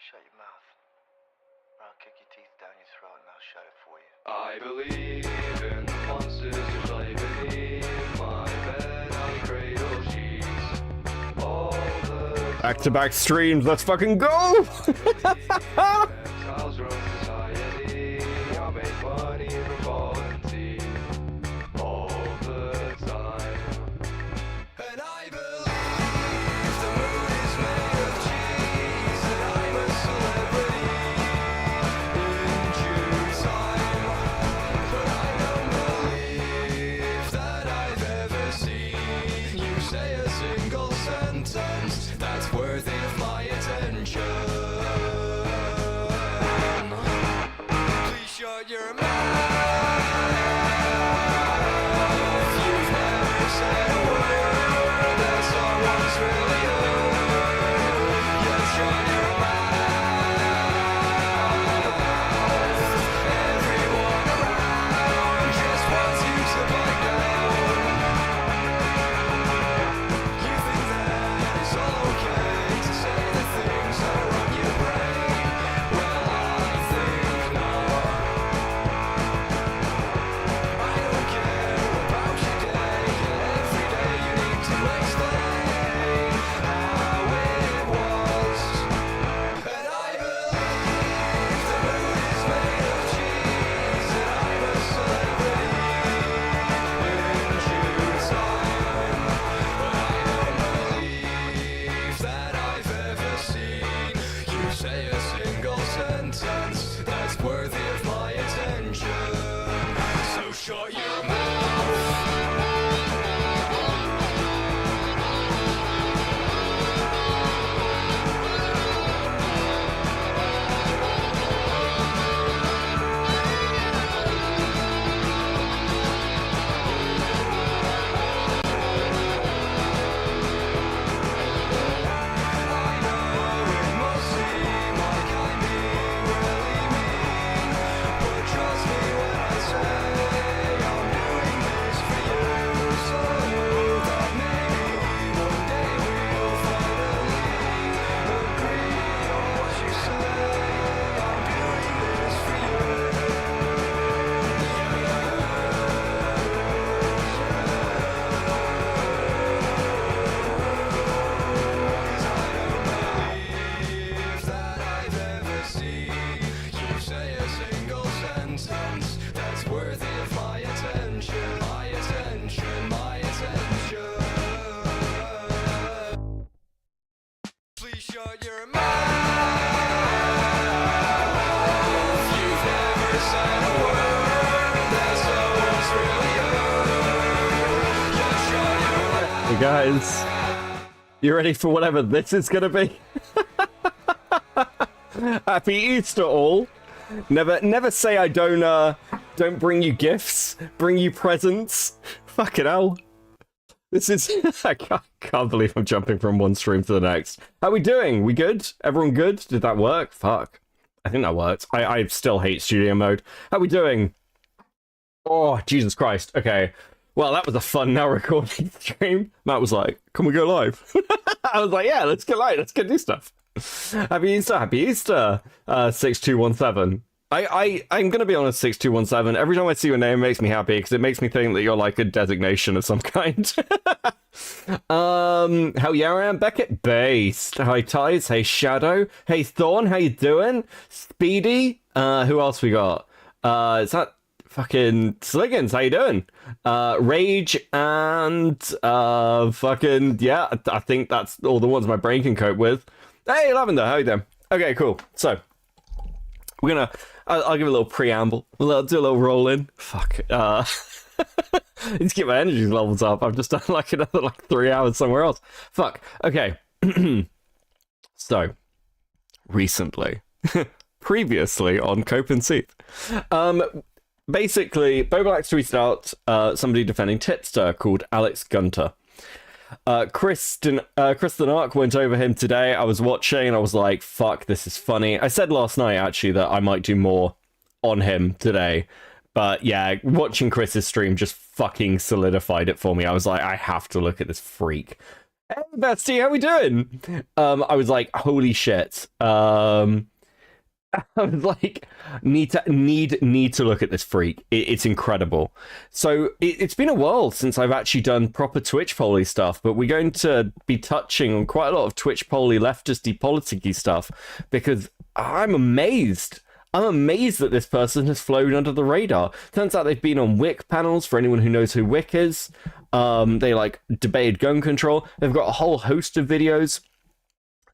Shut your mouth, or I'll kick your teeth down your throat and I'll shut it for you. I believe in the monsters who play beneath my bed and cradle sheets. All the Back-to-back streams, let's fucking go! reptiles run society. I make money from volunteer all the time. And I believe the moon is made of cheese, and I'm a celebrity in due time. But I don't believe that I've ever seen you say a single sentence that's worthy of my attention. Please shut your mouth. You've never said a word that someone's really heard. Yet shut your mouth. Everyone around just wants you to back down. You think that it's all okay to say the things that are on your brain? Well, I think not. I don't care about your day, yet every day you need to explain how it was. And I believe the moon is made of cheese, and I'm a celebrity in due time. But I don't believe that I've ever seen you say a single sentence that's worthy of my attention. So shut your mouth. I know it must seem like I'm being really mean, but trust me when I say I'm doing this for you, so that maybe one day we'll finally agree on what you say. I'm doing this for you. Cause I don't believe that I've ever seen you say a single sentence that's worthy of my attention, my attention, my attention. Please shut your mouth. You've never said a word that someone's really heard. Just shut your mouth. Hey guys, you ready for whatever this is gonna be? Happy Easter all. Never say I don't bring you gifts, bring you presents. Fucking hell. This is I can't believe I'm jumping from one stream to the next. How we doing? We good? Everyone good? Did that work? Fuck. I think that worked. I still hate studio mode. How we doing? Oh, Jesus Christ. Okay. Well, that was a fun now recording stream. Matt was like, can we go live? I was like, yeah, let's go live. Let's go do stuff. Happy Easter. Happy Easter. 6217. I'm going to be honest, 6217. Every time I see your name, it makes me happy because it makes me think that you're like a designation of some kind. How yeah, I am Beckett Based. Hi Ties. Hey Shadow. Hey Thorn. How you doing? Speedy. Who else we got? Is that fucking Sliggins? How you doing? Rage and fucking yeah. I think that's all the ones my brain can cope with. Hey Lavender. How you doing? Okay, cool. So we're gonna. I'll give a little preamble. Do a little roll in. Fuck. Need to get my energy levels up. I've just done like another 3 hours somewhere else. Fuck. Okay. So, recently, previously on Cope and Seep, basically, Bobalax tweeted out somebody defending Tipster called Alex Gunter. Kristen Ark went over him today. I was watching and I was like, fuck, this is funny. I said last night actually that I might do more on him today, but yeah, watching Chris's stream just fucking solidified it for me. I was like, I have to look at this freak. Hey, bestie, how we doing? I was like, holy shit. I was like, need to look at this freak. It's incredible. So it's been a while since I've actually done proper Twitch poly stuff, but we're going to be touching on quite a lot of Twitch poly leftisty politicky stuff because I'm amazed. I'm amazed that this person has flown under the radar. Turns out they've been on Wick panels, for anyone who knows who Wick is. They like debated gun control. They've got a whole host of videos.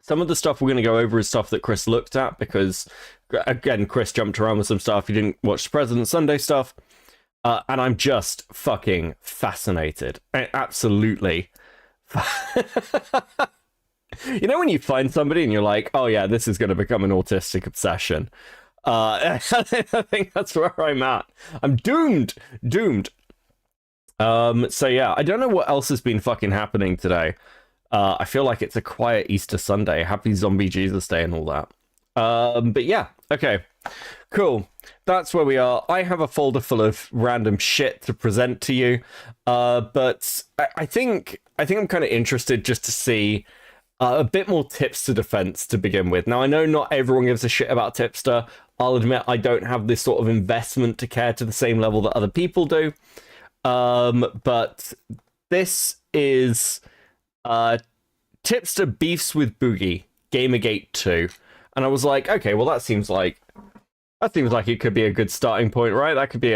Some of the stuff we're going to go over is stuff that Chris looked at because, again, Chris jumped around with some stuff. He didn't watch the President Sunday stuff. And I'm just fucking fascinated. Absolutely. You know when you find somebody and you're like, oh yeah, this is going to become an autistic obsession. I think that's where I'm at. I'm doomed. So yeah, I don't know what else has been fucking happening today. I feel like it's a quiet Easter Sunday. Happy Zombie Jesus Day and all that. But yeah, okay, cool. That's where we are. I have a folder full of random shit to present to you. But I think I'm kind of interested just to see a bit more Tipster defense to begin with. Now, I know not everyone gives a shit about Tipster. I'll admit I don't have this sort of investment to care to the same level that other people do. But this is Tipster beefs with Boogie, Gamergate 2. And I was like, okay, well that seems like it could be a good starting point, right? That could be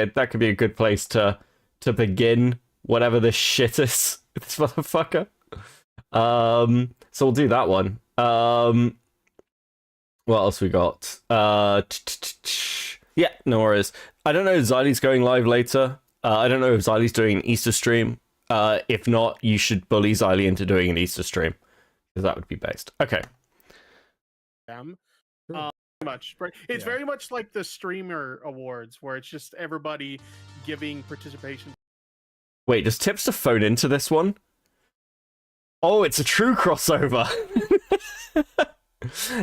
a good place to begin whatever this shit is, this motherfucker. So we'll do that one. What else we got? Yeah, no worries. I don't know if Xylee's going live later. I don't know if Xylee's doing an Easter stream. If not, you should bully Xylee into doing an Easter stream, because that would be based. Okay. Much. It's very much like the streamer awards, where it's just everybody giving participation. Wait, does Tipster phone into this one? Oh, it's a true crossover.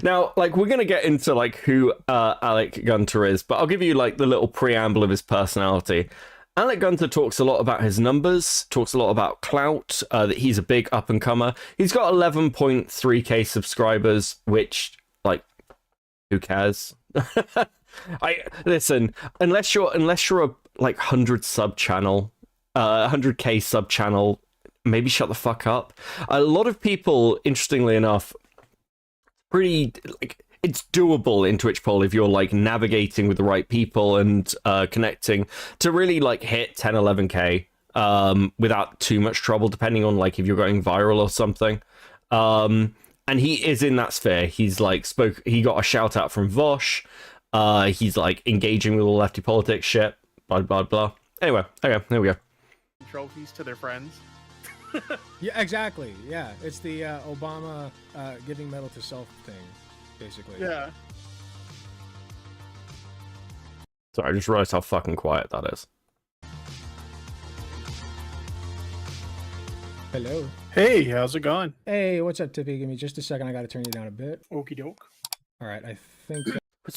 Now, like, we're gonna get into like who Alec Gunter is, but I'll give you like the little preamble of his personality. Alec Gunter talks a lot about his numbers, talks a lot about Clout, that he's a big up-and-comer. He's got 11.3k subscribers, which, like, who cares? Listen, unless you're a, like, 100 sub-channel, 100k sub-channel, maybe shut the fuck up. A lot of people, interestingly enough, it's doable in Twitch poll if you're like navigating with the right people and connecting to really like hit 10, 11k without too much trouble, depending on like if you're going viral or something. And he is in that sphere. He's like he got a shout out from Vosh. He's like engaging with all lefty politics shit. Blah blah blah. Anyway, okay, there we go. Trophies to their friends. Yeah, exactly. Yeah, it's the Obama giving medal to self thing, basically. Yeah. Sorry, I just realized how fucking quiet that is. Hello. Hey, how's it going? Hey, what's up, Tippy? Give me just a second. I got to turn you down a bit. Okie doke. All right, I think.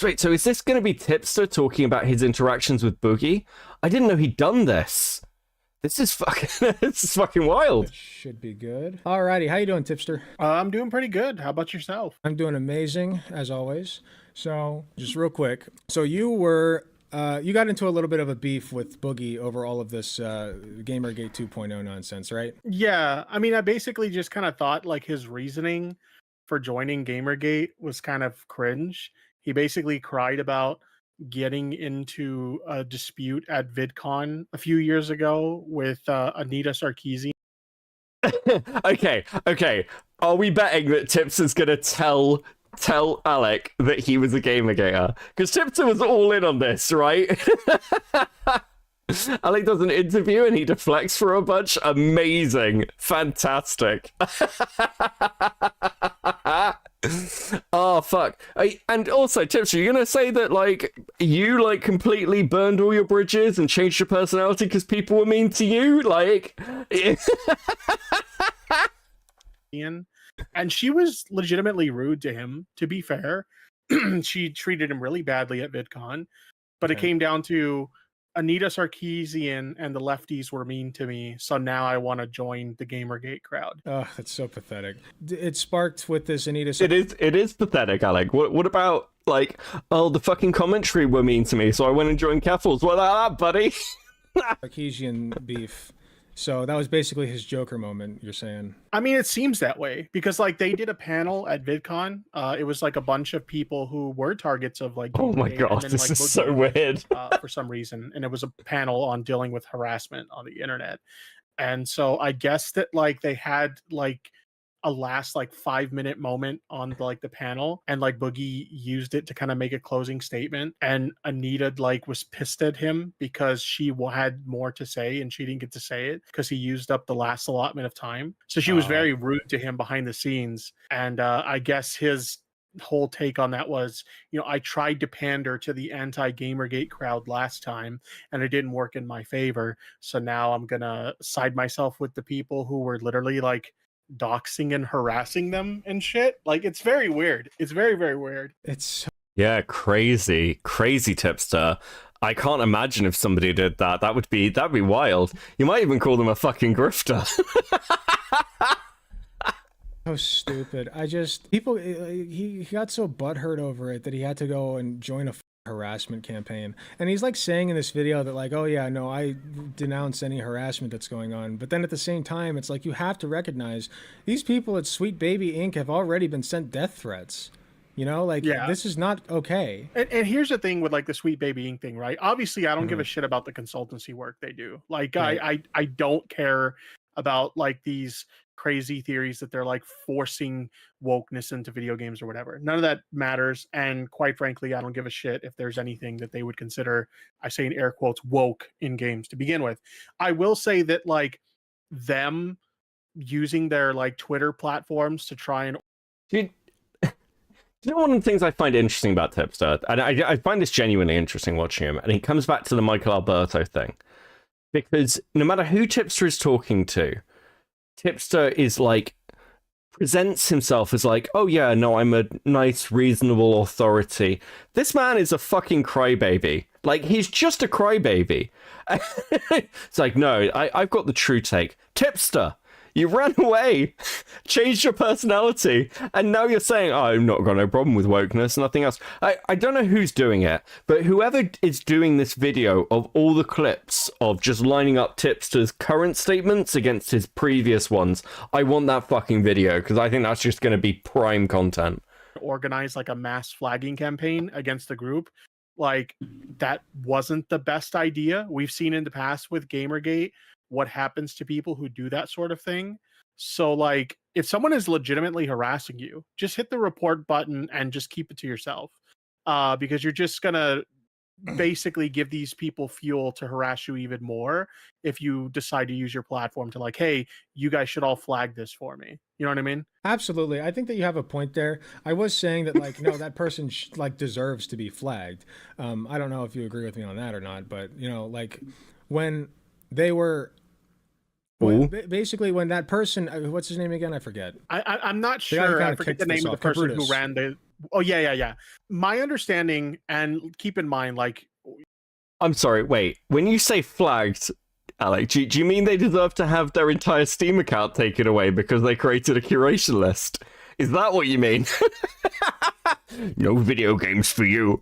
Wait, so is this going to be Tipster talking about his interactions with Boogie? I didn't know he'd done this. This is fucking wild. It should be good. Alrighty, how you doing, Tipster? I'm doing pretty good. How about yourself? I'm doing amazing, as always. So, just real quick. So you got into a little bit of a beef with Boogie over all of this Gamergate 2.0 nonsense, right? Yeah, I mean, I basically just kind of thought like his reasoning for joining Gamergate was kind of cringe. He basically cried about getting into a dispute at VidCon a few years ago with Anita Sarkeesian. Okay. Are we betting that Tips is gonna tell Alec that he was a Gamergator? Because Tipster was all in on this, right? Alec does an interview and he deflects for a bunch. Amazing. Fantastic. Oh fuck. And also, Tipster, you're gonna say that like you like completely burned all your bridges and changed your personality because people were mean to you? Like and she was legitimately rude to him, to be fair. She treated him really badly at VidCon, but it came down to Anita Sarkeesian and the lefties were mean to me, so now I want to join the Gamergate crowd. Oh, that's so pathetic. It sparked with this Anita. It is pathetic, Alec. What about like, oh, the fucking commentary were mean to me, so I went and joined Keffels. What about that, buddy? Sarkeesian beef. So that was basically his Joker moment, you're saying? I mean, it seems that way because like they did a panel at VidCon. It was like a bunch of people who were targets of like. Oh my Gamergate, god, and then, this like, is so Boogie, weird. for some reason, and it was a panel on dealing with harassment on the internet. And so I guess that like they had like a last like 5-minute moment on like the panel, and like Boogie used it to kind of make a closing statement, and Anita like was pissed at him because she had more to say and she didn't get to say it because he used up the last allotment of time. So she was very rude to him behind the scenes, and I guess his whole take on that was, you know, I tried to pander to the anti-Gamergate crowd last time and it didn't work in my favor, so now I'm gonna side myself with the people who were literally like doxing and harassing them and shit. Like, it's very weird. It's very, very weird. It's Yeah, crazy Tipster. I can't imagine if somebody did that. That'd be wild. You might even call them a fucking grifter. so stupid. He got so butthurt over it that he had to go and join a harassment campaign. And he's like saying in this video that like, oh yeah, no, I denounce any harassment that's going on. But then at the same time, it's like you have to recognize these people at Sweet Baby Inc. have already been sent death threats. You know, like, this is not okay. And here's the thing with like the Sweet Baby Inc. thing, right? Obviously, I don't give a shit about the consultancy work they do. Like, right. I don't care about like these crazy theories that they're like forcing wokeness into video games or whatever. None of that matters. And quite frankly, I don't give a shit if there's anything that they would consider, I say in air quotes, woke in games to begin with. I will say that like them using their like Twitter platforms to try and You know, one of the things I find interesting about Tipster, and I find this genuinely interesting watching him, and he comes back to the Michael Alberto thing, because no matter who Tipster is talking to, Tipster is like, presents himself as like, oh yeah, no, I'm a nice, reasonable authority. This man is a fucking crybaby. Like, he's just a crybaby. It's like, no, I've got the true take. Tipster, you ran away, changed your personality, and now you're saying, oh, I've not got no problem with wokeness, nothing else. I don't know who's doing it, but whoever is doing this video of all the clips of just lining up Tipster's current statements against his previous ones, I want that fucking video, because I think that's just going to be prime content. organize like a mass flagging campaign against the group. Like, that wasn't the best idea. We've seen in the past with Gamergate what happens to people who do that sort of thing. So like, if someone is legitimately harassing you, just hit the report button and just keep it to yourself, because you're just gonna basically give these people fuel to harass you even more if you decide to use your platform to like, hey, you guys should all flag this for me. You know what I mean? Absolutely. I think that you have a point there. I was saying that, like, no, that person like deserves to be flagged. I don't know if you agree with me on that or not, but you know, like when they were basically when that person, what's his name again? I forget. I'm not sure. I forget the name of the person who ran the. Oh yeah. My understanding, and keep in mind, like, I'm sorry. Wait, when you say flagged, Alec, do you mean they deserve to have their entire Steam account taken away because they created a curation list? Is that what you mean? No video games for you.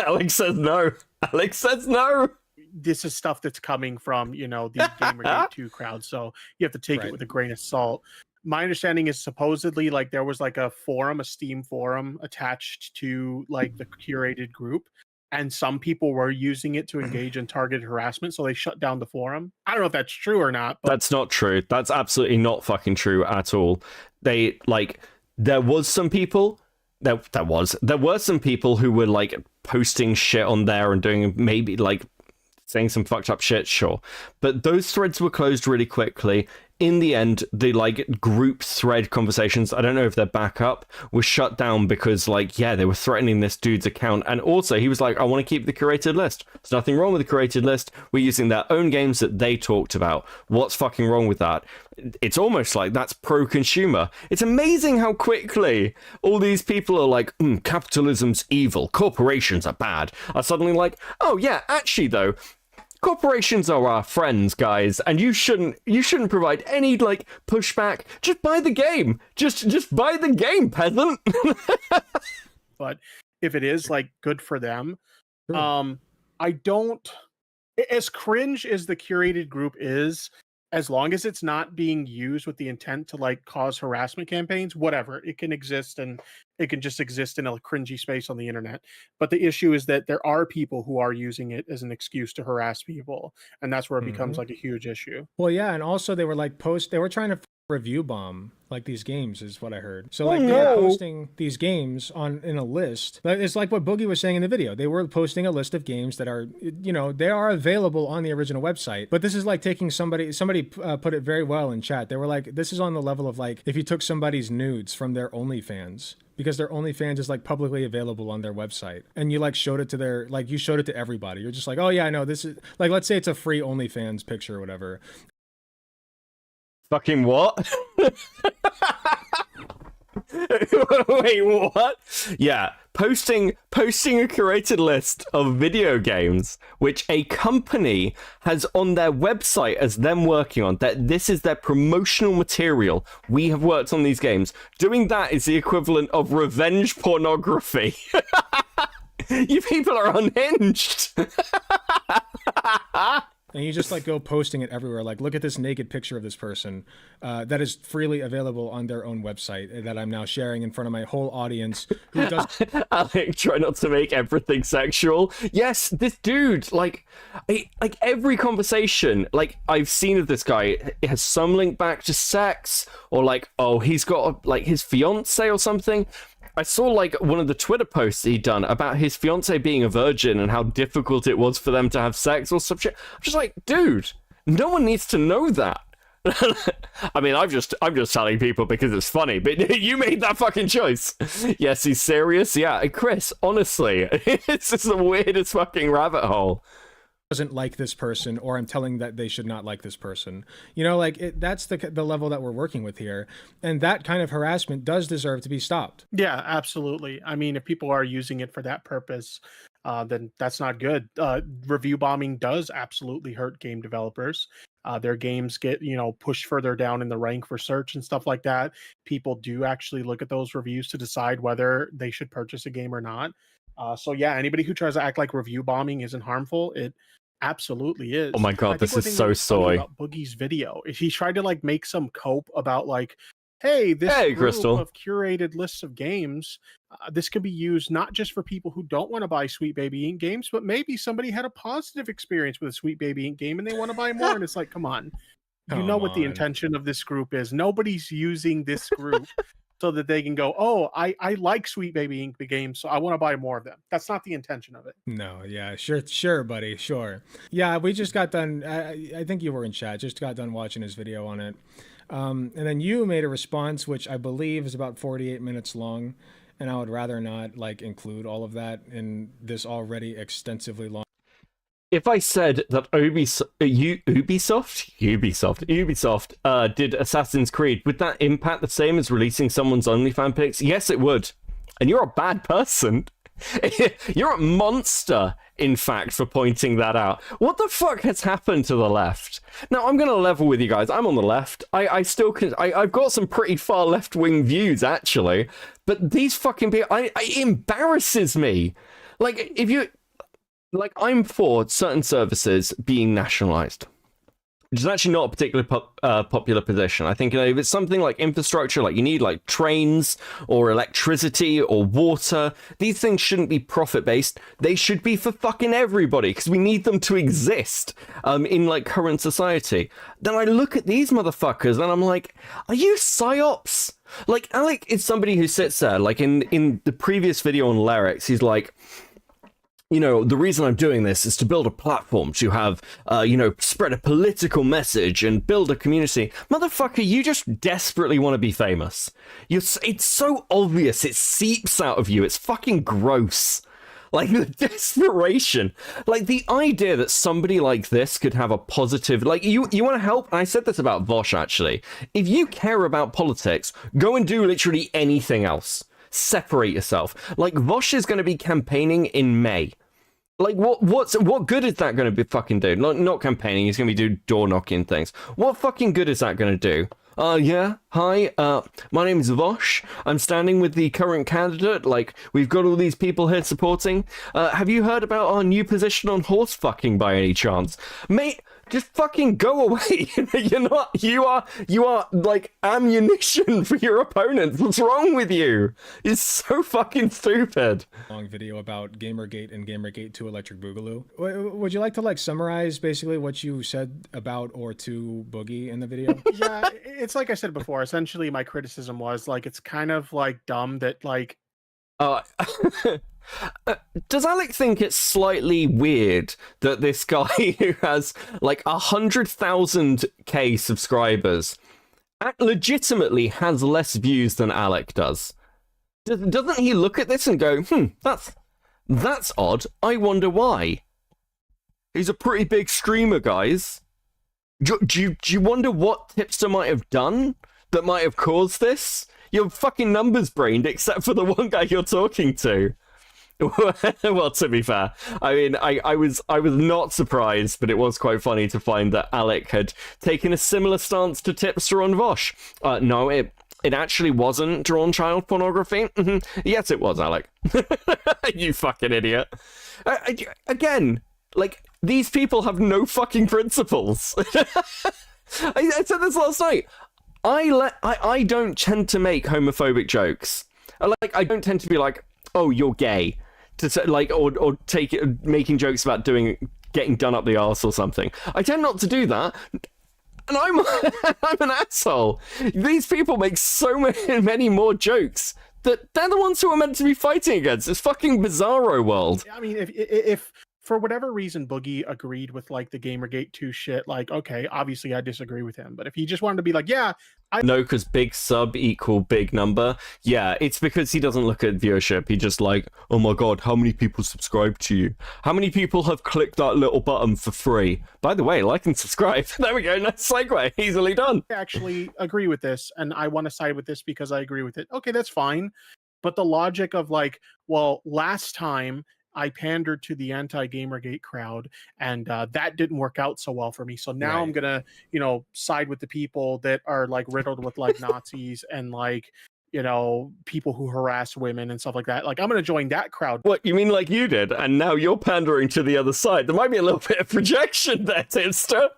Alec says no. Alec says no. This is stuff that's coming from, you know, the Gamergate 2 crowd, so you have to take it with a grain of salt. My understanding is supposedly like there was like a forum, a Steam forum attached to like the curated group, and some people were using it to engage in targeted harassment, so they shut down the forum. I don't know if that's true or not. But that's not true. That's absolutely not fucking true at all. They like, there was some people. There were some people who were like posting shit on there and doing maybe like saying some fucked up shit, sure. But those threads were closed really quickly. In the end, the like group thread conversations, I don't know if they're back up, were shut down because like, yeah, they were threatening this dude's account. And also he was like, I want to keep the curated list. There's nothing wrong with the curated list. We're using their own games that they talked about. What's fucking wrong with that? It's almost like that's pro-consumer. It's amazing how quickly all these people are like, capitalism's evil, corporations are bad, are suddenly like, oh yeah, actually though, Corporations are our friends, guys, and you shouldn't provide any like pushback. Just buy the game. Just buy the game, peasant. But if it is like good for them, Sure. I don't, as cringe as the curated group is, as long as it's not being used with the intent to like cause harassment campaigns, whatever, it can exist, and it can just exist in a cringy space on the internet. But the issue is that there are people who are using it as an excuse to harass people, and that's where it becomes like a huge issue. Well, yeah, and also they were like they were trying to review bomb like these games is what I heard. So like they were posting these games in a list. But it's like what Boogie was saying in the video. They were posting a list of games that are, you know, they are available on the original website. But this is like taking somebody put it very well in chat. They were like, this is on the level of like if you took somebody's nudes from their OnlyFans, because their OnlyFans is like publicly available on their website, and you like showed it to you showed it to everybody. You're just like, oh yeah, I know this is like, let's say it's a free OnlyFans picture or whatever. Fucking what? Wait, what? Yeah, posting a curated list of video games which a company has on their website as them working on, that this is their promotional material. We have worked on these games. Doing that is the equivalent of revenge pornography. You people are unhinged. And you just like go posting it everywhere. Like, look at this naked picture of this person that is freely available on their own website that I'm now sharing in front of my whole audience. Who does? Alec, try not to make everything sexual. Yes, this dude, like every conversation, like I've seen of this guy, it has some link back to sex, or like, oh, he's got like his fiance or something. I saw like one of the Twitter posts he'd done about his fiance being a virgin and how difficult it was for them to have sex or some shit. I'm just like, dude, no one needs to know that. I mean, I'm just telling people because it's funny, but you made that fucking choice. Yes, he's serious. Yeah, Chris, honestly, it's just the weirdest fucking rabbit hole. Doesn't like this person, or I'm telling that they should not like this person. You know, like that's the level that we're working with here, and that kind of harassment does deserve to be stopped. Yeah, absolutely. I mean, if people are using it for that purpose, then that's not good. Review bombing does absolutely hurt game developers. Their games get, you know, pushed further down in the rank for search and stuff like that. People do actually look at those reviews to decide whether they should purchase a game or not. So yeah, anybody who tries to act like review bombing isn't harmful, it absolutely is. Oh my god, this is so soy. About Boogie's video, he tried to like make some cope about like, hey, this group Crystal of curated lists of games, this could be used not just for people who don't want to buy Sweet Baby Inc. games, but maybe somebody had a positive experience with a Sweet Baby Inc. game and they want to buy more. And it's like, come on, you know what the intention of this group is. Nobody's using this group so that they can go, oh, I like Sweet Baby Inc. the game, so I want to buy more of them. That's not the intention of it. No, yeah, sure, buddy, sure. Yeah, we just got done, I think you were in chat, just got done watching his video on it. And then you made a response, which I believe is about 48 minutes long, and I would rather not like include all of that in this already extensively long. If I said that Ubisoft did Assassin's Creed, would that impact the same as releasing someone's OnlyFans pics? Yes, it would. And you're a bad person. You're a monster, in fact, for pointing that out. What the fuck has happened to the left? Now, I'm going to level with you guys. I'm on the left. I've got some pretty far left-wing views, actually. But these fucking people, it embarrasses me. Like, if you... Like, I'm for certain services being nationalized, which is actually not a particularly popular position. I think, you know, if it's something like infrastructure, like you need like trains or electricity or water, these things shouldn't be profit-based. They should be for fucking everybody, because we need them to exist in like current society. Then I look at these motherfuckers and I'm like, are you psyops? Like, Alec is somebody who sits there, like in the previous video on Lyrics, he's like, you know, the reason I'm doing this is to build a platform to have, you know, spread a political message and build a community. Motherfucker, you just desperately want to be famous. It's so obvious. It seeps out of you. It's fucking gross. Like, the desperation. Like, the idea that somebody like this could have a positive... Like, you want to help? And I said this about Vosh, actually. If you care about politics, go and do literally anything else. Separate yourself. Like, Vosh is going to be campaigning in May. Like, what good is that going to be fucking do? Not campaigning, he's going to be doing door knocking things. What fucking good is that going to do? Yeah, hi, my name is Vosh. I'm standing with the current candidate. Like, we've got all these people here supporting. Have you heard about our new position on horse fucking by any chance? Mate, just fucking go away. You are like ammunition for your opponents. What's wrong with you? It's so fucking stupid. Long video about Gamergate and Gamergate 2 Electric Boogaloo. Would you like to like summarize basically what you said about or to Boogie in the video? Yeah, it's like I said before. Essentially, my criticism was like it's kind of like dumb that like. Does Alec think it's slightly weird that this guy who has like 100,000k subscribers legitimately has less views than Alec does? Doesn't he look at this and go, that's odd. I wonder why. He's a pretty big streamer, guys. Do you wonder what Tipster might have done that might have caused this? You're fucking numbers brained, except for the one guy you're talking to. Well, to be fair, I mean, I was not surprised, but it was quite funny to find that Alec had taken a similar stance to Tipster on Vosh. No, it actually wasn't drawn child pornography. Yes, it was, Alec. You fucking idiot. Again, like, these people have no fucking principles. I said this last night. I don't tend to make homophobic jokes. I don't tend to be like, oh, you're gay. To say, like, or making jokes about getting done up the arse or something. I tend not to do that, and I'm an asshole. These people make so many more jokes that they're the ones who are meant to be fighting against. It's fucking bizarro world. I mean, if for whatever reason Boogie agreed with like the Gamergate 2 shit, like, okay, obviously I disagree with him, but if he just wanted to be like, yeah, No, because big sub equal big number. Yeah, it's because he doesn't look at viewership. He just like, oh my god, how many people subscribe to you? How many people have clicked that little button for free? By the way, like and subscribe. There we go, nice segue, easily done. I actually agree with this, and I want to side with this because I agree with it. Okay, that's fine. But the logic of like, well, last time I pandered to the anti-Gamergate crowd, and that didn't work out so well for me. So now I'm gonna, side with the people that are like riddled with like Nazis and like, people who harass women and stuff like that. Like, I'm gonna join that crowd. What, you mean like you did, and now you're pandering to the other side? There might be a little bit of projection there, Tipster.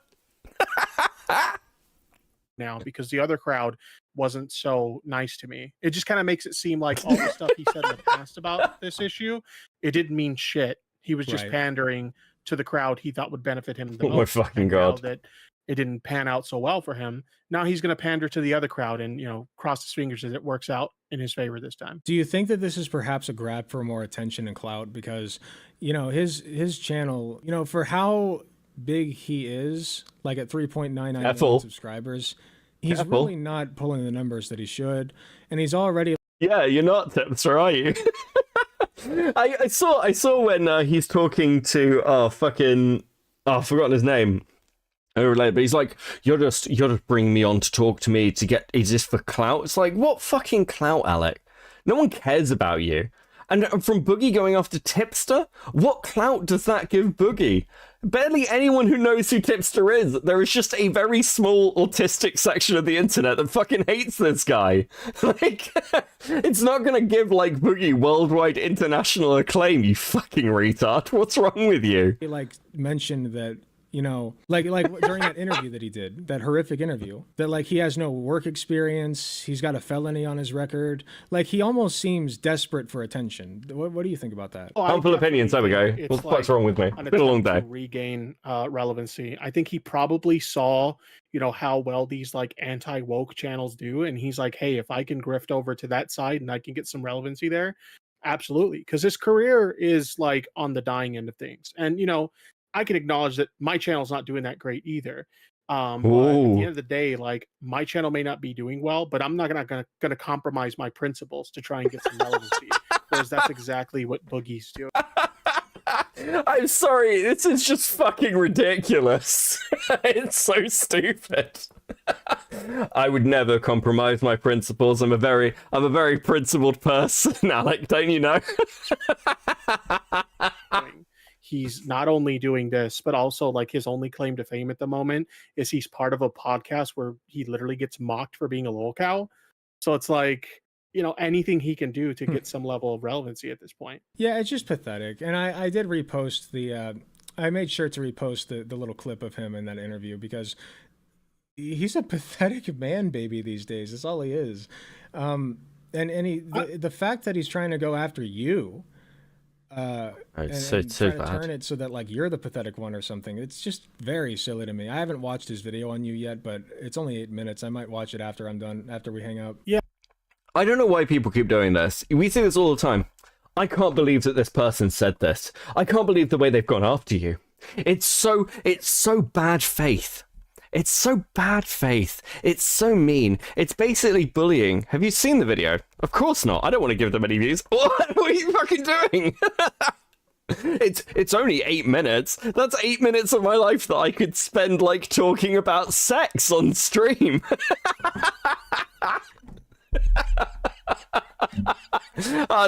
Now, because the other crowd wasn't so nice to me. It just kind of makes it seem like all the stuff he said in the past about this issue, it didn't mean shit. He was just pandering to the crowd he thought would benefit him the most. Oh my fucking god. That it didn't pan out so well for him. Now he's going to pander to the other crowd and, cross his fingers that it works out in his favor this time. Do you think that this is perhaps a grab for more attention and clout? Because, his channel, for how big he is, like at 3.99 million subscribers, he's really not pulling the numbers that he should, and he's already. Yeah, you're not, Tipster, are you? I saw when he's talking to I've forgotten his name. But he's like, you're just bringing me on to talk to me to get. Is this for clout? It's like, what fucking clout, Alec? No one cares about you. And from Boogie going after Tipster, what clout does that give Boogie? Barely anyone who knows who Tipster is. There is just a very small autistic section of the internet that fucking hates this guy. Like, it's not gonna give, like, Boogie worldwide international acclaim, you fucking retard. What's wrong with you? He, mentioned that, like during that interview that he did, that horrific interview, that, like, he has no work experience, he's got a felony on his record. Like, he almost seems desperate for attention. What do you think about that? Harmful opinions, there we go. What the fuck's wrong with me? It's been a long day. Regain relevancy. I think he probably saw, how well these, like, anti-woke channels do, and he's like, hey, if I can grift over to that side and I can get some relevancy there, absolutely. Because his career is, like, on the dying end of things. And, I can acknowledge that my channel's not doing that great either. But at the end of the day, like, my channel may not be doing well, but I'm not gonna compromise my principles to try and get some relevancy. Because that's exactly what Boogie's doing. I'm sorry, this is just fucking ridiculous. It's so stupid. I would never compromise my principles. I'm a very principled person, Alec, don't you know? he's not only doing this, but also like his only claim to fame at the moment is he's part of a podcast where he literally gets mocked for being a lolcow. So it's like, you know, anything he can do to get some level of relevancy at this point. Yeah, it's just pathetic. And I did repost I made sure to repost the little clip of him in that interview because he's a pathetic man baby these days. That's all he is. The fact that he's trying to go after you, and trying to turn it so that like you're the pathetic one or something. It's just very silly to me. I haven't watched his video on you yet, but it's only 8 minutes. I might watch it after I'm done, after we hang up. Yeah. I don't know why people keep doing this. We see this all the time. I can't believe that this person said this. I can't believe the way they've gone after you. It's so bad faith. It's so bad faith. It's so mean. It's basically bullying. Have you seen the video? Of course not. I don't want to give them any views. What are you fucking doing? It's only 8 minutes. That's 8 minutes of my life that I could spend like talking about sex on stream.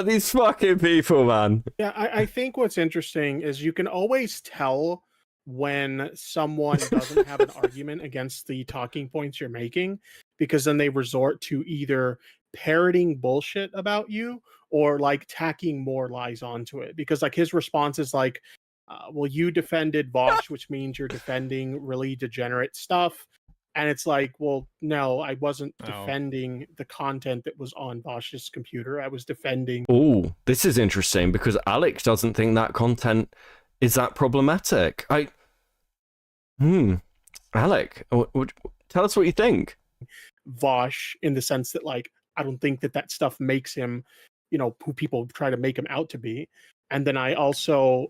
These fucking people, man. Yeah, I think what's interesting is you can always tell when someone doesn't have an argument against the talking points you're making, because then they resort to either parroting bullshit about you or like tacking more lies onto it. Because like his response is like, well, you defended Vosh, which means you're defending really degenerate stuff. And it's like, well, no, I wasn't defending the content that was on Vosh's computer. I was defending. Oh, this is interesting because Alec doesn't think that content is that problematic. Alec, tell us what you think. Vosh, in the sense that, like, I don't think that stuff makes him, you know, who people try to make him out to be. And then I also,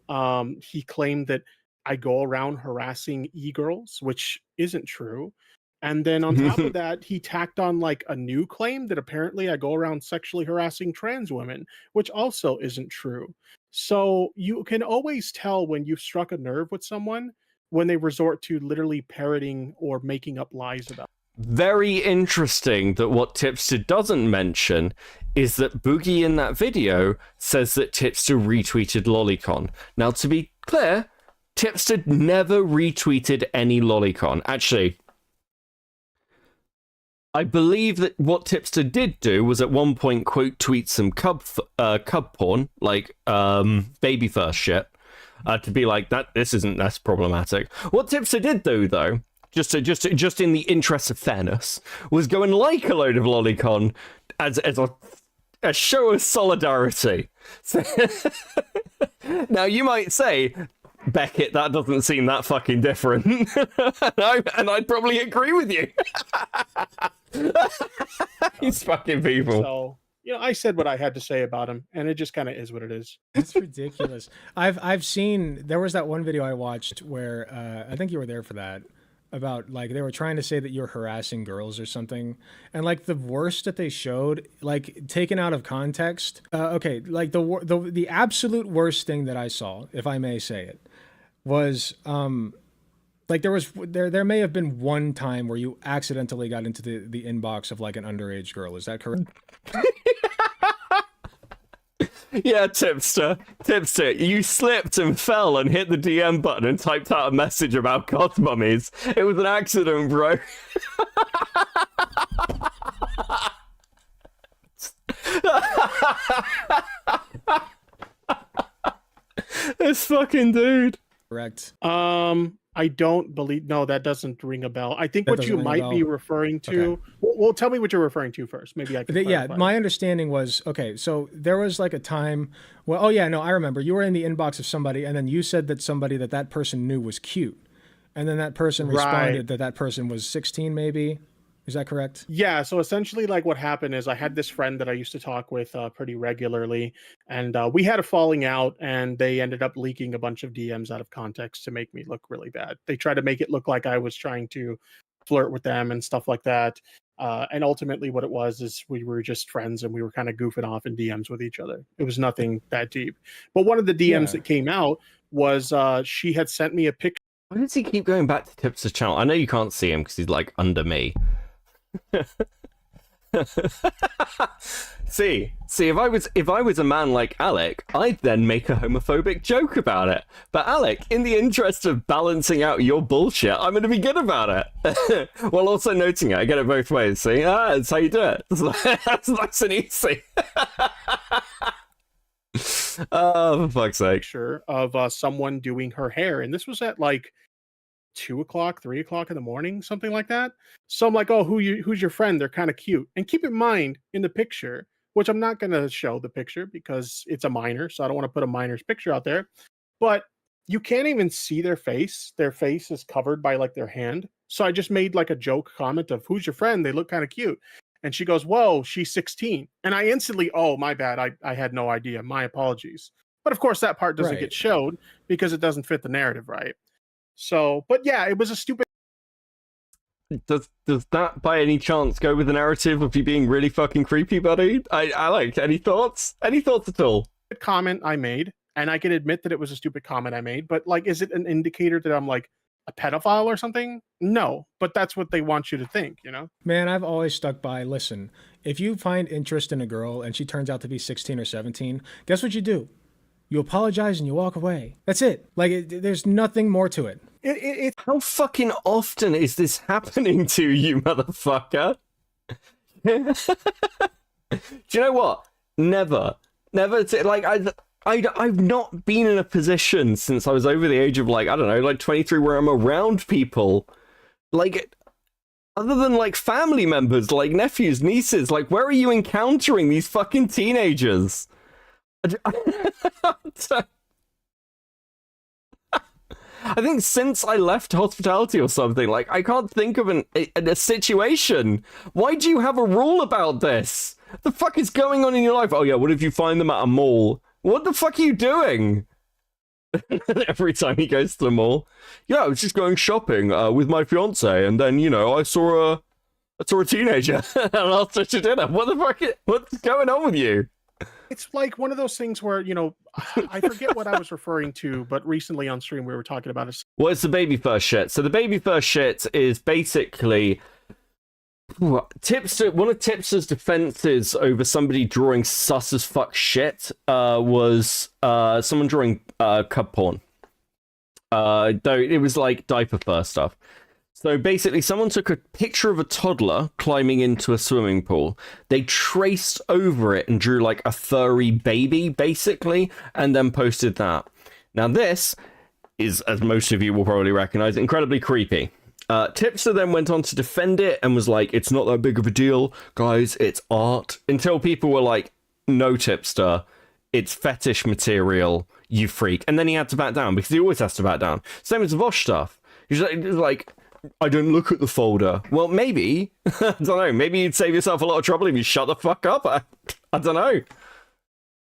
he claimed that I go around harassing e-girls, which isn't true. And then on top of that, he tacked on like a new claim that apparently I go around sexually harassing trans women, which also isn't true. So you can always tell when you've struck a nerve with someone when they resort to literally parroting or making up lies about. Very interesting that what Tipster doesn't mention is that Boogie in that video says that Tipster retweeted Lolicon. Now, to be clear, Tipster never retweeted any Lolicon. Actually, I believe that what Tipster did do was at one point quote tweet some cub porn, like baby first shit, to be like that. That's problematic. What Tipster did do, though, just in the interest of fairness, was go and like a load of Lolicon as a show of solidarity. So, now you might say, Beckett, that doesn't seem that fucking different. and I'd probably agree with you. These fucking people. So, you know, I said what I had to say about him, and it just kind of is what it is. It's ridiculous. I've seen, there was that one video I watched where I think you were there for that, about like they were trying to say that you're harassing girls or something, and like the worst that they showed, like taken out of context. Okay, like the absolute worst thing that I saw, if I may say it, was like there may have been one time where you accidentally got into the inbox of like an underage girl. Is that correct? Yeah, Tipster, you slipped and fell and hit the DM button and typed out a message about god mummies. It was an accident, bro. This fucking dude. Correct. I don't believe. No, that doesn't ring a bell. I think what you might be referring to. Okay. Well, tell me what you're referring to first. Maybe I can. Yeah, my understanding was okay. So there was like a time. Well, oh yeah, no, I remember. You were in the inbox of somebody, and then you said that somebody that person knew was cute, and then that person responded that person was 16, maybe. Is that correct? Yeah. So essentially, like what happened is I had this friend that I used to talk with pretty regularly, and we had a falling out, and they ended up leaking a bunch of DMs out of context to make me look really bad. They tried to make it look like I was trying to flirt with them and stuff like that. And ultimately what it was is we were just friends and we were kind of goofing off in DMs with each other. It was nothing that deep. But one of the DMs that came out was she had sent me a picture. Why does he keep going back to Tipster's channel? I know you can't see him because he's like under me. See, if I was a man like Alec, I'd then make a homophobic joke about it. But Alec, in the interest of balancing out your bullshit, I'm gonna be good about it. While also noting it. I get it both ways. See? That's how you do it. That's nice and easy. Oh, for fuck's sake. Picture of someone doing her hair, and this was at like 2 o'clock, 3 o'clock in the morning, something like that. So I'm like, oh, who's your friend? They're kind of cute. And keep in mind, in the picture, which I'm not going to show the picture because it's a minor, so I don't want to put a minor's picture out there, but you can't even see their face. Their face is covered by like their hand. So I just made like a joke comment of, who's your friend? They look kind of cute. And she goes, whoa, she's 16. And I instantly, oh, my bad. I had no idea. My apologies. But of course, that part doesn't Right. get showed because it doesn't fit the narrative, right? So, but yeah, it was a stupid Does that by any chance go with the narrative of you being really fucking creepy, buddy? Alec, any thoughts? Any thoughts at all? comment I made. And I can admit that it was a stupid comment I made. But like, is it an indicator that I'm like a pedophile or something? No, but that's what they want you to think, you know? Man, I've always stuck by, listen, if you find interest in a girl and she turns out to be 16 or 17, guess what you do? You apologize and you walk away. That's it. Like, there's nothing more to it. It's How fucking often is this happening to you, motherfucker? Do you know what? Never. Like, I've not been in a position since I was over the age of, like, I don't know, like 23, where I'm around people, like, other than, like, family members, like nephews, nieces, like, where are you encountering these fucking teenagers? I think since I left hospitality or something, like, I can't think of a situation. Why do you have a rule about this? The fuck is going on in your life? Oh yeah, what if you find them at a mall? What the fuck are you doing? Every time he goes to the mall. Yeah, I was just going shopping with my fiance, and then, you know, I saw a teenager and asked her to dinner. What the fuck? What's going on with you? it's like one of those things where, you know, I forget what I was referring to, but recently on stream we were talking about a Well, it's the baby first shit. So the baby first shit is basically Tipster. One of Tipster's defenses over somebody drawing sus as fuck shit was someone drawing cub porn. Though it was like diaper fur stuff. So basically, someone took a picture of a toddler climbing into a swimming pool. They traced over it and drew like a furry baby, basically, and then posted that. Now this is, as most of you will probably recognize, incredibly creepy. Tipster then went on to defend it and was like, it's not that big of a deal, guys, it's art. Until people were like, no, Tipster, it's fetish material, you freak. And then he had to back down, because he always has to back down. Same as the Vosh stuff. He's like, I don't look at the folder. Well, maybe. I don't know. Maybe you'd save yourself a lot of trouble if you shut the fuck up. I don't know.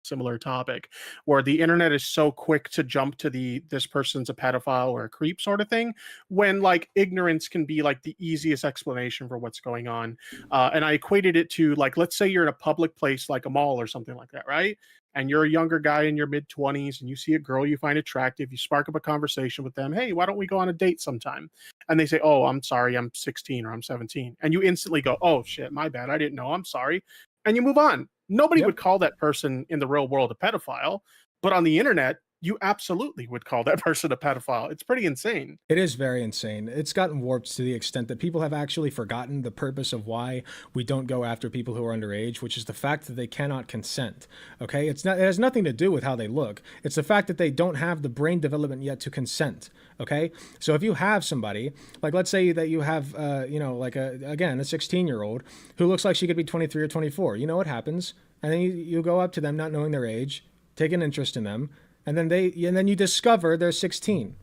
similar topic where the internet is so quick to jump to this person's a pedophile or a creep sort of thing, when like ignorance can be like the easiest explanation for what's going on. And I equated it to, like, let's say you're in a public place like a mall or something like that, right? And you're a younger guy in your mid-20s and you see a girl you find attractive, you spark up a conversation with them, hey, why don't we go on a date sometime? And they say, oh, I'm sorry, I'm 16 or I'm 17. And you instantly go, oh shit, my bad, I didn't know, I'm sorry. And you move on. Nobody would call that person in the real world a pedophile, but on the internet, you absolutely would call that person a pedophile. It's pretty insane. It is very insane. It's gotten warped to the extent that people have actually forgotten the purpose of why we don't go after people who are underage, which is the fact that they cannot consent. Okay? It has nothing to do with how they look. It's the fact that they don't have the brain development yet to consent. Okay? So if you have somebody, like let's say that you have, like a 16-year-old who looks like she could be 23 or 24, you know what happens? And then you go up to them not knowing their age, take an interest in them, and then you discover they're 16.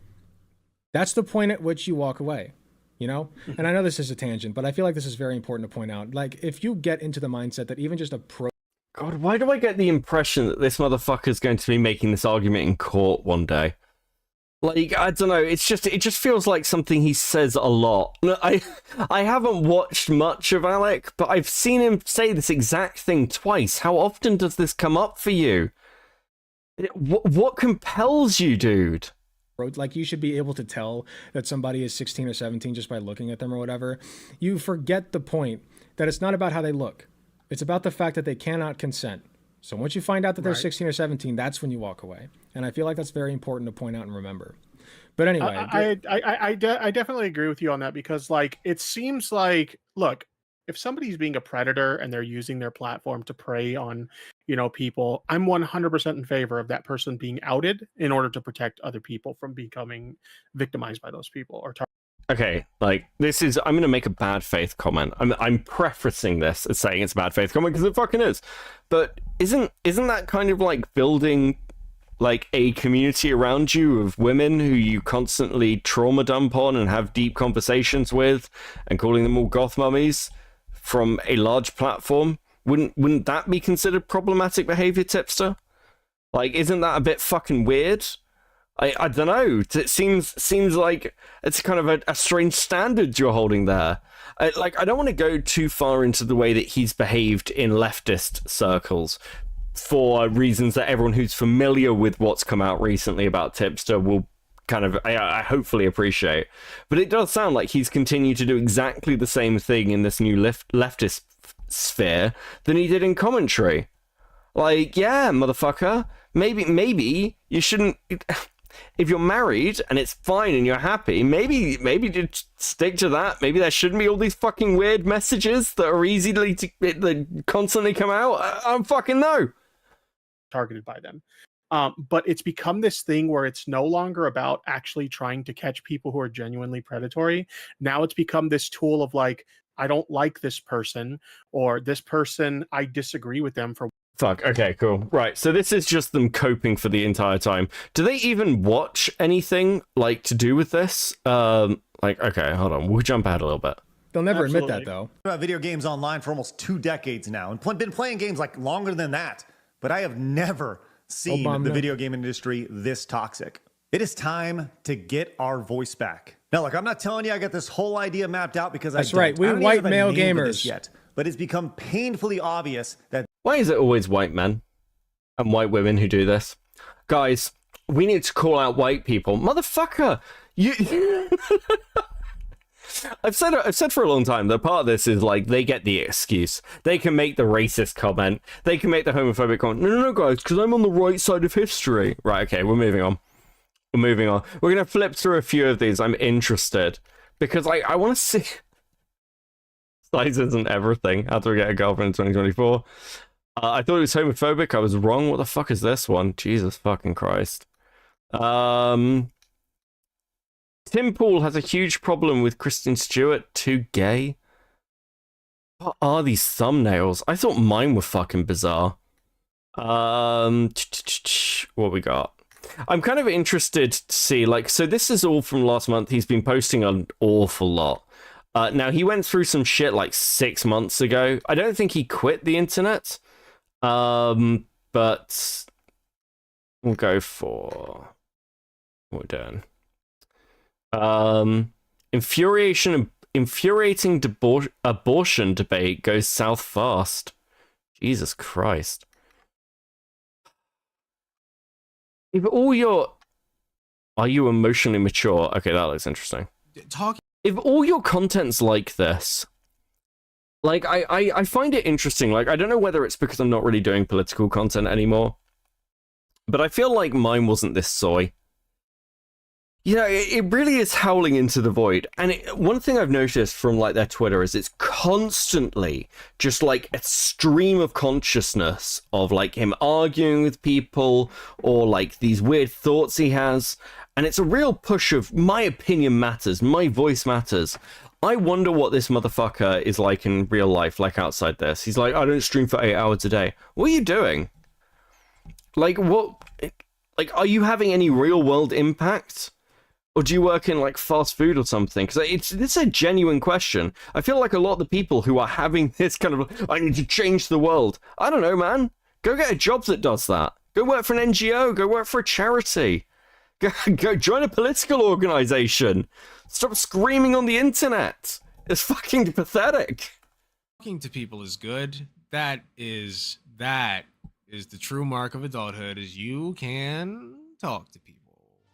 That's the point at which you walk away, you know? And I know this is a tangent, but I feel like this is very important to point out. Like, if you get into the mindset that even just God, why do I get the impression that this motherfucker's going to be making this argument in court one day? Like, I don't know, it just feels like something he says a lot. I haven't watched much of Alec, but I've seen him say this exact thing twice. How often does this come up for you? What compels you, dude? Like, you should be able to tell that somebody is 16 or 17 just by looking at them or whatever. You forget the point that it's not about how they look. It's about the fact that they cannot consent. So once you find out that they're Right. 16 or 17, that's when you walk away. And I feel like that's very important to point out and remember. But anyway, I definitely agree with you on that, because like it seems like, look, if somebody's being a predator and they're using their platform to prey on, people, I'm 100% in favor of that person being outed in order to protect other people from becoming victimized by those people or Okay, like this is. I'm gonna make a bad faith comment. I'm prefacing this as saying it's a bad faith comment because it fucking is. But isn't that kind of like building like a community around you of women who you constantly trauma dump on and have deep conversations with, and calling them all goth mummies from a large platform? Wouldn't that be considered problematic behavior, Tipster? Like, isn't that a bit fucking weird? I don't know. It seems like it's kind of a strange standard you're holding there. I don't want to go too far into the way that he's behaved in leftist circles, for reasons that everyone who's familiar with what's come out recently about Tipster will kind of, I hopefully appreciate. But it does sound like he's continued to do exactly the same thing in this new leftist sphere than he did in commentary. Like, yeah, motherfucker, maybe you shouldn't. If you're married and it's fine and you're happy, maybe just stick to that. Maybe there shouldn't be all these fucking weird messages that are easily that constantly come out. I don't fucking know. targeted by them. But it's become this thing where it's no longer about actually trying to catch people who are genuinely predatory. Now it's become this tool of like, I don't like this person, or this person, I disagrry with them for. Fuck, okay, cool. Right, so this is just them coping for the entire time. Do they even watch anything, like, to do with this? Okay, hold on, we'll jump ahead a little bit. they'll never admit Absolutely. that, though. About video games online for almost 2 decades now, and been playing games like longer than that, but I have never seen the video game industry this toxic. It is time to get our voice back. Now, look, I'm not telling you I got this whole idea mapped out, because That's I don't. right, we I don't even white have a male name for this gamers. yet, but it's become painfully obvious that Why is it always white men and white women who do this? Guys, we need to call out white people. Motherfucker, you... I've said for a long time that part of this is like they get the excuse. They can make the racist comment. They can make the homophobic comment. No, guys, because I'm on the right side of history. Right, okay, we're moving on. We're going to flip through a few of these. I'm interested. Because I want to see... Size isn't everything. How to get a girlfriend in 2024. I thought it was homophobic. I was wrong. What the fuck is this one? Jesus fucking Christ. Tim Pool has a huge problem with Kristen Stewart. Too gay. What are these thumbnails? I thought mine were fucking bizarre. What we got? I'm kind of interested to see, like, so this is all from last month. He's been posting an awful lot. Now, he went through some shit like 6 months ago. I don't think he quit the internet. But we'll go for what we're doing. Infuriating abortion debate goes south fast. Jesus Christ. If all your... Are you emotionally mature? Okay, that looks interesting. If all your content's like this... Like, I find it interesting. Like, I don't know whether it's because I'm not really doing political content anymore, but I feel like mine wasn't this soy. You know, it really is howling into the void. And one thing I've noticed from, like, their Twitter is it's constantly just, like, a stream of consciousness of, like, him arguing with people or, like, these weird thoughts he has. And it's a real push of my opinion matters, my voice matters. I wonder what this motherfucker is like in real life, like outside this. He's like, I don't stream for 8 hours a day. What are you doing? Like, what? Like, are you having any real world impact? Or do you work in, like, fast food or something? Because it's a genuine question. I feel like a lot of the people who are having this kind of, I need to change the world. I don't know, man. Go get a job that does that. Go work for an NGO. Go work for a charity. Go join a political organization. Stop screaming on the internet. It's fucking pathetic. Talking to people is good. That is the true mark of adulthood, is you can talk to people.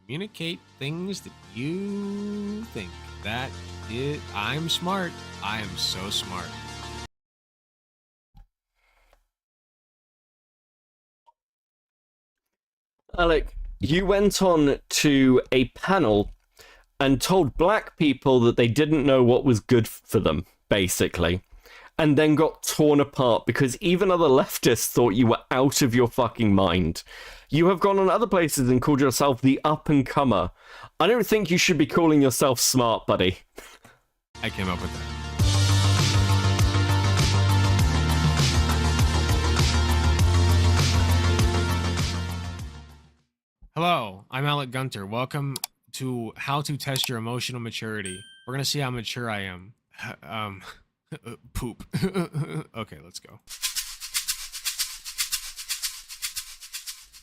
Communicate things that you think. I'm smart. I am so smart. Alec, you went on to a panel and told black people that they didn't know what was good for them, basically, and then got torn apart because even other leftists thought you were out of your fucking mind. You have gone on other places and called yourself the up-and-comer. I don't think you should be calling yourself smart, buddy. I came up with that. Hello, I'm Alec Gunter. Welcome to How to Test Your Emotional Maturity. We're gonna see how mature I am. Poop. Okay, let's go.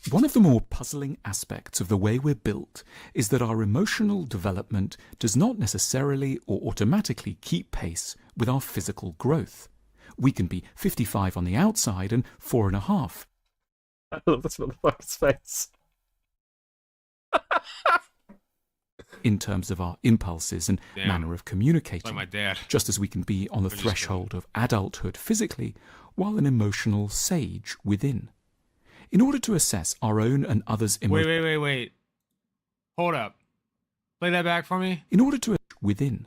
One of the more puzzling aspects of the way we're built is that our emotional development does not necessarily or automatically keep pace with our physical growth. We can be 55 on the outside and 4.5. I love this motherfucker's face. In terms of our impulses and manner of communicating, Like my dad. just as we can be on the threshold of adulthood physically, while an emotional sage within. In order to assess our own and others' emotions, Wait. Hold up. Play that back for me. in order to within,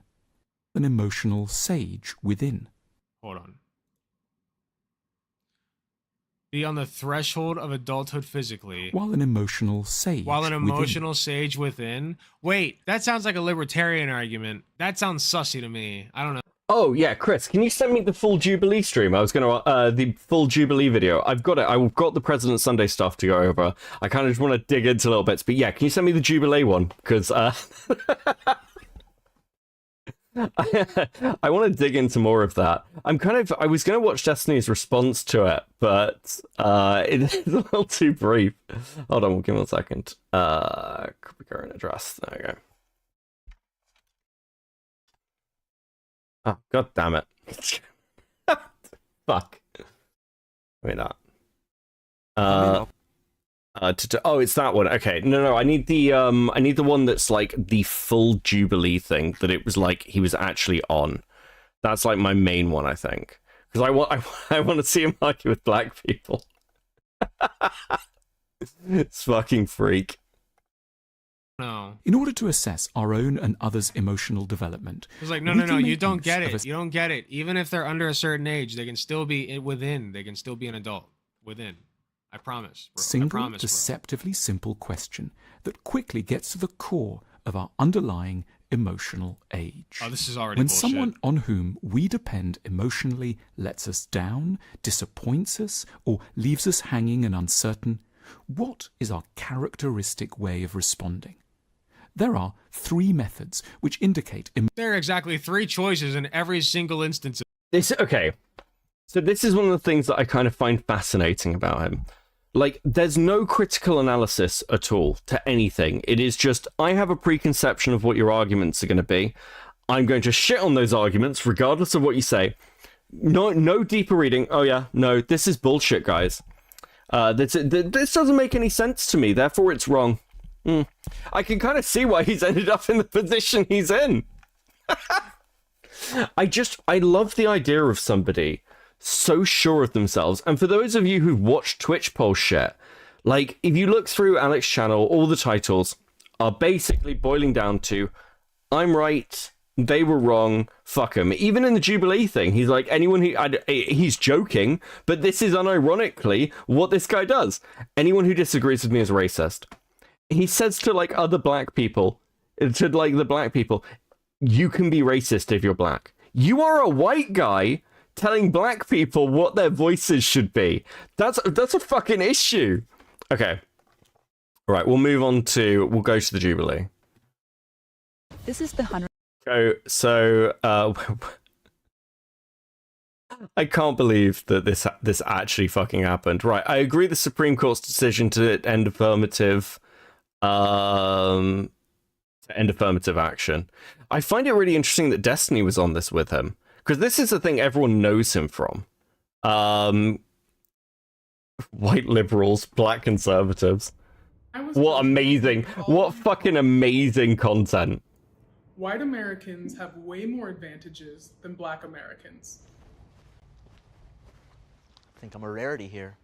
an emotional sage within. Hold on. Be on the threshold of adulthood physically. While an emotional sage While an within. emotional sage within. Wait, that sounds like a libertarian argument. That sounds sussy to me. I don't know. Oh, yeah, Chris, can you send me the full Jubilee stream? I was going to, the full Jubilee video. I've got it. I've got the President Sunday stuff to go over. I kind of just want to dig into little bits. But yeah, can you send me the Jubilee one? Because, I want to dig into more of that. I was going to watch Destiny's response to it, but it's a little too brief. Hold on, give me 1 second. Copy current address. There we go. Oh, god damn it. Fuck. Wait, not. Oh, it's that one. Okay. No, I need the one that's like the full Jubilee thing that it was like he was actually on. That's like my main one, I think. Because I want to see him argue with black people. It's fucking freak. No. In order to assess our own and others' emotional development, It's like, no, we can you make don't use get of it. You don't get it. Even if they're under a certain age, they can still be within. They can still be an adult within. I promise, bro. single, I promise, bro. deceptively simple question that quickly gets to the core of our underlying emotional age. Oh, this is already when bullshit. someone on whom we depend emotionally lets us down, disappoints us, or leaves us hanging and uncertain, what is our characteristic way of responding? There are 3 methods which indicate There are exactly 3 choices in every single instance. Okay. So this is one of the things that I kind of find fascinating about him. Like, there's no critical analysis at all to anything. It is just, I have a preconception of what your arguments are going to be. I'm going to shit on those arguments, regardless of what you say. No deeper reading. Oh yeah, no, this is bullshit, guys. This doesn't make any sense to me, therefore it's wrong. I can kind of see why he's ended up in the position he's in. I love the idea of somebody so sure of themselves. And for those of you who've watched Twitch poll shit, like, if you look through Alec's channel, all the titles are basically boiling down to, I'm right, they were wrong, fuck them. Even in the Jubilee thing, he's like, he's joking, but this is unironically what this guy does. Anyone who disagrees with me is racist. He says to, like, other black people, to, like, the black people, you can be racist if you're black. You are a white guy telling black people what their voices should be. That's a fucking issue. Okay. All right, we'll go to the Jubilee. This is the 100. So, I can't believe that this actually fucking happened. Right, I agree the Supreme Court's decision to end affirmative action. I find it really interesting that Destiny was on this with him, because this is the thing everyone knows him from. White liberals, black conservatives. What fucking amazing content. White Americans have way more advantages than black Americans. I think I'm a rarity here.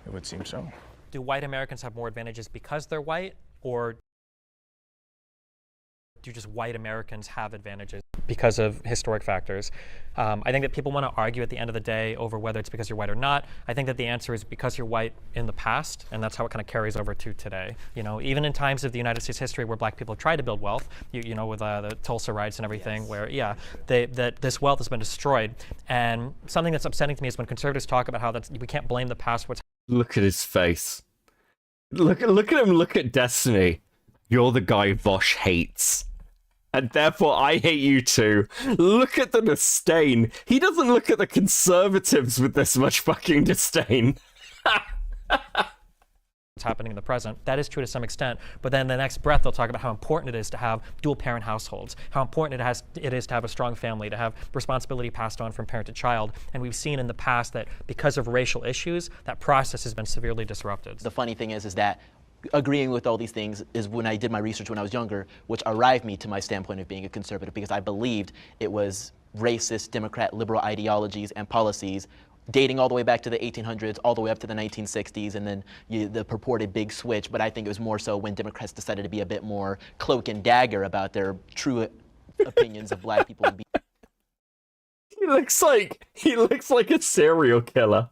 It would seem so. do white Americans have more advantages because they're white, or do just white Americans have advantages because of historic factors? I think that people want to argue at the end of the day over whether it's because you're white or not. I think that the answer is because you're white in the past, and that's how it kind of carries over to today. You know, even in times of the United States history where black people have tried to build wealth, you know, with the Tulsa riots and everything, where, that this wealth has been destroyed. And something that's upsetting to me is when conservatives talk about how we can't blame the past for what's. Look at his face. Look at him look at Destiny. You're the guy Vosh hates. And therefore I hate you too. Look at the disdain. He doesn't look at the conservatives with this much fucking disdain. What's happening in the present. That is true to some extent, but then the next breath they'll talk about how important it is to have dual parent households, how important it is to have a strong family, to have responsibility passed on from parent to child. And we've seen in the past that because of racial issues, that process has been severely disrupted. The funny thing is that agreeing with all these things is when I did my research when I was younger, which arrived me to my standpoint of being a conservative, because I believed it was racist, Democrat, liberal ideologies and policies dating all the way back to the 1800s, all the way up to the 1960s, and then the purported big switch. But I think it was more so when Democrats decided to be a bit more cloak and dagger about their true opinions of black people. He looks like a serial killer.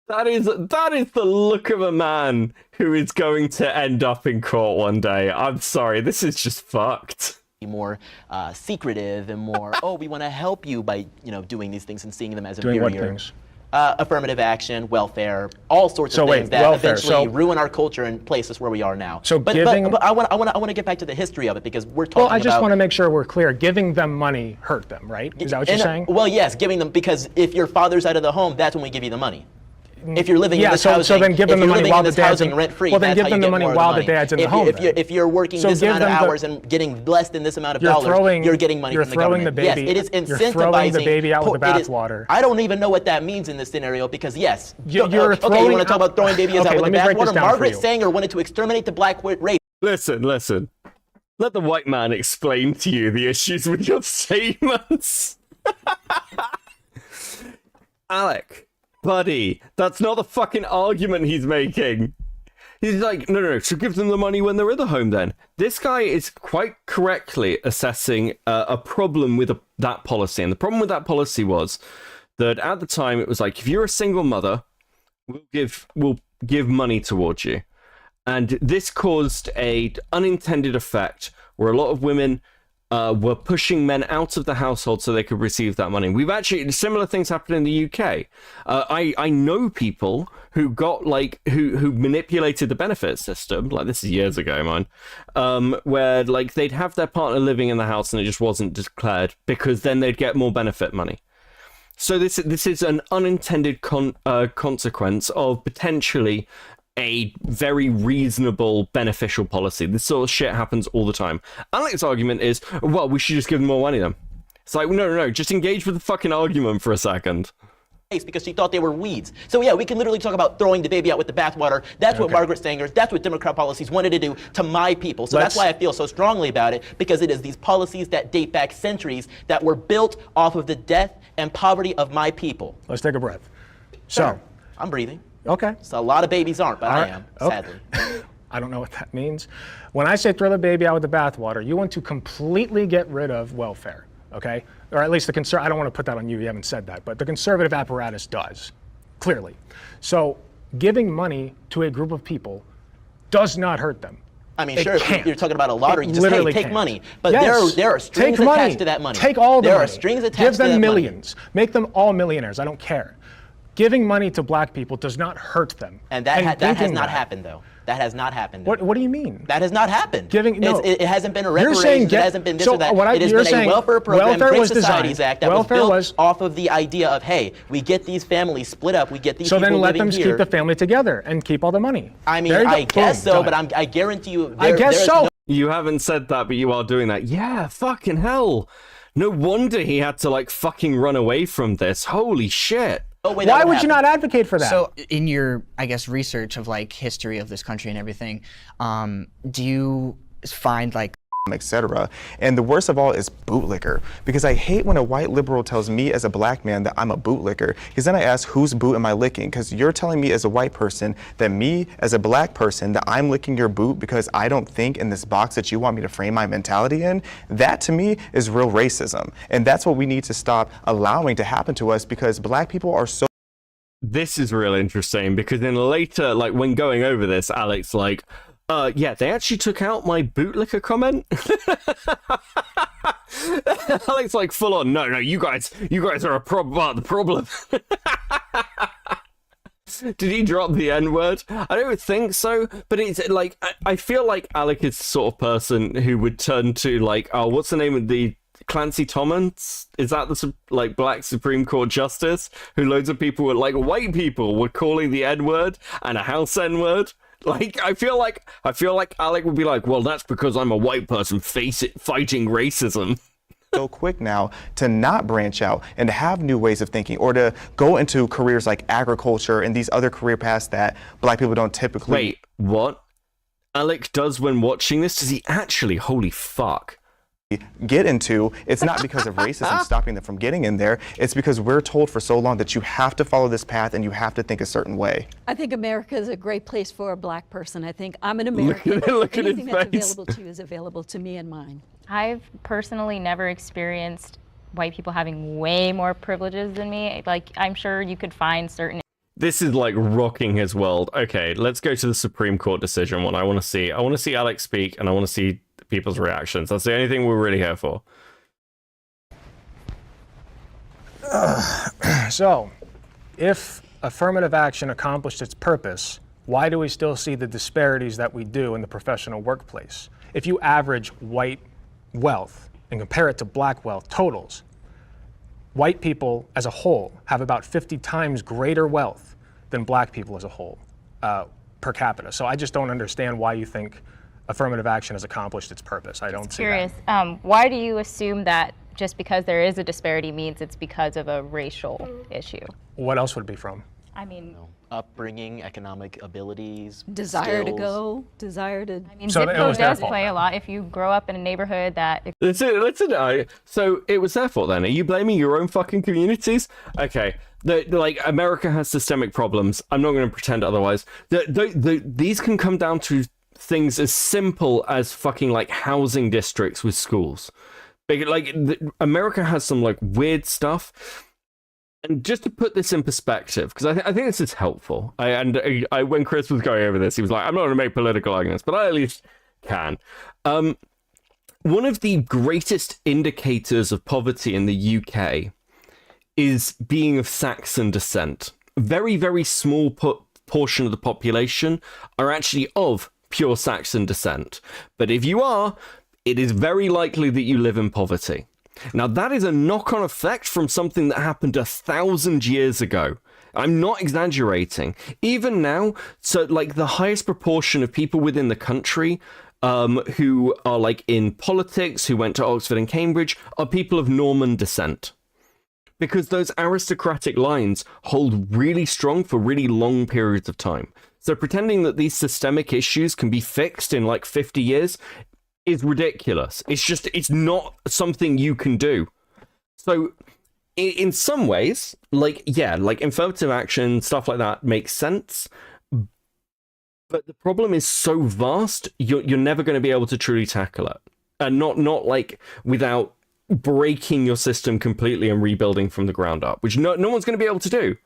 That is the look of a man who is going to end up in court one day. I'm sorry, this is just fucked. More secretive and more, oh, we want to help you by, doing these things and seeing them as inferior. Doing what things? Affirmative action, welfare, all sorts of things that eventually ruin our culture and place us where we are now. So but I want to get back to the history of it, because we're talking about... Well, I just want to make sure we're clear. Giving them money hurt them, right? Is that what you're saying? Well, yes, giving them, because if your father's out of the home, that's when we give you the money. If you're living in this housing, so then give them the money while the dad's rent-free, well, then give them the money while the dad's in the home. If you're working this amount of hours and getting less than this amount of dollars, you're getting money from the government. Yes, it is incentivizing. You're throwing the baby out with the bathwater. I don't even know what that means in this scenario, because yes, you're okay, you want to talk about throwing babies out with the bathwater? Margaret Sanger wanted to exterminate the black race. Listen. Let the white man explain to you the issues with your statements. Alec. Buddy, that's not the fucking argument he's making. He's like, no, so give them the money when they're in the home then. This guy is quite correctly assessing a problem with that policy. And the problem with that policy was that at the time it was like, if you're a single mother, we'll give money towards you. And this caused an unintended effect where a lot of women were pushing men out of the household so they could receive that money. We've actually, similar things happened in the UK. I know people who got who manipulated the benefit system, like this is years ago, man, where they'd have their partner living in the house and it just wasn't declared because then they'd get more benefit money. So this is an unintended consequence of potentially a very reasonable, beneficial policy. This sort of shit happens all the time. Alec's argument is, well, we should just give them more money then. It's like, no, just engage with the fucking argument for a second. Because she thought they were weeds. So yeah, we can literally talk about throwing the baby out with the bathwater. That's what Margaret Sanger, that's what Democrat policies wanted to do to my people. So that's why I feel so strongly about it, because it is these policies that date back centuries that were built off of the death and poverty of my people. Let's take a breath. So, I'm breathing. Okay. So a lot of babies aren't, but I am, sadly. I don't know what that means. When I say throw the baby out with the bathwater, you want to completely get rid of welfare, okay? Or at least I don't want to put that on you haven't said that, but the conservative apparatus does, clearly. So giving money to a group of people does not hurt them. I mean, sure, if you're talking about a lottery, you just take money. But there are strings attached to that money. Take all the money. There are strings attached to that money. Give them money. millions. Make them all millionaires. I don't care. Giving money to black people does not hurt them. And that has not happened, though. That has not happened. What do you mean? That has not happened. It hasn't been a reparations. It hasn't been this or that. It has been a welfare program, Great Societies Act that was built off of the idea of, hey, we get these families split up, we get these people living here. So then let them keep the family together and keep all the money. I mean, I guess so, but I guarantee you. I guess so. You haven't said that, but you are doing that. Yeah, fucking hell. No wonder he had to fucking run away from this. Holy shit. Why would you not advocate for that? So in your, I guess, research of history of this country and everything, do you find etc. And the worst of all is bootlicker, because I hate when a white liberal tells me as a black man that I'm a bootlicker, because then I ask, whose boot am I licking? Because you're telling me as a white person that me as a black person that I'm licking your boot because I don't think in this box that you want me to frame my mentality in. That to me is real racism, and that's what we need to stop allowing to happen to us, because black people are so. This is real interesting, because in later, like when going over this, Alec's like, yeah, they actually took out my bootlicker comment. Alec's like full on, no, you guys are part of the problem. Did he drop the N-word? I don't think so, but it's like, I feel like Alec is the sort of person who would turn to like, oh, what's the name of the Clancy Thomas? Is that the like black Supreme Court justice who loads of people were like, white people were calling the N-word and a house N-word? Like, I feel like Alec would be like, well, that's because I'm a white person fighting racism. So quick now to not branch out and to have new ways of thinking, or to go into careers like agriculture and these other career paths that black people don't typically. Wait, what? Alec does when watching this? Does he actually? Holy fuck. Get into. It's not because of racism stopping them from getting in there. It's because we're told for so long that you have to follow this path and you have to think a certain way. I think America is a great place for a black person. I think I'm an American. Look at Anything his that's face. available to you is available to me and mine. I've personally never experienced white people having way more privileges than me. Like, I'm sure you could find certain. This is like rocking his world. Okay, let's go to the Supreme Court decision one. I want to see Alec speak, and I want to see people's reactions. That's the only thing we're really here for. So, if affirmative action accomplished its purpose, why do we still see the disparities that we do in the professional workplace? If you average white wealth and compare it to black wealth totals, white people as a whole have about 50 times greater wealth than black people as a whole per capita. So I just don't understand why you think affirmative action has accomplished its purpose. I don't see that. Curious, why do you assume that just because there is a disparity means it's because of a racial issue? What else would it be from? I mean, upbringing, economic abilities, Desire skills. to go, desire to. I mean, zip code does play a lot. If you grow up in a neighborhood that. Listen. So it was their fault then. Are you blaming your own fucking communities? Okay. Like, America has systemic problems. I'm not going to pretend otherwise. These can come down to things as simple as fucking like housing districts with schools. America has some like weird stuff. And just to put this in perspective, because I think this is helpful. When Chris was going over this, he was like, I'm not going to make political arguments, but I at least can. One of the greatest indicators of poverty in the UK is being of Saxon descent. Very, very small portion of the population are actually of pure Saxon descent. But if you are, it is very likely that you live in poverty. Now, that is a knock-on effect from something that happened 1,000 years ago. I'm not exaggerating. Even now, so like the highest proportion of people within the country who are like in politics, who went to Oxford and Cambridge, are people of Norman descent. Because those aristocratic lines hold really strong for really long periods of time. So pretending that these systemic issues can be fixed in like 50 years is ridiculous. It's not something you can do. So in some ways, like affirmative action, stuff like that makes sense. But the problem is so vast, you're never going to be able to truly tackle it. And not like without breaking your system completely and rebuilding from the ground up, which no one's going to be able to do.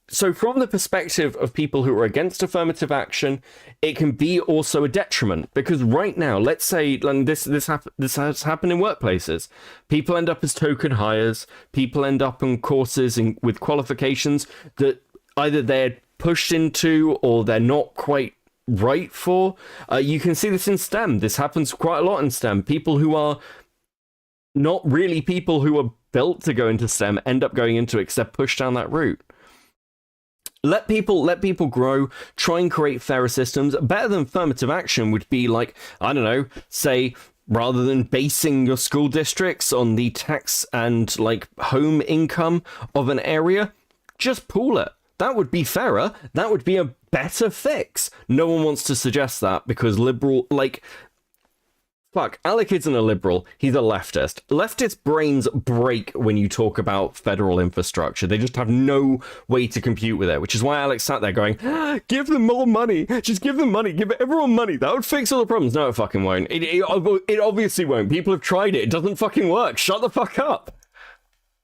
So from the perspective of people who are against affirmative action, it can be also a detriment, because right now, let's say, and this has happened in workplaces, people end up as token hires, people end up on courses with qualifications that either they're pushed into or they're not quite right for. You can see this in STEM. This happens quite a lot in STEM. People who are not really people who are built to go into STEM end up going into it because they're pushed down that route. Let people grow, try and create fairer systems. Better than affirmative action would be like, I don't know, say, rather than basing your school districts on the tax and like home income of an area, just pool it. That would be fairer. That would be a better fix. No one wants to suggest that because fuck, Alec isn't a liberal, he's a leftist. Leftist brains break when you talk about federal infrastructure. They just have no way to compute with it, which is why Alec sat there going, give them more money, just give them money, give everyone money, that would fix all the problems. No, it fucking won't. It obviously won't. People have tried it, it doesn't fucking work. Shut the fuck up.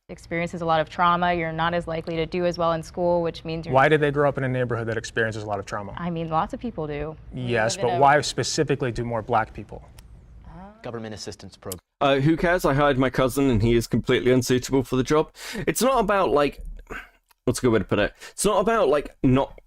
Experiences a lot of trauma, you're not as likely to do as well in school, which means you're... Why did they grow up in a neighborhood that experiences a lot of trauma? I mean, lots of people do. Yes, but why specifically do more black people? Government assistance program. Who cares? I hired my cousin and he is completely unsuitable for the job. It's not about, like, what's a good way to put it? It's not about, like, not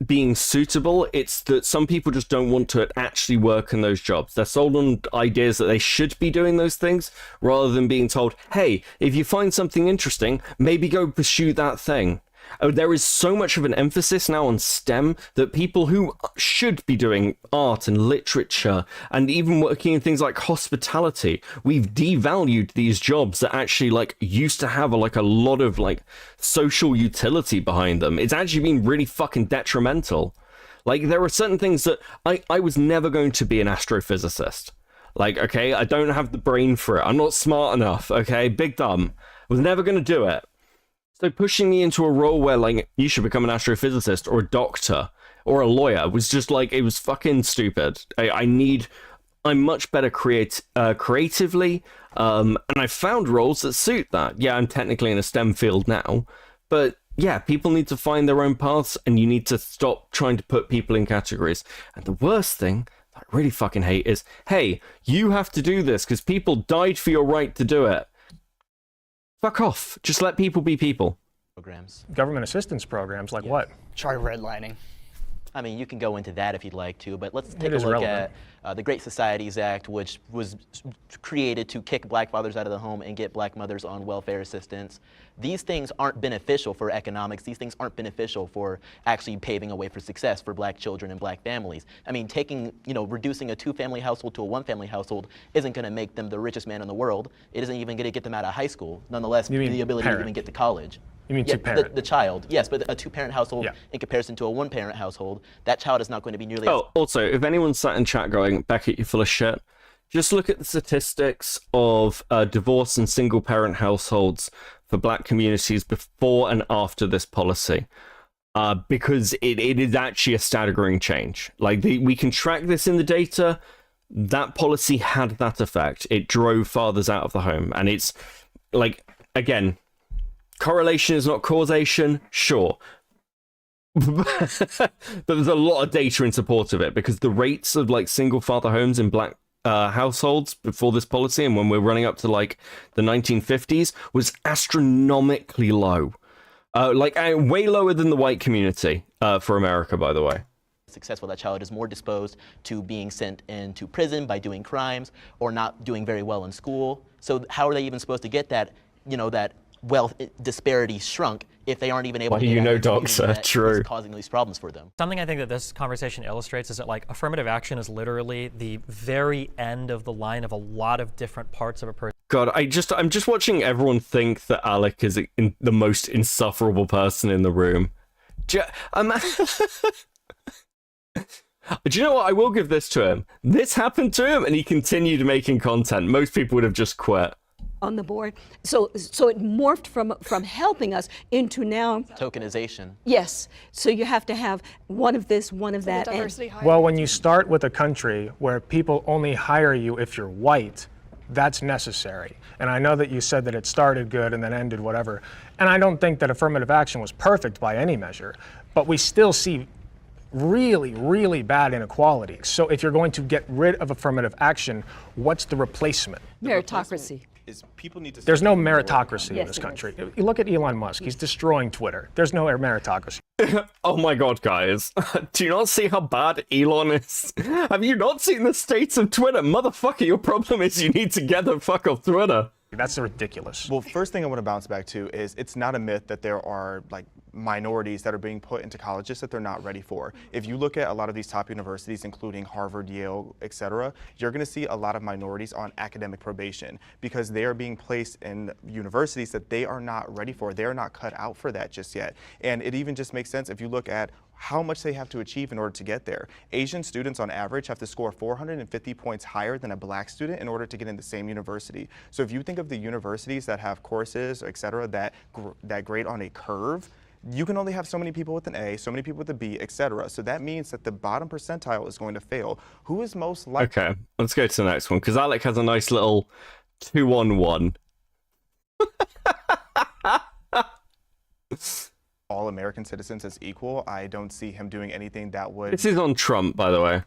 being suitable. It's that some people just don't want to actually work in those jobs. They're sold on ideas that they should be doing those things rather than being told, hey, if you find something interesting, maybe go pursue that thing. Oh, there is so much of an emphasis now on STEM that people who should be doing art and literature and even working in things like hospitality, we've devalued these jobs that actually like used to have a lot of like social utility behind them. It's actually been really fucking detrimental. Like there are certain things that I was never going to be an astrophysicist. Like, okay, I don't have the brain for it. I'm not smart enough, okay? Big dumb. I was never going to do it. So pushing me into a role where, like, you should become an astrophysicist or a doctor or a lawyer was just, like, it was fucking stupid. I'm much better creatively, and I've found roles that suit that. Yeah, I'm technically in a STEM field now, but yeah, people need to find their own paths, and you need to stop trying to put people in categories. And the worst thing that I really fucking hate is, hey, you have to do this because people died for your right to do it. Fuck off. Just let people be people. Programs. Government assistance programs, like what? Try redlining. I mean, you can go into that if you'd like to, but let's take a look at the Great Societies Act, which was created to kick black fathers out of the home and get black mothers on welfare assistance. These things aren't beneficial for economics. These things aren't beneficial for actually paving a way for success for black children and black families. I mean, reducing a two-family household to a one-family household isn't going to make them the richest man in the world. It isn't even going to get them out of high school. Nonetheless, the ability to even get to college. You mean two-parent? The child, yes, but a two-parent household in comparison to a one-parent household, that child is not going to be nearly Oh, also, if anyone sat in chat going, Beckett, you're full of shit, just look at the statistics of divorce and single-parent households for black communities before and after this policy. Because it is actually a staggering change. Like, we can track this in the data. That policy had that effect. It drove fathers out of the home. And it's, like, again... Correlation is not causation, sure. But there's a lot of data in support of it because the rates of like single father homes in black households before this policy and when we're running up to like the 1950s was astronomically low. Way lower than the white community for America, by the way. Successful, that child is more disposed to being sent into prison by doing crimes or not doing very well in school. So how are they even supposed to get that, that wealth disparity shrunk if they aren't even able to get docs are true causing these problems for them. Something I think that this conversation illustrates is that like affirmative action is literally the very end of the line of a lot of different parts of a person. God, I'm just watching everyone think that Alec is the most insufferable person in the room. Do you know what? I will give this to him. This happened to him and he continued making content. Most people would have just quit. On the board, so it morphed from helping us into now tokenization. Yes, so you have to have one of this, one of that. Well, when you start with a country where people only hire you if you're white, that's necessary. And I know that you said that it started good and then ended whatever. And I don't think that affirmative action was perfect by any measure, but we still see really, really bad inequality. So if you're going to get rid of affirmative action, what's the replacement? Meritocracy. There's no meritocracy in this country. You look at Elon Musk, he's destroying Twitter. There's no meritocracy. Oh my god, guys. Do you not see how bad Elon is? Have you not seen the states of Twitter? Motherfucker, your problem is you need to get the fuck off Twitter. That's ridiculous. Well, first thing I want to bounce back to is it's not a myth that there are like minorities that are being put into colleges that they're not ready for. If you look at a lot of these top universities, including Harvard, Yale, etc., you're going to see a lot of minorities on academic probation because they are being placed in universities that they are not ready for. They are not cut out for that just yet. And it even just makes sense if you look at how much they have to achieve in order to get there. Asian students on average have to score 450 points higher than a black student in order to get in the same university. So if you think of the universities that have courses, et cetera, that grade on a curve, you can only have so many people with an A, so many people with a B, etc. So that means that the bottom percentile is going to fail. Who is most likely? Okay, let's go to the next one, because Alec has a nice little 2-on-1. All American citizens as equal. I don't see him doing anything that would... This is on Trump, by the way.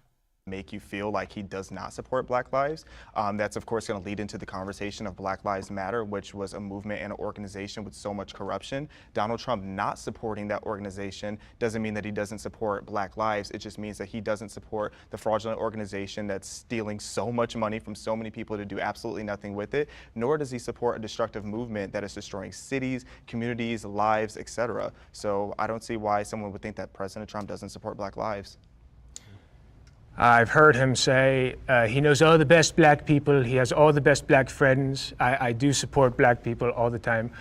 Make you feel like he does not support Black Lives. That's of course going to lead into the conversation of Black Lives Matter, which was a movement and an organization with so much corruption. Donald Trump not supporting that organization doesn't mean that he doesn't support Black lives. It just means that he doesn't support the fraudulent organization that's stealing so much money from so many people to do absolutely nothing with it, nor does he support a destructive movement that is destroying cities, communities, lives, etc. So I don't see why someone would think that President Trump doesn't support Black lives. I've heard him say he knows all the best black people. He has all the best black friends. I do support black people all the time.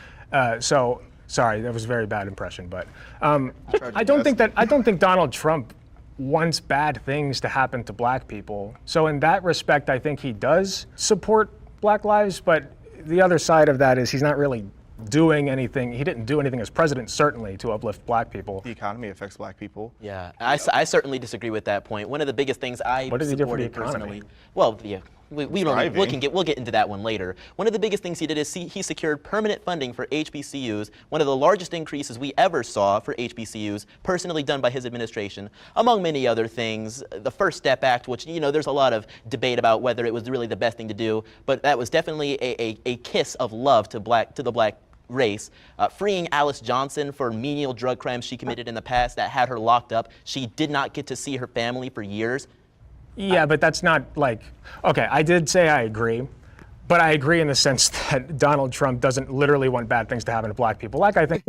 So sorry, that was a very bad impression. But I don't think Donald Trump wants bad things to happen to black people. So in that respect, I think he does support Black lives. But the other side of that is he's not really doing anything. He didn't do anything as president, certainly, to uplift black people. The economy affects black people. Yeah, I certainly disagree with that point. One of the biggest things I supported personally. Well, yeah, we'll get into that one later. One of the biggest things he did is he secured permanent funding for HBCUs, one of the largest increases we ever saw for HBCUs, personally done by his administration, among many other things. The First Step Act, which, you know, there's a lot of debate about whether it was really the best thing to do, but that was definitely a kiss of love to the black race. Freeing Alice Johnson for menial drug crimes she committed in the past that had her locked up. She did not get to see her family for years. Yeah, but that's not like, okay, I did say I agree, but I agree in the sense that Donald Trump doesn't literally want bad things to happen to black people. Like, I think...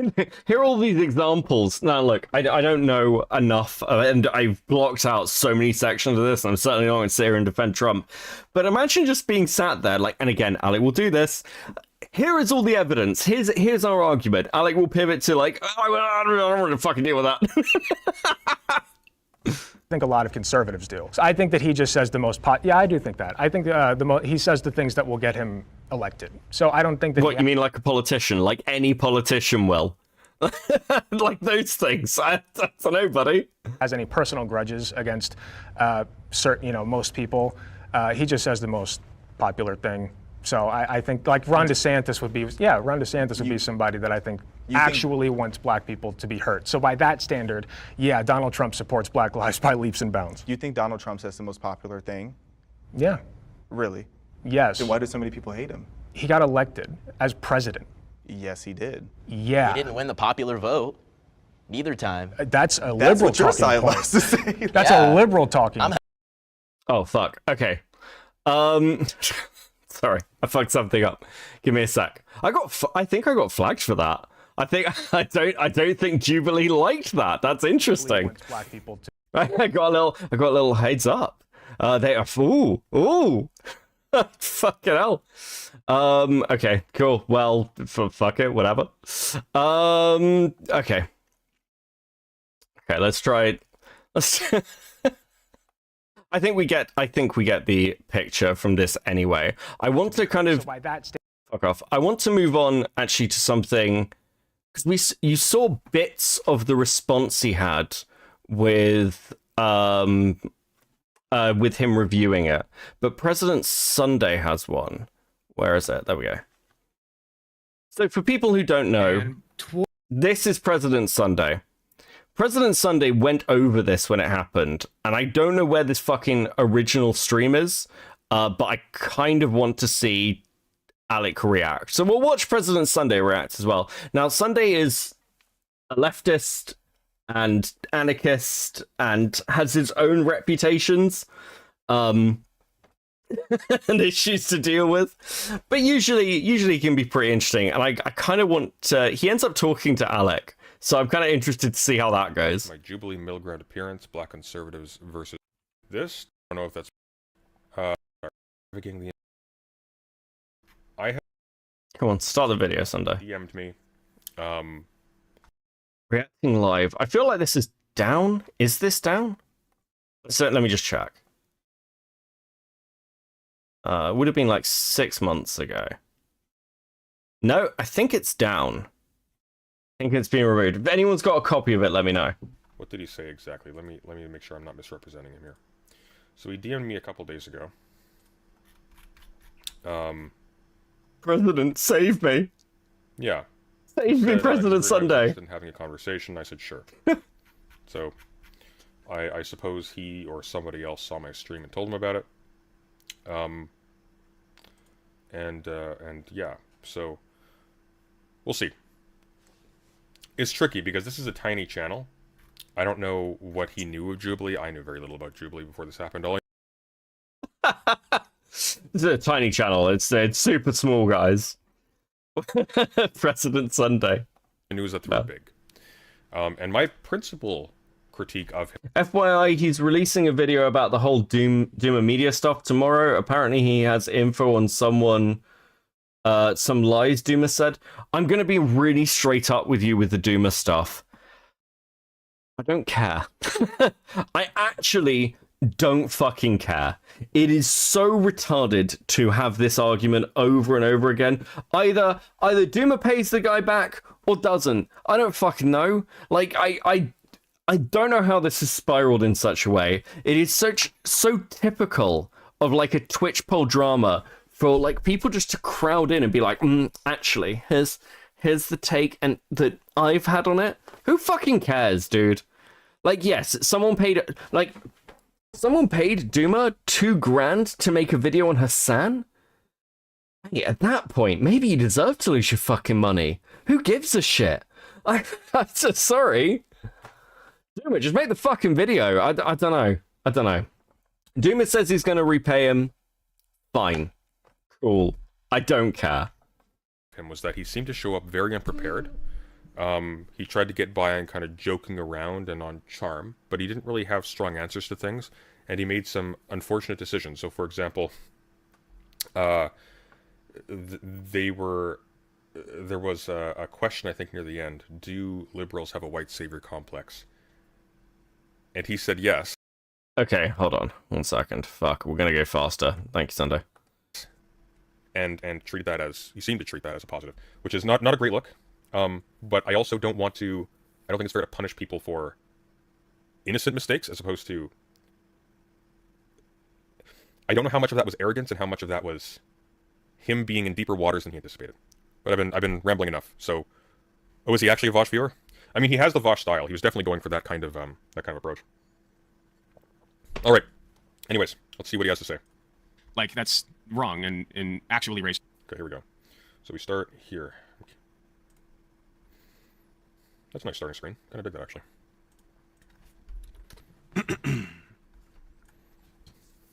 Here are all these examples. Now, look, I don't know enough, and I've blocked out so many sections of this, and I'm certainly not going to sit here and defend Trump. But imagine just being sat there, like, and again, Alec will do this. Here is all the evidence. Here's our argument. Alec will pivot to, like, oh, I don't want to fucking deal with that. I think a lot of conservatives do. So I think that he just says the most yeah, I do think that. I think he says the things that will get him elected. So I don't think that. What, you mean like a politician? Like any politician will? Like those things? I don't know, buddy. Has any personal grudges against certain, most people? He just says the most popular thing. So I think like Ron DeSantis would be, Ron DeSantis would be somebody that I think actually wants black people to be hurt. So by that standard, yeah, Donald Trump supports Black lives by leaps and bounds. You think Donald Trump says the most popular thing? Yeah. Really? Yes. Then why do so many people hate him? He got elected as president. Yes, he did. Yeah. He didn't win the popular vote neither time. That's a liberal what your side talking point. likes to say. That's a liberal talking point. Oh, fuck. Okay. Sorry, I fucked something up. Give me a sec. I think I got flagged for that. I don't think Jubilee liked that. That's interesting. Black people too. I got a little heads up. They are ooh. Fucking hell. Okay, cool. Well, fuck it, whatever. Okay. Okay, let's try it. I think we get the picture from this anyway. I want to kind of fuck off. I want to move on actually to something, because you saw bits of the response he had with him reviewing it, but President Sunday has one. Where is it? There we go. So for people who don't know, this is President Sunday. President Sunday went over this when it happened, and I don't know where this fucking original stream is, but I kind of want to see Alec react. So we'll watch President Sunday react as well. Now, Sunday is a leftist and anarchist and has his own reputations and issues to deal with, but usually can be pretty interesting. And I kind of want to... He ends up talking to Alec. So I'm kind of interested to see how that goes. My Jubilee middle ground appearance, black conservatives versus this. I don't know if that's the. I have. Come on, start the video, Sunday. DM'd me. Reacting live. I feel like this is down? Is this down? So let me just check. It would have been like 6 months ago. No, I think it's down. I think it's been removed. If anyone's got a copy of it, let me know. What did he say exactly? Let me make sure I'm not misrepresenting him here. So he DM'd me a couple days ago. President, save me. Yeah. Save me, President Sunday. And having a conversation, I said sure. So, I suppose he or somebody else saw my stream and told him about it. And yeah, so we'll see. It's tricky because this is a tiny channel. I don't know what he knew of Jubilee. I knew very little about Jubilee before this happened. It's a tiny channel. It's super small, guys. President Sunday. I knew that they were big. And my principal critique of him. FYI, he's releasing a video about the whole Doomer media stuff tomorrow. Apparently, he has info on someone, some lies Doomer said. I'm going to be really straight up with you with the Doomer stuff. I don't care. I actually don't fucking care. It is so retarded to have this argument over and over again. Either Doomer pays the guy back or doesn't. I don't fucking know. Like, I don't know how this has spiraled in such a way. It is so typical of like a Twitch poll drama for like people just to crowd in and be like, actually, here's the take and that I've had on it. Who fucking cares, dude? Like, yes, someone paid Doomer $2,000 to make a video on Hassan? Hey, at that point, maybe you deserve to lose your fucking money. Who gives a shit? I'm so sorry. Doomer, just make the fucking video. I don't know. Doomer says he's going to repay him. Fine. Cool. I don't care. Him was that he seemed to show up very unprepared. He tried to get by on kind of joking around and on charm, but he didn't really have strong answers to things, and he made some unfortunate decisions. So, for example, there was a question, I think, near the end. Do liberals have a white savior complex? And he said yes. Okay, hold on. 1 second. Fuck, we're gonna go faster. Thank you, Sunday. And treat that as... He seemed to treat that as a positive, which is not a great look. But I also don't want to... I don't think it's fair to punish people for innocent mistakes as opposed to... I don't know how much of that was arrogance and how much of that was him being in deeper waters than he anticipated. But I've been rambling enough. So, oh, is he actually a Vosh viewer? I mean, he has the Vosh style. He was definitely going for that kind of approach. All right. Anyways, let's see what he has to say. Like, that's wrong and actually racist. Okay, here we go. So we start here. That's a nice starting screen. Kind of dig that, actually.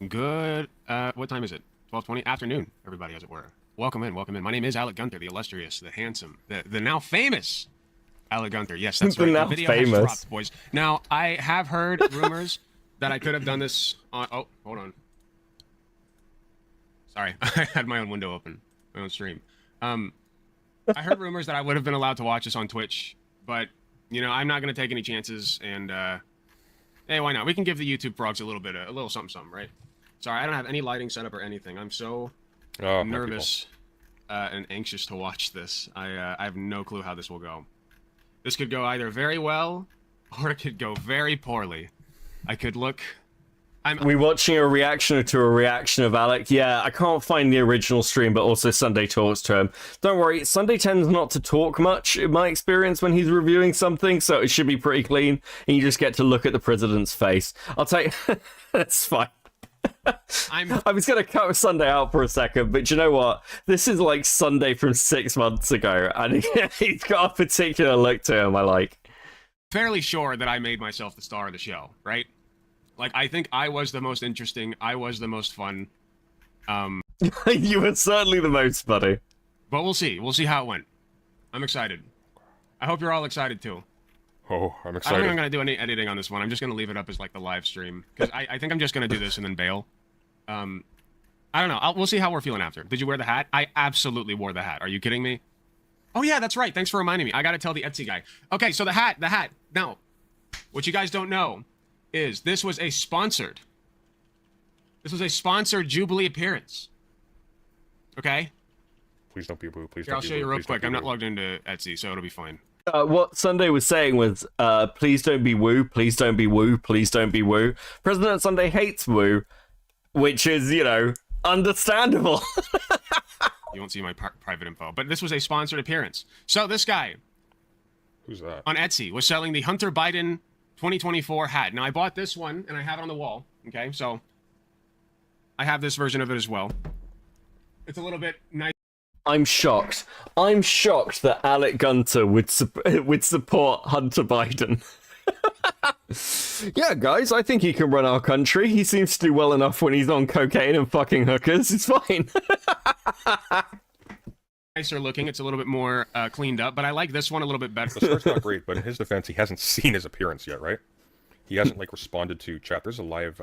Good. What time is it? 12:20? Afternoon, everybody, as it were. Welcome in. My name is Alec Gunter, the illustrious, the handsome, the now famous Alec Gunter. Yes, that's right. Now the video famous. has dropped, boys. Now, I have heard rumors that I could have done this on... Oh, hold on. Sorry, I had my own window open, my own stream. I heard rumors that I would have been allowed to watch this on Twitch, but, you know, I'm not going to take any chances, and, hey, why not? We can give the YouTube frogs a little something, right? Sorry, I don't have any lighting set up or anything. I'm so nervous and anxious to watch this. I have no clue how this will go. This could go either very well, or it could go very poorly. I could look... We're watching a reaction to a reaction of Alec. Yeah, I can't find the original stream, but also Sunday talks to him. Don't worry, Sunday tends not to talk much, in my experience, when he's reviewing something, so it should be pretty clean, and you just get to look at the president's face. I'll tell you, that's fine. I was going to cut Sunday out for a second, but you know what? This is like Sunday from 6 months ago, and he's got a particular look to him I like. Fairly sure that I made myself the star of the show, right? Like, I think I was the most interesting. I was the most fun. You were certainly the most funny. But we'll see. We'll see how it went. I'm excited. I hope you're all excited, too. Oh, I'm I excited. don't think I'm going to do any editing on this one. I'm just going to leave it up as, like, the live stream. Because I think I'm just going to do this and then bail. I don't know. We'll see how we're feeling after. Did you wear the hat? I absolutely wore the hat. Are you kidding me? Oh, yeah, that's right. Thanks for reminding me. I got to tell the Etsy guy. Okay, so the hat. Now, what you guys don't know is this was a sponsored Jubilee appearance. Okay? Please don't be woo. Please Here, don't I'll be show woo. you real Please quick. don't I'm be not woo. logged into Etsy, so it'll be fine. What Sunday was saying was, please don't be woo, please don't be woo, please don't be woo. President Sunday hates woo, which is, you know, understandable. You won't see my private info, but this was a sponsored appearance. So this guy, who's that, on Etsy was selling the Hunter Biden 2024 hat. Now I bought this one and I have it on the wall. Okay, so I have this version of it as well. It's a little bit nice. I'm shocked. I'm shocked that Alec Gunter would support Hunter Biden. Yeah, guys, I think he can run our country. He seems to do well enough when he's on cocaine and fucking hookers. It's fine. Nicer looking. It's a little bit more cleaned up, but I like this one a little bit better. The shirt's not great, but in his defense, he hasn't seen his appearance yet, right? He hasn't like responded to chat. There's a live.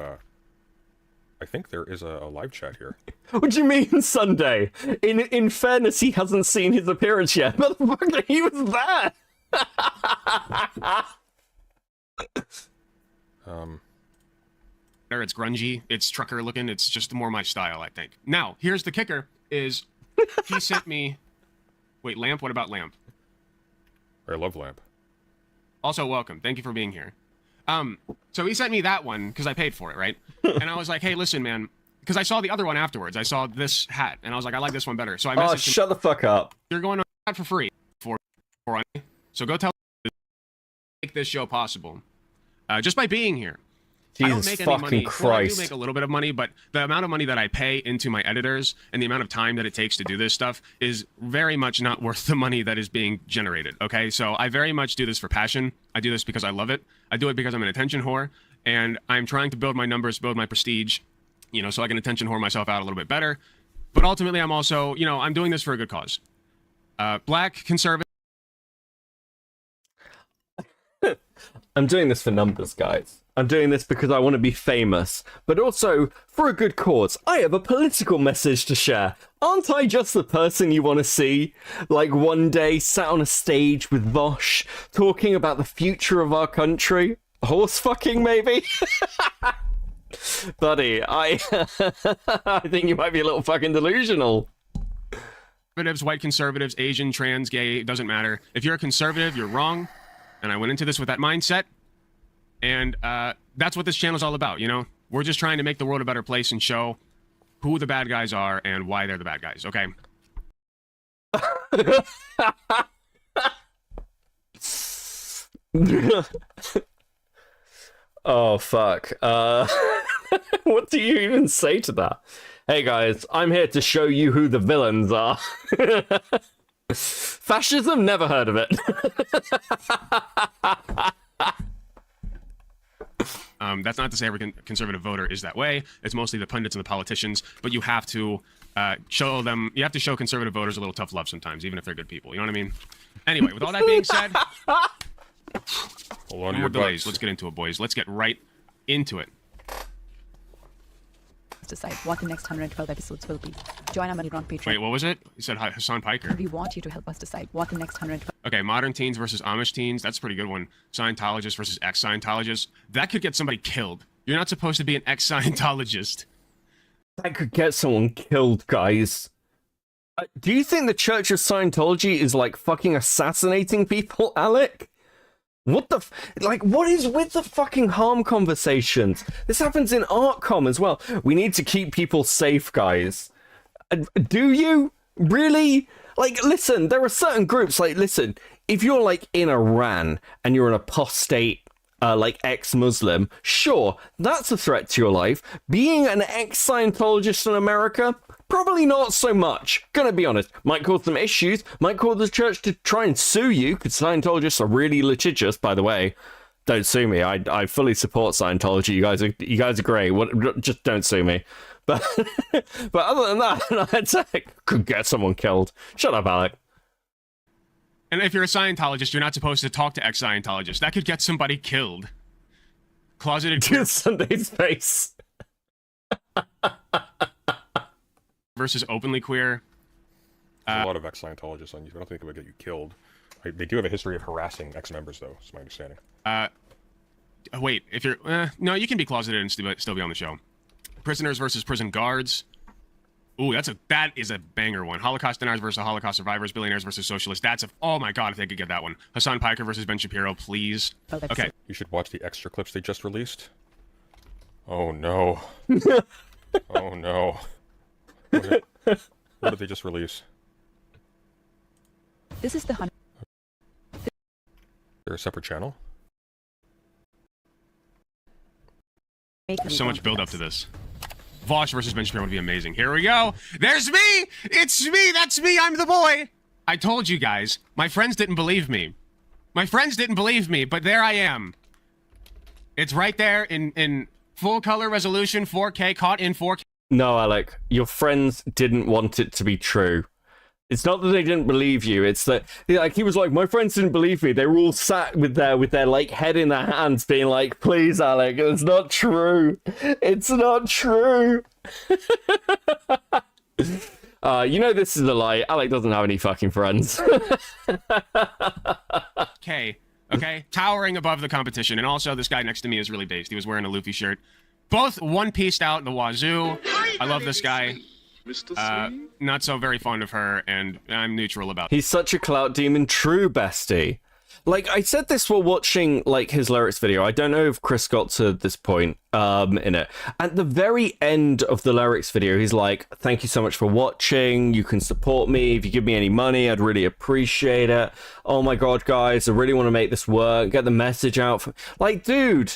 I think there is a live chat here. What do you mean, Sunday? In fairness, he hasn't seen his appearance yet. Motherfucker, he was there. It's grungy. It's trucker looking. It's just more my style, I think. Now, here's the kicker: is he sent me. Wait, Lamp. What about Lamp? I love Lamp. Also, welcome. Thank you for being here. So he sent me that one because I paid for it, right? And I was like, hey, listen, man, because I saw the other one afterwards. I saw this hat, and I was like, I like this one better. So I messaged him. Shut the fuck up. You're going on that for free. So go tell make this show possible. Just by being here. I don't Jesus make any money. fucking Well, I do Christ. make a little bit of money, but the amount of money that I pay into my editors and the amount of time that it takes to do this stuff is very much not worth the money that is being generated, okay? So I very much do this for passion. I do this because I love it. I do it because I'm an attention whore, and I'm trying to build my numbers, build my prestige, you know, so I can attention whore myself out a little bit better. But ultimately, I'm also, you know, I'm doing this for a good cause. Black, conservative. I'm doing this for numbers, guys. I'm doing this because I want to be famous, but also for a good cause. I have a political message to share. Aren't I just the person you want to see? Like one day sat on a stage with Vosh, talking about the future of our country? Horse fucking, maybe? Buddy, I think you might be a little fucking delusional. Conservatives, white conservatives, Asian, trans, gay, it doesn't matter. If you're a conservative, you're wrong. And I went into this with that mindset. And that's what this channel's all about, you know? We're just trying to make the world a better place and show who the bad guys are and why they're the bad guys, okay? Oh, fuck. What do you even say to that? Hey, guys, I'm here to show you who the villains are. Fascism? Never heard of it. That's not to say every conservative voter is that way. It's mostly the pundits and the politicians, but you have to show them, you have to show conservative voters a little tough love sometimes, even if they're good people. You know what I mean? Anyway, with all that being said, hold on no more delays. Let's get into it, boys. Let's get right into it. Decide what the next 112 episodes will be. Join our money on Patreon. Wait, what was it? You said Hassan Piker. We want you to help us decide what the next 112. Okay, modern teens versus Amish teens. That's a pretty good one. Scientologists versus ex-Scientologists. That could get somebody killed. You're not supposed to be an ex-Scientologist. That could get someone killed, guys. Do you think the Church of Scientology is like fucking assassinating people, Alec? What the what is with the fucking harm conversations? This happens in ArtCom as well. We need to keep people safe, guys. Do you? Really? Like, listen, there are certain groups, like, listen, if you're, like, in Iran and you're an apostate, like, ex-Muslim, sure, that's a threat to your life. Being an ex-Scientologist in America, probably not so much. Gonna be honest, might cause some issues, might cause the church to try and sue you, because Scientologists are really litigious, by the way. Don't sue me. I fully support Scientology. You guys are great. Just don't sue me. But other than that, I'd say could get someone killed. Shut up, Alec. And if you're a Scientologist, you're not supposed to talk to ex-Scientologists. That could get somebody killed. Closeted queer. Sunday's face. Versus openly queer. There's a lot of ex-Scientologists on YouTube. I don't think it would get you killed. They do have a history of harassing ex-members, though, is my understanding. Wait, if you're no, you can be closeted and still be on the show. Prisoners versus prison guards. Ooh, that is a banger one. Holocaust deniers versus Holocaust survivors. Billionaires versus socialists. Oh my god, if they could get that one. Hassan Piker versus Ben Shapiro, please. Okay. You should watch the extra clips they just released. Oh no. Oh no. What did they just release? This is the They're a separate channel? There's so much build up to this. Vosh versus Ben Shapiro would be amazing. Here we go. There's me! It's me! That's me! I'm the boy! I told you guys. My friends didn't believe me. My friends didn't believe me, but there I am. It's right there in full color resolution, 4K, caught in 4K. No, Alec, your friends didn't want it to be true. It's not that they didn't believe you. It's that he was like, my friends didn't believe me. They were all sat with their like head in their hands, being like, please, Alec, it's not true. It's not true. You know this is a lie. Alec doesn't have any fucking friends. Okay, towering above the competition, and also this guy next to me is really based. He was wearing a Luffy shirt. Both one-pieced out the wazoo. I love this guy. Not so very fond of her, and I'm neutral about it. He's such a clout demon, true bestie. Like, I said this while watching, like, his lyrics video. I don't know if Chris got to this point in it. At the very end of the lyrics video, he's like, thank you so much for watching. You can support me. If you give me any money, I'd really appreciate it. Oh my god, guys, I really want to make this work. Get the message out. Like, dude,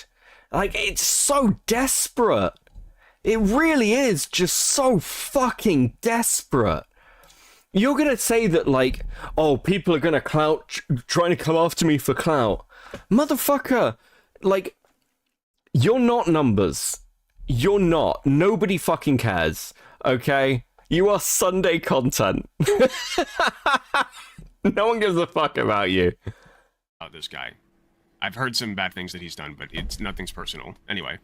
like, it's so desperate. It really is just so fucking desperate. You're gonna say that, like, oh, people are gonna trying to come after me for clout. Motherfucker, like, you're not numbers. You're not. Nobody fucking cares, okay? You are Sunday content. No one gives a fuck about you. This guy. I've heard some bad things that he's done, but nothing's personal. Anyway.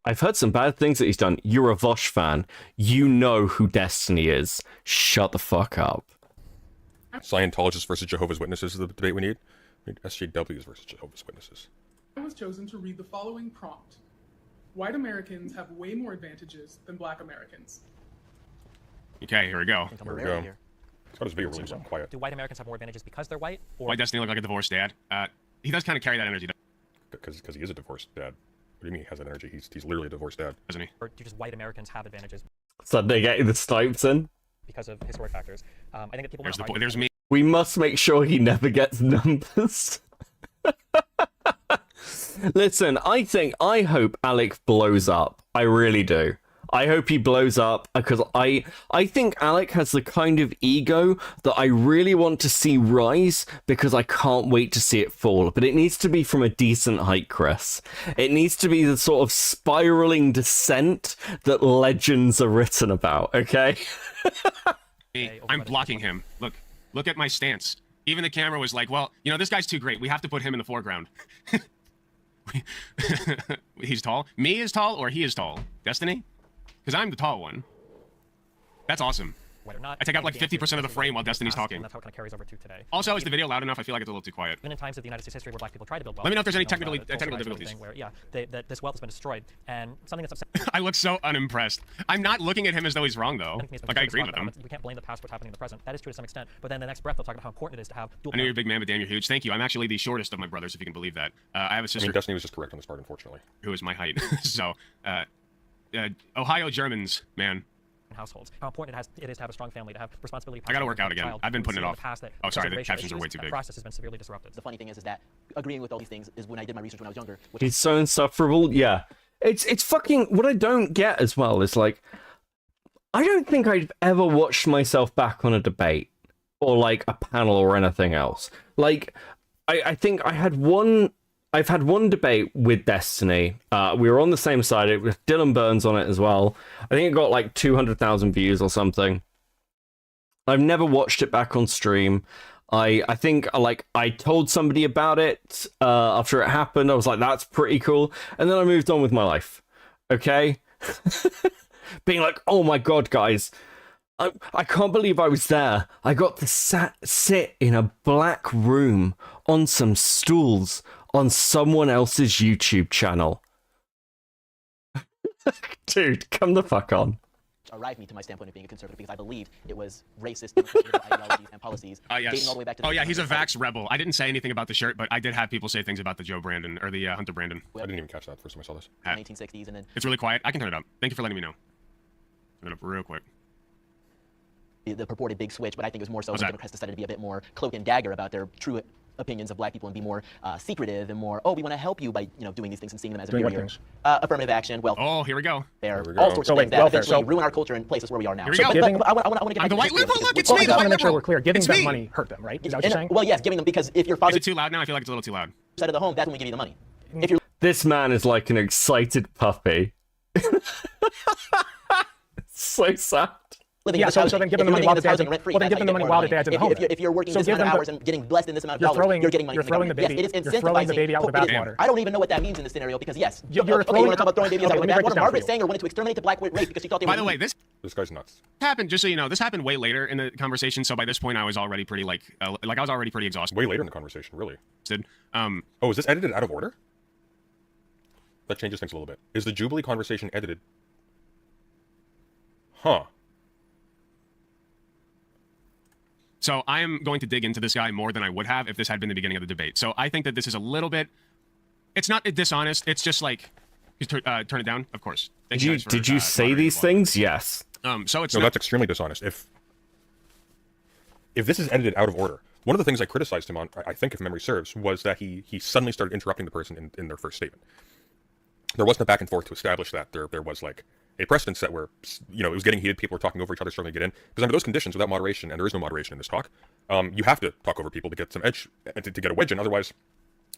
I've heard some bad things that he's done. You're a Vosh fan. You know who Destiny is. Shut the fuck up. Scientologists versus Jehovah's Witnesses is the debate we need. We need SJWs versus Jehovah's Witnesses. I was chosen to read the following prompt. White Americans have way more advantages than black Americans. Okay, here we go. Here we go. How does video really sound quiet? Do white Americans have more advantages because they're white? Or White Destiny look like a divorced dad? He does kind of carry that energy. Because he is a divorced dad. What do you mean he has that energy? He's literally a divorced dad, isn't he? Or do just white Americans have advantages So they getting the snipes in? because of historic factors? I think that people. There's me. We must make sure he never gets numbers. Listen, I hope Alec blows up. I really do. I hope he blows up because I think Alec has the kind of ego that I really want to see rise because I can't wait to see it fall. But it needs to be from a decent height, Chris. It needs to be the sort of spiraling descent that legends are written about, okay? I'm blocking him. Look at my stance. Even the camera was like, well, you know, this guy's too great. We have to put him in the foreground. He's tall. Me is tall or he is tall? Destiny? Because I'm the tall one. That's awesome. I take out like 50% of the frame while Destiny's talking. And that's how it kind of carries over to today. Also, is the video loud enough? I feel like it's a little too quiet. Even in times of the United States history where black people try to build wealth. Let me know if there's any technical difficulties. Where, yeah, this wealth has been destroyed. And something that's upsetting. I look so unimpressed. I'm not looking at him as though he's wrong, though. Like, I agree with him. We can't blame the past for what's happening in the present. That is true to some extent. But then the next breath, they'll talk about how important it is to have dual. I know you're a big man, but damn, you're huge. Thank you. I'm actually the shortest of my brothers, if you can believe that. I have a sister. I mean, Destiny was just correct on this part, unfortunately. Who is my height. So, Ohio Germans, man. Households. How important it is to have a strong family, to have responsibility. I gotta work out again. I've been putting it off. Oh, sorry, the captions are way too big. The process has been severely disrupted. The funny thing is that agreeing with all these things is when I did my research when I was younger. He's so insufferable. Yeah, it's fucking. What I don't get as well is like, I don't think I've ever watched myself back on a debate or like a panel or anything else. Like, I think I've had one debate with Destiny. We were on the same side with Dylan Burns on it as well. I think it got like 200,000 views or something. I've never watched it back on stream. I think like I told somebody about it after it happened. I was like, that's pretty cool. And then I moved on with my life. Okay? Being like, oh my god, guys. I can't believe I was there. I got to sit in a black room on some stools on someone else's YouTube channel. Dude, come the fuck on. Arrived me to my standpoint of being a conservative because I believed it was racist ideologies and policies dating all the way back to the he's a Vax rebel. I didn't say anything about the shirt, but I did have people say things about the Joe Brandon, or the Hunter Brandon. I didn't even catch that first time I saw this. 1960s, and then it's really quiet. I can turn it up. Thank you for letting me know. Turn it up real quick. The purported big switch, but I think it was more so the Democrats decided to be a bit more cloak and dagger about their true opinions of black people and be more secretive and more, we want to help you by doing these things and seeing them as a barrier. Affirmative action, welfare. Here we go. All sorts of things that eventually ruin our culture and place us where we are now. Here we go. But I want to get the white liberal. Look, it's me. I want to make sure we're clear. Giving them money hurt them, right? Is that what you're saying? Well, yes, giving them, because if your father... Is it too loud now? I feel like it's a little too loud. ...side of the home, that's when we give you the money. If you're... This man is like an excited puppy. So sad. So then give them the money while the dad's in the home. If you're working this amount of hours and getting blessed in this amount of dollars, you're getting money from the government. Yes, it is incentivizing. You're throwing the baby out with the bathwater. I don't even know what that means in this scenario because, yes. You want to talk about throwing babies out with the bathwater? Margaret Sanger wanted to exterminate the black race because she thought they were... By the way, this guy's nuts. Happened, just so you know, this happened way later in the conversation, so by this point I was already pretty, I was already pretty exhausted. Way later in the conversation, really? Oh, is this edited out of order? That changes things a little bit. Is the Jubilee conversation edited? Huh. So I am going to dig into this guy more than I would have if this had been the beginning of the debate. So I think that this is a little bit, it's not dishonest, it's just like, turn it down, of course. Did you say these things? Yes. So it's that's extremely dishonest. If this is edited out of order, one of the things I criticized him on, I think if memory serves, was that he suddenly started interrupting the person in their first statement. There wasn't a back and forth to establish that. There was like a precedent set where, it was getting heated, people were talking over each other, struggling to get in. Because under those conditions, without moderation, and there is no moderation in this talk, you have to talk over people to get some edge, to get a wedge in, otherwise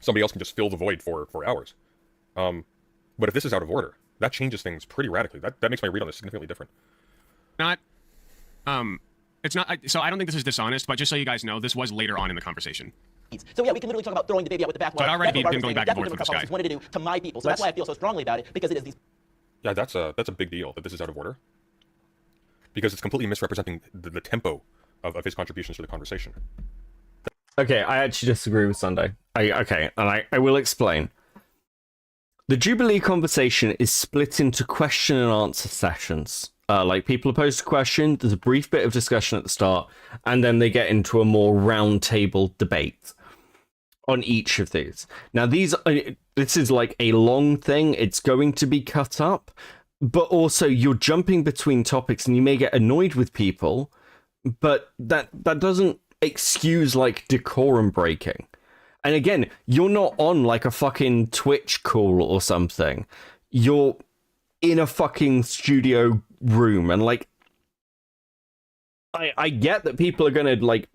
somebody else can just fill the void for hours. But if this is out of order, that changes things pretty radically. That makes my read on this significantly different. It's not, so I don't think this is dishonest, but just so you guys know, this was later on in the conversation. So yeah, we can literally talk about throwing the baby out with the bathwater. So I'd already been going back and forth with this guy. Wanted to do to my people. So that's why I feel so strongly about it, because it is these... Yeah, that's a big deal that this is out of order. Because it's completely misrepresenting the tempo of his contributions to the conversation. Okay, I actually disagree with Sunday. I will explain. The Jubilee conversation is split into question and answer sessions. Like, people are posed a question, there's a brief bit of discussion at the start, and then they get into a more round-table debate on each of these. Now, this is like a long thing. It's going to be cut up, but also you're jumping between topics and you may get annoyed with people, but that doesn't excuse like decorum breaking. And again, you're not on like a fucking Twitch call or something. You're in a fucking studio room, and like I get that people are gonna like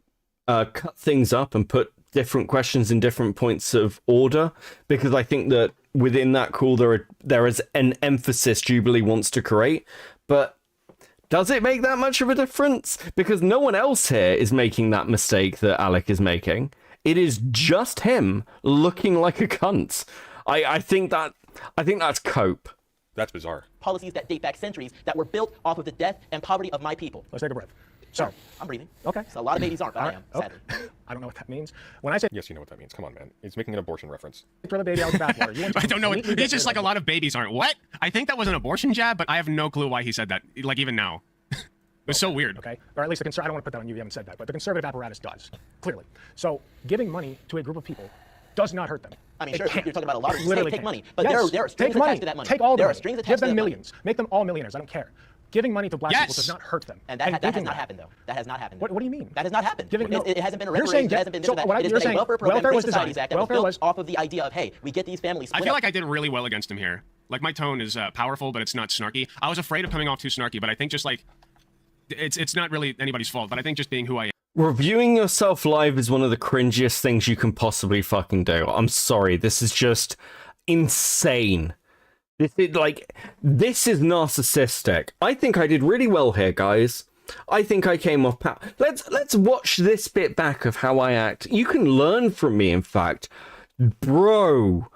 cut things up and put different questions in different points of order, because I think that within that call there is an emphasis Jubilee wants to create. But does it make that much of a difference? Because no one else here is making that mistake that Alec is making. It is just him looking like a cunt. I think that's cope. That's bizarre. Policies that date back centuries that were built off of the death and poverty of my people. Let's take a breath. So I'm breathing. Okay. So a lot of babies aren't, but I am, sadly. I don't know what that means. When I say yes, you know what that means. Come on, man. It's making an abortion reference. Throw the baby out with the bathwater. I don't know. It's just like a lot of babies aren't. What? I think that was an abortion jab, but I have no clue why he said that. Like, even now. It was so weird. Okay. Or at least I don't want to put that on you. You haven't said that, but the conservative apparatus does, clearly. So giving money to a group of people does not hurt them. I mean, sure, you're talking about a lot of literally take money, but yes. there are strings attached to that money. Take all the money. There are strings attached Give to them that millions. Make them all millionaires. I don't care. Giving money to black people does not hurt them. And that has not happened, though. That has not happened. What do you mean? That has not happened. It hasn't been a You're reparation. saying It hasn't been this so or that. what It has you're been saying a welfare program, welfare was Free Societies designed. Act, that was Welfare built was off of the idea of, hey, we get these families. I feel like I did really well against him here. Like, my tone is powerful, but it's not snarky. I was afraid of coming off too snarky, but I think just like it's not really anybody's fault. But I think just being who I am. Reviewing yourself live is one of the cringiest things you can possibly fucking do. I'm sorry, this is just insane. This is narcissistic. I think I did really well here, guys. I think I came off Let's watch this bit back of how I act. You can learn from me, in fact. Bro,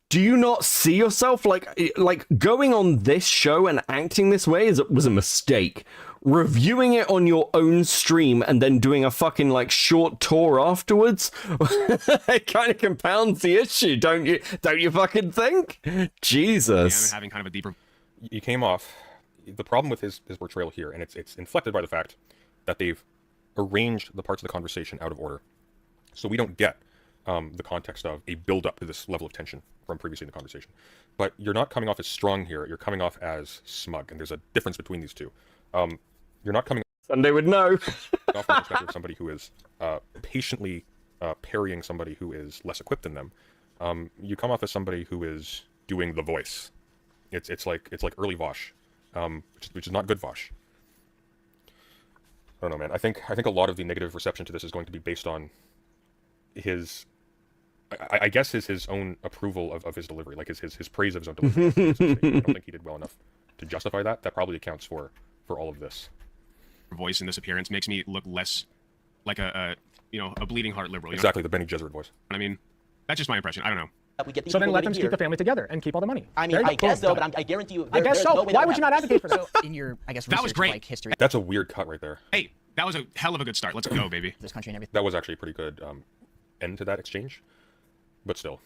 do you not see yourself like going on this show and acting this way was a mistake? Reviewing it on your own stream and then doing a fucking like short tour afterwards, it kind of compounds the issue, don't you? Don't you fucking think? Jesus. Having kind of a deeper. You came off. The problem with his portrayal here, and it's inflected by the fact that they've arranged the parts of the conversation out of order, so we don't get the context of a build-up to this level of tension from previously in the conversation. But you're not coming off as strong here. You're coming off as smug, and there's a difference between these two. You're not coming. Sunday would know. Off from the perspective of somebody who is patiently parrying somebody who is less equipped than them. You come off as somebody who is doing the voice. It's like early Vosh, which is not good Vosh. I don't know, man. I think a lot of the negative reception to this is going to be based on his, I guess his own approval of his delivery, like his praise of his own delivery. I don't think he did well enough to justify that. That probably accounts for all of this. Voice in this appearance makes me look less like a bleeding heart liberal. You Exactly, know? the Benny Gesserit voice. I mean, that's just my impression. I don't know. So then let them keep the family together and keep all the money. I mean, I guess so, but I guarantee you. I guess so. Why would you not advocate for that? So in your, I guess, that was great. Like history. That's a weird cut right there. Hey, that was a hell of a good start. Let's go, baby. This country and everything. That was actually a pretty good end to that exchange, but still.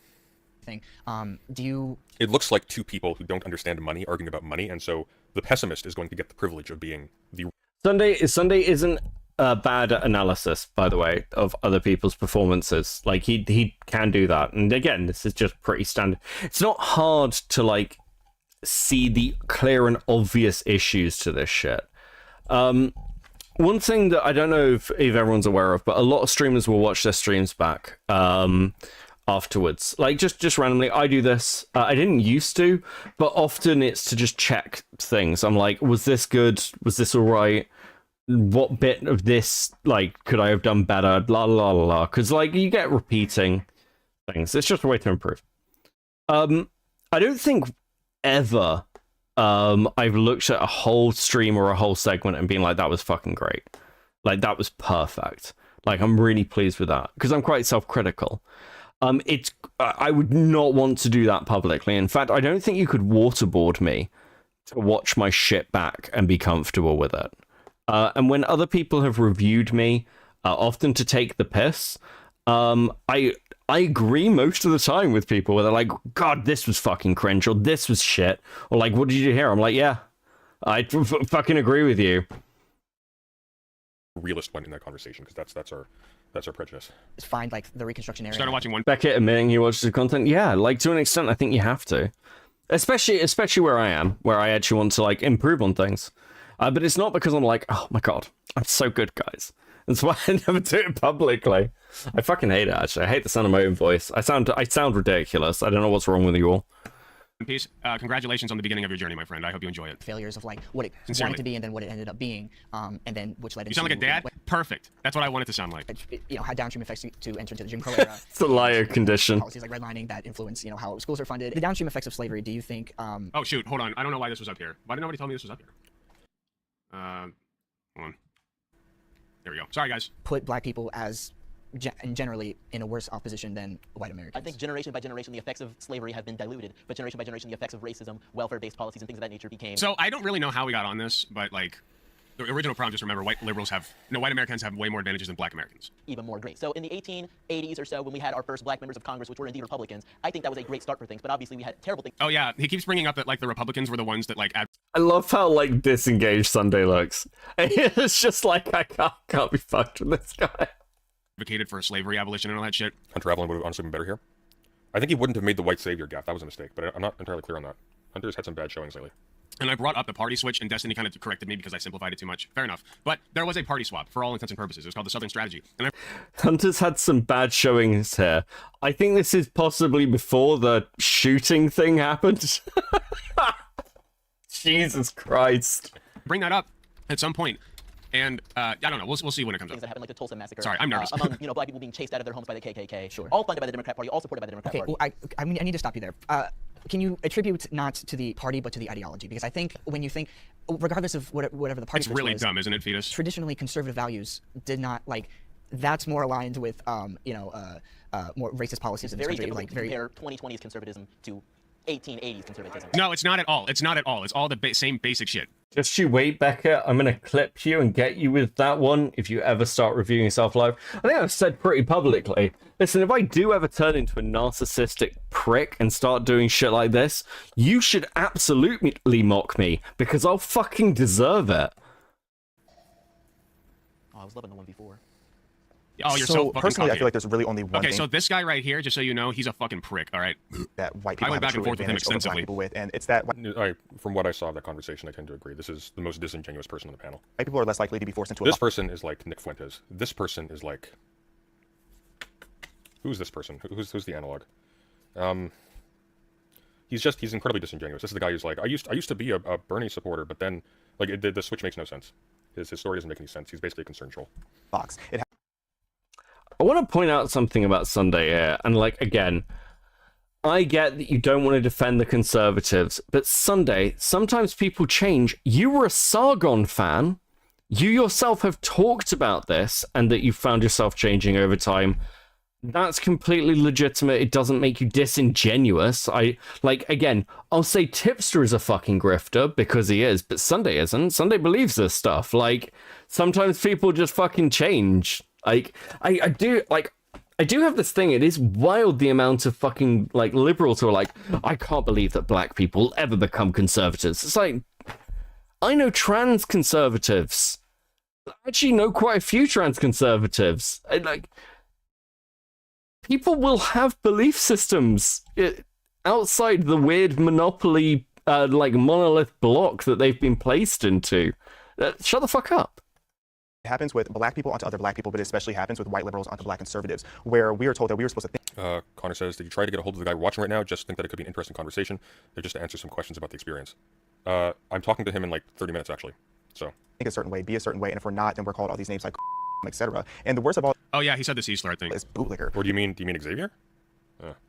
Do you? It looks like two people who don't understand money arguing about money, and so the pessimist is going to get the privilege of being the. Sunday isn't a bad analysis, by the way, of other people's performances. Like he can do that, and again, this is just pretty standard. It's not hard to like see the clear and obvious issues to this shit. One thing that I don't know if everyone's aware of, but a lot of streamers will watch their streams back afterwards, like just randomly. I do this. I didn't used to, but often it's to just check things. I'm like, was this good? Was this all right? What bit of this, like, could I have done better? La la la la. Because like you get repeating things. It's just a way to improve. I don't think ever I've looked at a whole stream or a whole segment and been like, that was fucking great. Like that was perfect. Like I'm really pleased with that because I'm quite self-critical. I would not want to do that publicly. In fact, I don't think you could waterboard me to watch my shit back and be comfortable with it. And when other people have reviewed me, often to take the piss, I agree most of the time with people where they're like, God, this was fucking cringe, or this was shit, or like, what did you hear? I'm like, yeah, I fucking agree with you. Realist one in that conversation, because that's our prejudice. Just find like the Reconstruction era. Started watching one. Beckett admitting he watches the content, yeah, like to an extent, I think you have to, especially where I am, where I actually want to like improve on things. But it's not because I'm like, oh my God, I'm so good, guys. That's why I never do it publicly. I fucking hate it, actually. I hate the sound of my own voice. I sound ridiculous. I don't know what's wrong with you all. Peace. Congratulations on the beginning of your journey, my friend. I hope you enjoy it. Failures of like what it wanted to be and then what it ended up being, and then which led into. You sound like a dad? Perfect. That's what I want it to sound like. Had downstream effects to enter into the Jim Crow era. It's a liar condition. Policies like redlining that influence, how schools are funded. The downstream effects of slavery, do you think... Oh, shoot. Hold on. I don't know why this was up here. Why did nobody tell me this was up here? Hold on. There we go. Sorry, guys. Put black people as generally in a worse off position than white Americans. I think generation by generation, the effects of slavery have been diluted, but generation by generation, the effects of racism, welfare-based policies, and things of that nature became... So I don't really know how we got on this, but like, the original problem, just remember, white Americans have way more advantages than black Americans. Even more great. So in the 1880s or so, when we had our first black members of Congress, which were indeed Republicans, I think that was a great start for things, but obviously we had terrible things. Oh yeah, he keeps bringing up that like the Republicans were the ones that like... I love how like disengaged Sunday looks. It's just like, I can't be fucked with this guy. Advocated for slavery abolition and all that shit. Hunter Avalon would have honestly been better here. I think he wouldn't have made the white savior gaffe. That was a mistake, but I'm not entirely clear on that. Hunter's had some bad showings lately. And I brought up the party switch, and Destiny kind of corrected me because I simplified it too much. Fair enough. But there was a party swap, for all intents and purposes. It was called the Southern Strategy. And Hunter's had some bad showings here. I think this is possibly before the shooting thing happened. Jesus Christ. Bring that up at some point. And I don't know. We'll see when it comes up. Things that happened, like the Tulsa massacre. Sorry, I'm nervous. Among black people being chased out of their homes by the KKK. Sure. All funded by the Democrat Party, all supported by the Democrat Party. Well, I need to stop you there. Can you attribute not to the party but to the ideology? Because I think when you think, regardless of whatever the party, it's really dumb, isn't it, Fetus? Traditionally, conservative values did not like. That's more aligned with more racist policies in this Very country. difficult to compare 2020's conservatism to 1880s conservatism. No, it's not at all. It's not at all. It's all the same basic shit. Just you wait, Becca. I'm gonna clip you and get you with that one if you ever start reviewing yourself live. I think I've said pretty publicly. Listen, if I do ever turn into a narcissistic prick and start doing shit like this, you should absolutely mock me because I'll fucking deserve it. Oh, I was loving the one before. Oh, you're so fucking personally, I cocky. feel like there's really only one Okay, thing so this guy right here, just so you know, he's a fucking prick. All right. that white people I went have back a and true forth with him advantage over black extensively. people with, and it's that From what I saw of that conversation, I tend to agree. This is the most disingenuous person on the panel. white people are less likely to be forced into a This person is like Nick Fuentes. This person is like... Who's this person? Who's the analog? He's incredibly disingenuous. This is the guy who's like, I used to be a Bernie supporter, but then, like, the switch makes no sense. His story doesn't make any sense. He's basically a concern troll. box. I want to point out something about Sunday here, and like again, I get that you don't want to defend the conservatives, but Sunday, sometimes people change. You were a Sargon fan. You yourself have talked about this, and that you found yourself changing over time. That's completely legitimate. It doesn't make you disingenuous. Again, I'll say Tipster is a fucking grifter because he is, but Sunday isn't. Sunday believes this stuff. Like, sometimes people just fucking change. Like, I do have this thing. It is wild the amount of fucking, like, liberals who are like, I can't believe that black people will ever become conservatives. It's like, I know trans conservatives. I actually know quite a few trans conservatives. People will have belief systems outside the weird monopoly, monolith block that they've been placed into. Shut the fuck up. It happens with black people onto other black people, but it especially happens with white liberals onto black conservatives, where we are told that we were supposed to think. Connor says, did you try to get a hold of the guy watching right now? Just think that it could be an interesting conversation. They're just to answer some questions about the experience. I'm talking to him in like 30 minutes, actually. So think a certain way, be a certain way, and if we're not, then we're called all these names like etc. And the worst of all, oh yeah, he said the C-slur thing. Is bootlicker. Or do you mean Xavier?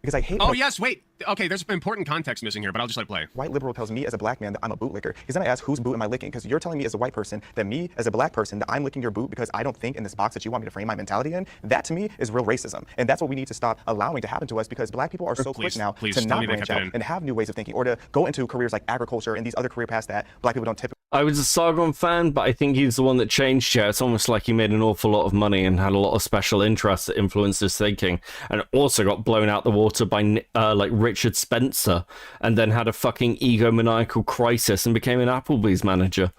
Because I hate. Oh yes, wait. Okay, there's important context missing here, but I'll just let it play. White liberal tells me as a black man that I'm a bootlicker. Because then I ask, whose boot am I licking? Because you're telling me as a white person that me as a black person that I'm licking your boot because I don't think in this box that you want me to frame my mentality in. That to me is real racism, and that's what we need to stop allowing to happen to us. Because black people are so quick now to not branch out and have new ways of thinking, or to go into careers like agriculture and these other career paths that black people don't typically. I was a Sargon fan, but I think he's the one that changed here. It's almost like he made an awful lot of money and had a lot of special interests that influenced his thinking, and also got blown out the water by Richard Spencer, and then had a fucking egomaniacal crisis and became an Applebee's manager.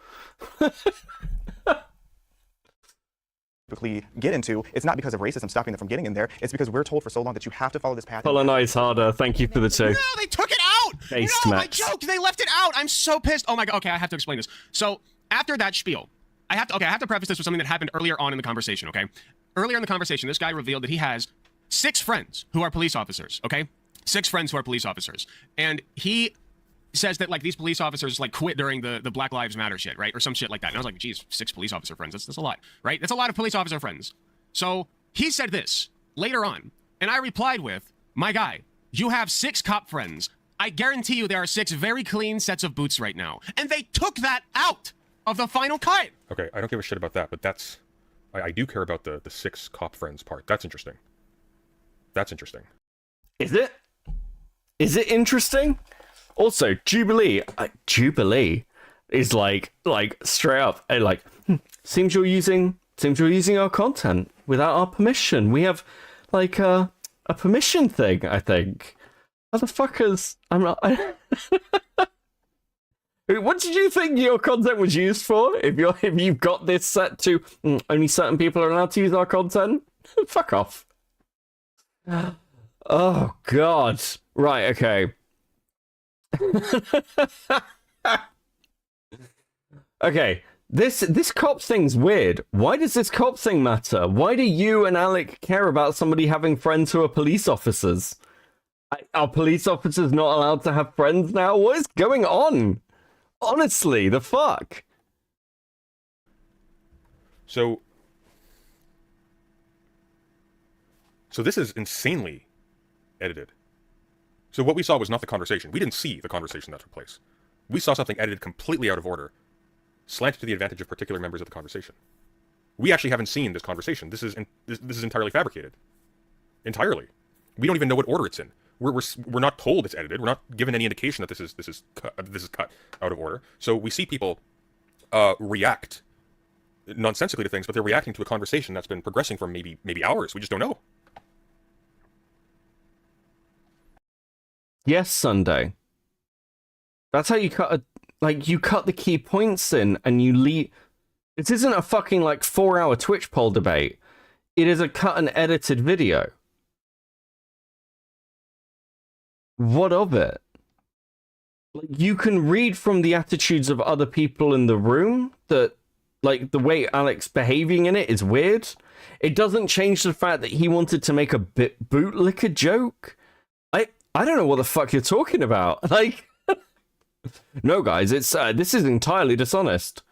Get into. It's not because of racism stopping them from getting in there. It's because we're told for so long that you have to follow this path. Colonize harder. Thank you for the two. No, they took it out. Based No, my Max. joke. They left it out. I'm so pissed. Oh my god. Okay, I have to explain this. So after that spiel, I have to preface this with something that happened earlier on in the conversation. Okay, earlier in the conversation, this guy revealed that he has 6 friends who are police officers. Okay, 6 friends who are police officers, and he says that like these police officers like quit during the Black Lives Matter shit, right, or some shit like that. And I was like, geez, 6 police officer friends. That's a lot, right? That's a lot of police officer friends. So he said this later on, and I replied with, my guy, you have 6 cop friends. I guarantee you there are 6 very clean sets of boots right now. And they took that out of the final cut. Okay, I don't give a shit about that, but that's... I do care about the 6 cop friends part. That's interesting. That's interesting. Is it? Is it interesting? Also, Jubilee is like straight up, seems you're using our content without our permission. We have like a permission thing, I think. Motherfuckers, I'm not. What did you think your content was used for? If you've got this set to only certain people are allowed to use our content, fuck off. Oh God. Right. Okay. Okay. This cops thing's weird. Why does this cops thing matter? Why do you and Alec care about somebody having friends who are police officers? Are police officers not allowed to have friends now? What is going on? Honestly, the fuck? So this is insanely edited. So what we saw was not the conversation. We didn't see the conversation that took place. We saw something edited completely out of order, slanted to the advantage of particular members of the conversation. We actually haven't seen this conversation. This is entirely fabricated. entirely. We don't even know what order it's in. We're not told it's edited. We're not given any indication that this is cut out of order. So we see people react nonsensically to things, but they're reacting to a conversation that's been progressing for maybe hours. We just don't know. Yes, Sunday. That's how you cut you cut the key points in and you leave. This isn't a fucking 4-hour Twitch poll debate. It is a cut and edited video. What of it? You can read from the attitudes of other people in the room that the way Alec's behaving in it is weird. It doesn't change the fact that he wanted to make a bootlicker joke. I don't know what the fuck you're talking about. No, guys, it's this is entirely dishonest.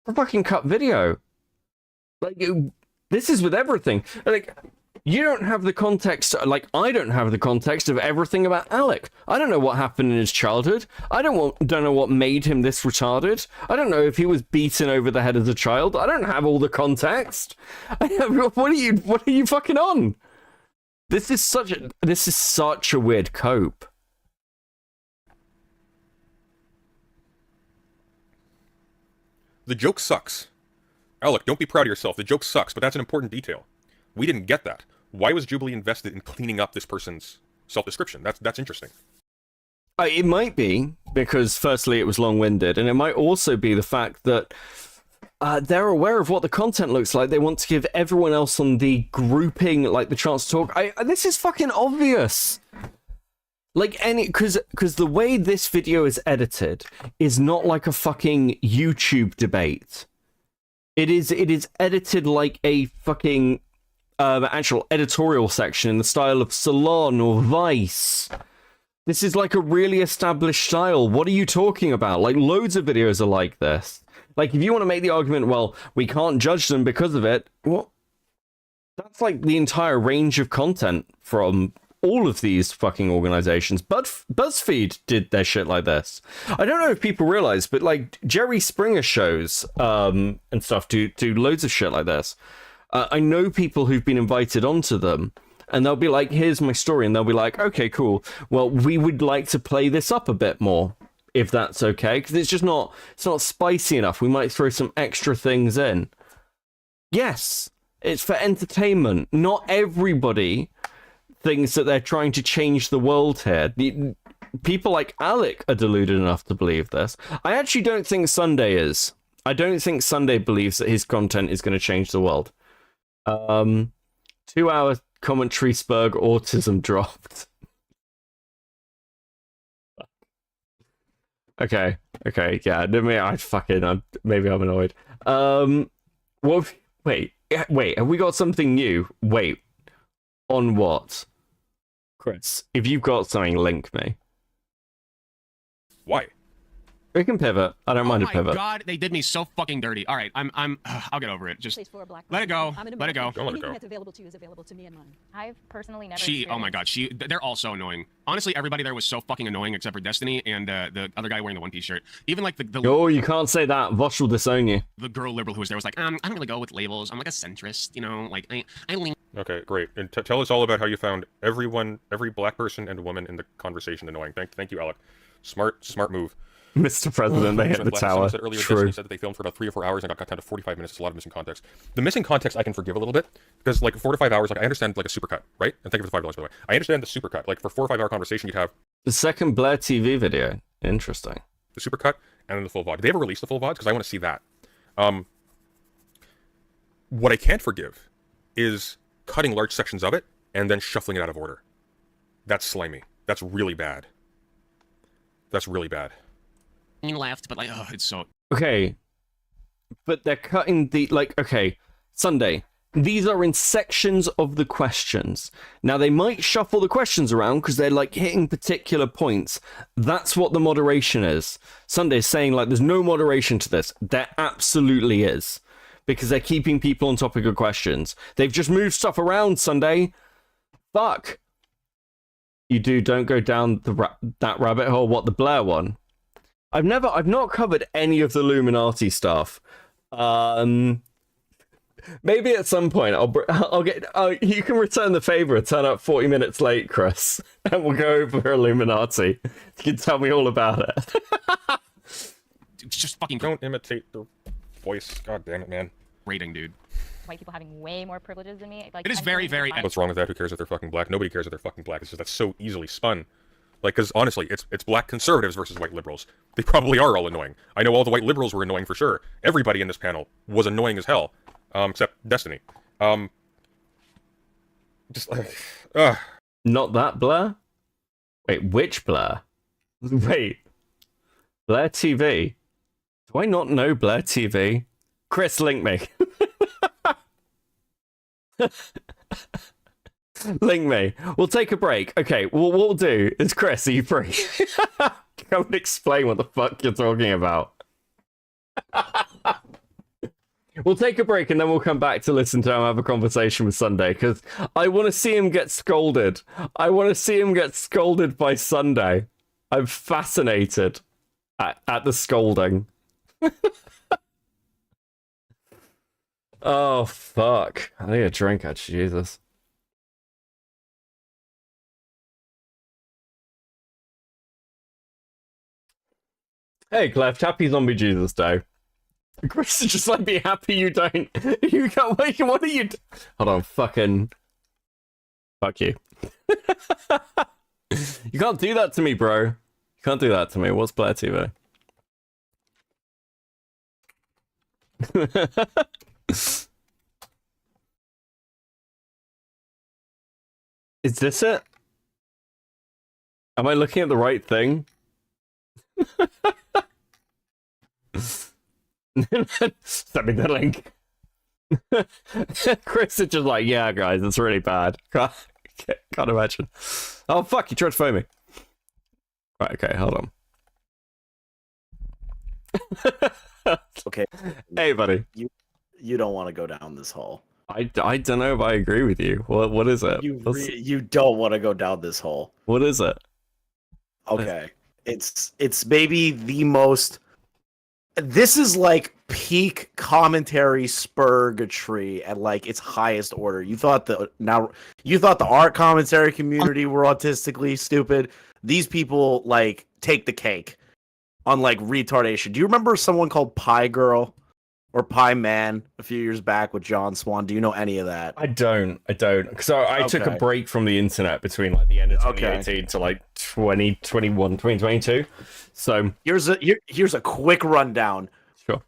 A fucking cut video. This is with everything. You don't have the context. I don't have the context of everything about Alec. I don't know what happened in his childhood. I don't know what made him this retarded. I don't know if he was beaten over the head as a child. I don't have all the context. What are you fucking on? This is such a weird cope. The joke sucks. Alec, don't be proud of yourself. The joke sucks, but that's an important detail. We didn't get that. Why was Jubilee invested in cleaning up this person's self-description? That's interesting. It might be because, firstly, it was long-winded, and it might also be the fact that they're aware of what the content looks like. They want to give everyone else on the grouping the chance to talk. This is fucking obvious. Because the way this video is edited is not like a fucking YouTube debate. It is edited like a fucking actual editorial section in the style of Salon or Vice. This is a really established style. What are you talking about? Loads of videos are like this. If you want to make the argument, well, we can't judge them because of it, well, that's the entire range of content from all of these fucking organizations. BuzzFeed did their shit like this. I don't know if people realize, but Jerry Springer shows and stuff do loads of shit like this. I know people who've been invited onto them, and they'll be like, here's my story, and they'll be like, okay, cool. Well, we would like to play this up a bit more, if that's okay, because it's not spicy enough. We might throw some extra things in. Yes, it's for entertainment. Not everybody thinks that they're trying to change the world here. People like Alec are deluded enough to believe this. I actually don't think Sunday is. I don't think Sunday believes that his content is going to change the world. 2-hour commentary Spurg autism dropped. Okay, yeah. Maybe I'm annoyed. Well, wait. Have we got something new? Wait, on what? Chris, if you've got something, link me. Why? We can pivot. I don't mind a pivot. Oh my god, they did me so fucking dirty. All right, I'll get over it. Just let it go. Let it go. Don't let it go. Anything that's available to you is available to me and mine. I've personally never. Oh my god, they're all so annoying. Honestly, everybody there was so fucking annoying except for Destiny and the other guy wearing the one-piece shirt. Even the Oh, you can't say that. Vosh will disown you. The girl liberal who was there was like, I don't really go with labels. I'm like a centrist, I lean. Okay, great. And tell us all about how you found every black person and woman in the conversation annoying. Thank you, Alec. Smart move. Mr. President, they hit the tower. Said earlier, True. Destiny said that they filmed for about 3 or 4 hours and got down to 45 minutes. It's a lot of missing context. The missing context I can forgive a little bit because 4 to 5 hours, I understand a supercut, right? And thank you for the $5 by the way. I understand the supercut. For 4 or 5 hour conversation, you'd have the second Blair TV video. Interesting. The supercut and then the full VOD. Did they ever release the full VODs? Because I want to see that. What I can't forgive is cutting large sections of it and then shuffling it out of order. That's slimy. That's really bad. That's really bad. Left, but it's so okay. But they're cutting the okay, Sunday. These are in sections of the questions. Now they might shuffle the questions around because they're hitting particular points. That's what the moderation is. Sunday's saying there's no moderation to this. There absolutely is. Because they're keeping people on topic of questions. They've just moved stuff around, Sunday. Fuck. Don't go down that rabbit hole. What, the Blair one? I've not covered any of the Illuminati stuff. Maybe at some point I'll get. Oh, you can return the favor. Turn up 40 minutes late, Chris, and we'll go over Illuminati. You can tell me all about it. Just fucking don't imitate the voice. God damn it, man. Rating, dude. White people having way more privileges than me. Like, It is I'm very, going to very. find- What's wrong with that? Who cares if they're fucking black? Nobody cares if they're fucking black. It's just that's so easily spun. Like, because honestly, it's black conservatives versus white liberals. They probably are all annoying. I know all the white liberals were annoying for sure. Everybody in this panel was annoying as hell, except Destiny. Not that Blair? Wait, which Blair? Wait, Blair TV? Do I not know Blair TV? Chris, link me. Link me. We'll take a break. Okay, what we'll do is, Chris, are you free? Come and explain what the fuck you're talking about. We'll take a break and then we'll come back to listen to him have a conversation with Sunday, because I want to see him get scolded. I want to see him get scolded by Sunday. I'm fascinated at the scolding. Oh, fuck. I need a drink, actually. Jesus. Hey, Cleft, happy Zombie Jesus Day. Chris is just like, be happy you don't. You can't wait. What are you? Hold on, fucking. Fuck you. You can't do that to me, bro. You can't do that to me. What's Blair TV? Is this it? Am I looking at the right thing? Send me the link. Chris is just like, yeah, guys, it's really bad. Can't imagine. Oh, fuck, you tried to phone me. Right, okay, hold on. Okay. Hey, buddy. You don't want to go down this hole. I don't know if I agree with you. What is it? You don't want to go down this hole. What is it? Okay. It's maybe the most. This is like peak commentary spurgatory at like its highest order. You thought the art commentary community were autistically stupid. These people like take the cake on like retardation. Do you remember someone called Piegirl or Pie Man a few years back with John Spond? Do you know any of that? I don't. Because I took a break from the internet between like the end of 2018 to like 2021, 2022. So here's a quick rundown. Sure.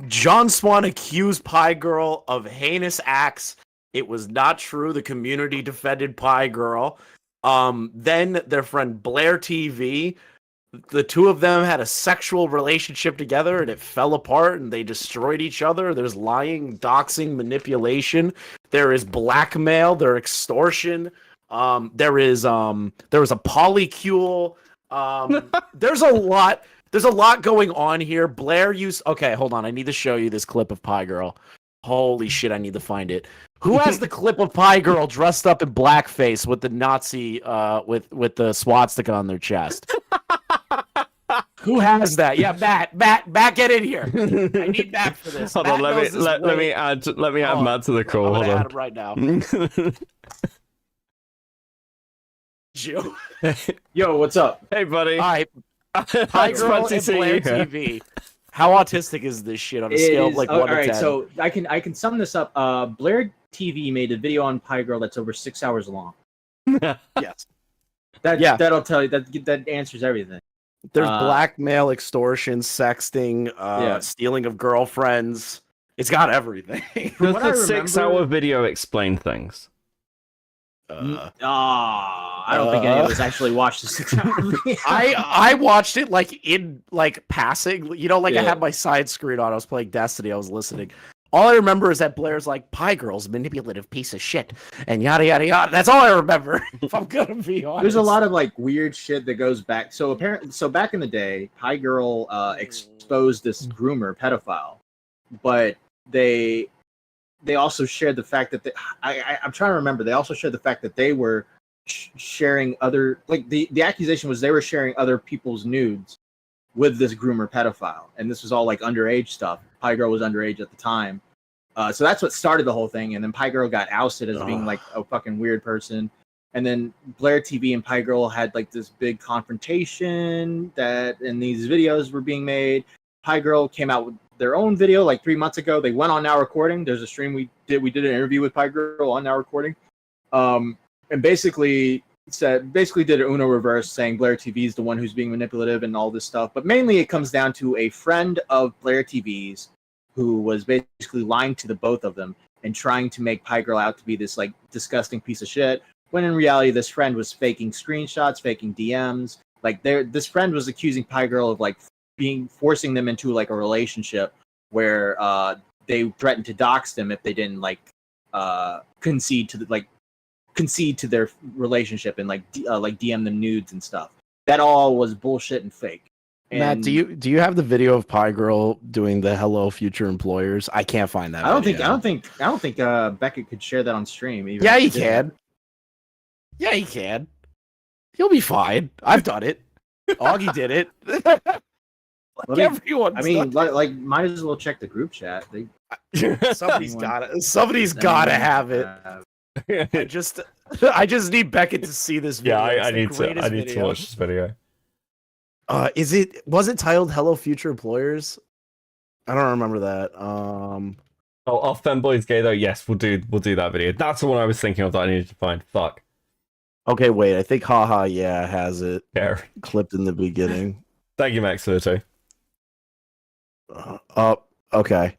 John Swan accused Piegirl of heinous acts. It was not true. The community defended Piegirl. Then their friend Blair TV, the two of them had a sexual relationship together and it fell apart and they destroyed each other. There's lying, doxing, manipulation. There is blackmail. There's extortion. There was a polycule. There's a lot going on here. Blair used. Okay, hold on. I need to show you this clip of Piegirl. Holy shit! I need to find it. Who has the clip of Piegirl dressed up in blackface with the Nazi with the swastika on their chest? Who has that? Yeah, Matt, get in here. I need Matt for this. Hold on, let me add Matt to the call. I'm Hold gonna on. add him right now. Yo, what's up? Hey, buddy. Hi. Piegirl and Blair TV. How autistic is this shit on a scale of like 1 to 10? All right, so I can sum this up. Blair TV made a video on Piegirl that's over 6 hours long. Yes. That'll tell you that answers everything. There's blackmail, extortion, sexting, stealing of girlfriends. It's got everything. Does the 6 hour video explain things? I don't think any of us actually watched the 6 hour video. I watched it like in like passing. You know, like I had my side screen on. I was playing Destiny. I was listening. All I remember is that Blair's like, Piegirl's a manipulative piece of shit, and yada yada yada. That's all I remember. If I'm gonna be honest, There's a lot of like weird shit that goes back. So back in the day, Piegirl exposed this groomer pedophile, but they also shared the fact that I'm trying to remember. They also shared the fact that they were sharing other, like the accusation was they were sharing other people's nudes with this groomer pedophile, and this was all like underage stuff. Piegirl was underage at the time, So that's what started the whole thing. And then Piegirl got ousted as being like a fucking weird person. And then Blair TV and Piegirl had like this big confrontation and these videos were being made. Piegirl came out with their own video like 3 months ago. They went on Now Recording. There's a stream we did an interview with Piegirl on Now Recording. And basically did an Uno reverse saying Blair TV is the one who's being manipulative and all this stuff. But mainly it comes down to a friend of Blair TV's who was basically lying to the both of them and trying to make Piegirl out to be this like disgusting piece of shit. When in reality, this friend was faking screenshots, faking DMs. Like this friend was accusing Piegirl of like forcing them into like a relationship where they threatened to dox them if they didn't like concede to their relationship and like DM them nudes and stuff. That all was bullshit and fake. And Matt, do you have the video of Piegirl doing the "Hello Future Employers"? I can't find that. I don't think Beckett could share that on stream. Even Yeah, he can. Yeah, he can. He'll be fine. I've done it. Augie did it. Like might as well check the group chat. Somebody's gotta have it. I just need Beckett to see this video. Yeah, I need to watch this video. Was it titled "Hello Future Employers"? I don't remember that. Oh, our femboys gay though. Yes, we'll do that video. That's the one I was thinking of that I needed to find. Fuck. Okay, wait. I think Haha Yeah has it clipped in the beginning. Thank you, Max, for the two. Okay.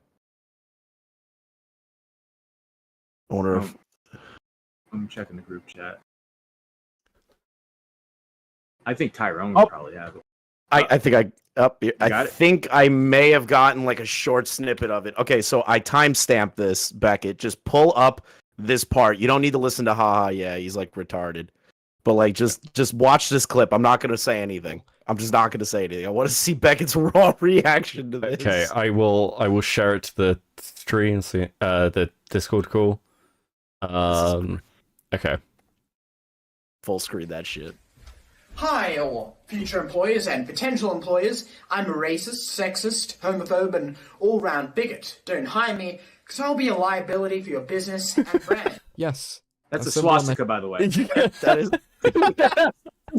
I wonder if I'm checking the group chat. I think Tyrone would probably have it. I think I may have gotten like a short snippet of it. Okay, so I timestamped this, Beckett. Just pull up this part. You don't need to listen to Haha Yeah, he's like retarded. But like just watch this clip. I'm not gonna say anything. I'm just not gonna say anything. I want to see Beckett's raw reaction to this. Okay, I will share it to the stream, the Discord call. Okay. Full screen that shit. Hi, all future employers and potential employers. I'm a racist, sexist, homophobe, and all-round bigot. Don't hire me, because I'll be a liability for your business and brand. Yes. That's a swastika, by the way. That is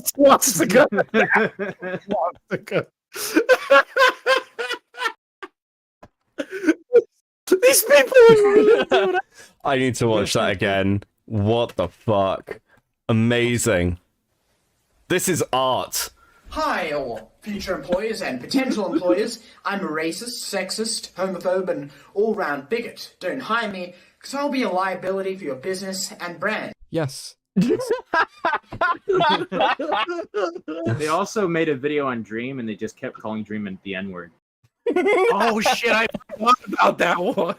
swastika. Swastika. These people. I need to watch that again. What the fuck? Amazing. This is art. Hi, all future employers and potential employers. I'm a racist, sexist, homophobe, and all-round bigot. Don't hire me, because I'll be a liability for your business and brand. Yes. They also made a video on Dream, and they just kept calling Dream the N-word. Oh shit! I forgot about that one.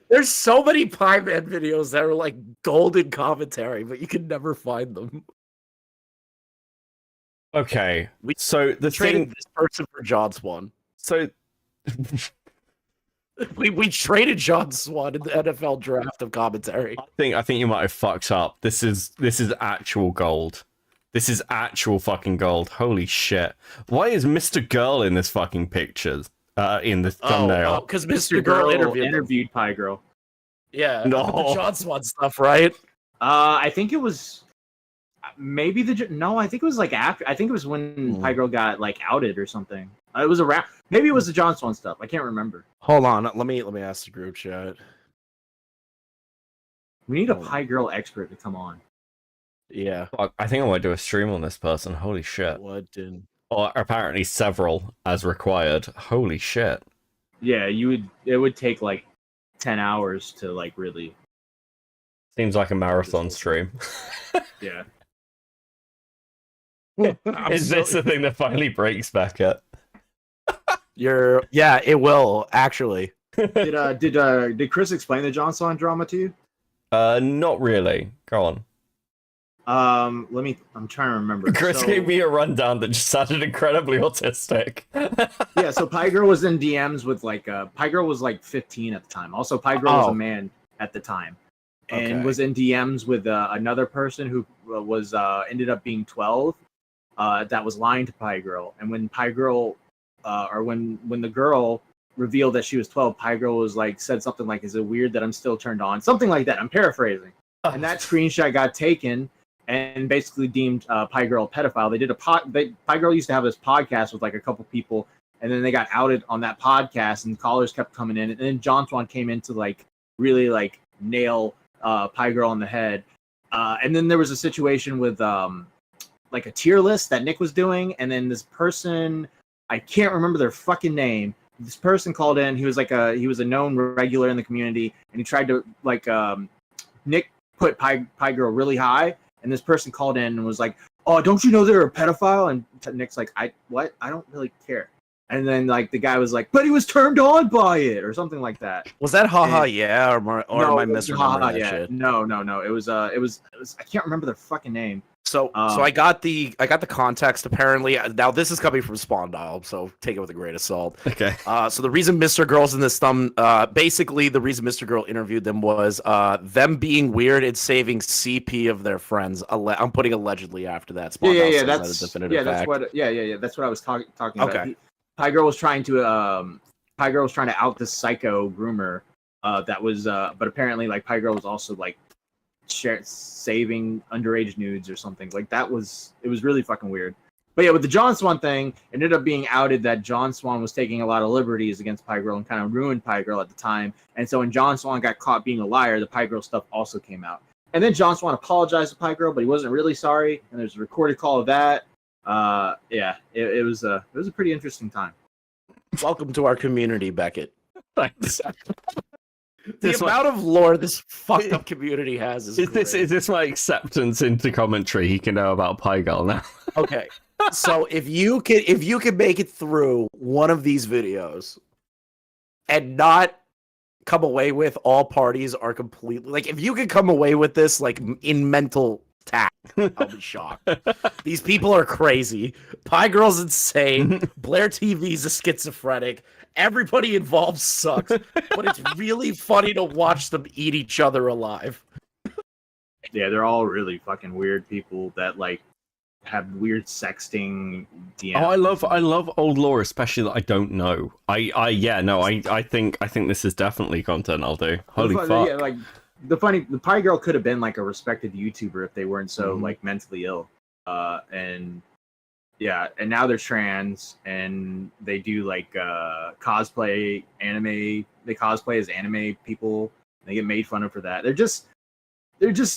There's so many Pie Man videos that are like golden commentary, but you can never find them. Okay, so the traded thing... this person for John Swan. So we traded John Swan in the NFL draft of commentary. I think you might have fucked up. This is actual gold. This is actual fucking gold. Holy shit! Why is Mr. Girl in this fucking picture? In the thumbnail? Because Mr. Girl interviewed Piegirl. Yeah, no, the John Swan stuff, right? I think it was maybe I think it was like after. I think it was when Piegirl got like outed or something. It was around. Maybe it was the John Swan stuff. I can't remember. Hold on, let me ask the group chat. We need a Piegirl expert to come on. Yeah, fuck, I think I might do a stream on this person. Holy shit! What did? Or apparently several as required. Holy shit! Yeah, it would take like 10 hours to like really. Seems like a marathon stream. Yeah. Is this the thing that finally breaks Beckett? Yeah, it will actually. Did Chris explain the John Swan drama to you? Not really. Go on. I'm trying to remember. Chris gave me a rundown that just sounded incredibly autistic. Yeah, so Piegirl was in DMs with like Piegirl was like 15 at the time. Also, Piegirl was a man at the time, and was in DMs with another person who was ended up being 12. That was lying to Piegirl, and when Piegirl, or when the girl revealed that she was 12, Piegirl was like said something like, "Is it weird that I'm still turned on?" Something like that. I'm paraphrasing. And that screenshot got taken and basically deemed Piegirl a pedophile. They did Piegirl used to have this podcast with like a couple people, and then they got outed on that podcast, and callers kept coming in, and then John Swan came in to like really like nail Piegirl on the head. And then there was a situation with like a tier list that Nick was doing, and then this person, I can't remember their fucking name. This person called in. He was a known regular in the community, and he tried to like Nick put Piegirl really high, and this person called in and was like, "Oh, don't you know they're a pedophile?" And Nick's like, "I don't really care." And then like the guy was like, "But he was turned on by it," or something like that. Was that yeah, or am I misremembering that shit? No. It was I can't remember their fucking name. So I got the context apparently. Now this is coming from Spond, so take it with a grain of salt. Okay. So the reason Mr. Girl's in this basically the reason Mr. Girl interviewed them was them being weird and saving CP of their friends. I'm putting allegedly after that. Spond That's what I was talking about. Okay. Piegirl was trying to out this psycho groomer that was but apparently like Piegirl was also like saving underage nudes or something like that. It was really fucking weird. But yeah, with the John Swan thing, it ended up being outed that John Swan was taking a lot of liberties against Piegirl and kind of ruined Piegirl at the time. And so when John Swan got caught being a liar, the Piegirl stuff also came out. And then John Swan apologized to Piegirl, but he wasn't really sorry. And there's a recorded call of that. It was a pretty interesting time. Welcome to our community, Beckett. Thanks. The amount of lore this fucked up community has is this my acceptance into commentary? He can know about Piegirl now. Okay, so if you can make it through one of these videos and not come away with all parties are completely like, if you could come away with this like in mental tact, I'll be shocked. These people are crazy. Piegirl's insane. Blair TV's a schizophrenic. Everybody involved sucks, but it's really funny to watch them eat each other alive. Yeah, they're all really fucking weird people that like have weird sexting DMs. Oh, I love old lore, especially that I don't know. I think this is definitely content I'll do. Holy fuck. Yeah, like the Piegirl could have been like a respected YouTuber if they weren't so like mentally ill. And now they're trans and they do like cosplay anime. They cosplay as anime people. They get made fun of for that. They're just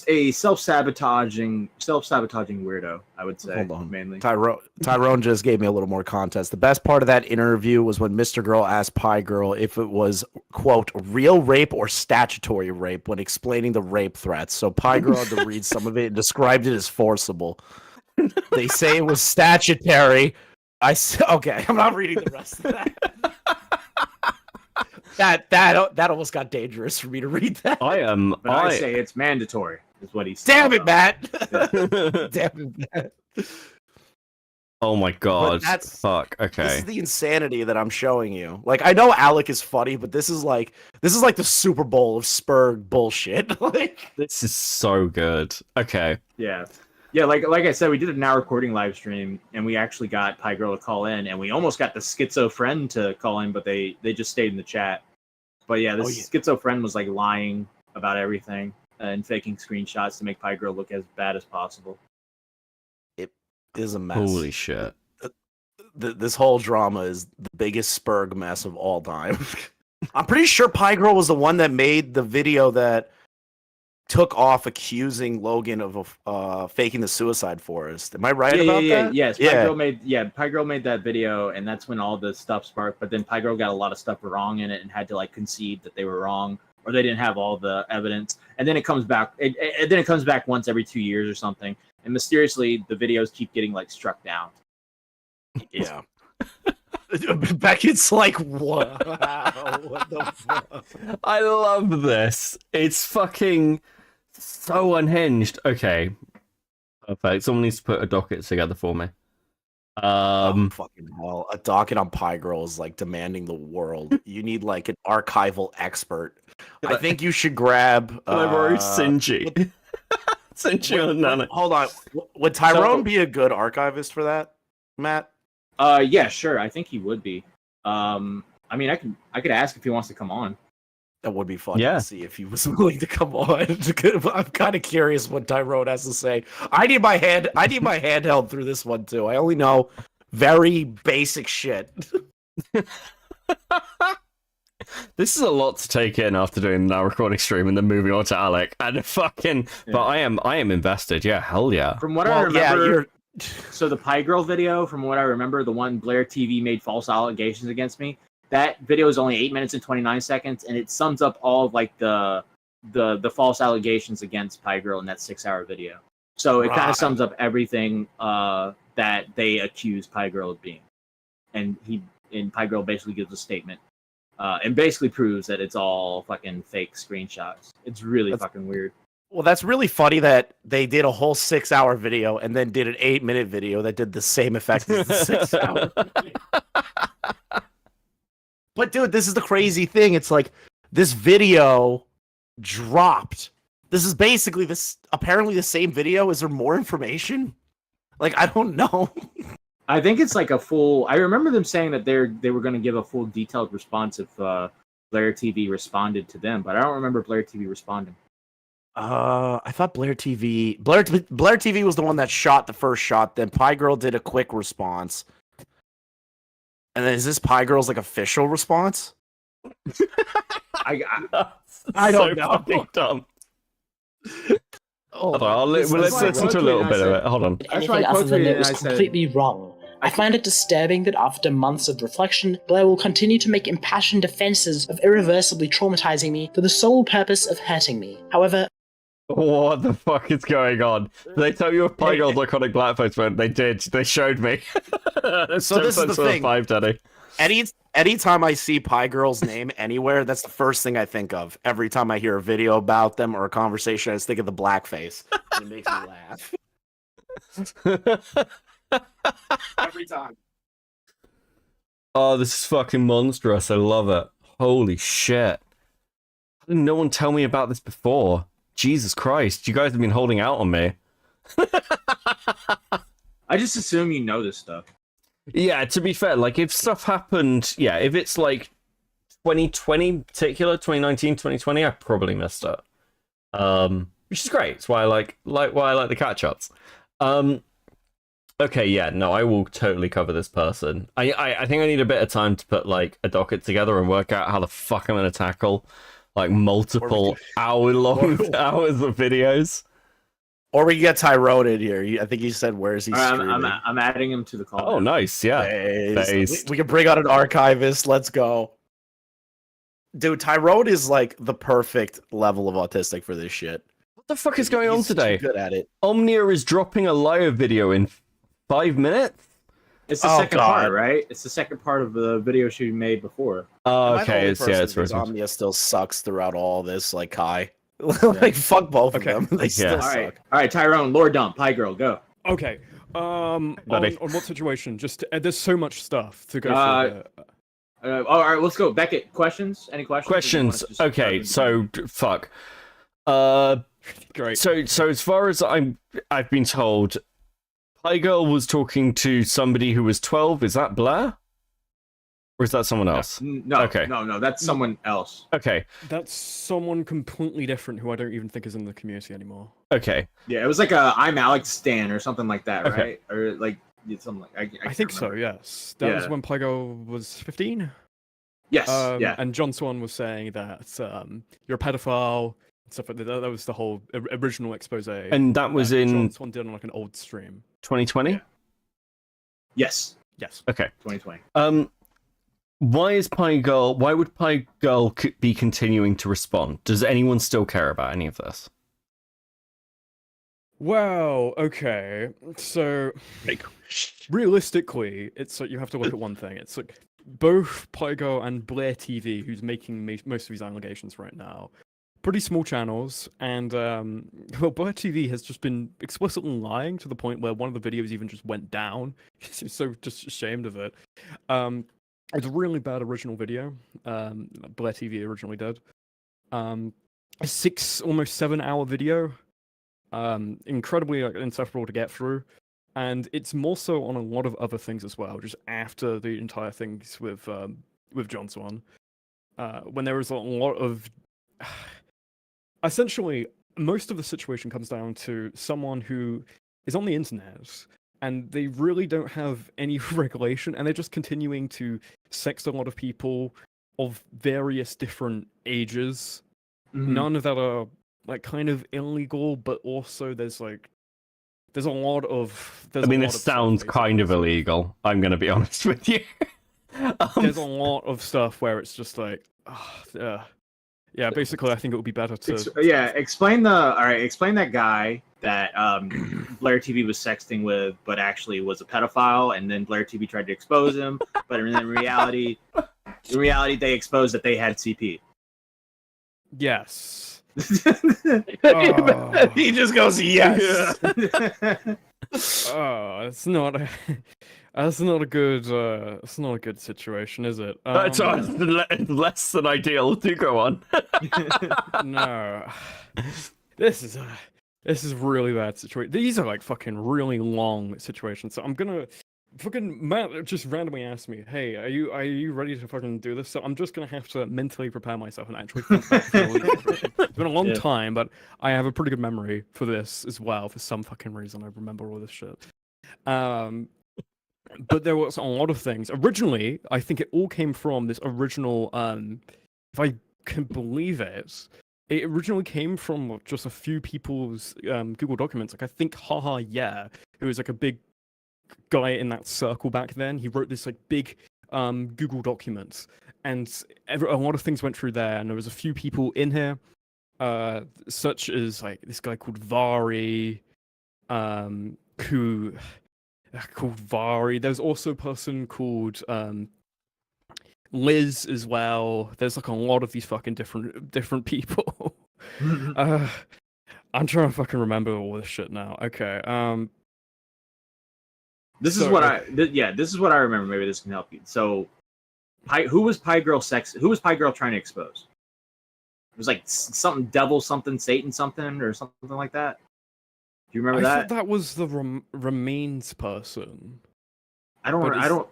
a self-sabotaging weirdo, I would say. Hold on. Mainly. Tyrone just gave me a little more context. The best part of that interview was when Mr. Girl asked Piegirl if it was, quote, real rape or statutory rape when explaining the rape threats. So Piegirl had to read some of it and described it as forcible. They say it was statutory. Okay, I'm not reading the rest of that. That almost got dangerous for me to read that. I say it's mandatory, is what he said. Damn it, Matt. Damn it, Matt. Oh my god. Fuck. Okay. This is the insanity that I'm showing you. Like, I know Alec is funny, but this is like the Super Bowl of Spurg bullshit. Like, this is so good. Okay. Yeah, like I said, we did a now recording live stream, and we actually got Piegirl to call in, and we almost got the schizo friend to call in, but they just stayed in the chat. But yeah, this schizo friend was like lying about everything and faking screenshots to make Piegirl look as bad as possible. It is a mess. Holy shit. This whole drama is the biggest Spurg mess of all time. I'm pretty sure Piegirl was the one that made the video that took off accusing Logan of faking the suicide forest. Am I right about that? Yes. Piegirl made that video, and that's when all the stuff sparked. But then Piegirl got a lot of stuff wrong in it and had to like concede that they were wrong or they didn't have all the evidence. And then it comes back. Then it comes back once every 2 years or something. And mysteriously, the videos keep getting like struck down. Yeah. Beckett's like, what? What the fuck? I love this. It's fucking so unhinged. Okay. Perfect. Someone needs to put a docket together for me. Fucking hell. A docket on Piegirl is like demanding the world. You need like an archival expert. I think you should grab Sinji. Sinji on Nana. Hold on. Would Tyrone be a good archivist for that, Matt? Yeah, sure. I think he would be. I mean, I could ask if he wants to come on. That would be fun Yeah. to see if he was willing to come on. I'm kind of curious what Tyrone has to say. I need my hand held through this one too. I only know very basic shit. This is a lot to take in after doing the now recording stream and then moving on to Alec. And fucking, but I am invested. Yeah, hell yeah. From what I remember, so the Piegirl video, from what I remember, the one Blair TV made false allegations against me. That video is only 8 minutes and 29 seconds, and it sums up all of like the false allegations against Piegirl in that 6-hour video. So it kind of sums up everything that they accuse Piegirl of being, and Piegirl basically gives a statement. And basically proves that it's all fucking fake screenshots. It's really fucking weird. Well, that's really funny that they did a whole 6-hour video and then did an 8-minute video that did the same effect as the 6-hour video. But dude, this is the crazy thing. It's like this video dropped. This is basically apparently the same video. Is there more information? Like, I don't know. I think it's like a full. I remember them saying that they were going to give a full detailed response if Blair TV responded to them, but I don't remember Blair TV responding. I thought Blair TV was the one that shot the first shot. Then Piegirl did a quick response, and then is this Piegirl's like official response? I don't know. Dumb. Hold on, let's listen to a little bit of it. Hold on. Anything other than it was completely wrong. I find it disturbing that after months of reflection, Blair will continue to make impassioned defenses of irreversibly traumatizing me for the sole purpose of hurting me. However, what the fuck is going on? Did they tell you if Piegirl's iconic blackface went? They did. They showed me. So this is the thing. 5, Daddy. Anytime I see Piegirl's name anywhere, that's the first thing I think of. Every time I hear a video about them or a conversation, I just think of the blackface. And it makes me laugh. Every time. Oh, this is fucking monstrous. I love it. Holy shit. How did no one tell me about this before? Jesus Christ, you guys have been holding out on me. I just assume you know this stuff. Yeah, to be fair, like, if stuff happened, yeah, if it's, like, 2020 in particular, 2019, 2020, I probably missed it. Which is great. It's why I like the catch-ups. Okay, yeah, no, I will totally cover this person. I think I need a bit of time to put, like, a docket together and work out how the fuck I'm going to tackle, like, multiple hours of videos. Or we can get Tyrone in here. I think he said, where's he streaming? I'm adding him to the call. Oh, nice, yeah. We can bring out an archivist. Let's go. Dude, Tyrone is, like, the perfect level of autistic for this shit. What the fuck is going on today? He's good at it. Omnia is dropping a live video in 5 minutes? It's the second part, right? It's the second part of the video she made before. Oh, okay. It's first. Omnia still sucks throughout all this, like Kai. Like, fuck both of them. They still suck. All right, Tyrone, lore dump, Piegirl, go. Okay. On what situation? Just there's so much stuff to go through. All right, let's go. Beckett, questions? Any questions? Questions. Okay, so fuck. Great. So as far as I've been told, Piegirl was talking to somebody who was 12. Is that Blair? Or is that someone else? No, okay. No, that's someone else. Okay. That's someone completely different who I don't even think is in the community anymore. Okay. Yeah, it was like a I'm Alec stan or something like that, Okay. right? Or like something like I think so. Yes, that was when Piegirl was 15. Yes. And John Swan was saying that you're a pedophile and stuff like that. That was the whole original expose. And that was in John Swan did on like an old stream. 2020? Yes. Yes. Okay. 2020. Why would Piegirl be continuing to respond? Does anyone still care about any of this? Well, okay. So, realistically, it's like you have to look at one thing. It's like both Piegirl and Blair TV, who's making most of these allegations right now, pretty small channels, and well, Blair TV has just been explicitly lying to the point where one of the videos even just went down. She's so just ashamed of it. It's a really bad original video. Blair TV originally did. A 6, almost 7-hour video. Incredibly insufferable to get through. And it's more so on a lot of other things as well, just after the entire things with John Swan, when there was a lot of essentially most of the situation comes down to someone who is on the internet and they really don't have any regulation and they're just continuing to sext a lot of people of various different ages. None of that are like kind of illegal, but also there's a lot of this sounds kind of illegal. I'm going to be honest with you. There's a lot of stuff where it's just like, yeah. Basically, I think it would be better to. Explain that guy that Blair TV was sexting with, but actually was a pedophile, and then Blair TV tried to expose him, but in reality, they exposed that they had CP. Yes. He just goes yes. Oh, it's not a good situation, is it? It's less than ideal. Do go on. No, this is really bad situation. These are like fucking really long situations. So I'm gonna fucking Matt just randomly asked me, "Hey, are you ready to fucking do this?" So I'm just gonna have to mentally prepare myself and actually think about it. It's been a long time, but I have a pretty good memory for this as well. For some fucking reason, I remember all this shit. But there was a lot of things. Originally, I think it all came from this original, if I can believe it, it originally came from just a few people's Google documents. Like, I think Haha Yeah, who was like a big guy in that circle back then, he wrote this like big Google documents. And a lot of things went through there, and there was a few people in here, such as like this guy called Vari, called Vari. There's also a person called Liz as well. There's like a lot of these fucking different people. I'm trying to fucking remember all this shit now. Okay. This is what I remember. Maybe this can help you. So, who was Piegirl Who was Piegirl trying to expose? It was like something devil, something Satan, something or something like that. Do you remember that? I thought that was the remains person. I don't.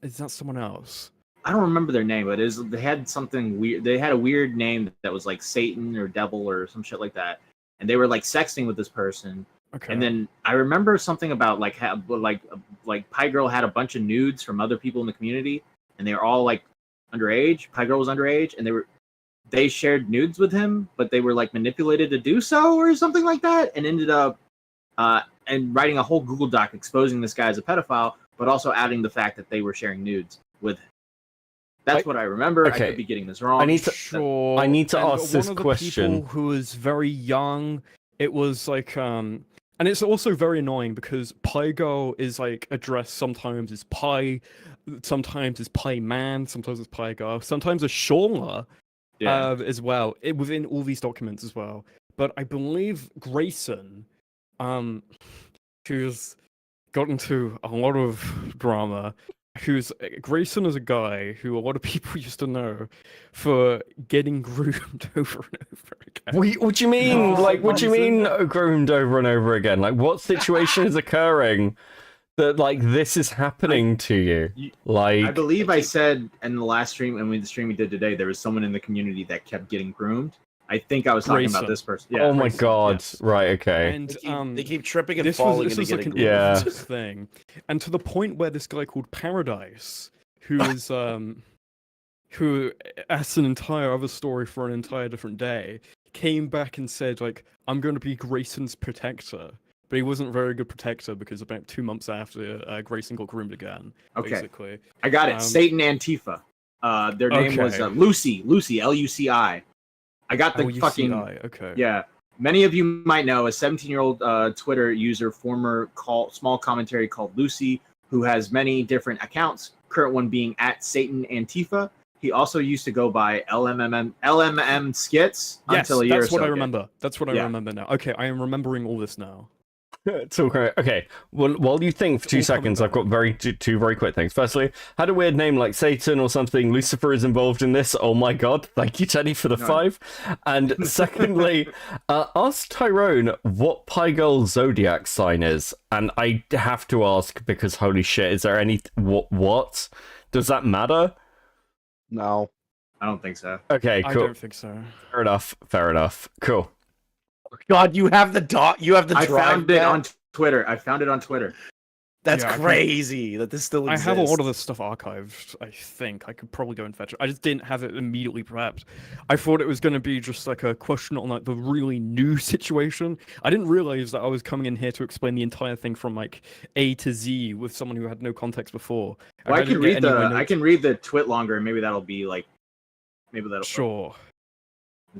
Is that someone else? I don't remember their name, but they had something weird. They had a weird name that was like Satan or devil or some shit like that, and they were like sexting with this person. Okay. And then I remember something about like Piegirl had a bunch of nudes from other people in the community, and they were all like underage. Piegirl was underage, and they shared nudes with him, but they were like manipulated to do so or something like that, and ended up and writing a whole Google Doc exposing this guy as a pedophile, but also adding the fact that they were sharing nudes with him. That's what I remember. Okay. I could be getting this wrong. I need to ask this question. People who was very young, it was like and it's also very annoying because Piegirl is like addressed sometimes as Pie, sometimes as Pie Man, sometimes as Piegirl, sometimes as Shawla. As well, within all these documents as well. But I believe Grayson, who's got into a lot of drama, Grayson is a guy who a lot of people used to know for getting groomed over and over again. What do you mean? What do you mean groomed over and over again? Like, what situation is occurring that like this is happening to you? Like, I believe I said in the last stream, and the stream we did today, there was someone in the community that kept getting groomed. I think I was talking about this person. Yeah, oh my god! Yes. Right, okay. And they keep tripping and falling into getting groomed. This thing, and to the point where this guy called Paradise, who is who that's an entire other story for an entire different day, came back and said like, "I'm going to be Grayson's protector." But he wasn't a very good protector because about 2 months after Grayson got groomed again. Okay. Basically. I got it. Satan Antifa. Their name was Lucy, Luci. I got the fucking... Okay. Yeah. Many of you might know a 17-year-old Twitter user, former small commentary called Lucy, who has many different accounts, current one being at Satan Antifa. He also used to go by LMM Skits until a year or so. That's what I remember. That's what I remember now. Okay, I am remembering all this now. It's okay. Okay. Well, while you think for 2 seconds, I've got two very quick things. Firstly, had a weird name like Satan or something. Lucifer is involved in this. Oh my god! Thank you, Teddy, for the 5. And secondly, ask Tyrone what Piegirl zodiac sign is. And I have to ask because holy shit, is there any what? Does that matter? No. I don't think so. Okay, I cool. don't think so. Fair enough. Fair enough. Cool. God, you have the dot. You have the. I drive found it back? on Twitter. I found it on Twitter. That's Yeah, I crazy that this still I exists. have a lot of this stuff archived, I think. I could probably go and fetch it. I just didn't have it immediately prepped. I thought it was going to be just like a question on like the really new situation. I didn't realize that I was coming in here to explain the entire thing from like A to Z with someone who had no context before. Well, I didn't can get read any of my the notes. read the twit longer, and maybe that'll be like, maybe that'll. Sure.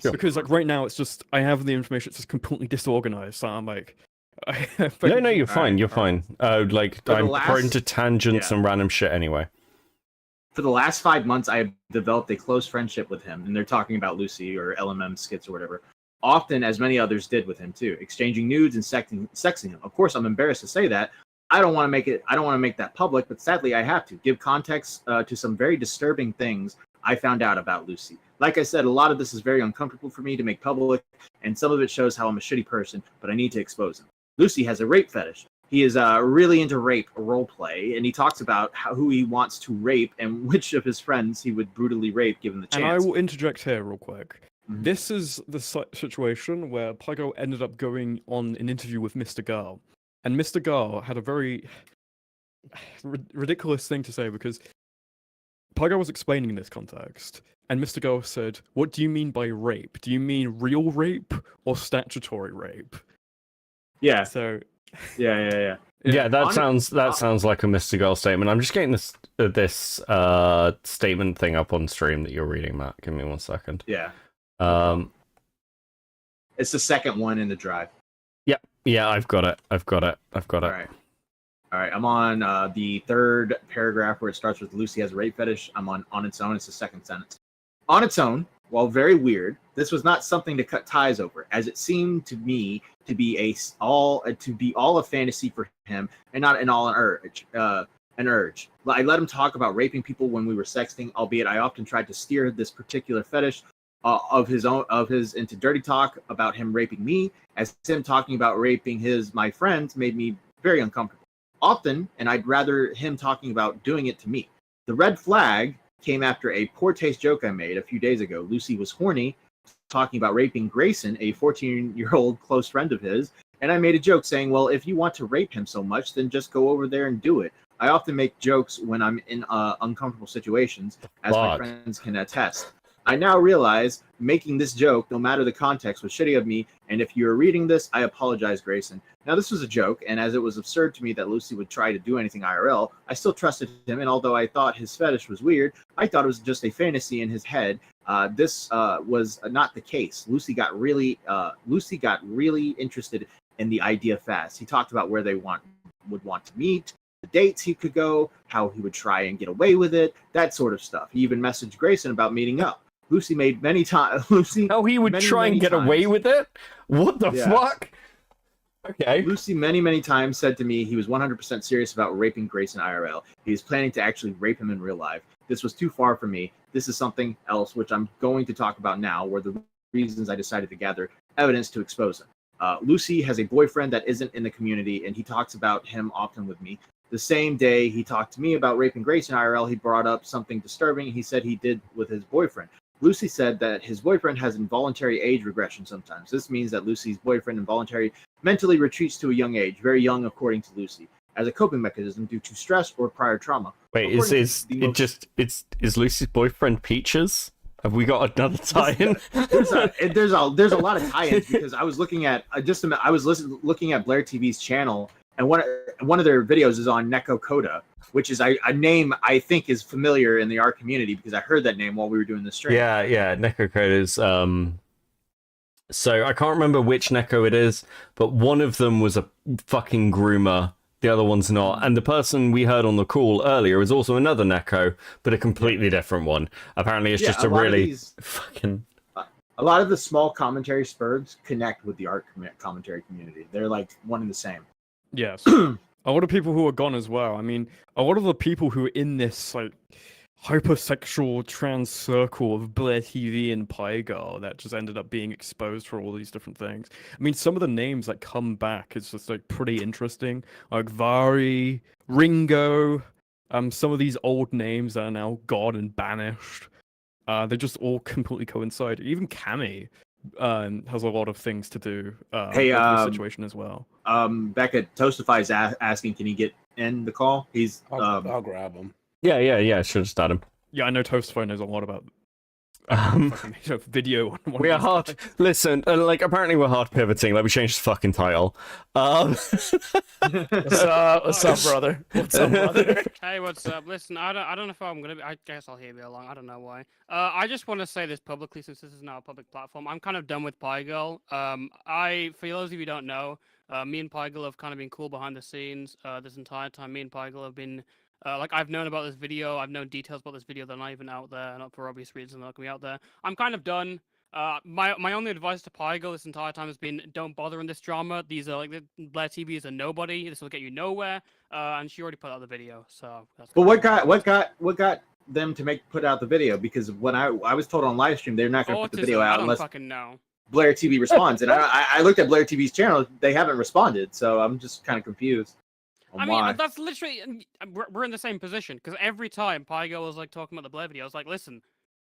Because like right now it's just I have the information, it's just completely disorganized. So I'm like, No, you're fine. You're fine. Like For the I'm last- prone to tangents yeah. and random shit anyway. For the last 5 months, I have developed a close friendship with him, and they're talking about Lucy or LMM skits or whatever. Often, as many others did with him too, exchanging nudes and sexing him. Of course, I'm embarrassed to say that. I don't want to make it. I don't want to make that public, but sadly, I have to give context to some very disturbing things I found out about Lucy. Like I said, a lot of this is very uncomfortable for me to make public, and some of it shows how I'm a shitty person, but I need to expose him. Lucy has a rape fetish. He is really into rape role play, and he talks about who he wants to rape and which of his friends he would brutally rape given the chance. And I will interject here real quick. This is the situation where Piegirl ended up going on an interview with Mr. Girl. And Mr. Girl had a very ridiculous thing to say because Piegirl was explaining this context. And Mr. Girl said, "What do you mean by rape? Do you mean real rape or statutory rape?" Yeah. So. Yeah. Yeah, that sounds like a Mr. Girl statement. I'm just getting this statement thing up on stream that you're reading, Matt. Give me 1 second. Yeah. It's the second one in the drive. Yeah, I've got it. All right. I'm on the third paragraph where it starts with Lucy has a rape fetish. I'm on its own. It's the second sentence. On its own, while very weird, this was not something to cut ties over, as it seemed to me to be all a fantasy for him and not an urge. I let him talk about raping people when we were sexting, albeit I often tried to steer this particular fetish of his into dirty talk about him raping me, as him talking about raping my friends made me very uncomfortable. Often, and I'd rather him talking about doing it to me. The red flag came after a poor taste joke I made a few days ago. Lucy was horny, talking about raping Grayson, a 14-year-old close friend of his, and I made a joke saying, well, if you want to rape him so much, then just go over there and do it. I often make jokes when I'm in uncomfortable situations, as my friends can attest. I now realize making this joke, no matter the context, was shitty of me, and if you're reading this, I apologize, Grayson. Now, this was a joke, and as it was absurd to me that Lucy would try to do anything IRL, I still trusted him, and although I thought his fetish was weird, I thought it was just a fantasy in his head. This was not the case. Lucy got really interested in the idea fast. He talked about where they would want to meet, the dates he could go, how he would try and get away with it, that sort of stuff. He even messaged Grayson about meeting up. Lucy made many times. How he would try and get away with it? What the fuck? Okay. Lucy many times said to me he was 100% serious about raping Grayson IRL. He was planning to actually rape him in real life. This was too far for me. This is something else which I'm going to talk about now, where the reasons I decided to gather evidence to expose him. Lucy has a boyfriend that isn't in the community, and he talks about him often with me. The same day he talked to me about raping Grayson IRL, he brought up something disturbing he said he did with his boyfriend. Lucy said that his boyfriend has involuntary age regression sometimes. This means that Lucy's boyfriend involuntarily mentally retreats to a young age, very young according to Lucy, as a coping mechanism due to stress or prior trauma. Wait, is Lucy's boyfriend Peaches? Have we got another tie-in? There's a lot of tie-ins because I was looking at looking at Blair TV's channel, and one of their videos is on Neko Koda, which is a name I think is familiar in the art community because I heard that name while we were doing the stream. Yeah, Neko Koda is so I can't remember which Neko it is, but one of them was a fucking groomer, the other one's not. And the person we heard on the call earlier is also another Neko, but a completely different one. Apparently it's just a really fucking... A lot of the small commentary spurgs connect with the art commentary community. They're like one and the same. Yes. A lot of people who are gone as well. I mean, a lot of the people who are in this like hypersexual trans circle of Blair TV and Piegirl that just ended up being exposed for all these different things. I mean, some of the names that come back is just like pretty interesting. Like Vari, Ringo, some of these old names that are now gone and banished. They just all completely coincide. Even Cammy has a lot of things to do Hey, with the situation as well. Becca Toastify is asking, can he get in the call? He's I'll grab him. Yeah. Should have started him. Yeah, I know Toastify knows a lot about video. On one We of are these hard. guys. Listen, like apparently we're hard pivoting. Let me change the fucking title. What's up, brother? What's up, brother? Hey, what's up? Listen, I don't know if I'm gonna be. I guess I'll hear you along. I don't know why. I just want to say this publicly since this is now a public platform. I'm kind of done with Piegirl. For those of you who don't know, me and Piegirl have kind of been cool behind the scenes. This entire time, me and Piegirl have been. Like, I've known about this video, I've known details about this video that are not even out there, not for obvious reasons, they're not going to be out there. I'm kind of done. My only advice to Piegirl this entire time has been, don't bother in this drama. These are, like, Blair TV is a nobody, this will get you nowhere, and she already put out the video, so... That's But what got them to put out the video? Because when I was told on live stream, they're not going to put the video out unless fucking know. Blair TV responds. And I looked at Blair TV's channel, they haven't responded, so I'm just kind of confused. I mean, that's literally, we're in the same position, because every time Piegirl was, like, talking about the Blair video, I was like, listen,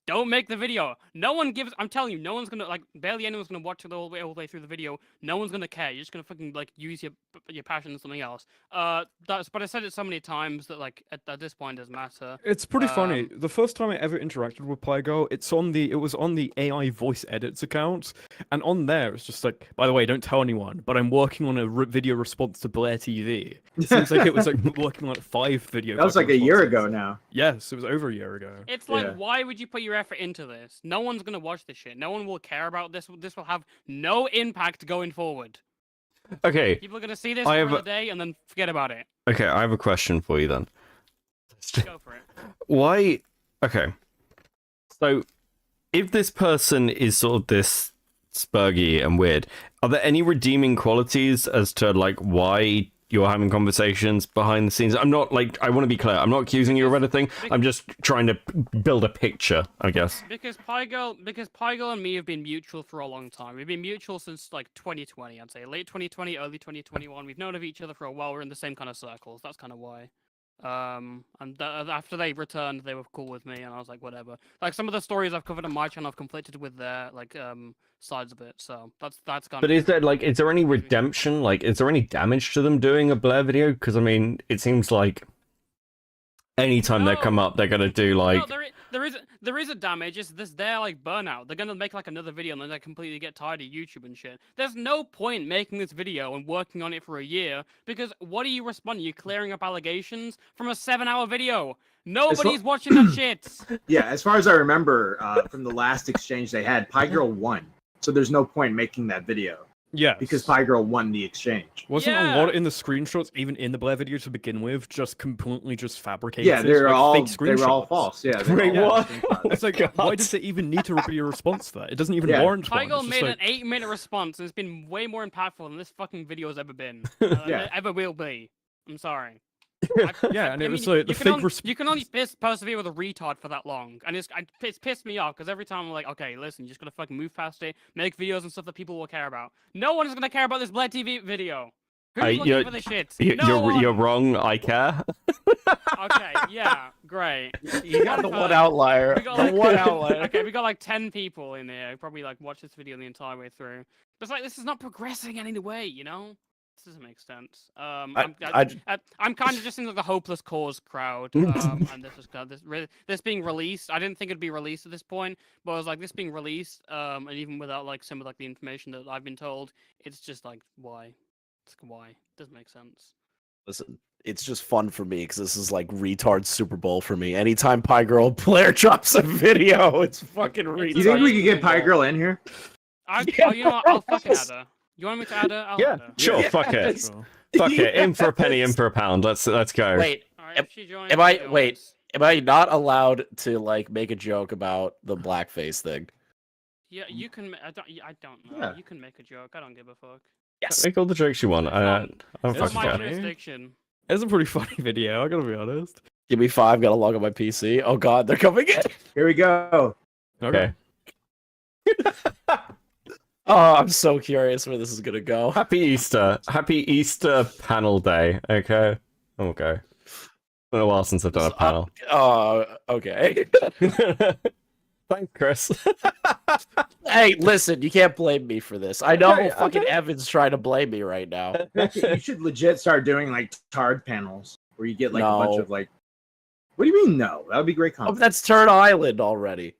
don't make the video. No one gives, I'm telling you, no one's gonna, like, barely anyone's gonna watch it all the way through the video. No one's gonna care. You're just gonna fucking, like, use your passion on something else. But I said it so many times that, like, at this point, it doesn't matter. It's pretty funny. The first time I ever interacted with Piegirl, it was on the AI voice edits account, and on there it's just like, by the way, don't tell anyone, but I'm working on a video response to Blair TV. It seems like it was like working on 5 video. That was like a year ago now. Yes, it was over a year ago. It's like, why would you put your effort into this? No one's gonna watch this shit. No one will care about this. This will have no impact going forward. Okay. People are gonna see this for a day and then forget about it. Okay, I have a question for you then. Go for it. Why? Okay. So, if this person is sort of this spurgy and weird, are there any redeeming qualities as to like why you're having conversations behind the scenes? I'm not like, I want to be clear, I'm not accusing you of anything. I'm just trying to build a picture, I guess. Because Piegirl and me have been mutual for a long time. We've been mutual since like 2020, I'd say. Late 2020, early 2021. We've known of each other for a while. We're in the same kind of circles. That's kind of why. And after they returned, they were cool with me, and I was like, whatever. Like, some of the stories I've covered on my channel have conflicted with their, like, sides of it, so that's kind But of... is there any redemption? Like, is there any damage to them doing a Blair video? Because, I mean, it seems like anytime they come up, they're gonna do, like... No, there is a damage. It's this their, like, burnout. They're gonna make, like, another video, and then they completely get tired of YouTube and shit. There's no point making this video and working on it for a year, because what are you responding? You're clearing up allegations from a 7-hour video. Nobody's watching that shit. Yeah, as far as I remember from the last exchange they had, Piegirl won. So there's no point making that video. Yeah. Because Piegirl won the exchange. Wasn't a lot in the screenshots, even in the Blair video to begin with, just completely just fabricated? Yeah, they were all fake screenshots. they were all false. Yeah. Wait, what? False. It's like, why does it even need to be a response to that? It doesn't even warrant one. Piegirl It's made just an like... 8-minute response, and it's been way more impactful than this fucking video has ever been. Yeah. Ever will be. I'm sorry. Yeah, and it was mean, like the fake you can only persevere with a retard for that long, and it's pissed me off because every time I'm like, okay, listen, you just gotta fucking move past it, make videos and stuff that people will care about. No one is gonna care about this Blair TV video. Who's looking for this shit? You're wrong. I care. Okay, yeah, great. You got the one outlier. Okay, we got like 10 people in there who probably like watch this video the entire way through. But it's like, this is not progressing any way, you know? This doesn't make sense. I'm kind of just in like the hopeless cause crowd, and this being released. I didn't think it'd be released at this point, but I was like, this being released, and even without like some of like the information that I've been told, it's just like, why? It's why? It doesn't make sense. Listen, it's just fun for me because this is like retard Super Bowl for me. Anytime Piegirl Blair drops a video, it's fucking retard. You think we could get Piegirl in here? You know what? I'll fucking add her. You want me to add her? I'll add her. Sure, fuck it. Fuck it. In for a penny, in for a pound. Let's go. Wait, am I not allowed to like make a joke about the blackface thing? Yeah, you can. I don't know. Yeah. You can make a joke. I don't give a fuck. Yes. Make all the jokes you want. I don't It's fucking my care. jurisdiction. It's a pretty funny video, I gotta be honest. Give me 5, gotta log on my PC. Oh god, they're coming in. Here we go. Okay. Oh, I'm so curious where this is gonna go. Happy Easter. Happy Easter panel day. Okay. Okay. It's been a while since I've done a panel. Oh, okay. Thanks, Chris. Hey, listen, you can't blame me for this. I know Okay, fucking okay. Evan's trying to blame me right now. You should legit start doing like tard panels where you get like a bunch No. of like. What do you mean no? That would be great Oh, content. that's Turn Island already.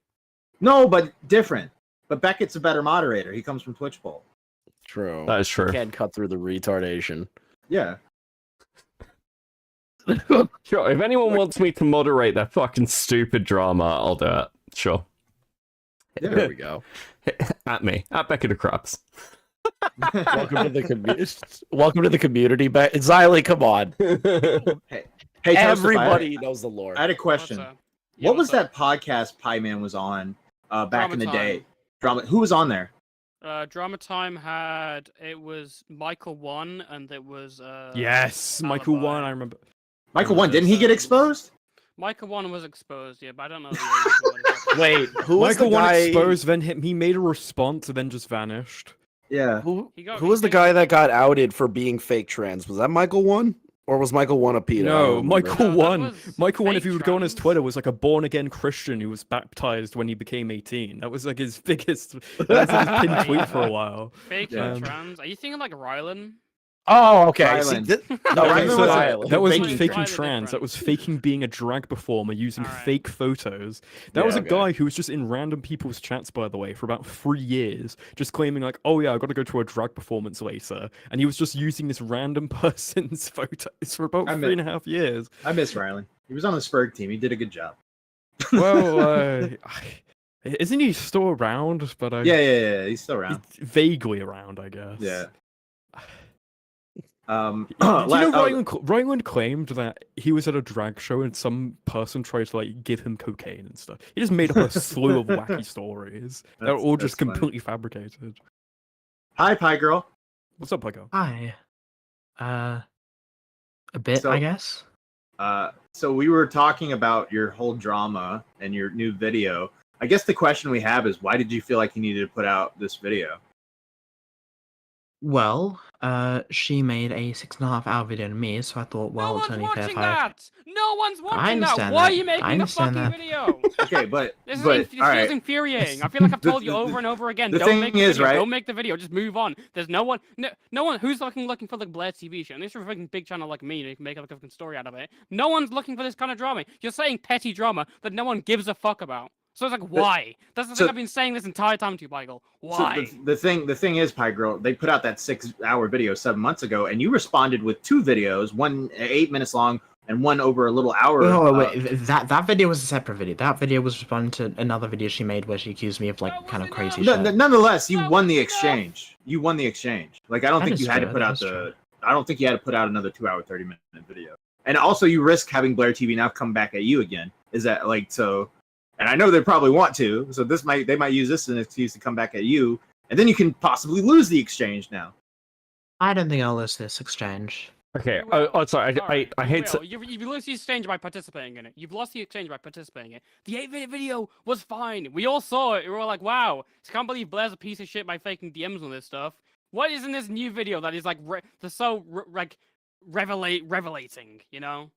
No, but different. But Beckett's a better moderator. He comes from Twitch Poll. True. That is true. You can't cut through the retardation. Yeah. Sure, if anyone wants me to moderate their fucking stupid drama, I'll do it. Sure. There we go. At me. At Beckett of Krabs. Welcome to the community. Welcome to the community. Xylee, come on. Hey, Everybody knows the lore. I had a question. What was that podcast Pie Man was on back Drama in the Time. day? Drama. Who was on there? Drama Time it was Michael 1 and it was Yes, Michael 1, I remember. Michael 1, didn't he get exposed? Michael 1 was exposed, yeah, but I don't know the age. Wait, who was Michael the 1 guy? exposed, then he made a response and then just vanished. Yeah. Who was the guy that got outed for being fake trans? Was that Michael 1? Or was Michael 1 a pedo? I No, don't remember. Michael 1. Michael 1, if you would go on his Twitter, was like a born-again Christian who was baptized when he became 18. That was like his biggest, that was his pinned tweet for a while. Fake trans? Are you thinking like Rylan? Oh, okay. Rylan. That wasn't Faking faking trans. trans. That was faking being a drag performer using fake photos. That Yeah, was a okay. guy who was just in random people's chats, by the way, for about 3 years, just claiming like, "Oh yeah, I got to go to a drag performance later," and he was just using this random person's photos for about 3.5 years. I miss Riley. He was on the Spurg team. He did a good job. Well, isn't he still around? But Yeah. He's still around. Vaguely around, I guess. Yeah. Do you know Ryland claimed that he was at a drag show and some person tried to like give him cocaine and stuff. He just made up a slew of wacky stories. They're all just that's funny. completely fabricated. Hi, Pie Girl. What's up, Pie Girl? Hi. A bit, I guess. So we were talking about your whole drama and your new video. I guess the question we have is, why did you feel like you needed to put out this video? Well, she made a 6.5-hour video to me, so I thought, well, it's only fair if I... That! No one's watching I that! understand Why that. are you making I a understand fucking that. video? Okay, but This but feels all right. infuriating. I feel like I've told you over and over again. the Don't thing make the is, video. right? Don't make the video. Just move on. There's no one who's looking for the Blair TV show. Unless you're a fucking big channel like me, and you can make a fucking story out of it. No one's looking for this kind of drama. You're saying petty drama that no one gives a fuck about. So it's like, why? That's the thing I've been saying this entire time to you, Piegirl. Why? So the thing is, Pie Girl, they put out that 6-hour video 7 months ago, and you responded with 2 videos, one 8 minutes long and one over a little hour. Oh, wait, that video was a separate video. That video was responding to another video she made where she accused me of like kind of crazy shit. Nonetheless, you won the exchange. You won the exchange. Like I don't That think is you had to true, put that out is true. I don't think you had to put out another 2-hour, 30-minute video. And also, you risk having Blair TV now come back at you again. Is that like so? And I know they probably want to, so they might use this as an excuse to come back at you, and then you can possibly lose the exchange now. I don't think I'll lose this exchange. Okay. Sorry. I hate to. You've lost the exchange by participating in it. You've lost the exchange by participating in it. The 8-minute video was fine. We all saw it. We were all like, wow, I can't believe Blair's a piece of shit by faking DMs on this stuff. What is in this new video that is like revelating, you know?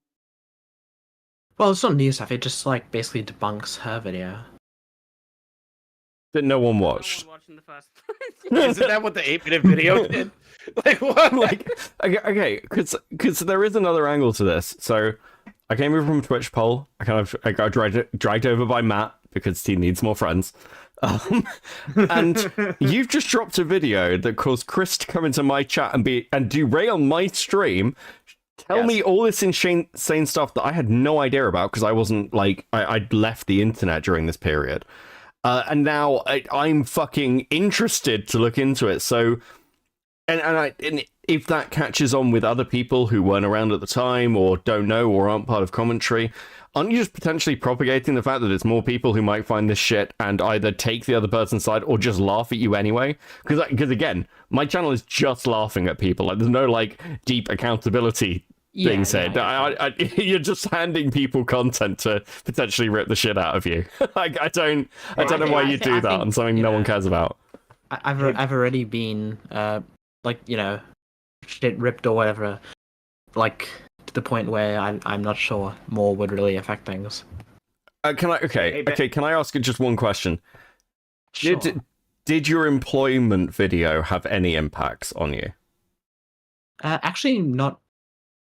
Well, it's not new stuff. It just like basically debunks her video. That no one watched. Isn't that what the 8-minute video did? Like what? Okay, because there is another angle to this. So I came over from Twitch poll. I got dragged over by Matt because he needs more friends. And you've just dropped a video that caused Chris to come into my chat and derail my stream. Tell me all this insane stuff that I had no idea about because I wasn't I'd left the internet during this period. And now I'm fucking interested to look into it. So, and if that catches on with other people who weren't around at the time or don't know or aren't part of commentary, aren't you just potentially propagating the fact that it's more people who might find this shit and either take the other person's side or just laugh at you anyway? Because again, my channel is just laughing at people. Like, there's no deep accountability being said. You're just handing people content to potentially rip the shit out of you. I don't know why you do that on something no one cares about. I've already been shit ripped or whatever, to the point where I'm not sure more would really affect things. Can I? Okay, Hey, Can I ask you just one question? Sure. Did your employment video have any impacts on you? Actually, not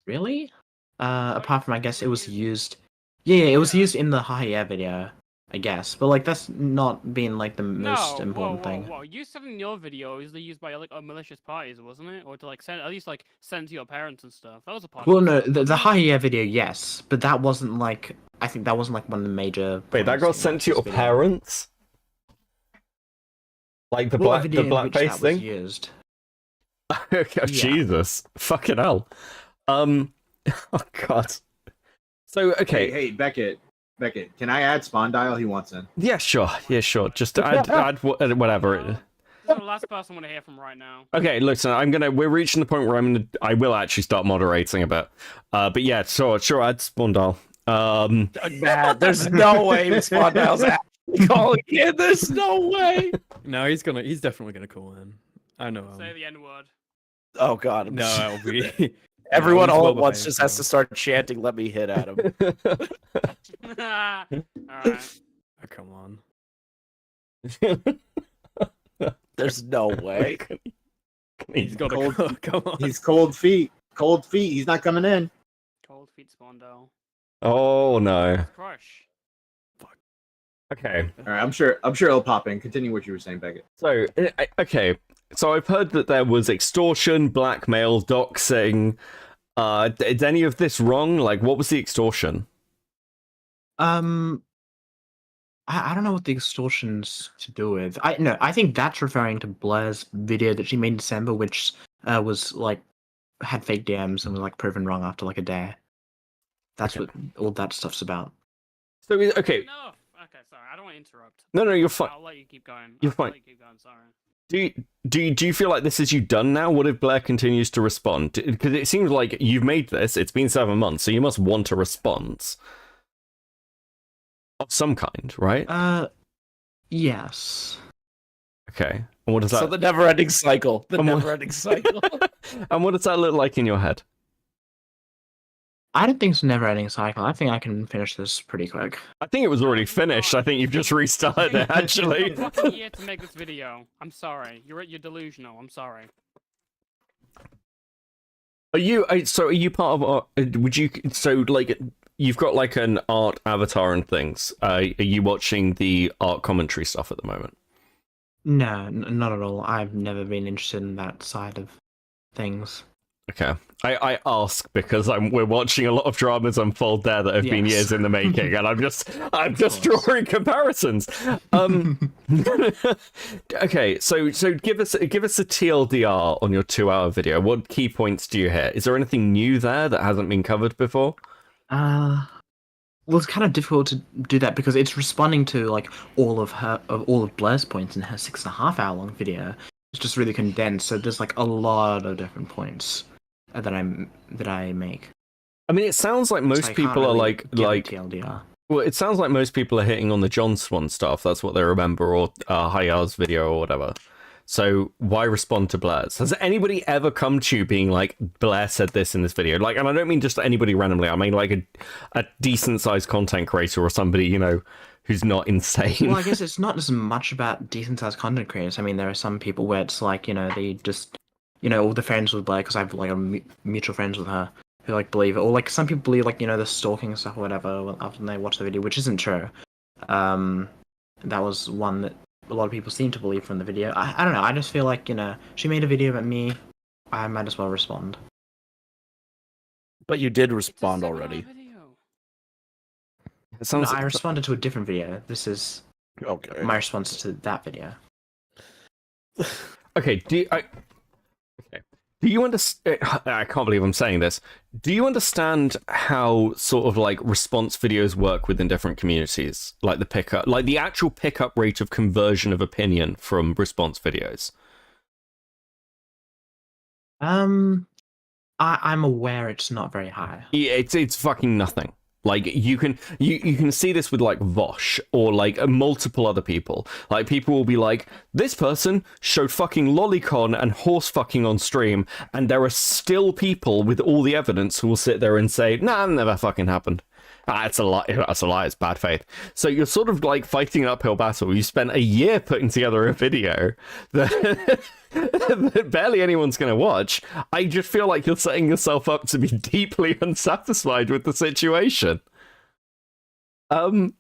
really. Apart from, I guess, it was used. Yeah, it was used in the Haya video, I guess. But like, that's not been like the most important thing. Whoa. You said in your video it was used by like malicious parties, wasn't it? Or to like send, at least like send to your parents and stuff. That was a part. Well, of no, it. the Haya video, yes, but that wasn't like. I think that wasn't like one of the major. Wait, that got sent to your parents? Like the Well, blackface thing? Was used. Okay, Jesus, fucking hell. Oh god. So okay. Hey, Beckett, can I add Spond Dial? He wants in. Yeah, sure. Just add whatever. This is the last person I want to hear from right now. Okay, listen, we're reaching the point where I will actually start moderating a bit. But yeah, sure, add Spondal. Man, there's no way Spondal's actually calling in. There's no way. No, he's definitely gonna call in. I know. Say the N word. Oh god. No, it'll be. Everyone all at once just has to start chanting, "Let me hit at him." Alright. Oh, come on. There's no way. He's got cold. Come on. He's cold feet. Cold feet. He's not coming in. Cold feet Spondo. Oh no. Crush. Okay. All right. I'm sure it'll pop in. Continue what you were saying, Beckett. So okay. So I've heard that there was extortion, blackmail, doxing. Is any of this wrong? Like, what was the extortion? I don't know what the extortion's to do with. I think that's referring to Blair's video that she made in December, which was like had fake DMs and was like proven wrong after like a day. That's what all that stuff's about. So okay. No. Okay, sorry. I don't want to interrupt. No, you're fine. I'll let you keep going. You're fine. Let you keep going. Sorry. Do you feel like this is you done now? What if Blair continues to respond? Because it seems like you've made this. It's been 7 months, so you must want a response of some kind, right? Yes. Okay. And what does that? So the never-ending cycle. Never-ending cycle. And what does that look like in your head? I don't think it's a never-ending cycle. I think I can finish this pretty quick. I think it was already finished. I think you've just restarted it, actually. It's a year to make this video. I'm sorry. You're delusional. I'm sorry. Are you part of? Would you? So like, you've got like an art avatar and things. Are you watching the art commentary stuff at the moment? No, not at all. I've never been interested in that side of things. Okay. I ask because we're watching a lot of dramas unfold there that have been years in the making, and I'm just drawing comparisons. Okay, so give us a TLDR on your 2-hour video. What key points do you hit? Is there anything new there that hasn't been covered before? Well, it's kind of difficult to do that because it's responding to like all of Blair's points in her 6.5 hour long video. It's just really condensed, so there's like a lot of different points that I make. I mean, it sounds like most people are like TLDR. Well, it sounds like most people are hitting on the John Swan stuff. That's what they remember, or Haya's video or whatever. So why respond to Blair's? Has anybody ever come to you being like, Blair said this in this video? Like, and I don't mean just anybody randomly. I mean like a decent sized content creator or somebody, you know, who's not insane. Well, I guess it's not as much about decent sized content creators. I mean, there are some people where it's like, you know, they just, you know, all the friends with Blair, because I have like a mutual friends with her who like believe it, or like some people believe like, you know, the stalking and stuff or whatever after they watch the video, which isn't true. That was one that a lot of people seem to believe from the video. I don't know. I just feel like, you know, she made a video about me. I might as well respond. But you did respond already. I responded to a different video. This is my response to that video. Okay, do you understand? I can't believe I'm saying this. Do you understand how sort of like response videos work within different communities? Like the actual pickup rate of conversion of opinion from response videos? I'm aware it's not very high. Yeah, it's fucking nothing. Like you can see this with like Vosh or like multiple other people. Like people will be like, this person showed fucking lolicon and horse fucking on stream, and there are still people with all the evidence who will sit there and say, nah, it never fucking happened. That's a lie. That's a lie. It's bad faith. So you're sort of like fighting an uphill battle. You spent a year putting together a video that, that barely anyone's going to watch. I just feel like you're setting yourself up to be deeply unsatisfied with the situation. Because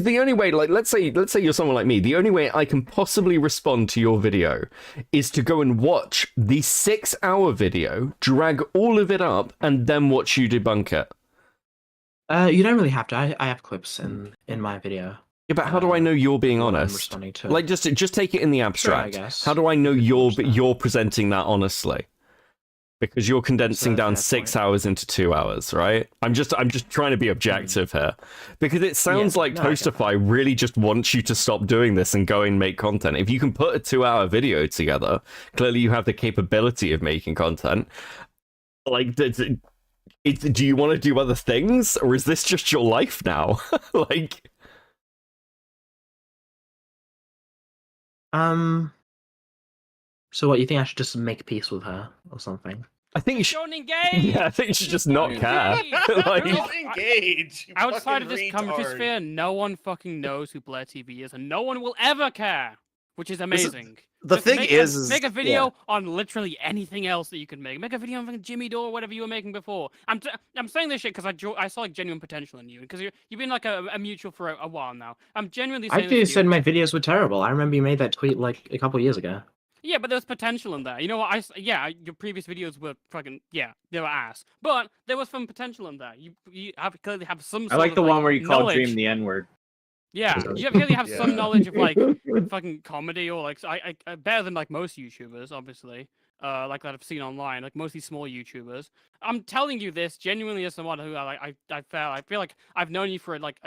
the only way, like, let's say you're someone like me, the only way I can possibly respond to your video is to go and watch the 6-hour video, drag all of it up, and then watch you debunk it. You don't really have to. I have clips in my video. Yeah, but how do I know you're being honest? Like, just take it in the abstract. Sure, I guess. How do I know you're presenting that honestly? Because you're condensing down 6 hours into 2 hours, right? I'm just trying to be objective here, because it sounds like Toastify really just wants you to stop doing this and go and make content. If you can put a 2-hour video together, clearly you have the capability of making content. Like, do you want to do other things, or is this just your life now? Like, So what, you think I should just make peace with her or something? I think you should. Don't engage. Yeah, I think you should just not care. Like, Don't engage. you Outside of fucking this commentary retard. sphere, no one fucking knows who Blair TV is, and no one will ever care, which is amazing. The Just thing make a video yeah. on literally anything else that you can make. Make a video on fucking Jimmy Dore or whatever you were making before. I'm saying this shit because I saw like genuine potential in you, because you've been like a mutual for a while now. I'm genuinely saying I actually this to said you. my videos were terrible. I remember you made that tweet like a couple years ago. Yeah, but there's potential in there. You know what? Your previous videos were fucking they were ass, but there was some potential in there. You clearly have some. I like sort the of, one where you call knowledge. Dream the N-word. Yeah, you clearly have some knowledge of like fucking comedy, or like I better than like most YouTubers, obviously. Like that I've seen online, like mostly small YouTubers. I'm telling you this genuinely as someone who I feel like I've known you for like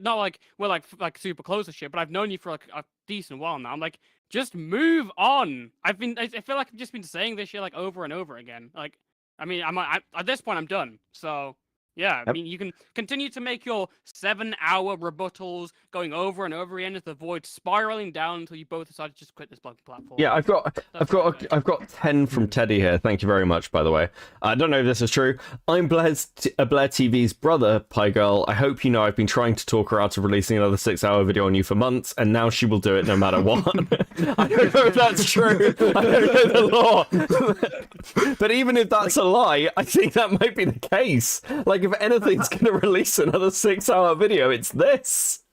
not like we're like super close or shit, but I've known you for like a decent while now. I'm like, just move on. I feel like I've just been saying this shit like over and over again. Like, I mean, at this point I'm done. So. Yeah, I mean, you can continue to make your 7-hour rebuttals going over and over again as the void spiraling down until you both decide to just quit this blogging platform. yeah, I've got 10 from Teddy here. Thank you very much, by the way. I don't know if this is true. I'm Blair TV's brother, Piegirl. I hope you know I've been trying to talk her out of releasing another 6-hour video on you for months, and now she will do it no matter what. I don't know if that's true. I don't know the law. But even if that's a lie, I think that might be the case. Like, if anything's going to release another 6-hour video, it's this.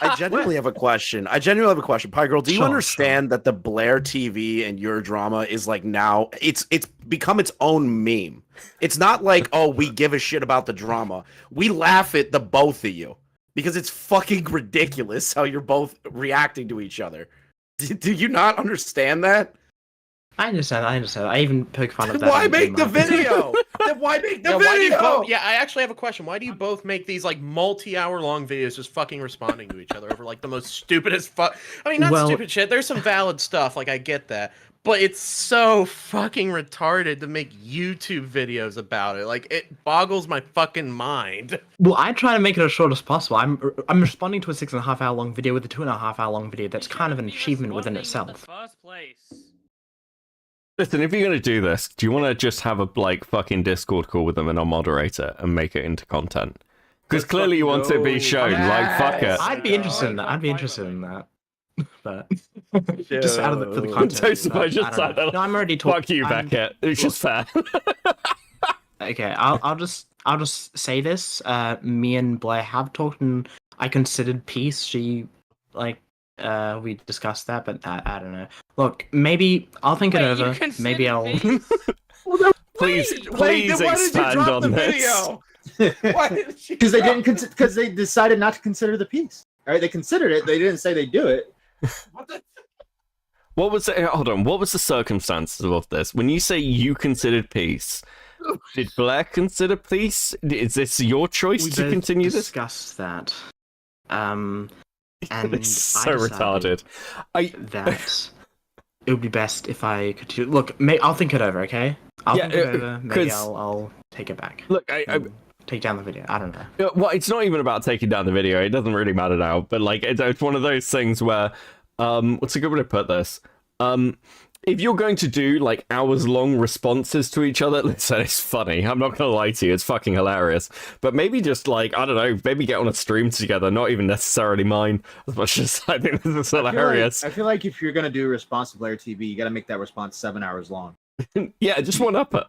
I genuinely have a question. Piegirl, do you understand that the Blair TV and your drama is like now it's become its own meme? It's not like, oh, we give a shit about the drama. We laugh at the both of you because it's fucking ridiculous how you're both reacting to each other. Do you not understand that? I understand. I even poke fun of Then that. why on make the Gmail. video? Then why make the Why do you video? both, I actually have a question. Why do you both make these like multi-hour long videos just fucking responding to each other over like the most stupidest I mean, not stupid shit. There's some valid stuff, like I get that. But it's so fucking retarded to make YouTube videos about it. Like, it boggles my fucking mind. Well, I try to make it as short as possible. I'm responding to a 6.5-hour long video with a 2.5-hour long video. That's kind of an achievement within itself. First place. Listen, if you're going to do this, do you want to just have a like fucking Discord call with them and I'll moderate it and make it into content? Because clearly you want it to be shown. Like, fuck it. I'd be interested in that. But just out of for the content. Toastify, No, I'm already talking. Fuck you, Beckett. It's just fair. Okay, I'll just say this. Me and Blair have talked, and I considered peace. She we discussed that, but I don't know. Look, maybe I'll think it over. Maybe I'll. Please expand on this. Because they didn't. Because they decided not to consider the piece. All right, they considered it. They didn't say they do it. What was it? Hold on. What was the circumstances of this? When you say you considered peace, did Blair consider peace? Is this your choice to continue this? We discussed that. And it's so retarded. That it would be best if I could do. Look, I'll think it over. Okay. I'll think it over. Maybe I'll take it back. Look, take down the video. I don't know. Well, it's not even about taking down the video. It doesn't really matter now. But like, it's one of those things where, what's a good way to put this? if you're going to do like hours-long responses to each other, listen, it's funny. I'm not gonna lie to you, it's fucking hilarious. But maybe just like, I don't know, maybe get on a stream together, not even necessarily mine, as much as I think this is hilarious. I feel like if you're gonna do a response to Blair TV, you gotta make that response 7 hours long. Yeah, just one upper.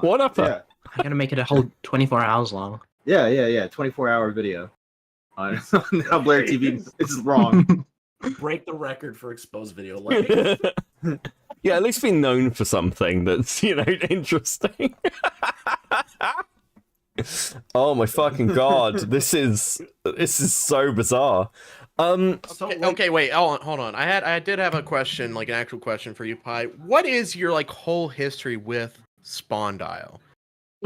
One upper. Yeah. I'm gonna make it a whole 24 hours long. Yeah, 24-hour video on how Blair TV is wrong. Break the record for exposed video length. Yeah, at least be known for something that's, you know, interesting. Oh my fucking god, this is so bizarre. Okay, wait, hold on. I did have a question, like an actual question for you, Pi. What is your like whole history with Spondyle?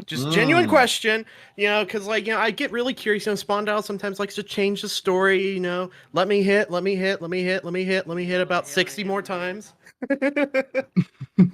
Just genuine question, you know, because like, you know, I get really curious. You know, Spondyle sometimes likes to change the story. You know, let me hit about 60 more times.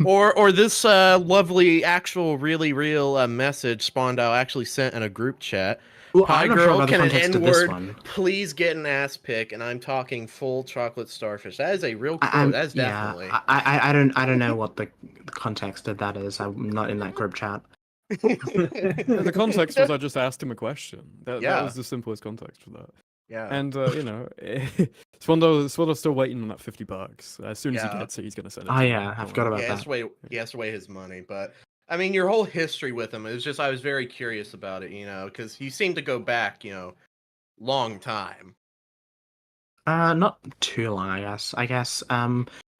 or this lovely, actual, really real message Spondyle actually sent in a group chat. Well, Hi I'm not sure girl, about the can an context of this N-word one. please get an ass pic? And I'm talking full chocolate starfish. That is a real quote. That is definitely. I don't know what the context of that is. I'm not in that group chat. The context was I just asked him a question. That was the simplest context for that. Yeah. And you know, Swindle's still waiting on that $50. As soon as he gets it, he's gonna send it. Oh yeah, I forgot about He has to weigh his money, but I mean, your whole history with him is just, I was very curious about it, you know, because he seemed to go back, you know, long time. Not too long, I guess.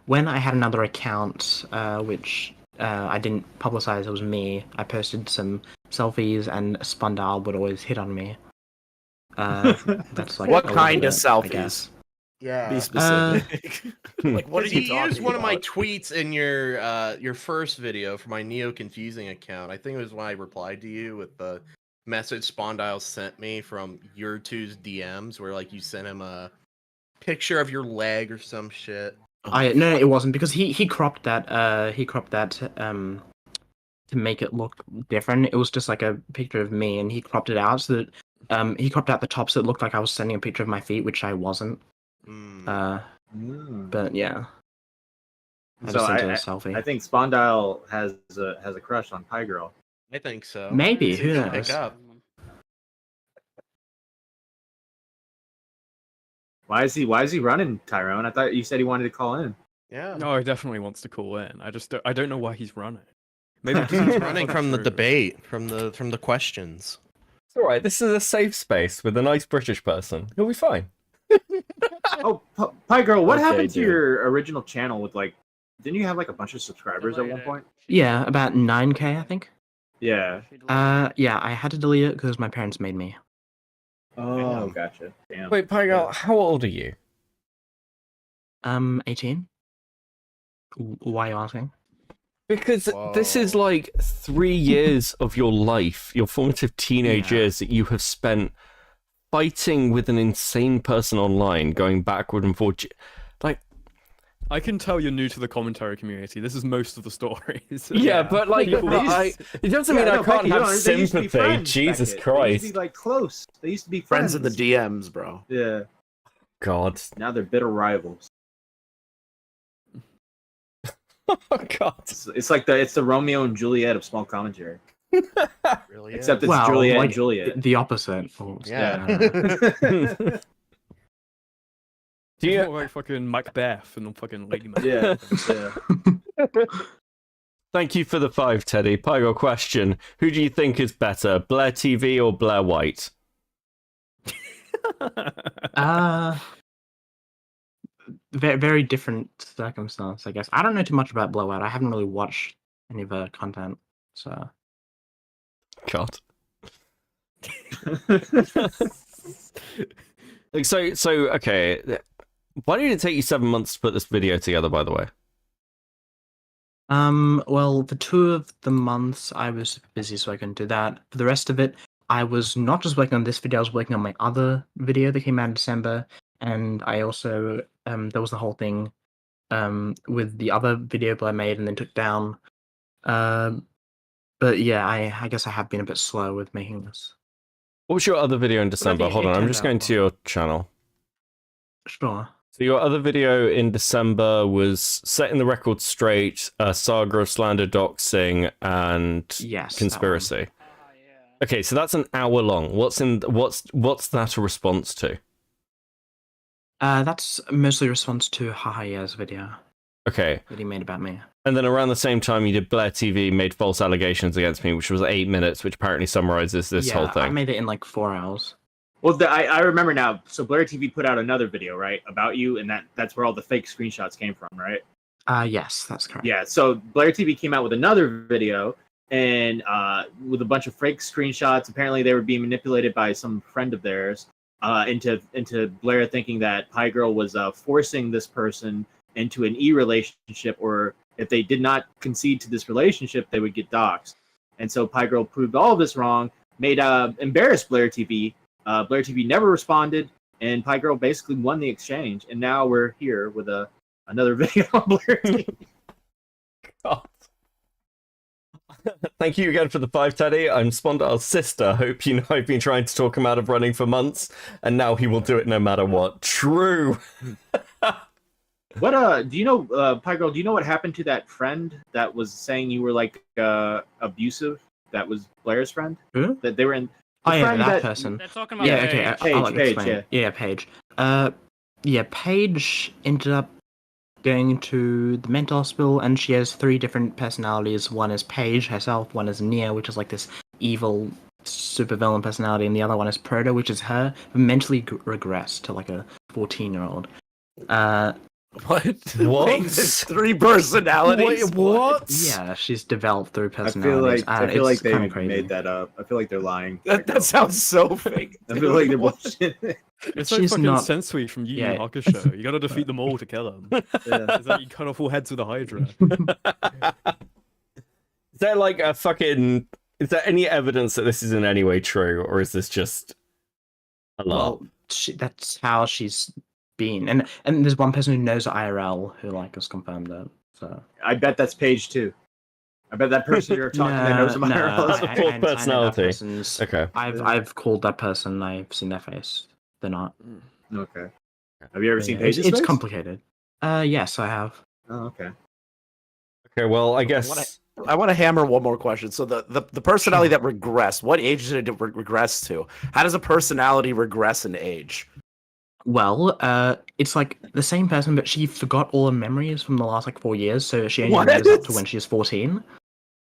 When I had another account, which I didn't publicize, it was me. I posted some selfies, and Spondyle would always hit on me. That's like what kind of selfies? Yeah. Be specific. Like, what are you talking used one of my about? tweets in your first video for my Neo Confusing account. I think it was when I replied to you with the message Spondyle sent me from your two's DMs, where like you sent him a picture of your leg or some shit. No, it wasn't, because he cropped that to make it look different. It was just like a picture of me, and he cropped it out so that he cropped out the top so it looked like I was sending a picture of my feet, which I wasn't. But yeah. I just sent her a selfie. I think Spondyle has a crush on Piegirl. I think so. Maybe, See who if he can knows? pick up. Why is he running, Tyrone? I thought you said he wanted to call in. Yeah. No, he definitely wants to call in. I don't know why he's running. Maybe He's running from the debate, from the questions. It's alright, this is a safe space with a nice British person. He'll be fine. Oh, Piegirl, what Okay, happened to dude. your original channel with like? Didn't you have like a bunch of subscribers at one point? Yeah, about 9K, I think. Yeah. Yeah, I had to delete it because my parents made me. Oh, gotcha. Damn. Wait, Piegirl, how old are you? 18. Why are you asking? Because this is like 3 years of your life, your formative teenage years that you have spent fighting with an insane person online, going backward and forward. Like, I can tell you're new to the commentary community. This is most of the stories. yeah, but like, it doesn't mean I can't have sympathy. Jesus They used to Christ. be like close. They used to be Friends in the DMs, bro. Yeah. God. Now they're bitter rivals. Oh God. It's like the Romeo and Juliet of small commentary. Really Except it's Well, Juliet like, and Juliet. The opposite. Yeah. Do you like fucking Macbeth and fucking Lady Macbeth? Yeah. Thank you for the 5, Teddy. Piegirl question: who do you think is better, Blair TV or Blair White? Very different circumstance, I guess. I don't know too much about Blowout. I haven't really watched any of her content, so. God. Like, so okay. Why did it take you 7 months to put this video together, by the way? Well, for 2 of the months I was super busy, so I couldn't do that. For the rest of it, I was not just working on this video, I was working on my other video that came out in December, and I also, there was the whole thing, with the other video that I made and then took down. But yeah, I guess I have been a bit slow with making this. What was your other video in December? think Hold it on, I'm turned just out going to your channel. Sure. So your other video in December was setting the record straight, saga of slander, doxing, and Yes, conspiracy. Okay, so that's an hour long. What's that a response to? That's mostly a response to Hahaya's video Okay. that he made about me. And then around the same time, you did Blair TV, made false allegations against me, which was 8 minutes, which apparently summarizes this whole thing. I made it in like 4 hours. Well, I remember now. So Blair TV put out another video, right, about you, and that's where all the fake screenshots came from, right? Yes, that's correct. Yeah. So Blair TV came out with another video, and with a bunch of fake screenshots. Apparently, they were being manipulated by some friend of theirs into Blair thinking that Piegirl was forcing this person into an relationship, or if they did not concede to this relationship, they would get doxxed. And so Piegirl proved all of this wrong, embarrassed Blair TV. Blair TV never responded, and Piegirl basically won the exchange. And now we're here with another video on Blair TV. God. Thank you again for the 5, Teddy. I'm Spond's sister. Hope you know I've been trying to talk him out of running for months, and now he will do it no matter what. True. What do you know, Piegirl? Do you know what happened to that friend that was saying you were like abusive? That was Blair's friend. Who? That they were in. Oh yeah, that person. They're talking about Yeah, okay. I'll explain. Yeah. Paige. Paige ended up going to the mental hospital, and she has 3 different personalities. One is Paige herself, one is Nia, which is like this evil supervillain personality, and the other one is Proto, which is her mentally regressed to like a 14-year-old. What? What? There's 3 personalities. Wait, what? Yeah, she's developed 3 personalities. I feel like they crazy. made that up. I feel like they're lying. That sounds so fake. I feel like they're bullshit. It's like She's fucking not- Sensui from Yu Yu Yeah. Hakusho. You gotta defeat them all to kill them. It's like you cut off all heads with a Hydra. Is there like a fucking... Is there any evidence that this is in any way true, or is this just a lot? Well, that's how she's been, and there's one person who knows IRL who like has confirmed it. So I bet that's Paige too. I bet that person you're talking to knows him. That's the 4th personality. Okay. I've called that person. I've seen their face. They're not. Okay. Have you ever seen Yeah, Paige's It's face? complicated. Yes, I have. Oh, okay. Okay, well, I guess... I want to hammer one more question. So the personality that regressed, what age did it regress to? How does a personality regress in age? Well, it's like the same person, but she forgot all her memories from the last like 4 years, so she only What? remembers up to when she was 14.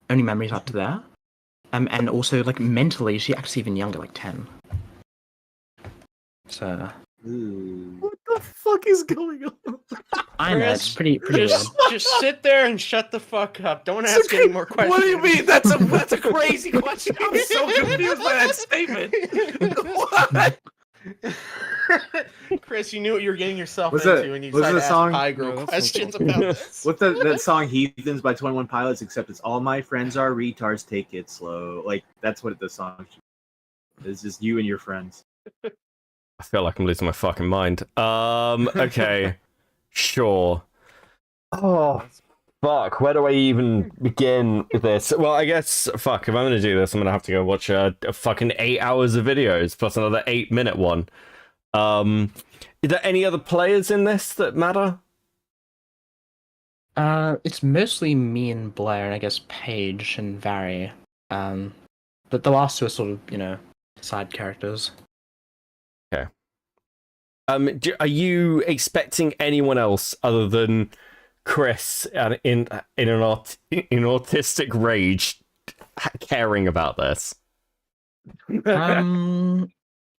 Only memories up to there. And also like mentally, she acts even younger, like 10. So. What the fuck is going on? I know, it's pretty Just sit there and shut the fuck up. Don't ask any more questions. What do you mean? That's a crazy question. I'm so confused by that statement. What? Chris, you knew what you were getting yourself Was into it- when you was it decided a to song? ask Piegirl questions about this. What's that song Heathens by 21 Pilots, except it's all my friends are retards, take it slow. Like, that's what the song is. Just you and your friends. I feel like I'm losing my fucking mind. Okay. Sure. Oh, fuck. Where do I even begin with this? Well, I guess, fuck, if I'm gonna do this, I'm gonna have to go watch a fucking 8 hours of videos, plus another 8-minute one. Is there any other players in this that matter? It's mostly me and Blair, and I guess Paige and Vary. But the last 2 are sort of, side characters. Okay. Are you expecting anyone else other than Chris in an autistic rage caring about this?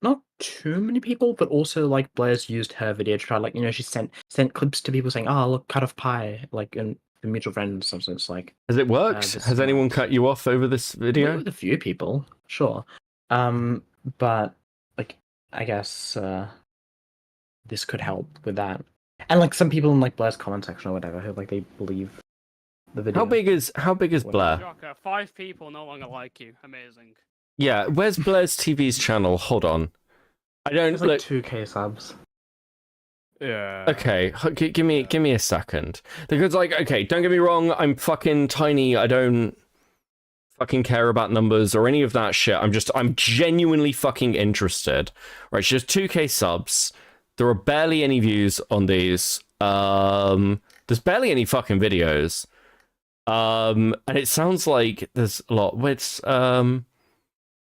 Not too many people, but also like Blair's used her video to try, like, she sent clips to people saying, "Oh, look, cut off pie," like in the mutual friend and stuff. So it's like, has it worked? Has anyone cut you off over this video? with a few people, sure. But like, I guess this could help with that. And like some people in like Blair's comment section or whatever who like they believe the video. How big is Blair? Shocker, 5 people no longer like you. Amazing. Yeah, where's Blair's TV's channel? Hold on. I don't It's like 2K subs. Yeah. Okay, give me a second. Because like, okay, don't get me wrong, I'm fucking tiny. I don't fucking care about numbers or any of that shit. I'm genuinely fucking interested. Right, she has 2K subs. there are barely any views on these. There's barely any fucking videos. And it sounds like there's a lot. It's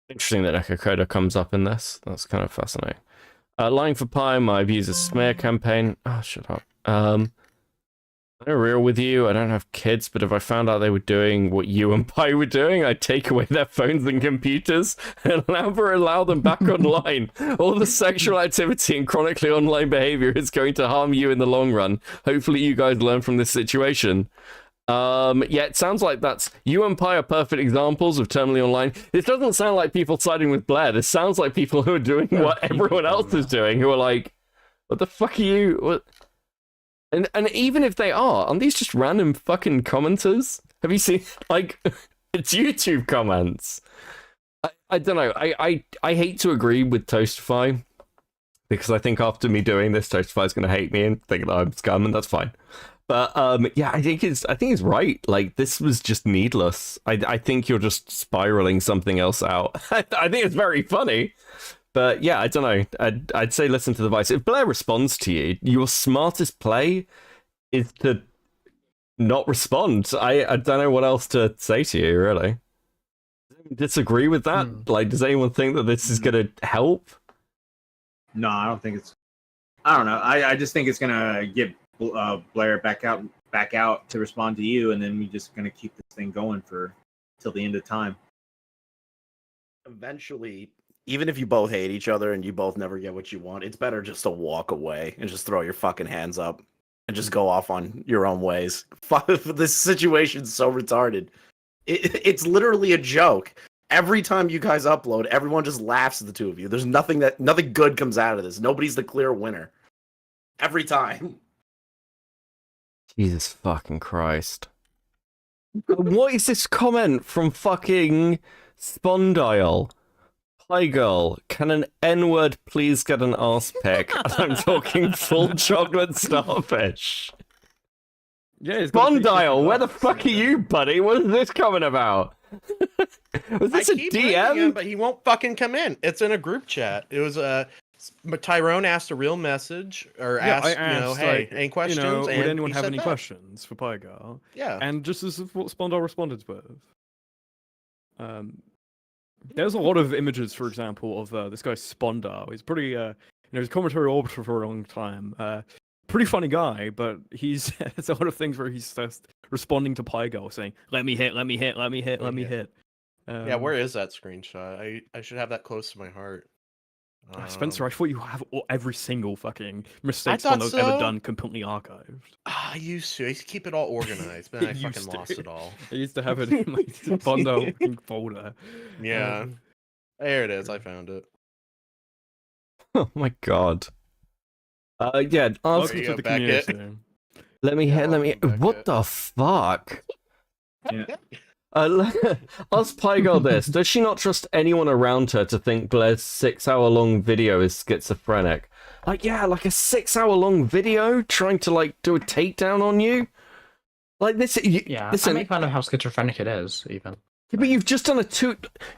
interesting that Echo comes up in this. That's kind of fascinating. Lying for Pie, my views a smear campaign. Oh, shut up. I'm real with you. I don't have kids, but if I found out they were doing what you and Pie were doing, I'd take away their phones and computers and never allow them back online. All the sexual activity and chronically online behavior is going to harm you in the long run. Hopefully you guys learn from this situation. Yeah, it sounds like that's... You and Pi are perfect examples of terminally online. This doesn't sound like people siding with Blair. This sounds like people who are doing what everyone else is doing, who are like, what the fuck are you... What? And even if they aren't these just random fucking commenters? Have you seen, like, it's YouTube comments? I don't know. I hate to agree with Toastify, because I think after me doing this, Toastify's going to hate me and think that I'm scum, and that's fine. But yeah, I think it's right. Like, this was just needless. I think you're just spiraling something else out. I think it's very funny. But yeah, I don't know. I'd say listen to the voice. If Blair responds to you, your smartest play is to not respond. I don't know what else to say to you, really. Disagree with that? Like, does anyone think that this is going to help? No, I don't think it's... I don't know. I just think it's going to get Blair back out to respond to you, and then we're just going to keep this thing going till the end of time. Eventually, even if you both hate each other and you both never get what you want, it's better just to walk away and just throw your fucking hands up and just go off on your own ways. This situation's so retarded. It's literally a joke. Every time you guys upload, everyone just laughs at the two of you. There's nothing good comes out of this. Nobody's the clear winner. Every time. Jesus fucking Christ. What is this comment from fucking Spondile? Piegirl, can an N-word please get an arse pick? And I'm talking full chocolate starfish. Yeah, Spondile, where the fuck are you, buddy? What is this coming about? Was this a DM? Him, but he won't fucking come in. It's in a group chat. It was Tyrone asked a real message, or Yeah, asked, I asked, hey, like, any questions? would and anyone he have said any that. questions for Piegirl? Yeah. And just as what Spondile responded with. There's a lot of images, for example, of this guy Spondile. He's pretty, he's commentary orbiter for a long time. Pretty funny guy, but he's there's a lot of things where he's just responding to Piegirl saying, "Let me hit, let me hit, let me hit, let me hit." Yeah, where is that screenshot? I should have that close to my heart. Spencer, I thought you have every single fucking mistake thought Spondo's so. ever done completely archived. I used to keep it all organized, but I fucking Used lost to. it all. I used to have it in my Spondo fucking folder. Yeah. There it is. I found it. Oh my god. Yeah, ask Welcome to the community. Let me what the fuck? Yeah. Ask Piegirl this. Does she not trust anyone around her to think Blair's 6-hour-long video is schizophrenic? Like, yeah, like a 6-hour-long video trying to, like, do a takedown on you? Like, this... Yeah, listen, I make fun of how schizophrenic it is, even. Yeah, but you've just done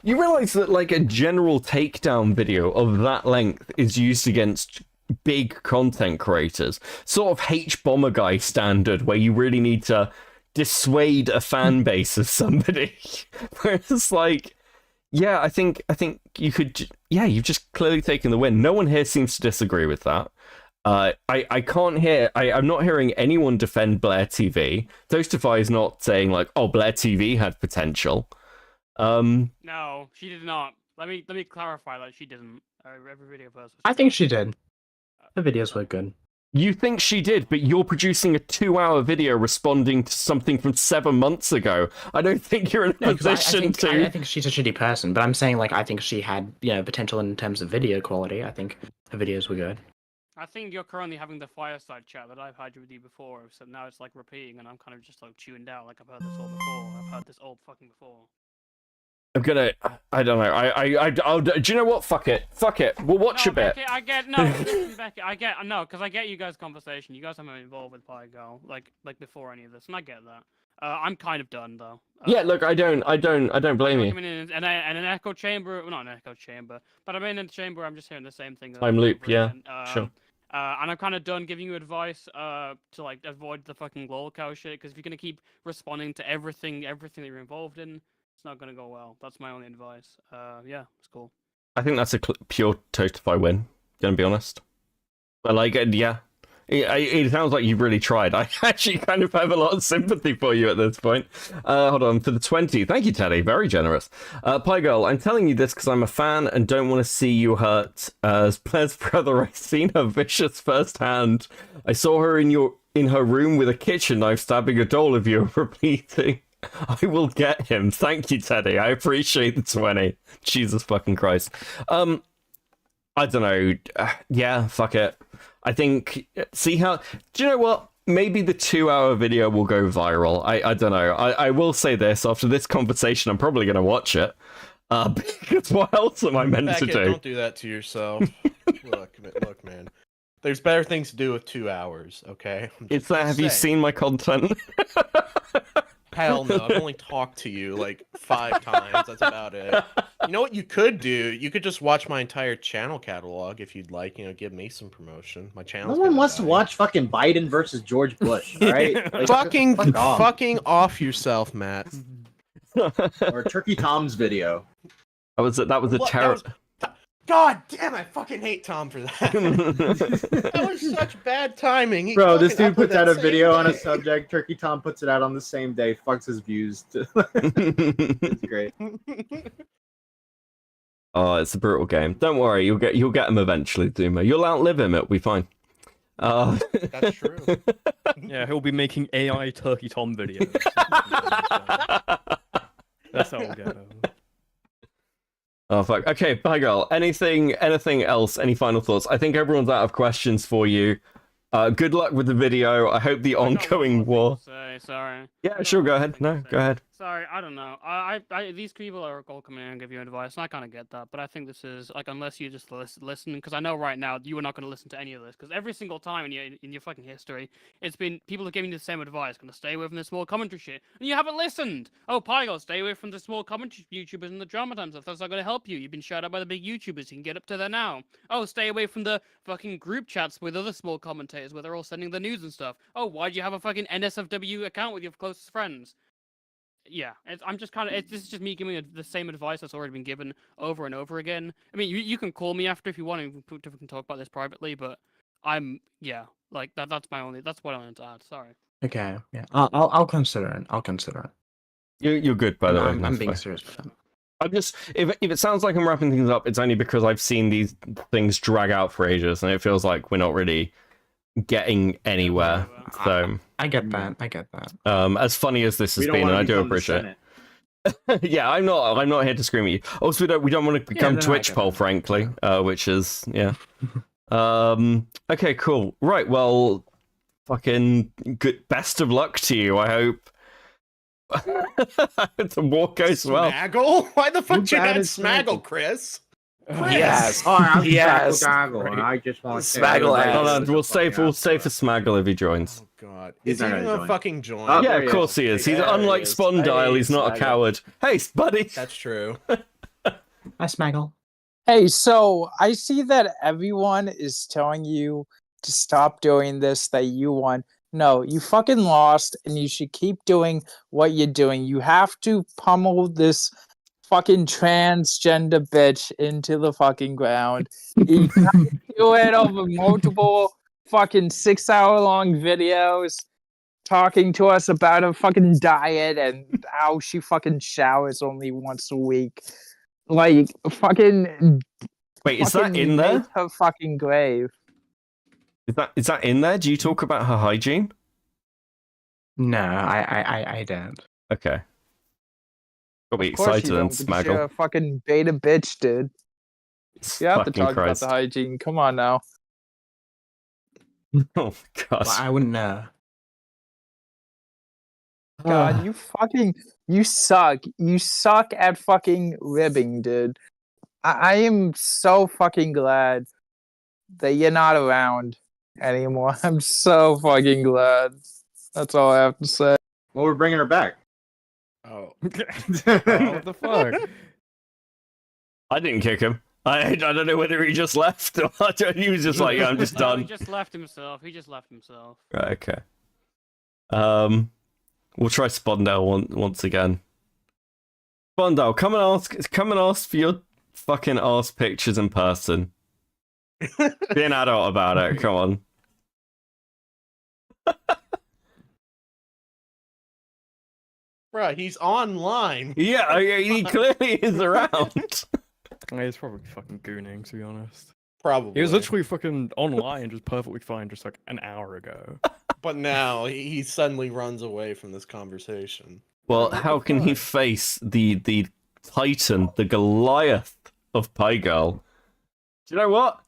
You realize that, like, a general takedown video of that length is used against big content creators. Sort of H-Bomber Guy standard, where you really need to dissuade a fan base of somebody. Whereas, like, yeah, I think you could... Yeah, you've just clearly taken the win. No one here seems to disagree with that. I can't hear... I'm not hearing anyone defend Blair TV. Toastify is not saying, like, oh, Blair TV had potential. No, she did not. Let me clarify that she didn't. Every video first. I think she did. The videos were good. You think she did, but you're producing a 2-hour video responding to something from 7 months ago. I don't think you're in a position I think she's a shitty person, but I'm saying, like, I think she had, potential in terms of video quality. I think her videos were good. I think you're currently having the fireside chat that I've had with you before, so now it's like repeating, and I'm kind of just like tuned out. Like I've heard this all before. I've heard this all fucking before. I'm gonna... I don't know. I'll... Do you know what? Fuck it. We'll watch a bit. Becky, I get... No, listen, Becky, I get... No, because I get you guys' conversation. You guys haven't been involved with Piegirl, like before any of this, and I get that. I'm kind of done, though. Yeah, look, I don't blame you. I'm in an echo chamber... Well, not an echo chamber, but I'm in a chamber, I'm just hearing the same thing. Time loop, yeah, sure. And I'm kind of done giving you advice to like avoid the fucking lol cow shit, because if you're gonna keep responding to everything that you're involved in, it's not gonna go well. That's my only advice. Yeah, it's cool. I think that's a pure Totify win, gonna be honest. But like, yeah, it sounds like you've really tried. I actually kind of have a lot of sympathy for you at this point. Hold on, for the 20. Thank you, Teddy. Very generous. Piegirl, I'm telling you this because I'm a fan and don't want to see you hurt. As Blair's brother, I've seen her vicious firsthand. I saw her in her room with a kitchen knife stabbing a doll of you, repeating, I will get him. Thank you, Teddy. I appreciate the 20. Jesus fucking Christ. I don't know. Yeah, fuck it. I think, see how, do you know what? Maybe the 2-hour video will go viral. I don't know. I will say this, after this conversation, I'm probably going to watch it. Because what else am I meant to do? Don't do that to yourself. Look, man. There's better things to do with 2 hours, okay? Have you seen my content? Hell no, I've only talked to you like 5 times. That's about it. You know what you could do? You could just watch my entire channel catalog if you'd like. Give me some promotion. My channel. No one wants to watch fucking Biden versus George Bush, all right? Like, fucking off yourself, Matt. Or Turkey Tom's video. That was a terrible. God damn, I fucking hate Tom for that. That was such bad timing. Bro, this dude puts out a video on a subject. Turkey Tom puts it out on the same day. Fucks his views. It's great. Oh, it's a brutal game. Don't worry, you'll get him eventually, Duma. You'll outlive him. It'll be fine. That's true. Yeah, he'll be making AI Turkey Tom videos. That's how we'll get him. Oh fuck. Okay, Piegirl. Anything else? Any final thoughts? I think everyone's out of questions for you. Good luck with the video. I hope the ongoing war. Sorry. Yeah, sure. Go ahead. No, go ahead. Sorry, I don't know. These people are all coming in and give you advice, and I kind of get that. But I think this is like, unless you just listen, because I know right now you are not going to listen to any of this, because every single time in your fucking history, it's been people are giving you the same advice, going to stay away from the small commentary shit, and you haven't listened. Oh, Piegirl, stay away from the small commentary YouTubers and the drama time stuff. That's not going to help you. You've been shouted out by the big YouTubers. You can get up to there now. Oh, stay away from the fucking group chats with other small commentators where they're all sending the news and stuff. Oh, why'd you have a fucking NSFW account with your closest friends? Yeah, I'm just kind of. This is just me giving the same advice that's already been given over and over again. I mean, you can call me after if you want, and we can talk about this privately. But like that's my only. That's what I wanted to add. Sorry. Okay, yeah, I'll consider it. I'll consider it. You're good, by the way. I'm being serious with them. I'm just, if it sounds like I'm wrapping things up, it's only because I've seen these things drag out for ages, and it feels like we're not really getting anywhere. So I get that. I get that. As funny as this has been, and I do appreciate it. Yeah, I'm not here to scream at you. Also, we don't want to become Twitch poll, frankly, which is okay, cool. Right, well, fucking good. Best of luck to you. I hope the walk goes well. Smaggle? Why the fuck did you add Smaggle, Chris? Yes. Yes. Smaggle, I just want to Smaggle. We'll stay for Smaggle if he joins. Oh god, is he gonna fucking join? Oh, yeah, of course he is. He's unlike Spond Dial. He's not a coward. Hey, buddy. That's true. Hi, Smaggle. Hey, so I see that everyone is telling you to stop doing this, that you won. No, you fucking lost, and you should keep doing what you're doing. You have to pummel this fucking transgender bitch into the fucking ground. You gotta do it over multiple fucking 6-hour-long videos talking to us about a fucking diet and how she fucking showers only once a week. Like, fucking... Wait, is that in there? Her fucking grave. Is that in there? Do you talk about her hygiene? No, I don't. Okay. Got me excited and Smaggle. You're a fucking beta bitch, dude. You have to talk about the hygiene. Come on now. Oh god. Well, I wouldn't know. God, you suck. You suck at fucking ribbing, dude. I am so fucking glad that you're not around anymore. I'm so fucking glad. That's all I have to say. Well, we're bringing her back. Oh. What the fuck? I didn't kick him. I don't know whether he just left or he was just like, yeah, I'm just No, done. He just left himself. He just left himself. Right, okay. We'll try Spondale once again. Spondale, come and ask for your fucking ass pictures in person. Be an adult about it. Come on. Right, he's online. Yeah, he clearly is around. He's probably fucking gooning, to be honest. Probably. He was literally fucking online, just perfectly fine, just like an hour ago. But now he suddenly runs away from this conversation. Well, how can he face the Titan, the Goliath of Piegirl? Do you know what?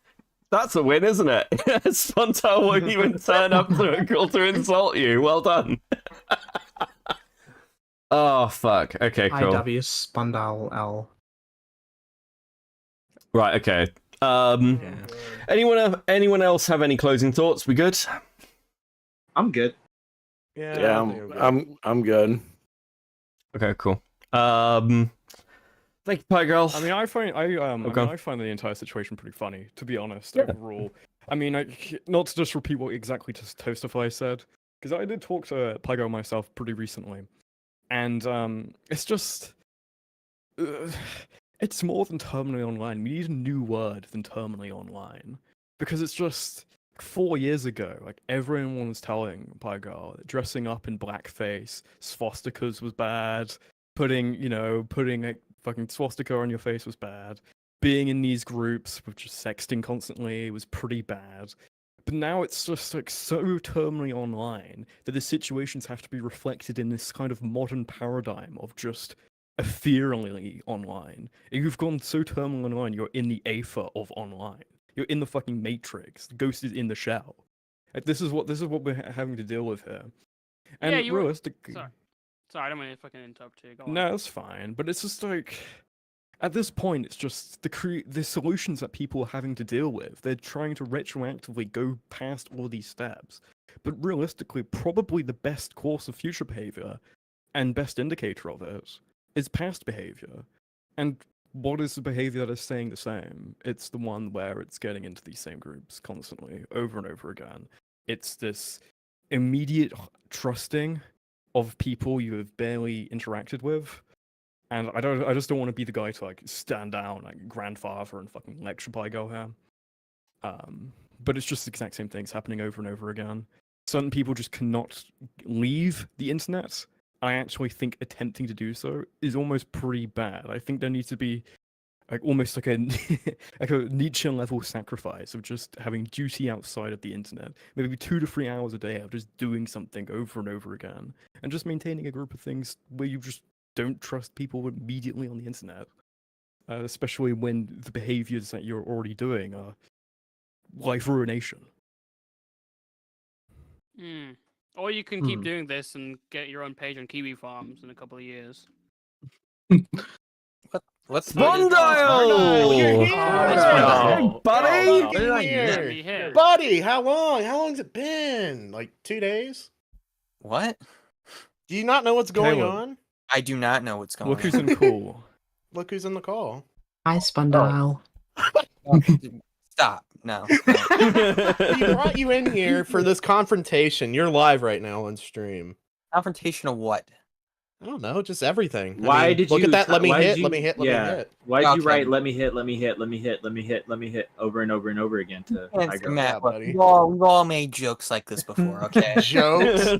That's a win, isn't it? Spondale won't even turn up to a girl to insult you. Well done. Oh, fuck. Okay, cool. IW Spondale L. Right, okay. Anyone else have any closing thoughts? We good? I'm good. Yeah, I'm good. Okay, cool. Thank you, Piegirl. I mean, I find the entire situation pretty funny, to be honest. Yeah. Overall, I mean, not to just repeat what exactly Toastify said, because I did talk to Piegirl myself pretty recently, and it's just it's more than terminally online. We need a new word than terminally online, because it's just 4 years ago, like everyone was telling Piegirl that dressing up in blackface, swastikas was bad. Putting a fucking swastika on your face was bad. Being in these groups with just sexting constantly was pretty bad. But now it's just like so terminally online that the situations have to be reflected in this kind of modern paradigm of just ethereally online. You've gone so terminally online, you're in the aether of online. You're in the fucking Matrix. The ghost is in the shell. Like, this is what we're having to deal with here. And yeah, you realistically, Sorry, I don't want to fucking interrupt you. Go on. no, it's fine. But it's just like, at this point, it's just the solutions that people are having to deal with. They're trying to retroactively go past all these steps. But realistically, probably the best course of future behavior and best indicator of it is past behavior. And what is the behavior that is staying the same? It's the one where it's getting into these same groups constantly, over and over again. It's this immediate trusting of people you have barely interacted with, and I just don't want to be the guy to like stand down like grandfather and fucking lecture Piegirl here. But it's just the exact same things happening over and over again. Certain people just cannot leave the internet. I actually think attempting to do so is almost pretty bad. I think there needs to be like almost like a like a Nietzsche level sacrifice of just having duty outside of the internet, maybe 2 to 3 hours a day of just doing something over and over again, and just maintaining a group of things where you just don't trust people immediately on the internet, especially when the behaviors that you're already doing are life ruination. Or you can keep doing this and get your own page on Kiwi Farms in a couple of years. Let's Spondale! You're here! Buddy! Buddy, how long? How long's it been? Like 2 days? What? Do you not know what's going on? I do not know what's going on. Look who's in the call. Look who's in the call. Hi, Spondale. Stop. No. We brought you in here for this confrontation. You're live right now on stream. Confrontation of what? I don't know, just everything. Why did you look at that? Let me why hit. did you- Let me hit. Let yeah. me hit. Why did you Okay. write "Let me hit, let me hit, let me hit, let me hit, let me hit" over and over and over again to Piegirl? Matt, look, we've all made jokes like this before, okay? Jokes? Is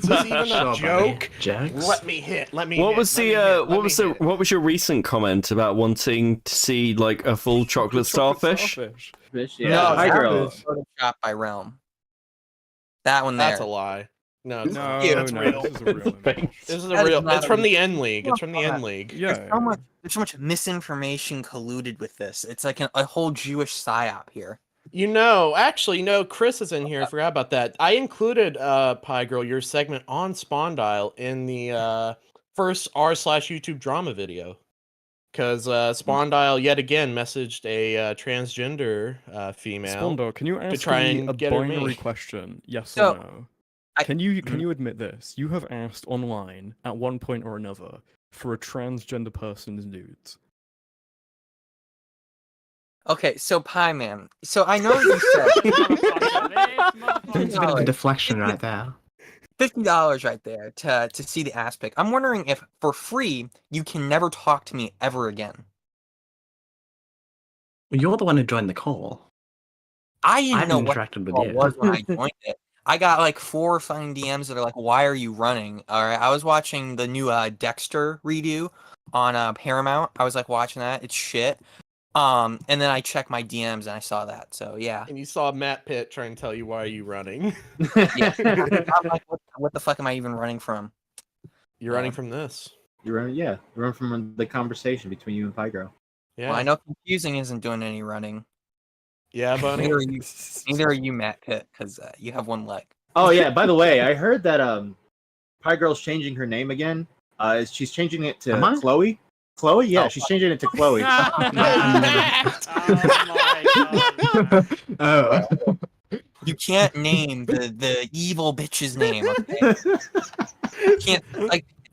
this even Shut a up, joke? Jokes? Let me hit. Let me. What hit, was let the me hit, let me hit. what was your recent comment about wanting to see like a full chocolate starfish? Fish, No, yeah, that Piegirl. was Photoshopped by Realm. That one there. That's a lie. No, it's No, that's no, real. this is a real image. This is a That is real. not It's a from real- the N League. It's from the N League. Yeah. There's so much misinformation colluded with this. It's like a whole Jewish psyop here. You know, actually, no. Chris is in here. I forgot about that. I included Piegirl, your segment on Spondile in the first r/YouTube drama video, because Spondile yet again messaged a transgender female. Spondo, can you to ask try me and a get her binary me? question? Yes So, or no? Can you admit this? You have asked online at one point or another for a transgender person's nudes. Okay, so Pie Man. So I know you said It's a bit of a deflection right there. $50 right there to see the aspect. I'm wondering if for free you can never talk to me ever again. You're the one who joined the call. I didn't haven't know what interacted with it you. was when I joined it. I got like 4 fucking DMs that are like, "Why are you running?" All right, I was watching the new Dexter redo on Paramount. I was like watching that. It's shit. And then I checked my DMs and I saw that. So yeah. And you saw Matt Pitt try and tell you why are you running. Yeah. I'm like, what the fuck am I even running from? You're running from this. You're running from the conversation between you and Piegirl. Yeah. Well, I know confusing isn't doing any running. Yeah, Bunny. Neither are you, Matt Pitt, because you have 1 leg. Oh yeah, by the way, I heard that Piegirl's changing her name again. She's changing it to Chloe. Chloe? Yeah, she's changing it to Chloe. Oh. You can't name the evil bitch's name, okay? You can't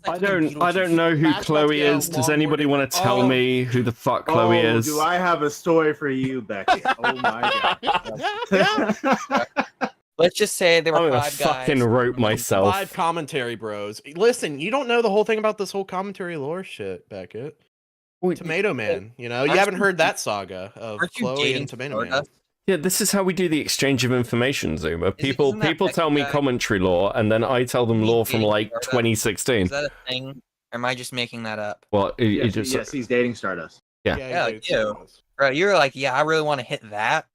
I don't know who Chloe is. Does anybody want to tell me who the fuck Chloe is? Do I have a story for you, Becky? Oh my god. Let's just say there were I'm gonna 5 guys. fucking rope myself. 5 commentary bros. Listen, you don't know the whole thing about this whole commentary lore shit, Beckett. Tomato Man, you know, you haven't heard that saga of Chloe and Tomato Man. Yeah, this is how we do the exchange of information, Zuma. People tell me commentary lore, and then I tell them lore from like 2016. Is that a thing? Or am I just making that up? Well, Yes, he's dating Stardust. Yeah. Yeah, like you. Bro, you're like, yeah, I really want to hit that.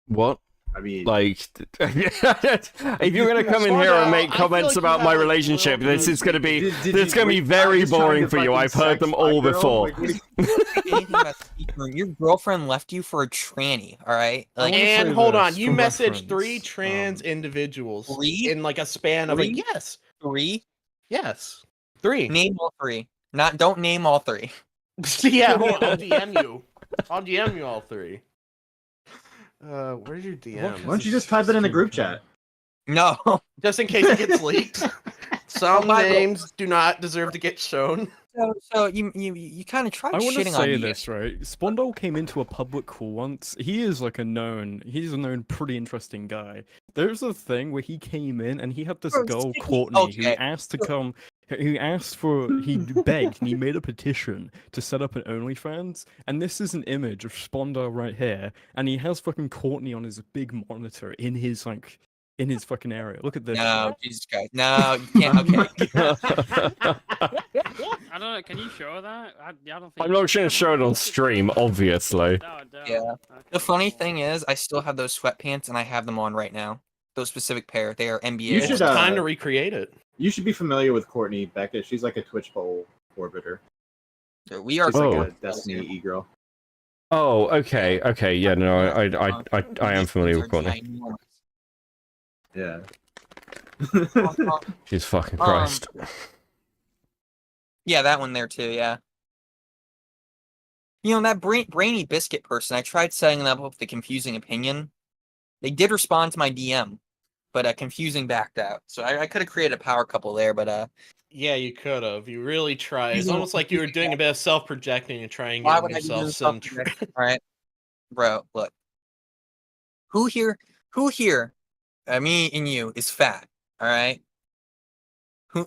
What? I mean, like, if you're gonna come in here and make comments about my relationship, this is gonna be very boring for you. I've heard them all before. Your girlfriend left you for a tranny, all right? Like, And hold on, you messaged 3 trans individuals in like a span of yes, 3. Yes, 3. Name all 3. Don't name all 3. Yeah, hold on, I'll DM you. I'll DM you all 3. Where's your DM? Why don't you just type it in the group chat? No, just in case it gets leaked. Some names do not deserve to get shown. So you kind of tried I want to shitting on say me. this, right? Spondo came into a public call once. He's a known pretty interesting guy. There's a thing where he came in and he had this girl, Courtney, who asked to come, he begged and he made a petition to set up an OnlyFans, and this is an image of Spondo right here, and he has fucking Courtney on his big monitor in his fucking area. Look at this. No, Jesus Christ. No, you can't. Okay. I don't know. Can you show that? I don't think. I'm not going to show it on stream, obviously. Yeah. The funny thing is, I still have those sweatpants, and I have them on right now. Those specific pair. They are NBA. You should time to recreate it. You should be familiar with Courtney Beckett. She's like a Twitch bowl orbiter. So we are She's like a Destiny e-girl. Oh, okay, yeah, no, I am familiar with Courtney. Yeah. Jesus fucking Christ. Yeah, that one there too, yeah. You know, that brainy biscuit person, I tried setting them up with the confusing opinion. They did respond to my DM, but confusing backed out. So I could have created a power couple there, but yeah, you could have. You really tried. It's almost like you were doing a bit of self-projecting and trying to why give would I be yourself doing some. All right, bro. Look, who here? Me and you is fat. All right.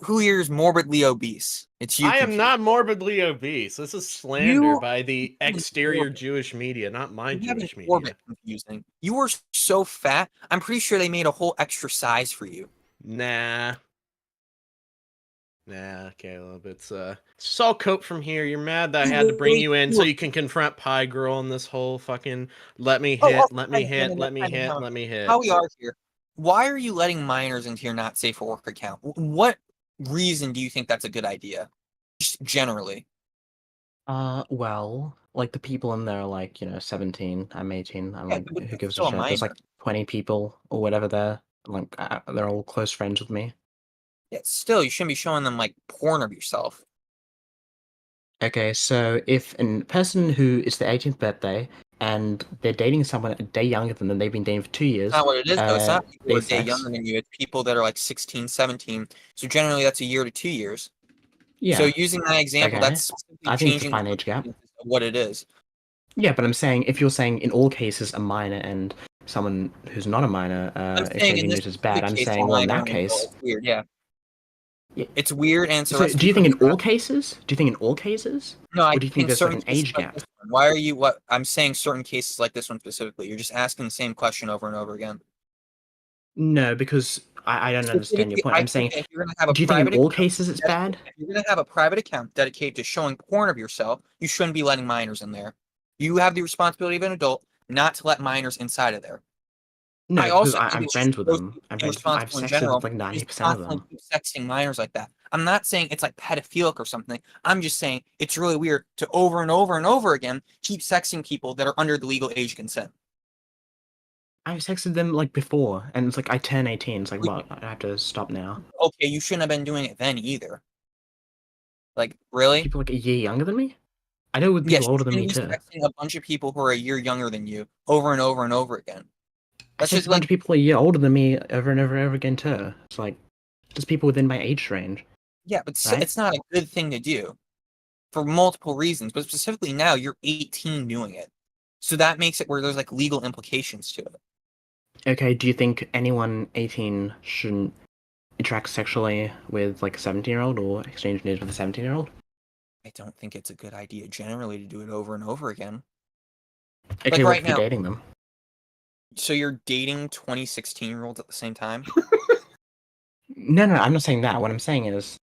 Who here is morbidly obese? It's you. I am not morbidly obese. This is slander by the exterior Jewish media, not my Jewish media. Confusing. You were so fat. I'm pretty sure they made a whole extra size for you. Nah, Caleb. It's all cope from here. You're mad that I had to bring you in so you can confront Piegirl in this whole fucking let me hit. How we are here. Why are you letting minors into your not safe for work account? What reason do you think that's a good idea? Just generally. Well, like the people in there are like, 17, I'm 18, I'm like, who gives a still a shit? There's like minor. 20 people or whatever there, like, they're all close friends with me. Yeah, still, you shouldn't be showing them like porn of yourself. Okay, so if a person who is their 18th birthday and they're dating someone a day younger than them, they've been dating for 2 years. That's not what it is, though. It's not people they who are day sex. younger than you. It's people that are like 16, 17. So generally, that's a year to 2 years. Yeah. So using that example, Okay. that's I think it's a changing fine age gap. what it is. Yeah, but I'm saying if you're saying in all cases a minor and someone who's not a minor exchanging news is bad, I'm saying well in that case. It's weird, yeah. It's weird, and it's a So recipe do you think for in all cases? Do you think in all cases? No, I or do you think think there's like certain an age cases like gap? this one. Why are you? What I'm saying, certain cases like this one specifically. You're just asking the same question over and over again. No, because I don't understand your point. I I'm saying, think if you're gonna have a do you think in private all account cases it's bad? If you're gonna have a private account dedicated to showing porn of yourself, you shouldn't be letting minors in there. You have the responsibility of an adult not to let minors inside of there. No, I because also think I'm it's friends just with gross them. I've irresponsible in sexted general. with like You 90% of constantly them. keep sexting minors like that. I'm not saying it's like pedophilic or something. I'm just saying it's really weird to over and over and over again keep sexting people that are under the legal age consent. I've texted them like before, and it's like I turn 18. It's like, well, I have to stop now. Okay, you shouldn't have been doing it then either. Like, really? People like a year younger than me? I know with Yes, people older than me you too. shouldn't be texting a bunch of people who are a year younger than you over and over and over again. I That's text just a bunch like, of people a year older than me over and over and over again too. It's like just people within my age range. yeah, but Right? it's not a good thing to do for multiple reasons. But specifically now, you're 18 doing it, so that makes it where there's like legal implications to it. Okay, do you think anyone 18 shouldn't interact sexually with like a 17-year-old or exchange nudes with a 17-year-old? I don't think it's a good idea generally to do it over and over again. Okay, Like what right if you're now. dating them? So you're dating 20 16-year-olds at the same time? No, I'm not saying that. What I'm saying is,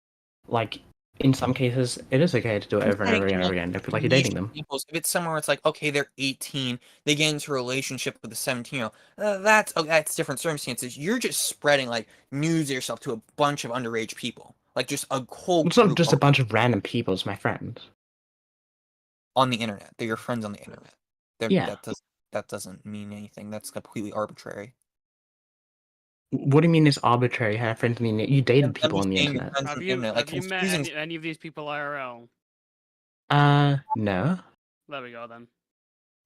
like, in some cases, it is okay to do it over and over and over again. If like you're dating them. If it's somewhere it's like, okay, they're 18, they get into a relationship with a 17-year-old. That's different circumstances. You're just spreading like news of yourself to a bunch of underage people, like just a whole. It's not just a bunch of random people. It's my friends on the internet. They're your friends on the internet. Yeah. That doesn't mean anything. That's completely arbitrary. What do you mean it's arbitrary? Have friends mean you dated people on the internet? Have you met any of these people IRL? No. There we go then.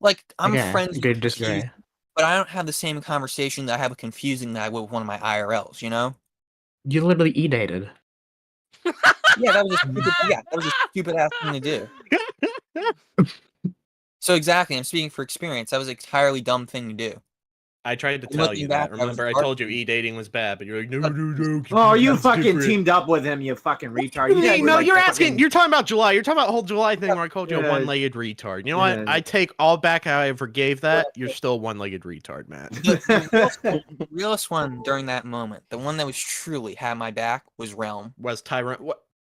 Like I'm Okay, friends good with disagree. Confusing, but I don't have the same conversation that I have with Confusing that I would with one of my IRLs, you know? You literally e-dated. Yeah, that was a stupid ass thing to do. So exactly, I'm speaking for experience. That was an entirely dumb thing to do. I tried to And tell looking you back, that. that was Remember, I smart. told you e-dating was bad, but you're like, no. Oh, you that's fucking different. teamed up with him, you fucking retard. You Me, guys were no, like you're the asking. fucking- You're talking about July. You're talking about the whole July thing where I called you a Yeah. one-legged retard. You know Yeah. what? I take all back how I forgave that. You're still a one-legged retard, Matt. The realest one during that moment, the one that was truly had my back, was Realm. Was Tyrone?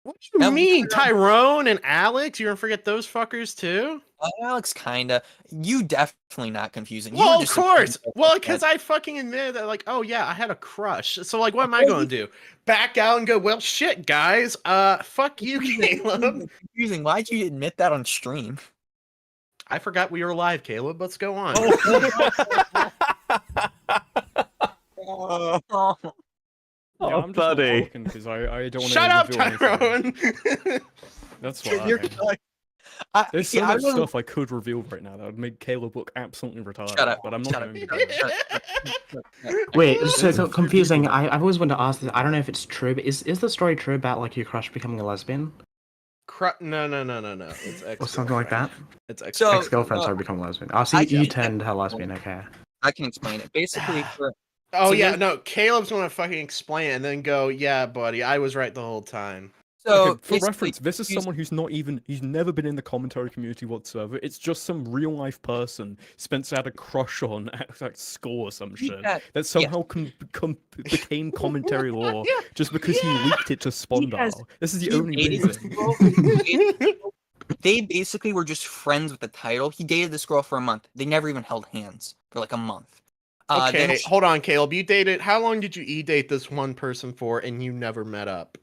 What do you mean, Tyrone and Alex? You're gonna forget those fuckers too? Alex, kinda. You definitely not confusing. You were Well, of just course. surprised Well, that- because I fucking admitted that, like, oh yeah, I had a crush. So, like, what am I gonna do? Back out and go, well, shit, guys. Fuck you, Caleb. Confusing. Why'd you admit that on stream? I forgot we were live, Caleb. Let's go on. Yeah, I'm buddy. Because I don't want Shut to up, reveal anything. That's what You're There's so yeah, much I don't- stuff I could reveal right now that would make Caleb look absolutely retarded. Shut up. But I'm not Shut going up. to. Wait, so confusing. I've always wanted to ask this. I don't know if it's true, but is the story true about like your crush becoming a lesbian No. It's or something like that? It's ex-girlfriend started becoming a lesbian. Oh, so you turned her lesbian. Okay. I can explain it. Basically, for Oh so yeah, there's- no. Caleb's gonna fucking explain it and then go, yeah, buddy, I was right the whole time. So For reference, this is someone who's never been in the commentary community whatsoever. It's just some real life person Spencer had a crush on at school or some shit that somehow became commentary law just because he leaked it to Spond. This is the only reason. They basically were just friends with the title. He dated this girl for a month. They never even held hands for like a month. Okay, then- hold on, Caleb. You dated. How long did you e-date this one person for, and you never met up?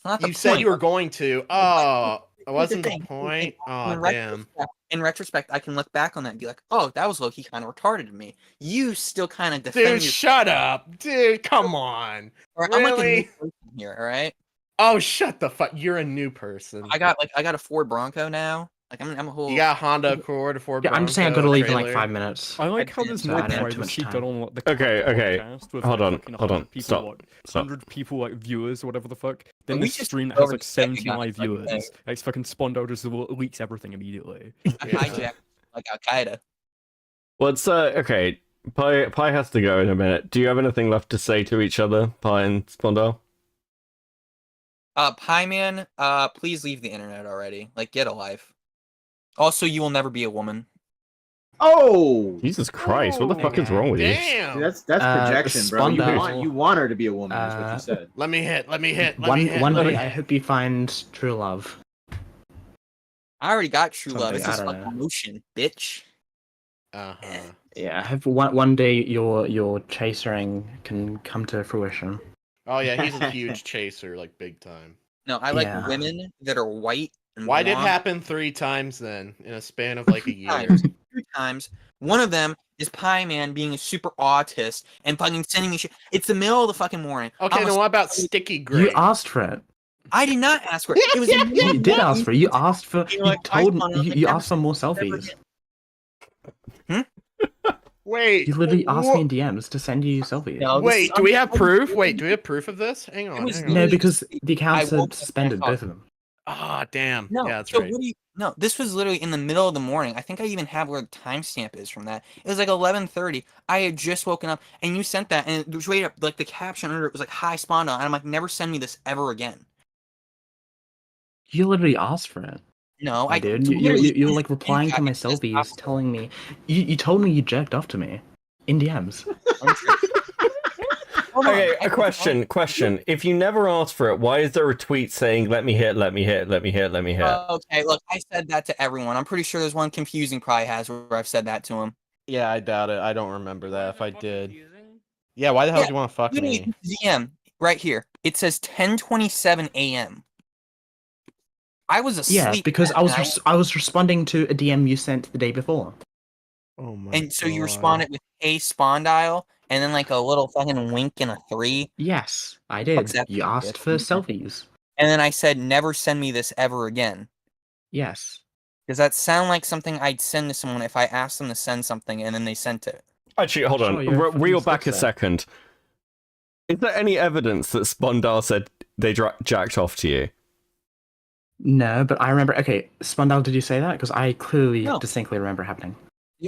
Not the You said point. you were going to. Oh, it wasn't the thing. point. Oh, In damn. In retrospect, I can look back on that and be like, "Oh, that was low-key kind of retarded to me." You still kind of defend. Dude, shut up. Dude, come on. All right, I'm like a new Really? person here. All right. Oh, shut the fuck. You're a new person. I got a Ford Bronco now. Like I'm a whole. You got a Honda Accord, a Ford Yeah, I'm just saying I Bronco, gotta leave in like trailer. 5 minutes. I like how there's So more I don't have too much privacy time. done on like, the Okay. podcast with Hold like, on, fucking hold on. 100 people, Stop. what, Stop. 100 people like viewers or whatever the fuck. Then We this just stream that go has over like to 70 Pentagon, live like, viewers. It's fucking Spondo just leaks everything immediately. hijack like Al Qaeda. What's okay? Pi has to go in a minute. Do you have anything left to say to each other, Pi and Spondal? Pie Man, please leave the internet already. Like, get a life. Also, you will never be a woman. Oh, Jesus Christ! What the fuck is wrong with you? Damn. That's projection, bro. Spondal. You want her to be a woman, is what you said. Let me hit. Let me hit. Let One me hit. one let me day, I hit. hope you find true love. I already got true love. Someday, It's I just don't fucking know. emotion, bitch. Yeah, I hope one day your chasering can come to fruition. Oh yeah, he's a huge chaser, like big time. No, I like Yeah. women that are white and Why did it blonde. happen 3 times then in a span of like a year? Times. 2 times. One of them is Pie Man being a super autist and fucking sending me shit. It's the middle of the fucking morning. Okay, I'm then a- what about Sticky You Grape? asked for it. I did not ask for it. It was the middle You of did the ask for it. You asked for. You're You like, told. I wanna- You asked for more selfies. Wait. You literally asked me in DMs to send you selfies. Wait, do we have proof? Wait, do we have proof of this? Hang on. was Hang on. No, because the I accounts woke are up suspended, and I both of them. Ah, damn. No, Yeah, that's so right. what do you, no, this was literally in the middle of the morning. I think I even have where the timestamp is from that. It was like 11:30. I had just woken up, and you sent that, and it was right up, like the caption under it was like "Hi Spond," and I'm like, "Never send me this ever again." You literally asked for it. No, I did. You were like replying to my selfies, telling me. You told me you jerked off to me in DMs. Okay, a question. If you never asked for it, why is there a tweet saying "Let me hit, let me hit, let me hit, let me hit"? Okay, look, I said that to everyone. I'm pretty sure there's one confusing probably has where I've said that to him. Yeah, I doubt it. I don't remember that if I did. Yeah, why the hell do you want to fuck literally, me? DM right here. It says 10:27 a.m. I was asleep. Yeah, because then, I was and I was responding to a DM you sent the day before. Oh my And so you responded with "Hey Spondile," and then like a little fucking wink and a 3. Yes, I did. You asked for selfies. And then I said, "Never send me this ever again." Yes. Does that sound like something I'd send to someone if I asked them to send something and then they sent it? Actually, hold on. Reel back a second. Is there any evidence that Spondal said they jacked off to you? No, but I remember. Okay, Spondal, did you say that? Because I clearly, distinctly remember happening.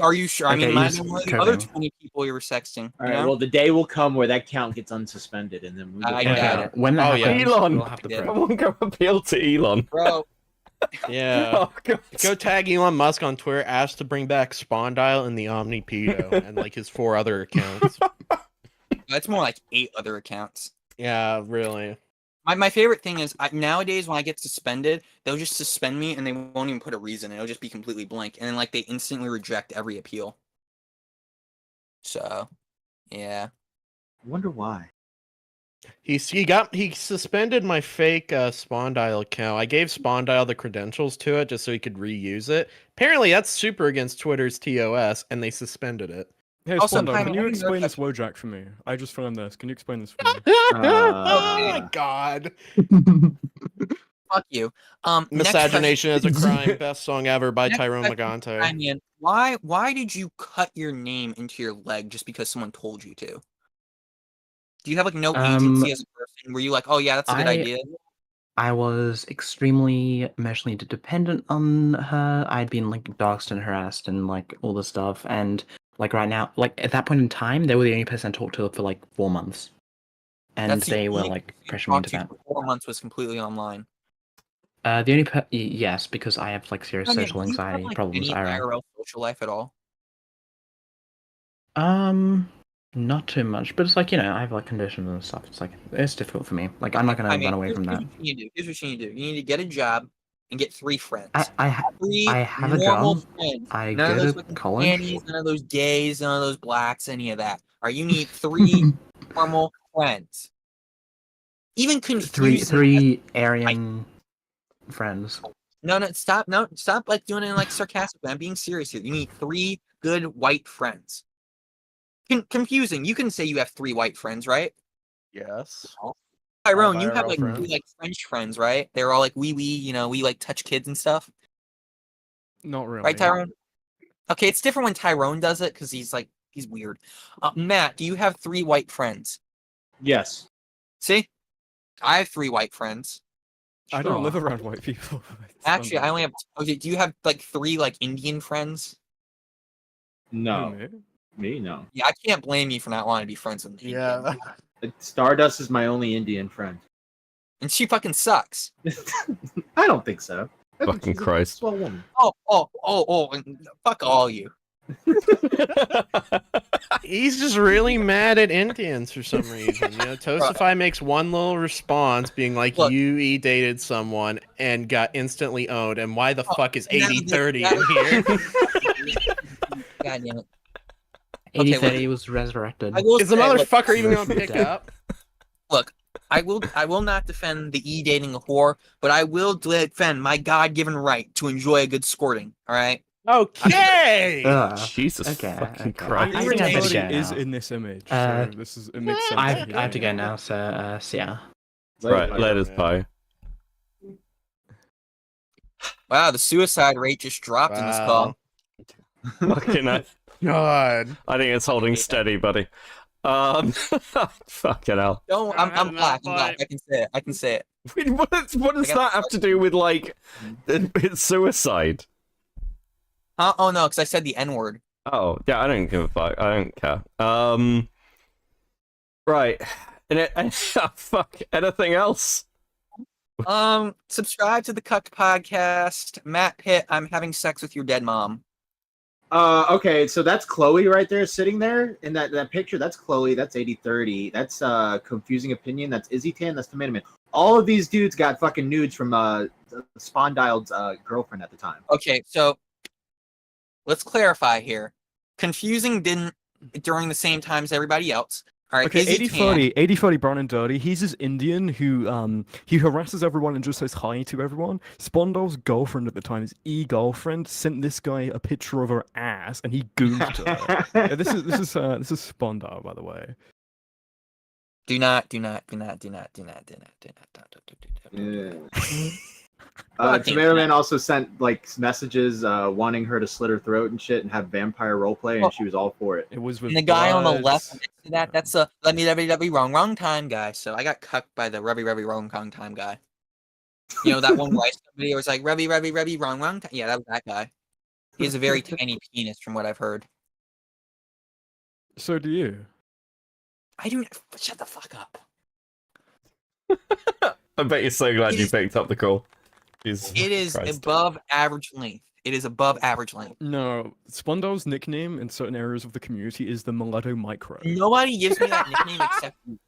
Are you sure? I Okay, mean, he's mine one of the other coping. 20 people you were sexting. All you right. know? Well, the day will come where that count gets unsuspended, and then we. I will got out. it. When that happens, Elon, we'll have to prove. someone go appeal to Elon. Bro. Yeah. Oh, God. Go tag Elon Musk on Twitter. Ask to bring back Spondile and the Omnipedo and like his 4 other accounts. That's more like 8 other accounts. Yeah, really. My favorite thing is nowadays when I get suspended, they'll just suspend me and they won't even put a reason. It'll just be completely blank, and then like they instantly reject every appeal. So, yeah. I wonder why. He suspended my fake Spondile account. I gave Spondile the credentials to it just so he could reuse it. Apparently that's super against Twitter's TOS, and they suspended it. Hey, Also, Spondo, Pie can Man, you have you explain noticed this Wojak for me? I just found this. Can you explain this for me? Oh my god. Fuck you. Miscegenation is a crime. Best song ever by Next Tyrone question, Magante. Pie Man, why did you cut your name into your leg just because someone told you to? Do you have like no agency as a person? Were you like, oh yeah, that's a good idea? I was extremely emotionally dependent on her. I'd been like doxxed and harassed and like all this stuff. And like right now, like at that point in time, they were the only person I talked to for like 4 months. And That's the they were only like person pressuring me into you that. talked to for 4 months was completely online. The only yes, because I have like serious I mean, social do you have, anxiety like, problems. any IRL social life at all? Not too much, but it's like, you know, I have like conditions and stuff. It's like it's difficult for me. Like I'm not gonna run away from that. Here's what you need to do. You need to get a job and get 3 friends. I have a normal job. friends. I None of go those to fucking college. panties, none of those gays, none of those blacks, any of that. Or you need 3 normal friends. Even confusing. Three Aryan friends. No, stop like doing it like sarcastically. I'm being serious here. You need 3 good white friends. Confusing. You can say you have 3 white friends, right? Yes. Tyrone, you have IRL like friends. 3 like French friends, right? They're all like wee, you know, we like touch kids and stuff. Not really. Right, Tyrone? Okay, it's different when Tyrone does it because he's weird. Matt, do you have 3 white friends? Yes. See? I have 3 white friends. I don't live around white people. Actually, I only have. Okay, do you have like 3 like Indian friends? No. Me? No. Yeah, I can't blame you for not wanting to be friends with me. Yeah. Stardust is my only Indian friend. And she fucking sucks. I don't think so. I think Fucking she's a Christ. swell woman. And fuck all you. He's just really mad at Indians for some reason. You know, Toastify makes one little response being like, Look. you dated someone and got instantly owned, and why the fuck is 80-30 in here? God damn it. 80-30 was resurrected. Is the motherfucker even gonna pick up? Look, I will not defend the dating a whore, but I will defend my God-given right to enjoy a good squirting. All right. Okay. Jesus fucking Christ. I think I better go is now. in this image. So it makes sense. I have to go now, so see ya. Right, later, Pie. Wow, the suicide rate just dropped in this call. Fucking hell. God. I think it's holding steady, buddy. Fucking hell. No, I'm black. I'm black. I can say it. I can say it. Wait, what does that have to do with, like, it's suicide? Oh no, because I said the N-word. Oh, yeah, I don't give a fuck. I don't care. Right. Fuck, anything else? Subscribe to the Cuck Podcast. Matt Pitt, I'm having sex with your dead mom. Okay, so that's Chloe right there, sitting there in that picture. That's Chloe. That's 80-30. That's Confusing Opinion. That's Izzy Tan. That's Tomato Man. All of these dudes got fucking nudes from Spondiled's girlfriend at the time. Okay, so let's clarify here. Confusing didn't during the same time as everybody else. All right, Okay, Izzy Tan. 80-40 Brown and Dirty. He's this Indian who he harasses everyone and just says hi to everyone. Spondal's girlfriend at the time, his girlfriend, sent this guy a picture of her ass and he goofed her. Yeah, this is Spondal, by the way. Do not. Tomato Man also sent like messages wanting her to slit her throat and shit and have vampire roleplay, and she was all for it. It was with And the guy on the left next to that's a let me wrong time guy. So I got cucked by the rubby wrong time guy. You know that one rice video was like rubby wrong time. Yeah, that was that guy. He has a very tiny penis from what I've heard. So do you. I do. Shut the fuck up. I bet you're so glad you picked up the call. Jesus It is Christ. above average length. It is above average length. No, Spondal's nickname in certain areas of the community is the Mulatto Micro. Nobody gives me that nickname except you.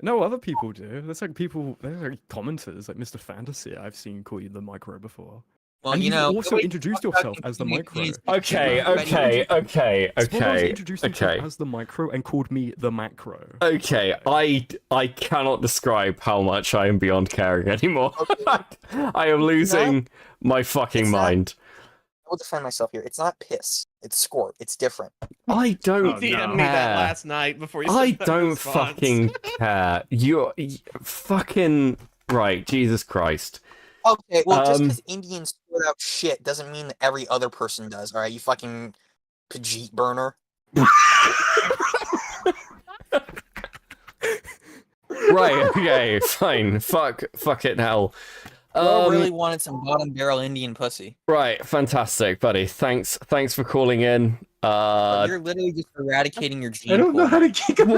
No, other people do. There's like people, they're like commenters, like Mr. Fantasy. I've seen call you the Micro before. Well, and you know, also introduced yourself as the Micro. Okay. Spondal's introduced himself as the Micro and called me the Macro. Okay, I cannot describe how much I am beyond caring anymore. I am losing my fucking mind. I will defend myself here. It's not piss. It's squirt. It's different. I don't You DM'd me that last night before you I sent that don't response. fucking care. You're fucking right. Jesus Christ. Okay, well, just because Indians squirt out shit doesn't mean that every other person does. All right, you fucking Pajit burner. Right. Okay. Fine. Fuck it. Hell. I really wanted some bottom barrel Indian pussy. Right. Fantastic, buddy. Thanks for calling in. But you're literally just eradicating your gene I don't know pool. how to kick him.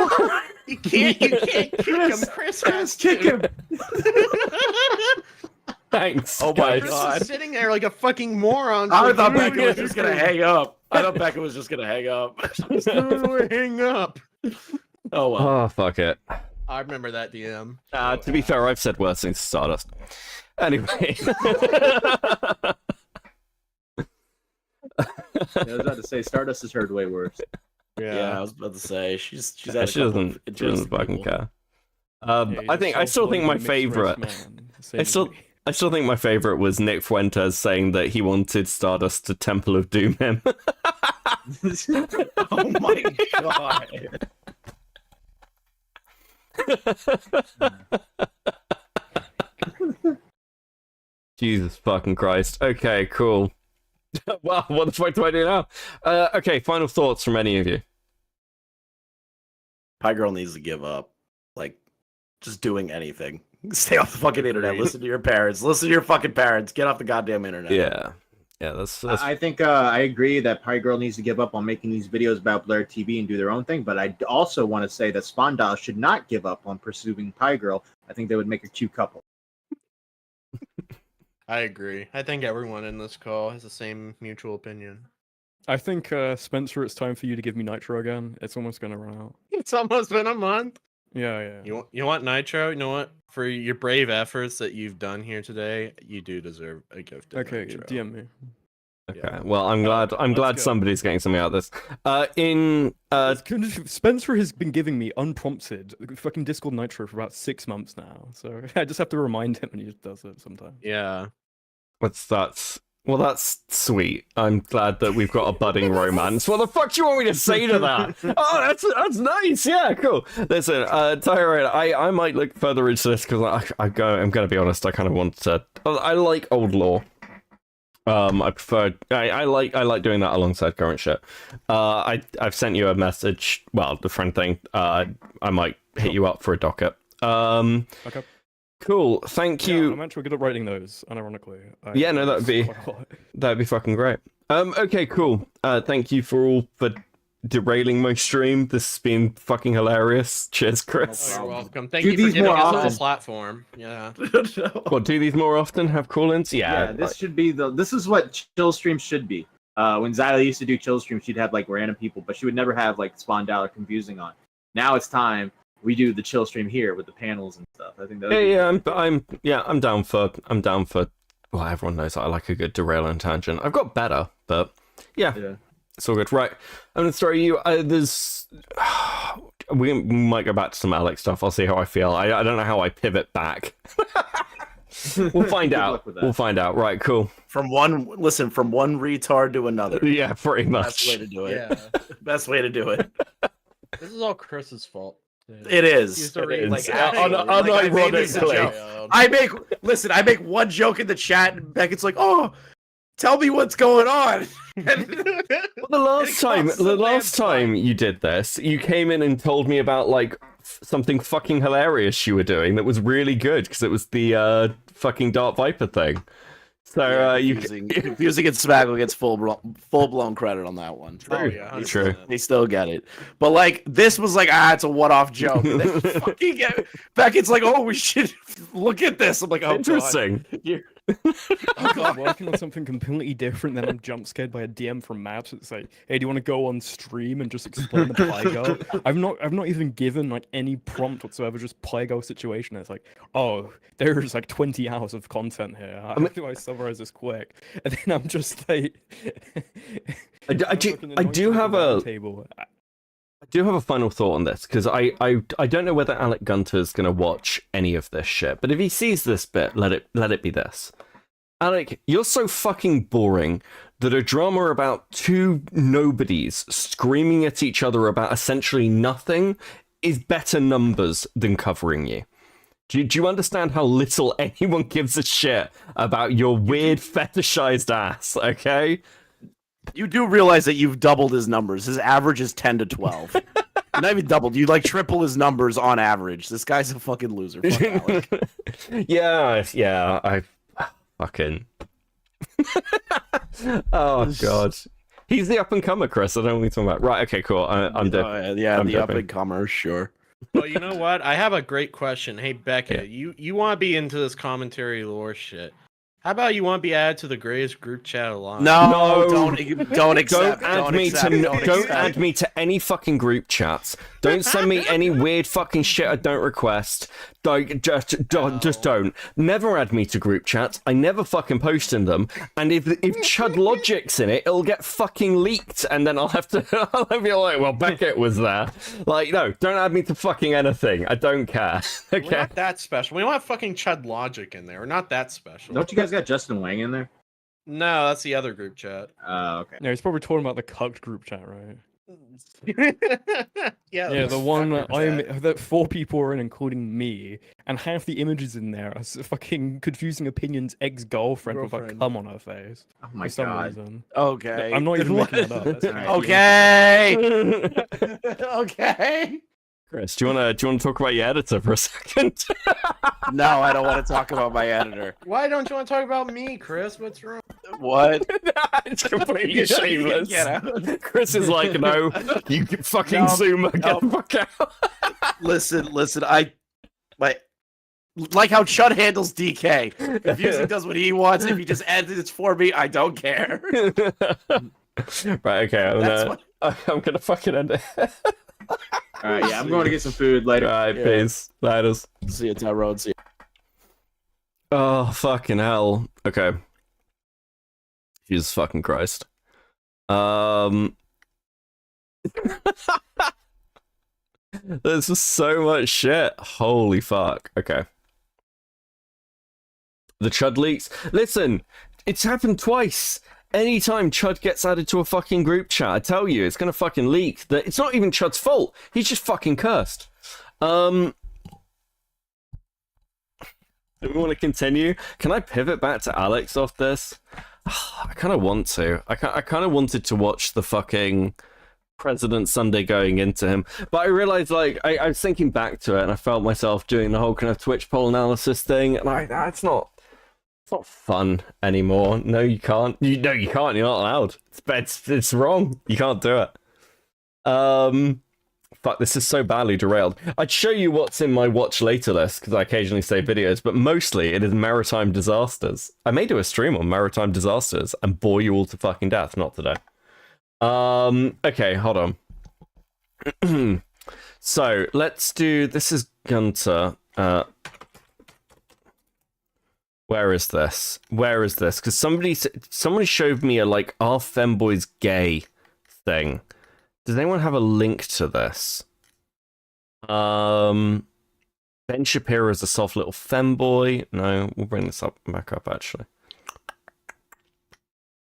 You can't kick him. Chris has kick him. Thanks. Oh my Chris god. was sitting there like a fucking moron. I thought Becca was just gonna hang up. Hang up. Hang up. Oh well. Oh, fuck it. I remember that DM. To be fair, I've said worse things to Stardust. Anyway. I was about to say Stardust has heard way worse. Yeah, I was about to say she's She had a couple doesn't interesting fucking people. care. I still think my favorite. I still think my favorite was Nick Fuentes saying that he wanted Stardust to Temple of Doom him. Oh my god. Jesus fucking Christ. Okay, cool. Wow, what the fuck do I do now? Okay, final thoughts from any of you. Piegirl needs to give up. Like, just doing anything. Stay off the fucking internet. Listen to your parents. Listen to your fucking parents. Get off the goddamn internet. Yeah. Yeah, that's... I think I agree that Piegirl needs to give up on making these videos about Blair TV and do their own thing, but I also want to say that Spond should not give up on pursuing Piegirl. I think they would make a cute couple. I agree. I think everyone in this call has the same mutual opinion. I think, Spencer, it's time for you to give me Nitro again. It's almost going to run out. It's almost been a month. Yeah. You want Nitro? You know what? For your brave efforts that you've done here today, you do deserve a gift. Okay, Nitro. DM me. Okay, well, I'm glad somebody's getting something out of this. Spencer has been giving me unprompted fucking Discord Nitro for about 6 months now, so I just have to remind him, and he just does it sometimes. Yeah. Well, that's sweet. I'm glad that we've got a budding romance. What the fuck do you want me to say to that? Oh, that's nice. Yeah, cool. Listen, Tyrone, I might look further into this because I'm going to be honest. I kind of want to. I like old lore. I prefer. I like doing that alongside current shit. I've sent you a message. Well, the friend thing. I might hit you up for a docket. Okay. Cool. Thank you. I'm actually good at writing those, unironically. Yeah, no, that'd be fucking great. Okay, cool. Thank you for derailing my stream. This has been fucking hilarious. Cheers, Chris. You're welcome. Thank you for giving us a platform. Yeah. Well, do these more often? Have call-ins? Yeah. This should be this is what chill streams should be. When Zyla used to do chill streams, she'd have like random people, but she would never have like Spond or Confusing on. Now it's time. We do the chill stream here with the panels and stuff. I think that. I'm down for. Well, everyone knows I like a good derail and tangent. I've got better, but yeah. It's all good. Right, I'm gonna throw you. We might go back to some Alec stuff. I'll see how I feel. I don't know how I pivot back. We'll find out. We'll find out. Right, cool. From one retard to another. Yeah, pretty much. Best way to do it. Yeah. Best way to do it. This is all Chris's fault. It is. Unironically. I make one joke in the chat, and Beckett's like, "Oh, tell me what's going on." Well, the last time you did this, you came in and told me about like something fucking hilarious you were doing that was really good because it was the fucking Dark Viper thing. So Confusing and Smaggle gets full blown credit on that one. True. They still get it. But like this was like it's a one-off joke. And then fucking Beckett's like, "Oh, we should look at this." I'm like, "Oh, interesting." I'm working on something completely different, then I'm jump scared by a DM from Maps. It's like, "Hey, do you want to go on stream and just explain the Piegirl?" I've not even given like any prompt whatsoever, just Piegirl situation. It's like, "Oh, there's like 20 hours of content here. How do I summarize this quick?" And then I'm just like, I do have a final thought on this because I don't know whether Alec Gunter is going to watch any of this shit, but if he sees this bit, let it be this. Alec, you're so fucking boring that a drama about two nobodies screaming at each other about essentially nothing is better numbers than covering you. Do you understand how little anyone gives a shit about your weird fetishized ass, okay? You do realize that you've doubled his numbers. His average is 10 to 12. Not even doubled. You like triple his numbers on average. This guy's a fucking loser. Fuck Alec. Yeah, I fucking. Oh god, he's the up and comer, Chris. I don't know what you're talking about. Right? Okay, cool. I'm dead. The up and comer, sure. Well, you know what? I have a great question. Hey, Becca, you want to be into this commentary lore shit? How about you want to be added to the greatest group chat alive? No, don't accept. Don't add me to any fucking group chats. Don't send me any weird fucking shit I don't request. Just don't. Never add me to group chats. I never fucking post in them. And if Chud Logic's in it, it'll get fucking leaked, and then I'll have to be like, well, Beckett was there. Like, no, don't add me to fucking anything. I don't care. Okay. We're not that special. We don't have fucking Chud Logic in there. We're not that special. Don't you guys got Justin Wang in there? No, that's the other group chat. Oh, okay. No, he's probably talking about the cucked group chat, right? Yeah, the one that 4 people are in, including me, and half the images in there are fucking Confusing Opinions ex-girlfriend with like cum on her face. Oh my for some god. reason. Okay. I'm not even making it up. That's Okay. Okay. Chris, do you wanna talk about your editor for a second? No, I don't want to talk about my editor. Why don't you want to talk about me, Chris? What's wrong? What? It's completely shameless. Get out. Chris is like, no, you fucking Zoomer, get the fuck out. Listen, like how Chud handles DK. If Music does what he wants, if he just edits for me, I don't care. Right, okay, I'm gonna fucking end it. Alright, yeah, I'm going to get some food later. Alright, peace. Later. See you, Tyrone. See you. Oh, fucking hell. Okay. Jesus fucking Christ. There's just so much shit. Holy fuck. Okay. The Chud leaks. Listen, it's happened twice. Anytime Chud gets added to a fucking group chat, I tell you, it's gonna fucking leak. That it's not even Chud's fault. He's just fucking cursed. Do we want to continue? Can I pivot back to Alex off this? I kind of want to. I kind of wanted to watch the fucking President Sunday going into him, but I realized, like, I was thinking back to it, and I felt myself doing the whole kind of Twitch poll analysis thing, and it's not fun anymore. No, you can't. You can't. You're not allowed. It's wrong. You can't do it. Fuck, this is so badly derailed. I'd show you what's in my watch later list, because I occasionally save videos, but mostly it is maritime disasters. I may do a stream on maritime disasters and bore you all to fucking death. Not today. Okay, hold on. So, let's do... This is Gunter. Where is this? Because somebody showed me a, like, our femboys gay thing. Does anyone have a link to this? Ben Shapiro is a soft little femboy. No, we'll bring this back up, actually.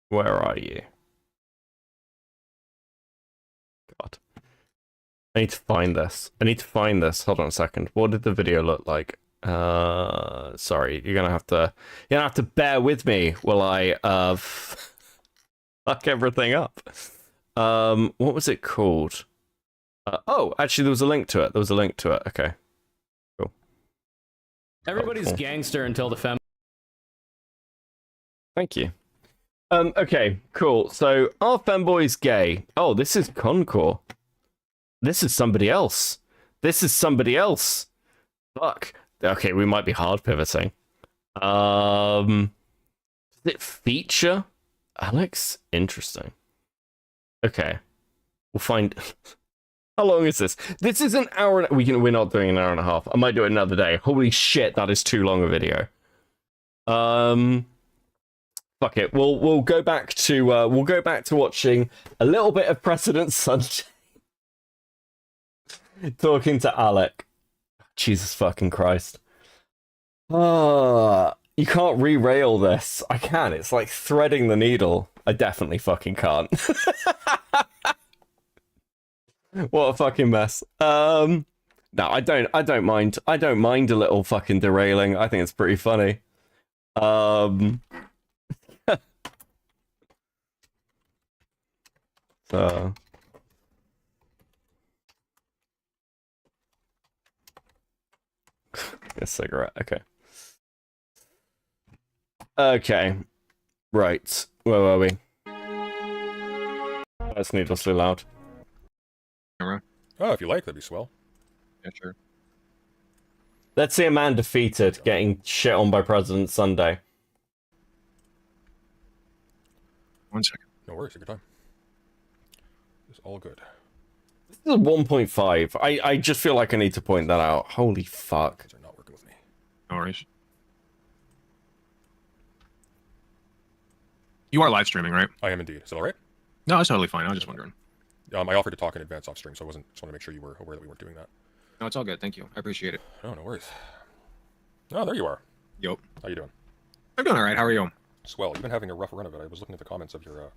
Where are you? God. I need to find this. Hold on a second. What did the video look like? Sorry, you're gonna have to bear with me while I fuck everything up. What was it called? Oh, actually, there was a link to it. Okay, cool. Everybody's gangster until the fem. Thank you. Okay, cool. So, our femboy's gay. Oh, this is Concore. This is somebody else. Fuck. Okay, we might be hard pivoting. Does it feature Alex? Interesting. Okay. We'll find... How long is this? This is an hour and... We're not doing an hour and a half. I might do it another day. Holy shit, that is too long a video. Fuck it. We'll go back to watching a little bit of Precedent Sunday. Talking to Alec. Jesus fucking Christ. You can't re-rail this. I can. It's like threading the needle. I definitely fucking can't. What a fucking mess. No, I don't mind. I don't mind a little fucking derailing. I think it's pretty funny. So... a cigarette, okay. Okay. Right. Where were we? That's needlessly loud. Oh, if you like, that'd be swell. Yeah, sure. Let's see a man defeated getting shit on by President Sunday. 1 second. No worries, take your time. It's all good. This is a 1.5. I just feel like I need to point that out. Holy fuck. They're not working with me. No worries. You are live streaming, right? I am indeed. Is that all right? No, that's totally fine. I was just wondering. I offered to talk in advance off stream, so just want to make sure you were aware that we weren't doing that. No, it's all good. Thank you. I appreciate it. No, no worries. Oh, there you are. Yup. How you doing? I'm doing all right. How are you? Swell. You've been having a rough run of it. I was looking at the comments of your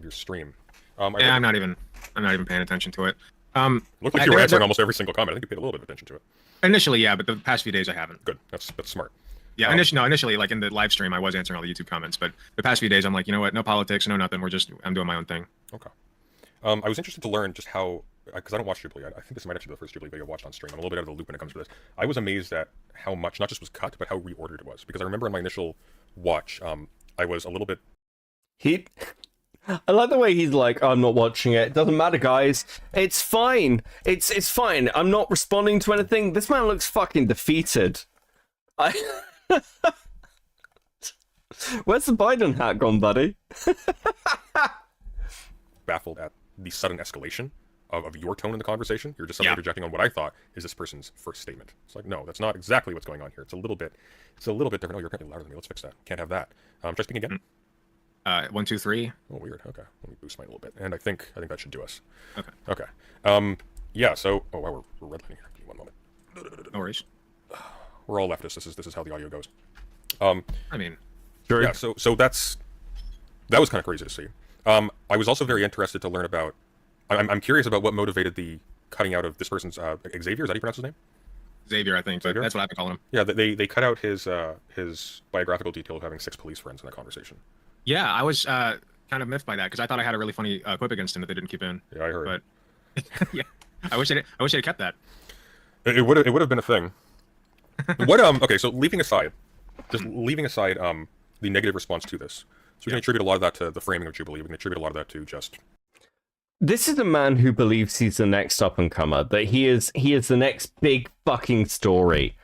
stream. Yeah, I'm not even paying attention to it. Looked like you were answering almost every single comment. I think you paid a little bit of attention to it. Initially, yeah, but the past few days I haven't. Good. That's smart. Yeah, initially, like in the live stream, I was answering all the YouTube comments, but the past few days, I'm like, you know what? No politics, no nothing. I'm doing my own thing. Okay. I was interested to learn just how because I don't watch Jubilee. I think this might actually be the first Jubilee video I watched on stream. I'm a little bit out of the loop when it comes to this. I was amazed at how much, not just was cut, but how reordered it was. Because I remember in my initial watch, I was a little bit... I like the way he's like, I'm not watching it. Doesn't matter, guys. It's fine. It's fine. I'm not responding to anything. This man looks fucking defeated. Where's the Biden hat gone, buddy? Baffled at the sudden escalation of your tone in the conversation. You're just suddenly projecting on what I thought is this person's first statement. It's like, no, that's not exactly what's going on here. It's a little bit different. Oh, you're apparently louder than me. Let's fix that. Can't have that. Try speaking again. 1, 2, 3. Oh, weird. Okay, let me boost mine a little bit, and I think that should do us. Okay. Okay. Yeah. So, oh wow, we're redlining here. Give me one moment. No worries. We're all leftists. This is how the audio goes. I mean, sure. Yeah. So that was kind of crazy to see. I was also very interested to learn about. I'm curious about what motivated the cutting out of this person's Xavier. Is that how you pronounce his name? Xavier, I think. Xavier? That's what I've been calling him. Yeah, they cut out his biographical detail of having 6 police friends in that conversation. Yeah, I was kind of miffed by that because I thought I had a really funny quip against him that they didn't keep in. Yeah, I heard. But yeah, I wish they kept that. It would have been a thing. What okay, so leaving aside the negative response to this, so we can attribute a lot of that to the framing of Jubilee. We can attribute a lot of that to just. This is a man who believes he's the next up and comer, that he is the next big fucking story.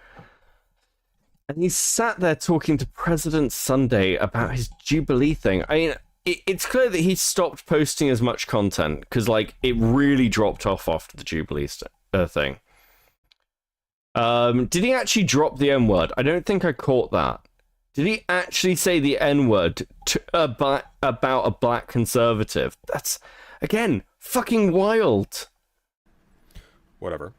And he's sat there talking to President Sunday about his Jubilee thing. I mean, it's clear that he stopped posting as much content because, like, it really dropped off after the Jubilee thing. Did he actually drop the N-word? I don't think I caught that. Did he actually say the N-word about a black conservative? That's, again, fucking wild. Whatever.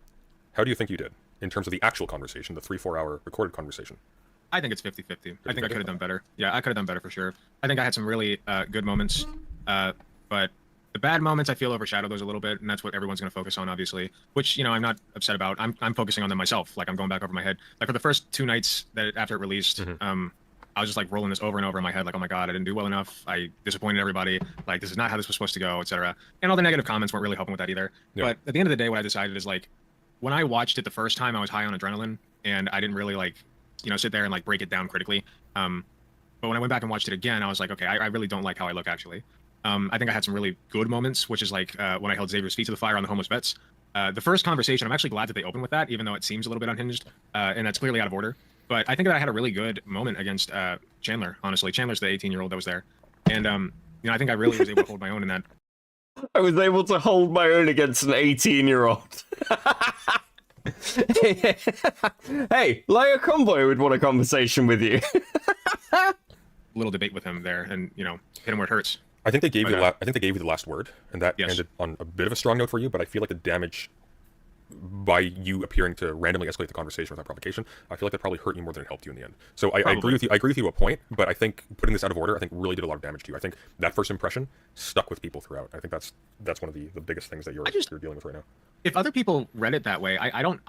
How do you think you did in terms of the actual conversation, the 3-4 hour recorded conversation? I think it's 50-50. I think I could have done better. Yeah, I could have done better for sure. I think I had some really good moments, but the bad moments I feel overshadow those a little bit, and that's what everyone's going to focus on, obviously. Which, you know, I'm not upset about. I'm focusing on them myself. Like, I'm going back over my head. Like, for the first 2 nights that after it released, I was just like rolling this over and over in my head, like, oh my god, I didn't do well enough. I disappointed everybody. Like, this is not how this was supposed to go, etc. And all the negative comments weren't really helping with that either. Yeah. But at the end of the day, what I decided is, like, when I watched it the first time, I was high on adrenaline, and I didn't really, like, you know, sit there and like break it down critically. But when I went back and watched it again, I was like, okay, I really don't like how I look actually. I think I had some really good moments, which is like when I held Xavier's feet to the fire on the homeless vets. The first conversation, I'm actually glad that they opened with that, even though it seems a little bit unhinged, and that's clearly out of order. But I think that I had a really good moment against Chandler, honestly. Chandler's the 18-year-old that was there. And, you know, I think I really was able to hold my own in that. I was able to hold my own against an 18-year-old. Hey, Laia Convoy would want a conversation with you. Little debate with him there, and you know, hit him where it hurts. I think they gave you the last word, and that ended on a bit of a strong note for you. But I feel like the damage by you appearing to randomly escalate the conversation without provocation, I feel like that probably hurt you more than it helped you in the end. So I agree with you. I agree with you to a point, but I think putting this out of order, I think really did a lot of damage to you. I think that first impression stuck with people throughout. I think that's one of the biggest things that you're dealing with right now. If other people read it that way, I don't.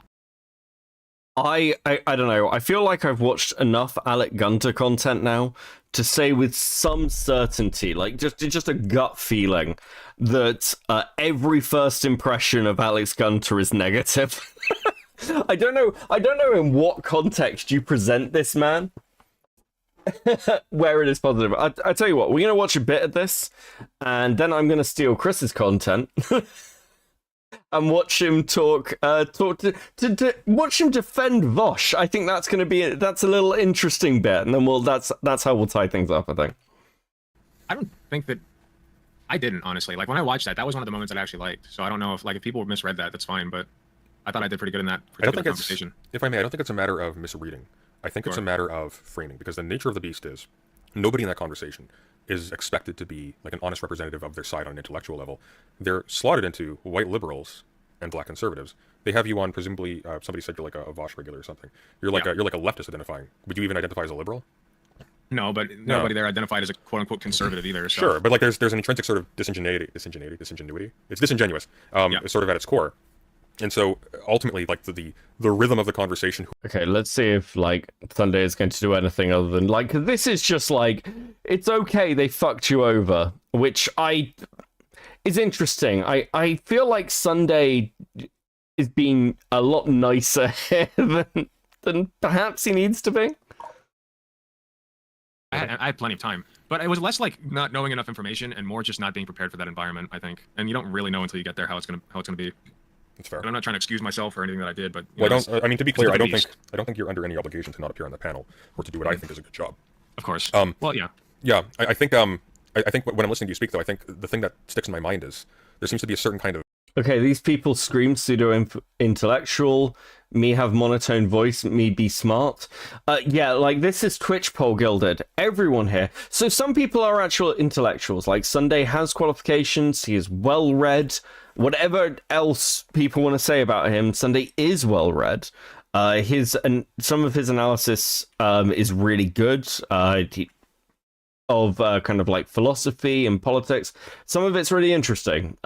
I don't know. I feel like I've watched enough Alec Gunter content now to say with some certainty, like just a gut feeling, that every first impression of Alex Gunter is negative. I don't know in what context you present this man where it is positive. I tell you what, we're gonna watch a bit of this, and then I'm gonna steal Chris's content. And watch him talk to watch him defend Vosh. I think that's going to be that's a little interesting bit, and then that's how we'll tie things up. I think. I don't think that I didn't honestly. Like when I watched that was one of the moments that I actually liked. So I don't know if people misread that. That's fine, but I thought I did pretty good in that particular conversation. If I may, I don't think it's a matter of misreading. I think it's a matter of framing, because the nature of the beast is nobody in that conversation is expected to be like an honest representative of their side on an intellectual level. They're slotted into white liberals and black conservatives. They have you on, presumably, somebody said you're like a Vosh regular or something. You're like a leftist identifying. Would you even identify as a liberal? No, but nobody there identified as a quote unquote conservative either. So. Sure, but like there's an intrinsic sort of disingenuity. It's disingenuous, sort of at its core. And so ultimately, like the rhythm of the conversation. Okay, let's see if like Sunday is going to do anything other than like, this is just like, it's okay, they fucked you over, which is interesting. I feel like Sunday is being a lot nicer than perhaps he needs to be. I had plenty of time, but it was less like not knowing enough information and more just not being prepared for that environment, I think. And you don't really know until you get there how it's gonna be. That's fair. And I'm not trying to excuse myself for anything that I did, but I mean, to be clear, I don't think you're under any obligation to not appear on the panel or to do what I think is a good job. Of course. Well, yeah. Yeah, I think when I'm listening to you speak, though, I think the thing that sticks in my mind is there seems to be a certain kind of. Okay, these people scream pseudo-intellectual, me have monotone voice, me be smart. Yeah, like, this is Twitch poll gilded. Everyone here. So some people are actual intellectuals, like Sunday has qualifications, he is well-read. Whatever else people want to say about him, Sunday is well-read. Some of his analysis is really good. Of kind of like philosophy and politics. Some of it's really interesting.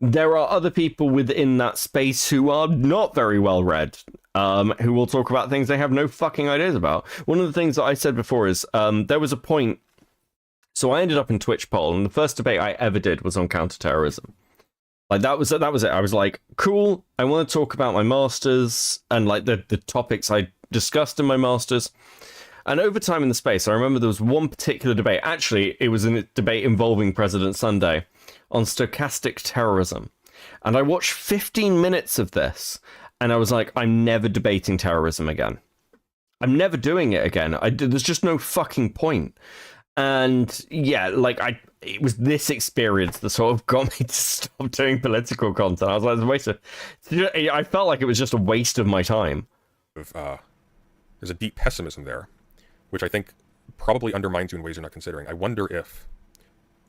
There are other people within that space who are not very well read, who will talk about things they have no fucking ideas about. One of the things that I said before is there was a point. So I ended up in Twitch poll, and the first debate I ever did was on counterterrorism. Like that was it. I was like, cool. I want to talk about my masters and like the topics I discussed in my masters. And over time in the space, I remember there was one particular debate. Actually, it was a debate involving President Sunday on stochastic terrorism. And I watched 15 minutes of this, and I was like, I'm never debating terrorism again. I'm never doing it again. There's just no fucking point. And yeah, like it was this experience that sort of got me to stop doing political content. I was like, it's a waste of. I felt like it was just a waste of my time. There's a deep pessimism there, which I think probably undermines you in ways you're not considering. I wonder if,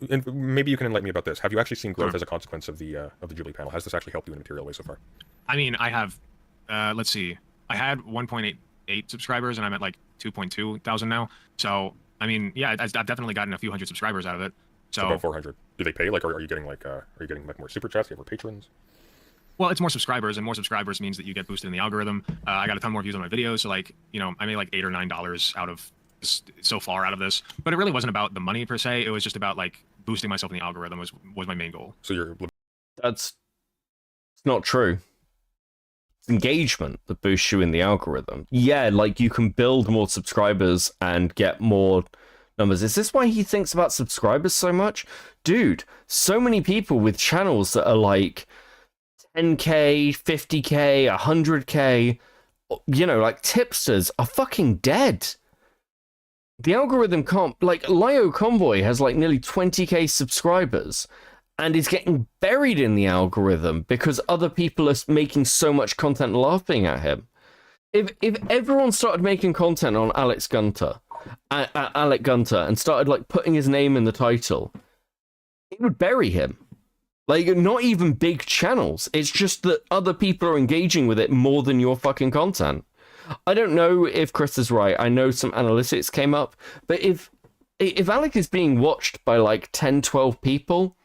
and maybe you can enlighten me about this. Have you actually seen growth as a consequence of the Jubilee panel? Has this actually helped you in a material way so far? I mean, I have. Let's see. I had 1.88 subscribers, and I'm at like 2.2 thousand now. So I mean, yeah, I've definitely gotten a few hundred subscribers out of it. So about 400. Do they pay? Like, are you getting like more super chats? Do you have more patrons? Well, it's more subscribers, and more subscribers means that you get boosted in the algorithm. I got a ton more views on my videos, so like, I made like $8 or $9 out of this, so far out of this. But it really wasn't about the money per se. It was just about like boosting myself in the algorithm was my main goal. So it's not true. It's engagement that boosts you in the algorithm. Yeah, like you can build more subscribers and get more numbers. Is this why he thinks about subscribers so much? Dude, so many people with channels that are like 10k, 50k, 100k, like tipsters are fucking dead. The algorithm can't, like, Lio Convoy has like nearly 20k subscribers and is getting buried in the algorithm because other people are making so much content laughing at him. If everyone started making content on Alec Gunter and started like putting his name in the title, it would bury him. Like, not even big channels. It's just that other people are engaging with it more than your fucking content. I don't know if Chris is right. I know some analytics came up. But if Alec is being watched by like 10, 12 people,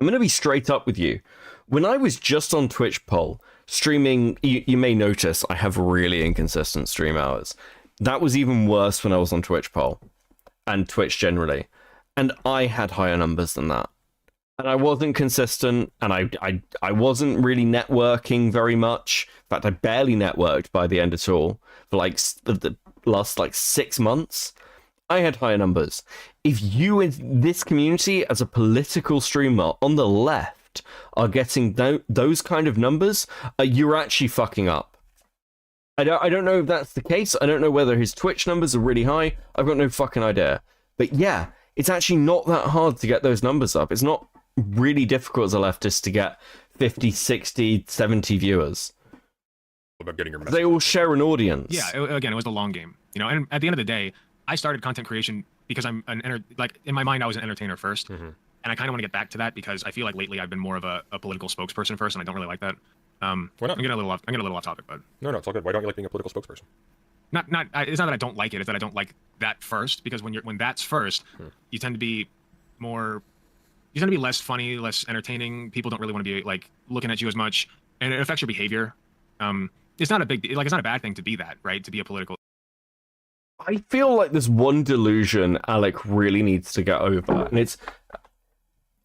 I'm going to be straight up with you. When I was just on Twitch poll, streaming, you may notice I have really inconsistent stream hours. That was even worse when I was on Twitch poll and Twitch generally. And I had higher numbers than that. And I wasn't consistent, and I wasn't really networking very much. In fact, I barely networked by the end at all for like the last like 6 months. I had higher numbers. If you in this community as a political streamer on the left are getting those kind of numbers, you're actually fucking up. I don't know if that's the case. I don't know whether his Twitch numbers are really high. I've got no fucking idea. But yeah, it's actually not that hard to get those numbers up. It's not really difficult as a leftist to get 50, 60, 70 viewers. About getting your message. They all share an audience. Yeah, again, it was the long game. And at the end of the day, I started content creation because I'm in my mind I was an entertainer first. Mm-hmm. And I kind of want to get back to that because I feel like lately I've been more of a political spokesperson first, and I don't really like that. Why not? I'm getting a little off topic, but no, it's all good. Why don't you like being a political spokesperson? It's not that I don't like it. It's that I don't like that first, because when that's first, you tend to be less funny, less entertaining. People don't really want to be like looking at you as much, and it affects your behavior. It's not a it's not a bad thing to be that, right? To be a political. I feel like there's one delusion Alec really needs to get over, and it's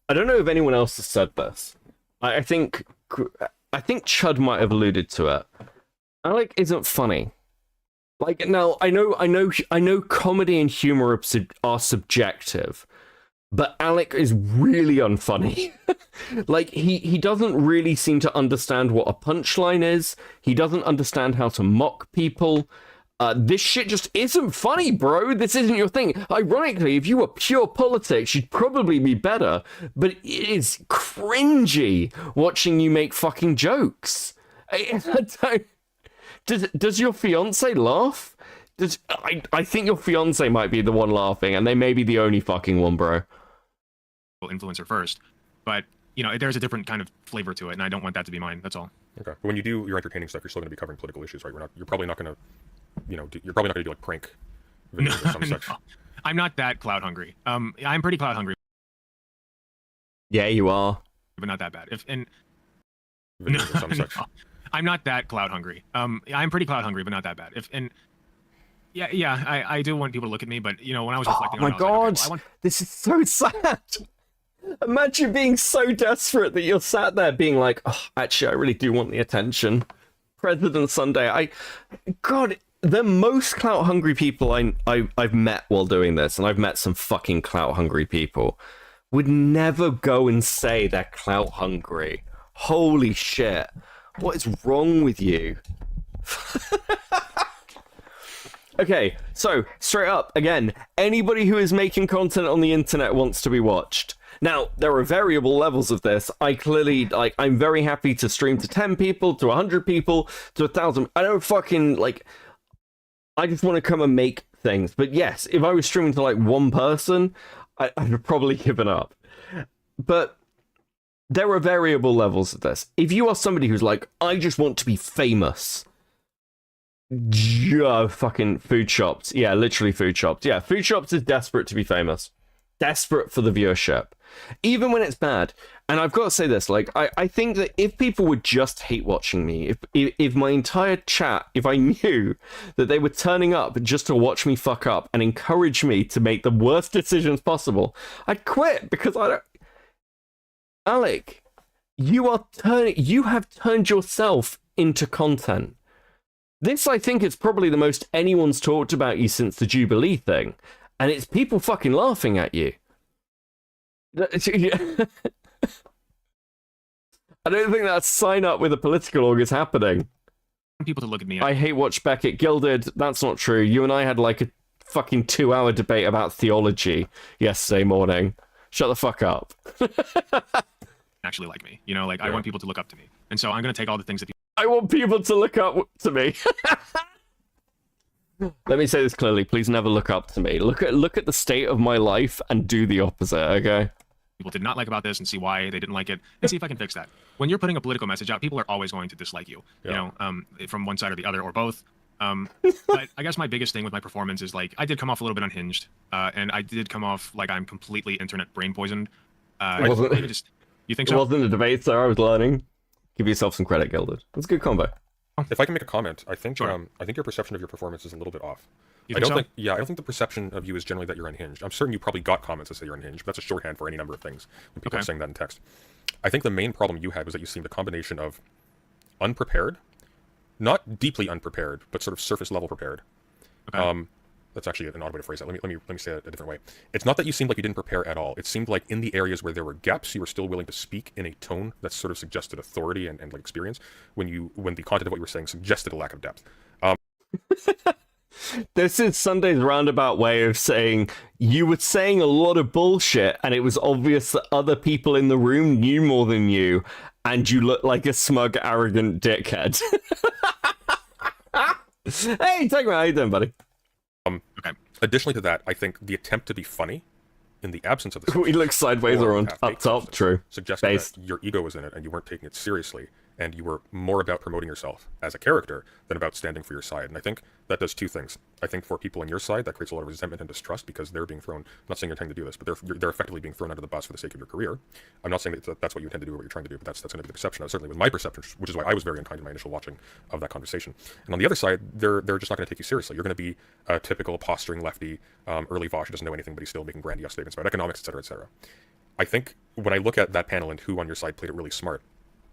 I don't know if anyone else has said this. I think Chud might have alluded to it. Alec isn't funny. Like, now, I know comedy and humor are subjective, but Alec is really unfunny. Like, he doesn't really seem to understand what a punchline is. He doesn't understand how to mock people. This shit just isn't funny, bro. This isn't your thing. Ironically, if you were pure politics, you'd probably be better. But it is cringy watching you make fucking jokes. Does your fiance laugh? I think your fiance might be the one laughing, and they may be the only fucking one, bro. Influencer first, but there's a different kind of flavor to it, and I don't want that to be mine. That's all. Okay, but when you do your entertaining stuff, you're still going to be covering political issues, right? You're probably not going to, you're probably not going to do like prank videos or some such. I'm not that clout hungry. I'm pretty clout hungry. Yeah, you are, but not that bad. Such. I'm not that clout hungry. I'm pretty clout hungry, but not that bad. I do want people to look at me, but when I was reflecting on it, I was like, this is so sad. Imagine being so desperate that you're sat there being like, oh, actually, I really do want the attention. President Sunday. God, the most clout hungry people I've met while doing this, and I've met some fucking clout hungry people, would never go and say they're clout hungry. Holy shit. What is wrong with you? Okay, so straight up, again, anybody who is making content on the internet wants to be watched. Now, there are variable levels of this. I'm very happy to stream to 10 people, to 100 people, to 1,000. I don't fucking, I just want to come and make things. But yes, if I was streaming to, one person, I'd have probably given up. But there are variable levels of this. If you are somebody who's like, I just want to be famous, fucking Food Shops. Yeah, literally Food Shops. Yeah, Food Shops is desperate to be famous. Desperate for the viewership. Even when it's bad. And I've got to say this, I think that if people would just hate watching me, if my entire chat, if I knew that they were turning up just to watch me fuck up and encourage me to make the worst decisions possible, I'd quit, because I don't... Alec, you have turned yourself into content. This, I think, is probably the most anyone's talked about you since the Jubilee thing. And it's people fucking laughing at you. I don't think that sign up with a political org is happening. People to look at me. I hate watch Beckett Gilded. That's not true. You and I had a fucking 2-hour debate about theology yesterday morning. Shut the fuck up. Actually like me. I want people to look up to me. And so I'm going to take all the things that I want people to look up to me. Let me say this clearly. Please never look up to me. Look at the state of my life and do the opposite, okay? People did not like about this, and see why they didn't like it, and see if I can fix that. When you're putting a political message out, people are always going to dislike you, from one side or the other, or both. But I guess my biggest thing with my performance is, I did come off a little bit unhinged, and I did come off like I'm completely internet brain poisoned. You think so? It wasn't a debate, sir. I was learning. Give yourself some credit, Gilded. It was a good combo. If I can make a comment, I think sure. I think your perception of your performance is a little bit off. You think so? I don't think the perception of you is generally that you're unhinged. I'm certain you probably got comments that say you're unhinged, but that's a shorthand for any number of things when people are saying that in text. I think the main problem you had was that you seemed a combination of unprepared, not deeply unprepared, but sort of surface level prepared. Okay. That's actually an odd way to phrase it. Let me say it a different way. It's not that you seemed like you didn't prepare at all. It seemed like in the areas where there were gaps, you were still willing to speak in a tone that sort of suggested authority and experience when the content of what you were saying suggested a lack of depth. This is Sunday's roundabout way of saying you were saying a lot of bullshit and it was obvious that other people in the room knew more than you and you looked like a smug, arrogant dickhead. Hey, take me. How you doing, buddy? Okay. Additionally to that, I think the attempt to be funny in the absence of this... We look sideways or on up top, true. Suggesting that your ego was in it and you weren't taking it seriously, and you were more about promoting yourself as a character than about standing for your side. And I think that does two things. I think for people on your side, that creates a lot of resentment and distrust because they're being thrown... I'm not saying you're intending to do this, but they're effectively being thrown under the bus for the sake of your career. I'm not saying that that's what you intend to do or what you're trying to do, but that's going to be the perception. Certainly with my perception, which is why I was very unkind in my initial watching of that conversation. And on the other side, they're just not going to take you seriously. You're going to be a typical posturing lefty, early Vosh who doesn't know anything, but he's still making grandiose statements about economics, etc., etc. I think when I look at that panel and who on your side played it really smart,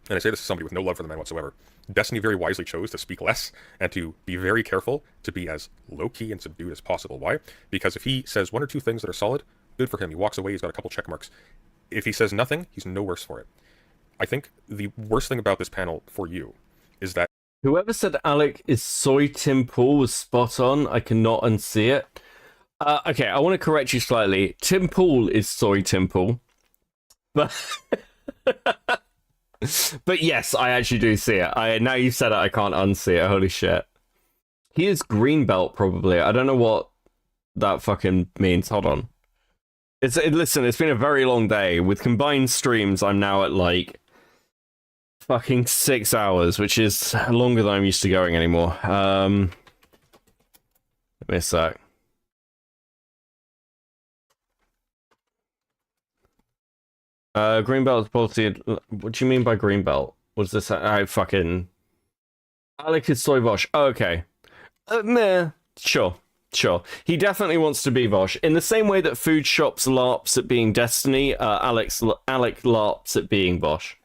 and I say this as somebody with no love for the man whatsoever, Destiny very wisely chose to speak less and to be very careful to be as low-key and subdued as possible. Why? Because if he says one or two things that are solid, good for him. He walks away, he's got a couple check marks. If he says nothing, he's no worse for it. I think the worst thing about this panel for you is that whoever said Alec is soy Tim Pool was spot on. I cannot unsee it. Okay, I want to correct you slightly. Tim Pool is soy Tim Pool. But but yes, I actually do see it. Now you've said it, I can't unsee it. Holy shit. He is green belt, probably. I don't know what that fucking means. Hold on. Listen, it's been a very long day. With combined streams, I'm now at like fucking 6 hours, which is longer than I'm used to going anymore. Let me a sec. Green belt policy. What do you mean by green belt? What's this? I fucking Alec is soy Vosh. Oh, okay. Meh. Sure. He definitely wants to be Vosh. In the same way that Food Shops LARPs at being Destiny, Alec LARPs at being Vosh.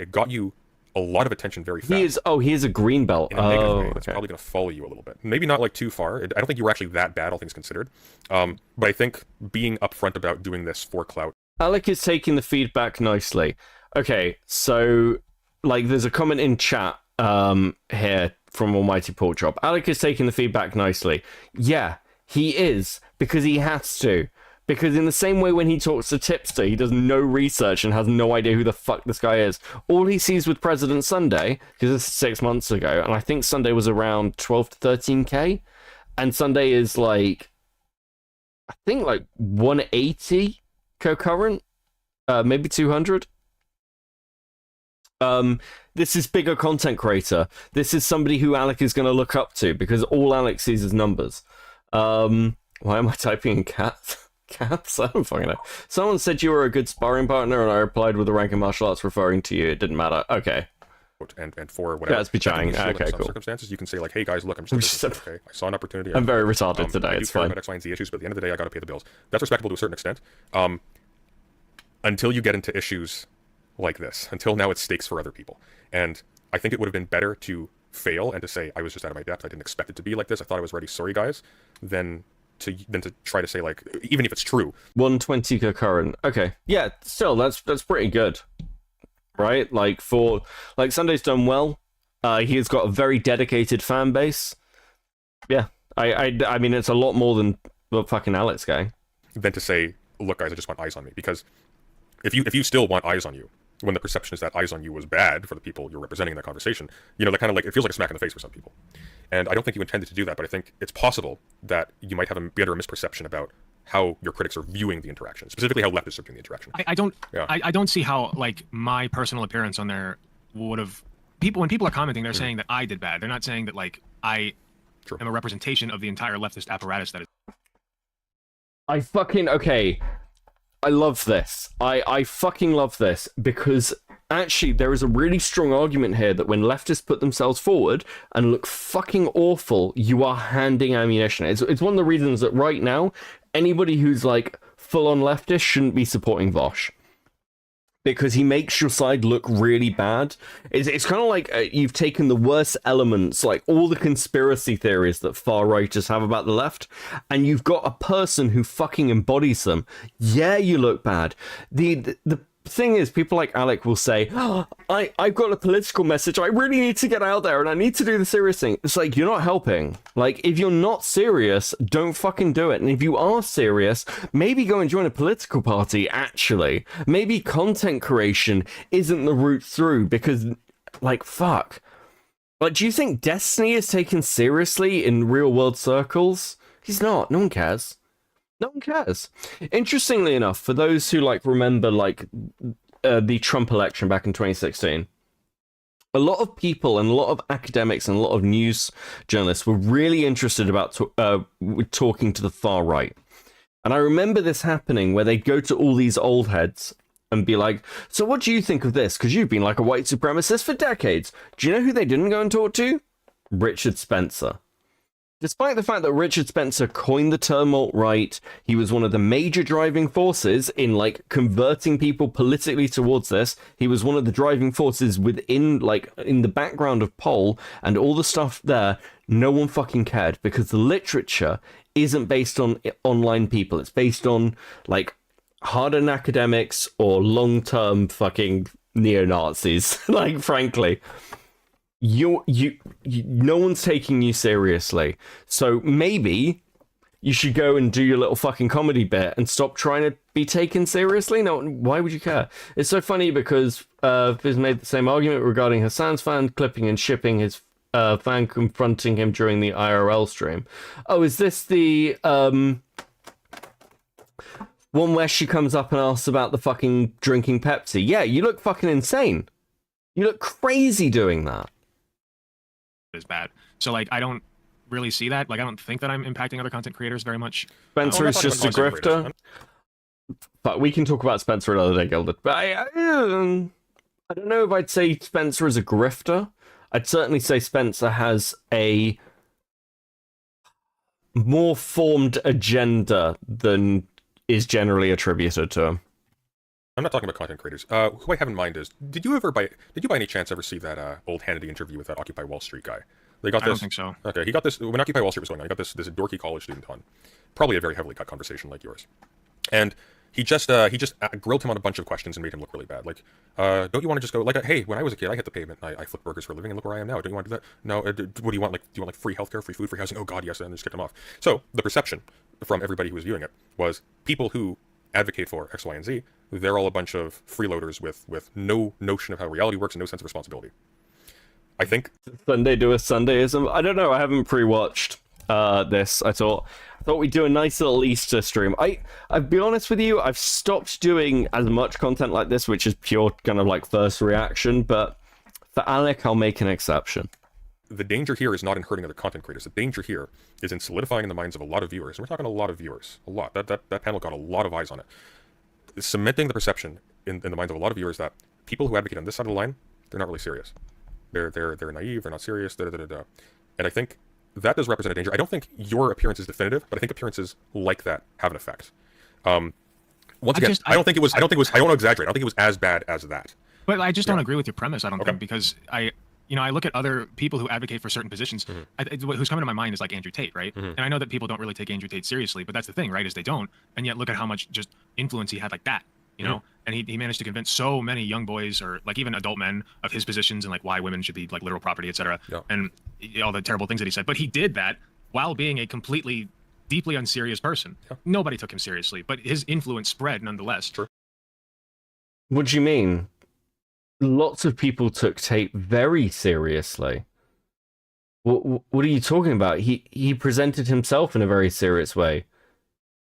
It got you a lot of attention very fast. He is a green belt. In a negative way. That's probably going to follow you a little bit. Maybe not like too far. I don't think you were actually that bad, all things considered. But I think being upfront about doing this for Clout. Alec is taking the feedback nicely. Okay, so like there's a comment in chat here from Almighty Pork Chop. Alec is taking the feedback nicely. Yeah, he is, because he has to. Because in the same way when he talks to Tipster, he does no research and has no idea who the fuck this guy is. All he sees with President Sunday, because this is 6 months ago, and I think Sunday was around 12 to 13k, and Sunday is like, I think like 180 concurrent, maybe 200. This is bigger content creator. This is somebody who Alec is going to look up to, because all Alec sees is numbers. Why am I typing in caps? I don't fucking know. Someone said you were a good sparring partner, and I replied with the rank in martial arts referring to you. It didn't matter. Okay. And for whatever. Yeah, it's be trying. Okay, in some cool. circumstances, you can say like, "Hey guys, look, I'm just okay. I saw an opportunity. I'm very retarded today. It's fine. X, Y, and Z issues, but at the end of the day, I got to pay the bills." That's respectable to a certain extent. Until you get into issues like this, until now, it's stakes for other people. And I think it would have been better to fail and to say, "I was just out of my depth. I didn't expect it to be like this. I thought I was ready. Sorry, guys." Than to try to say like, even if it's true. 120 concurrent. Okay. Yeah. Still, that's pretty good. Right? Like Sunday's done well. He's got a very dedicated fan base. Yeah, I mean, it's a lot more than the fucking Alex guy. Than to say, look, guys, I just want eyes on me. Because if you still want eyes on you, when the perception is that eyes on you was bad for the people you're representing in that conversation, that kind of like, it feels like a smack in the face for some people. And I don't think you intended to do that, but I think it's possible that you might have a better misperception about how your critics are viewing the interaction, specifically how leftists are viewing the interaction. I don't see how like my personal appearance on there would have when people are commenting, they're saying that I did bad. They're not saying that like I am a representation of the entire leftist apparatus that is. Okay. I love this. I fucking love this, because actually there is a really strong argument here that when leftists put themselves forward and look fucking awful, you are handing ammunition. It's one of the reasons that right now, anybody who's like full-on leftist shouldn't be supporting Vosh. Because he makes your side look really bad. It's kind of like you've taken the worst elements, like all the conspiracy theories that far-righters have about the left, and you've got a person who fucking embodies them. Yeah, you look bad. The thing is, people like Alec will say, "Oh, I've got a political message. I really need to get out there, and I need to do the serious thing." It's like, you're not helping. Like, if you're not serious, don't fucking do it. And if you are serious, maybe go and join a political party, actually. Maybe content creation isn't the route through, because, like, fuck. Like, do you think Destiny is taken seriously in real-world circles? He's not. No one cares. No one cares. Interestingly enough, for those who remember the Trump election back in 2016, a lot of people and a lot of academics and a lot of news journalists were really interested about talking to the far right. And I remember this happening where they'd go to all these old heads and be like, "So what do you think of this? Because you've been like a white supremacist for decades." Do you know who they didn't go and talk to? Richard Spencer. Despite the fact that Richard Spencer coined the term alt-right, he was one of the major driving forces in, like, converting people politically towards this. He was one of the driving forces within, like, in the background of Poll and all the stuff there. No one fucking cared because the literature isn't based on online people. It's based on, like, hardened academics or long-term fucking neo-Nazis, like, frankly. No one's taking you seriously. So maybe you should go and do your little fucking comedy bit and stop trying to be taken seriously. No, why would you care? It's so funny because Viz made the same argument regarding Hassan's fan clipping and shipping his fan confronting him during the IRL stream. Oh, is this the one where she comes up and asks about the fucking drinking Pepsi? Yeah, you look fucking insane. You look crazy doing that. Is bad. So like I don't really see that. Like I don't think that I'm impacting other content creators very much. Spencer is just a grifter. But we can talk about Spencer another day, Gilded. But I don't know if I'd say Spencer is a grifter. I'd certainly say Spencer has a more formed agenda than is generally attributed to him. I'm not talking about content creators. Who I have in mind is, did you by any chance ever see that old Hannity interview with that Occupy Wall Street guy? They got this. I don't think so. Okay, he got this when Occupy Wall Street was going on. He got this dorky college student on, probably a very heavily cut conversation like yours, and he just grilled him on a bunch of questions and made him look really bad. Like, don't you want to just go like, hey, when I was a kid, I hit the pavement, and I flipped burgers for a living, and look where I am now. Don't you want to do that? No. What do you want? Like, do you want like free healthcare, free food, free housing? Oh God, yes. And they just kicked him off. So the perception from everybody who was viewing it was people who advocate for X, Y, and Z. They're all a bunch of freeloaders with no notion of how reality works and no sense of responsibility. I think Sunday do a Sundayism. I don't know. I haven't pre-watched this. I thought we'd do a nice little Easter stream. I'll be honest with you. I've stopped doing as much content like this, which is pure kind of like first reaction. But for Alec, I'll make an exception. The danger here is not in hurting other content creators. The danger here is in solidifying in the minds of a lot of viewers. And we're talking a lot of viewers. A lot. That panel got a lot of eyes on it. Cementing the perception in the minds of a lot of viewers that people who advocate on this side of the line, they're not really serious. They're naive, they're not serious, And I think that does represent a danger. I don't think your appearance is definitive, but I think appearances like that have an effect. Once again, I don't want to exaggerate. I don't think it was as bad as that. But I just don't agree with your premise, I don't think, because I look at other people who advocate for certain positions. Who's coming to my mind is like Andrew Tate, right? And I know that people don't really take Andrew Tate seriously, but that's the thing, right? Is they don't. And yet look at how much just influence he had like that, you know? And he managed to convince so many young boys or like even adult men of his positions and like why women should be like literal property, etc. And all the terrible things that he said. But he did that while being a completely deeply unserious person. Nobody took him seriously, but his influence spread nonetheless. True. What do you mean? Lots of people took Tate very seriously. What are you talking about? He presented himself in a very serious way.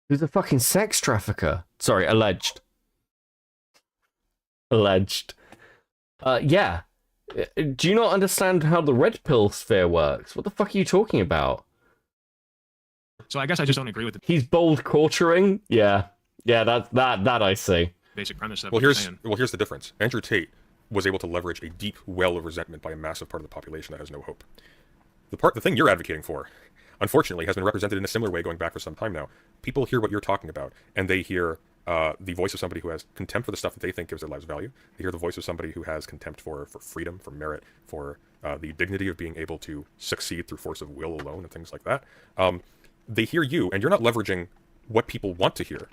He was a fucking sex trafficker. Sorry, alleged. Yeah. Do you not understand how the red pill sphere works? What the fuck are you talking about? So I guess I just don't agree with it. He's bold quartering? Yeah, that I see. Basic premise. Well, here's the difference. Andrew Tate was able to leverage a deep well of resentment by a massive part of the population that has no hope. The thing you're advocating for, unfortunately, has been represented in a similar way going back for some time now. People hear what you're talking about, and they hear the voice of somebody who has contempt for the stuff that they think gives their lives value. They hear the voice of somebody who has contempt for freedom, for merit, for the dignity of being able to succeed through force of will alone and things like that. They hear you, and you're not leveraging what people want to hear.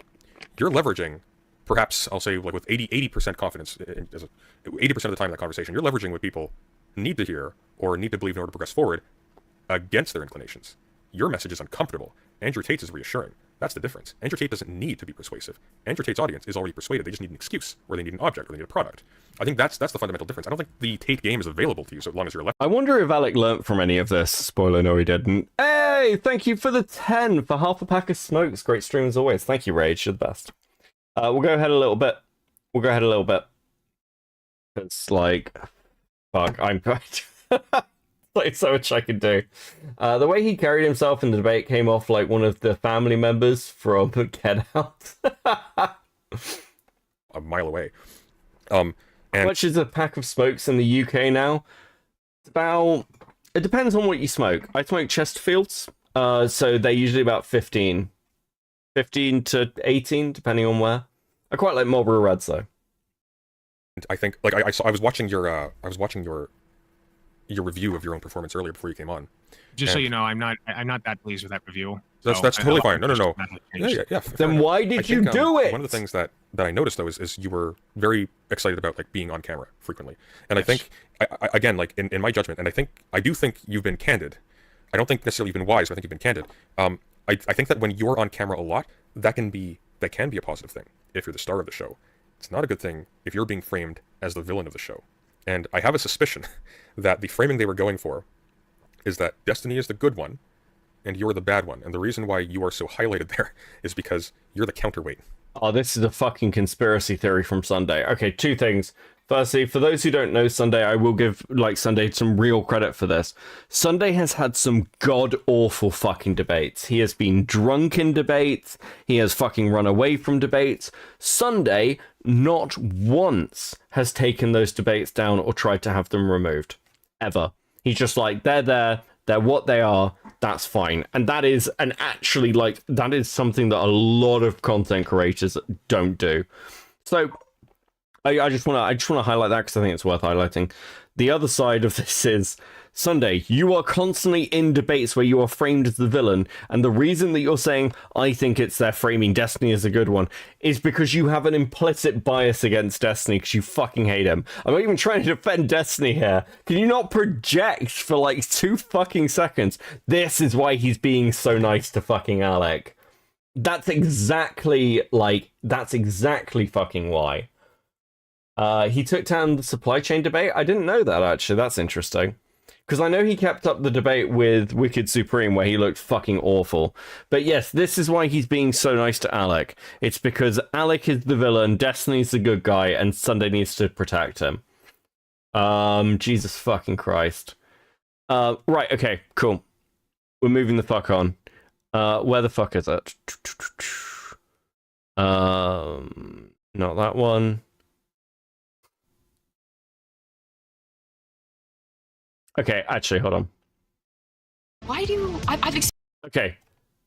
You're leveraging, perhaps, I'll say, like with 80% confidence, 80% of the time in that conversation, you're leveraging what people need to hear or need to believe in order to progress forward against their inclinations. Your message is uncomfortable. Andrew Tate's is reassuring. That's the difference. Andrew Tate doesn't need to be persuasive. Andrew Tate's audience is already persuaded. They just need an excuse, or they need an object, or they need a product. I think that's the fundamental difference. I don't think the Tate game is available to you so long as you're left. I wonder if Alec learnt from any of this. Spoiler, no he didn't. Hey, thank you for the 10 for half a pack of smokes. Great stream as always. Thank you, Rage. You're the best. We'll go ahead a little bit. It's like, fuck, I'm like so much I can do. The way he carried himself in the debate came off like one of the family members from Get Out. A mile away. How much is a pack of smokes in the UK now? It's about... It depends on what you smoke. I smoke Chesterfields. So they're usually about 15 to 18, depending on where. I quite like Marlboro Reds though. I think, like, I was watching your review of your own performance earlier before you came on. Just so you know, I'm not that pleased with that review. That's So, totally fine. No. Yeah. Then why did you do it? One of the things that I noticed though is you were very excited about like being on camera frequently, and I think I again, like in my judgment, and I do think you've been candid. I don't think necessarily you've been wise, but I think you've been candid. I think that when you're on camera a lot, that can be a positive thing if you're the star of the show. It's not a good thing if you're being framed as the villain of the show. And I have a suspicion that the framing they were going for is that Destiny is the good one and you're the bad one. And the reason why you are so highlighted there is because you're the counterweight. Oh, this is a fucking conspiracy theory from Sunday. Okay, two things. Firstly, for those who don't know Sunday, I will give Sunday some real credit for this. Sunday has had some god-awful fucking debates. He has been drunk in debates. He has fucking run away from debates. Sunday, not once, has taken those debates down or tried to have them removed. Ever. He's just like, they're there, they're what they are, that's fine. And that is, that is something that a lot of content creators don't do. So I just want to highlight that because I think it's worth highlighting. The other side of this is, Sunday, you are constantly in debates where you are framed as the villain, and the reason that you're saying, I think it's their framing Destiny as a good one, is because you have an implicit bias against Destiny because you fucking hate him. I'm not even trying to defend Destiny here. Can you not project for like 2 fucking seconds? This is why he's being so nice to fucking Alec. That's exactly fucking why. He took down the supply chain debate. I didn't know that, actually. That's interesting. Because I know he kept up the debate with Wicked Supreme where he looked fucking awful. But yes, this is why he's being so nice to Alec. It's because Alec is the villain, Destiny's the good guy, and Sunday needs to protect him. Jesus fucking Christ. Right, okay, cool. We're moving the fuck on. Where the fuck is it? Not that one. Okay, actually, hold on. Why do I've Okay,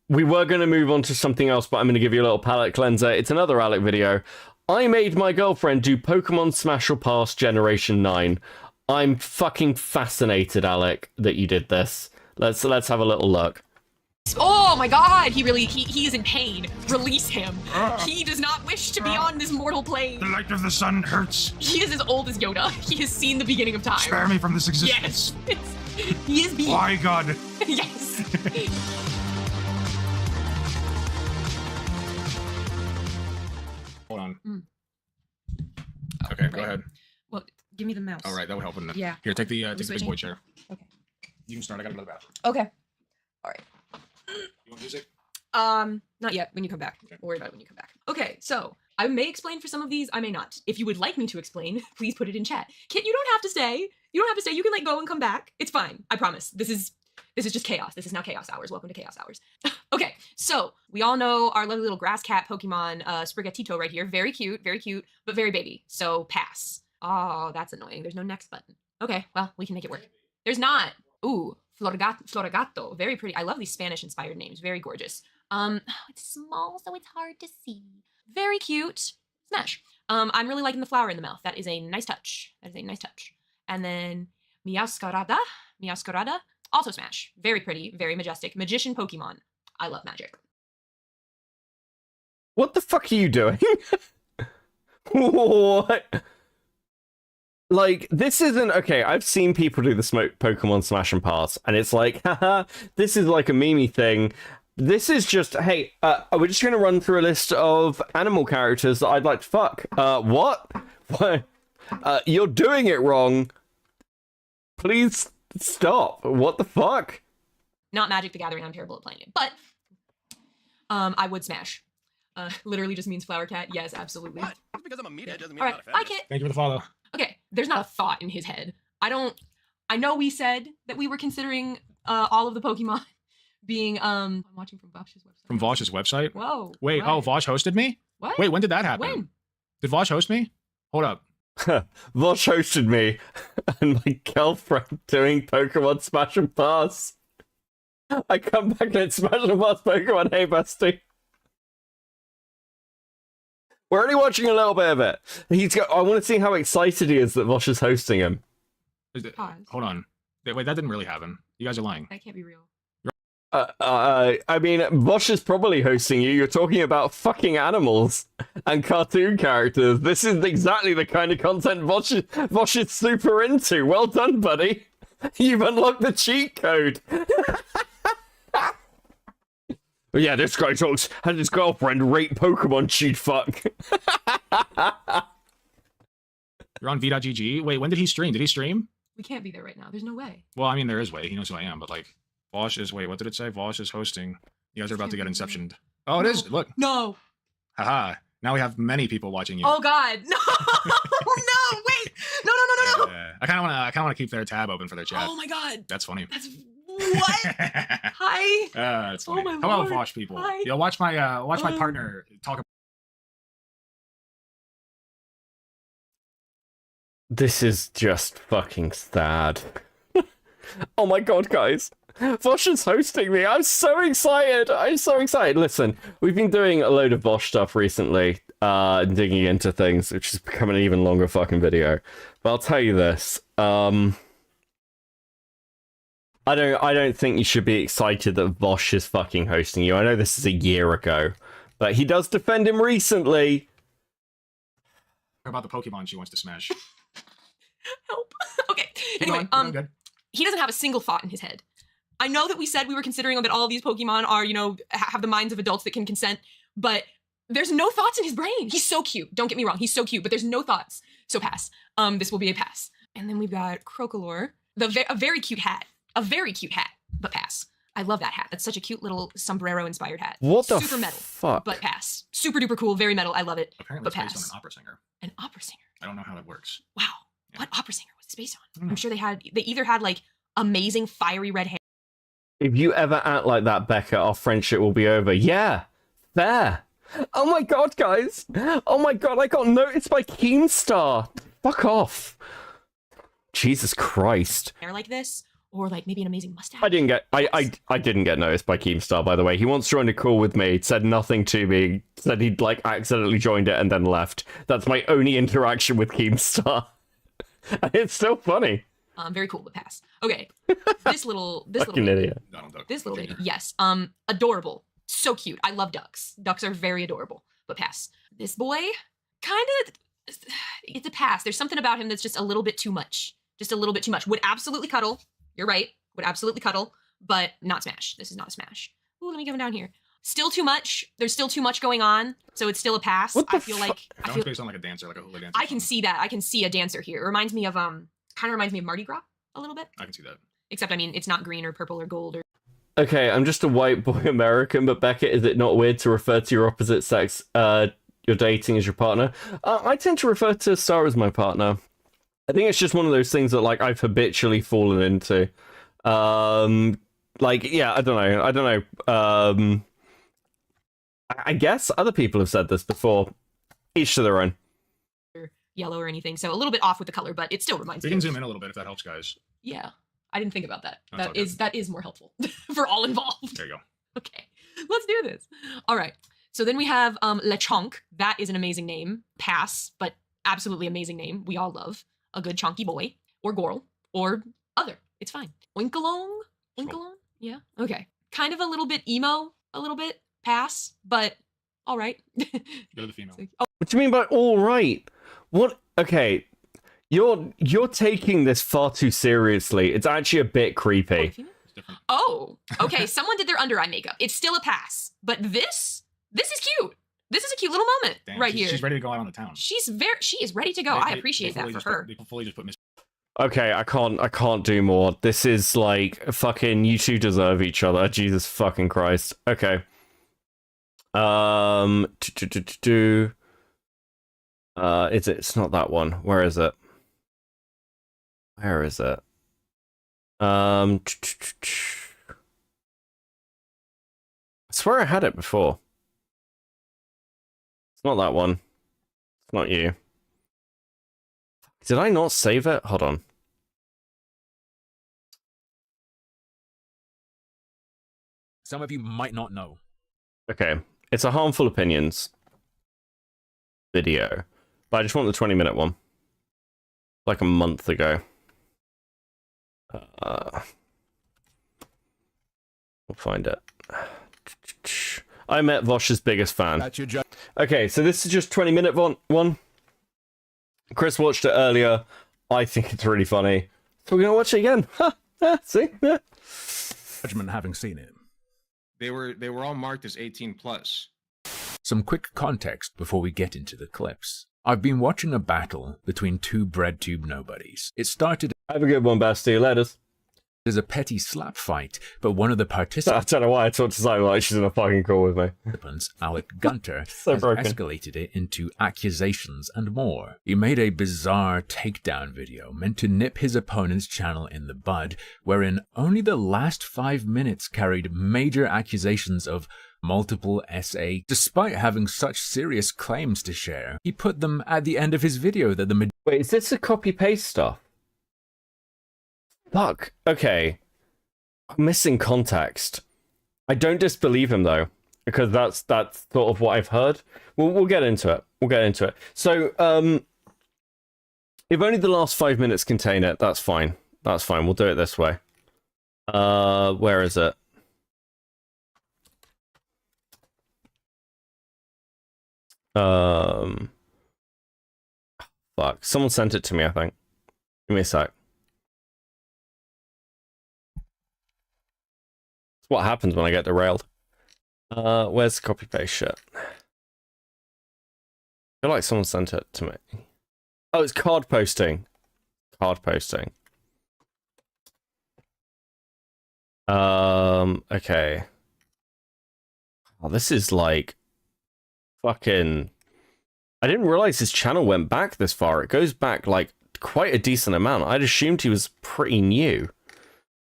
we were going to move on to something else, but I'm going to give you a little palate cleanser. It's another Alec video. I made my girlfriend do Pokemon Smash or Pass Generation 9. I'm fucking fascinated, Alec, that you did this. Let's have a little look. Oh my god, he is in pain. Release him. He does not wish to be on this mortal plane. The light of the sun hurts. He is as old as Yoda. He has seen the beginning of time. Spare me from this existence. Yes. He is being... Why, God? Yes. Hold on. Okay, go ahead. Well, give me the mouse. All right, that would help enough. Yeah. Here, take the big switching? boy chair. Okay. You can start. I got another bath. Okay. All right. You want music? Not yet. When you come back. We'll worry about it when you come back. Okay, so I may explain for some of these. I may not. If you would like me to explain, please put it in chat. Kit, you don't have to stay. You don't have to stay. You can like go and come back. It's fine. I promise. This is just chaos. This is now chaos hours. Welcome to chaos hours. Okay, so we all know our lovely little grass cat Pokemon, Sprigatito right here. Very cute, but very baby. So pass. Oh, that's annoying. There's no next button. Okay, well, we can make it work. There's not. Ooh, Florigato. Very pretty. I love these Spanish-inspired names. Very gorgeous. It's small, so it's hard to see. Very cute. Smash. I'm really liking the flower in the mouth. That is a nice touch. And then Meowscarada. Also smash. Very pretty, very majestic. Magician Pokemon. I love magic. What the fuck are you doing? What? Like, this isn't... Okay, I've seen people do the Pokemon Smash and Pass, and it's like, haha, this is like a meme thing. This is just, hey, we're just going to run through a list of animal characters that I'd like to fuck. What? What? You're doing it wrong. Please stop. What the fuck? Not Magic the Gathering. I'm terrible at playing it. But I would smash. Literally just means flower cat. Yes, absolutely. What? Just because I'm a meathead doesn't mean All I'm right, not I can't. Thank you for the follow. Okay, there's not a thought in his head. I know we said that we were considering all of the Pokemon being I'm watching from Vosh's website. From Vosh's website? Whoa. Wait, right. oh, Vosh hosted me? What? Wait, when did that happen? When? Did Vosh host me? Hold up. Vosh hosted me and my girlfriend doing Pokemon Smash and Pass. I come back and it's Smash and Pass Pokemon. Hey, bestie. We're only watching a little bit of it. I want to see how excited he is that Vosh is hosting him. Hold on. Wait, that didn't really happen. You guys are lying. That can't be real. I mean, Vosh is probably hosting you. You're talking about fucking animals and cartoon characters. This is exactly the kind of content Vosh is super into. Well done, buddy. You've unlocked the cheat code. Yeah, this guy talks had his girlfriend rate Pokemon cheat fuck. You're on v.gg? Wait, when did he stream? Did he stream? We can't be there right now. There's no way. Well, I mean, there is way. He knows who I am, but like, Vosh is, wait, what did it say? Vosh is hosting. You guys are about to get inceptioned. Oh, it is. Look. No. Haha. Now we have many people watching you. Oh God. No. No. Wait. No. I kind of want to keep their tab open for their chat. Oh my God. That's funny. That's what? Hi. That's funny. Oh my How about Lord. Vosh people? Hi. Yo, watch my partner talk about. This is just fucking sad. Oh my god, guys. Vosh is hosting me. I'm so excited. Listen, we've been doing a load of Vosh stuff recently, digging into things, which has become an even longer fucking video. But I'll tell you this. I don't think you should be excited that Vosh is fucking hosting you. I know this is a year ago, but he does defend him recently. About the Pokemon she wants to smash. Help. Okay. Anyway, he doesn't have a single thought in his head. I know that we said we were considering that all of these Pokemon are, you know, have the minds of adults that can consent, but there's no thoughts in his brain. He's so cute. Don't get me wrong. He's so cute, but there's no thoughts. So pass. This will be a pass. And then we've got Crocolore, a very cute hat. A very cute hat, but pass. I love that hat. That's such a cute little sombrero-inspired hat. What the Super metal, fuck? but pass. Super duper cool, very metal. I love it, Apparently but it's based pass. on an opera singer. An opera singer. I don't know how that works. Wow. What opera singer was this based on? know. I'm sure they either had like amazing fiery red hair. If you ever act like that, Becca, our friendship will be over. Yeah, fair. Oh my god, guys. Oh my god, I got noticed by Keemstar. Fuck off. Jesus Christ. Hair like this, or like maybe an amazing mustache. I didn't get noticed by Keemstar, by the way. He once joined a call with me, said nothing to me, said he'd like accidentally joined it and then left. That's my only interaction with Keemstar. It's still funny. Very cool, but pass. Okay. This little Fucking idiot. This little baby. Yes. Adorable. So cute. I love ducks. Ducks are very adorable, but pass. This boy, kind of, it's a pass. There's something about him that's just a little bit too much. Just a little bit too much. Would absolutely cuddle. You're right. Would absolutely cuddle, but not smash. This is not a smash. Ooh, let me give him down here. Still too much. There's still too much going on, so it's still a pass. I feel like That one's based on like a dancer, like a hula dancer. I can see that. I can see a dancer here. It reminds me of kind of reminds me of Mardi Gras a little bit. I can see that. Except I mean, it's not green or purple or gold or. Okay, I'm just a white boy American, but Becca, is it not weird to refer to your opposite sex you're dating as your partner? I tend to refer to Star as my partner. I think it's just one of those things that like I've habitually fallen into. Like, yeah, I don't know. I guess other people have said this before. Each to their own. Yellow or anything, so a little bit off with the color, but it still reminds We me. can of- zoom in a little bit if that helps, guys. Yeah, I didn't think about that. That's all That is more helpful for all involved. There you go. Okay, let's do this. All right. So then we have Lechonk. That is an amazing name. Pass, but absolutely amazing name. We all love a good chonky boy or girl or other. It's fine. Winkalong? Winkalong? Yeah. Okay. Kind of a little bit emo, a little bit. Pass, but all right. Go to the female. What do you mean by all right? What? Okay, you're taking this far too seriously. It's actually a bit creepy. Oh, okay. Someone did their under eye makeup. It's still a pass, but this is cute. This is a cute little moment Damn, right she's, here. She's ready to go out on the town. She is ready to go. I appreciate that for her. They fully just put Miss. Okay, I can't do more. This is like fucking. You two deserve each other. Jesus fucking Christ. Okay. It's not that one. Where is it? Where is it? I swear I had it before. It's not that one. It's not you. Did I not save it? Hold on. some of you might not know. Okay, it's a harmful opinions video, but I just want the 20-minute one. Like a month ago. We'll find it. I met Vosh's biggest fan. Okay, so this is just 20-minute one. Chris watched it earlier. I think it's really funny. So we're gonna watch it again. See? Judgment having seen it. They were all marked as 18 plus. Some quick context before we get into the clips. I've been watching a battle between two breadtube nobodies. It started... Have a good one, Basti. Letters. As a petty slap fight, but one of the participants... I don't know why I talked to Simon like she's in a fucking call with me. Alec Gunter So has broken. escalated it into accusations and more. He made a bizarre takedown video meant to nip his opponent's channel in the bud, wherein only the last 5 minutes carried major accusations of multiple SA. Despite having such serious claims to share, he put them at the end of his video that the... Wait, is this a copy-paste stuff? Fuck. Okay. I'm missing context. I don't disbelieve him, though, because that's sort of what I've heard. We'll get into it. We'll get into it. So, if only the last 5 minutes contain it, that's fine. That's fine. We'll do it this way. Where is it? Fuck. Someone sent it to me, I think. Give me a sec. It's what happens when I get derailed. Where's the copy paste shit? I feel like someone sent it to me. Oh, it's card posting. Card posting. Okay. Oh, this is like fucking... I didn't realize his channel went back this far. It goes back like quite a decent amount. I'd assumed he was pretty new.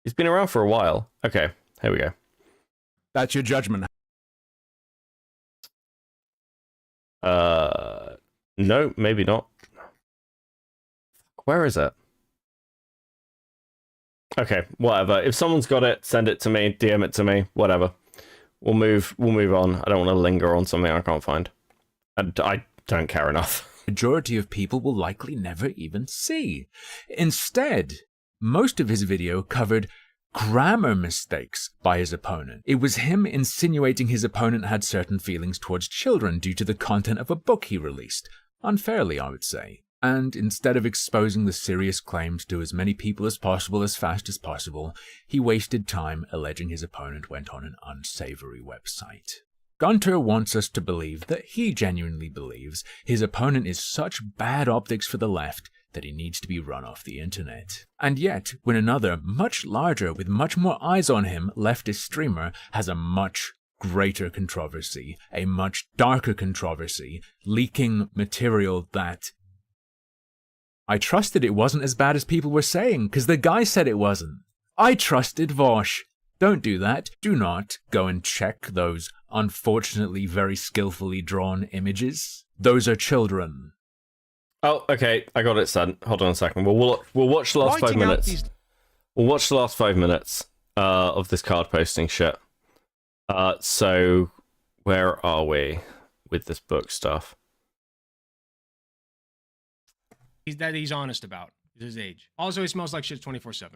He's been around for a while. Okay, here we go. That's your judgment. No, maybe not. Where is it? Okay, whatever. If someone's got it, send it to me, DM it to me, whatever. We'll move on. I don't want to linger on something I can't find. I don't care enough. Majority of people will likely never even see. Instead, most of his video covered grammar mistakes by his opponent. It was him insinuating his opponent had certain feelings towards children due to the content of a book he released. Unfairly, I would say. And instead of exposing the serious claims to as many people as possible as fast as possible, he wasted time alleging his opponent went on an unsavory website. Gunter wants us to believe that he genuinely believes his opponent is such bad optics for the left that he needs to be run off the internet. And yet, when another, much larger, with much more eyes on him, leftist streamer has a much greater controversy, a much darker controversy, leaking material that... I trusted it wasn't as bad as people were saying, because the guy said it wasn't. I trusted Vosh. Don't do that. Do not go and check those unfortunately very skillfully drawn images. Those are children. Oh, okay. I got it, son. Hold on a second. We'll watch the last 5 minutes. We'll watch the last 5 minutes of this card posting shit. So, where are we with this book stuff? He's honest about his age. Also, he smells like shit 24/7.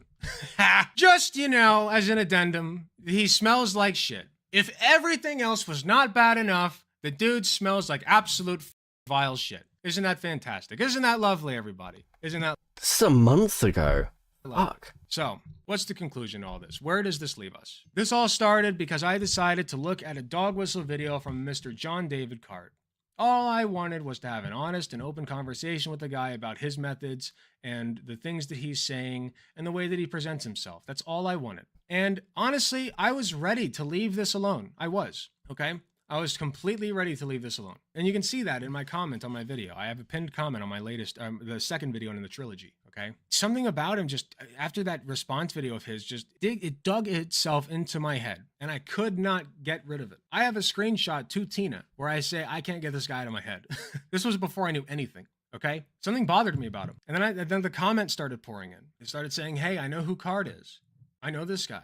Just, as an addendum, he smells like shit. If everything else was not bad enough, the dude smells like absolute vile shit. Isn't that fantastic? Isn't that lovely, everybody? Isn't that... This is a month ago. Fuck. So, what's the conclusion to all this? Where does this leave us? This all started because I decided to look at a dog whistle video from Mr. John David Cart. All I wanted was to have an honest and open conversation with the guy about his methods and the things that he's saying and the way that he presents himself. That's all I wanted. And honestly, I was ready to leave this alone. I was, okay? I was completely ready to leave this alone. And you can see that in my comment on my video. I have a pinned comment on my latest, the second video in the trilogy, okay? Something about him just, after that response video of his, it dug itself into my head. And I could not get rid of it. I have a screenshot to Tina where I say, I can't get this guy out of my head. This was before I knew anything, okay? Something bothered me about him. And then the comments started pouring in. They started saying, hey, I know who Card is. I know this guy,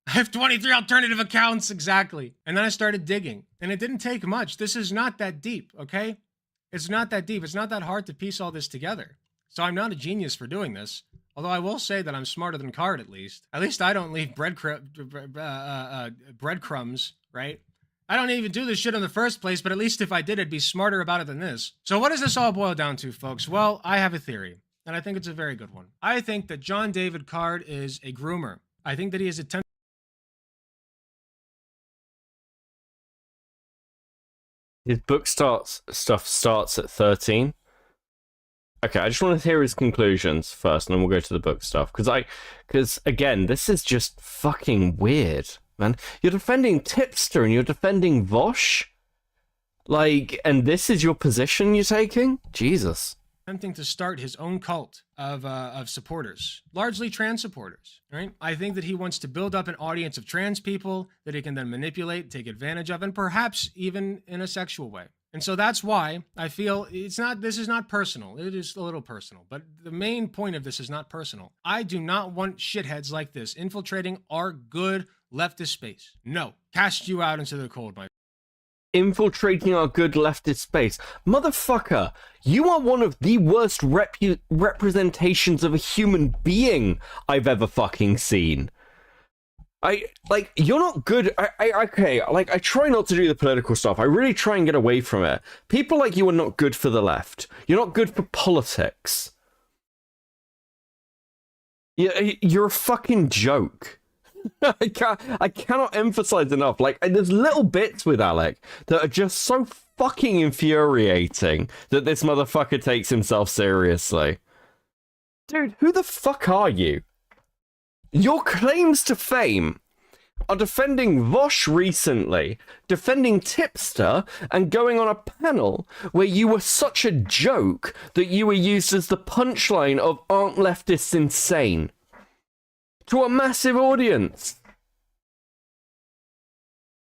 I have 23 alternative accounts, exactly. And then I started digging, and it didn't take much. This is not that deep, okay? It's not that deep. It's not that hard to piece all this together. So I'm not a genius for doing this. Although I will say that I'm smarter than Card, at least. At least I don't leave breadcrumbs, right? I don't even do this shit in the first place, but at least if I did, I'd be smarter about it than this. So what does this all boil down to, folks? Well, I have a theory, and I think it's a very good one. I think that John David Card is a groomer. I think that he is attempting. His book stuff starts at 13. Okay, I just want to hear his conclusions first, and then we'll go to the book stuff. Because again, this is just fucking weird, man. You're defending Tipster and you're defending Vosh? Like, and this is your position you're taking? Jesus. Attempting to start his own cult of supporters, largely trans supporters, right? I think that he wants to build up an audience of trans people that he can then manipulate, take advantage of, and perhaps even in a sexual way. And so that's why I feel this is not personal. It is a little personal, but the main point of this is not personal. I do not want shitheads like this infiltrating our good leftist space. No, cast you out into the cold, my Infiltrating our good leftist space. Motherfucker, you are one of the worst representations of a human being I've ever fucking seen. You're not good. I try not to do the political stuff. I really try and get away from it. People like you are not good for the left. You're not good for politics. You're a fucking joke. I cannot emphasize enough. There's little bits with Alec that are just so fucking infuriating that this motherfucker takes himself seriously. Dude, who the fuck are you? Your claims to fame are defending Vosh recently, defending Tipster, and going on a panel where you were such a joke that you were used as the punchline of "Aren't leftists insane?" to a massive audience.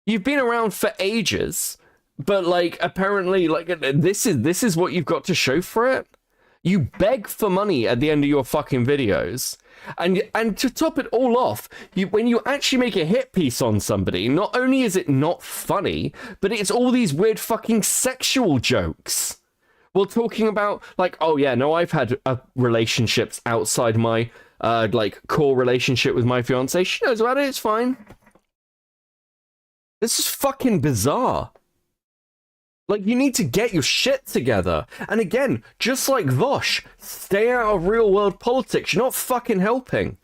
You've been around for ages, but apparently this is what you've got to show for it. You beg for money at the end of your fucking videos. And to top it all off, when you actually make a hit piece on somebody, not only is it not funny, but it's all these weird fucking sexual jokes. We're talking about oh yeah, no, I've had relationships outside my core relationship with my fiance. She knows about it, it's fine. This is fucking bizarre. You need to get your shit together. And again, just like Vosh, stay out of real world politics. You're not fucking helping.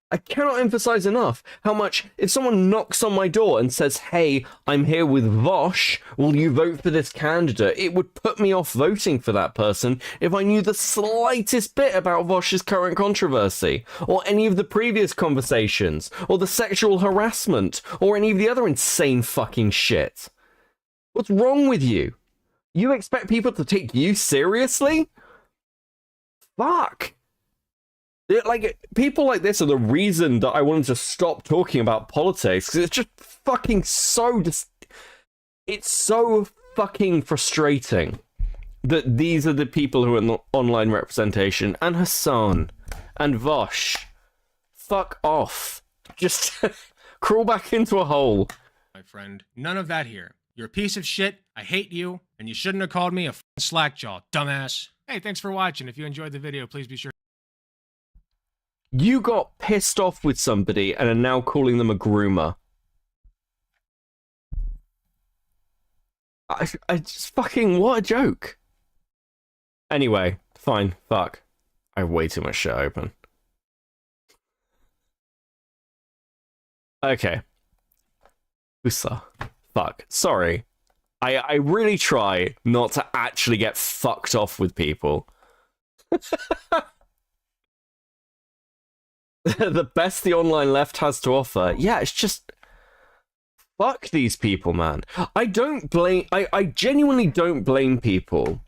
I cannot emphasize enough how much if someone knocks on my door and says, "Hey, I'm here with Vosh, will you vote for this candidate?" It would put me off voting for that person if I knew the slightest bit about Vosh's current controversy, or any of the previous conversations, or the sexual harassment, or any of the other insane fucking shit. What's wrong with you? You expect people to take you seriously? Fuck. People like this are the reason that I wanted to stop talking about politics, because it's just fucking it's so fucking frustrating that these are the people who are in the online representation, and Hassan, and Vosh. Fuck off. Just crawl back into a hole. My friend, none of that here. You're a piece of shit, I hate you, and you shouldn't have called me a slackjaw, dumbass. Hey, thanks for watching. If you enjoyed the video, please be sure. You got pissed off with somebody and are now calling them a groomer. I just fucking, what a joke. Anyway, fine, fuck. I have way too much shit open. Okay. Usa. Fuck. Sorry. I really try not to actually get fucked off with people. The best the online left has to offer. Yeah, it's just... Fuck these people, man. I genuinely don't blame people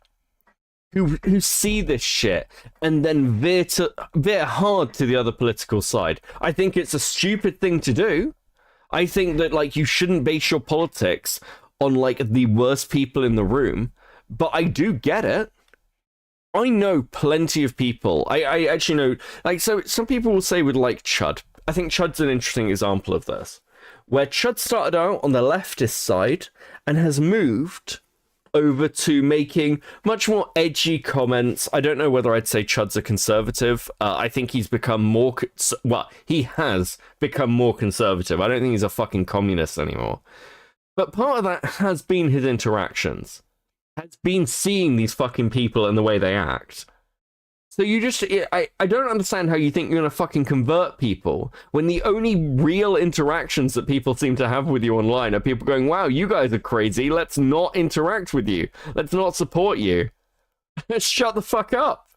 who see this shit and then veer hard to the other political side. I think it's a stupid thing to do. I think that, you shouldn't base your politics on, the worst people in the room. But I do get it. I know plenty of people. I actually know, so some people will say with, Chud. I think Chud's an interesting example of this, where Chud started out on the leftist side and has moved over to making much more edgy comments. I don't know whether I'd say Chud's a conservative. I think he's become more... he has become more conservative. I don't think he's a fucking communist anymore. But part of that has been his interactions. Has been seeing these fucking people and the way they act. So you just... I don't understand how you think you're going to fucking convert people when the only real interactions that people seem to have with you online are people going, wow, you guys are crazy, let's not interact with you. Let's not support you. Shut the fuck up.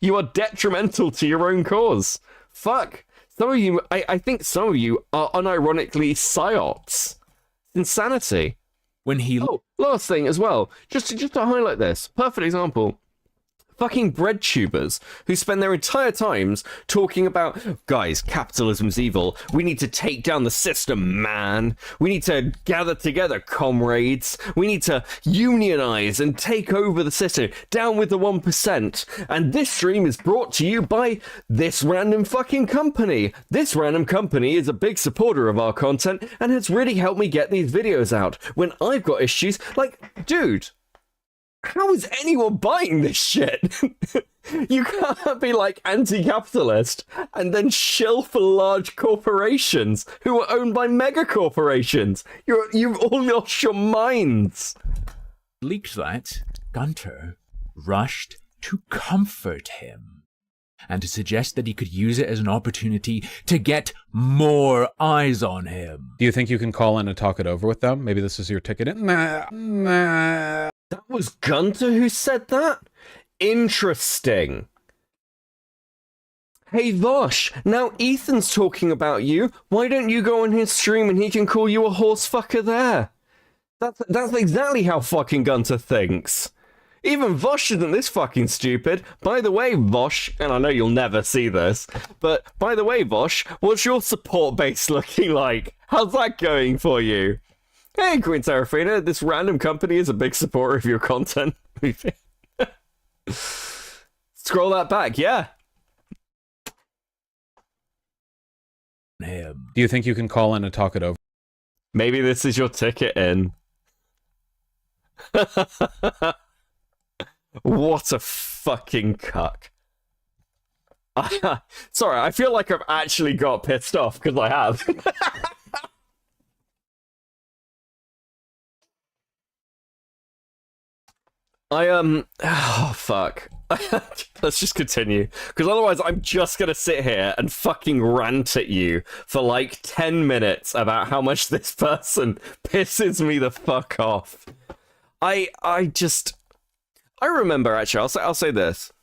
You are detrimental to your own cause. Fuck. Some of you... I think some of you are unironically psyops. Insanity. When he... Oh, last thing as well. Just to highlight this. Perfect example. Fucking bread tubers who spend their entire times talking about, guys, capitalism's evil. We need to take down the system, man. We need to gather together, comrades. We need to unionize and take over the system. Down with the 1%. And this stream is brought to you by this random fucking company. This random company is a big supporter of our content and has really helped me get these videos out. When I've got issues, like, dude... How is anyone buying this shit? You can't be like anti-capitalist and then shill for large corporations who are owned by mega corporations. You've all lost your minds. Leaked that Gunter rushed to comfort him and to suggest that he could use it as an opportunity to get more eyes on him. Do you think you can call in and talk it over with them? Maybe this is your ticket in? Nah. That was Gunter who said that? Interesting. Hey Vosh, now Ethan's talking about you. Why don't you go on his stream and he can call you a horsefucker there? That's exactly how fucking Gunter thinks. Even Vosh isn't this fucking stupid. By the way, Vosh, and I know you'll never see this, but by the way, Vosh, what's your support base looking like? How's that going for you? Hey, Queen Serafina, this random company is a big supporter of your content. Scroll that back, yeah. Do you think you can call in and talk it over? Maybe this is your ticket in. What a fucking cuck. Sorry, I feel like I've actually got pissed off because I have. Oh, fuck. Let's just continue. Because otherwise I'm just going to sit here and fucking rant at you for like 10 minutes about how much this person pisses me the fuck off. I remember, actually, I'll say this.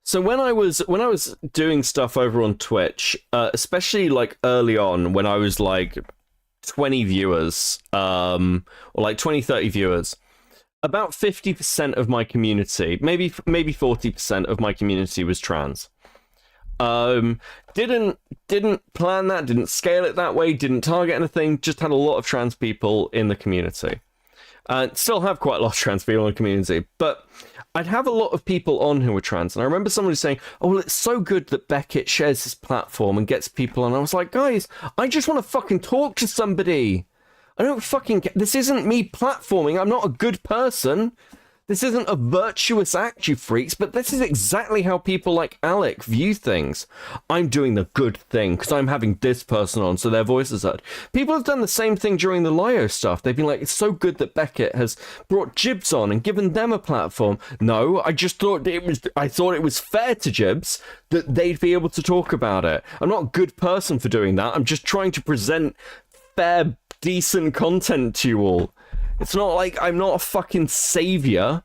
So when I was doing stuff over on Twitch, especially like early on when I was like 20 viewers, or like 20, 30 viewers, about 50% of my community, maybe 40% of my community was trans. Didn't plan that, didn't scale it that way, didn't target anything, just had a lot of trans people in the community. Still have quite a lot of trans people in the community, but I'd have a lot of people on who were trans, and I remember somebody saying, oh, well, it's so good that Beckett shares his platform and gets people on. I was like, guys, I just want to fucking talk to somebody. I don't fucking care. This isn't me platforming. I'm not a good person. This isn't a virtuous act, you freaks, but this is exactly how people like Alec view things. I'm doing the good thing because I'm having this person on, so their voice is heard. People have done the same thing during the Lio stuff. They've been like, it's so good that Beckett has brought Jibs on and given them a platform. No, I just thought I thought it was fair to Jibs that they'd be able to talk about it. I'm not a good person for doing that. I'm just trying to present fair, decent content to you all. It's not like I'm not a fucking savior.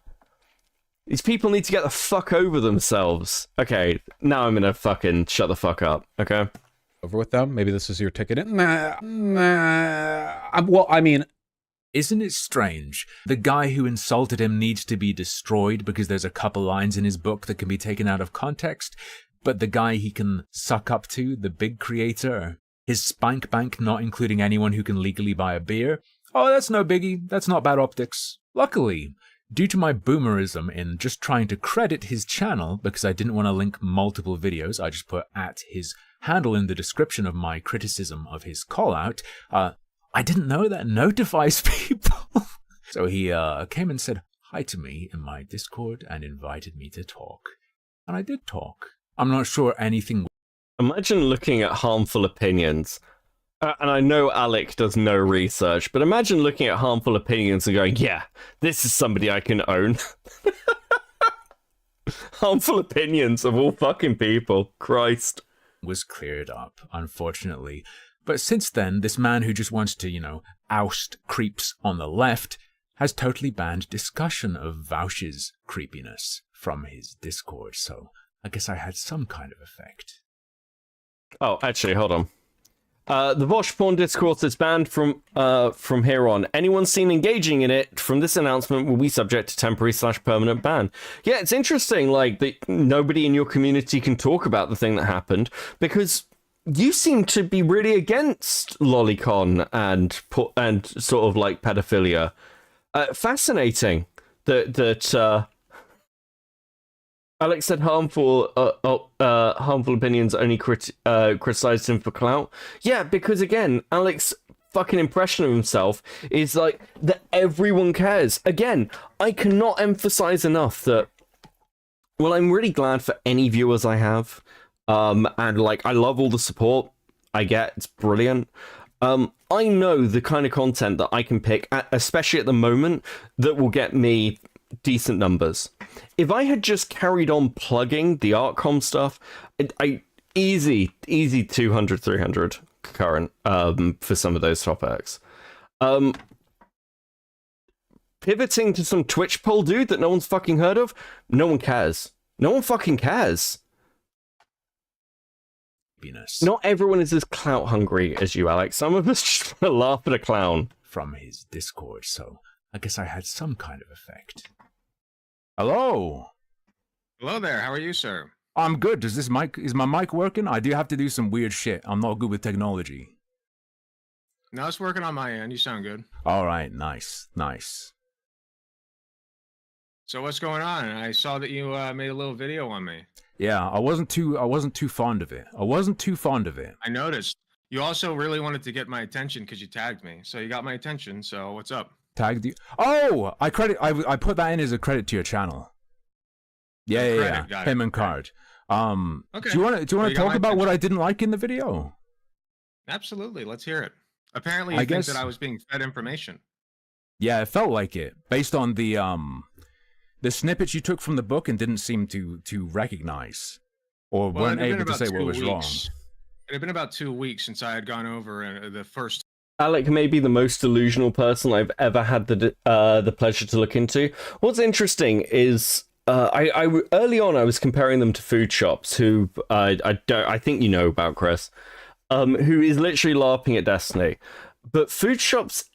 These people need to get the fuck over themselves. Okay, now I'm gonna fucking shut the fuck up, okay? Over with them? Maybe this is your ticket in? Well, I mean... Isn't it strange? The guy who insulted him needs to be destroyed because there's a couple lines in his book that can be taken out of context, but the guy he can suck up to, the big creator, his spank bank not including anyone who can legally buy a beer, oh, that's no biggie. That's not bad optics. Luckily, due to my boomerism in just trying to credit his channel, because I didn't want to link multiple videos, I just put at his handle in the description of my criticism of his call-out, I didn't know that notifies people. So he came and said hi to me in my Discord and invited me to talk. And I did talk. I'm not sure anything... Imagine looking at harmful opinions. And I know Alec does no research, but imagine looking at harmful opinions and going, yeah, this is somebody I can own. Harmful opinions of all fucking people. Christ. Was cleared up, unfortunately. But since then, this man who just wants to, oust creeps on the left has totally banned discussion of Vauch's creepiness from his Discord, so I guess I had some kind of effect. Oh, actually, hold on. The Vauch porn discourse is banned from here on. Anyone seen engaging in it from this announcement will be subject to temporary/permanent ban. Yeah, it's interesting, like, that nobody in your community can talk about the thing that happened, because you seem to be really against lolicon and sort of, like, pedophilia. Fascinating that Alex said harmful opinions only criticized him for clout. Yeah, because again, Alex's fucking impression of himself is like that everyone cares. Again, I cannot emphasize enough that, well, I'm really glad for any viewers I have. And like, I love all the support I get. It's brilliant. I know the kind of content that I can pick, especially at the moment, that will get me decent numbers. If I had just carried on plugging the Artcom stuff, easy 200, 300 current for some of those topics. Pivoting to some Twitch poll dude that no one's fucking heard of, no one cares. No one fucking cares. Not everyone is as clout hungry as you, Alex. Some of us just want to laugh at a clown. From his Discord, so I guess I had some kind of effect. Hello. Hello there. How are you, sir? I'm good. Is my mic working? I do have to do some weird shit. I'm not good with technology. No, it's working on my end. You sound good. All right. Nice. So what's going on? I saw that you made a little video on me. Yeah, I wasn't too fond of it. I noticed. You also really wanted to get my attention because you tagged me. So you got my attention. So what's up? Tagged you? Oh, I put that in as a credit to your channel. Yeah. Payment card. Okay. Do you want to talk about what I didn't like in the video? Absolutely. Let's hear it. Apparently, you think that I was being fed information. Yeah, it felt like it, based on the snippets you took from the book and didn't seem to recognize, or weren't able to say what was wrong. It had been about 2 weeks since I had gone over the first. Alec may be the most delusional person I've ever had the pleasure to look into. What's interesting is I early on I was comparing them to food shops, who I think you know about, Chris, who is literally LARPing at Destiny, but food shops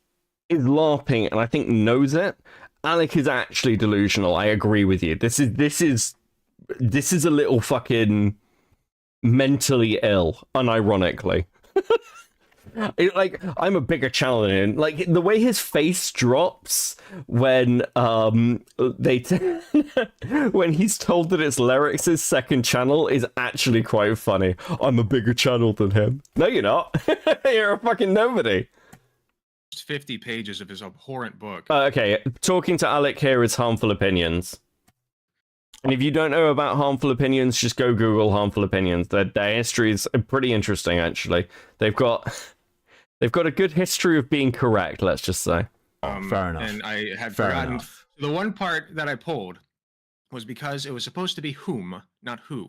is LARPing and I think knows it. Alec is actually delusional. I agree with you. This is a little fucking mentally ill, unironically. Like, I'm a bigger channel than him. Like, the way his face drops when when he's told that it's Lyric's second channel is actually quite funny. I'm a bigger channel than him. No, you're not. You're a fucking nobody. 50 pages of his abhorrent book. Okay, talking to Alec here is harmful opinions. And if you don't know about harmful opinions, just go Google harmful opinions. Their history is pretty interesting, actually. They've got a good history of being correct, let's just say. Fair enough. And I had forgotten. The one part that I pulled was because it was supposed to be whom, not who.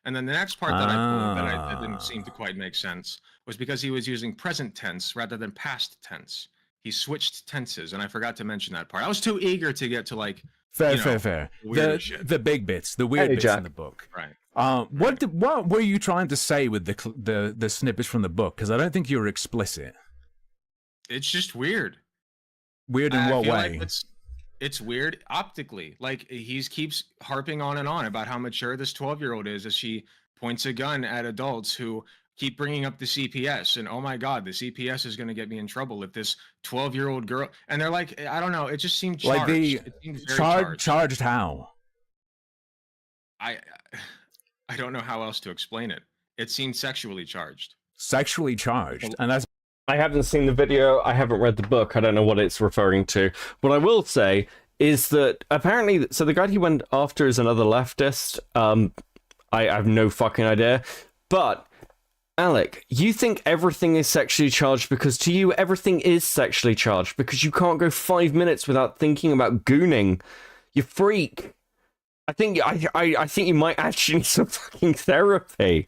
And then the next part that I pulled that didn't seem to quite make sense was because he was using present tense rather than past tense. He switched tenses, and I forgot to mention that part. I was too eager to get to, like, fair. The big bits, the weird bits in the book. Right. What were you trying to say with the snippets from the book? Because I don't think you were explicit. It's just weird. Weird in what way? Like it's weird optically. Like, he keeps harping on and on about how mature this 12-year-old is as she points a gun at adults who keep bringing up the CPS, and oh my god, the CPS is going to get me in trouble if this 12-year-old girl, and they're like, I don't know, it just seemed charged. Like the charged how? I don't know how else to explain it. It seemed sexually charged. Sexually charged, and that's. I haven't seen the video. I haven't read the book. I don't know what it's referring to. What I will say is that apparently, so the guy he went after is another leftist. I have no fucking idea. But Alec, you think everything is sexually charged because to you everything is sexually charged because you can't go 5 minutes without thinking about gooning. You freak. I think you might actually need some fucking therapy.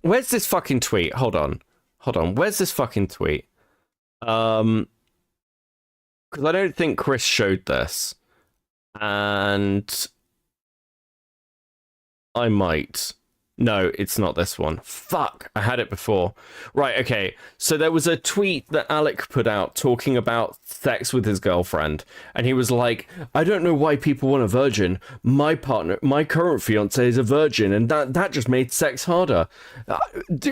Where's this fucking tweet? Hold on. Where's this fucking tweet? Because I don't think Chris showed this. And I might. No, it's not this one. Fuck, I had it before. Right, okay. So there was a tweet that Alec put out talking about sex with his girlfriend. And he was like, I don't know why people want a virgin. My current fiance is a virgin. And that just made sex harder.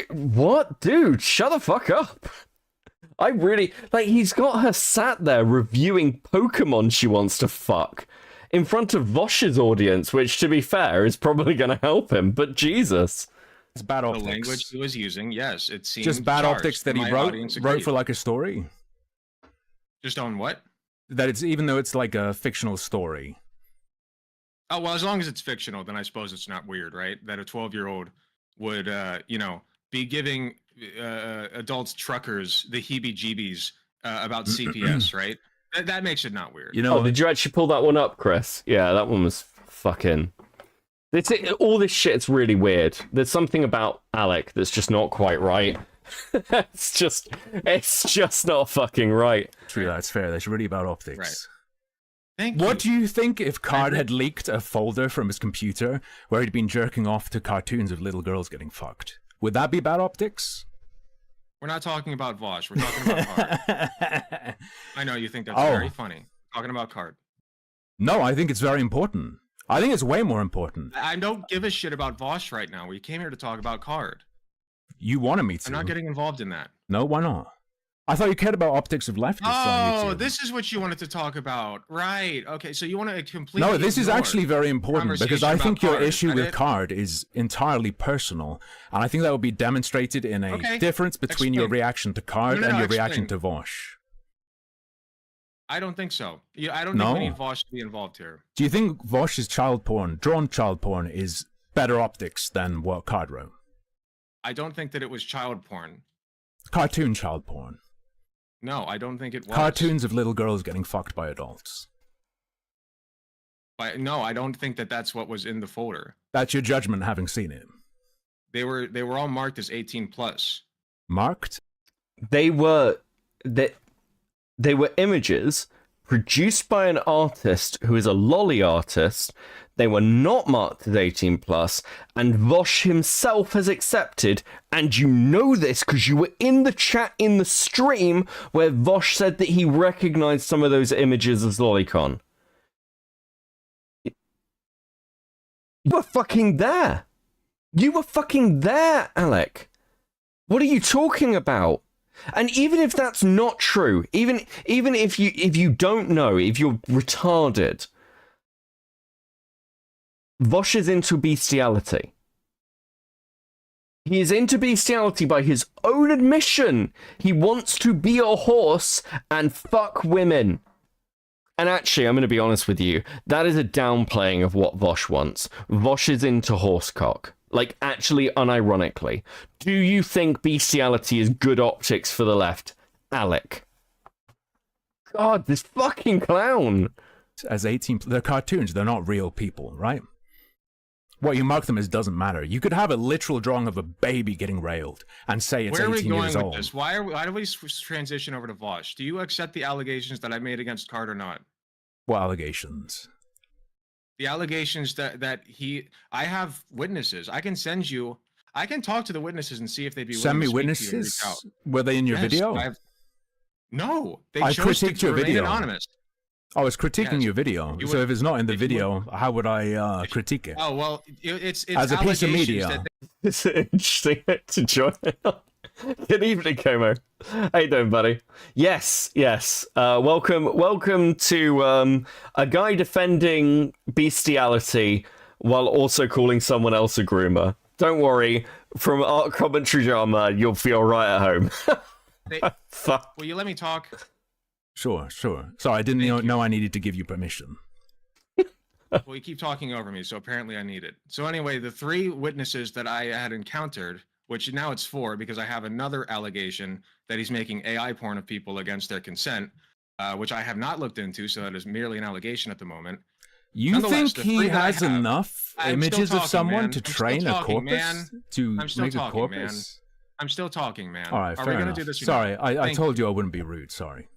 What? Dude, shut the fuck up. I really... Like, he's got her sat there reviewing Pokemon she wants to fuck. In front of Vosh's audience, which, to be fair, is probably going to help him, but Jesus. It's bad optics. The language he was using, yes, it seemed just bad charged. optics that he My wrote audience agreed. for like a story. Just on what? That it's even though it's like a fictional story. Oh, well, as long as it's fictional, then I suppose it's not weird, right? That a 12-year-old would, be giving adults truckers the heebie-jeebies about CPS, right? That makes it not weird. You know, did you actually pull that one up, Chris? Yeah, that one was fucking... all this shit's really weird. There's something about Alec that's just not quite right. it's just not fucking right. True, that's fair. That's really about optics. Right. Thank What do you think if Card had leaked a folder from his computer where he'd been jerking off to cartoons of little girls getting fucked? Would that be bad optics? We're not talking about Vosh. We're talking about Card. I know you think that's very funny. Talking about Card. No, I think it's very important. I think it's way more important. I don't give a shit about Vosh right now. We came here to talk about Card. You wanted me to. I'm not getting involved in that. No, why not? I thought you cared about optics of leftists on Oh, YouTube. this is what you wanted to talk about. Right. Okay, so you want to completely No, this is ignore actually very important because I think your issue with Card Card is entirely personal. And I think that will be demonstrated in a difference between your reaction to Card and your reaction to Vosh. I don't think so. I don't think we need Vosh to be involved here. Do you think Vosh's child porn, drawn child porn, is better optics than what Card wrote? I don't think that it was child porn. Cartoon child porn. No, I don't think it was. Cartoons of little girls getting fucked by adults. No, I don't think that that's what was in the folder. That's your judgment having seen it. They were all marked as 18 plus. Marked? They were images produced by an artist who is a lolly artist. They were not marked as 18 plus, and Vosh himself has accepted, and you know this because you were in the chat in the stream where Vosh said that he recognized some of those images as lolicon. You were fucking there. You were fucking there, Alec. What are you talking about? And even if that's not true, even if you don't know, if you're retarded, Vosh is into bestiality. He is into bestiality by his own admission. He wants to be a horse and fuck women. And actually, I'm going to be honest with you, that is a downplaying of what Vosh wants. Vosh is into horsecock. Like, actually, unironically. Do you think bestiality is good optics for the left? Alec. God, this fucking clown. As 18, they're cartoons, they're not real people, right? What you mark them as doesn't matter. You could have a literal drawing of a baby getting railed and say it's 18 years old. This? Why do we transition over to Vosh? Do you accept the allegations that I made against Card or not? What allegations? The allegations that I have witnesses. I can send you. I can talk to the witnesses and see if they'd be send me willing to speak to you and witnesses. reach out. Were they in your video? No, they I chose critiqued to your remain video. anonymous. I was critiquing Yes. your video. You So would- if it's not in the if you video, how would I critique it? Oh well, it's As a piece of allegations media. that It's interesting to join. Good evening, Como. How you doing, buddy? Yes. Welcome to a guy defending bestiality while also calling someone else a groomer. Don't worry, from art commentary drama, you'll feel right at home. Fuck. Will you let me talk? Sure. Sorry, I didn't know I needed to give you permission. Well, you keep talking over me, so apparently I need it. So anyway, the 3 witnesses that I had encountered, which now it's 4 because I have another allegation that he's making AI porn of people against their consent, which I have not looked into, so that is merely an allegation at the moment. You think he has enough images of someone to train a corpus? To make a corpus? I'm still talking, man. All right, Are fair we gonna enough. do this? Sorry, I told you I wouldn't be rude. Sorry.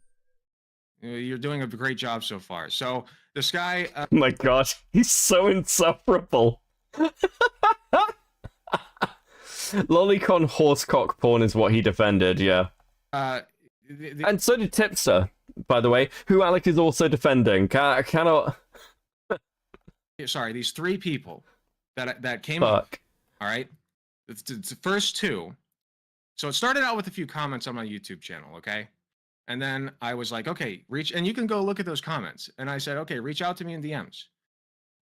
You're doing a great job so far. So this guy. Oh my god, he's so insufferable. Lolicon horsecock porn is what he defended, yeah. And so did Tipster, by the way, who Alec is also defending. Cannot. Sorry, these 3 people that came up. All right, it's the first 2. So it started out with a few comments on my YouTube channel, okay? And then I was like, okay, and you can go look at those comments. And I said, okay, reach out to me in DMs.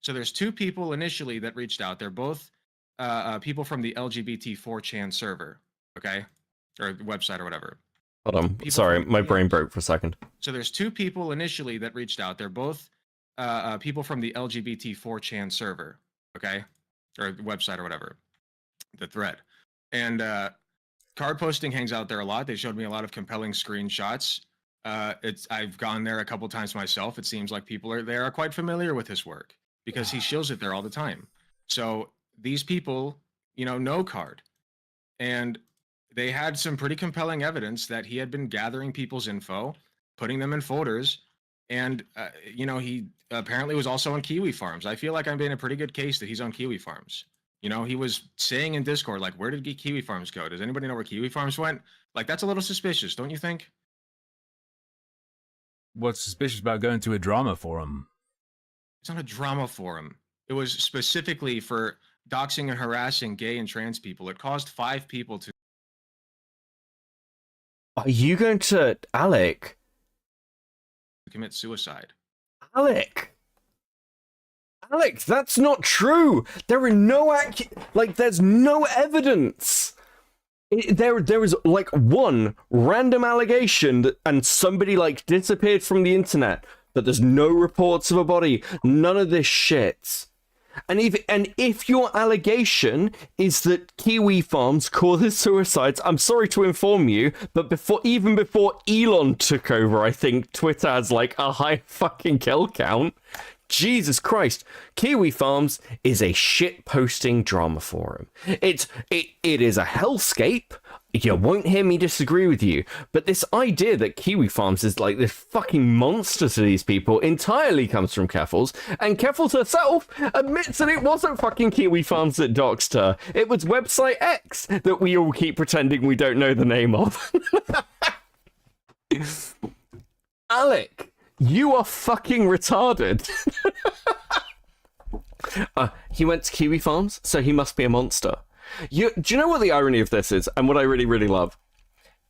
So there's 2 people initially that reached out. They're both people from the LGBT 4chan server, okay? Or website or whatever. Hold on, sorry, my brain broke for a second. So there's 2 people initially that reached out. They're both people from the LGBT 4chan server, okay? Or website or whatever, the thread. And card posting hangs out there a lot. They showed me a lot of compelling screenshots. I've gone there a couple times myself. It seems like people are quite familiar with his work because he shows it there all the time. So these people, know Card, and they had some pretty compelling evidence that he had been gathering people's info, putting them in folders, and he apparently was also on Kiwi Farms. I feel like I'm being a pretty good case that he's on Kiwi Farms. He was saying in Discord, like, where did Kiwi Farms go? Does anybody know where Kiwi Farms went? Like, that's a little suspicious, don't you think? What's suspicious about going to a drama forum? It's not a drama forum. It was specifically for doxing and harassing gay and trans people. It caused 5 people to... Are you going to... Alec? ...commit suicide. Alec, that's not true. There are no there's no evidence. There is like one random allegation and somebody disappeared from the internet, but there's no reports of a body. None of this shit. And if your allegation is that Kiwi Farms causes suicides, I'm sorry to inform you, but even before Elon took over, I think Twitter has a high fucking kill count. Jesus Christ, Kiwi Farms is a shit-posting drama forum. It is a hellscape. You won't hear me disagree with you, but this idea that Kiwi Farms is this fucking monster to these people entirely comes from Keffels, and Keffels herself admits that it wasn't fucking Kiwi Farms that doxed her. It was website X that we all keep pretending we don't know the name of. Alec, you are fucking retarded. He went to Kiwi Farms, so he must be a monster. Do you know what the irony of this is, and what I really, really love?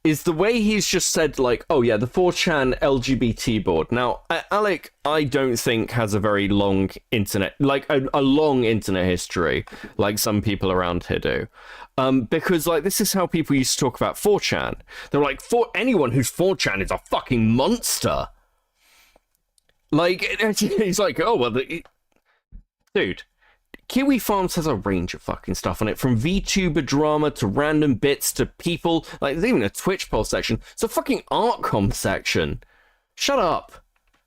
Is the way he's just said, oh yeah, the 4chan LGBT board. Now, Alec, I don't think has a very long internet, a long internet history, like some people around here do. Because, this is how people used to talk about 4chan. They're like, anyone who's 4chan is a fucking monster. He's like, oh, well, dude, Kiwi Farms has a range of fucking stuff on it, from VTuber drama to random bits to people. There's even a Twitch poll section. It's a fucking art com section. Shut up.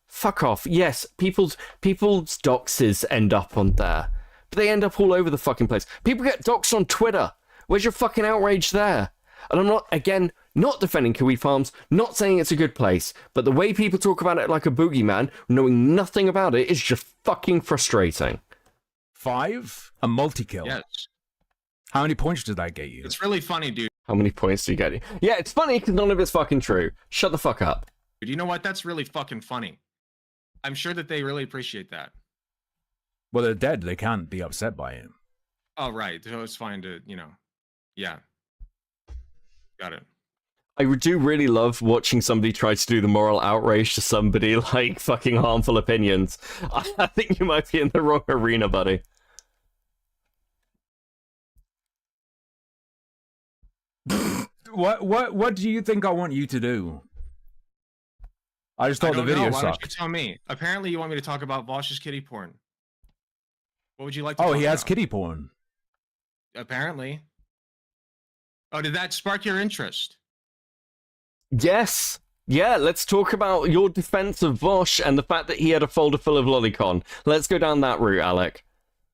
Fuck off. Yes, people's doxes end up on there, but they end up all over the fucking place. People get doxed on Twitter. Where's your fucking outrage there? And I'm not defending Kiwi Farms, not saying it's a good place, but the way people talk about it like a boogeyman, knowing nothing about it, is just fucking frustrating. 5? A multi-kill? Yes. How many points did that get you? It's really funny, dude. How many points do you get? Yeah, it's funny because none of it's fucking true. Shut the fuck up. Dude, you know what? That's really fucking funny. I'm sure that they really appreciate that. Well, they're dead. They can't be upset by it. Oh, right. So it's fine to, yeah. Got it. I do really love watching somebody try to do the moral outrage to somebody fucking harmful opinions. I think you might be in the wrong arena, buddy. What do you think I want you to do? I just thought the video Why don't sucked. you tell me? Apparently, you want me to talk about Vosh's kitty porn. What would you like to Oh, talk he has about? kitty porn. Apparently. Oh, did that spark your interest? Yes. Yeah, let's talk about your defense of Vosh and the fact that he had a folder full of lolicon. Let's go down that route, Alec.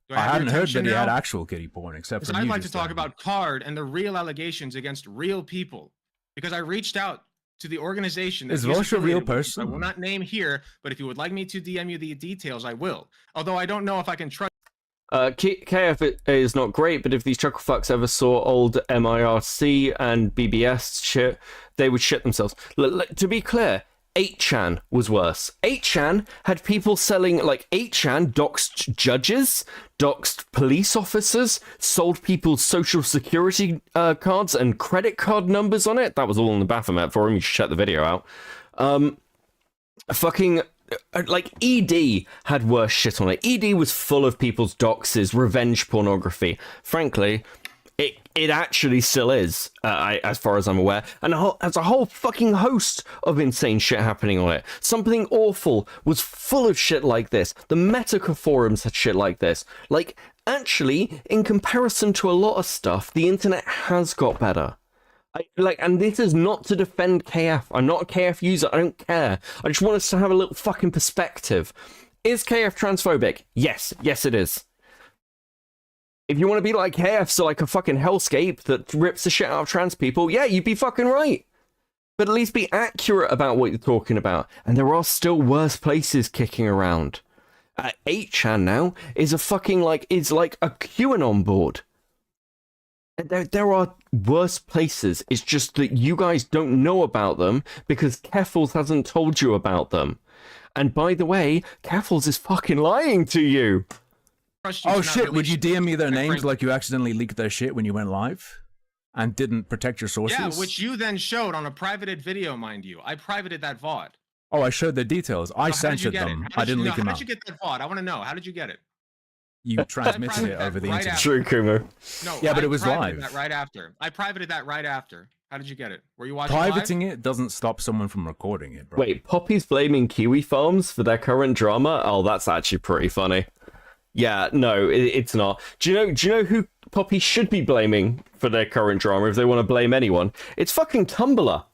Do I have your hadn't heard attention that he had now? actual kitty porn, except Because for I'd you like to just talk then. about Card and the real allegations against real people. Because I reached out to the organization that Is he's Vosh a real affiliated with, which I person? will not name here, but if you would like me to DM you the details, I will. Although I don't know if I can trust. KF is not great, but if these chuckle fucks ever saw old MIRC and BBS shit, they would shit themselves. To be clear, 8chan was worse. 8chan had people selling, like, 8chan doxed judges, doxed police officers, sold people's social security cards and credit card numbers on it. That was all in the Baphomet forum. You should check the video out. Like, ED had worse shit on it. ED was full of people's doxes, revenge pornography. Frankly, it actually still is, as far as I'm aware. And there's a whole fucking host of insane shit happening on it. Something Awful was full of shit like this. The Meritocracy forums had shit like this. Like, actually, in comparison to a lot of stuff, the internet has got better. And this is not to defend KF. I'm not a KF user. I don't care. I just want us to have a little fucking perspective. Is KF transphobic? Yes. Yes, it is. If you want to be like KF, so like a fucking hellscape that rips the shit out of trans people, yeah, you'd be fucking right. But at least be accurate about what you're talking about. And there are still worse places kicking around. 8chan now is a fucking is like a QAnon board. There are worse places. It's just that you guys don't know about them because Keffels hasn't told you about them. And by the way, Keffels is fucking lying to you. Oh shit, would you DM me their names like you accidentally leaked their shit when you went live? And didn't protect your sources? Yeah, which you then showed on a privated video, mind you. I privated that VOD. Oh, I showed the details. I censored them. I didn't leak them How out. did you get that VOD? I want to know. How did you get it? You transmitted it over the right internet. True, Kumo. No, Yeah, but I it was privated live. That right after. I privated that right after. How did you get it? Were you watching Privating it doesn't stop someone from recording it, bro. Wait, Poppy's blaming Kiwi Farms for their current drama? Oh, that's actually pretty funny. Yeah, no, it's not. Do you know who Poppy should be blaming for their current drama if they want to blame anyone? It's fucking Tumblr.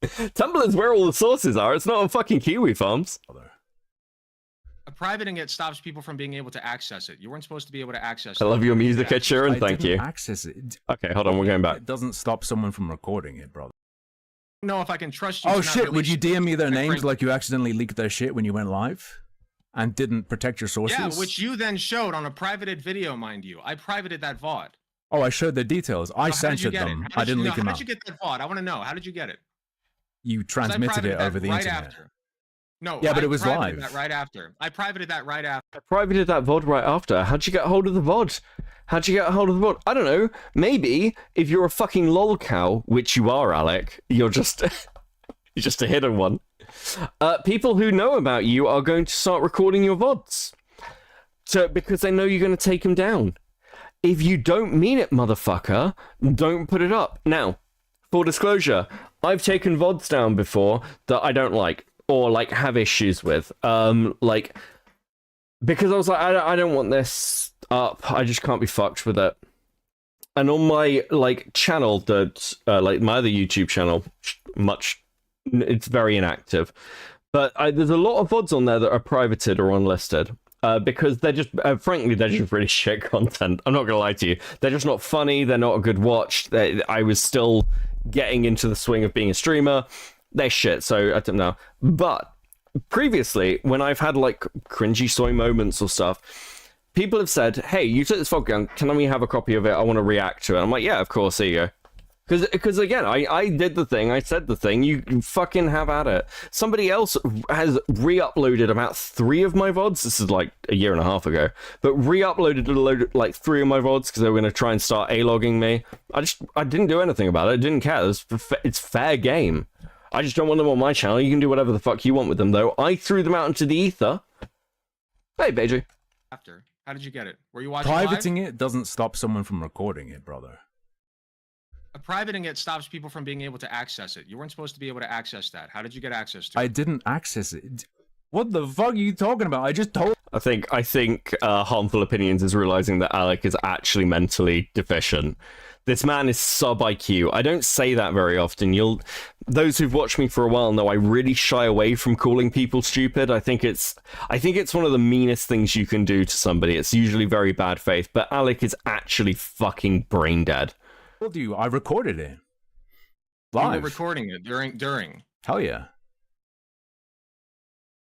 Tumblr's where all the sources are. It's not on fucking Kiwi Farms. Privating it stops people from being able to access it. You weren't supposed to be able to access I it. love your music, Ed Sheeran. I Thank didn't you. access it. Okay, hold on, we're going back. It doesn't stop someone from recording it, brother. I don't know if I can trust you. Oh to not shit, would you release DM me their my names friend- like you accidentally leaked their shit when you went live? And didn't protect your sources? Yeah, which you then showed on a privated video, mind you. I privated that VOD. Oh, I showed the details. I So how did you censored get it? them. How I did didn't you, leak them How out. did you get that VOD? I want to know. How did you get it? You 'Cause I transmitted it privated over that the right internet. after. No, Yeah, but I it was privated live. That right after. I privated that right after. I privated that VOD right after. How'd you get hold of the VOD? How'd you get hold of the VOD? I don't know. Maybe if you're a fucking lol cow, which you are, Alec, you're just you're just a hidden one. People who know about you are going to start recording your VODs. Because they know you're going to take them down. If you don't mean it, motherfucker, don't put it up. Now, full disclosure, I've taken VODs down before that I don't like or like have issues with. Like because I was like, I don't want this up. I just can't be fucked with it. And on my like channel that like my other YouTube channel, it's very inactive. But there's a lot of VODs on there that are privated or unlisted. Because they're just, frankly, they're just really shit content. I'm not gonna lie to you. They're just not funny. They're not a good watch. I was still getting into the swing of being a streamer. They're shit, so I don't know. But previously, when I've had like cringy soy moments or stuff, people have said, "Hey, you took this vodka. Can we have a copy of it? I want to react to it." I'm like, "Yeah, of course. Here you go." Because again, I did the thing, I said the thing, you fucking have at it. Somebody else has re-uploaded about 3 of my VODs, this is like a year and a half ago, but re-uploaded like 3 of my VODs because they were going to try and start A-logging me. I didn't do anything about it, I didn't care, it's fair game. I just don't want them on my channel, you can do whatever the fuck you want with them though. I threw them out into the ether. Hey, BJ. After. How did you get it? Were you watching Privating live? it doesn't stop someone from recording it, brother. Privating it stops people from being able to access it. You weren't supposed to be able to access that. How did you get access to it? I didn't access it. What the fuck are you talking about? I just told. I think Harmful Opinions is realizing that Alec is actually mentally deficient. This man is sub IQ. I don't say that very often. Those who've watched me for a while know I really shy away from calling people stupid. I think it's one of the meanest things you can do to somebody. It's usually very bad faith, but Alec is actually fucking brain dead. I told you, I recorded it. You Live. were recording it during. Hell yeah.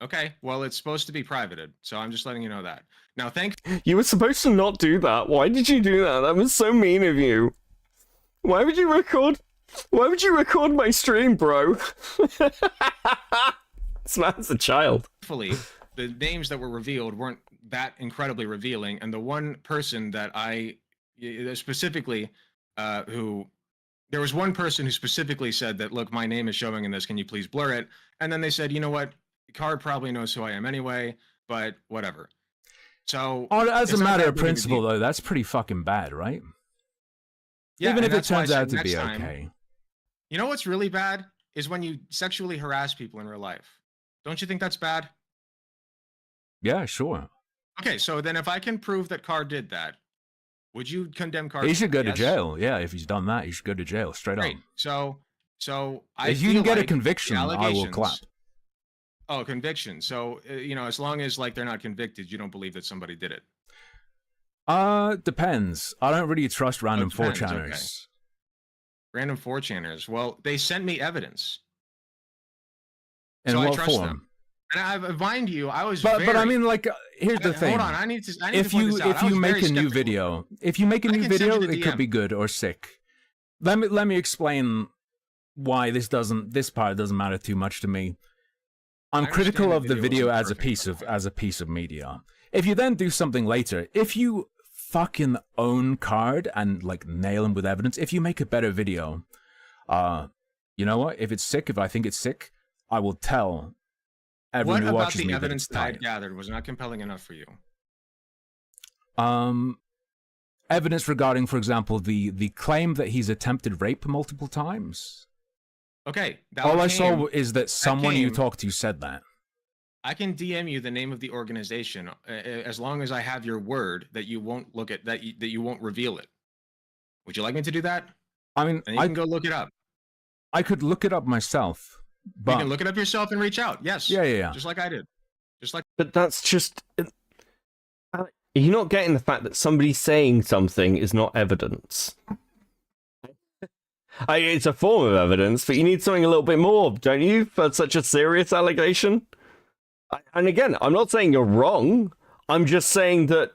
Okay, well, it's supposed to be privated, so I'm just letting you know that. Now, You were supposed to not do that. Why did you do that? That was so mean of you. Why would you record my stream, bro? This man's a child. Hopefully, the names that were revealed weren't that incredibly revealing, and the one person that I specifically, there was one person who specifically said that, look, my name is showing in this, can you please blur it? And then they said, you know what? Card probably knows who I am anyway, but whatever. So, as a matter of principle, though, that's pretty fucking bad, right? Yeah, even if it that's why I turns said out to next be time, okay. You know what's really bad is when you sexually harass people in real life. Don't you think that's bad? Yeah, sure. Okay, so then if I can prove that Card did that, would you condemn Card? He should go to Yes? jail. Yeah, if he's done that, he should go to jail straight Great. on. So I If you can feel get a like conviction, the I will allegations- clap. Oh, conviction. So as long as like they're not convicted, you don't believe that somebody did it. Depends. I don't really trust random depends, 4chaners. okay. Random 4chaners. Well, they sent me evidence. In so I what trust form? them. And mind you, I was But I very- mean, like, here's the thing. Hold on, I need to point if you this out. I was make very a new skeptical. video, if you make a I new can send video, you the it could DM. be good or sick. Let me explain why this part doesn't matter too much to me. I'm critical of the video as a piece of media. If you then do something later, if you fucking own Card and like nail him with evidence, if you make a better video, you know what? If it's sick, if I think it's sick, I will tell everyone What who about watches the me that evidence it's that I tight. gathered was not compelling enough for you? Evidence regarding, for example, the claim that he's attempted rape multiple times. Okay. All I saw is that someone you talked to said that. I can DM you the name of the organization as long as I have your word that you won't look at that you won't reveal it. Would you like me to do that? I mean, and you can go look it up. I could look it up myself, but You can look it up yourself and reach out. Yes. Yeah. Just like I did. But that's just... You're not getting the fact that somebody saying something is not evidence. It's a form of evidence, but you need something a little bit more, don't you, for such a serious allegation? And again, I'm not saying you're wrong. I'm just saying that,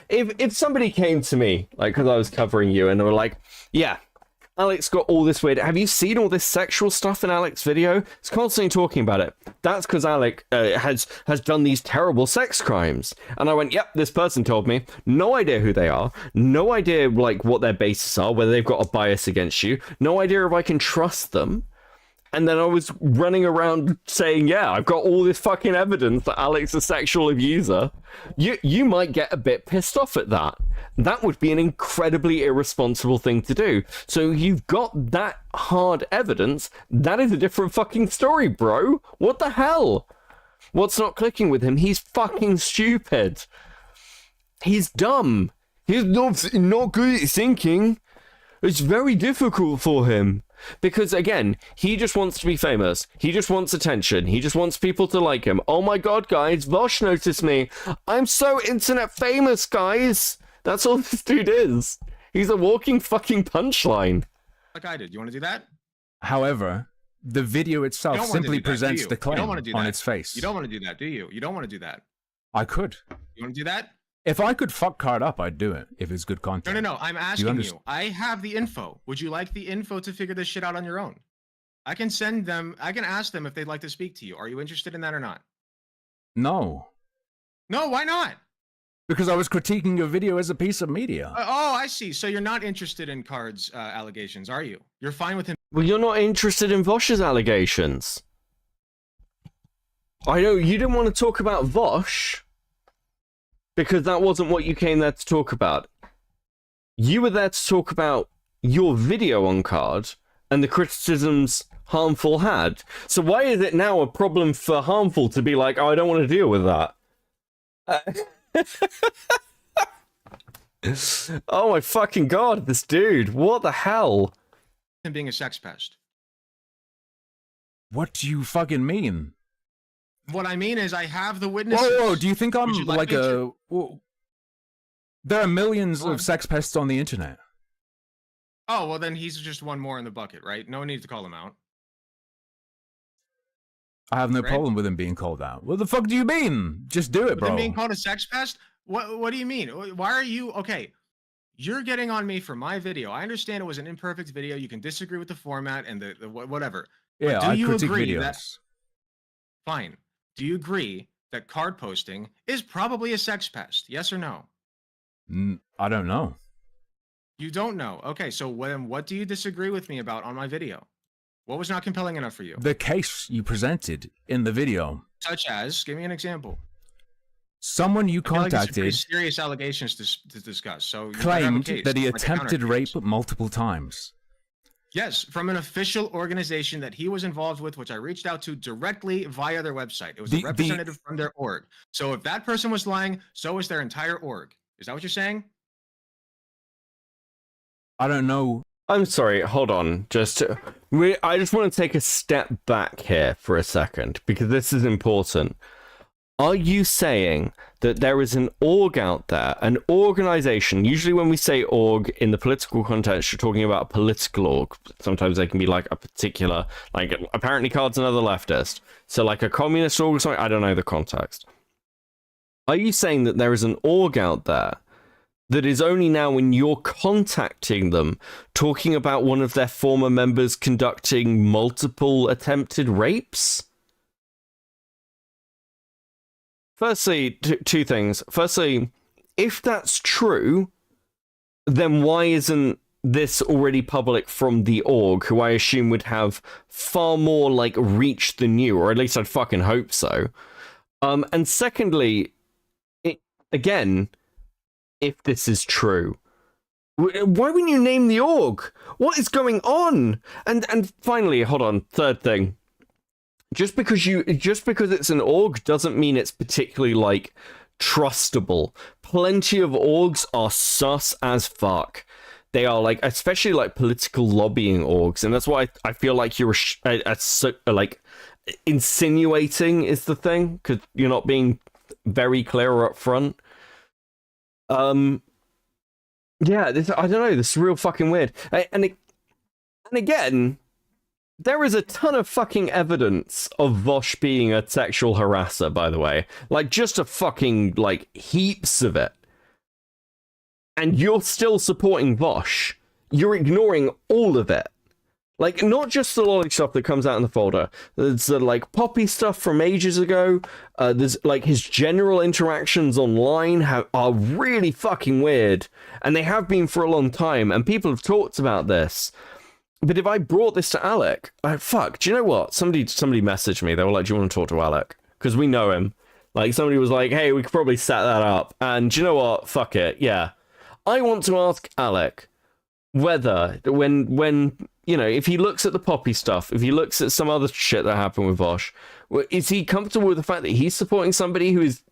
if somebody came to me, like, because I was covering you, and they were like, yeah, Alec's got all this weird... Have you seen all this sexual stuff in Alec's video? It's constantly talking about it. That's because Alec has done these terrible sex crimes. And I went, yep, this person told me. No idea who they are. No idea, like, what their bases are, whether they've got a bias against you. No idea if I can trust them. And then I was running around saying, yeah, I've got all this fucking evidence that Alec's a sexual abuser. You might get a bit pissed off at that. That would be an incredibly irresponsible thing to do. So you've got that hard evidence. That is a different fucking story, bro. What the hell? What's not clicking with him? He's fucking stupid. He's dumb. He's not good at thinking. It's very difficult for him. Because, again, he just wants to be famous. He just wants attention. He just wants people to like him. Oh my god, guys, Vosh noticed me. I'm so internet famous, guys. That's all this dude is. He's a walking fucking punchline. Like I did. You want to do that? However, the video You itself don't wanna simply do that, do presents you? the You claim don't wanna do on that. its face. You don't want to do that, do you? You don't want to do that. I could. You want to do that? If I could fuck Card up, I'd do it, if it's good content. No. I'm asking understand? you. I have the info. Would you like the info to figure this shit out on your own? I can send them. I can ask them if they'd like to speak to you. Are you interested in that or not? No. No, why not? Because I was critiquing your video as a piece of media. Oh, I see. So you're not interested in Card's allegations, are you? You're fine with him. Well, you're not interested in Vosh's allegations. I know you didn't want to talk about Vosh because that wasn't what you came there to talk about. You were there to talk about your video on card and the criticisms Harmful had. So why is it now a problem for Harmful to be like, oh, I don't want to deal with that? Oh my fucking god, this dude. What the hell? Him being a sex pest. What do you fucking mean? What I mean is I have the witnesses. Whoa, do you think I'm you like me a... There are millions of sex pests on the internet. Oh, well then he's just one more in the bucket, right? No need to call him out. I have no Right? problem with him being called out. What the fuck do you mean? Just do it, With bro. him being called a sex pest? What do you mean? Why are you... Okay, you're getting on me for my video. I understand it was an imperfect video. You can disagree with the format and the whatever. Yeah, but do I you critique agree videos. that... Fine. Do you agree that card posting is probably a sex pest? Yes or no? I don't know. You don't know. Okay, so what do you disagree with me about on my video? What was not compelling enough for you? The case you presented in the video. Such as, give me an example. Someone you I feel like these are pretty contacted serious allegations to discuss. So you better have a claimed case, that he like a counter attempted case. rape multiple times. Yes, from an official organization that he was involved with, which I reached out to directly via their website. It was a representative from their org. So if that person was lying, so is their entire org. Is that what you're saying? I don't know. I'm sorry, hold on. I just want to take a step back here for a second, because this is important. Are you saying that there is an org out there, an organization? Usually when we say org in the political context, you're talking about a political org. Sometimes they can be like a particular, like apparently Card's another leftist. So like a communist org or something, I don't know the context. Are you saying that there is an org out there that is only now when you're contacting them talking about one of their former members conducting multiple attempted rapes? Firstly, two things. Firstly, if that's true, then why isn't this already public from the org, who I assume would have far more, like, reach than you, or at least I'd fucking hope so. And secondly, again, if this is true, why wouldn't you name the org? What is going on? And finally, hold on, third thing. Just because it's an org doesn't mean it's particularly, like, trustable. Plenty of orgs are sus as fuck. They are, like, especially, like, political lobbying orgs, and that's why I feel like you're like insinuating is the thing, because you're not being very clear up front. Yeah, this, I don't know, this is real fucking weird. And again, there is a ton of fucking evidence of Vosh being a sexual harasser, by the way. Like, just a fucking, like, heaps of it. And you're still supporting Vosh. You're ignoring all of it. Like, not just the lolly stuff that comes out in the folder. There's the, like, Poppy stuff from ages ago. There's, like, his general interactions online are really fucking weird. And they have been for a long time. And people have talked about this. But if I brought this to Alec, fuck, do you know what? Somebody messaged me. They were like, do you want to talk to Alec? Because we know him. Like, somebody was like, hey, we could probably set that up. And do you know what? Fuck it. Yeah. I want to ask Alec whether, when you know, if he looks at the Poppy stuff, if he looks at some other shit that happened with Vosh, is he comfortable with the fact that he's supporting somebody who is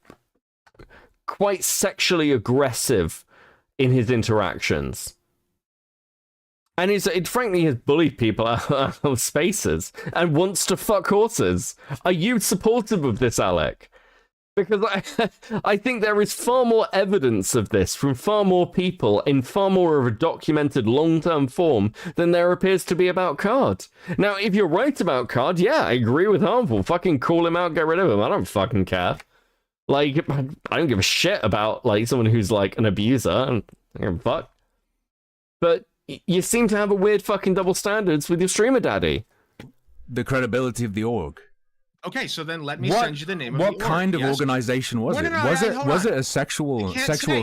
quite sexually aggressive in his interactions? And it frankly has bullied people out of spaces and wants to fuck horses. Are you supportive of this, Alec? Because I think there is far more evidence of this from far more people in far more of a documented long-term form than there appears to be about Card. Now, if you're right about Card, yeah, I agree with Harmful. Fucking call him out, get rid of him. I don't fucking care. Like, I don't give a shit about, like, someone who's, like, an abuser. I don't give a fuck. But you seem to have a weird fucking double standards with your streamer daddy. The credibility of the org. Okay, so then let me send you the name of the org. What kind of organization was it? Was it a sexual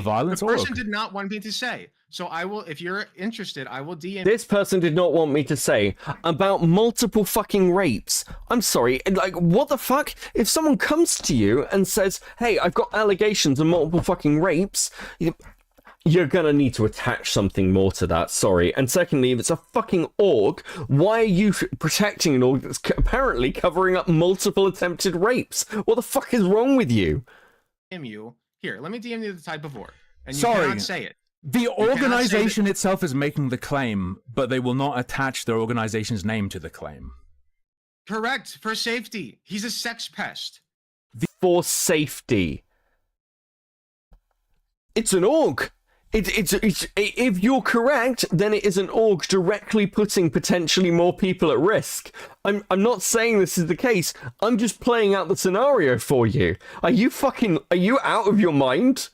violence org? The person did not want me to say. So I will, if you're interested, I will DM. This person did not want me to say about multiple fucking rapes. I'm sorry, like, what the fuck? If someone comes to you and says, hey, I've got allegations of multiple fucking rapes, you're gonna need to attach something more to that, sorry. And secondly, if it's a fucking org, why are you protecting an org that's apparently covering up multiple attempted rapes? What the fuck is wrong with you? You here, let me DM you the type of org, and you Sorry. cannot say it. The You cannot say organization itself is making the claim, but they will not attach their organization's name to the claim. Correct, for safety. He's a sex pest. For safety. It's an org. It's if you're correct, then it is an org directly putting potentially more people at risk. I'm not saying this is the case. I'm just playing out the scenario for you. Are you out of your mind?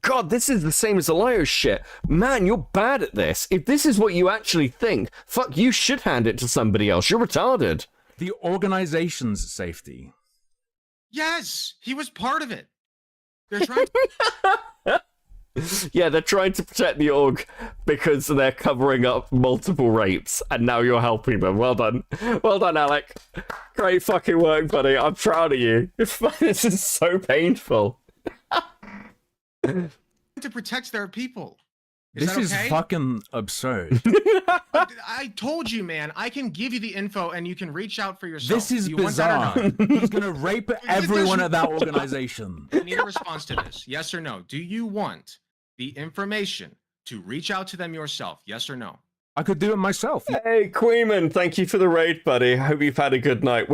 God, this is the same as Elias shit. Man, you're bad at this. If this is what you actually think, fuck, you should hand it to somebody else. You're retarded. The organization's safety. Yes, he was part of it. They're trying. Yeah, they're trying to protect the org because they're covering up multiple rapes, and now you're helping them. Well done. Well done, Alec. Great fucking work, buddy. I'm proud of you. This is so painful. To protect their people. This is fucking absurd. I told you, man. I can give you the info, and you can reach out for yourself. This is Do you want that or bizarre. not? He's gonna rape everyone at that organization. I need a response to this. Yes or no? Do you want the information to reach out to them yourself? Yes or no? I could do it myself. Hey, Queeman, thank you for the raid, buddy. I hope you've had a good night.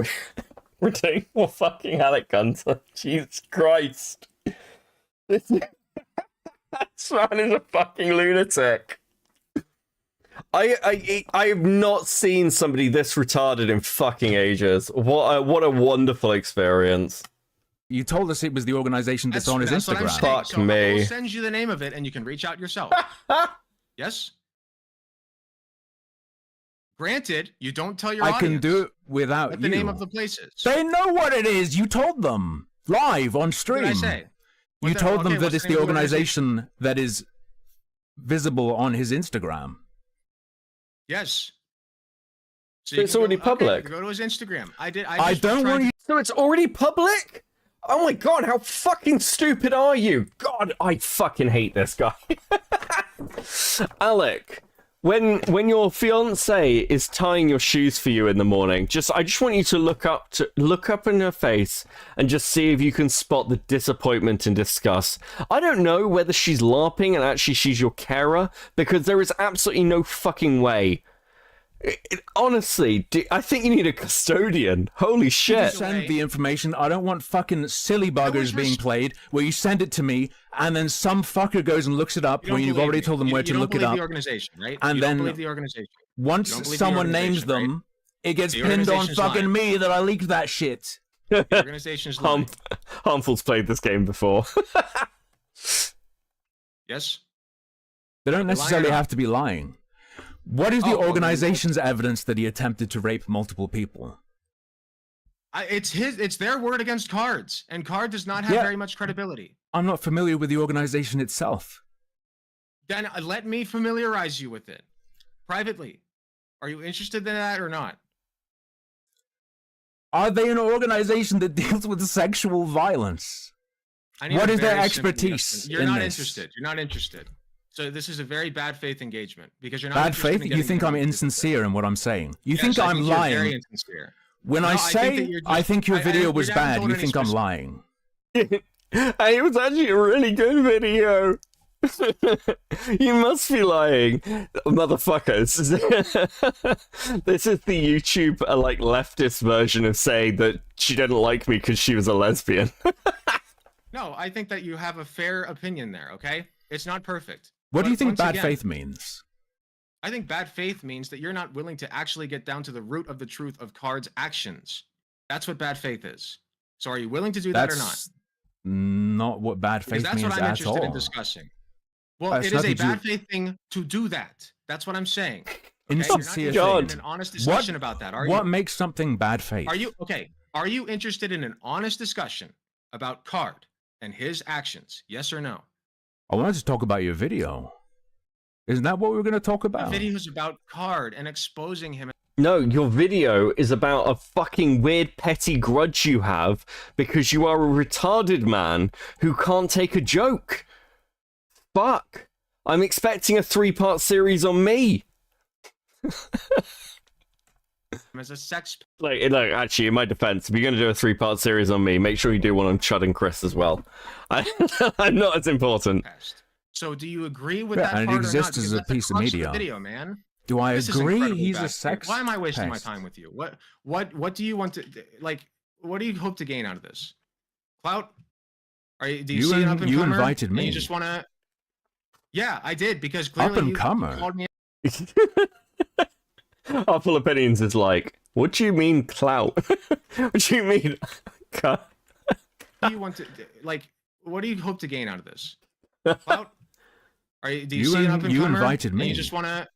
We're doing more fucking Alec Gunter. Jesus Christ. This man is a fucking lunatic. I have not seen somebody this retarded in fucking ages. What a wonderful experience. You told us it was the organization that's on his what I'm Instagram. saying. Fuck So I me. will send you the name of it, and you can reach out yourself. Yes? Granted, you don't tell your I audience can do it without what you. the name of the place is. They know what it is. You told them live on stream. What did I say? You What's told that- them okay, that what's it's the the name of the organization that is visible on his Instagram. Yes. So it's already public. Go to his Instagram. I just don't tried want you. So it's already public? Oh my god, how fucking stupid are you? God, I fucking hate this guy. Alec, when your fiance is tying your shoes for you in the morning, I just want you to look up in her face and just see if you can spot the disappointment and disgust. I don't know whether she's LARPing and actually she's your carer, because there is absolutely no fucking way. Honestly, I think you need a custodian. Holy shit. Send the information. I don't want fucking silly buggers being played where you send it to me and then some fucker goes and looks it up when you've already told them where to look it You don't up. believe the organization, right? And you then don't believe the organization. Once You don't believe the someone names organization, them, it gets The pinned on organization's fucking lying. me that I leaked that shit. The organization's lying. Harmful's played this game before. Yes? They don't They're lying necessarily or not? have to be lying. What is the Oh, well, organization's evidence that he attempted to rape multiple people? It's their word against Cards, and Card does not have Yeah. very much credibility. I'm not familiar with the organization itself. Then let me familiarize you with it privately. Are you interested in that or not? Are they an organization that deals with sexual violence? I need What a is their very simple yes. expertise You're in not this? interested. You're not interested. So this is a very bad faith engagement because you're not Bad interested faith? in You getting think I'm involved. insincere in what I'm saying? You Yes, think I I'm you're lying? Very insincere. When No, I think that say you're I just- think your video was we haven't bad, told you any think I'm specific- lying. It was actually a really good video. You must be lying, motherfuckers. This is the YouTube like leftist version of saying that she didn't like me because she was a lesbian. No, I think that you have a fair opinion there. Okay, it's not perfect. What do But you think once bad again, faith means? I think bad faith means that you're not willing to actually get down to the root of the truth of Card's actions. That's what bad faith is. So are you willing to do that or not? That's not what bad Because faith that's means what I'm at interested in all. discussing. Well, It's it is a nothing to do- bad faith thing to do that. That's what I'm saying. Okay? Insincere You're not faith. interested in an honest discussion about that, are you? What makes something bad faith? Are you okay? Are you interested in an honest discussion about Card and his actions? Yes or no? I wanted to talk about your video. Isn't that what we were going to talk The about? video is about Card and exposing him. No, your video is about a fucking weird petty grudge you have because you are a retarded man who can't take a joke. Fuck. I'm expecting a 3-part series on me. As a sex. Like, actually, in my defense, if you're going to do a 3-part series on me, make sure you do one on Chud and Chris as well. I'm not as important. So do you agree with Yeah, that and it part exists or not? as Because a that's the piece of crux media. the video, man. Do I This is agree incredibly he's a bad. sex Why am I wasting my pest? time with you? What do you want to like? What do you hope to gain out of this? Clout? Do you You see an in- up and you comer? invited and me. You just want to? Yeah, I did because clearly Up and you comer. called me. Our full opinions is like, what do you mean clout? What do you mean? What do you want to like? What do you hope to gain out of this? Clout? Do you You see an in- up and you comer? invited and me. You just want to?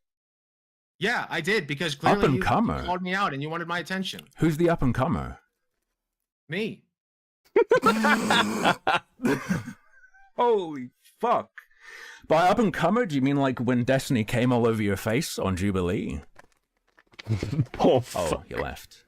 Yeah, I did because clearly Up and you comer? called me out and you wanted my attention. Who's the up and comer? Me. Holy fuck. By up and comer, do you mean like when Destiny came all over your face on Jubilee? Oh, he left.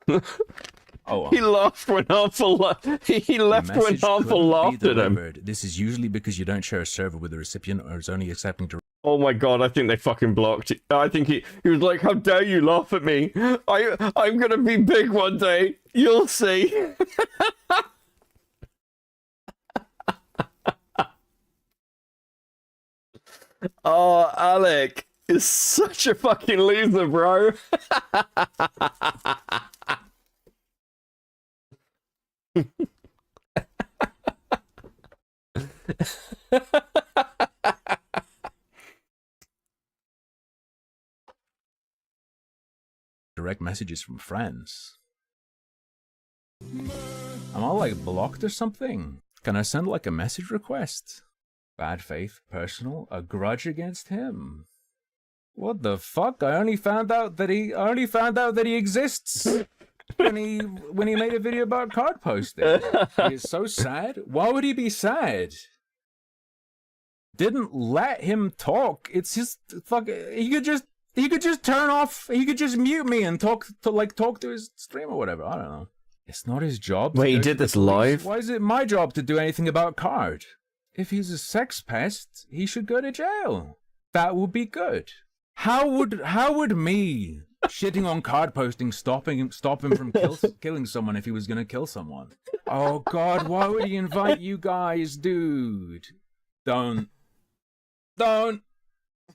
He laughed when Harmful he left when Harmful laughed at him. This is usually because you don't share a server with the recipient or is only accepting to. Oh my god, I think they fucking blocked it. I think he was like, how dare you laugh at me? I'm gonna be big one day. You'll see. Oh, Alec is such a fucking loser, bro. Direct messages from friends. Am I like blocked or something? Can I send like a message request? Bad faith, personal, a grudge against him. What the fuck? I only found out that he exists when he made a video about card posting. He is so sad. Why would he be sad? Didn't let him talk. It's just fuck. He could just turn off. He could just mute me and talk to his stream or whatever. I don't know. It's not his job. Wait, he did this live? Why is it my job to do anything about card? If he's a sex pest, he should go to jail. That would be good. How would me shitting on card posting stop him from killing someone if he was gonna kill someone? Oh god, why would he invite you guys, dude? Don't. Oh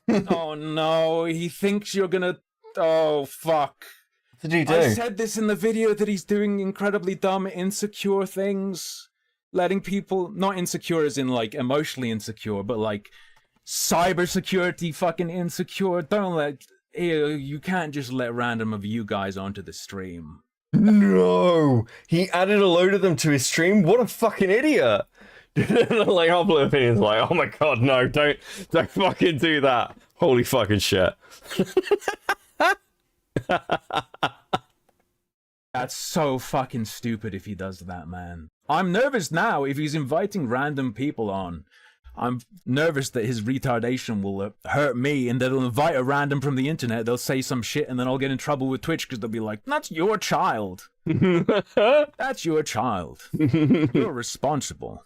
no, he thinks you're gonna. Oh fuck. What did he do? I said this in the video that he's doing incredibly dumb, insecure things. Letting people, not insecure as in like emotionally insecure, but like cybersecurity fucking insecure. Don't let, you can't just let random of you guys onto the stream. No, he added a load of them to his stream. What a fucking idiot! Like our blue opinions, like, oh my god, no, don't fucking do that. Holy fucking shit. That's so fucking stupid if he does that, man. I'm nervous now if he's inviting random people on. I'm nervous that his retardation will hurt me and that he'll invite a random from the internet. They'll say some shit and then I'll get in trouble with Twitch because they'll be like, that's your child. That's your child. You're responsible.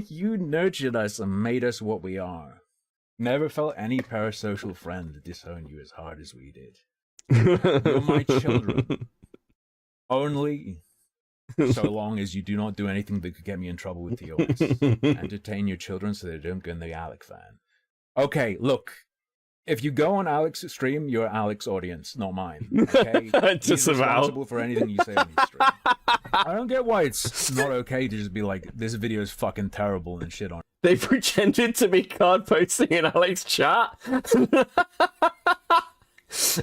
You nurtured us and made us what we are. Never felt any parasocial friend disown you as hard as we did. You're my children. Only so long as you do not do anything that could get me in trouble with the OS. Entertain your children so they don't go in the Alec fan. Okay, look. If you go on Alec's stream, you're Alec's audience, not mine. Okay? He's responsible for anything you say on his stream. I don't get why it's not okay to just be like, this video is fucking terrible and shit on it. They pretended to be card posting in Alec's chat.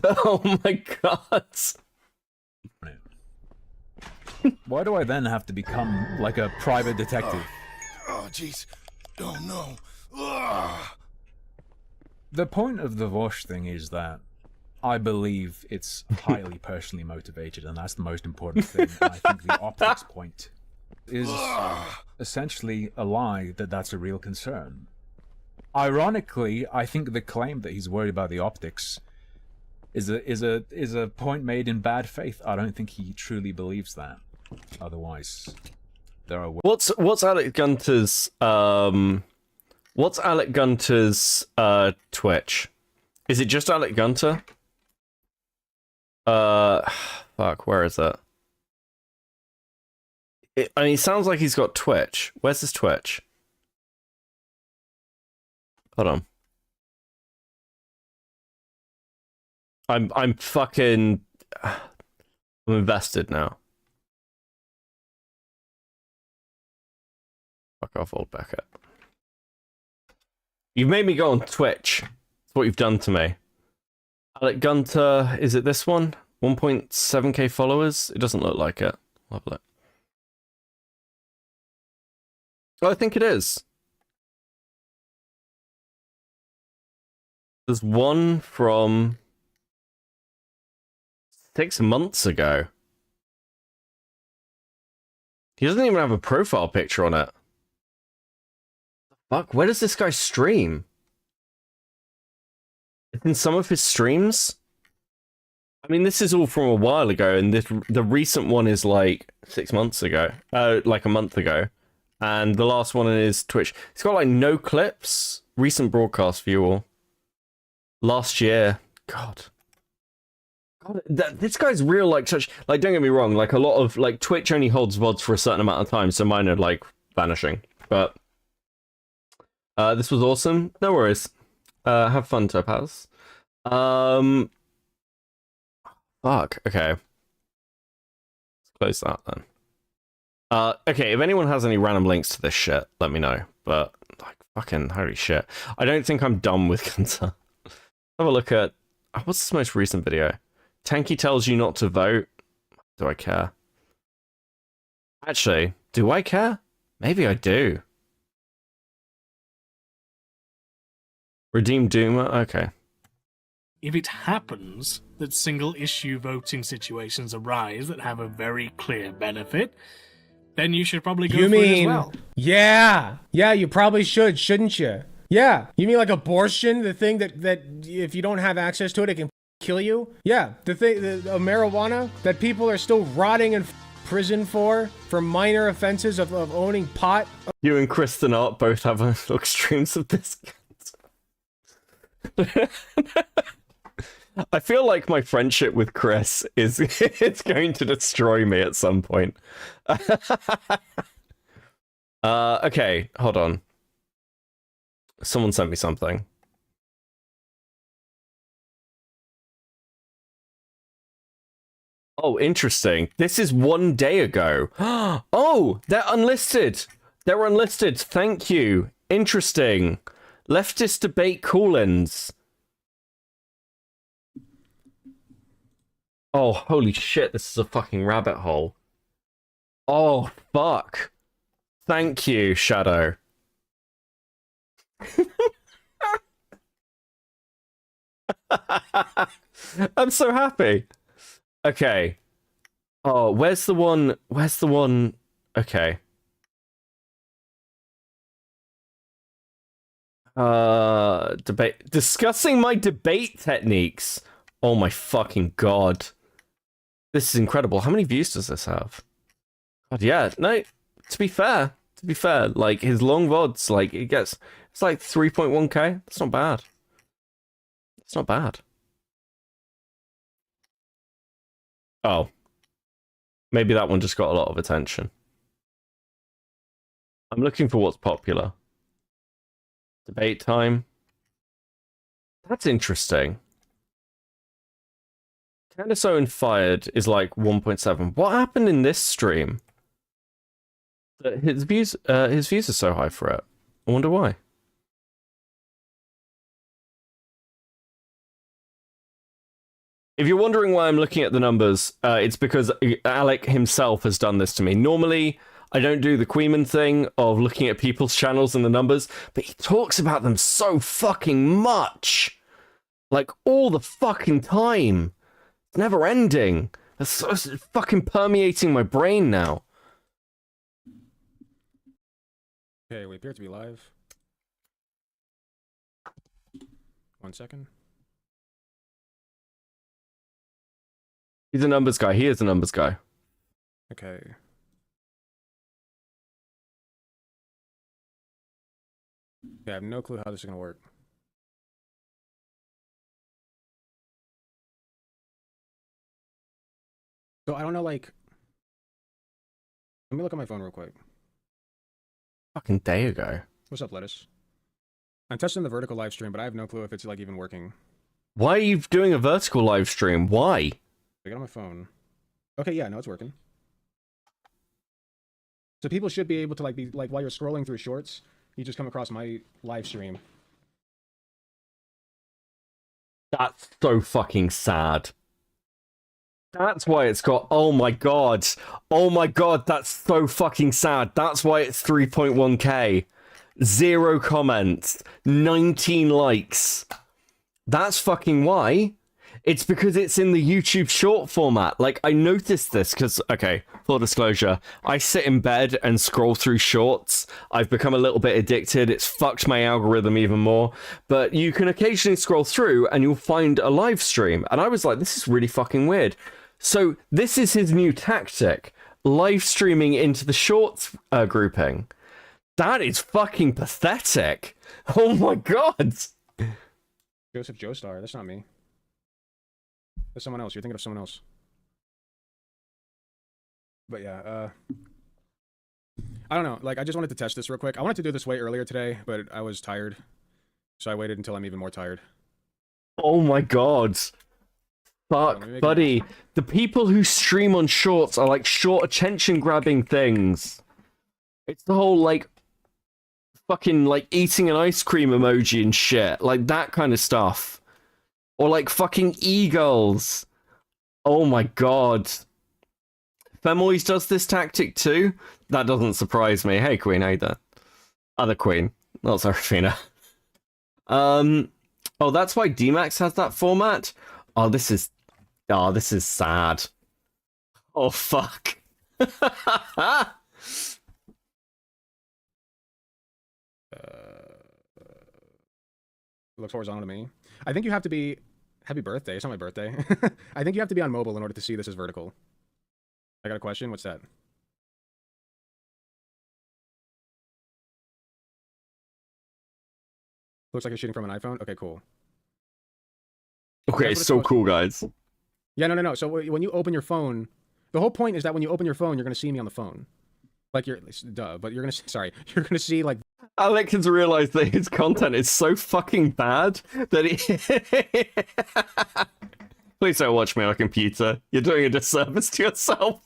Oh my god. Why do I then have to become like a private detective? Oh, jeez. Oh, no. The point of the Vosh thing is that I believe it's highly personally motivated, and that's the most important thing. And I think the optics point is essentially a lie that that's a real concern. Ironically, I think the claim that he's worried about the optics is a point made in bad faith. I don't think he truly believes that. Otherwise, there are. What's Alec Gunter's What's Alec Gunter's Twitch? Is it just Alec Gunter? Fuck, where is it? I mean, it sounds like he's got Twitch. Where's his Twitch? Hold on. I'm fucking... I'm invested now. Fuck off, old Beckett. You've made me go on Twitch. That's what you've done to me. Alec Gunter, is it this one? 1.7k followers? It doesn't look like it. I'll have a look. Oh, I think it is. There's one from 6 months ago. He doesn't even have a profile picture on it. Fuck, where does this guy stream? It's in some of his streams? I mean, this is all from a while ago, and the recent one is like 6 months ago. Like a month ago. And the last one is Twitch. It's got like no clips. Recent broadcast view all. Last year. God, this guy's real, like, such, like, don't get me wrong, like, a lot of, like, Twitch only holds VODs for a certain amount of time, so mine are, like, vanishing, but, this was awesome. No worries. Have fun, Topaz. Fuck, okay. Let's close that, then. Okay, if anyone has any random links to this shit, let me know, but, like, fucking, holy shit. I don't think I'm done with Gunter. Have a look at, what's this most recent video? Tanky tells you not to vote. Do I care? Actually, do I care? Maybe I do. Redeem Doomer? Okay. If it happens that single-issue voting situations arise that have a very clear benefit, then you should probably go for it as well. Yeah, you probably should, shouldn't you? Yeah, you mean like abortion, the thing that if you don't have access to it, it can kill you? Yeah, the thing, the marijuana that people are still rotting in prison for minor offenses of owning pot. You and Kristen Art both have extremes of this. I feel like my friendship with Chris is it's going to destroy me at some point. Okay, hold on. Someone sent me something. Oh, interesting. This is 1 day ago. Oh, they're unlisted. They're unlisted. Thank you. Interesting. Leftist debate call-ins. Oh, holy shit. This is a fucking rabbit hole. Oh, fuck. Thank you, Shadow. I'm so happy. Okay. Oh, where's the one? Where's the one? Okay. Debate. Discussing my debate techniques. Oh my fucking god. This is incredible. How many views does this have? God, yeah. No, to be fair, like, his long VODs, like, it's like 3.1k. That's not bad. It's not bad. Oh. Maybe that one just got a lot of attention. I'm looking for what's popular. Debate time. That's interesting. Candace Owen fired is like 1.7. What happened in this stream? His views are so high for it. I wonder why. If you're wondering why I'm looking at the numbers, it's because Alec himself has done this to me. Normally, I don't do the Queeman thing of looking at people's channels and the numbers, but he talks about them so fucking much. Like, all the fucking time. It's never ending. It's so fucking permeating my brain now. Okay, we appear to be live. 1 second. He's a numbers guy. He is a numbers guy. Okay. Yeah, I have no clue how this is gonna work. So I don't know, like... Let me look at my phone real quick. Fucking day ago. What's up, Lettuce? I'm testing the vertical live stream, but I have no clue if it's, like, even working. Why are you doing a vertical live stream? Why? I got on my phone. Okay, yeah, no, it's working. So people should be able to, like, while you're scrolling through shorts, you just come across my live stream. That's so fucking sad. That's why it's got... Oh my god. Oh my god, that's so fucking sad. That's why it's 3.1k. 0 comments. 19 likes. That's fucking why. It's because it's in the YouTube short format. Like, I noticed this because, okay, full disclosure, I sit in bed and scroll through shorts. I've become a little bit addicted. It's fucked my algorithm even more. But you can occasionally scroll through and you'll find a live stream. And I was like, this is really fucking weird. So this is his new tactic. Live streaming into the shorts grouping. That is fucking pathetic. Oh my god. Joseph Joestar, that's not me. That's someone else. You're thinking of someone else. But yeah, I don't know. Like, I just wanted to test this real quick. I wanted to do this way earlier today, but I was tired. So I waited until I'm even more tired. Oh my god. Fuck, buddy. The people who stream on shorts are like short attention grabbing things. It's the whole like fucking like eating an ice cream emoji and shit. Like that kind of stuff. Or like fucking e-girls. Oh my god. Femoise does this tactic too? That doesn't surprise me. Hey Queen, how you doing? Other Queen. Not Seraphina. Oh, that's why D-Max has that format? Oh, this is sad. Oh, fuck. Looks horizontal to me. I think you have to be... Happy birthday. It's not my birthday. I think you have to be on mobile in order to see this as vertical. I got a question. What's that? Looks like you're shooting from an iPhone? Okay, cool. Okay, so cool, guys. Yeah, no. So when you open your phone... The whole point is that when you open your phone, you're going to see me on the phone. Like, you're... Duh, but you're going to... Sorry. You're going to see, like... Alec has realized that his content is so fucking bad that he... Please don't watch me on a computer. You're doing a disservice to yourself.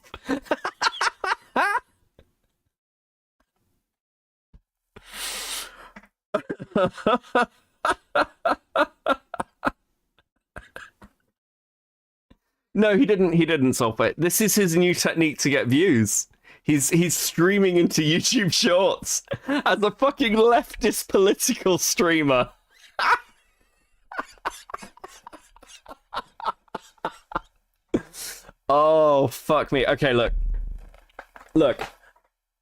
No, he didn't solve it. This is his new technique to get views. He's streaming into YouTube Shorts as a fucking leftist political streamer. Oh, fuck me. Okay, look.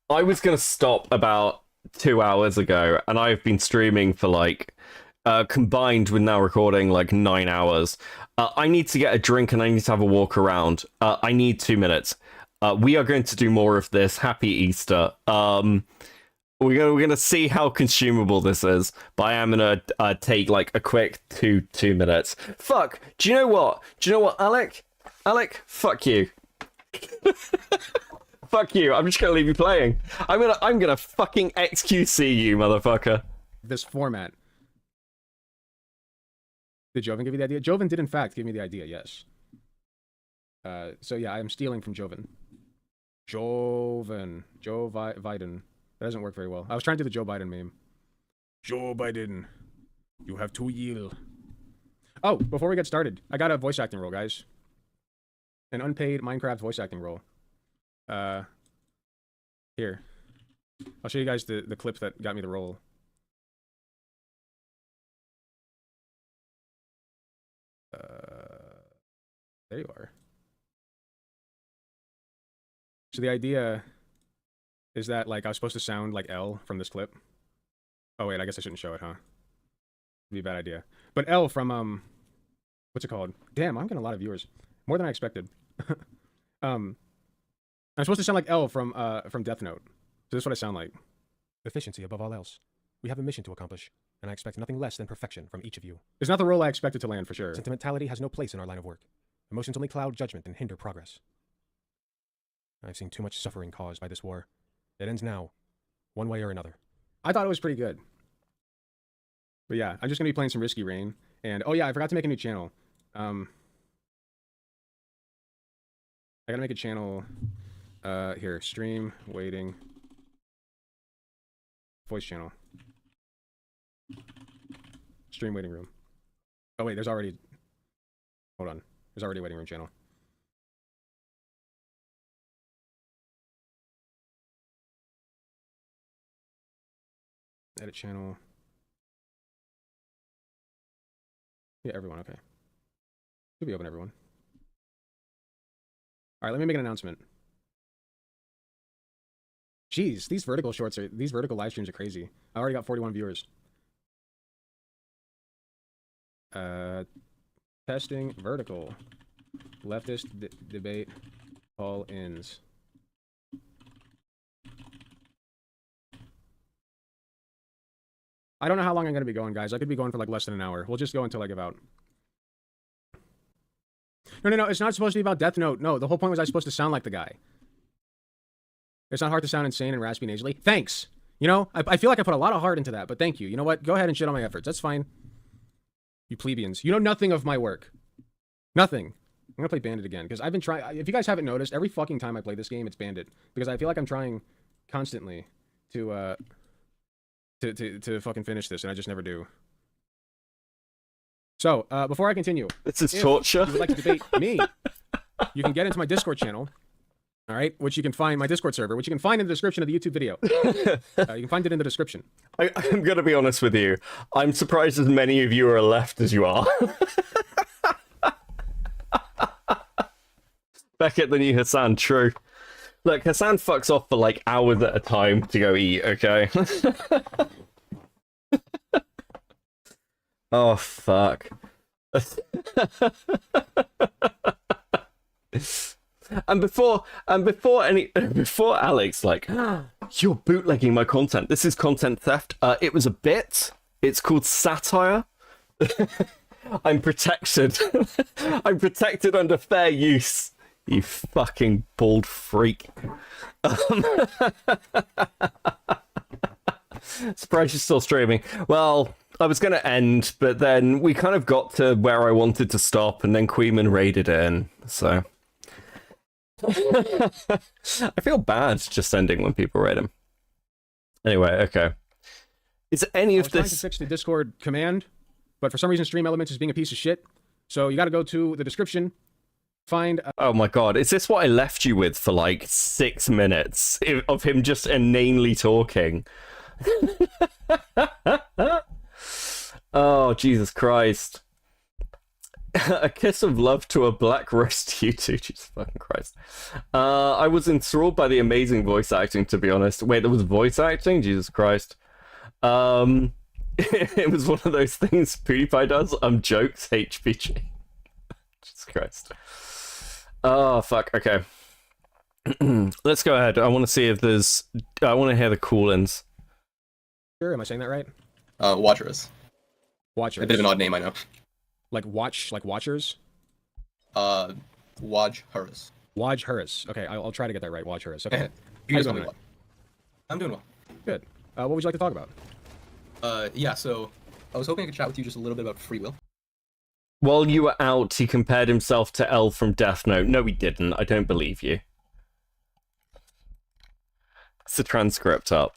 I was gonna stop about 2 hours ago, and I've been streaming for like, combined with now recording, like 9 hours. I need to get a drink and I need to have a walk around. I need 2 minutes. We are going to do more of this. Happy Easter. We're gonna see how consumable this is, but I am gonna take like a quick two minutes. Fuck. Do you know what, Alec? Alec, fuck you. Fuck you. I'm just gonna leave you playing. I'm gonna fucking XQC you, motherfucker. This format. Did Joven give you the idea? Joven did in fact give me the idea, yes. So yeah, I am stealing from Joven. Joe Biden. That doesn't work very well. I was trying to do the Joe Biden meme. Joe Biden, you have to yield. Oh, before we get started, I got a voice acting role, guys. An unpaid Minecraft voice acting role. Here. I'll show you guys the clip that got me the role. There you are. So the idea is that, like, I was supposed to sound like L from this clip. Oh, wait, I guess I shouldn't show it, huh? It'd be a bad idea. But L from, what's it called? Damn, I'm getting a lot of viewers. More than I expected. I'm supposed to sound like L from Death Note. So this is what I sound like. Efficiency above all else. We have a mission to accomplish, and I expect nothing less than perfection from each of you. It's not the role I expected to land, for sure. Sentimentality has no place in our line of work. Emotions only cloud judgment and hinder progress. I've seen too much suffering caused by this war. It ends now, one way or another. I thought it was pretty good. But yeah, I'm just going to be playing some Risky Rain. And, oh yeah, I forgot to make a new channel. I gotta make a channel, here, stream, waiting, voice channel. Stream waiting room. Oh wait, there's already, hold on, there's already a waiting room channel. Edit channel. Yeah, everyone, okay. Should be open, everyone. Alright, let me make an announcement. Jeez, these vertical live streams are crazy. I already got 41 viewers. Testing vertical. Leftist debate call-ins. I don't know how long I'm going to be going, guys. I could be going for like less than an hour. We'll just go until I give out. No, it's not supposed to be about Death Note. No, the whole point was I was supposed to sound like the guy. It's not hard to sound insane and raspy nasally. Thanks! You know, I feel like I put a lot of heart into that, but thank you. You know what? Go ahead and shit on my efforts. That's fine. You plebeians. You know nothing of my work. Nothing. I'm gonna play Bandit again, because I've been trying... If you guys haven't noticed, every fucking time I play this game, it's Bandit. Because I feel like I'm trying constantly to fucking finish this, and I just never do. So, before I continue... This is torture. If you would like to debate me, you can get into my Discord channel. All right, which you can find, my Discord server, which you can find in the description of the YouTube video. You can find it in the description. I'm gonna be honest with you. I'm surprised as many of you are left as you are. Beckett the new Hassan, true. Look, Hassan fucks off for like hours at a time to go eat, okay? Oh, fuck. And before Alex, like, you're bootlegging my content. This is content theft. It was a bit. It's called satire. I'm protected. I'm protected under fair use. You fucking bald freak. Surprised you're still streaming. Well, I was going to end, but then we kind of got to where I wanted to stop, and then Queeman raided in, so... I feel bad just ending when people raid him. Anyway, okay. Is any of this... I was trying to fix the Discord command, but for some reason Stream Elements is being a piece of shit, so you gotta go to the description, find... Oh my god, is this what I left you with for like 6 minutes of him just inanely talking? Oh, Jesus Christ. A kiss of love to a black roast you two, Jesus fucking Christ. I was enthralled by the amazing voice acting, to be honest. Wait, there was voice acting? Jesus Christ. It was one of those things PewDiePie does. Jokes, HPG. Jesus Christ. Oh, fuck, okay. Let's go ahead. I want to see if there's... I want to hear the call-ins. Sure, am I saying that right? Watchers. Watchers. A bit of an odd name, I know. Like watchers? Waj Harris. Waj Harris. Okay, I'll try to get that right. Waj Harris. Okay. How You you guys doing? well. I'm doing well. Good. What would you like to talk about? Yeah, so I was hoping I could chat with you just a little bit about free will. While you were out, he compared himself to L from Death Note. No, he didn't. I don't believe you. It's the transcript up.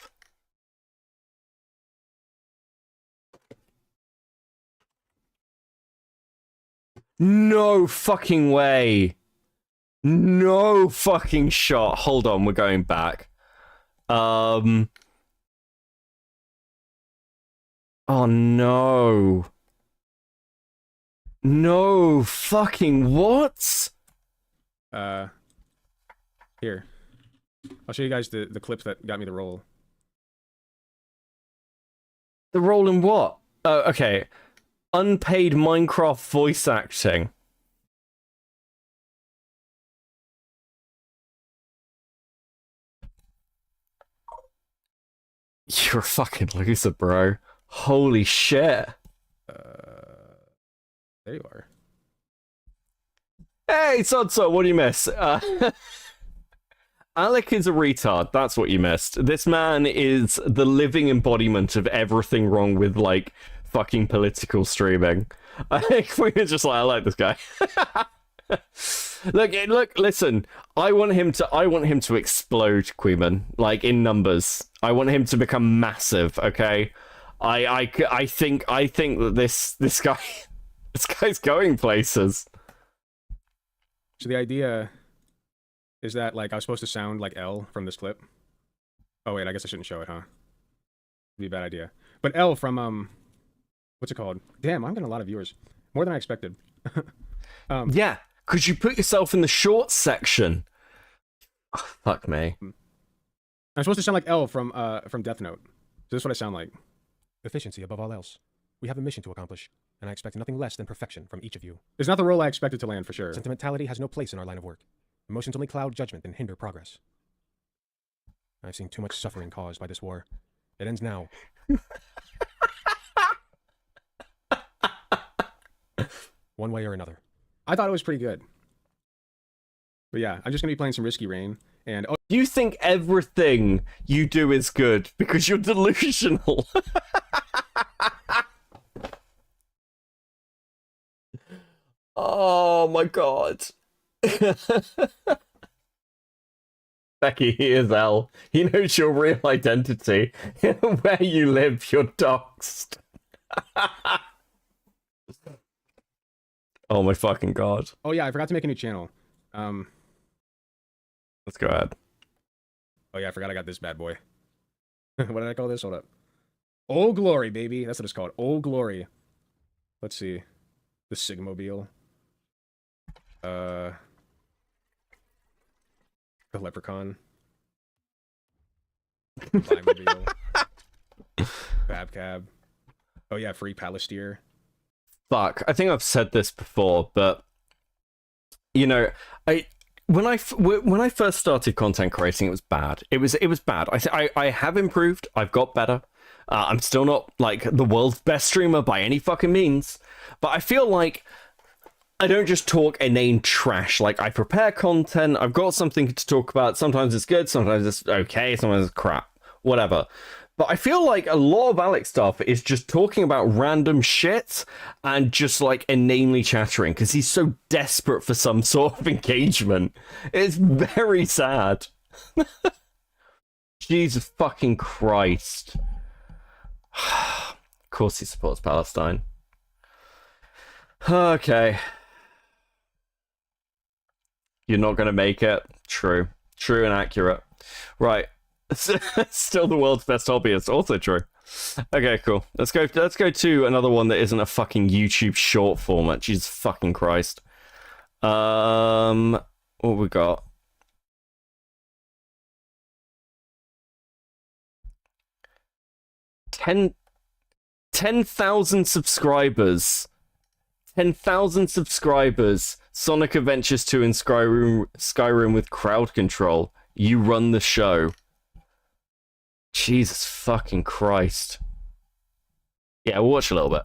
No fucking way. No fucking shot. Hold on, we're going back. Oh no. No fucking what? Here. I'll show you guys the clip that got me the role. The role in what? Oh, okay. Unpaid Minecraft voice acting. You're a fucking loser, bro. Holy shit. There you are. Hey, Sodso, what do you miss? Alec is a retard. That's what you missed. This man is the living embodiment of everything wrong with, like, fucking political streaming. I think we were just like, I like this guy. Look, listen. I want him to explode, Queeman. Like, in numbers. I want him to become massive, okay? I think that this guy's going places. So the idea is that, like, I was supposed to sound like L from this clip. Oh wait, I guess I shouldn't show it, huh? It'd be a bad idea. But L from what's it called? Damn, I'm getting a lot of viewers, more than I expected. Yeah, could you put yourself in the shorts section? Oh, fuck me. I'm supposed to sound like L from Death Note. So this is what I sound like. Efficiency above all else. We have a mission to accomplish, and I expect nothing less than perfection from each of you. It's not the role I expected to land, for sure. Sentimentality has no place in our line of work. Emotions only cloud judgment and hinder progress. I've seen too much suffering caused by this war. It ends now. One way or another. I thought it was pretty good. But yeah, I'm just gonna be playing some Risky Rain, and you think everything you do is good because you're delusional. Oh my god. Becky, he is L. He knows your real identity. Where you live, you're doxed. Oh my fucking god. Oh yeah, I forgot to make a new channel. Let's go ahead. Oh yeah, I forgot I got this bad boy. What did I call this? Hold up. Old Glory, baby. That's what it's called. Old Glory. Let's see. The Sigmobile. The Leprechaun. Bimobile. Babcab. Oh yeah, free Palasteer. Fuck, I think I've said this before, but you know, when I first started content creating, it was bad. It was bad. I have improved. I've got better. I'm still not like the world's best streamer by any fucking means, but I feel like I don't just talk inane trash. Like, I prepare content, I've got something to talk about. Sometimes it's good, sometimes it's okay, sometimes it's crap, whatever. But I feel like a lot of Alec stuff is just talking about random shit and just like inanely chattering because he's so desperate for some sort of engagement. It's very sad. Jesus fucking Christ. Of course he supports Palestine. Okay. You're not going to make it. True. True and accurate. Right. Still the world's best hobbyist. Also true. Okay, cool. Let's go to another one that isn't a fucking YouTube short format. Jesus fucking Christ. What we got? Ten 10,000 subscribers. 10,000 subscribers. Sonic Adventures 2 and Skyrim with crowd control. You run the show. Jesus fucking Christ. Yeah, we'll watch a little bit.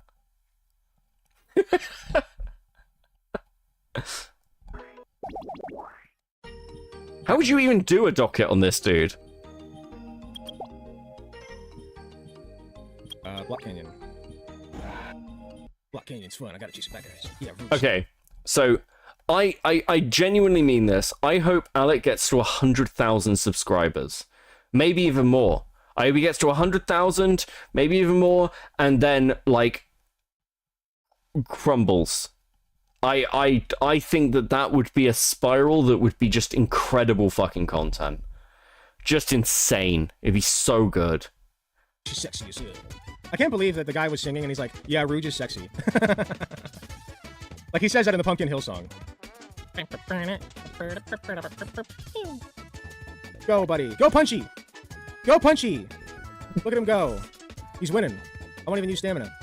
How would you even do a docket on this dude? Block Canyon. Block Canyon's fun. I gotta chase it back, guys. Yeah. Okay, so I genuinely mean this. I hope Alec gets to 100,000 subscribers, maybe even more. I hope he gets to 100,000, maybe even more, and then like crumbles. I think that would be a spiral that would be just incredible fucking content, just insane. It'd be so good. She's sexy as hell. I can't believe that the guy was singing and he's like, yeah, Rouge is sexy. Like he says that in the Pumpkin Hill song. Go, buddy. Go, Punchy. Go, Punchy. Look at him go. He's winning. I won't even use stamina.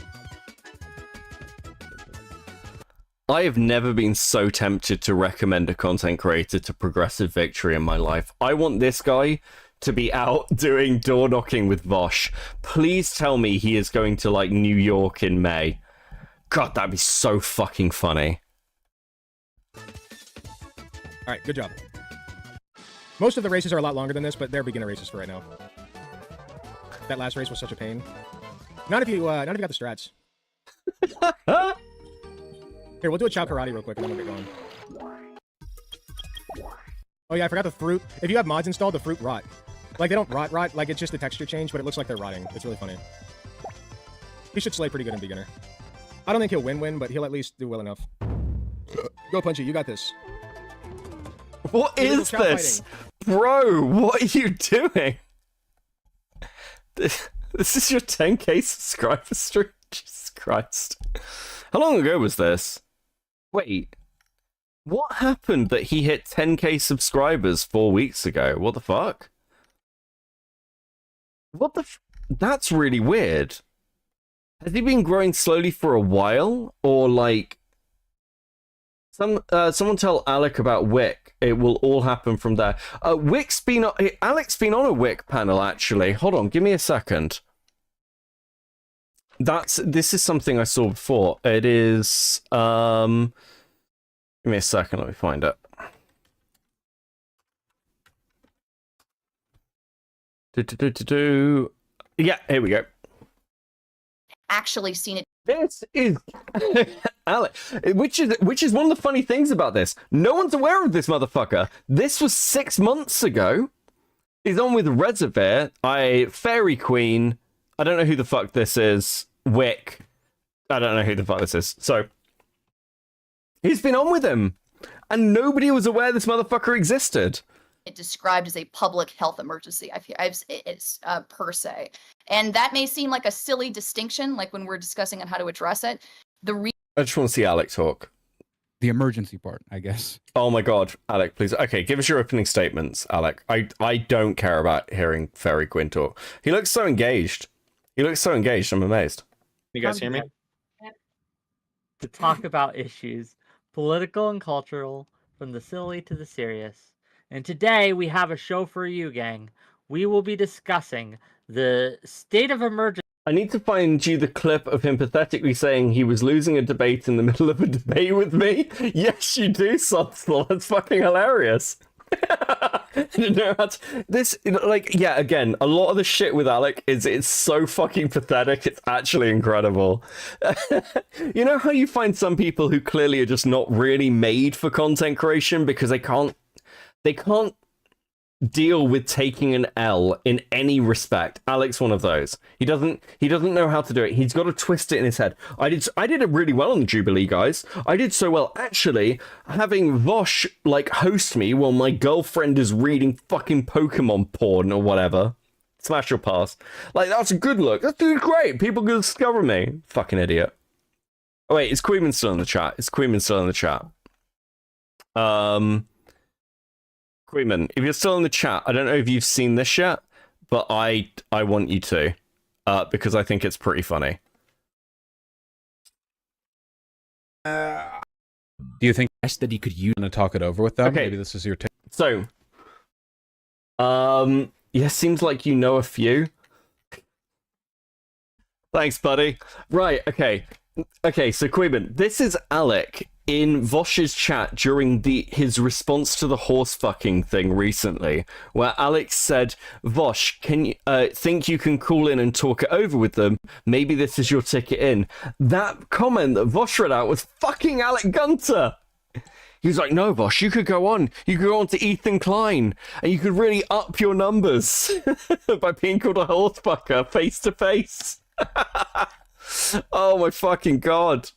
I have never been so tempted to recommend a content creator to progressive victory in my life. I want this guy to be out doing door knocking with Vosh. Please tell me he is going to like New York in May. God, that'd be so fucking funny. All right, good job. Most of the races are a lot longer than this, but they're beginner races for right now. That last race was such a pain. Not if you got the strats. Here, we'll do a chow karate real quick and then we'll get going. Oh yeah, I forgot the fruit. If you have mods installed, the fruit rot. Like, they don't rot, like, it's just a texture change, but it looks like they're rotting. It's really funny. He should slay pretty good in beginner. I don't think he'll win, but he'll at least do well enough. Go, Punchy, you got this. What is this? Bro, what are you doing? This is your 10k subscriber stream? Jesus Christ. How long ago was this? Wait. What happened that he hit 10k subscribers 4 weeks ago? What the fuck? What the That's really weird. Has he been growing slowly for a while? Or like... Someone tell Alec about Wick. It will all happen from there. Alec's been on a Wick panel, actually. Hold on, give me a second. This is something I saw before. It is... Give me a second, let me find it. Yeah, here we go. Actually seen it. This is Alec, which is one of the funny things about this. No one's aware of this motherfucker. This was 6 months ago. He's on with Reservoir, Fairy Queen. I don't know who the fuck this is. Wick. I don't know who the fuck this is. So he's been on with him, and nobody was aware this motherfucker existed. It described as a public health emergency. It's per se, and that may seem like a silly distinction, like when we're discussing on how to address it. I just want to see Alec talk. The emergency part, I guess. Oh my god, Alec, please. Okay, give us your opening statements, Alec. I don't care about hearing Fairy Quinn talk. He looks so engaged. I'm amazed. You guys hear me? To talk about issues, political and cultural, from the silly to the serious. And today we have a show for you, gang. We will be discussing the state of emergency. I need to find you the clip of him pathetically saying he was losing a debate in the middle of a debate with me. Yes, you do, Substal. That's fucking hilarious. I didn't know how to... This, like, yeah, again, a lot of the shit with Alec it's so fucking pathetic. It's actually incredible. You know how you find some people who clearly are just not really made for content creation because they can't deal with taking an L in any respect. Alec's one of those. He doesn't know how to do it. He's got to twist it in his head. I did it really well on the Jubilee, guys. I did so well, actually, having Vosh like host me while my girlfriend is reading fucking Pokemon porn or whatever. Smash or pass. Like, that's a good look. That's doing great. People can discover me. Fucking idiot. Oh wait, is Queenman still in the chat? Queenman, if you're still in the chat, I don't know if you've seen this yet, but I want you to, because I think it's pretty funny. Do you think that he could use to talk it over with them? Okay. Maybe this is your take. So, yeah, seems like you know a few. Thanks, buddy. Right, okay. Okay, so Queenman, this is Alec in Vosh's chat during his response to the horse fucking thing recently, where Alex said, Vosh, can you think you can call in and talk it over with them? Maybe this is your ticket in. That comment that Vosh read out was fucking Alec Gunter. He was like, no, Vosh, you could go on. You could go on to Ethan Klein, and you could really up your numbers by being called a horse fucker face to face. Oh my fucking god.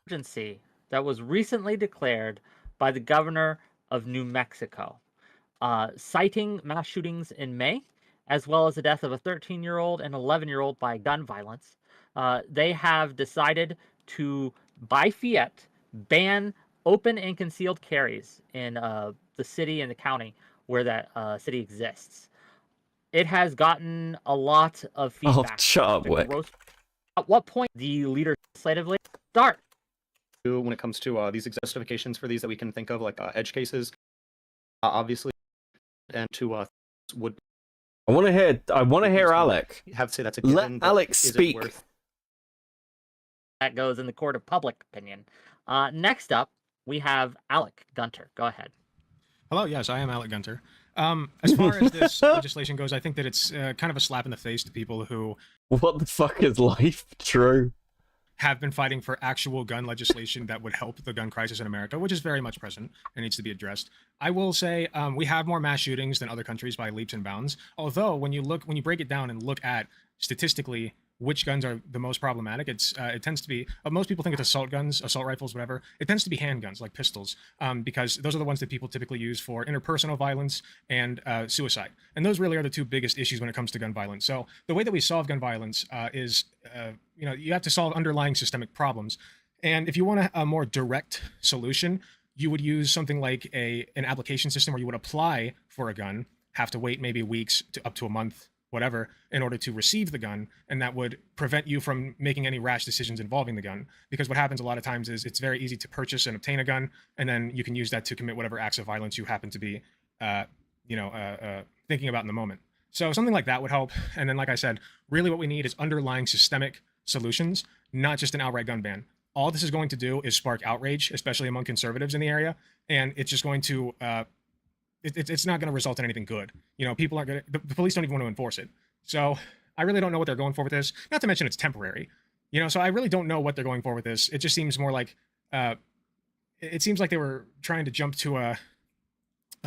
Emergency that was recently declared by the governor of New Mexico, citing mass shootings in May, as well as the death of a 13-year-old and 11-year-old by gun violence. They have decided to, by fiat, ban open and concealed carries in the city and the county where that city exists. It has gotten a lot of feedback. Oh, shut up, Wick. At what point the legislatively start? When it comes to these justifications for these that we can think of, like edge cases, obviously, and to would. I want to hear Alec. Have to say that's a Let given, but Alec is it speak. That goes in the court of public opinion. Next up, we have Alec Gunter. Go ahead. Hello, yes, I am Alec Gunter. As far as this legislation goes, I think that it's kind of a slap in the face to people who... What the fuck is life? True. ...have been fighting for actual gun legislation that would help the gun crisis in America, which is very much present and needs to be addressed. I will say we have more mass shootings than other countries by leaps and bounds. Although, when you break it down and look at statistically which guns are the most problematic, it tends to be, most people think it's assault guns, assault rifles, whatever. It tends to be handguns, like pistols, because those are the ones that people typically use for interpersonal violence and suicide. And those really are the two biggest issues when it comes to gun violence. So the way that we solve gun violence is, you have to solve underlying systemic problems. And if you want a more direct solution, you would use something like an application system where you would apply for a gun, have to wait maybe weeks to up to a month, whatever, in order to receive the gun, and that would prevent you from making any rash decisions involving the gun. Because what happens a lot of times is it's very easy to purchase and obtain a gun, and then you can use that to commit whatever acts of violence you happen to be, thinking about in the moment. So something like that would help. And then, like I said, really what we need is underlying systemic solutions, not just an outright gun ban. All this is going to do is spark outrage, especially among conservatives in the area, and it's just going to it's not going to result in anything good. People aren't going to, the police don't even want to enforce it. So I really don't know what they're going for with this. Not to mention it's temporary. So I really don't know what they're going for with this. It just seems more like, it seems like they were trying to jump to a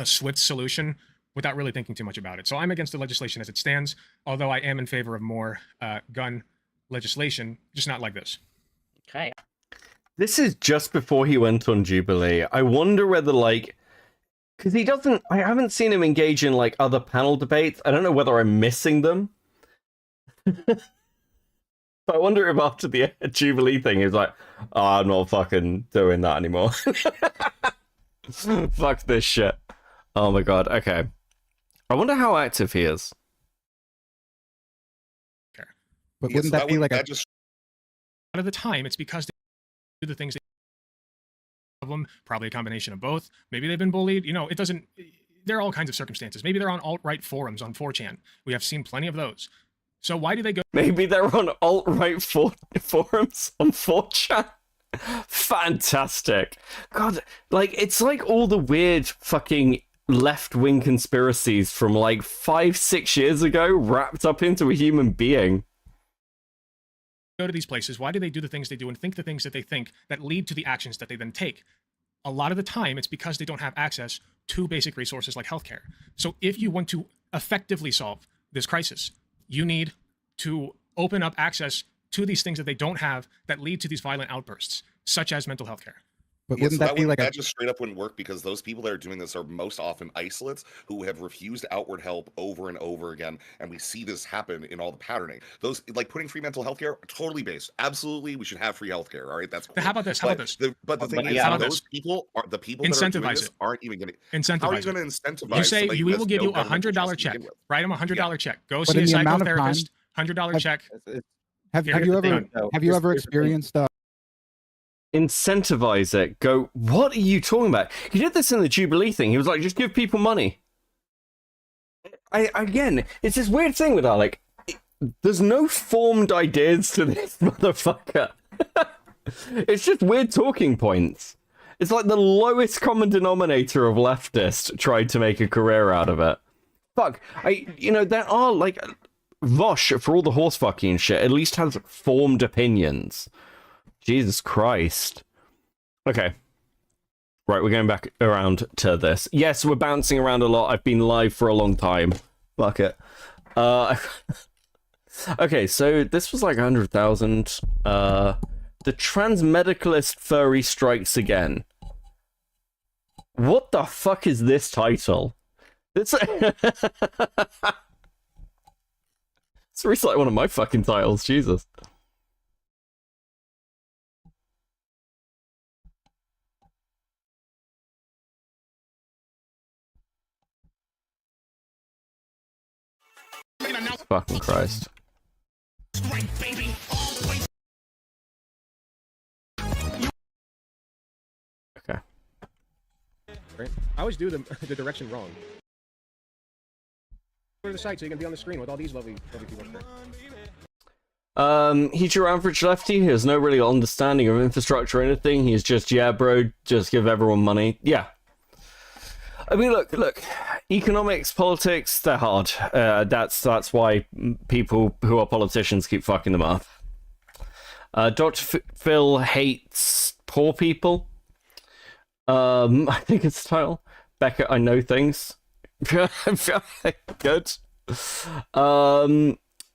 swift solution without really thinking too much about it. So I'm against the legislation as it stands, although I am in favor of more gun legislation, just not like this. Okay. This is just before he went on Jubilee. I wonder whether, because I haven't seen him engage in, other panel debates. I don't know whether I'm missing them. But I wonder if after the Jubilee thing, he's like, oh, I'm not fucking doing that anymore. Fuck this shit. Oh my god, okay. I wonder how active he is. Okay. But wouldn't that be like a... Just... Out of the time, it's because they do the things they problem, probably a combination of both. Maybe they've been bullied. It doesn't... There are all kinds of circumstances. Maybe they're on alt-right forums on 4chan. We have seen plenty of those. So why do they go... Maybe they're on alt-right forums on 4chan? Fantastic. God, it's like all the weird fucking left-wing conspiracies from 5-6 years ago wrapped up into a human being. Go to these places, why do they do the things they do and think the things that they think that lead to the actions that they then take? A lot of the time, it's because they don't have access to basic resources like healthcare. So if you want to effectively solve this crisis, you need to open up access to these things that they don't have that lead to these violent outbursts, such as mental health care. But wouldn't that be like that just straight up wouldn't work, because those people that are doing this are most often isolates who have refused outward help over and over again, and we see this happen in all the patterning. Those putting free mental health care, totally based. Absolutely, we should have free health care. All right, that's cool. How about this? But the thing is, those people are the people that are doing this aren't even going to incentivize. How are you going to incentivize? You say we will give you $100 check. Write them $100 check. Go see a psychotherapist. $100 check. Have you ever experienced incentivize it? Go, what are you talking about? He did this in the Jubilee thing. He was like, just give people money. Again, it's this weird thing with Alec. There's no formed ideas to this motherfucker. It's just weird talking points. It's like the lowest common denominator of leftist tried to make a career out of it. Fuck. There are, Vosh, for all the horsefucking and shit, at least has formed opinions. Jesus Christ. Okay. Right, we're going back around to this. Yes, we're bouncing around a lot. I've been live for a long time. Fuck it. Okay, so this was 100,000. The transmedicalist furry strikes again. What the fuck is this title? This... It's recently one of my fucking titles, Jesus. Fucking Christ. Okay. I always do the direction wrong. Go to the site so you can be on the screen with all these lovely people up there. He's your average lefty. He has no really understanding of infrastructure or anything. He's just, yeah, bro, just give everyone money. Yeah. I mean, look. Economics, politics, they're hard. That's why people who are politicians keep fucking them up. Dr. Phil hates poor people. I think it's the title. Beckett, I know things. Good.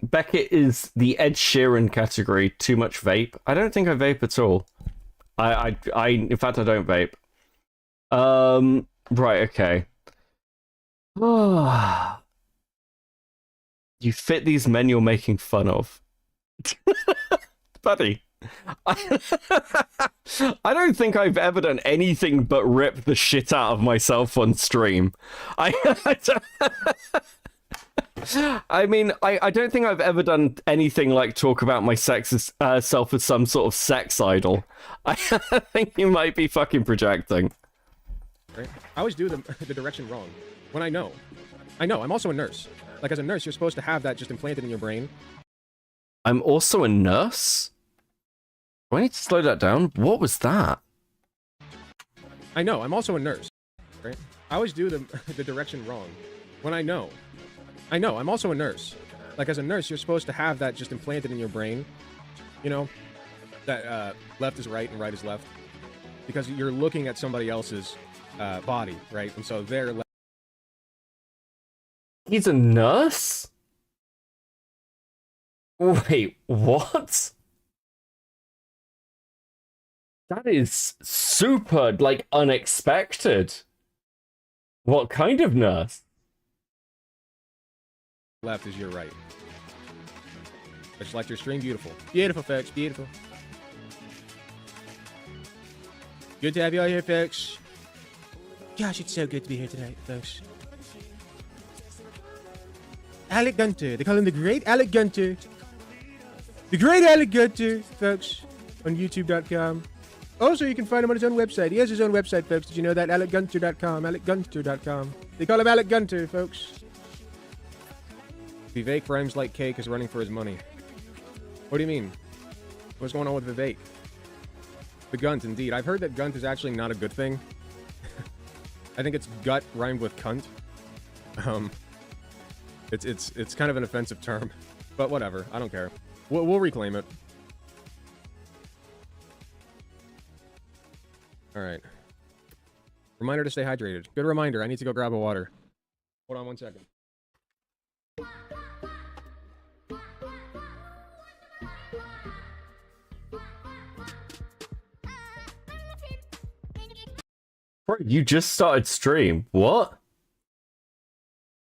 Beckett is the Ed Sheeran category. Too much vape. I don't think I vape at all. In fact, I don't vape. Right. Okay. You fit these men you're making fun of, buddy. I don't think I've ever done anything but rip the shit out of myself on stream. I mean, I don't think I've ever done anything like talk about my self as some sort of sex idol. I think you might be fucking projecting. Right? I always do the direction wrong. When I know, I'm also a nurse. Like, as a nurse, you're supposed to have that just implanted in your brain. I'm also a nurse? Do I need to slow that down? What was that? I know, I'm also a nurse. Right? I always do the direction wrong. When I know, I'm also a nurse. Like, as a nurse, you're supposed to have that just implanted in your brain. You know, that left is right and right is left. Because you're looking at somebody else's body, right? And so they're... He's a nurse? Wait, what? That is super, like, unexpected. What kind of nurse? Left is your right. Just like your stream, beautiful. Beautiful, folks, beautiful. Good to have you all here, folks. Gosh, it's so good to be here tonight, folks. Alec Gunter. They call him the Great Alec Gunter. The Great Alec Gunter, folks, on YouTube.com. Also, you can find him on his own website. He has his own website, folks. Did you know that? AlecGunter.com. AlecGunter.com. They call him Alec Gunter, folks. Vivek rhymes like cake is running for his money. What do you mean? What's going on with Vivek? The Gunt, indeed. I've heard that Gunt is actually not a good thing. I think it's gut rhymed with cunt. It's kind of an offensive term, but whatever. I don't care. We'll reclaim it. All right. Reminder to stay hydrated. Good reminder. I need to go grab a water. Hold on 1 second. Bro, you just started stream. What?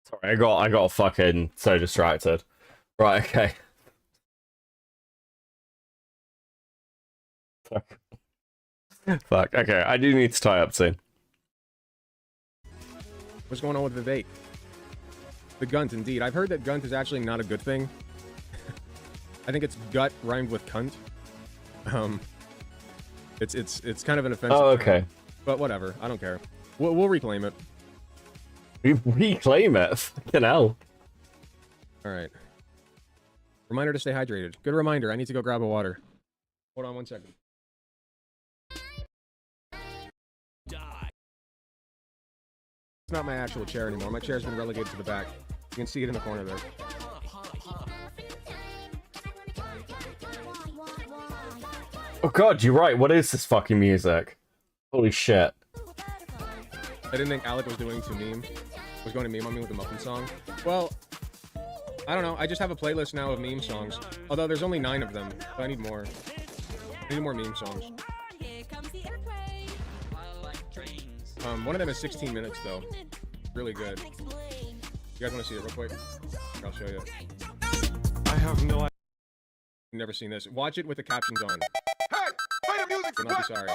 Sorry, I got fucking so distracted. Right, okay. Fuck, okay, I do need to tie up soon. What's going on with Vivek? The Gunt, indeed. I've heard that Gunt is actually not a good thing. I think it's gut rhymed with cunt. It's kind of an offensive okay. term, but whatever. I don't care. We'll reclaim it. Reclaim it? Fucking hell. All right. Reminder to stay hydrated. Good reminder. I need to go grab a water. Hold on 1 second. It's not my actual chair anymore. My chair's been relegated to the back. You can see it in the corner there. Oh god, you're right. What is this fucking music? Holy shit. I didn't think Alec was going to meme on me with the Muffin song. Well, I don't know. I just have a playlist now of meme songs. Although there's only 9 of them. But I need more. I need more meme songs. One of them is 16 minutes though. Really good. You guys want to see it real quick? I'll show you. I have no idea. Never seen this. Watch it with the captions on. Hey, play the music. You'll not be sorry.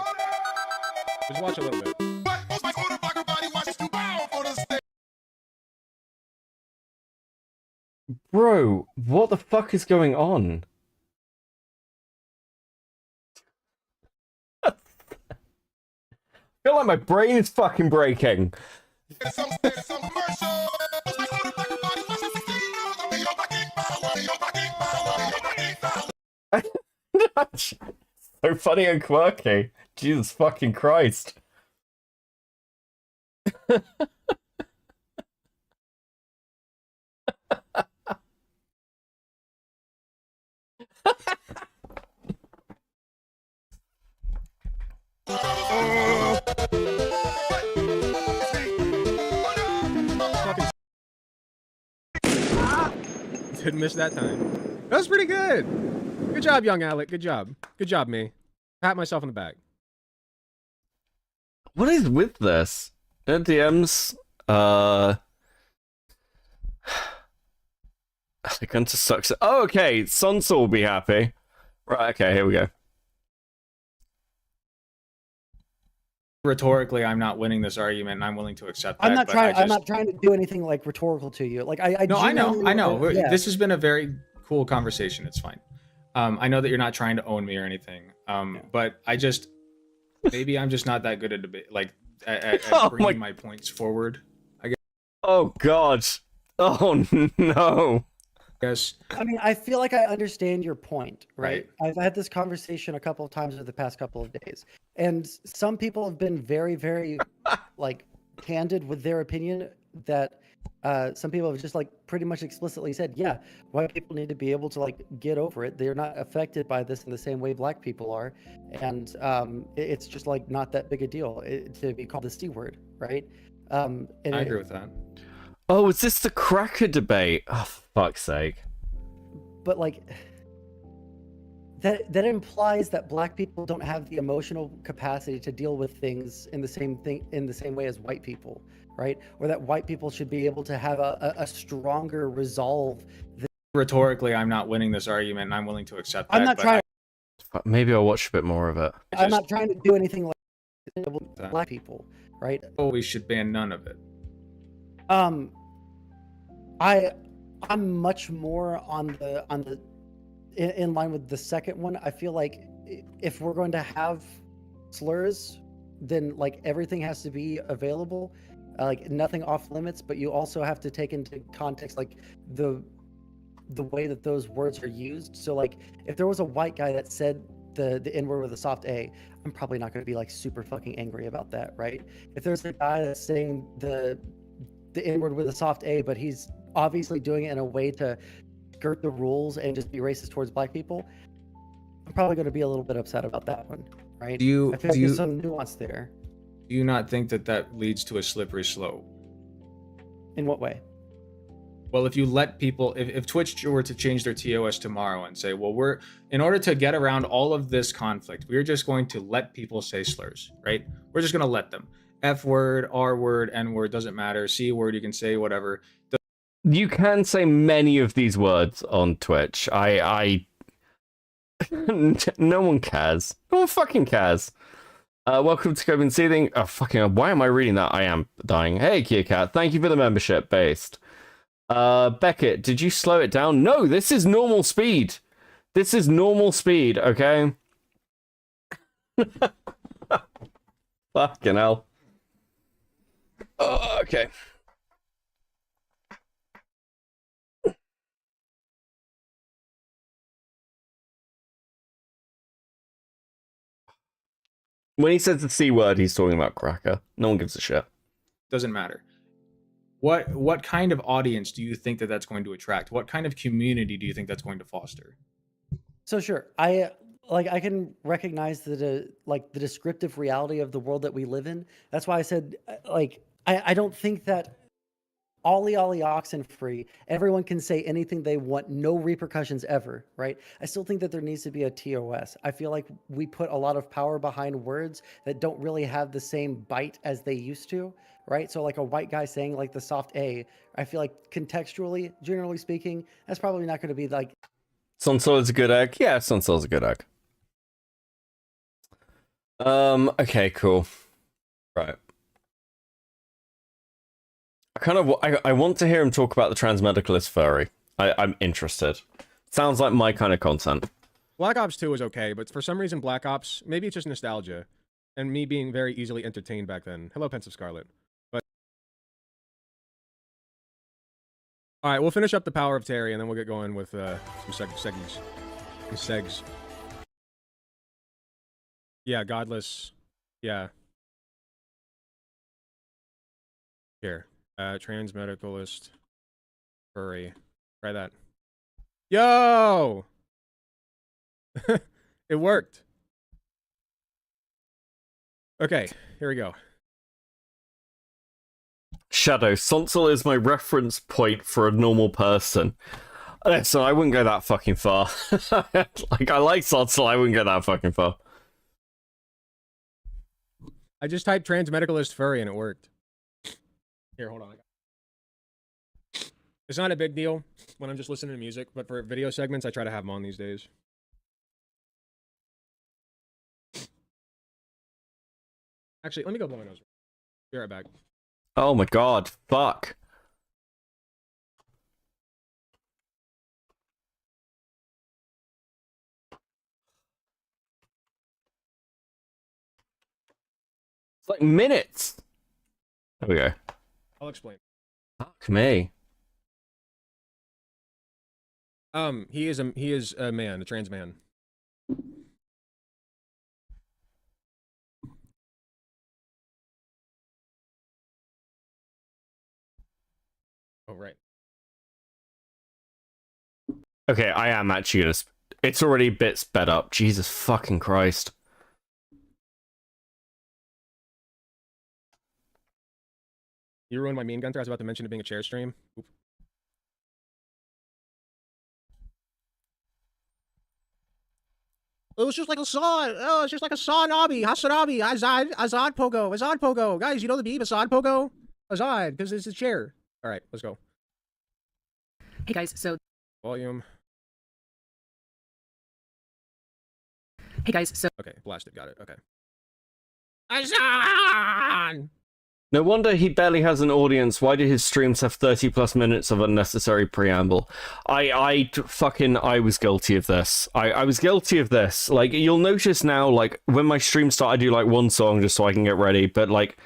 Just watch a little bit. Bro, what the fuck is going on? I feel like my brain is fucking breaking. so funny and quirky. Jesus fucking Christ. Didn't miss that time. That was pretty good. Good job, young Alec. Good job. Good job, me. Pat myself on the back. What is with this? No DMs. Gunter sucks. Oh, okay. Sonsa will be happy. Right. Okay. Here we go. Rhetorically, I'm not winning this argument, and I'm willing to accept that. I'm not but trying. I just... I'm not trying to do anything like rhetorical to you. Like I No, I know. Yeah. This has been a very cool conversation. It's fine. I know that you're not trying to own me or anything. But I just maybe I'm just not that good at debate, like at bringing my points forward. I guess. Oh God. Oh no. Yes. I mean, I feel like I understand your point, right? I've had this conversation a couple of times over the past couple of days, and some people have been very, very like candid with their opinion. That some people have just like pretty much explicitly said, yeah, white people need to be able to like get over it. They're not affected by this in the same way black people are, and it's just like not that big a deal to be called the C word, right? And I agree with that. Oh, is this the cracker debate? Oh, for fuck's sake. But like that implies that black people don't have the emotional capacity to deal with things in the same way as white people, right? Or that white people should be able to have a stronger resolve. Rhetorically, I'm not winning this argument, and I'm willing to accept that. I'm not trying. Maybe I'll watch a bit more of it. I'm not trying to do anything like black people, right? Oh, we should ban none of it. I'm much more in line with the second one. I feel like if we're going to have slurs, then like everything has to be available, like nothing off limits. But you also have to take into context like the way that those words are used. So like if there was a white guy that said the N-word with a soft A, I'm probably not going to be like super fucking angry about that, right? If there's a guy that's saying the N-word with a soft A, but he's obviously doing it in a way to skirt the rules and just be racist towards black people, I'm probably going to be a little bit upset about that one, right? I feel like there's some nuance there. Do you not think that that leads to a slippery slope? In what way? Well, if you let people, if Twitch were to change their TOS tomorrow and say, well, in order to get around all of this conflict, we're just going to let people say slurs, right? We're just going to let them. F word, R word, N word, doesn't matter. C word, you can say whatever. You can say many of these words on Twitch. No one cares. No one fucking cares. Welcome to Copenhagen. Oh, fucking, why am I reading that? I am dying. Hey, Kia thank you for the membership, based. Beckett, did you slow it down? No, this is normal speed. This is normal speed, okay? Fucking hell. Oh, okay. When he says the C word, he's talking about cracker. No one gives a shit. Doesn't matter. What kind of audience do you think that that's going to attract? What kind of community do you think that's going to foster? So sure, I can recognize the descriptive reality of the world that we live in. That's why I said I don't think that ollie oxen free, everyone can say anything they want, no repercussions ever, right? I still think that there needs to be a TOS. I feel like we put a lot of power behind words that don't really have the same bite as they used to, right? So like a white guy saying like the soft A, I feel like contextually, generally speaking, that's probably not going to be like... Sonsol is a good egg? Yeah, Sonsol is a good egg. Okay, cool. Right. I want to hear him talk about the transmedicalist furry. I'm interested. Sounds like my kind of content. Black Ops 2 was okay, but for some reason Black Ops, maybe it's just nostalgia, and me being very easily entertained back then. Hello, Pensive Scarlet. But all right, we'll finish up the Power of Terry, and then we'll get going with some segs. Yeah, godless. Yeah. Here. Trans medicalist. Furry. Try that. Yo! It worked. Okay, here we go. Shadow, Sonsel is my reference point for a normal person. Listen, I wouldn't go that fucking far. Like, I like Sonsel, I wouldn't go that fucking far. I just typed trans medicalist furry and it worked. Here, hold on. It's not a big deal when I'm just listening to music, but for video segments, I try to have them on these days. Actually, let me go blow my nose. Be right back. Oh my god, fuck. It's like minutes. There we go. I'll explain. Fuck me. He is a man, a trans man. Oh, right. Okay, I am actually gonna... It's already a bit sped up. Jesus fucking Christ. You ruined my meme, Gunter. I was about to mention it being a chair stream. Oop. It was just like a saw. Oh, it's just like a saw nobby. Hasanabi. Azad Pogo. Azad Pogo. Guys, you know the beep? Azad Pogo? Azad, because it's a chair. All right, let's go. Hey guys, so Volume. Hey guys, so okay, blasted, got it. Okay. Azan! No wonder he barely has an audience. Why do his streams have 30 plus minutes of unnecessary preamble? I was guilty of this. I was guilty of this. Like, you'll notice now, like, when my streams start, I do, like, one song just so I can get ready, but, like,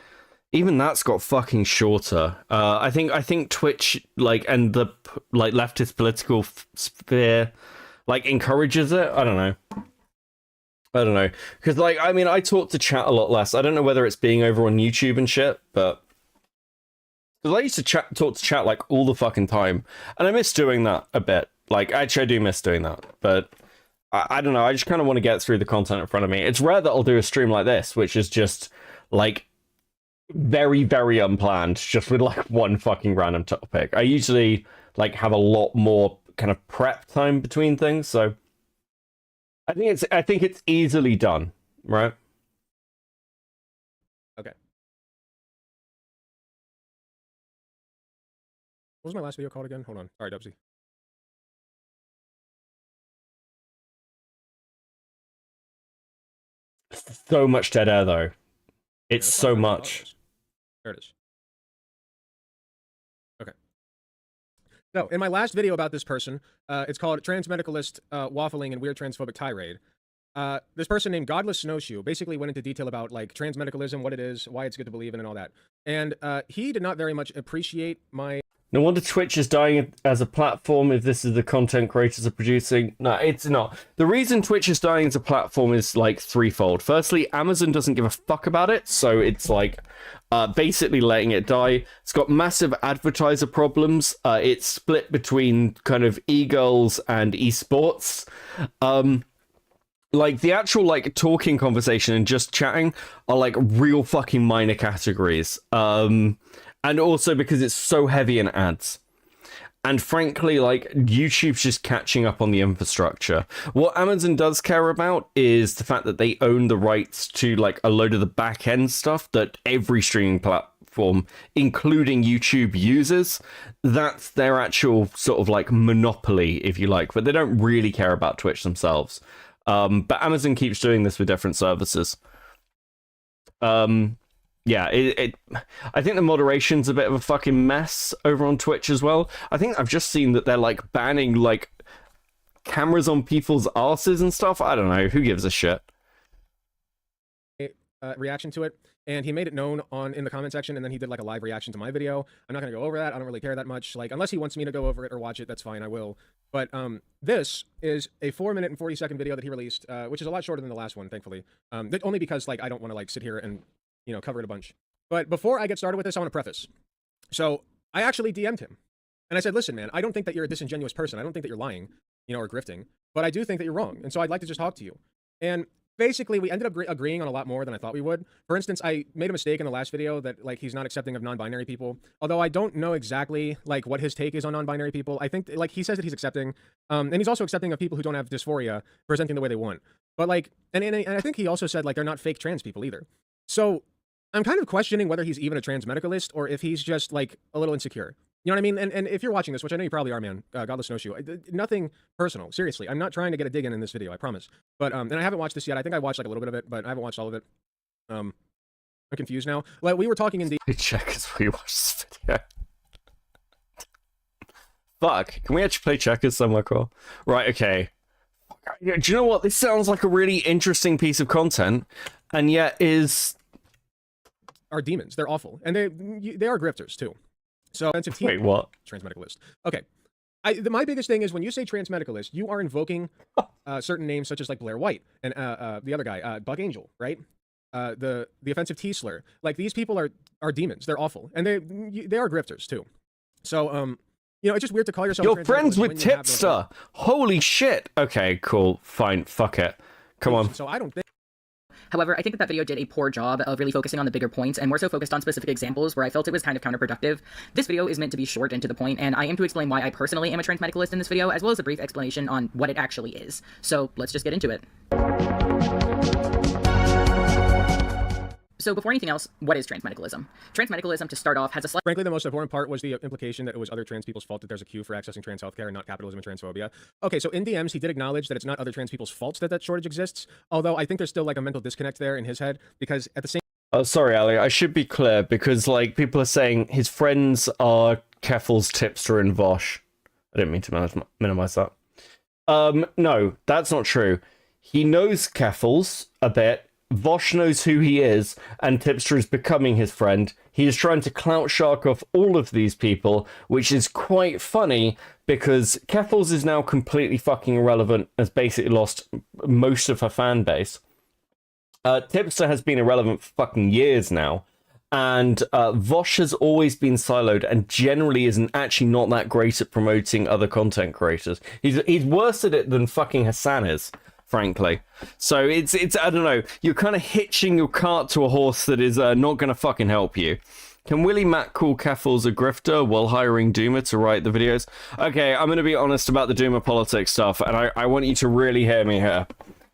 even that's got fucking shorter. I think Twitch, like, and the, like, leftist political sphere, like, encourages it. I don't know. Because, like, I mean, I talk to chat a lot less. I don't know whether it's being over on YouTube and shit, but... Because I used to talk to chat, like, all the fucking time. And I miss doing that a bit. Like, actually, I do miss doing that. But, I don't know, I just kind of want to get through the content in front of me. It's rare that I'll do a stream like this, which is just, like, very, very unplanned. Just with, like, one fucking random topic. I usually, like, have a lot more kind of prep time between things, so... I think it's easily done, right? Okay. What was my last video called again? Hold on. Sorry, Dubsy. So much dead air, though. It's so much. There it is. Okay. So, in my last video about this person, it's called Transmedicalist Waffling and Weird Transphobic Tirade. This person named Godless Snowshoe basically went into detail about, like, transmedicalism, what it is, why it's good to believe in, and all that. And he did not very much appreciate my... No wonder Twitch is dying as a platform if this is the content creators are producing. No, it's not. The reason Twitch is dying as a platform is, like, threefold. Firstly, Amazon doesn't give a fuck about it, so it's, like, basically letting it die. It's got massive advertiser problems. It's split between kind of e-girls and esports. Like, the actual, like, talking conversation and just chatting are, like, real fucking minor categories. And also because it's so heavy in ads. And frankly, like, YouTube's just catching up on the infrastructure. What Amazon does care about is the fact that they own the rights to, like, a load of the back-end stuff that every streaming platform, including YouTube, uses. That's their actual sort of, like, monopoly, if you like. But they don't really care about Twitch themselves. But Amazon keeps doing this with different services. Yeah, I think the moderation's a bit of a fucking mess over on Twitch as well. I think I've just seen that they're, like, banning, like, cameras on people's asses and stuff. I don't know. Who gives a shit? Reaction to it. and he made it known in the comment section, and then he did like a live reaction to my video. I'm not gonna go over that. I don't really care that much. Like, unless he wants me to go over it or watch it, that's fine. I will. But this is a 4-minute and 40-second video that he released, which is a lot shorter than the last one, thankfully. Only because like I don't want to like sit here and cover it a bunch. But before I get started with this, I want to preface. So I actually DM'd him, and I said, listen, man, I don't think that you're a disingenuous person. I don't think that you're lying, or grifting, but I do think that you're wrong, and so I'd like to just talk to you. And basically, we ended up agreeing on a lot more than I thought we would. For instance, I made a mistake in the last video that like he's not accepting of non-binary people. Although I don't know exactly like what his take is on non-binary people. I think like he says that he's accepting, and he's also accepting of people who don't have dysphoria presenting the way they want. But like, and I think he also said like they're not fake trans people either. So I'm kind of questioning whether he's even a trans medicalist or if he's just like a little insecure. You know what I mean? And if you're watching this, which I know you probably are, man, godless snowshoe, nothing personal. Seriously, I'm not trying to get a dig in this video, I promise. But and I haven't watched this yet. I think I watched like a little bit of it, but I haven't watched all of it. I'm confused now. Like we were talking in the checkers while you watch this video. Fuck, can we actually play checkers somewhere, Carl? Right, okay. Do you know what? This sounds like a really interesting piece of content, and yet are demons. They're awful, and they are grifters too. So wait, what? Transmedicalist. Okay. My biggest thing is when you say transmedicalist, you are invoking certain names such as like Blair White and the other guy, Buck Angel, right? The offensive T-slur. Like these people are demons. They're awful, and they are grifters too. So it's just weird to call yourself. You're friends with Tipster. Holy shit. Okay, cool, fine, fuck it. Come on. So I don't think. However, I think that video did a poor job of really focusing on the bigger points and more so focused on specific examples where I felt it was kind of counterproductive. This video is meant to be short and to the point, and I aim to explain why I personally am a transmedicalist in this video, as well as a brief explanation on what it actually is. So let's just get into it. So before anything else, what is transmedicalism? Transmedicalism, to start off, has a slight... Frankly, the most important part was the implication that it was other trans people's fault that there's a queue for accessing trans healthcare and not capitalism and transphobia. Okay, so in DMs, he did acknowledge that it's not other trans people's fault that shortage exists, although I think there's still like a mental disconnect there in his head, because at the same... Oh, sorry, Alec, I should be clear, because like people are saying his friends are Keffels, Tipster, and Vosh. I didn't mean to minimize that. No, that's not true. He knows Keffels a bit. Vosh knows who he is, and Tipster is becoming his friend. He is trying to clout shark off all of these people, which is quite funny, because Keffels is now completely fucking irrelevant, has basically lost most of her fan base. Tipster has been irrelevant for fucking years now, and Vosh has always been siloed and generally isn't actually not that great at promoting other content creators. He's worse at it than fucking Hassan is, frankly. So it's I don't know, you're kind of hitching your cart to a horse that is not going to fucking help you. Can Willie Matt call Keffels a grifter while hiring Doomer to write the videos? Okay, I'm going to be honest about the Doomer politics stuff, and I want you to really hear me here,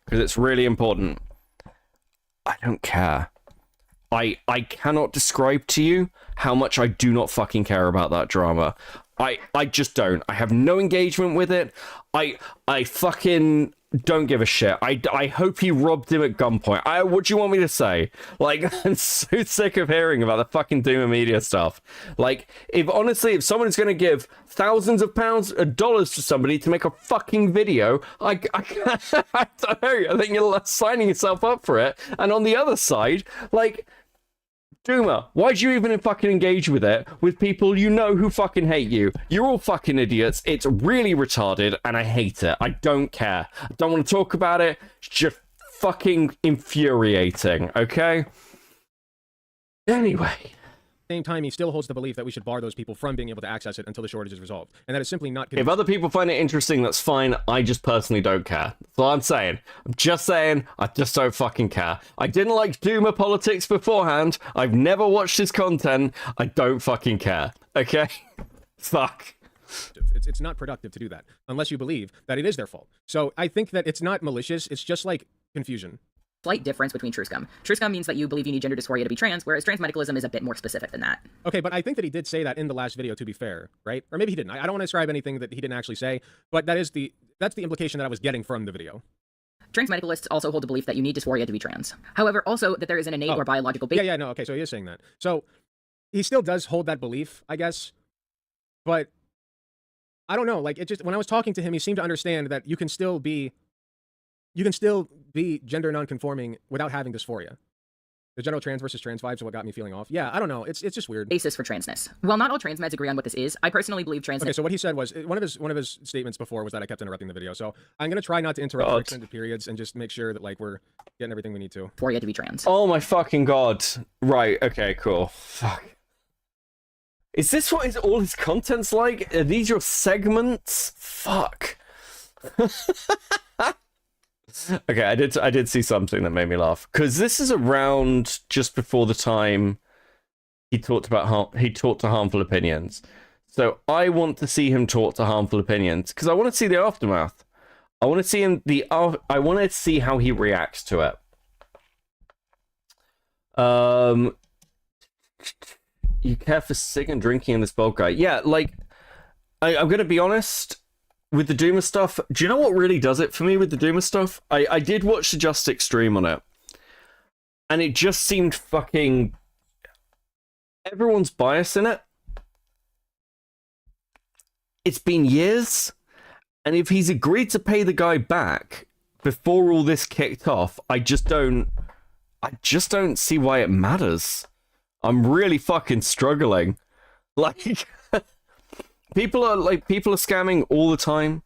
because it's really important. I don't care. I cannot describe to you how much I do not fucking care about that drama. I just don't. I have no engagement with it. I fucking don't give a shit. I hope he robbed him at gunpoint. What do you want me to say? Like, I'm so sick of hearing about the fucking Doomer media stuff. Like, if someone is going to give thousands of dollars to somebody to make a fucking video, I don't know. I think you're signing yourself up for it. And on the other side, like, Doomer, why'd you even fucking engage with it with people you know who fucking hate you? You're all fucking idiots. It's really retarded, and I hate it. I don't care. I don't want to talk about it. It's just fucking infuriating, okay? Anyway. At the same time, he still holds the belief that we should bar those people from being able to access it until the shortage is resolved. And that is simply not... If other people find it interesting, that's fine. I just personally don't care. That's all I'm saying. I'm just saying, I just don't fucking care. I didn't like Doomer politics beforehand. I've never watched his content. I don't fucking care. Okay? Fuck. It's not productive to do that, unless you believe that it is their fault. So I think that it's not malicious. It's just like confusion. Slight difference between true scum. True scum means that you believe you need gender dysphoria to be trans, whereas transmedicalism is a bit more specific than that. Okay, but I think that he did say that in the last video, to be fair, right? Or maybe he didn't. I don't want to describe anything that he didn't actually say, but that's the implication that I was getting from the video. Transmedicalists also hold the belief that you need dysphoria to be trans. However, also that there is an innate or biological basis. Yeah, no, okay, so he is saying that. So he still does hold that belief, I guess, but I don't know. Like, it just, when I was talking to him, he seemed to understand that you can still be gender non-conforming without having dysphoria. The general trans versus trans vibes are what got me feeling off. Yeah, I don't know. It's just weird. Basis for transness. While not all trans meds agree on what this is, I personally believe transness. Okay, so what he said was one of his statements before was that I kept interrupting the video. So I'm gonna try not to interrupt for extended periods and just make sure that like we're getting everything we need to. For you to be trans. Oh my fucking god. Right, okay, cool. Fuck. Is this what all his content's like? Are these your segments? Fuck. Okay, I did see something that made me laugh. Because this is around just before the time he talked to harmful opinions. So I want to see him talk to harmful opinions because I want to see the aftermath. I want to see I want to see how he reacts to it. You care for sick and drinking in this bulk guy? Yeah, like I'm gonna be honest with the Doomer stuff. Do you know what really does it for me with the Doomer stuff? I did watch the Justic stream on it, and it just seemed fucking everyone's bias in it. It's been years, and if he's agreed to pay the guy back before all this kicked off, I just don't see why it matters. I'm really fucking struggling. Like, people are scamming all the time.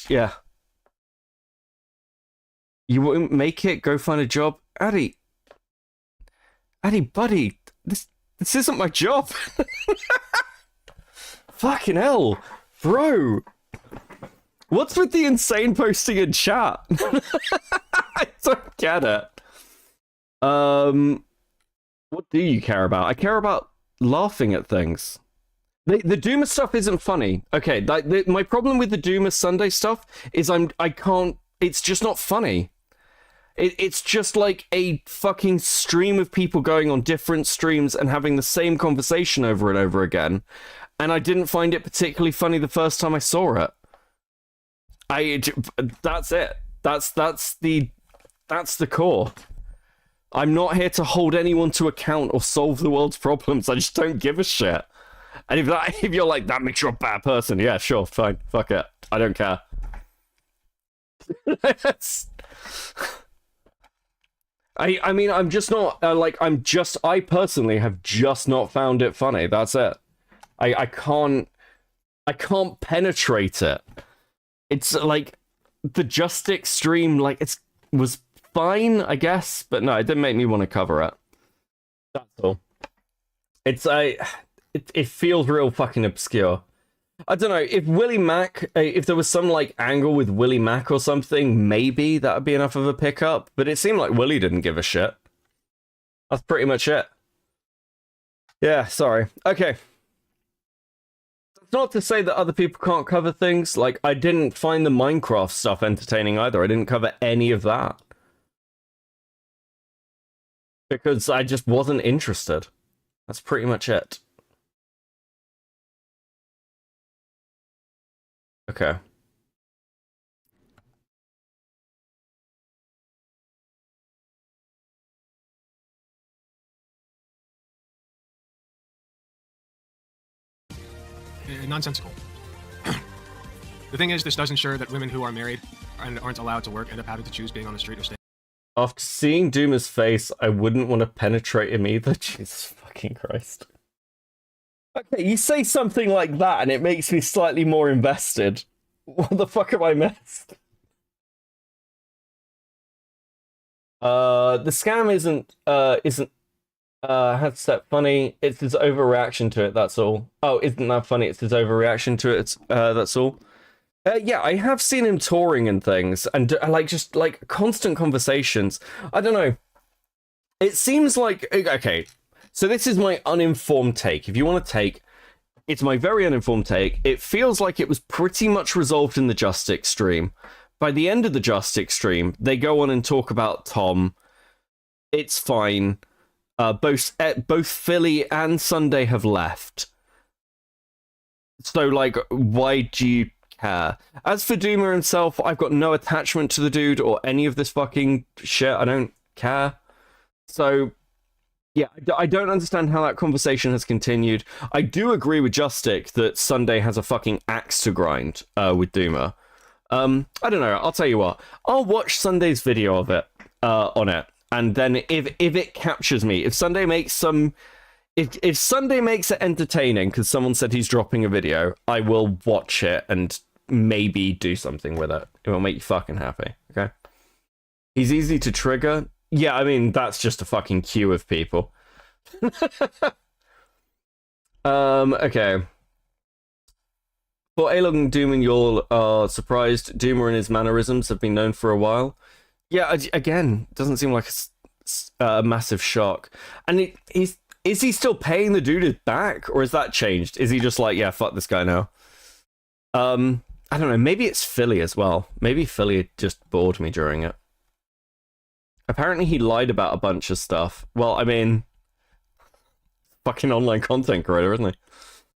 Yeah. You won't make it, go find a job. Addy, buddy, this isn't my job. Fucking hell, bro. What's with the insane posting in chat? I don't get it. What do you care about? I care about laughing at things. The Doomer stuff isn't funny. Okay, my problem with the Doomer Sunday stuff is I can't. It's just not funny. It's just like a fucking stream of people going on different streams and having the same conversation over and over again. And I didn't find it particularly funny the first time I saw it. That's it. That's the core. I'm not here to hold anyone to account or solve the world's problems. I just don't give a shit. And if you're like, that makes you a bad person, yeah, sure, fine, fuck it. I don't care. I mean, I'm just not, I personally have just not found it funny. That's it. I can't penetrate it. It's like, the Justic stream, like, was fine, I guess, but no, it didn't make me want to cover it. That's all. It feels real fucking obscure. I don't know, if Willie Mack, if there was some, like, angle with Willie Mack or something, maybe that would be enough of a pickup, but it seemed like Willie didn't give a shit. That's pretty much it. Yeah, sorry. Okay. That's not to say that other people can't cover things. Like, I didn't find the Minecraft stuff entertaining either. I didn't cover any of that. Because I just wasn't interested. That's pretty much it. Okay. Nonsensical. The thing is, this does ensure that women who are married and aren't allowed to work end up having to choose being on the street or staying. After seeing Doomer's face, I wouldn't want to penetrate him either. Jesus fucking Christ. Okay, you say something like that and it makes me slightly more invested. What the fuck have I missed? The scam isn't has that funny. It's his overreaction to it, that's all. Oh, isn't that funny? It's his overreaction to it, that's all. Yeah, I have seen him touring and things, and just constant conversations. I don't know. It seems like, okay, so this is my uninformed take. If you want to take, it's my very uninformed take. It feels like it was pretty much resolved in the Justic stream. By the end of the Justic stream, they go on and talk about Tom. It's fine. Both Philly and Sunday have left. So, like, why do you care? As for Doomer himself, I've got no attachment to the dude or any of this fucking shit. I don't care. So, yeah, I don't understand how that conversation has continued. I do agree with Justic that Sunday has a fucking axe to grind with Doomer. I don't know. I'll tell you what. I'll watch Sunday's video of it on it. and then if it captures me, if Sunday makes it entertaining because someone said he's dropping a video, I will watch it and maybe do something with it. It will make you fucking happy. Okay. He's easy to trigger. Yeah, I mean that's just a fucking queue of people. Okay. For Alec and Doom and Y'all are surprised. Doomer and his mannerisms have been known for a while. Yeah, again, doesn't seem like a massive shock. And is he still paying the dude back, or has that changed? Is he just like, yeah, fuck this guy now? I don't know. Maybe it's Philly as well. Maybe Philly just bored me during it. Apparently he lied about a bunch of stuff. Well, I mean, fucking online content creator, isn't he?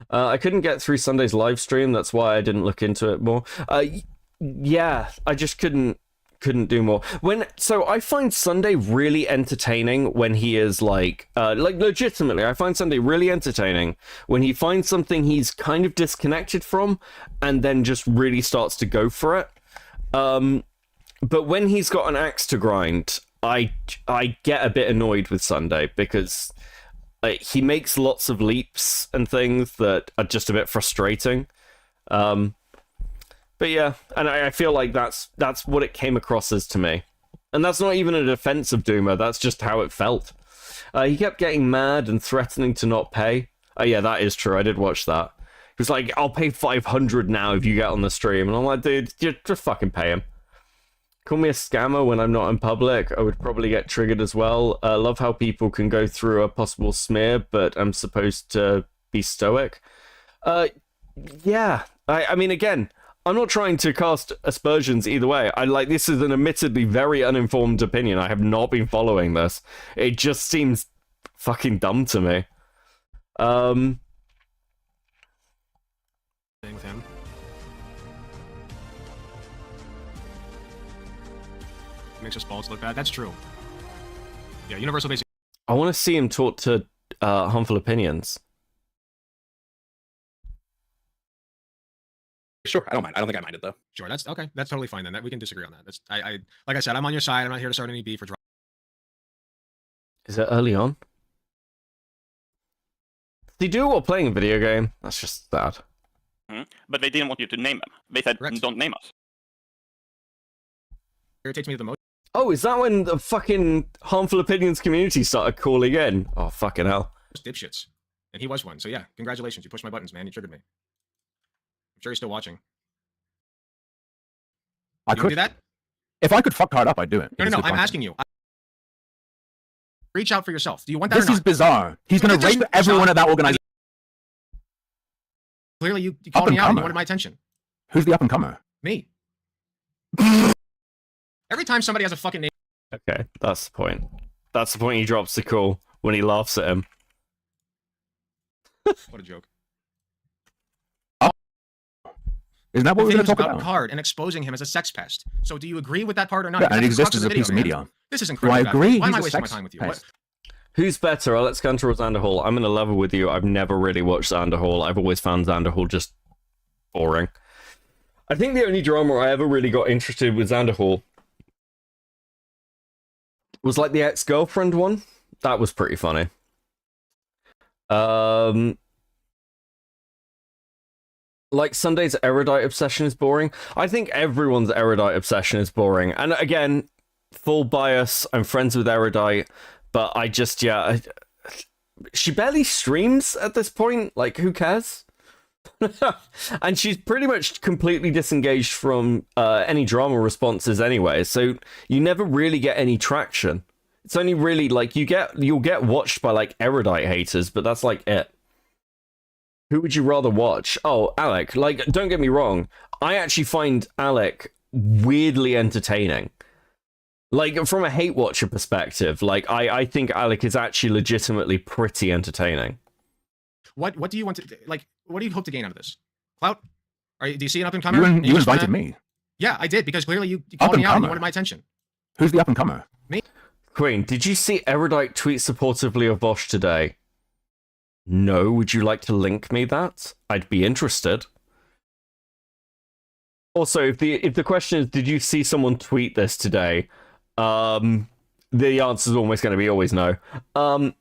I couldn't get through Sunday's live stream. That's why I didn't look into it more. Yeah, I just couldn't do more. So I find Sunday really entertaining when he is like legitimately, I find Sunday really entertaining when he finds something he's kind of disconnected from and then just really starts to go for it. But when he's got an axe to grind, I get a bit annoyed with Sunday because he makes lots of leaps and things that are just a bit frustrating. But yeah, and I feel like that's what it came across as to me. And that's not even a defense of Doomer, that's just how it felt. He kept getting mad and threatening to not pay. Oh yeah, that is true, I did watch that. He was like, I'll pay 500 now if you get on the stream. And I'm like, dude, just fucking pay him. Call me a scammer when I'm not in public. I would probably get triggered as well. Love how people can go through a possible smear, but I'm supposed to be stoic. Yeah, I mean, again, I'm not trying to cast aspersions either way. This is an admittedly very uninformed opinion. I have not been following this. It just seems fucking dumb to me. With him. Makes us balls look bad. That's true. Yeah, universal basic. I want to see him talk to harmful opinions. Sure, I don't mind. I don't think I mind it though. Sure, that's okay. That's totally fine then. That we can disagree on that. That's like I said, I'm on your side. I'm not here to start any beef or drama. Is it early on? Did he do it while playing a video game? That's just sad. But they didn't want you to name them. They said, don't name us. Irritates me the most. Oh, is that when the fucking harmful opinions community started calling in? Oh, fucking hell. Dipshits. And he was one. So yeah, congratulations. You pushed my buttons, man. You triggered me. I'm sure you're still watching. I could do that? If I could fuck hard up, I'd do it. No. I'm asking you. Reach out for yourself. Do you want that or This not? is bizarre. He's going to rape everyone at that organization. Clearly, you called me out and you wanted my attention. Who's the up-and-comer? Me. Every time somebody has a fucking name. Okay, that's the point. That's the point he drops the call when he laughs at him. What a joke. Isn't that what we're going to talk about? Card and exposing him as a sex pest. So do you agree with that part or not? Yeah, and it That's the exists crux as a the piece of video, man. media. This is Do incredible. I agree? Why am I He's a wasting my sex time with you? pest. Who's better, Alex Gunter or Xander Hall? I'm in a level with you. I've never really watched Xander Hall. I've always found Xander Hall just boring. I think the only drama I ever really got interested with Xander Hall was like the ex-girlfriend one. That was pretty funny. Like Sunday's erudite obsession is boring. I think everyone's erudite obsession is boring. And again, full bias, I'm friends with erudite, but I just, yeah, she barely streams at this point. Like, who cares? And she's pretty much completely disengaged from any drama responses anyway, so you never really get any traction. It's only really like you'll get watched by like erudite haters, but that's like it. Who would you rather watch? Oh, Alec. Like, don't get me wrong, I actually find Alec weirdly entertaining. Like, from a hate watcher perspective, like I think Alec is actually legitimately pretty entertaining. What do you want to like? What do you hope to gain out of this? Clout? Do you see an up and comer? You invited me. Yeah, I did because clearly you called me out and you wanted my attention. Who's the up and comer? Me. Queen, did you see erudite tweet supportively of Vosh today? No. Would you like to link me that? I'd be interested. Also, if the question is, did you see someone tweet this today? the answer's almost going to be always no.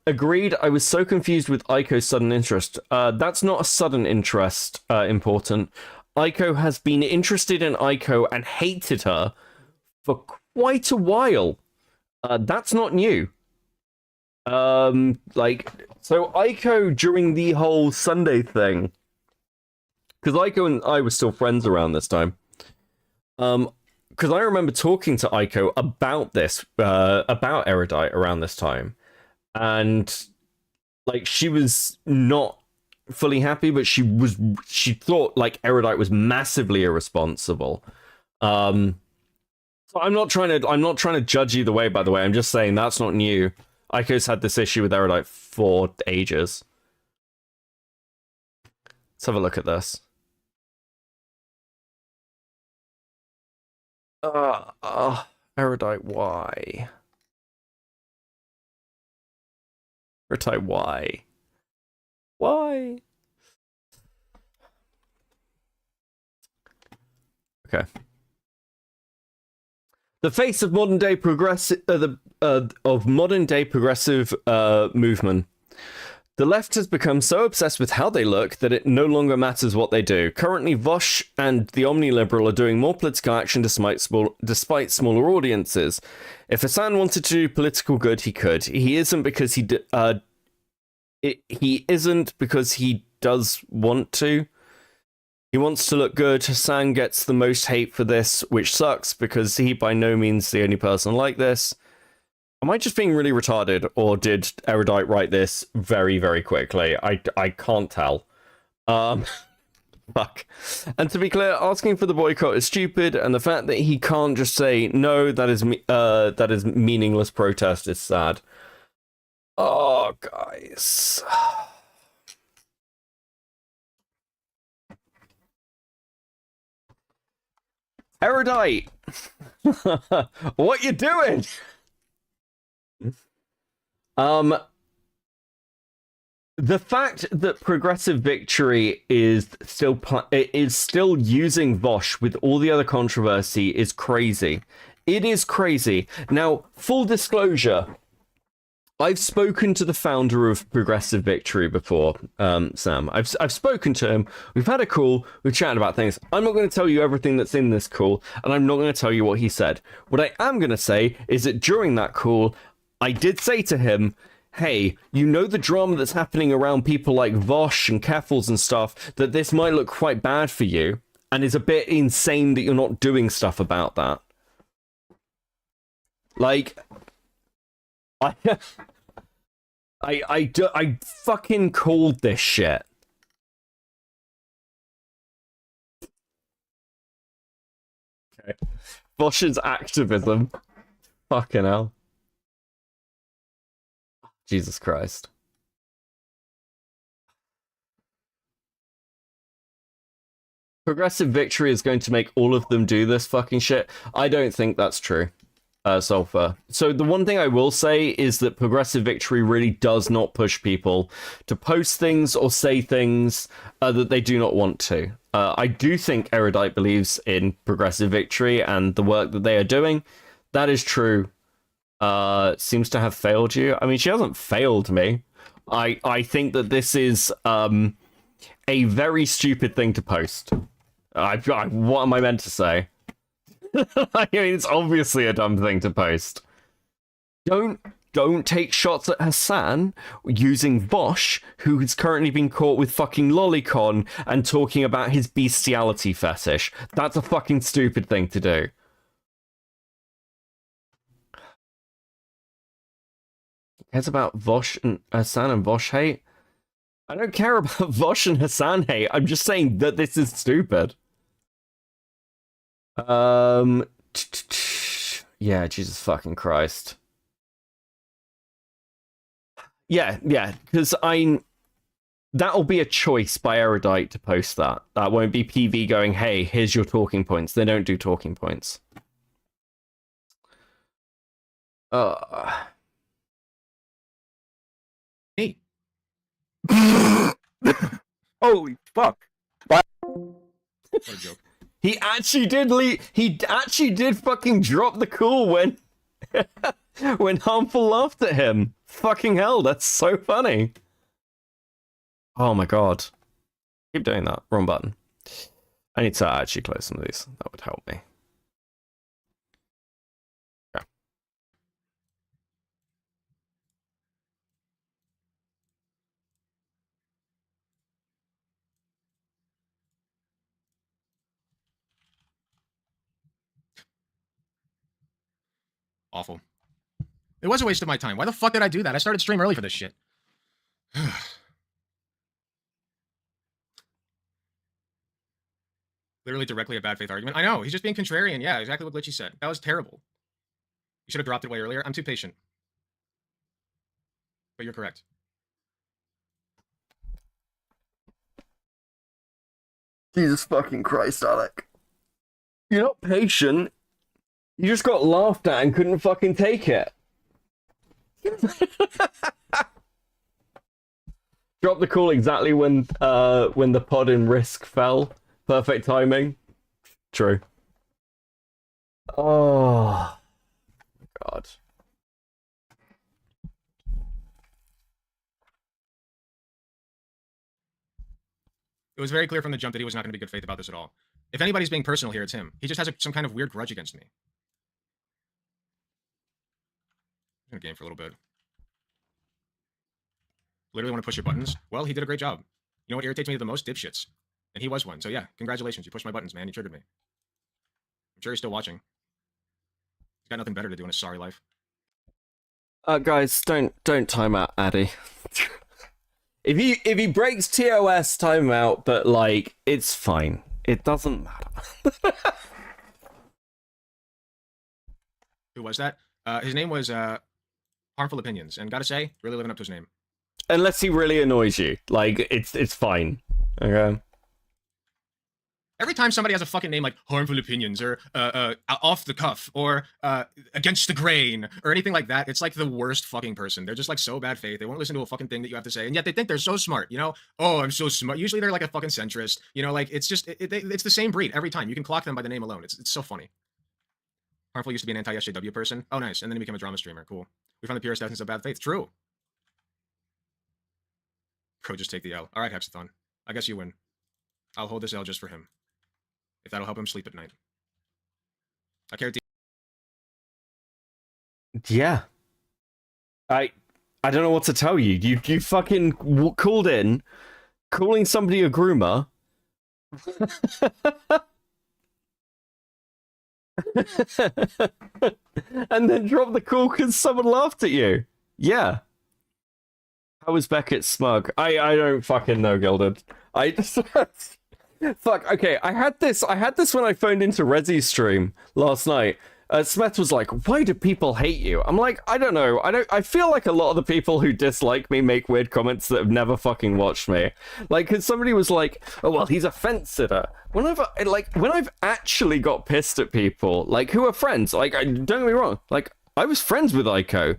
Agreed. I was so confused with Aiko's sudden interest. That's not a sudden interest, important. Aiko has been interested in Aiko and hated her for quite a while. That's not new. So Aiko, during the whole Sunday thing, because Aiko and I were still friends around this time, because I remember talking to Aiko about this, about Erudite around this time, and like she was not fully happy, but she thought like Erudite was massively irresponsible. So I'm not trying to judge either way, by the way. I'm just saying that's not new. Aiko's had this issue with Erudite for ages. Let's have a look at this. Erudite, why? Erudite, why? Why? Okay. The face of modern day progressive movement. The left has become so obsessed with how they look that it no longer matters what they do. Currently, Vosh and the Omniliberal are doing more political action despite smaller audiences. If Hassan wanted to do political good, he could. He isn't because he isn't because he does want to. He wants to look good. Hassan gets the most hate for this, which sucks because he by no means the only person like this. Am I just being really retarded, or did Erudite write this very, very quickly? I can't tell. Fuck. And to be clear, asking for the boycott is stupid, and the fact that he can't just say no, that is meaningless protest is sad. Oh, guys. Erudite! What you doing? The fact that Progressive Victory is still using Vosh with all the other controversy is crazy. It is crazy. Now, full disclosure, I've spoken to the founder of Progressive Victory before, Sam. I've spoken to him. We've had a call. We've chatted about things. I'm not going to tell you everything that's in this call, and I'm not going to tell you what he said. What I am going to say is that during that call, I did say to him, hey, you know the drama that's happening around people like Vosh and Keffels and stuff, that this might look quite bad for you, and it's a bit insane that you're not doing stuff about that. Like, I fucking called this shit. Okay. Vosh's activism. Fucking hell. Jesus Christ. Progressive Victory is going to make all of them do this fucking shit. I don't think that's true. Sulfur. So the one thing I will say is that Progressive Victory really does not push people to post things or say things that they do not want to. I do think Erudite believes in Progressive Victory and the work that they are doing. That is true. Seems to have failed you. I mean, she hasn't failed me. I think that this is a very stupid thing to post. What am I meant to say? I mean, it's obviously a dumb thing to post. Don't take shots at Hassan using Vosh, who has currently been caught with fucking lolicon and talking about his bestiality fetish. That's a fucking stupid thing to do. Cares about Vosh and Hassan and Vosh hate? I don't care about Vosh and Hassan hate. I'm just saying that this is stupid. Yeah, Jesus fucking Christ. Yeah, because that'll be a choice by Erudite to post that. That won't be PV going, hey, here's your talking points. They don't do talking points. Hey. Holy fuck. What a joke. He actually did fucking drop the cool when when Harmful laughed at him. Fucking hell, that's so funny. Oh my god. Keep doing that. Wrong button. I need to actually close some of these. That would help me. Yeah. Awful. It was a waste of my time. Why the fuck did I do that? I started stream early for this shit. Literally directly a bad faith argument. I know, he's just being contrarian. Yeah, exactly what Glitchy said. That was terrible. You should have dropped it way earlier. I'm too patient. But you're correct. Jesus fucking Christ, Alec. You're not patient. You just got laughed at and couldn't fucking take it. Drop the call exactly when the pod in Risk fell. Perfect timing. True. Oh god. It was very clear from the jump that he was not going to be good faith about this at all. If anybody's being personal here, it's him. He just has some kind of weird grudge against me. I'm gonna game for a little bit. Literally want to push your buttons? Well, he did a great job. You know what irritates me the most? Dipshits. And he was one. So yeah, congratulations. You pushed my buttons, man. You triggered me. I'm sure he's still watching. He's got nothing better to do in his sorry life. Guys, don't time out Addy. If he breaks TOS, time him out, but like it's fine. It doesn't matter. Who was that? His name was Harmful Opinions, and gotta say, really living up to his name. Unless he really annoys you, like it's fine. Okay. Every time somebody has a fucking name like Harmful Opinions or Off the Cuff or Against the Grain or anything like that, it's like the worst fucking person. They're just like so bad faith. They won't listen to a fucking thing that you have to say, and yet they think they're so smart, you know? Oh, I'm so smart. Usually they're like a fucking centrist, you know? Like it's just it's the same breed every time. You can clock them by the name alone. It's so funny. Harmful used to be an anti-SJW person. Oh, nice. And then he became a drama streamer. Cool. We found the purest essence of bad faith. True. Bro, just take the L. All right, Hexathon. I guess you win. I'll hold this L just for him. If that'll help him sleep at night. I care deeply. Yeah. I don't know what to tell you. You fucking called in, calling somebody a groomer. And then drop the call because someone laughed at you. Yeah. How was Beckett smug? I don't fucking know, Gilded. I just fuck. Okay, I had this when I phoned into Rezi's stream last night. Smith was like, "Why do people hate you?" I'm like, I don't know. I feel like a lot of the people who dislike me make weird comments that have never fucking watched me. Like, cause somebody was like, "Oh well, he's a fence sitter." When I've actually got pissed at people, like who are friends, like don't get me wrong, like I was friends with Aiko,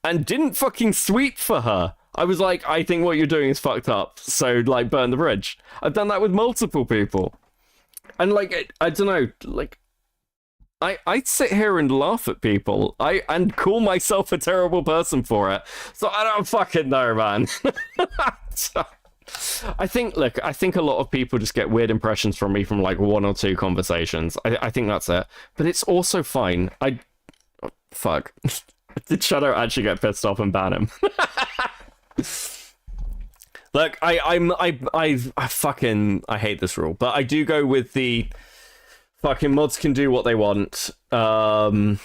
and didn't fucking sweep for her. I was like, I think what you're doing is fucked up, so like burn the bridge. I've done that with multiple people, and like I don't know, like. I sit here and laugh at people. And call myself a terrible person for it. So I don't fucking know, man. I think a lot of people just get weird impressions from me from like one or two conversations. I think that's it. But it's also fine. Fuck. Did Shadow actually get pissed off and ban him? Look, I hate this rule, but I do go with the fucking mods can do what they want. I'm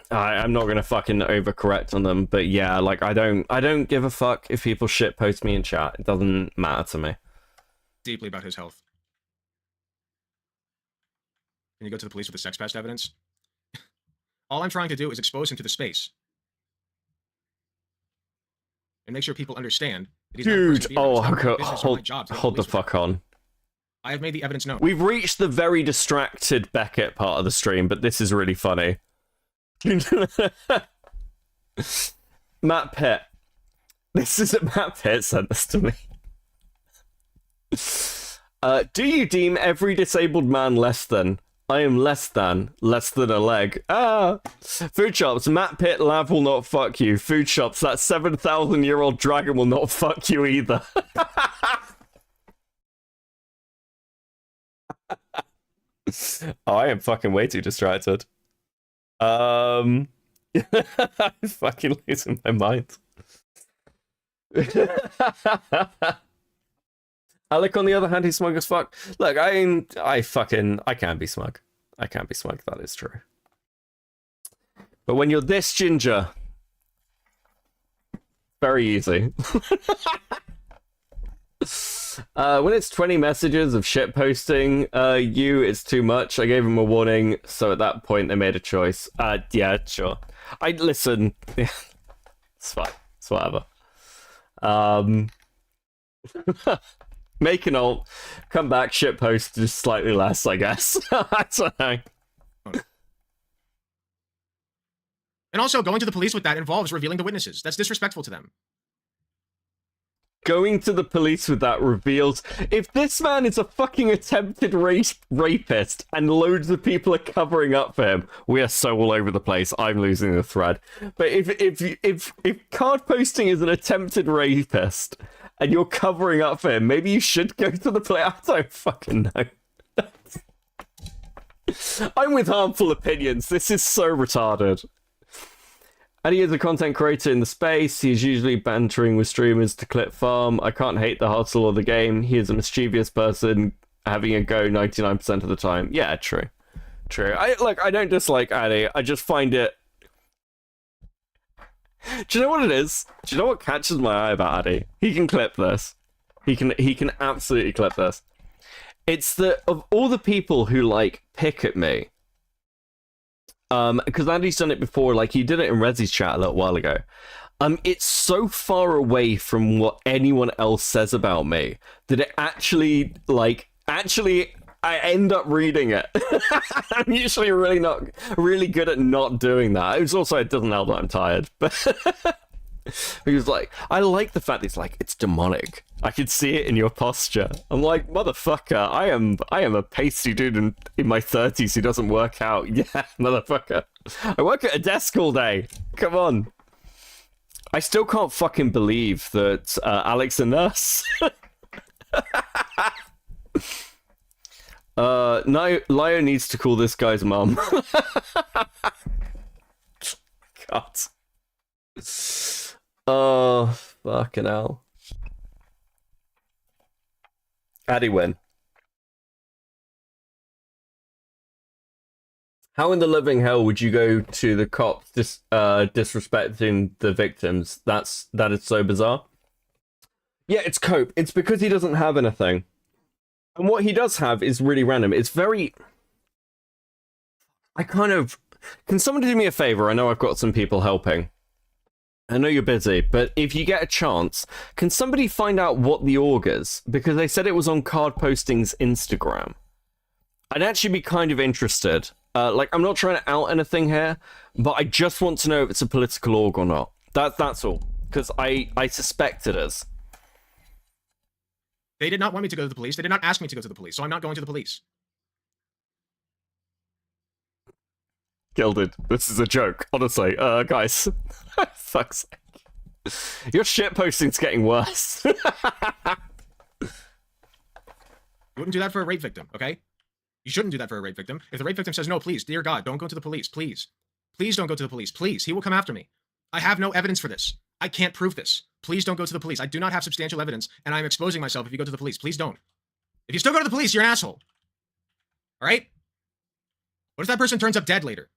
not gonna fucking overcorrect on them, but yeah, like I don't give a fuck if people shitpost me in chat. It doesn't matter to me. Deeply about his health. Can you go to the police with the sex pest evidence? All I'm trying to do is expose him to the space. And make sure people understand that he's Dude, not hold the fuck on. I have made the evidence known. We've reached the very distracted Beckett part of the stream, but this is really funny. Matt Pitt. This is Matt Pitt sent this to me. Do you deem every disabled man less than? I am less than a leg. Ah! Food shops, Matt Pitt Lav will not fuck you. Food shops, that 7,000-year-old dragon will not fuck you either. Oh, I am fucking way too distracted. I'm fucking losing my mind. Alec, on the other hand, he's smug as fuck. Look, I can't be smug. I can't be smug, that is true. But when you're this ginger, very easy. When it's 20 messages of shit posting, it's too much. I gave him a warning, so at that point they made a choice. Yeah, sure. Listen. It's fine. It's whatever. Make an alt, come back, shit post just slightly less, I guess. That's fine. And also, going to the police with that involves revealing the witnesses. That's disrespectful to them. Going to the police with that reveals... If this man is a fucking attempted rapist and loads of people are covering up for him, we are so all over the place. I'm losing the thread. But if card posting is an attempted rapist and you're covering up for him, maybe you should go to the police. I don't fucking know. I'm with harmful opinions. This is so retarded. And he is a content creator in the space. He is usually bantering with streamers to clip farm. I can't hate the hustle or the game. He is a mischievous person having a go 99% of the time. Yeah, true. True. I don't dislike Addy. I just find it... Do you know what it is? Do you know what catches my eye about Addy? He can clip this. He can absolutely clip this. It's that of all the people who, like, pick at me, because Andy's done it before, like he did it in Rezi's chat a little while ago. It's so far away from what anyone else says about me that it actually I end up reading it. I'm usually really good at not doing that. It doesn't help that I'm tired, but he was like, I like the fact that it's like, it's demonic. I can see it in your posture. I'm like, motherfucker, I am a pasty dude in my 30s who doesn't work out. Yeah, motherfucker. I work at a desk all day. Come on. I still can't fucking believe that Alec's a nurse. Lio needs to call this guy's mum. God. Oh, fucking hell. Addy win. How in the living hell would you go to the cops disrespecting the victims? That is so bizarre. Yeah, it's Cope. It's because he doesn't have anything. And what he does have is really random. It's very... Can someone do me a favor? I know I've got some people helping. I know you're busy, but if you get a chance, can somebody find out what the org is? Because they said it was on Card Posting's Instagram. I'd actually be kind of interested. I'm not trying to out anything here, but I just want to know if it's a political org or not. That's all. Because I suspect it is. They did not want me to go to the police. They did not ask me to go to the police, so I'm not going to the police. Gilded. This is a joke, honestly. Guys. Fuck's sake. Your shitposting's getting worse. You wouldn't do that for a rape victim, okay? You shouldn't do that for a rape victim. If the rape victim says, no, please, dear God, don't go to the police, please. Please don't go to the police, please. He will come after me. I have no evidence for this. I can't prove this. Please don't go to the police. I do not have substantial evidence, and I'm exposing myself if you go to the police. Please don't. If you still go to the police, you're an asshole. All right? What if that person turns up dead later?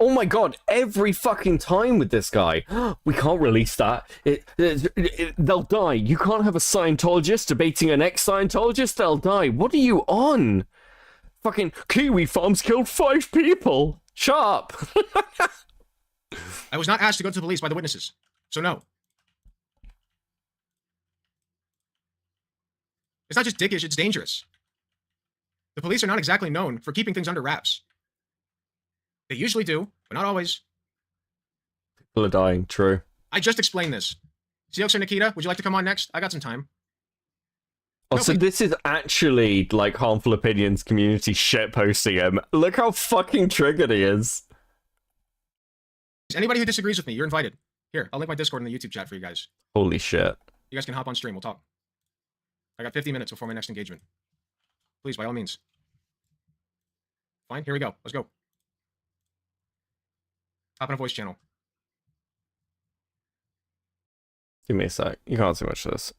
Oh my god, every fucking time with this guy. We can't release that. They'll die. You can't have a Scientologist debating an ex-Scientologist. They'll die. What are you on? Fucking Kiwi Farms killed 5 people. Shut up. I was not asked to go to the police by the witnesses. So no. It's not just dickish, it's dangerous. The police are not exactly known for keeping things under wraps. They usually do, but not always. People are dying, true. I just explained this. Seox or Nikita, would you like to come on next? I got some time. Oh, so this is actually like Harmful Opinions community shitposting him. Look how fucking triggered he is. Anybody who disagrees with me, you're invited. Here, I'll link my Discord in the YouTube chat for you guys. Holy shit. You guys can hop on stream. We'll talk. I got 50 minutes before my next engagement. Please, by all means. Fine, here we go. Let's go. Hop on a voice channel. Give me a sec. You can't see much of this.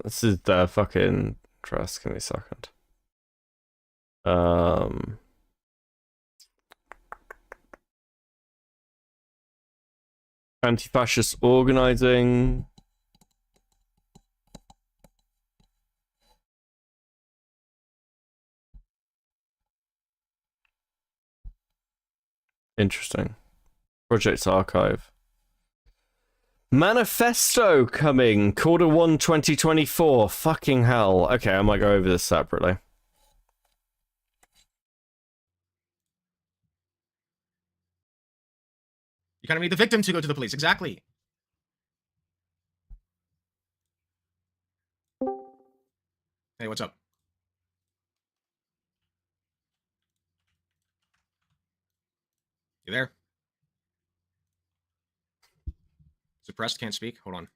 This is the fucking trust. Give me a second. Anti-fascist organizing. Interesting. Project Archive. Manifesto coming Q1 2024. Fucking hell. Okay, I might go over this separately. You kind of need the victim to go to the police. Exactly. Hey, what's up? You there? Suppressed, can't speak. Hold on.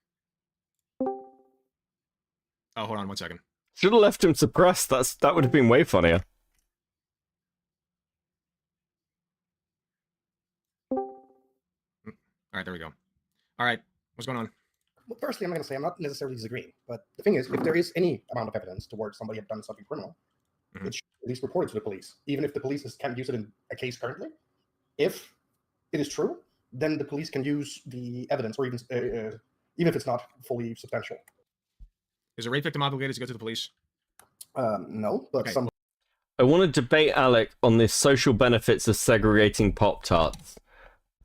Oh, hold on 1 second. Should have left him suppressed. That would have been way funnier. All right, there we go. All right, what's going on? Well, firstly, I'm going to say I'm not necessarily disagreeing, but the thing is, if there is any amount of evidence towards somebody have done something criminal, it should at least report it to the police, even if the police can't use it in a case currently. If it is true, then the police can use the evidence, or even if it's not fully substantial. Is a rape victim obligated to go to the police? No, but some. I want to debate Alec on this social benefits of segregating Pop-Tarts.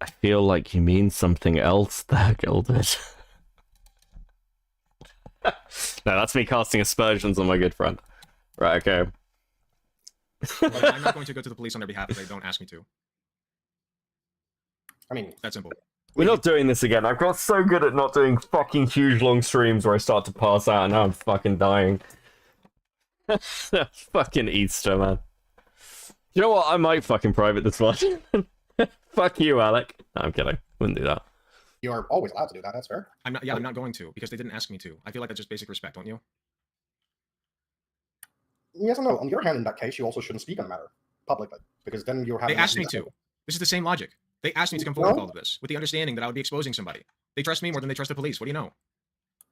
I feel like you mean something else there, Gilded. No, that's me casting aspersions on my good friend. Right, okay. But I'm not going to go to the police on their behalf if they don't ask me to. I mean, that's simple. We're not doing this again. I've got so good at not doing fucking huge long streams where I start to pass out and now I'm fucking dying. Fucking Easter, man. You know what? I might fucking private this one. Fuck you, Alec. No, I'm kidding. Wouldn't do that. You're always allowed to do that. That's fair. I'm not. Yeah, I'm not going to because they didn't ask me to. I feel like that's just basic respect, don't you? Yes and no. On the other hand, in that case, you also shouldn't speak on the matter publicly because then you're having. They asked me to. This is the same logic. They asked me to come forward with all of this with the understanding that I would be exposing somebody. They trust me more than they trust the police. What do you know?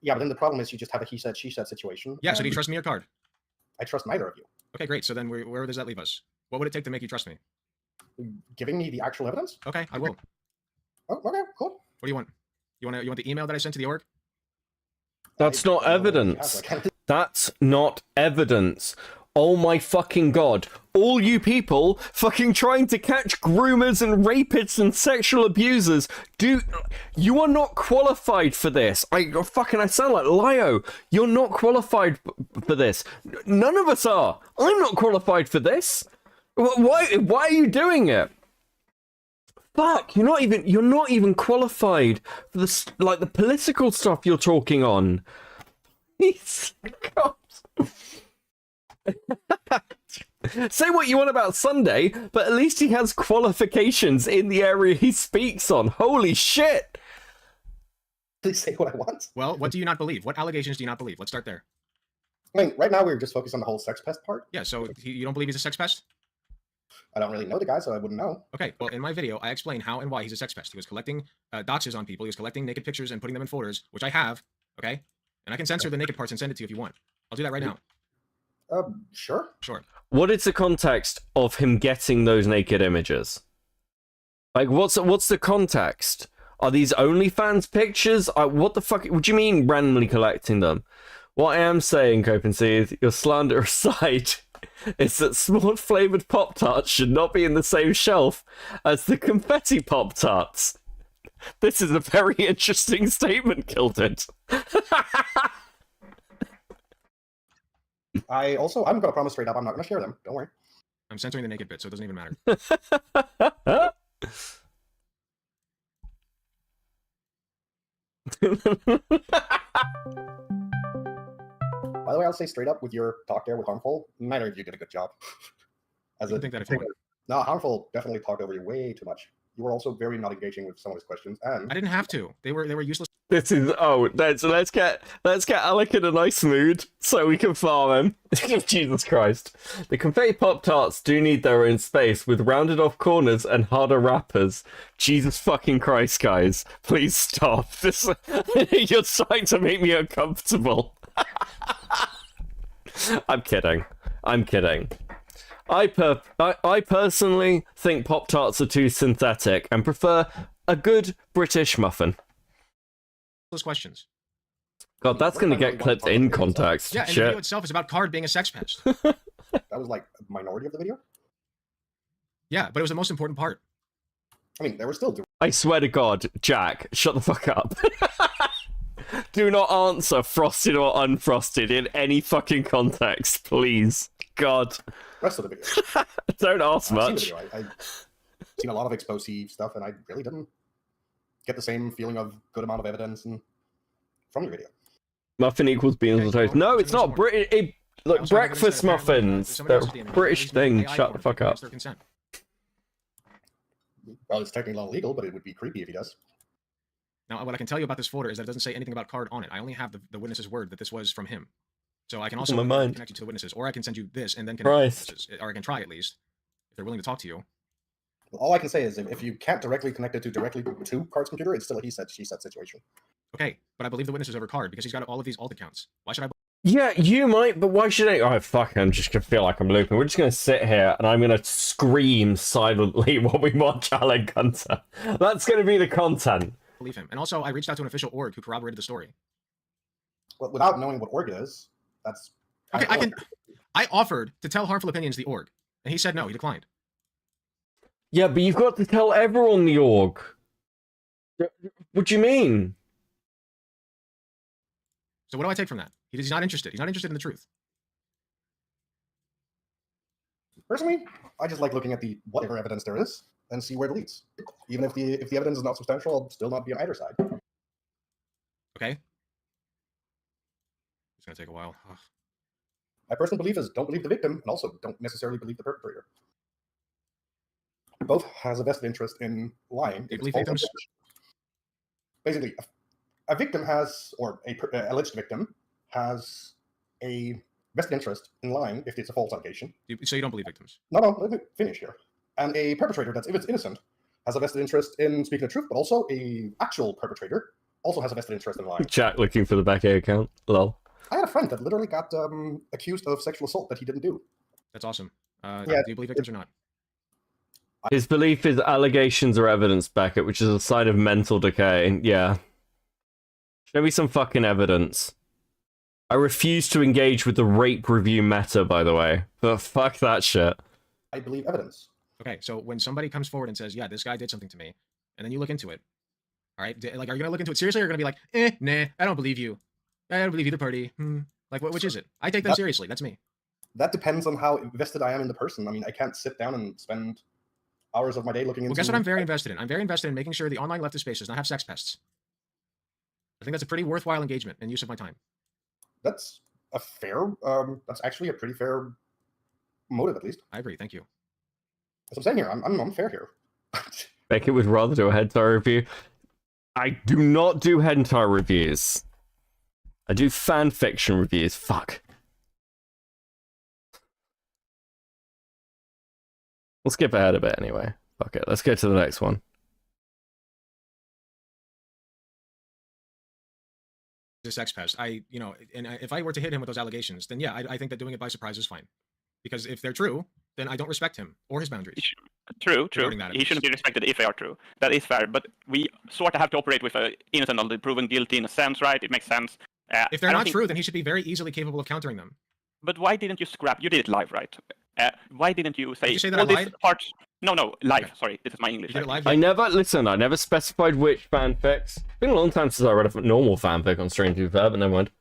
Yeah, but then the problem is you just have a he said, she said situation. Yeah, so do you trust me or Card? I trust neither of you. Okay, great. So then where does that leave us? What would it take to make you trust me? Giving me the actual evidence? Okay, I will. Oh, okay, cool. What do you want? You want the email that I sent to the org? That's not evidence. That's not evidence. Oh my fucking god. All you people fucking trying to catch groomers and rapists and sexual abusers, you are not qualified for this. I sound like Lio. You're not qualified for this. None of us are. I'm not qualified for this. Why are you doing it? Fuck, you're not even qualified for the political stuff you're talking on. God. Say what you want about Sunday, but at least he has qualifications in the area he speaks on. Holy shit! Please say what I want. Well, what do you not believe? What allegations do you not believe? Let's start there. I mean, right now we're just focused on the whole sex pest part. Yeah, so you don't believe he's a sex pest? I don't really know the guy, so I wouldn't know. Okay, well, in my video, I explain how and why he's a sex pest. He was collecting doxes on people. He was collecting naked pictures and putting them in folders, which I have, okay? And I can censor the naked parts and send it to you if you want. I'll do that right now. Sure. Sure. What is the context of him getting those naked images? Like, what's the context? Are these OnlyFans pictures? What the fuck? What do you mean randomly collecting them? What I am saying, Copenhagen, your slander aside, is that s'more-flavored Pop-Tarts should not be in the same shelf as the confetti Pop-Tarts. This is a very interesting statement, Gilded. I'm going to promise straight up I'm not going to share them. Don't worry. I'm censoring the naked bit, so it doesn't even matter. By the way, I'll say straight up with your talk there with Harmful, neither of you did a good job. As I think that if you want. No, Harmful definitely talked over you way too much. You were also very not engaging with some of his questions, and I didn't have to. They were useless. This is let's get Alec in a nice mood so we can farm him. Jesus Christ. The confetti Pop-Tarts do need their own space with rounded off corners and harder wrappers. Jesus fucking Christ, guys. Please stop. This you're trying to make me uncomfortable. I'm kidding. I personally think Pop-Tarts are too synthetic and prefer a good British muffin. Those questions. God, that's going to get clipped in context. Yeah, and the video itself is about Card being a sex pest. that was like a minority of the video. Yeah, but it was the most important part. I mean, there were still. I swear to God, Jack, shut the fuck up. Do not answer frosted or unfrosted in any fucking context, please. God. Rest of the video. Don't ask much. I've seen a lot of expose stuff, and I really didn't get the same feeling of good amount of evidence from your video. Muffin equals beans on toast. No, it's not British. Look, breakfast muffins. They're a British thing. Shut the fuck up. Well, it's technically not illegal, but it would be creepy if he does. Now, what I can tell you about this folder is that it doesn't say anything about Card on it. I only have the witness's word that this was from him. So I can also connect you to the witnesses, or I can send you this and then connect to the witnesses, or I can try at least, if they're willing to talk to you. Well, all I can say is if you can't directly connect it directly to Card's computer, it's still a he said, she said situation. Okay, but I believe the witnesses over Card because he's got all of these alt accounts. Why should I? Yeah, you might, but why should I? Oh, fuck, I'm just going to feel like I'm looping. We're just going to sit here and I'm going to scream silently while we watch Alec Gunter. That's going to be the content. Believe him. And also, I reached out to an official org who corroborated the story. Well, without knowing what org it is, that's... Okay, I offered to tell Harmful Opinions the org, and he said no, he declined. Yeah, but you've got to tell everyone the org. What do you mean? So what do I take from that? He's not interested. He's not interested in the truth. Personally, I just like looking at the whatever evidence there is and see where it leads. Even if the evidence is not substantial, I'll still not be on either side. Okay. It's gonna take a while. Ugh. My personal belief is don't believe the victim and also don't necessarily believe the perpetrator. Both has a vested interest in lying. Do you believe victims? Basically, a victim has, or a alleged victim has a vested interest in lying if it's a false allegation. So you don't believe victims? No, let me finish here. And a perpetrator that's, if it's innocent, has a vested interest in speaking the truth, but also a actual perpetrator also has a vested interest in lying. Jack looking for the back A account. Lol. I had a friend that literally got accused of sexual assault that he didn't do. That's awesome. Yeah, do you believe victims or not? His belief is allegations are evidence, Beckett, which is a sign of mental decay. Yeah. Show me some fucking evidence. I refuse to engage with the rape review meta, by the way. But fuck that shit. I believe evidence. Okay, so when somebody comes forward and says, yeah, this guy did something to me, and then you look into it, all right? Like, are you going to look into it seriously, or are you going to be like, nah, I don't believe you. I don't believe either party. Like, which is it? I take them seriously. That's me. That depends on how invested I am in the person. I mean, I can't sit down and spend hours of my day looking into... Well, guess what I'm very invested in? I'm very invested in making sure the online leftist space does not have sex pests. I think that's a pretty worthwhile engagement and use of my time. That's a fair... that's actually a pretty fair motive, at least. I agree. Thank you. That's what I'm saying here. I'm fair here. Beckett would rather do a hentai review. I do not do hentai reviews. I do fan fiction reviews. Fuck. We'll skip ahead a bit anyway. Fuck it. Let's go to the next one. A sex pest. If I were to hit him with those allegations, then yeah, I think that doing it by surprise is fine. Because if they're true, then I don't respect him or his boundaries. True. He shouldn't be respected if they are true. That is fair, but we sort of have to operate with an innocent until proven guilty in a sense, right? It makes sense. If they're not true, then he should be very easily capable of countering them. But why didn't you scrap? You did it live, right? Why didn't you say did you say that all I these lied? parts? No, live. Okay. Sorry, this is my English. You did it live? I never specified which fanfics. It's been a long time since I read a normal fanfic on stream, to be fair, but never mind.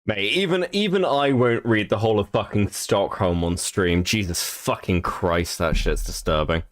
Mate, even I won't read the whole of fucking Stockholm on stream. Jesus fucking Christ, that shit's disturbing.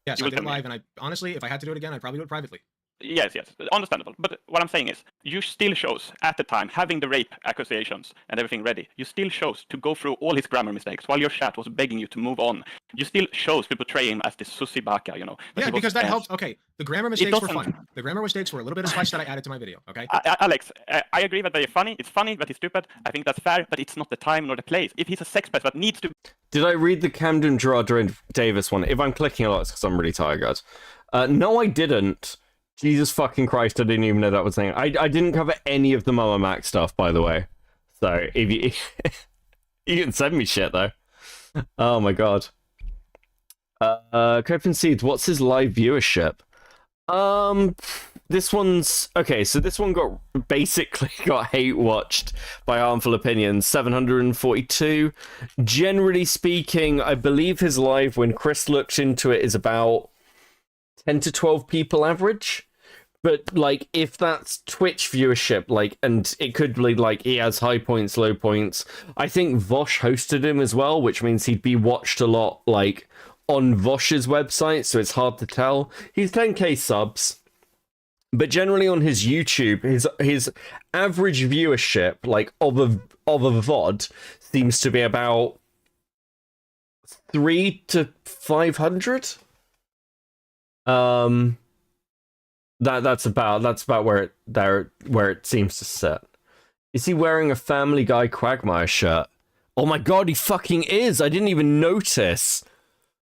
Yes, I did it live, and honestly, if I had to do it again, I'd probably do it privately. Yes, understandable. But what I'm saying is, you still chose at the time, having the rape accusations and everything ready, you still chose to go through all his grammar mistakes while your chat was begging you to move on. You still chose to portray him as this sussy baka, you know. Yeah, because that helps. Okay, the grammar mistakes were fun. The grammar mistakes were a little bit of spice that I added to my video, okay? Alex, I agree that they're funny. It's funny, but it's stupid. I think that's fair, but it's not the time nor the place. If he's a sex pest that needs to... Did I read the Camden Gerard Davis one? If I'm clicking a lot, it's because I'm really tired, guys. No, I didn't. Jesus fucking Christ, I didn't even know that was saying. I didn't cover any of the Mama Mac stuff, by the way. So, if you... you can send me shit, though. Oh my god. Copen Seeds, what's his live viewership? This one's... Okay, so this one basically got hate-watched by Harmful Opinions, 742. Generally speaking, I believe his live, when Chris looked into it, is about 10 to 12 people average. But, like, if that's Twitch viewership, like, and it could be, like, he has high points, low points. I think Vosh hosted him as well, which means he'd be watched a lot, like, on Vosh's website, so it's hard to tell. He's 10k subs. But generally on his YouTube, his average viewership, like, of a VOD, seems to be about 3 to 500. That's about where it seems to sit. Is he wearing a Family Guy Quagmire shirt? Oh my god, he fucking is! I didn't even notice.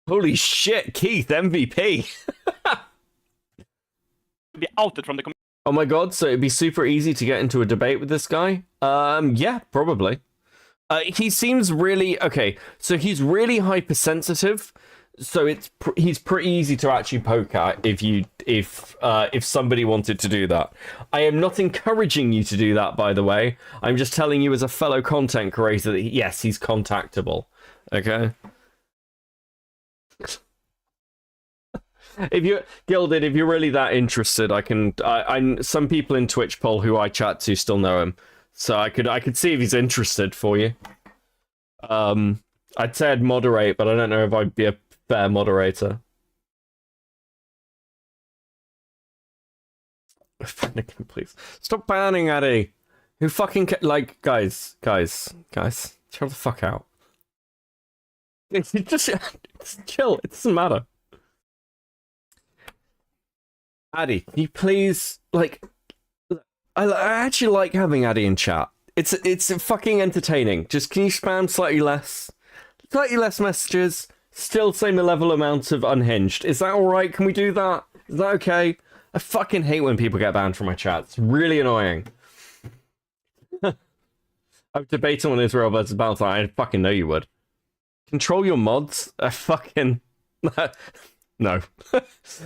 Holy shit, Keith, MVP. Be outed from the community. Oh my god, so it'd be super easy to get into a debate with this guy? Yeah, probably. He seems really... Okay, so he's really hypersensitive, so he's pretty easy to actually poke at if somebody wanted to do that. I am not encouraging you to do that, by the way. I'm just telling you as a fellow content creator that, yes, he's contactable. Okay? If you're Gilded, if you're really that interested, I some people in Twitch poll who I chat to still know him, so I could see if he's interested for you. I'd say I'd moderate, but I don't know if I'd be a fair moderator. Please stop banning Addy. Who fucking like guys, chill the fuck out. Just chill. It doesn't matter. Addy, can you please, like, I actually like having Addy in chat. It's fucking entertaining. Just can you spam slightly less messages, still same level amount of unhinged. Is that alright? Can we do that? Is that okay? I fucking hate when people get banned from my chat. It's really annoying. I'm debating on Israel versus Baltar. I fucking know you would. Control your mods? Fucking... No.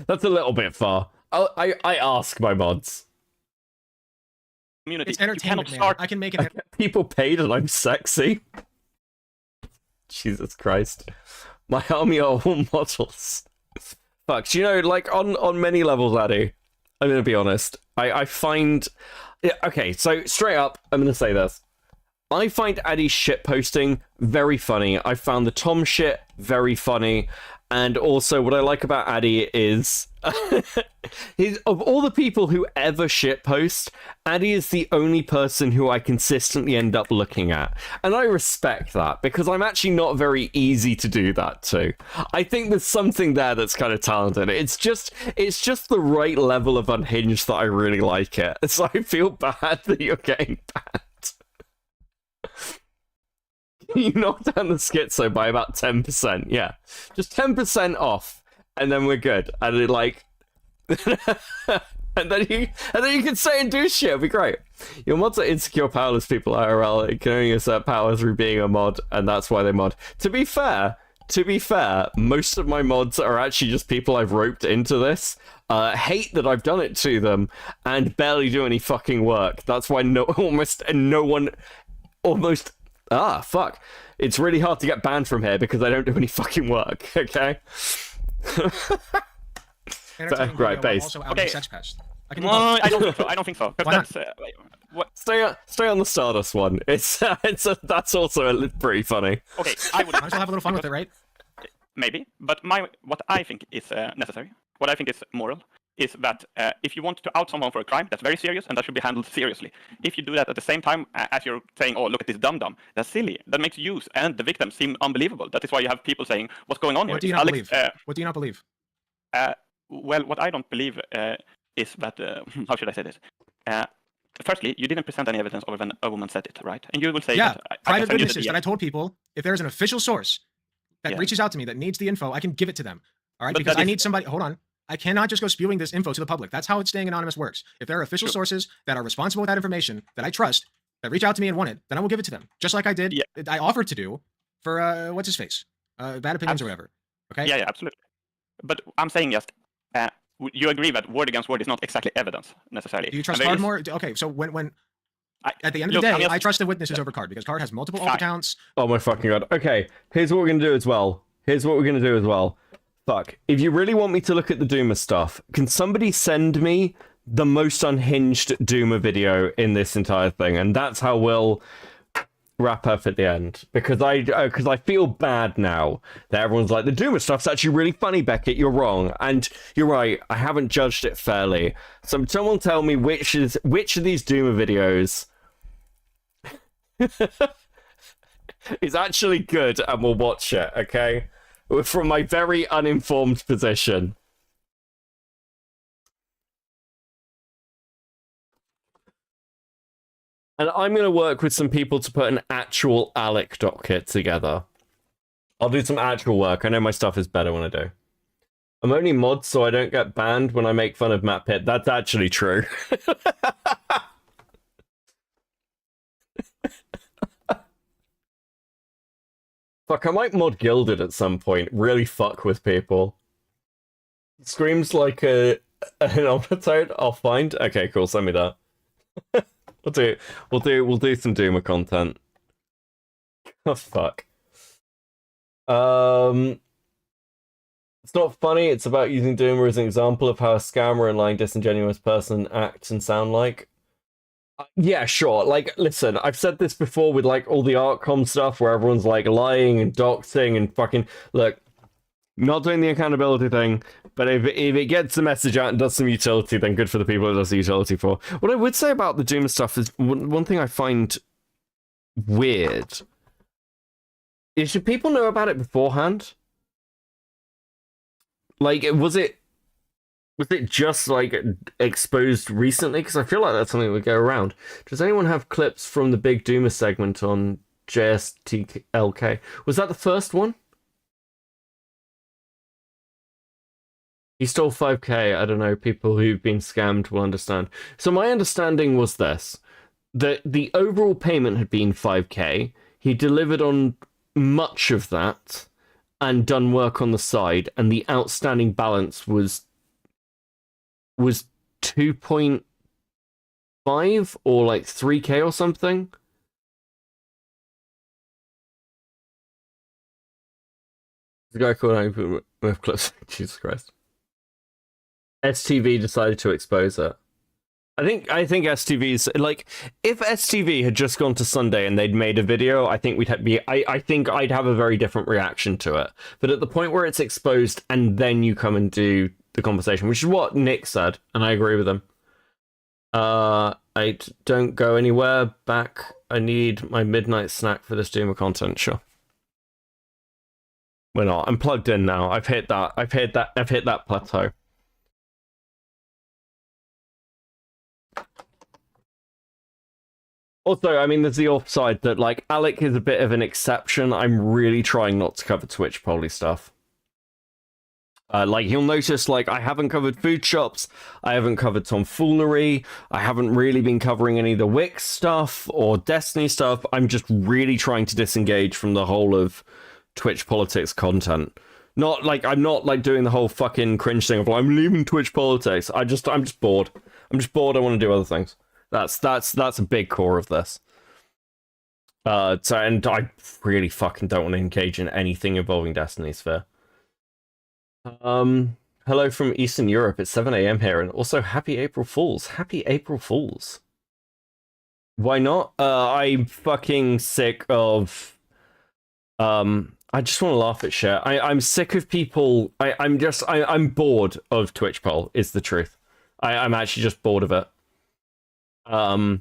That's a little bit far. I ask my mods. Community. It's entertainment, man. I can make it. I get people paid and I'm sexy. Jesus Christ. My army are all models. Fuck, do you know, like, on many levels, Addy, I'm gonna be honest. I find... Yeah, okay, so straight up, I'm gonna say this. I find Addy's shit posting very funny. I found the Tom shit very funny. And also, what I like about Addy is, of all the people who ever shitpost, Addy is the only person who I consistently end up looking at. And I respect that, because I'm actually not very easy to do that to. I think there's something there that's kind of talented. It's just the right level of unhinged that I really like it. So I feel bad that you're getting banned. You knock down the schizo by about 10%, yeah. Just 10% off, and then we're good. And it, like... and then you can say and do shit, it'll be great. Your mods are insecure, powerless people IRL. It can only assert power through being a mod, and that's why they mod. To be fair, most of my mods are actually just people I've roped into this. Hate that I've done it to them, and barely do any fucking work. That's why Ah, fuck. It's really hard to get banned from here because I don't do any fucking work, okay? Right, base. Okay. I don't think so. That's, what? Stay on the Stardust one. That's also pretty funny. Okay, I would might as well have a little fun with it, right? Maybe, but what I think is necessary, what I think is moral, is that if you want to out someone for a crime, that's very serious and that should be handled seriously. If you do that at the same time as you're saying, oh, look at this dum-dum, that's silly. That makes you and the victim seem unbelievable. That is why you have people saying, what's going on here? What do you not believe? What do you not believe? Well, what I don't believe is that, how should I say this? Firstly, you didn't present any evidence of when a woman said it, right? And you will say, yeah, that, private witnesses that I told people, if there's an official source that Yeah. reaches out to me that needs the info, I can give it to them. All right, But because that I is- need somebody. Hold on, I cannot just go spewing this info to the public. That's how it's staying anonymous works. If there are official sources that are responsible with that information that I trust, that reach out to me and want it, then I will give it to them, just like I did. I offered to do for what's his face, bad opinions or whatever. Okay. Yeah, absolutely. But I'm saying just, you agree that word against word is not exactly evidence necessarily. Do you trust And there Card is- more? Okay, so when at the end of Look, the I'm day, just- I trust the witnesses over Card because Card has multiple alt accounts. Oh my fucking god. Okay, here's what we're gonna do as well. Fuck. If you really want me to look at the Doomer stuff, can somebody send me the most unhinged Doomer video in this entire thing? And that's how we'll wrap up at the end. Because I feel bad now that everyone's like, the Doomer stuff's actually really funny, Beckett, you're wrong. And you're right, I haven't judged it fairly. So someone tell me which of these Doomer videos is actually good and we'll watch it, okay? From my very uninformed position. And I'm going to work with some people to put an actual Alec dot kit together. I'll do some actual work. I know my stuff is better when I do. I'm only mod so I don't get banned when I make fun of Matt Pitt. That's actually true. Fuck, I might mod Gilded at some point. Really fuck with people. Screams like an Omnitoad. I'll find. Okay, cool. Send me that. We'll do some Doomer content. Oh fuck. It's not funny. It's about using Doomer as an example of how a scammer and lying disingenuous person act and sound like. Yeah, sure. Like, listen, I've said this before with, like, all the Artcom stuff where everyone's, like, lying and doxing and fucking... Look, not doing the accountability thing, but if it gets the message out and does some utility, then good for the people it does the utility for. What I would say about the Doom stuff is one thing I find weird is, should people know about it beforehand? Like, was it just, like, exposed recently? Because I feel like that's something that would go around. Does anyone have clips from the big Doomer segment on JSTLK? Was that the first one? He stole 5k. I don't know. People who've been scammed will understand. So my understanding was this. That the overall payment had been 5k. He delivered on much of that and done work on the side. And the outstanding balance was 2.5 or like 3k or something. The guy called with clips. Jesus Christ. STV decided to expose it. I think STV's like, if STV had just gone to Sunday and they'd made a video, I think I think I'd have a very different reaction to it. But at the point where it's exposed and then you come and do the conversation, which is what Nick said, and I agree with him. I don't go anywhere back. I need my midnight snack for this Doomer content. Sure. We're not. I'm plugged in now. I've hit that plateau. Also, I mean, there's the offside that, like, Alec is a bit of an exception. I'm really trying not to cover Twitch poly stuff. Like, you'll notice, like, I haven't covered food shops, I haven't covered tomfoolery, I haven't really been covering any of the Wix stuff or Destiny stuff. I'm just really trying to disengage from the whole of Twitch politics content. Not, like, I'm not, like, doing the whole fucking cringe thing of, like, I'm leaving Twitch politics. I'm just bored. I'm just bored, I want to do other things. That's a big core of this. And I really fucking don't want to engage in anything involving Destiny Sphere. Hello from Eastern Europe. It's 7 a.m. here, and also happy April Fools. Happy April Fools. Why not? I'm fucking sick of I just want to laugh at shit. I'm sick of people. I'm bored of Twitch poll. Is the truth. I'm actually just bored of it. I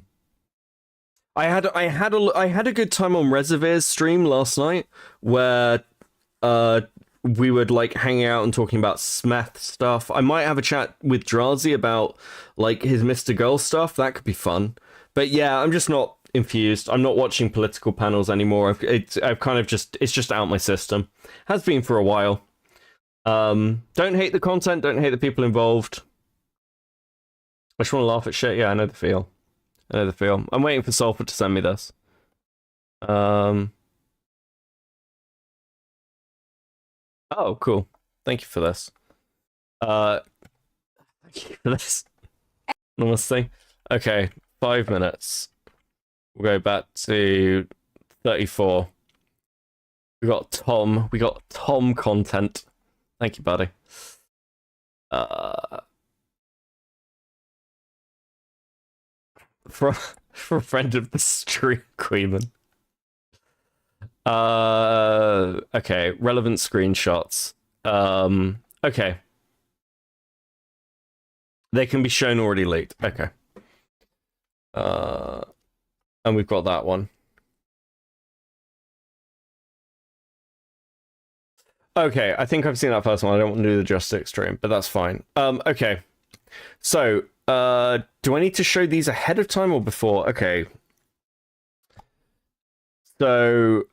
had a good time on Reservoir's stream last night where we would like hang out and talking about Smeth stuff. I might have a chat with Drazi about like his Mr. Girl stuff. That could be fun. But yeah, I'm just not infused. I'm not watching political panels anymore. I've kind of just, it's just out my system. Has been for a while. Don't hate the content, don't hate the people involved. I just want to laugh at shit. Yeah, I know the feel. I'm waiting for Sulfur to send me this. Oh, cool. Thank you for this. Thank you for this. Enormous thing. Okay, 5 minutes. We'll go back to 34. We got Tom content. Thank you, buddy. For a friend of the stream, Queeman. Okay, relevant screenshots. Okay. They can be shown already leaked. Okay. And we've got that one. Okay, I think I've seen that first one. I don't want to do the Justice stream, but that's fine. Okay. So, do I need to show these ahead of time or before? Okay. So,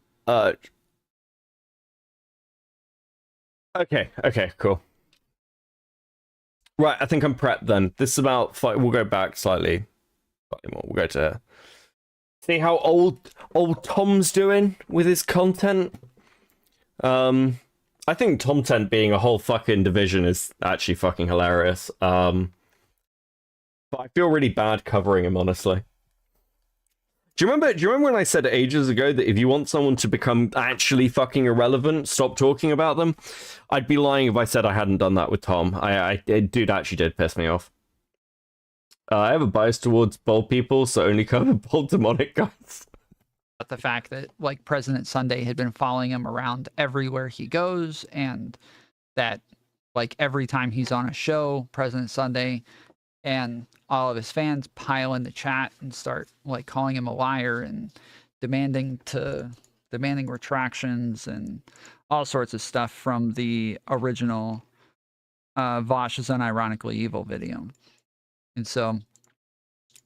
okay, cool. Right, I think I'm prepped then. This is about five. We'll go back slightly more. We'll go to see how old Tom's doing with his content. I think Tom Tent being a whole fucking division is actually fucking hilarious. But I feel really bad covering him, honestly. Do you remember when I said ages ago that if you want someone to become actually fucking irrelevant, stop talking about them? I'd be lying if I said I hadn't done that with Tom. Dude actually did piss me off. I have a bias towards bold people, so only cover bold demonic guys. The fact that like President Sunday had been following him around everywhere he goes, and that like every time he's on a show, President Sunday and all of his fans pile in the chat and start like calling him a liar and demanding retractions and all sorts of stuff from the original Vosh is unironically evil video. And so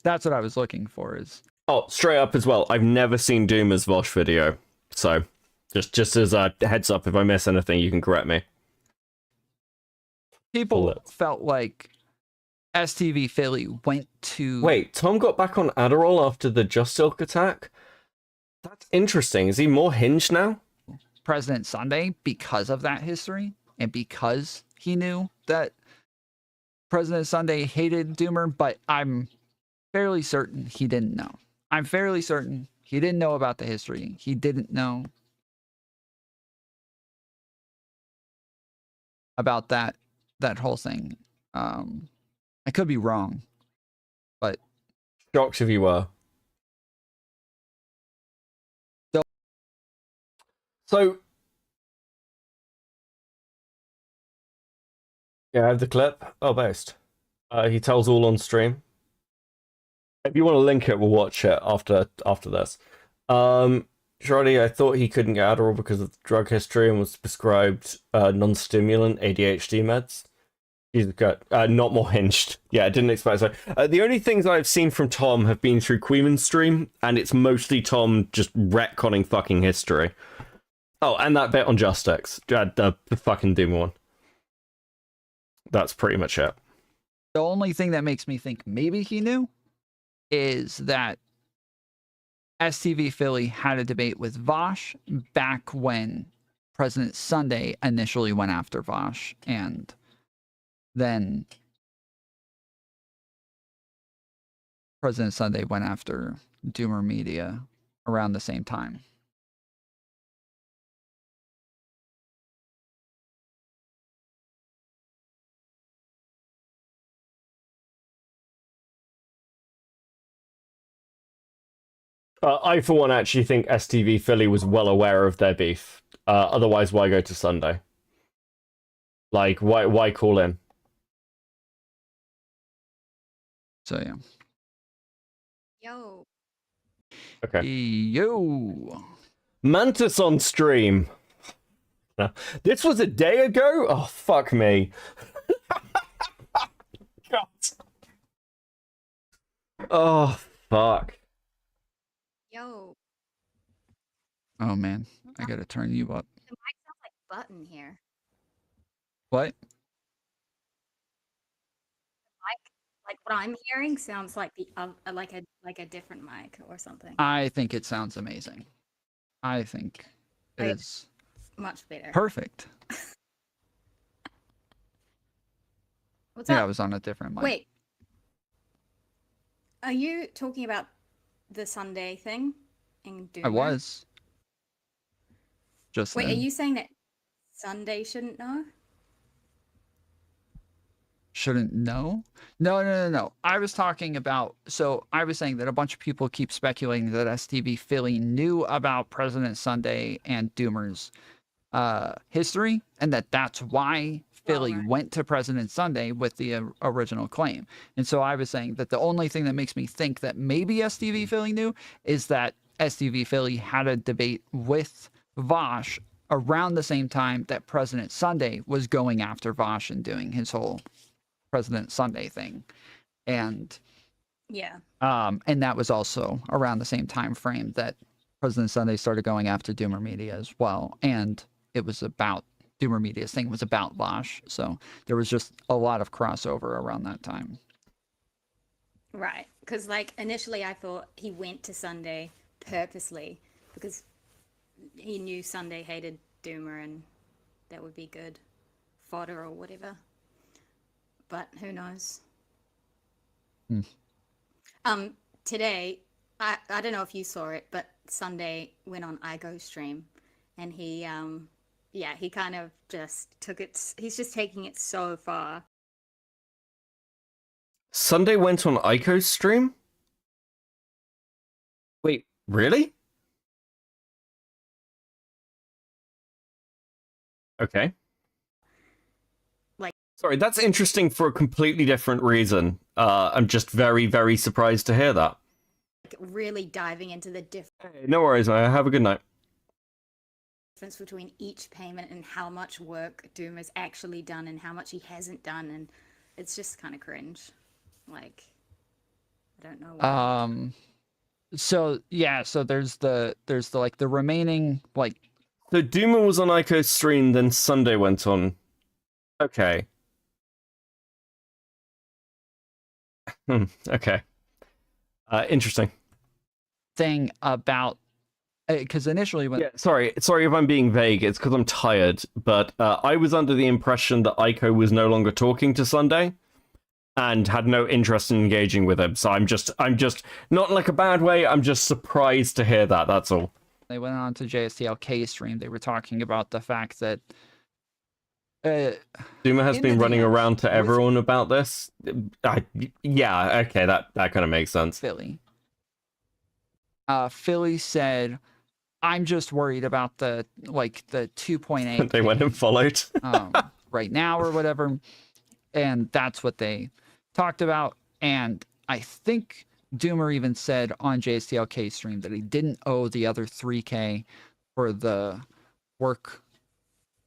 that's what I was looking for. Is straight up as well, I've never seen Doomer's Vosh video, so just as a heads up, if I miss anything, you can correct me. People felt like STV Philly went to... Wait, Tom got back on Adderall after the Just Silk attack? That's interesting. Is he more hinged now? President Sunday because of that history, and because he knew that President Sunday hated Doomer, but I'm fairly certain he didn't know. I'm fairly certain he didn't know about the history. He didn't know about that whole thing. I could be wrong, but shocked if you were. So yeah, I have the clip. Oh, based. He tells all on stream. If you want to link it, we'll watch it after this. Shorty, I thought he couldn't get Adderall because of the drug history and was prescribed non-stimulant ADHD meds. He's got not more hinged. Yeah, I didn't expect so. The only things I've seen from Tom have been through Queeman's stream, and it's mostly Tom just retconning fucking history. Oh, and that bit on Justice, the fucking Doom one. That's pretty much it. The only thing that makes me think maybe he knew is that STV Philly had a debate with Vosh back when President Sunday initially went after Vosh, and then President Sunday went after Doomer Media around the same time. I, for one, actually think STV Philly was well aware of their beef. Otherwise, why go to Sunday? Like, why call in? So yeah. Yo. Okay. Yo. Mantis on stream. This was a day ago? Oh, fuck me. God. Oh, fuck. Yo. Oh man, I gotta turn you up. The mic sounds like button here. What? Like what I'm hearing sounds like the like a different mic or something. I think it sounds amazing. I think it Okay. is Much better. perfect. What's Yeah, up? I was on a different mic. Wait. Are you talking about the Sunday thing in Doomer? I was. Just Wait, then. are you saying that Sunday shouldn't know? Shouldn't know? No. I was talking about, so I was saying that a bunch of people keep speculating that STV Philly knew about President Sunday and Doomer's history, and that's why Philly went to President Sunday with the original claim. And so I was saying that the only thing that makes me think that maybe STV Philly knew is that STV Philly had a debate with Vosh around the same time that President Sunday was going after Vosh and doing his whole President Sunday thing. And Yeah. and that was also around the same time frame that President Sunday started going after Doomer Media as well. And it was about Doomer Media's thing was about Vosh. So there was just a lot of crossover around that time. Right. Because like initially I thought he went to Sunday purposely because he knew Sunday hated Doomer and that would be good fodder or whatever. But who knows? Today, I don't know if you saw it, but Sunday went on IGO stream and he he kind of just took it, he's just taking it so far. Sunday went on Ico's stream? Wait, really? Okay. Like, sorry, that's interesting for a completely different reason. I'm just very, very surprised to hear that. Really diving into the difference No worries, man. Have a good night. between each payment and how much work Doomer's actually done and how much he hasn't done, and it's just kind of cringe. Like, I don't know why. So yeah, so there's the like the remaining like. So Doomer was on Ico's stream, then Sunday went on. Okay. Okay. Interesting. Thing about because initially when sorry if I'm being vague, it's because I'm tired, but I was under the impression that Ico was no longer talking to Sunday and had no interest in engaging with him, so I'm just not in like a bad way, I'm just surprised to hear that, that's all. they went on to JSTLK stream, they were talking about the fact that Doomer has been running around to everyone about this. Yeah, okay, that kind of makes sense. Philly said, I'm just worried about the 2.8 They went and followed right now or whatever, and that's what they talked about. And I think Doomer even said on JSTLK stream that he didn't owe the other 3K for the work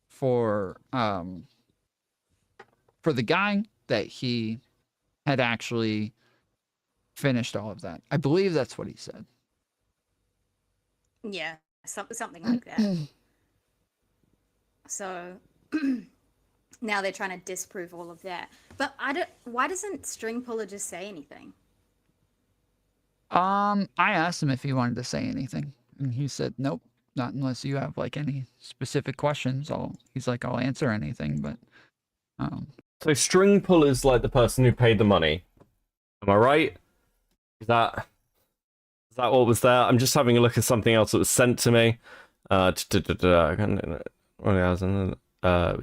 for the guy, that he had actually finished all of that. I believe that's what he said. Yeah, something like that. So now they're trying to disprove all of that. But why doesn't String Puller just say anything? I asked him if he wanted to say anything, and he said nope, not unless you have like any specific questions. He's like, I'll answer anything, but So String Puller's like the person who paid the money. Am I right? Is that what was there? I'm just having a look at something else that was sent to me. It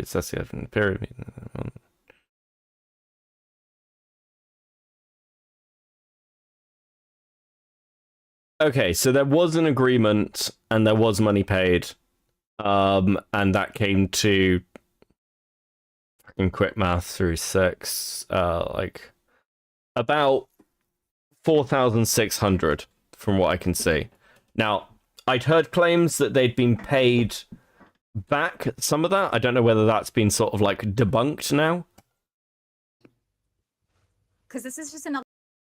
says here from the period. okay, so there was an agreement and there was money paid, and that came to fucking quick math through 6, like about 4,600 from what I can see. Now, I'd heard claims that they'd been paid back some of that. I don't know whether that's been sort of like debunked now. Because this is just another.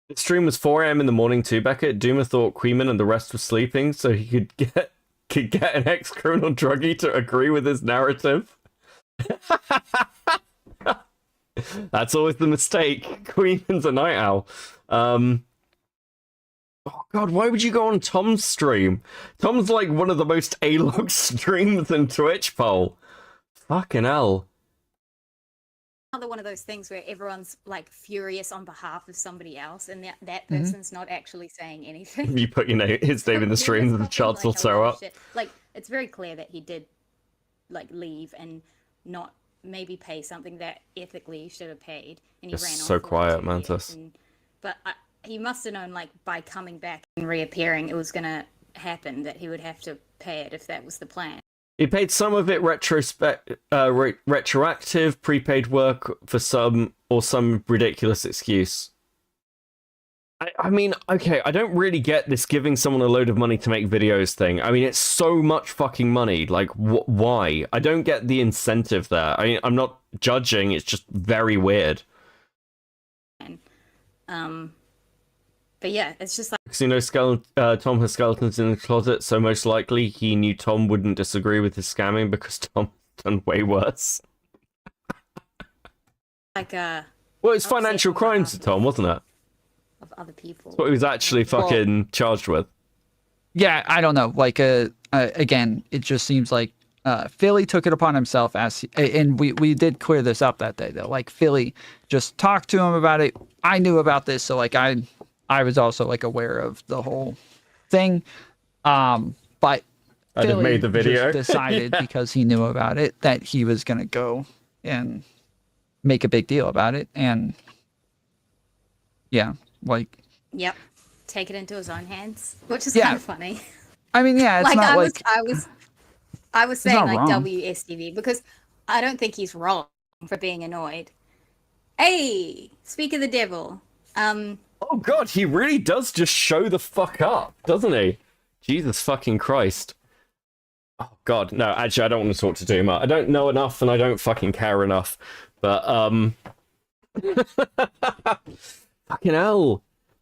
The stream was 4 a.m. in the morning too, Beckett. Duma thought Queeman and the rest were sleeping, so he could get an ex-criminal druggie to agree with his narrative. That's always the mistake. Queeman's a night owl. Oh god, why would you go on Tom's stream? Tom's like one of the most A-log streams in Twitch, Pole. Fucking hell. Another one of those things where everyone's like furious on behalf of somebody else, and that person's not actually saying anything. You put his name in the stream, the charts will show up. Like, it's very clear that he did like leave and not maybe pay something that ethically he should have paid, and he It's ran off so for quiet, 2 years. Mantis. But he must have known, like, by coming back and reappearing, it was gonna happen, that he would have to pay it if that was the plan. He paid some of it retroactive, prepaid work for some, or some ridiculous excuse. I mean, okay, I don't really get this giving someone a load of money to make videos thing. I mean, it's so much fucking money. Like, why? I don't get the incentive there. I mean, I'm not judging, it's just very weird. But yeah, it's just like, Because, you know, Tom has skeletons in the closet, so most likely he knew Tom wouldn't disagree with his scamming because Tom's done way worse. well, it's financial crimes to Tom, wasn't it? of other people. That's what he was actually fucking charged with. Yeah, I don't know. Like, again, it just seems like Philly took it upon himself and we did clear this up that day though. Like, Philly just talked to him about it. I knew about this, so like I was also like aware of the whole thing. But I just made the video. Just decided because he knew about it that he was gonna go and make a big deal about it, and yeah, like. Yep, take it into his own hands, which is kind of funny. I mean, yeah, it's not like I was saying not like wrong. WSTV because I don't think he's wrong for being annoyed. Hey, speak of the devil. Oh god, he really does just show the fuck up, doesn't he? Jesus fucking Christ. Oh god, no, actually I don't want to talk to Duma. I don't know enough and I don't fucking care enough. But fucking hell.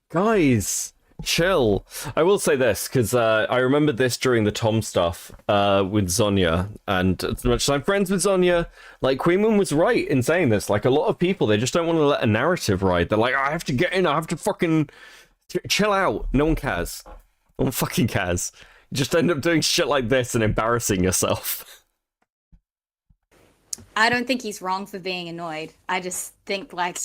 Guys, chill. I will say this, because I remembered this during the Tom stuff with Zonya, and as much as I'm friends with Zonya, like, Queenman was right in saying this. Like, a lot of people, they just don't want to let a narrative ride. They're like, I have to get in, I have to fucking chill out. No one cares. No one fucking cares. You just end up doing shit like this and embarrassing yourself. I don't think he's wrong for being annoyed. I just think like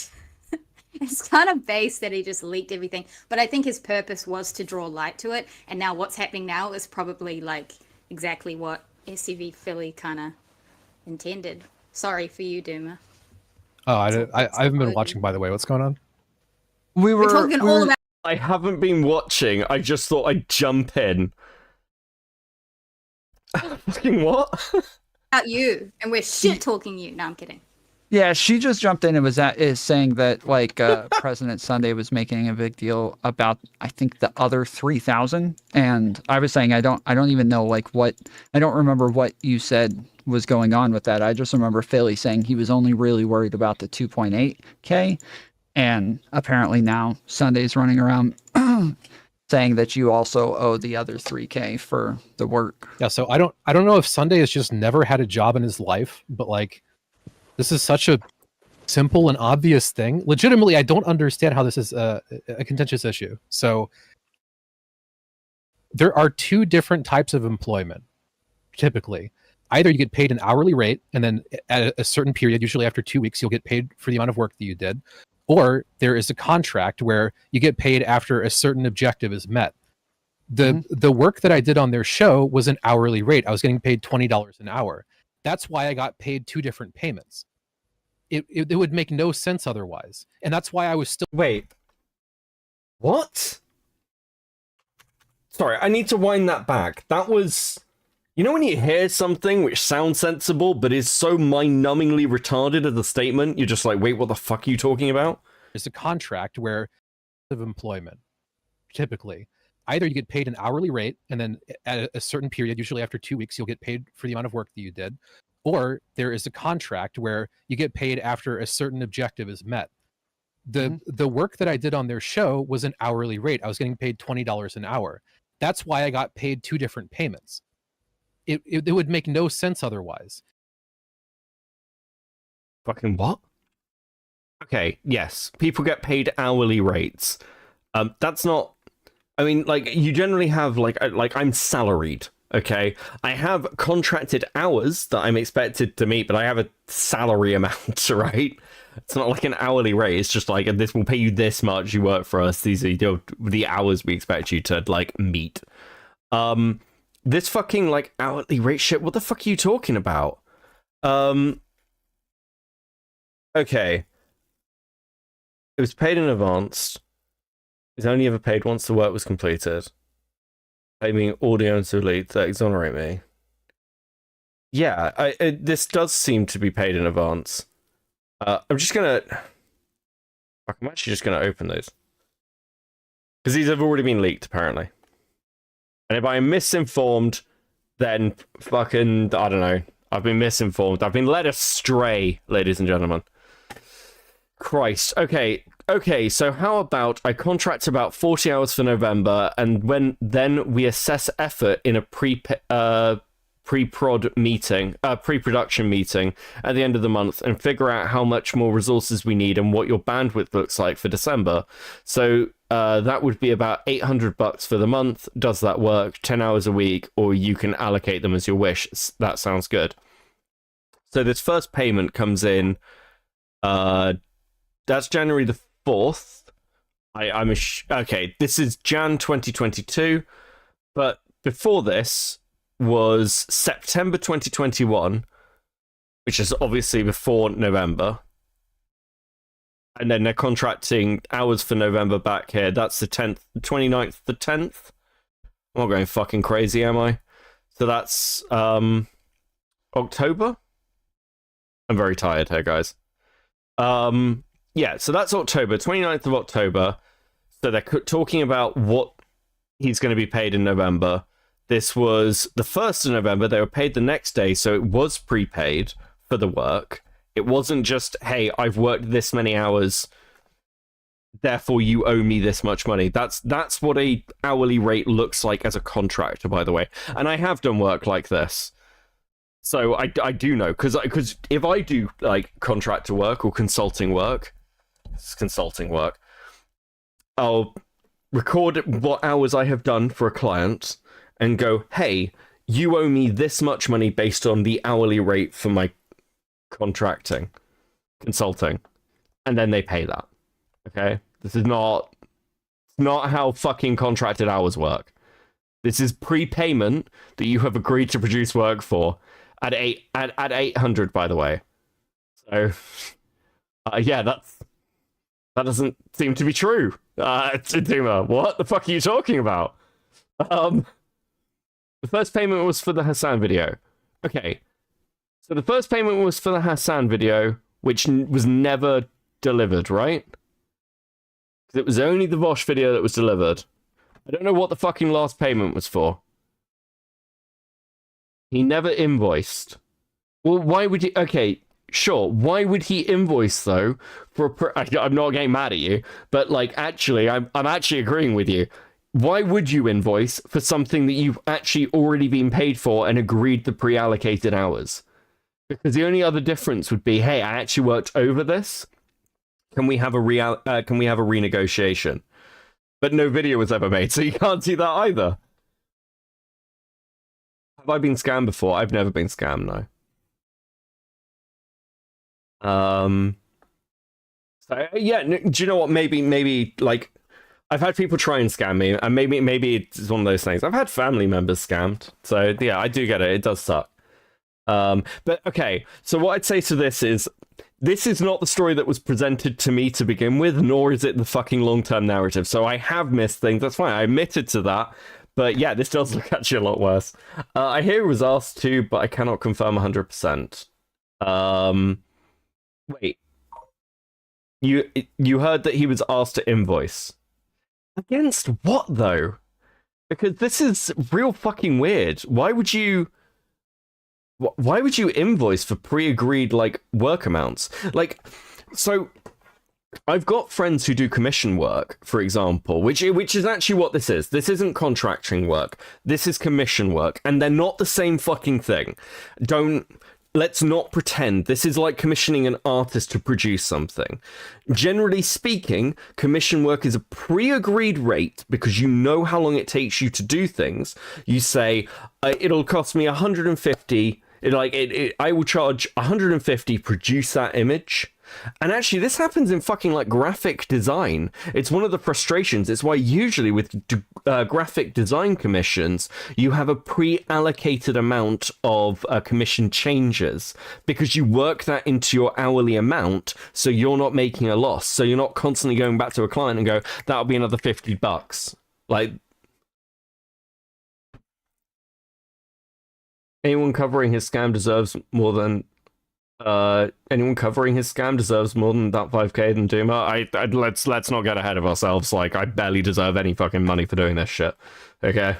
it's kind of base that he just leaked everything. But I think his purpose was to draw light to it. And now what's happening now is probably like exactly what SCV Philly kind of intended. Sorry for you, Duma. Oh, I haven't been watching, by the way. What's going on? We're talking all about. I haven't been watching. I just thought I'd jump in. Fucking what? About you, and we're shit talking you. No, I'm kidding. Yeah, she just jumped in and is saying that like President Sunday was making a big deal about I think the other 3,000, and I was saying I don't even know like what I don't remember what you said was going on with that. I just remember Philly saying he was only really worried about the 2.8K, and apparently now Sunday's running around saying that you also owe the other 3K for the work. Yeah, so I don't know if Sunday has just never had a job in his life, but like this is such a simple and obvious thing. Legitimately, I don't understand how this is a contentious issue. So there are two different types of employment, typically. Either you get paid an hourly rate, and then at a certain period, usually after 2 weeks, you'll get paid for the amount of work that you did. Or there is a contract where you get paid after a certain objective is met. The work that I did on their show was an hourly rate. I was getting paid $20 an hour. That's why I got paid two different payments. It would make no sense otherwise. And that's why I was still... Wait. What? Sorry, I need to wind that back. That was... You know when you hear something which sounds sensible, but is so mind-numbingly retarded as a statement, you're just like, wait, what the fuck are you talking about? There's a contract where of employment, typically. Either you get paid an hourly rate, and then at a certain period, usually after 2 weeks, you'll get paid for the amount of work that you did. Or there is a contract where you get paid after a certain objective is met. The work that I did on their show was an hourly rate. I was getting paid $20 an hour. That's why I got paid 2 different payments. It would make no sense otherwise. Fucking what? Okay, yes, people get paid hourly rates. That's not... I mean, like, you generally have, like I'm salaried, okay? I have contracted hours that I'm expected to meet, but I have a salary amount, right? It's not like an hourly rate. It's just like, this will pay you this much, you work for us. These are the hours we expect you to, like, meet. This fucking, like, hourly rate shit, what the fuck are you talking about? Okay. It was paid in advance. It was only ever paid once the work was completed. I mean, audio and delete that exonerate me. Yeah, this does seem to be paid in advance. I'm just gonna... I'm actually just gonna open those. Because these have already been leaked, apparently. And if I'm misinformed, then fucking, I don't know. I've been misinformed. I've been led astray, ladies and gentlemen. Christ. Okay, so how about I contract about 40 hours for November, and then we assess effort in a pre-production meeting at the end of the month and figure out how much more resources we need and what your bandwidth looks like for December. So that would be about $800 for the month. Does that work? 10 hours a week, or you can allocate them as you wish. That sounds good. So this first payment comes in, that's January the 4th. Okay, this is Jan 2022, but before this was September 2021, which is obviously before November. And then they're contracting hours for November back here. That's the 10th, 29th, the 10th. I'm not going fucking crazy, am I? So that's October? I'm very tired here, guys. Yeah, so that's October, 29th of October. So they're talking about what he's going to be paid in November. This was the 1st of November. They were paid the next day, so it was prepaid for the work. It wasn't just, hey, I've worked this many hours, therefore you owe me this much money. That's what a hourly rate looks like as a contractor, by the way. And I have done work like this. So I do know, because if I do like contractor work or consulting work, it's consulting work, I'll record what hours I have done for a client and go, hey, you owe me this much money based on the hourly rate for my consulting, and then they pay that. Okay, this is not how fucking contracted hours work. This is prepayment that you have agreed to produce work for at 800, by the way. So yeah, that doesn't seem to be true. Duma, what the fuck are you talking about? The first payment was for the Hassan video. Okay. So the first payment was for the Hassan video, which was never delivered, right? Because it was only the Vosh video that was delivered. I don't know what the fucking last payment was for. He never invoiced. Well, why would he... Okay, sure. Why would he invoice, though, for I'm not getting mad at you, but, like, actually, I'm actually agreeing with you. Why would you invoice for something that you've actually already been paid for and agreed the pre-allocated hours? Because the only other difference would be, hey, I actually worked over this. Can we have a renegotiation? But no video was ever made, so you can't see that either. Have I been scammed before? I've never been scammed, no. So yeah, do you know what? Maybe like I've had people try and scam me, and maybe it's one of those things. I've had family members scammed, so yeah, I do get it. It does suck. But okay, so what I'd say to this is not the story that was presented to me to begin with, nor is it the fucking long-term narrative. So I have missed things. That's fine. I admitted to that. But yeah, this does look actually a lot worse. I hear it was asked to, but I cannot confirm 100%. Wait. You heard that he was asked to invoice. Against what, though? Because this is real fucking weird. Why would you invoice for pre-agreed, like, work amounts? Like, so... I've got friends who do commission work, for example, which is actually what this is. This isn't contracting work. This is commission work, and they're not the same fucking thing. Let's not pretend. This is like commissioning an artist to produce something. Generally speaking, commission work is a pre-agreed rate because you know how long it takes you to do things. You say, it'll cost me 150. I will charge 150, produce that image. And actually, this happens in fucking, like, graphic design. It's one of the frustrations. It's why usually with graphic design commissions, you have a pre-allocated amount of commission changes, because you work that into your hourly amount, so you're not making a loss. So you're not constantly going back to a client and go, that'll be another $50. Like, anyone covering his scam deserves more than... anyone covering his scam deserves more than that 5k than Duma. Let's not get ahead of ourselves. Like, I barely deserve any fucking money for doing this shit. Okay?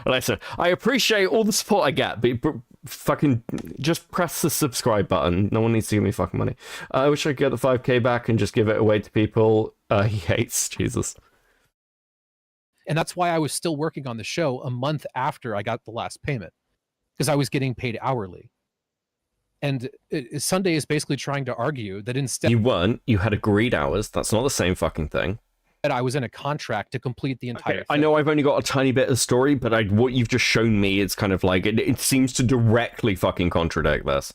Listen, I appreciate all the support I get, but fucking just press the subscribe button. No one needs to give me fucking money. I wish I could get the 5k back and just give it away to people he hates. Jesus. And that's why I was still working on the show a month after I got the last payment, because I was getting paid hourly. And Sunday is basically trying to argue that instead... You weren't. You had agreed hours. That's not the same fucking thing. That I was in a contract to complete the entire thing. I know I've only got a tiny bit of story, but what you've just shown me is kind of like... It seems to directly fucking contradict this.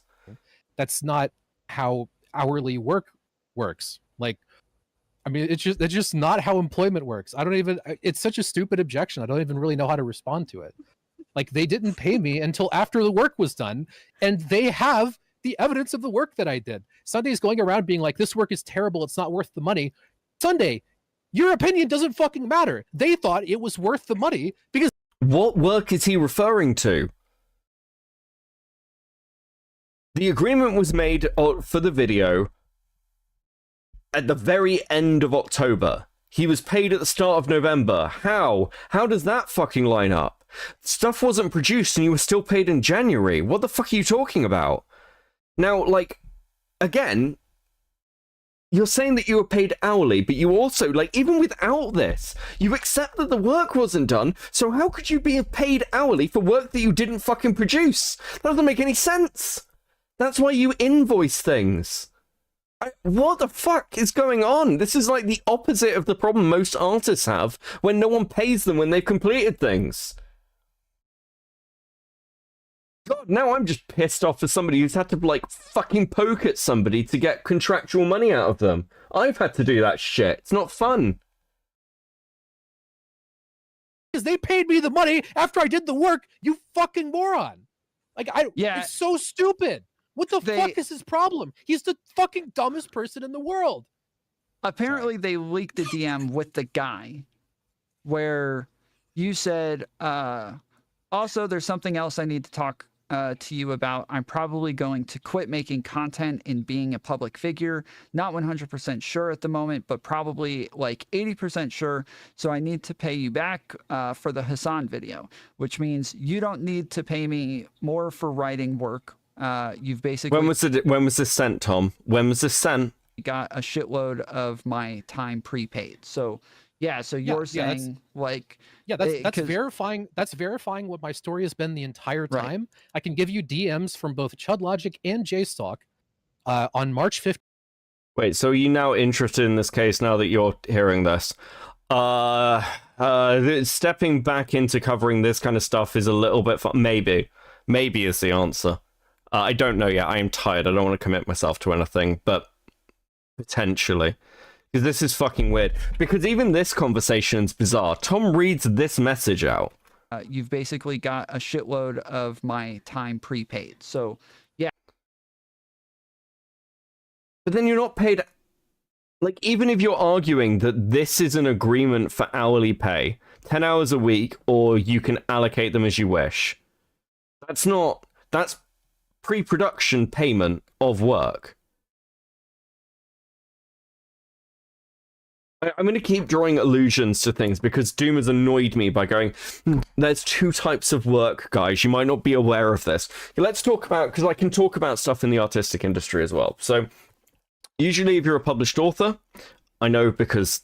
That's not how hourly work works. Like, I mean, it's just not how employment works. I don't even... It's such a stupid objection. I don't even really know how to respond to it. Like, they didn't pay me until after the work was done, and they have the evidence of the work that I did. Sunday's going around being like, this work is terrible, it's not worth the money. Sunday, your opinion doesn't fucking matter. They thought it was worth the money because... What work is he referring to? The agreement was made for the video at the very end of October. He was paid at the start of November. How? How does that fucking line up? Stuff wasn't produced and you were still paid in January. What the fuck are you talking about? Now, like, again, you're saying that you were paid hourly, but you also, like, even without this, you accept that the work wasn't done, so how could you be paid hourly for work that you didn't fucking produce? That doesn't make any sense. That's why you invoice things. What the fuck is going on? This is like the opposite of the problem most artists have when no one pays them when they've completed things. God, now I'm just pissed off as somebody who's had to, like, fucking poke at somebody to get contractual money out of them. I've had to do that shit. It's not fun. Because they paid me the money after I did the work, you fucking moron. Like, it's so stupid. What the fuck is his problem? He's the fucking dumbest person in the world. Apparently, they leaked the DM with the guy where you said, also, there's something else I need to talk to you about. I'm probably going to quit making content and being a public figure. Not 100% sure at the moment, but probably like 80% sure. So I need to pay you back for the Hassan video, which means you don't need to pay me more for writing work. You've basically... When was this sent, Tom? When was this sent? Got a shitload of my time prepaid. So yeah, so you're saying like... Yeah, that's verifying. That's verifying what my story has been the entire time. Right. I can give you DMs from both Chudlogic and JStalk on March 5th. Wait, so are you now interested in this case now that you're hearing this? Stepping back into covering this kind of stuff is a little bit fun. Maybe is the answer. I don't know yet. I am tired. I don't want to commit myself to anything, but potentially. Because this is fucking weird. Because even this conversation's bizarre. Tom reads this message out. You've basically got a shitload of my time prepaid. So, yeah. But then you're not paid... Like, even if you're arguing that this is an agreement for hourly pay, 10 hours a week, or you can allocate them as you wish. That's pre-production payment of work. I'm going to keep drawing allusions to things because Doom has annoyed me by going, there's two types of work, guys. You might not be aware of this. Let's talk about, because I can talk about stuff in the artistic industry as well. So, usually if you're a published author, I know because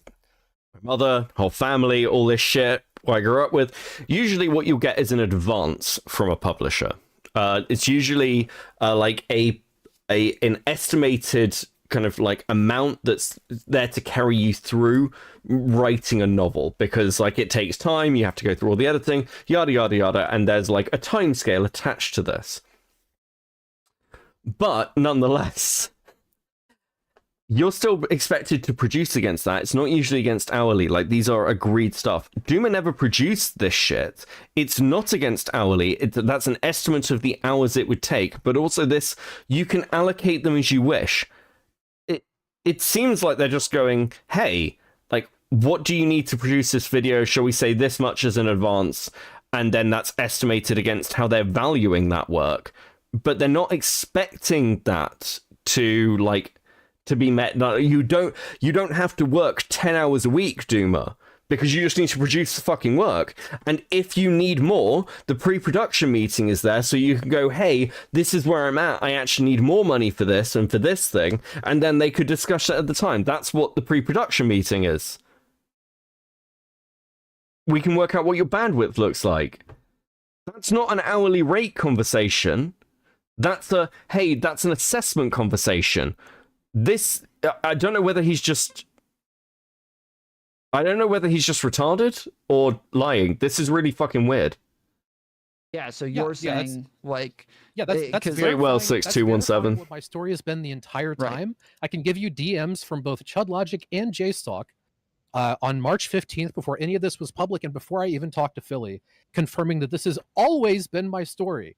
my mother, whole family, all this shit, what I grew up with, usually what you'll get is an advance from a publisher. It's usually like an estimated kind of like amount that's there to carry you through writing a novel, because like it takes time, you have to go through all the editing, yada yada yada, and there's like a time scale attached to this. But nonetheless, you're still expected to produce against that. It's not usually against hourly. Like, these are agreed stuff. Duma never produced this shit. It's not against hourly. That's an estimate of the hours it would take. But also this, you can allocate them as you wish. It seems like they're just going, hey, like, what do you need to produce this video? Shall we say this much as an advance? And then that's estimated against how they're valuing that work. But they're not expecting that to, like, to be met. No, you don't have to work 10 hours a week, Duma, because you just need to produce the fucking work. And if you need more, the pre-production meeting is there, so you can go, hey, this is where I'm at. I actually need more money for this and for this thing. And then they could discuss it at the time. That's what the pre-production meeting is. We can work out what your bandwidth looks like. That's not an hourly rate conversation. That's that's an assessment conversation. This, I don't know whether he's just retarded or lying. This is really fucking weird. Yeah, so you're saying, like... Yeah, that's very well, 6217. What my story has been the entire time. Right. I can give you DMs from both ChudLogic and JStalk on March 15th, before any of this was public and before I even talked to Philly, confirming that this has always been my story.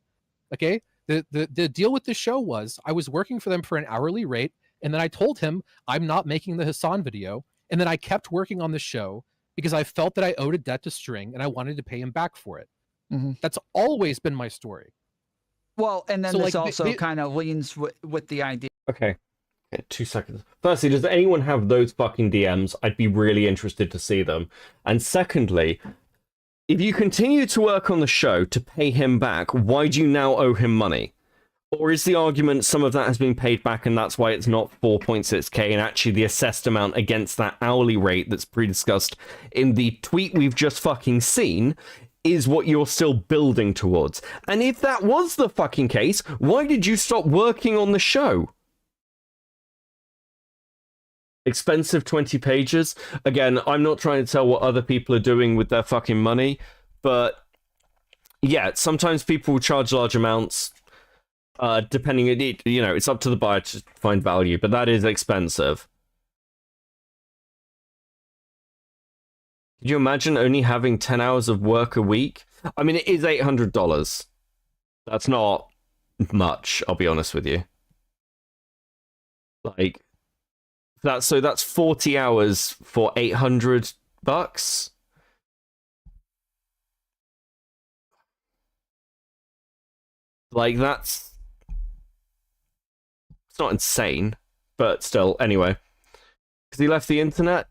Okay? The deal with the show was I was working for them for an hourly rate, and then I told him I'm not making the Hassan video, and then I kept working on the show because I felt that I owed a debt to String, and I wanted to pay him back for it. Mm-hmm. That's always been my story. Well, and then so this also kind of leans with the idea. Okay, 2 seconds. Firstly, does anyone have those fucking DMs? I'd be really interested to see them. And secondly, if you continue to work on the show to pay him back, why do you now owe him money? Or is the argument some of that has been paid back and that's why it's not 4.6k and actually the assessed amount against that hourly rate that's pre-discussed in the tweet we've just fucking seen is what you're still building towards? And if that was the fucking case, why did you stop working on the show? Expensive 20 pages. Again, I'm not trying to tell what other people are doing with their fucking money, but yeah, sometimes people charge large amounts. Depending on it, it's up to the buyer to find value, but that is expensive. Could you imagine only having 10 hours of work a week? I mean, it is $800. That's not much, I'll be honest with you. Like, that's 40 hours for $800. Like, it's not insane, but still, anyway. Because he left the internet?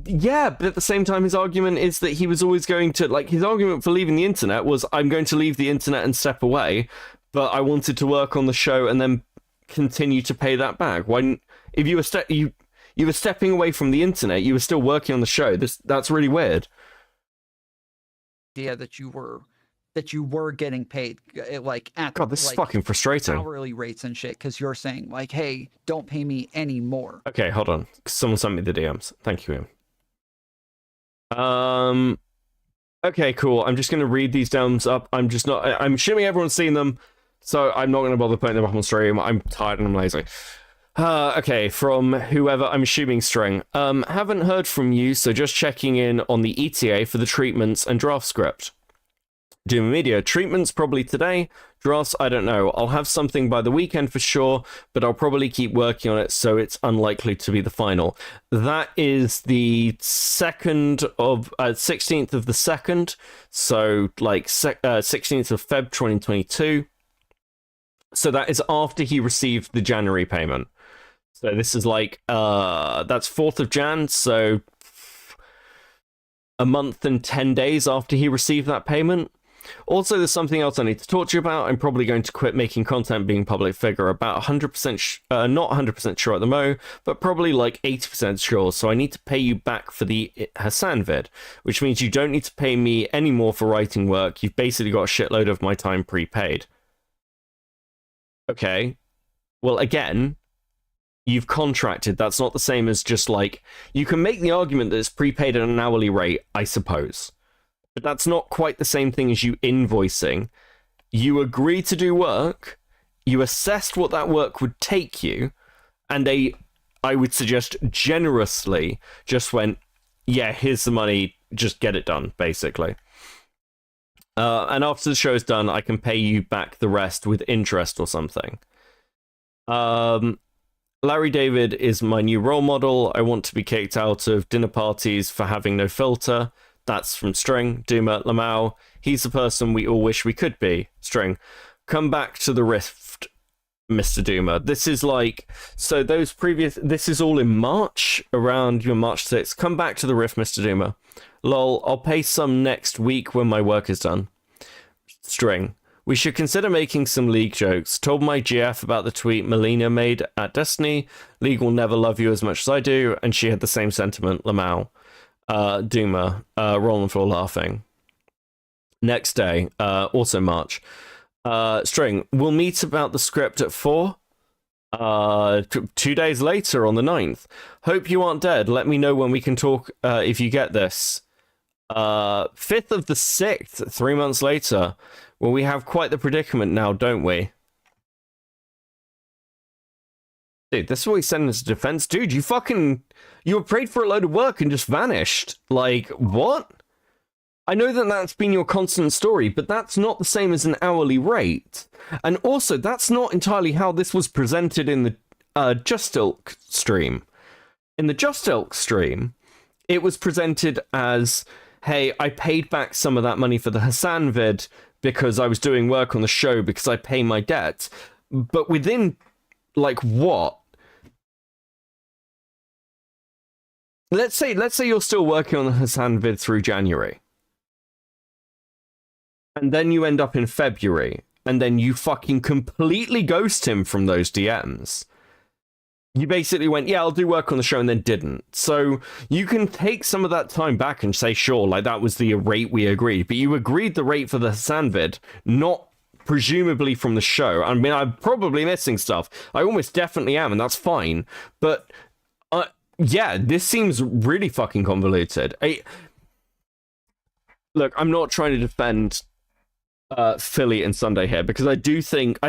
Yeah, but at the same time, his argument is that he was always going to, like, his argument for leaving the internet was, I'm going to leave the internet and step away, but I wanted to work on the show and then continue to pay that back. Why, if you were you were stepping away from the internet, you were still working on the show. That's really weird. Yeah, that you were getting paid, like, at God, this is fucking frustrating. Hourly rates and shit, because you're saying, like, hey, don't pay me any more. Okay, hold on. Someone sent me the DMs. Thank you, Ian. Okay, cool. I'm just going to read these DMs up. I'm assuming everyone's seen them, so I'm not going to bother putting them up on stream. I'm tired and I'm lazy. Okay, from whoever, I'm assuming String. Haven't heard from you, so just checking in on the ETA for the treatments and draft script. Doom Media, treatments probably today. Drafts, I don't know. I'll have something by the weekend for sure, but I'll probably keep working on it, so it's unlikely to be the final. That is the 16th of the 2nd, so like 16th of Feb 2022. So that is after he received the January payment. So this is like, that's 4th of Jan, so a month and 10 days after he received that payment. Also, there's something else I need to talk to you about. I'm probably going to quit making content being a public figure. About 100%, not 100% sure at the mo, but probably like 80% sure. So I need to pay you back for the Hassan vid, which means you don't need to pay me any more for writing work. You've basically got a shitload of my time prepaid. Okay. Well, again, you've contracted. That's not the same as just like, you can make the argument that it's prepaid at an hourly rate, I suppose. But that's not quite the same thing as you invoicing. You agreed to do work, you assessed what that work would take you, and they, I would suggest generously, just went, yeah, here's the money, just get it done, basically. And after the show's done, I can pay you back the rest with interest or something. Larry David is my new role model. I want to be kicked out of dinner parties for having no filter. That's from String. Duma Lamau. He's the person we all wish we could be. String. Come back to the Rift, Mr. Duma. This is like, so those previous, this is all in March, around your March 6th. Come back to the Rift, Mr. Duma. Lol, I'll pay some next week when my work is done. String. We should consider making some League jokes. Told my GF about the tweet Melina made at Destiny. League will never love you as much as I do, and she had the same sentiment. Lamau. Duma, Roland for laughing. Next day, also March. String, we'll meet about the script at 4. 2 days later on the 9th. Hope you aren't dead. Let me know when we can talk if you get this. 5th of the 6th, 3 months later. Well, we have quite the predicament now, don't we? Dude, this is what he said in his defense. Dude, you were paid for a load of work and just vanished. Like, what? I know that that's been your constant story, but that's not the same as an hourly rate. And also, that's not entirely how this was presented in the Just Ilk stream. In the Just Ilk stream, it was presented as, hey, I paid back some of that money for the Hassan vid because I was doing work on the show because I pay my debts. But within, like, what? Let's say you're still working on the Hassan vid through January. And then you end up in February. And then you fucking completely ghost him from those DMs. You basically went, yeah, I'll do work on the show, and then didn't. So you can take some of that time back and say, sure, like that was the rate we agreed. But you agreed the rate for the Hassan vid, not presumably from the show. I mean, I'm probably missing stuff. I almost definitely am, and that's fine. But yeah, this seems really fucking convoluted. Look, I'm not trying to defend Philly and Sunday here, because I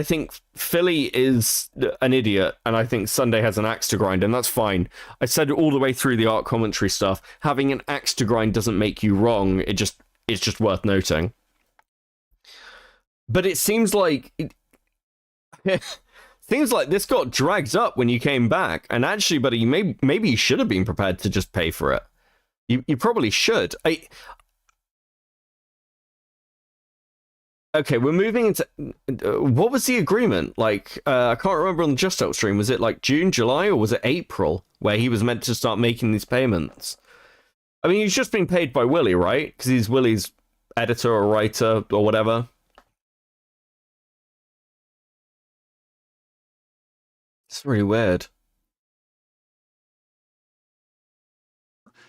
think Philly is an idiot, and I think Sunday has an axe to grind, and that's fine. I said it all the way through the art commentary stuff. Having an axe to grind doesn't make you wrong. It's just worth noting. But it seems like seems like this got dragged up when you came back, and actually, buddy, maybe you should have been prepared to just pay for it. You probably should. Okay, we're moving into... what was the agreement? Like, I can't remember on the Just Out stream. Was it like June, July, or was it April, where he was meant to start making these payments? I mean, he's just been paid by Willie, right? Because he's Willie's editor or writer or whatever. It's really weird.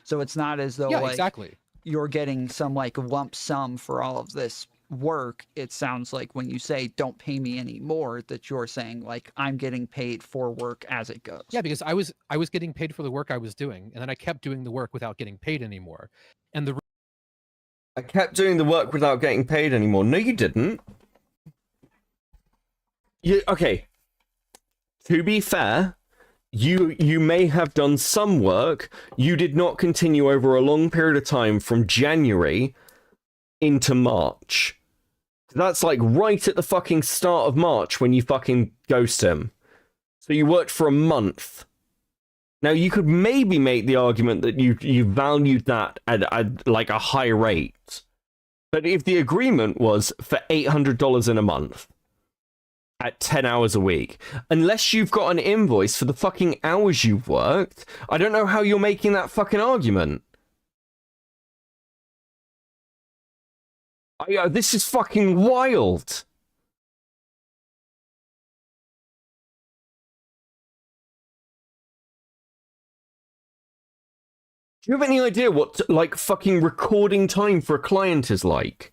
So it's not as though, Yeah, like, exactly. you're getting some, like, lump sum for all of this work. It sounds like when you say don't pay me any more, that you're saying, like, I'm getting paid for work as it goes. Yeah, because I was getting paid for the work I was doing, and then I kept doing the work without getting paid anymore. And I kept doing the work without getting paid anymore. No, you didn't. Okay. To be fair, you may have done some work. You did not continue over a long period of time from January into March. That's like right at the fucking start of March when you fucking ghost him. So you worked for a month. Now you could maybe make the argument that you valued that at like a high rate. But if the agreement was for $800 in a month at 10 hours a week, unless you've got an invoice for the fucking hours you've worked, I don't know how you're making that fucking argument. This is fucking wild. Do you have any idea what, like, fucking recording time for a client is like?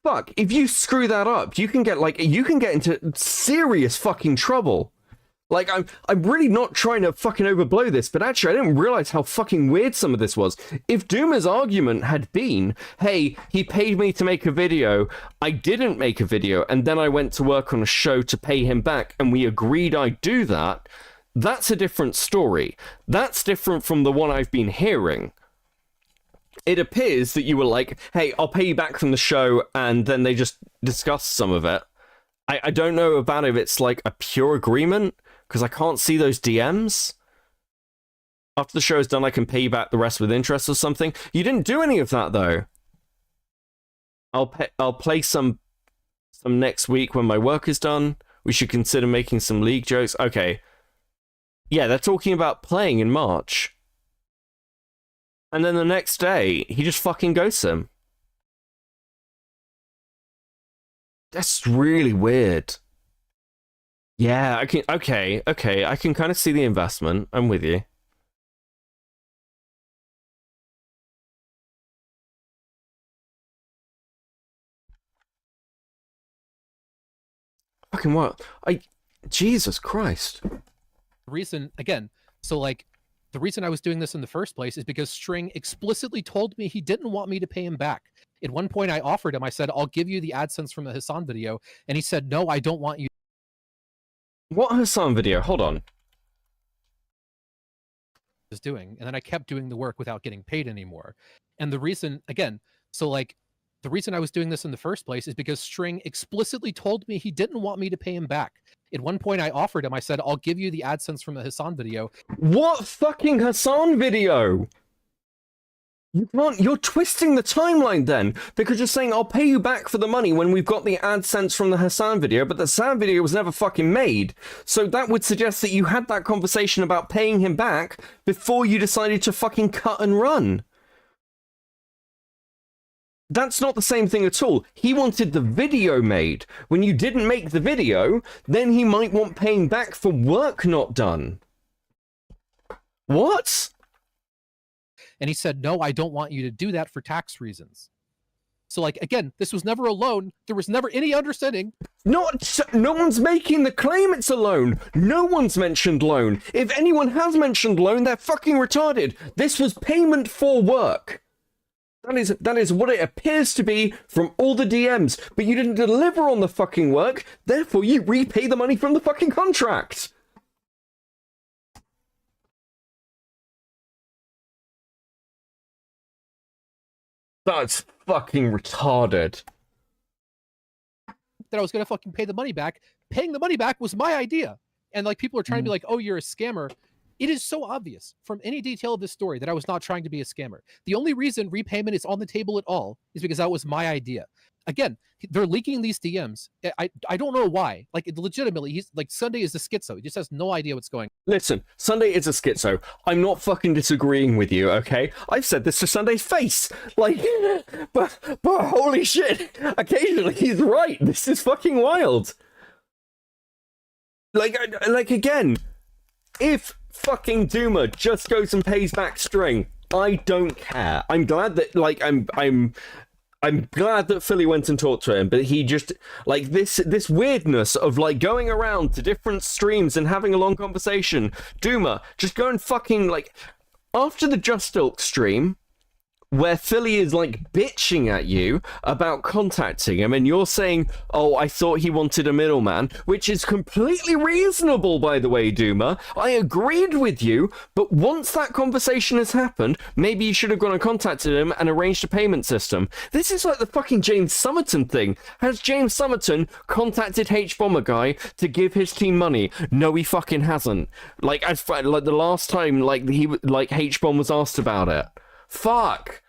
Fuck, if you screw that up, you can get into serious fucking trouble. Like, I'm really not trying to fucking overblow this, but actually I didn't realize how fucking weird some of this was. If Doomer's argument had been, hey, he paid me to make a video, I didn't make a video, and then I went to work on a show to pay him back, and we agreed I'd do that, that's a different story. That's different from the one I've been hearing. It appears that you were like, hey, I'll pay you back from the show, and then they just discussed some of it. I don't know about if it's like a pure agreement, because I can't see those DMs. After the show's done, I can pay you back the rest with interest or something. You didn't do any of that, though. I'll play some next week when my work is done. We should consider making some league jokes. Okay. Yeah, they're talking about playing in March. And then the next day, he just fucking ghosts him. That's really weird. Yeah, I can. Okay, I can kind of see the investment. I'm with you. Fucking what? Jesus Christ. Reason, again, so like, the reason I was doing this in the first place is because String explicitly told me he didn't want me to pay him back. At one point I offered him, I said, I'll give you the AdSense from the Hassan video, and he said, no, I don't want you. What Hassan video? Hold on. Was doing, and then I kept doing the work without getting paid anymore. And the reason, again, so like, the reason I was doing this in the first place is because String explicitly told me he didn't want me to pay him back. At one point I offered him, I said, I'll give you the AdSense from the Hassan video. What fucking Hassan video? You're twisting the timeline then, because you're saying I'll pay you back for the money when we've got the AdSense from the Hassan video, but the Hassan video was never fucking made. So that would suggest that you had that conversation about paying him back before you decided to fucking cut and run. That's not the same thing at all. He wanted the video made. When you didn't make the video, then he might want paying back for work not done. What? And he said, no, I don't want you to do that for tax reasons. So, like, again, this was never a loan. There was never any understanding. No one's making the claim it's a loan. No one's mentioned loan. If anyone has mentioned loan, they're fucking retarded. This was payment for work. That is what it appears to be from all the DMs. But you didn't deliver on the fucking work, therefore you repay the money from the fucking contract. That's fucking retarded. That I was gonna fucking pay the money back. Paying the money back was my idea. And like people are trying to be like, oh, you're a scammer. It is so obvious from any detail of this story that I was not trying to be a scammer. The only reason repayment is on the table at all is because that was my idea. Again, they're leaking these DMs. I don't know why. Like, legitimately, he's like, Sunday is a schizo. He just has no idea what's going on. Listen, Sunday is a schizo. I'm not fucking disagreeing with you, okay? I've said this to Sunday's face. Like, but holy shit. Occasionally, he's right. This is fucking wild. Like again, if fucking Doomer just goes and pays back String, I don't care. I'm glad that, like, I'm glad that Philly went and talked to him, but he just, like, this weirdness of, like, going around to different streams and having a long conversation. Doomer, just go and fucking, like, after the Just Ilk stream, where Philly is like bitching at you about contacting him, and you're saying, oh, I thought he wanted a middleman, which is completely reasonable, by the way, Duma. I agreed with you, but once that conversation has happened, maybe you should have gone and contacted him and arranged a payment system. This is like the fucking James Summerton thing. Has James Summerton contacted H-Bomber guy to give his team money? No, he fucking hasn't. Like the last time, like H-Bomb was asked about it. Fuck.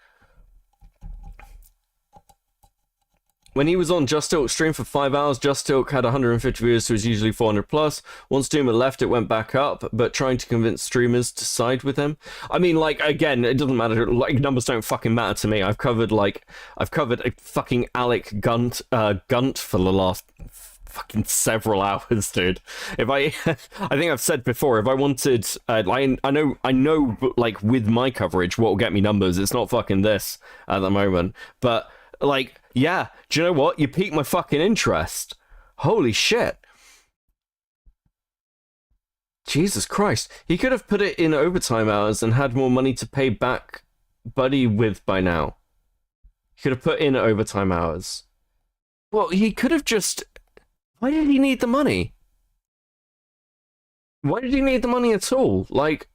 When he was on Just Talk stream for 5 hours, Just Talk had 150 viewers, so it was usually 400 plus. Once Duma left, it went back up, but trying to convince streamers to side with him. I mean, like, again, it doesn't matter. Like, numbers don't fucking matter to me. I've covered a fucking Alec Gunt for the last fucking several hours, dude. If I think I've said before, if I wanted, I know, like, with my coverage, what will get me numbers, it's not fucking this at the moment, but, like, yeah, do you know what? You piqued my fucking interest. Holy shit. Jesus Christ. He could have put it in overtime hours and had more money to pay back Buddy with by now. He could have put in overtime hours. Well, he could have just... Why did he need the money? Why did he need the money at all? Like...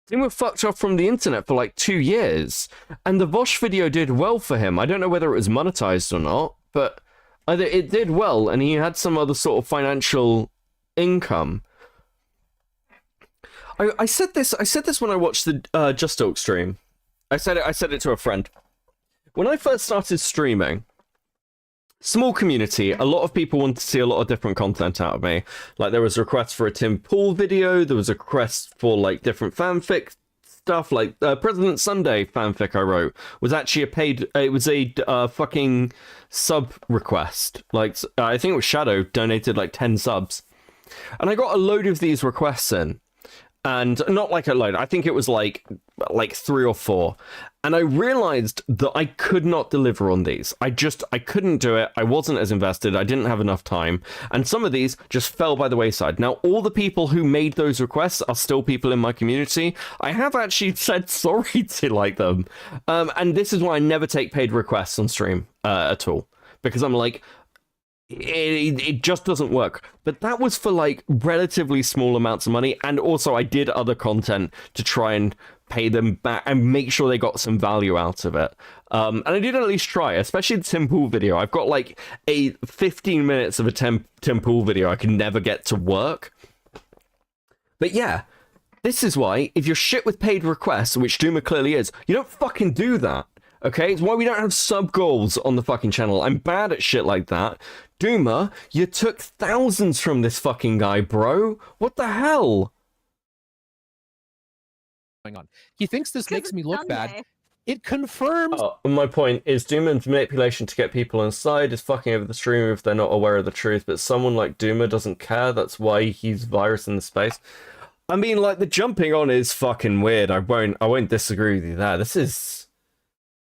They were fucked off from the internet for like 2 years, and the Vosh video did well for him. I don't know whether it was monetized or not, but either it did well, and he had some other sort of financial income. I said this when I watched the Just Talk stream. I said it to a friend. When I first started streaming, small community, a lot of people wanted to see a lot of different content out of me. Like, there was requests for a Tim Pool video, there was a request for, like, different fanfic stuff, like, President Sunday fanfic I wrote was actually it was a fucking sub request. Like, I think it was Shadow donated, like, 10 subs. And I got a load of these requests in. And not like a load, I think it was like 3 or 4. And I realized that I could not deliver on these. I couldn't do it. I wasn't as invested. I didn't have enough time. And some of these just fell by the wayside. Now, all the people who made those requests are still people in my community. I have actually said sorry to like them. And this is why I never take paid requests on stream at all. Because I'm like, it just doesn't work. But that was for like relatively small amounts of money, and also I did other content to try and pay them back and make sure they got some value out of it. And I did at least try, especially the Tim Pool video. I've got like a 15 minutes of a Tim Pool video I can never get to work. But yeah, this is why if you're shit with paid requests, which Duma clearly is, you don't fucking do that. Okay, it's why we don't have sub goals on the fucking channel. I'm bad at shit like that. Duma, you took thousands from this fucking guy, bro. What the hell? Going on. He thinks this makes me look bad. It confirms. Oh, my point is Duma's manipulation to get people inside is fucking over the stream if they're not aware of the truth, but someone like Duma doesn't care. That's why he's virus in the space. I mean, like, the jumping on is fucking weird. I won't disagree with you there. This is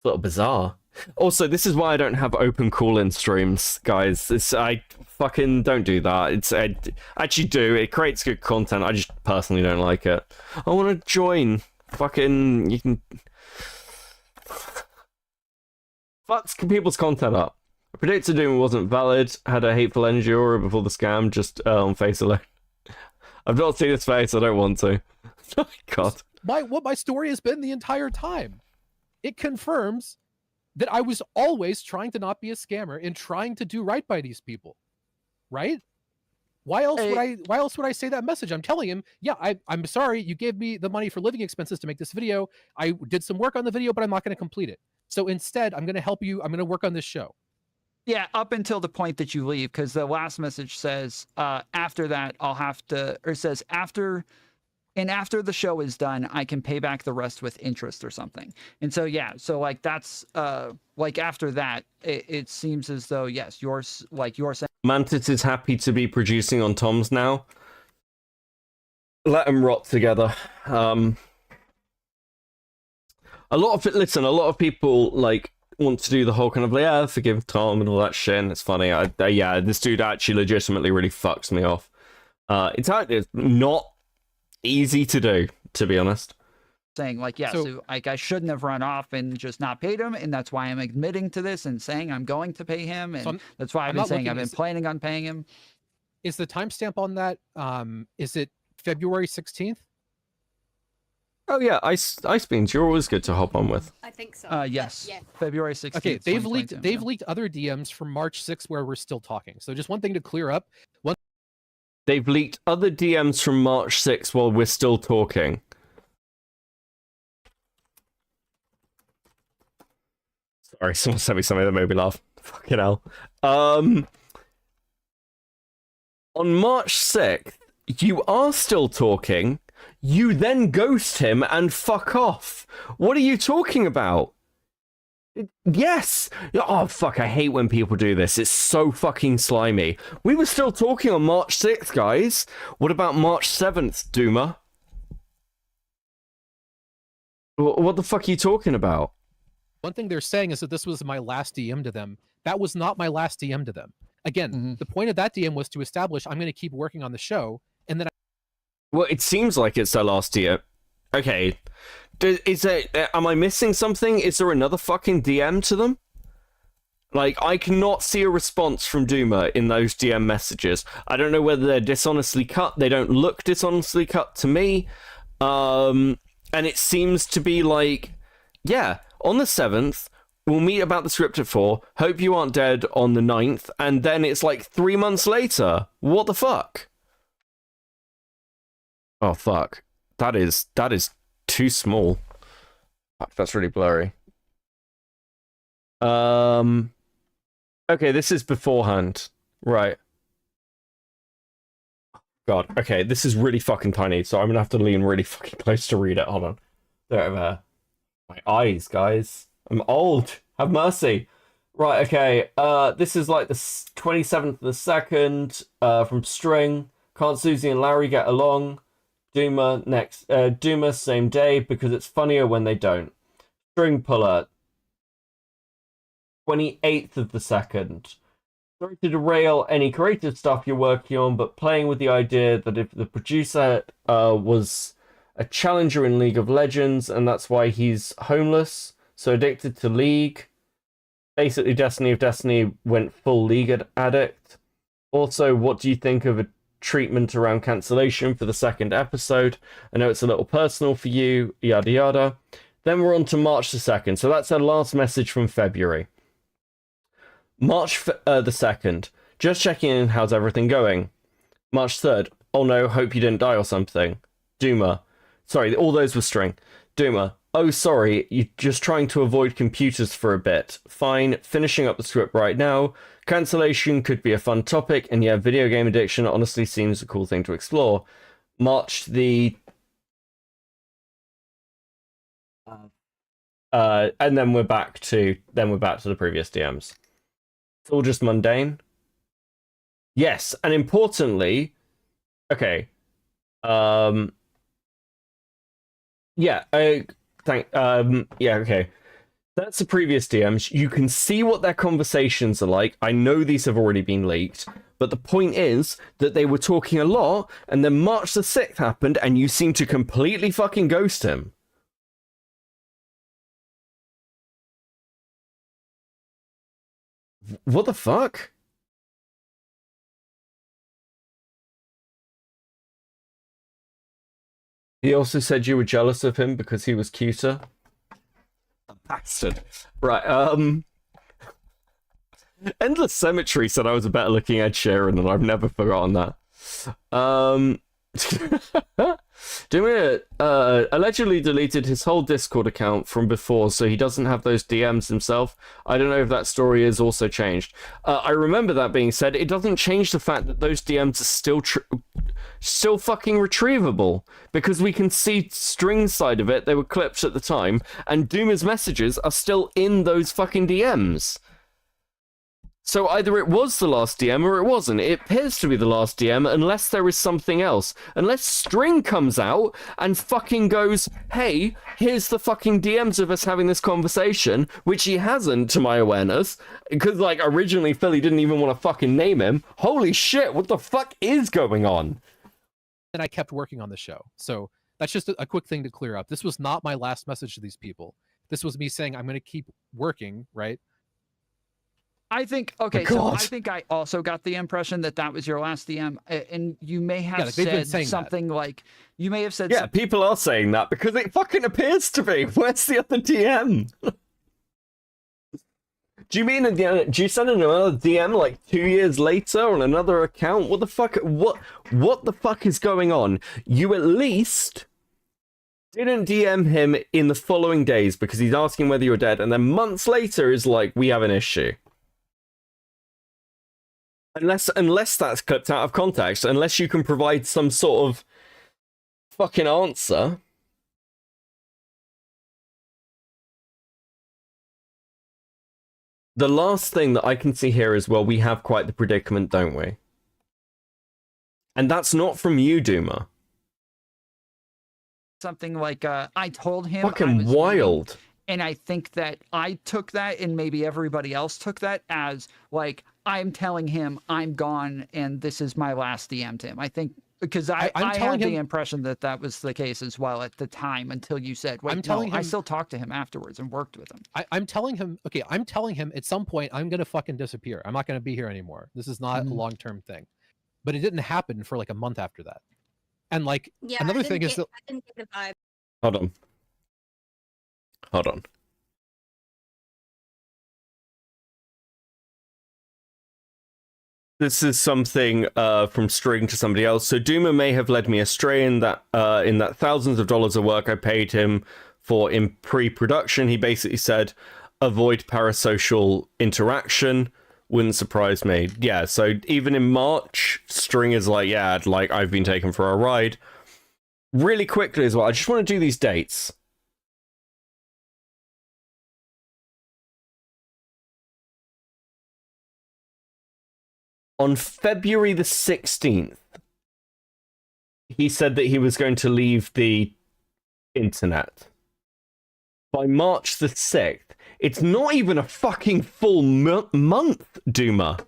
a little bizarre. Also, this is why I don't have open call-in streams, guys. I fucking don't do that. I actually do. It creates good content. I just personally don't like it. I want to join. Fucking, you can... Fucks people's content up. I predicted Doom wasn't valid. Had a hateful energy aura before the scam, just on face alone. I've not seen his face. I don't want to. Oh, God. What my story has been the entire time. It confirms that I was always trying to not be a scammer and trying to do right by these people, right? Why else would I say that message? I'm telling him, yeah, I'm sorry, you gave me the money for living expenses to make this video. I did some work on the video, but I'm not going to complete it. So instead, I'm going to help you. I'm going to work on this show. Yeah, up until the point that you leave, because the last message says, after that, I'll have to, or it says, after the show is done, I can pay back the rest with interest or something. And so, yeah, so like that's, like after that, it seems as though, yes, you're saying. Mantis is happy to be producing on Tom's now. Let them rot together. A lot of people, like, want to do the whole kind of, yeah, forgive Tom and all that shit, and it's funny. Yeah, this dude actually legitimately really fucks me off. It's not easy to do, to be honest. saying like, yeah, so like I shouldn't have run off and just not paid him, and that's why I'm admitting to this and saying I'm going to pay him, and that's why I've been saying I've been planning on paying him. Is the timestamp on that? Is it February 16th? Oh yeah, Ice Beans, you're always good to hop on with. I think so. Yes. Yeah. February 16th. Okay, they've leaked other DMs from March 6th where we're still talking. So just one thing to clear up. They've leaked other DMs from March 6th while we're still talking. Sorry, someone sent me something that made me laugh. Fucking hell. On March 6th, you are still talking. You then ghost him and fuck off. What are you talking about? Yes! Oh, fuck, I hate when people do this. It's so fucking slimy. We were still talking on March 6th, guys. What about March 7th, Duma? What the fuck are you talking about? One thing they're saying is that this was my last DM to them. That was not my last DM to them. Again, the point of that DM was to establish I'm going to keep working on the show, and then Well, it seems like it's their last year. Okay. Is there, am I missing something? Is there another fucking DM to them? Like, I cannot see a response from Duma in those DM messages. I don't know whether they're dishonestly cut. They don't look dishonestly cut to me. And it seems to be like, yeah, on the 7th, we'll meet about the script at 4. Hope you aren't dead on the 9th. And then it's like 3 months later. What the fuck? Oh, fuck. That is too small. Fuck, that's really blurry. Okay, this is beforehand. Right. God, okay, this is really fucking tiny, so I'm gonna have to lean really fucking close to read it. Hold on. There. My eyes, guys. I'm old. Have mercy. Right, okay. This is like the 27th of the 2nd, from String. Can't Susie and Larry get along? Duma next. Duma same day because it's funnier when they don't. String puller. 28th of the 2nd. Sorry to derail any creative stuff you're working on, but playing with the idea that if the producer was a challenger in League of Legends, and that's why he's homeless, so addicted to League. Basically, Destiny of Destiny went full League addict. Also, what do you think of a treatment around cancellation for the 2nd episode? I know it's a little personal for you, yada yada. Then we're on to March the 2nd, so that's our last message from February. March the 2nd, just checking in, how's everything going? March 3rd, oh no, hope you didn't die or something. Duma, sorry, all those were String. Duma, oh sorry, you're just trying to avoid computers for a bit. Fine, finishing up the script right now. Cancellation could be a fun topic, and yeah, video game addiction honestly seems a cool thing to explore. March the... and then we're back to the previous DMs. It's all just mundane. Yes, and importantly, okay. Yeah, okay. That's the previous DMs. You can see what their conversations are like. I know these have already been leaked, but the point is that they were talking a lot, and then March the 6th happened, and you seem to completely fucking ghost him. What the fuck? He also said you were jealous of him because he was cuter. A bastard. Right, Endless Cemetery said I was a better looking Ed Sheeran, and I've never forgotten that. Duma allegedly deleted his whole Discord account from before, so he doesn't have those DMs himself. I don't know if that story is also changed. I remember that being said. It doesn't change the fact that those DMs are still fucking retrievable, because we can see String's side of it. They were clips at the time, and Duma's messages are still in those fucking DMs. So either it was the last DM or it wasn't. It appears to be the last DM unless there is something else. Unless String comes out and fucking goes, hey, here's the fucking DMs of us having this conversation, which he hasn't, to my awareness. Because, like, originally Philly didn't even want to fucking name him. Holy shit, what the fuck is going on? And I kept working on the show. So That's just a quick thing to clear up. This was not my last message to these people. This was me saying I'm going to keep working, right? I think, okay, so I think I also got the impression that that was your last DM, and you may have said something like, you may have said Yeah, people are saying that because it fucking appears to be. Where's the other DM? Do you mean, do you send another DM like 2 years later on another account? What the fuck? What the fuck is going on? You at least didn't DM him in the following days because he's asking whether you're dead, and then months later is like, we have an issue. Unless that's clipped out of context, unless you can provide some sort of fucking answer. The last thing that I can see here is, well, we have quite the predicament, don't we? And that's not from you, Duma. something like, I told him. Fucking wild. And I think that I took that, and maybe everybody else took that as, like, I'm telling him I'm gone, and this is my last DM to him. I think, because I had the impression that that was the case as well at the time, until you said, wait, I still talked to him afterwards and worked with him. I'm telling him, okay, I'm telling him at some point I'm going to fucking disappear. I'm not going to be here anymore. This is not a long-term thing. But it didn't happen for like a month after that. And like, another thing is that... I didn't get the vibe. Hold on. Hold on. This is something from String to somebody else. So Duma may have led me astray in that thousands of dollars of work I paid him for in pre-production. He basically said, avoid parasocial interaction. Wouldn't surprise me. Yeah, so even in March, String is like, yeah, like I've been taken for a ride. Really quickly as well, I just want to do these dates. On February the 16th, he said that he was going to leave the internet. By March the 6th, it's not even a fucking full month, Duma.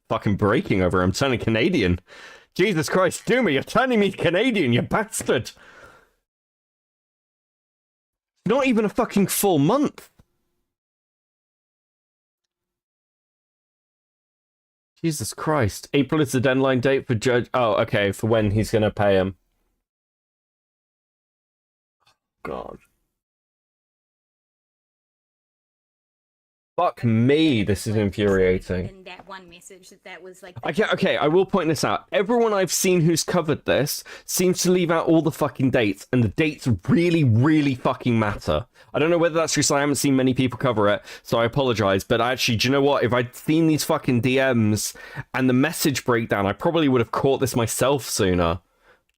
Fucking breaking over, I'm turning Canadian. Jesus Christ, Duma, you're turning me Canadian, you bastard! Not even a fucking full month. Jesus Christ. April is the deadline date for Judge... Oh, okay, for when he's gonna pay him. God. Fuck me, this is infuriating. In that one message that was like... Okay, I will point this out. Everyone I've seen who's covered this seems to leave out all the fucking dates, and the dates really, really fucking matter. I don't know whether that's because I haven't seen many people cover it, so I apologize, but actually, do you know what? If I'd seen these fucking DMs and the message breakdown, I probably would have caught this myself sooner.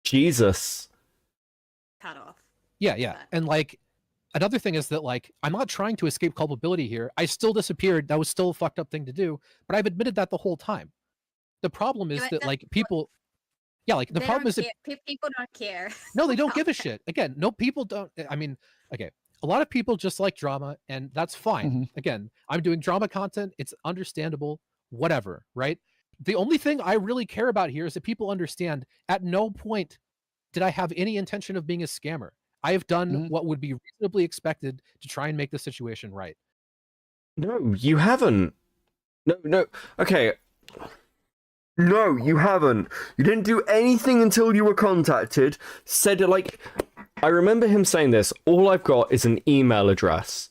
Jesus. Cut off. Yeah. And like, another thing is that, like, I'm not trying to escape culpability here. I still disappeared. That was still a fucked up thing to do, but I've admitted that the whole time. The problem is that, like, people... Yeah, like, the problem is that... People don't care. No, they don't give a shit. Again, no, people don't... I mean, okay, a lot of people just like drama, and that's fine. Again, I'm doing drama content. It's understandable, whatever, right? The only thing I really care about here is that people understand at no point did I have any intention of being a scammer. I have done what would be reasonably expected to try and make the situation right. No, you haven't. No. Okay. No, you haven't. You didn't do anything until you were contacted. Said it like... I remember him saying this. All I've got is an email address.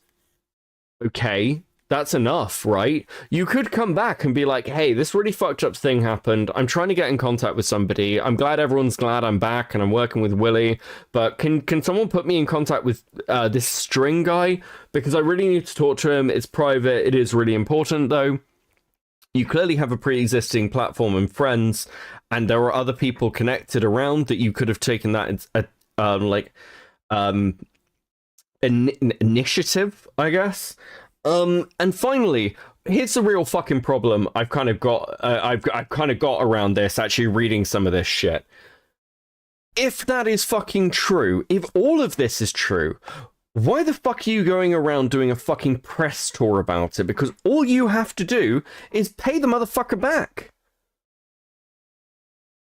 Okay. That's enough, right? You could come back and be like, hey, this really fucked up thing happened. I'm trying to get in contact with somebody. I'm glad everyone's glad I'm back and I'm working with Willie. But can someone put me in contact with this String guy? Because I really need to talk to him. It's private. It is really important, though. You clearly have a pre-existing platform and friends, and there are other people connected around that you could have taken that initiative, I guess. And finally, here's the real fucking problem I've kind of got around this, actually reading some of this shit. If that is fucking true, if all of this is true, why the fuck are you going around doing a fucking press tour about it? Because all you have to do is pay the motherfucker back.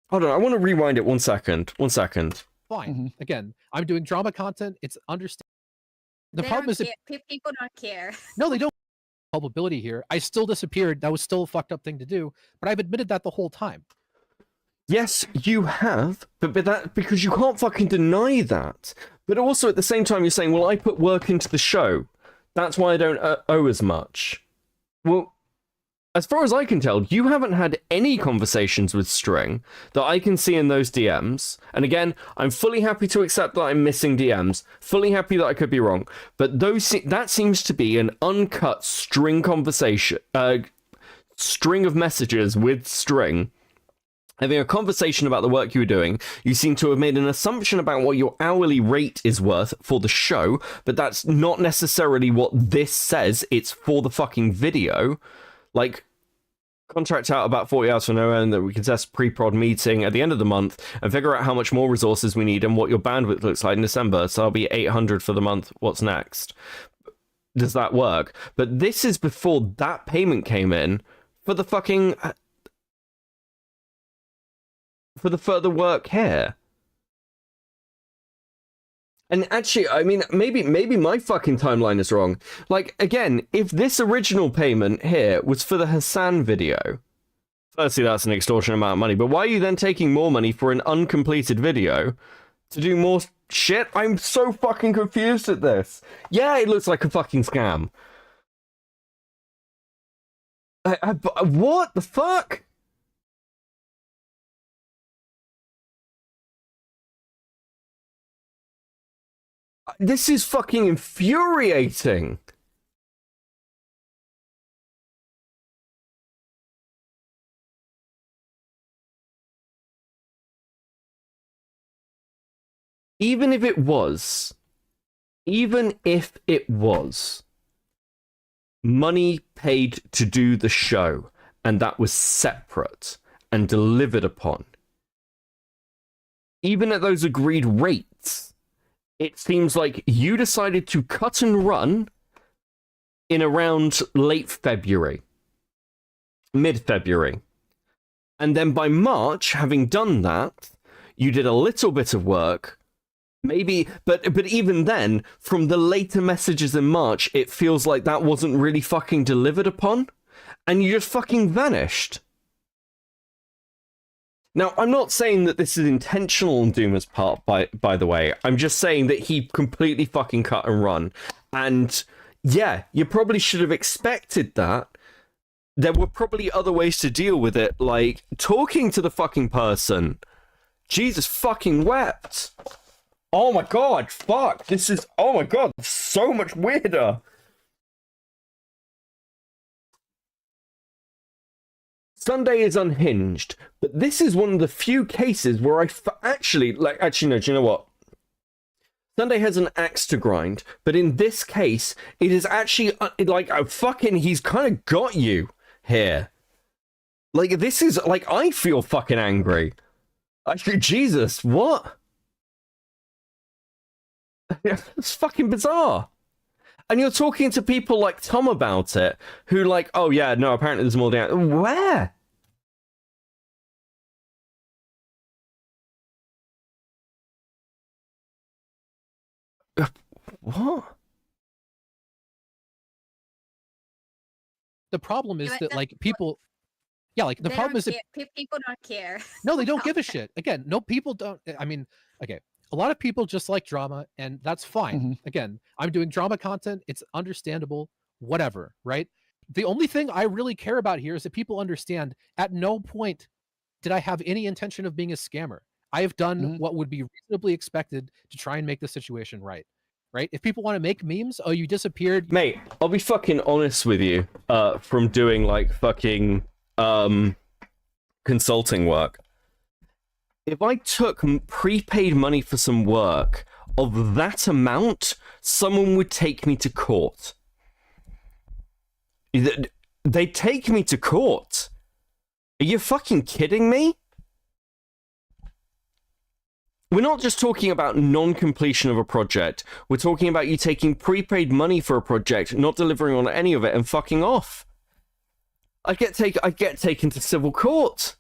Hold on, I want to rewind it 1 second. 1 second. fine. Again, I'm doing drama content. It's understandable. The problem is that people don't care. no, they don't. Culpability here. I still disappeared. That was still a fucked up thing to do, but I've admitted that the whole time. Yes, you have, but that because you can't fucking deny that. But also at the same time, you're saying, well, I put work into the show. That's why I don't owe as much. Well, as far as I can tell, you haven't had any conversations with String that I can see in those DMs. And again, I'm fully happy to accept that I'm missing DMs. Fully happy that I could be wrong. But that seems to be an uncut String conversation, string of messages with String. Having a conversation about the work you were doing, you seem to have made an assumption about what your hourly rate is worth for the show, but that's not necessarily what this says. It's for the fucking video. Like, contract out about 40 hours for no end that we can test pre-prod meeting at the end of the month and figure out how much more resources we need and what your bandwidth looks like in December. So I'll be 800 for the month. What's next? Does that work? But this is before that payment came in for the fucking... for the further work here. And actually, I mean, maybe my fucking timeline is wrong. Like, again, if this original payment here was for the Hassan video, firstly, that's an extortionate amount of money, but why are you then taking more money for an uncompleted video to do more shit? I'm so fucking confused at this. Yeah, it looks like a fucking scam. What the fuck? This is fucking infuriating. Even if it was, money paid to do the show, and that was separate and delivered upon, even at those agreed rates, it seems like you decided to cut and run in around late February, mid-February. And then by March, having done that, you did a little bit of work, maybe, but even then, from the later messages in March, it feels like that wasn't really fucking delivered upon, and you just fucking vanished. Now, I'm not saying that this is intentional on Doomer's part, by the way. I'm just saying that he completely fucking cut and run. And, yeah, you probably should have expected that. There were probably other ways to deal with it, like talking to the fucking person. Jesus fucking wept. Oh my god, fuck. This is, oh my god, so much weirder. Sunday is unhinged, but this is one of the few cases where actually, no, do you know what? Sunday has an axe to grind, but in this case, it is actually, he's kind of got you here. Like, this is, like, I feel fucking angry. Actually, Jesus, what? It's fucking bizarre. And you're talking to people like Tom about it, who like, oh yeah, no, apparently there's more down. Where? What? The problem is that, like, people... Yeah, like, the They problem don't is that... care. People don't care. No, they don't give a shit. Again, no, people don't... I mean, okay, a lot of people just like drama, and that's fine. Again, I'm doing drama content. It's understandable, whatever, right? The only thing I really care about here is that people understand at no point did I have any intention of being a scammer. I have done what would be reasonably expected to try and make the situation right. Right? If people want to make memes, oh, you disappeared. Mate, I'll be fucking honest with you, from doing, like, fucking, consulting work. If I took prepaid money for some work of that amount, someone would take me to court. They'd take me to court. Are you fucking kidding me? We're not just talking about non-completion of a project. We're talking about you taking prepaid money for a project, not delivering on any of it, and fucking off. I'd get taken to civil court.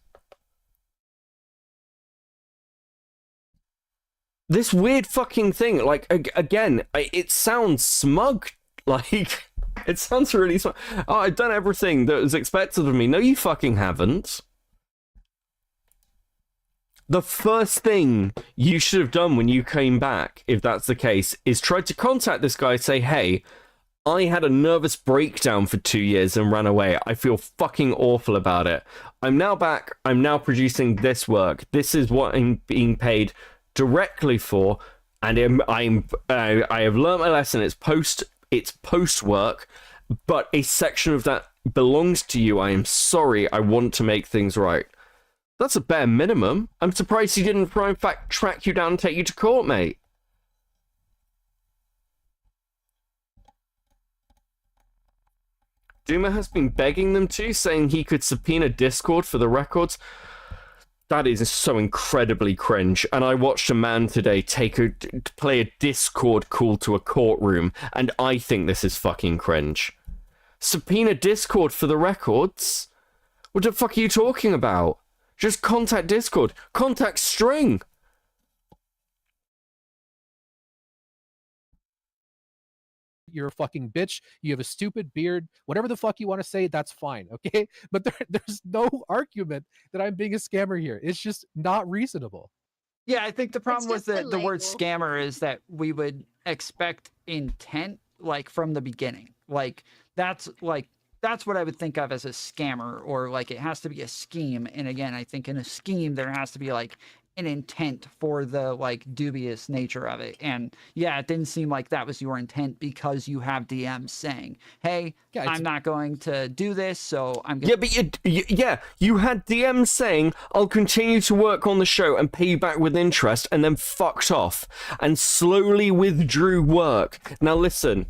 this weird fucking thing, like, again, it sounds smug, like, it sounds really smug. Oh, I've done everything that was expected of me. No, you fucking haven't. The first thing you should have done when you came back, if that's the case, is try to contact this guy, say, hey, I had a nervous breakdown for 2 years and ran away. I feel fucking awful about it. I'm now back. I'm now producing this work. This is what I'm being paid directly for, and I have learned my lesson. It's post work, but a section of that belongs to you. I am sorry. I want to make things right. That's a bare minimum. I'm surprised he didn't, in fact, track you down and take you to court, mate. Duma has been begging them to, saying he could subpoena Discord for the records. That is so incredibly cringe. And I watched a man today play a Discord call to a courtroom, and I think this is fucking cringe. Subpoena Discord for the records? What the fuck are you talking about? Just contact Discord. Contact String. You're a fucking bitch. You have a stupid beard. Whatever the fuck you want to say, that's fine, okay? But there's no argument that I'm being a scammer here. It's just not reasonable. Yeah, I think the problem with the word scammer is that we would expect intent, like, from the beginning. That's what I would think of as a scammer, or like it has to be a scheme. And again, I think in a scheme there has to be like an intent for the like dubious nature of it. And yeah, it didn't seem like that was your intent because you have DMs saying, hey, I'm not going to do this, so I'm gonna... Yeah, but you had DMs saying, I'll continue to work on the show and pay you back with interest, and then fucked off and slowly withdrew work. Now listen,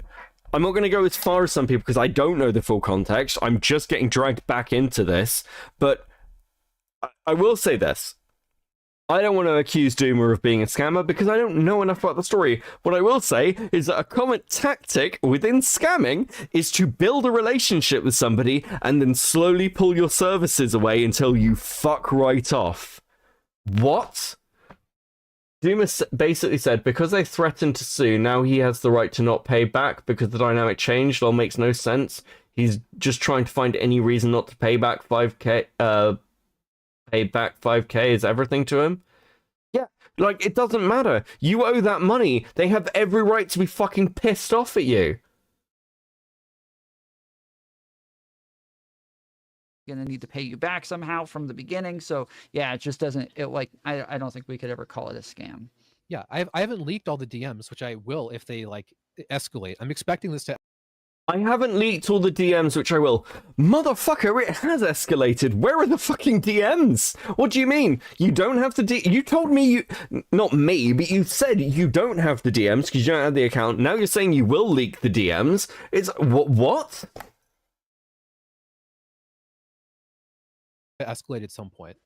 I'm not going to go as far as some people because I don't know the full context. I'm just getting dragged back into this. But I will say this. I don't want to accuse Doomer of being a scammer because I don't know enough about the story. What I will say is that a common tactic within scamming is to build a relationship with somebody and then slowly pull your services away until you fuck right off. What? Doomer basically said, because they threatened to sue, now he has the right to not pay back because the dynamic changed. All makes no sense. He's just trying to find any reason not to pay back 5k. Pay back 5k is everything to him. Yeah, like, it doesn't matter. You owe that money. They have every right to be fucking pissed off at you. Gonna need to pay you back somehow from the beginning. So yeah, it just doesn't, I don't think we could ever call it a scam. Yeah, I haven't leaked all the DMs, which I will if they like escalate. I'm expecting this to... I haven't leaked all the DMs, which I will. Motherfucker, it has escalated. Where are the fucking DMs? What do you mean? You don't have the you told me you... Not me, but you said you don't have the DMs because you don't have the account. Now you're saying you will leak the DMs. It's... What? Escalate at some point,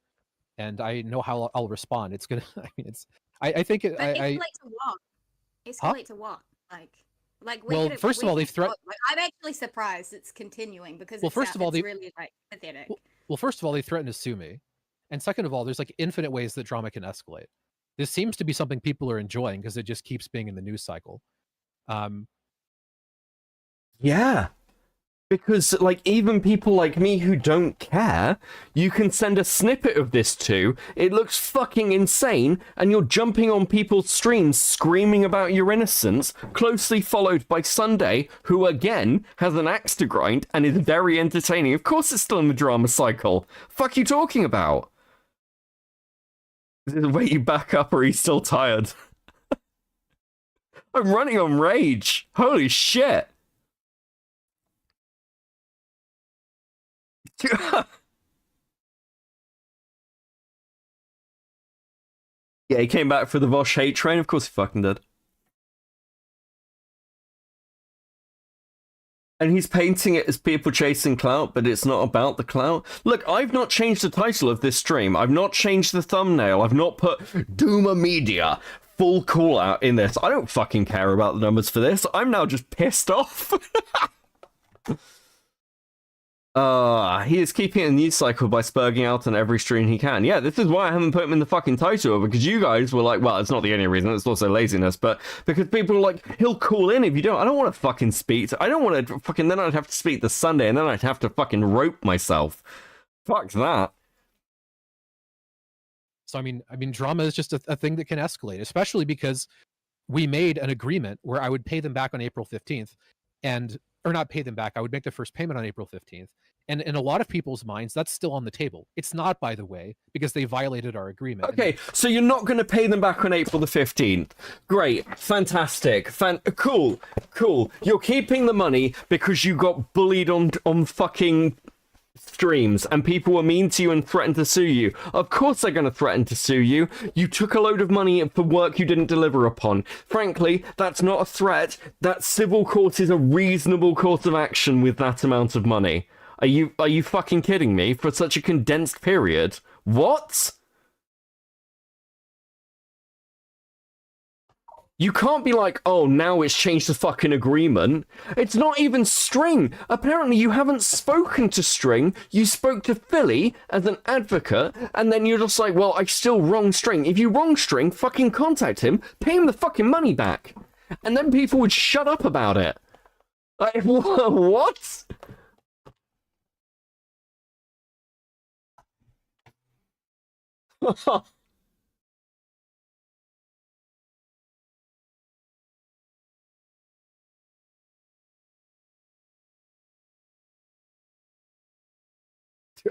and I know how I'll respond. It's gonna... I mean, it's... I think... But escalate to what? Escalate to what? Well, first of all, they've threatened... I'm actually surprised it's continuing because well, first of all, it's really like pathetic. Well, first of all, they threatened to sue me, and second of all, there's like infinite ways that drama can escalate. This seems to be something people are enjoying because it just keeps being in the news cycle. Yeah. Because, like, even people like me who don't care, you can send a snippet of this to, it looks fucking insane, and you're jumping on people's streams screaming about your innocence, closely followed by Sunday, who, again, has an axe to grind and is very entertaining. Of course it's still in the drama cycle. Fuck you talking about? Is it the way you back up, or are you still tired? I'm running on rage. Holy shit. Yeah, he came back for the Vosh hate train. Of course he fucking did. And he's painting it as people chasing clout, but it's not about the clout. Look, I've not changed the title of this stream. I've not changed the thumbnail. I've not put Doomer Media full call out in this. I don't fucking care about the numbers for this. I'm now just pissed off. He is keeping it in the news cycle by spurging out on every stream he can. Yeah, this is why I haven't put him in the fucking title, because you guys were like, well, it's not the only reason, it's also laziness, but because people are like, he'll call in if you don't. I don't want to fucking speak. I don't want to fucking, then I'd have to speak this Sunday, and then I'd have to fucking rope myself. Fuck that. So, I mean, drama is just a thing that can escalate, especially because we made an agreement where I would pay them back on April 15th, or not pay them back, I would make the first payment on April 15th. And in a lot of people's minds, that's still on the table. It's not, by the way, because they violated our agreement. Okay, so you're not going to pay them back on April the 15th. Great, fantastic, cool. You're keeping the money because you got bullied on fucking streams and people were mean to you and threatened to sue you. Of course they're going to threaten to sue you. You took a load of money for work you didn't deliver upon. Frankly, that's not a threat. That civil court is a reasonable course of action with that amount of money. Are you fucking kidding me? For such a condensed period? What? You can't be like, oh, now it's changed the fucking agreement. It's not even String. Apparently you haven't spoken to String. You spoke to Philly as an advocate, and then you're just like, well, I still wrong String. If you wrong String, fucking contact him, pay him the fucking money back. And then people would shut up about it. Like, what?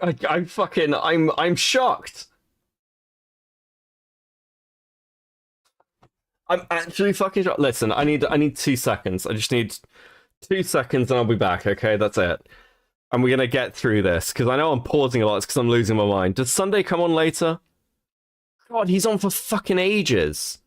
I'm shocked. I'm actually fucking shocked. Listen, I need 2 seconds. I just need 2 seconds and I'll be back, okay? That's it. And we're gonna get through this, because I know I'm pausing a lot, it's because I'm losing my mind. Does Sunday come on later? God, he's on for fucking ages.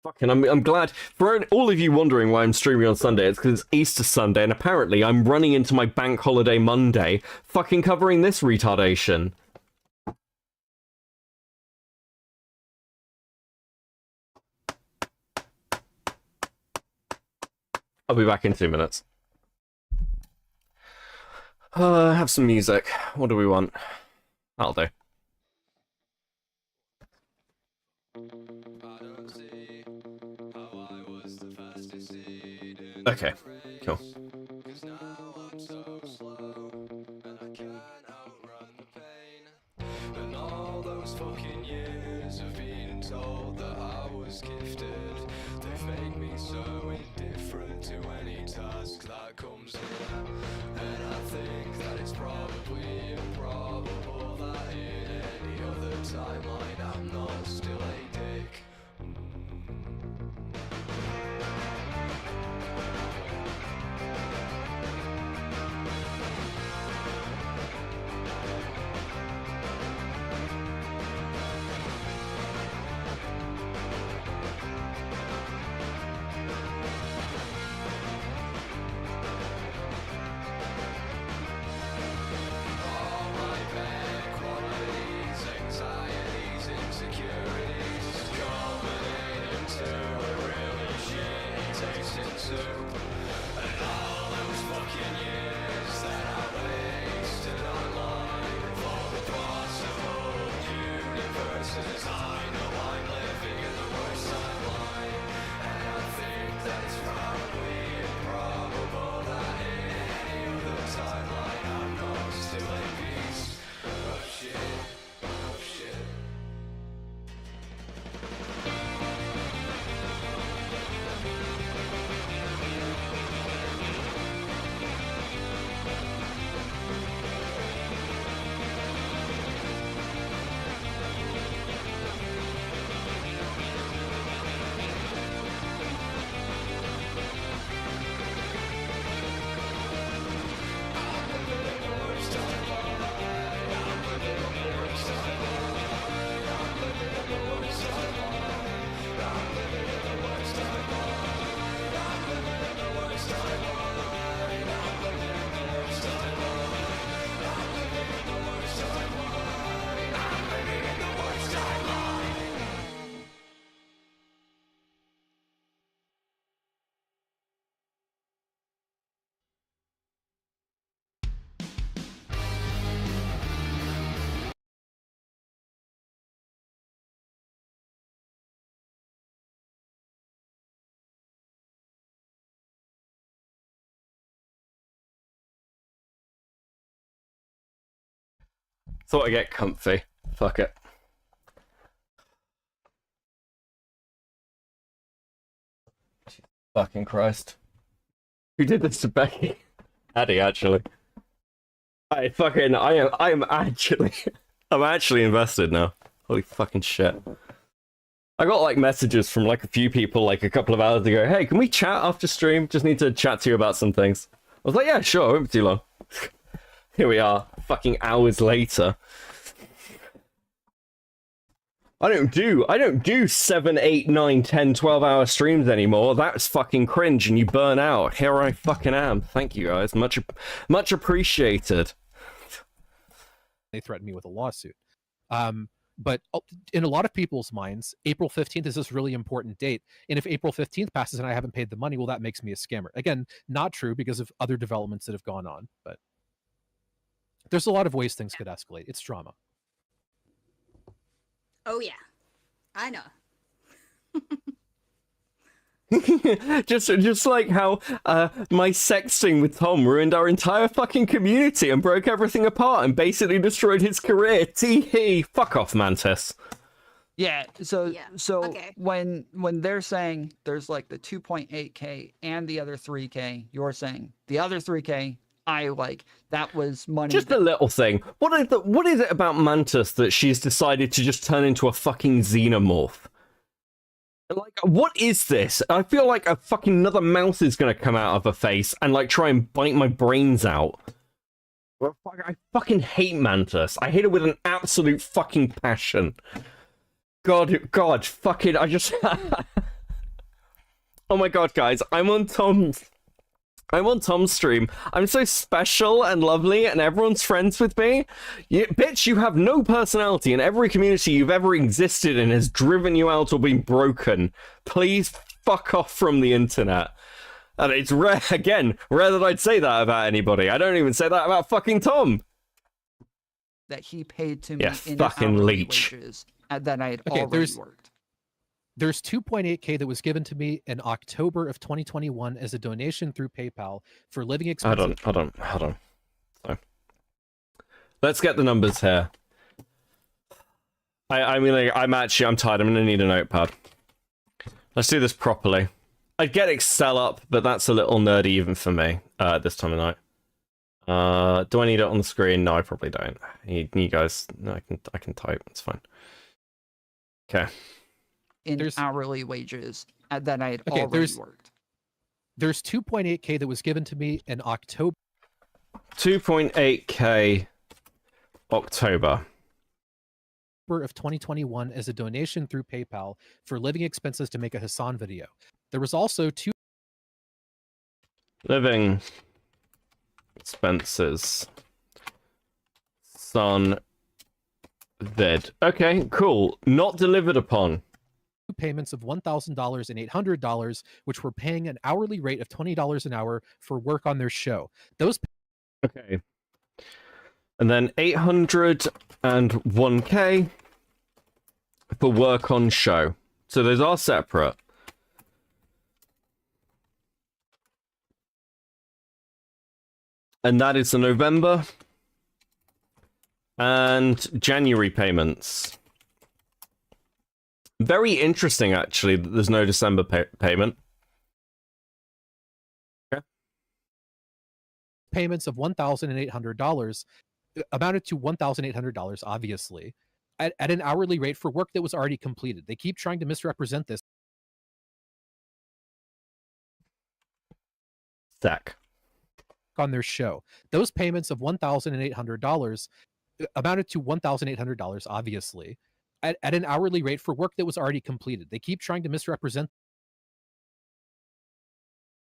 Fucking, I'm glad. For all of you wondering why I'm streaming on Sunday, it's because it's Easter Sunday, and apparently I'm running into my bank holiday Monday, fucking covering this retardation. I'll be back in 2 minutes. Have some music. What do we want? That'll do. Okay, cool. And all those fucking years of being told that I was gifted, they make me so indifferent to any task that comes in. And I think that it's probably improbable that in any other timeline I'm not still a dick. Thought I'd get comfy. Fuck it. Fucking Christ. Who did this to Becky? Addy, actually. I'm actually invested now. Holy fucking shit. I got like messages from like a few people like a couple of hours ago. Hey, can we chat after stream? Just need to chat to you about some things. I was like, yeah, sure, it won't be too long. Here we are, fucking hours later. I don't do 7, 8, 9, 10, 12-hour streams anymore. That's fucking cringe and you burn out. Here I fucking am. Thank you guys. Much appreciated. They threatened me with a lawsuit. But in a lot of people's minds, April 15th is this really important date. And if April 15th passes and I haven't paid the money, well, that makes me a scammer. Again, not true because of other developments that have gone on. But there's a lot of ways things could escalate. It's drama. Oh, yeah. I know. just like how my sexting with Tom ruined our entire fucking community and broke everything apart and basically destroyed his career. Tee-hee. Fuck off, Mantis. Yeah, so when they're saying there's like the 2.8K and the other 3K, you're saying the other 3K, I like that was money. Just a little thing. What is it about Mantis that she's decided to just turn into a fucking xenomorph? Like, what is this? I feel like a fucking another mouse is gonna come out of her face and like try and bite my brains out. Well, I fucking hate Mantis. I hate her with an absolute fucking passion. God, fucking, I just... Oh my god, guys, I'm on Tom's stream. I'm so special and lovely and everyone's friends with me. Bitch, you have no personality and every community you've ever existed in has driven you out or been broken. Please fuck off from the internet. And it's rare that I'd say that about anybody. I don't even say that about fucking Tom. That he paid to me Yeah, in fucking hourly leech. wages that I had already worked. There's 2.8K that was given to me in October of 2021 as a donation through PayPal for living expenses. Hold on. So, let's get the numbers here. I'm tired. I'm gonna need a notepad. Let's do this properly. I'd get Excel up, but that's a little nerdy even for me this time of night. Do I need it on the screen? No, I probably don't. You guys, no, I can type. It's fine. Okay. In hourly wages that I had already worked. There's 2.8K that was given to me in October. 2.8K October of 2021 as a donation through PayPal for living expenses to make a Hassan video. There was also living expenses. Son vid. Okay, cool. Not delivered upon. Payments of $1,000 and $800, which were paying an hourly rate of $20 an hour for work on their show. Those. Okay. And then 801K for work on show. So those are separate. And that is the November and January payments. Very interesting, actually, that there's no December payment. Okay. Payments of $1,800 amounted to $1,800, obviously, at an hourly rate for work that was already completed. They keep trying to misrepresent this. Stack. On their show. Those payments of $1,800 amounted to $1,800, obviously, at an hourly rate for work that was already completed. They keep trying to misrepresent.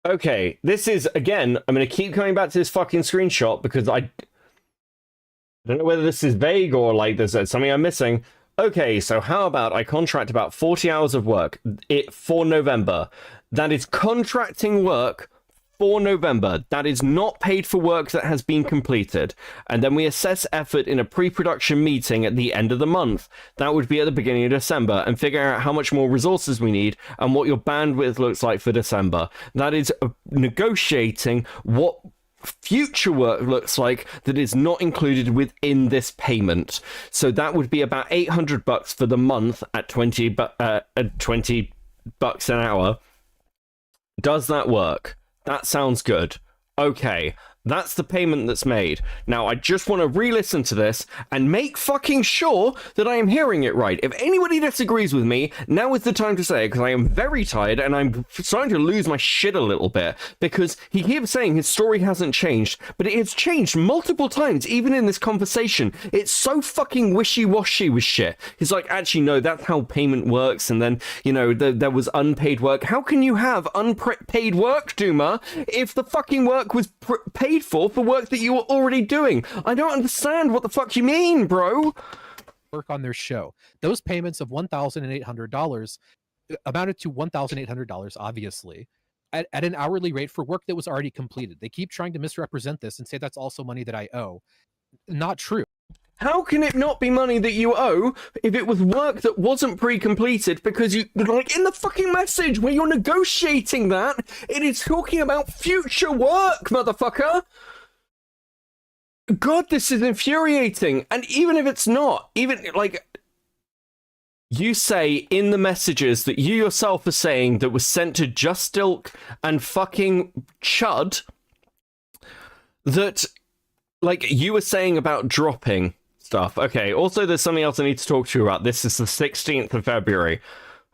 Okay, this is, again, I'm going to keep coming back to this fucking screenshot because I don't know whether this is vague or like there's something I'm missing. Okay, so how about I contract about 40 hours of work for November. That is contracting work for November. That is not paid for work that has been completed. And then we assess effort in a pre-production meeting at the end of the month. That would be at the beginning of December, and figure out how much more resources we need and what your bandwidth looks like for December. That is negotiating what future work looks like that is not included within this payment. So that would be about $800 for the month at 20 bucks an hour. Does that work? That sounds good. Okay. That's the payment that's made. Now, I just want to re-listen to this and make fucking sure that I am hearing it right. If anybody disagrees with me, now is the time to say it, because I am very tired and I'm starting to lose my shit a little bit, because he keeps saying his story hasn't changed, but it has changed multiple times, even in this conversation. It's so fucking wishy-washy with shit. He's like, actually, no, that's how payment works, and then, you know, there was unpaid work. How can you have unpaid work, Duma, if the fucking work was paid for work that you were already doing? I don't understand what the fuck you mean, bro. Work on their show. Those payments of $1,800 amounted to $1,800, obviously, at an hourly rate for work that was already completed. They keep trying to misrepresent this and say that's also money that I owe. Not true. How can it not be money that you owe if it was work that wasn't pre-completed? Because you, like, in the fucking message where you're negotiating that, it is talking about future work, motherfucker! God, this is infuriating. And even if it's not, even, like, you say in the messages that you yourself are saying that was sent to Just Ilk and fucking Chud, that, like, you were saying about dropping stuff. Okay, also there's something else I need to talk to you about. This is the 16th of February.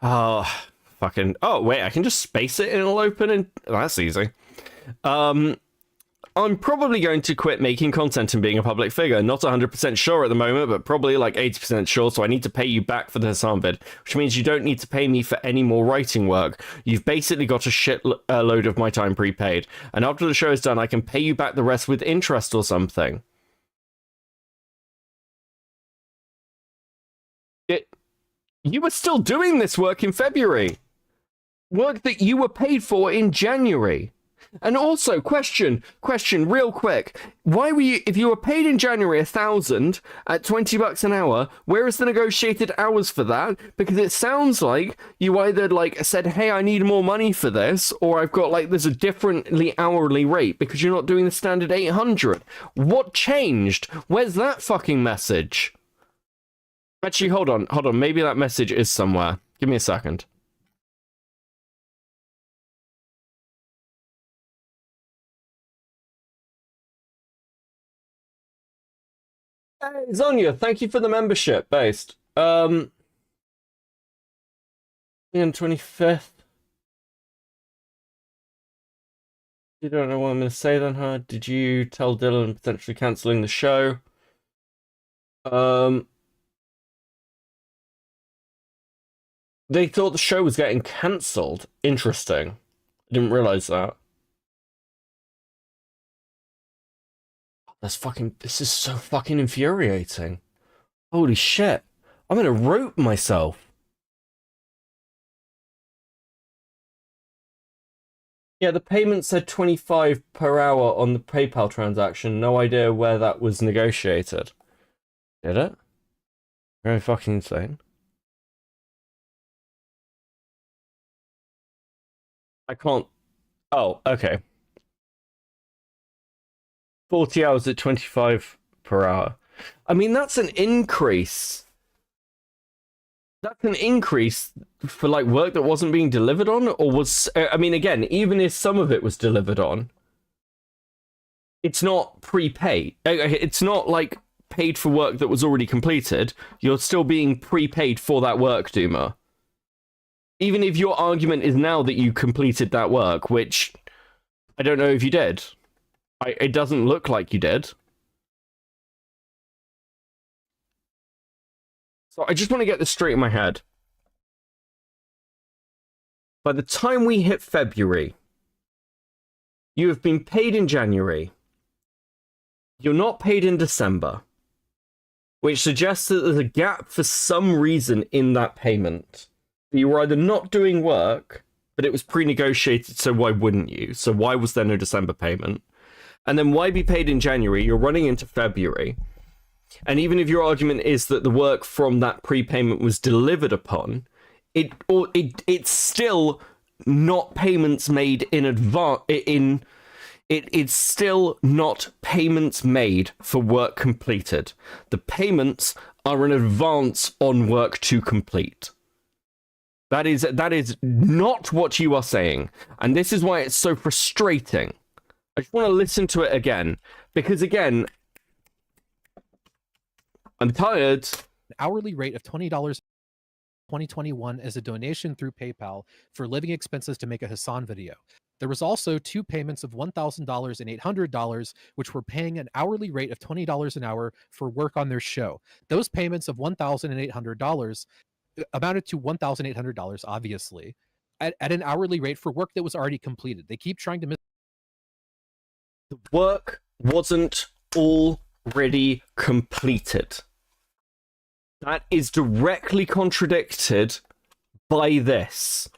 Oh, fucking... Oh, wait, I can just space it and it'll open and... That's easy. I'm probably going to quit making content and being a public figure. Not 100% sure at the moment, but probably like 80% sure, so I need to pay you back for the Hassan vid, which means you don't need to pay me for any more writing work. You've basically got a shit load of my time prepaid, and after the show is done, I can pay you back the rest with interest or something. You were still doing this work in February. Work that you were paid for in January. And also, question, real quick. Why were you, if you were paid in January 1,000 at 20 bucks an hour, where is the negotiated hours for that? Because it sounds like you either, like, said, hey, I need more money for this, or I've got, like, there's a differently hourly rate because you're not doing the standard 800. What changed? Where's that fucking message? Actually, hold on. Maybe that message is somewhere. Give me a second. Hey, Zonia, thank you for the membership, based. On 25th. You don't know what I'm going to say then, huh? Did you tell Dylan potentially cancelling the show? They thought the show was getting cancelled. Interesting. I didn't realise that. This is so fucking infuriating. Holy shit. I'm gonna rope myself. Yeah, the payment said 25 per hour on the PayPal transaction. No idea where that was negotiated. Did it? Very fucking insane. I can't... Oh, okay. 40 hours at 25 per hour. I mean, that's an increase. That's an increase for, like, work that wasn't being delivered on, or was... I mean, again, even if some of it was delivered on, it's not prepaid. It's not, like, paid for work that was already completed. You're still being prepaid for that work, Duma. Even if your argument is now that you completed that work, which I don't know if you did. It doesn't look like you did. So I just want to get this straight in my head. By the time we hit February, you have been paid in January. You're not paid in December, which suggests that there's a gap for some reason in that payment. You were either not doing work, but it was pre-negotiated, so why wouldn't you? So why was there no December payment? And then why be paid in January? You're running into February. And even if your argument is that the work from that prepayment was delivered upon, it's still not payments made in advance, it's still not payments made for work completed. The payments are an advance on work to complete. That is not what you are saying. And this is why it's so frustrating. I just want to listen to it again. Because again, I'm tired. An hourly rate of $20 2021 as a donation through PayPal for living expenses to make a Hassan video. There was also 2 payments of $1,000 and $800, which were paying an hourly rate of $20 an hour for work on their show. Those payments of $1,000 and $800 amounted to $1,800, obviously, at an hourly rate for work that was already completed. They keep trying to miss. The work wasn't already completed. That is directly contradicted by this.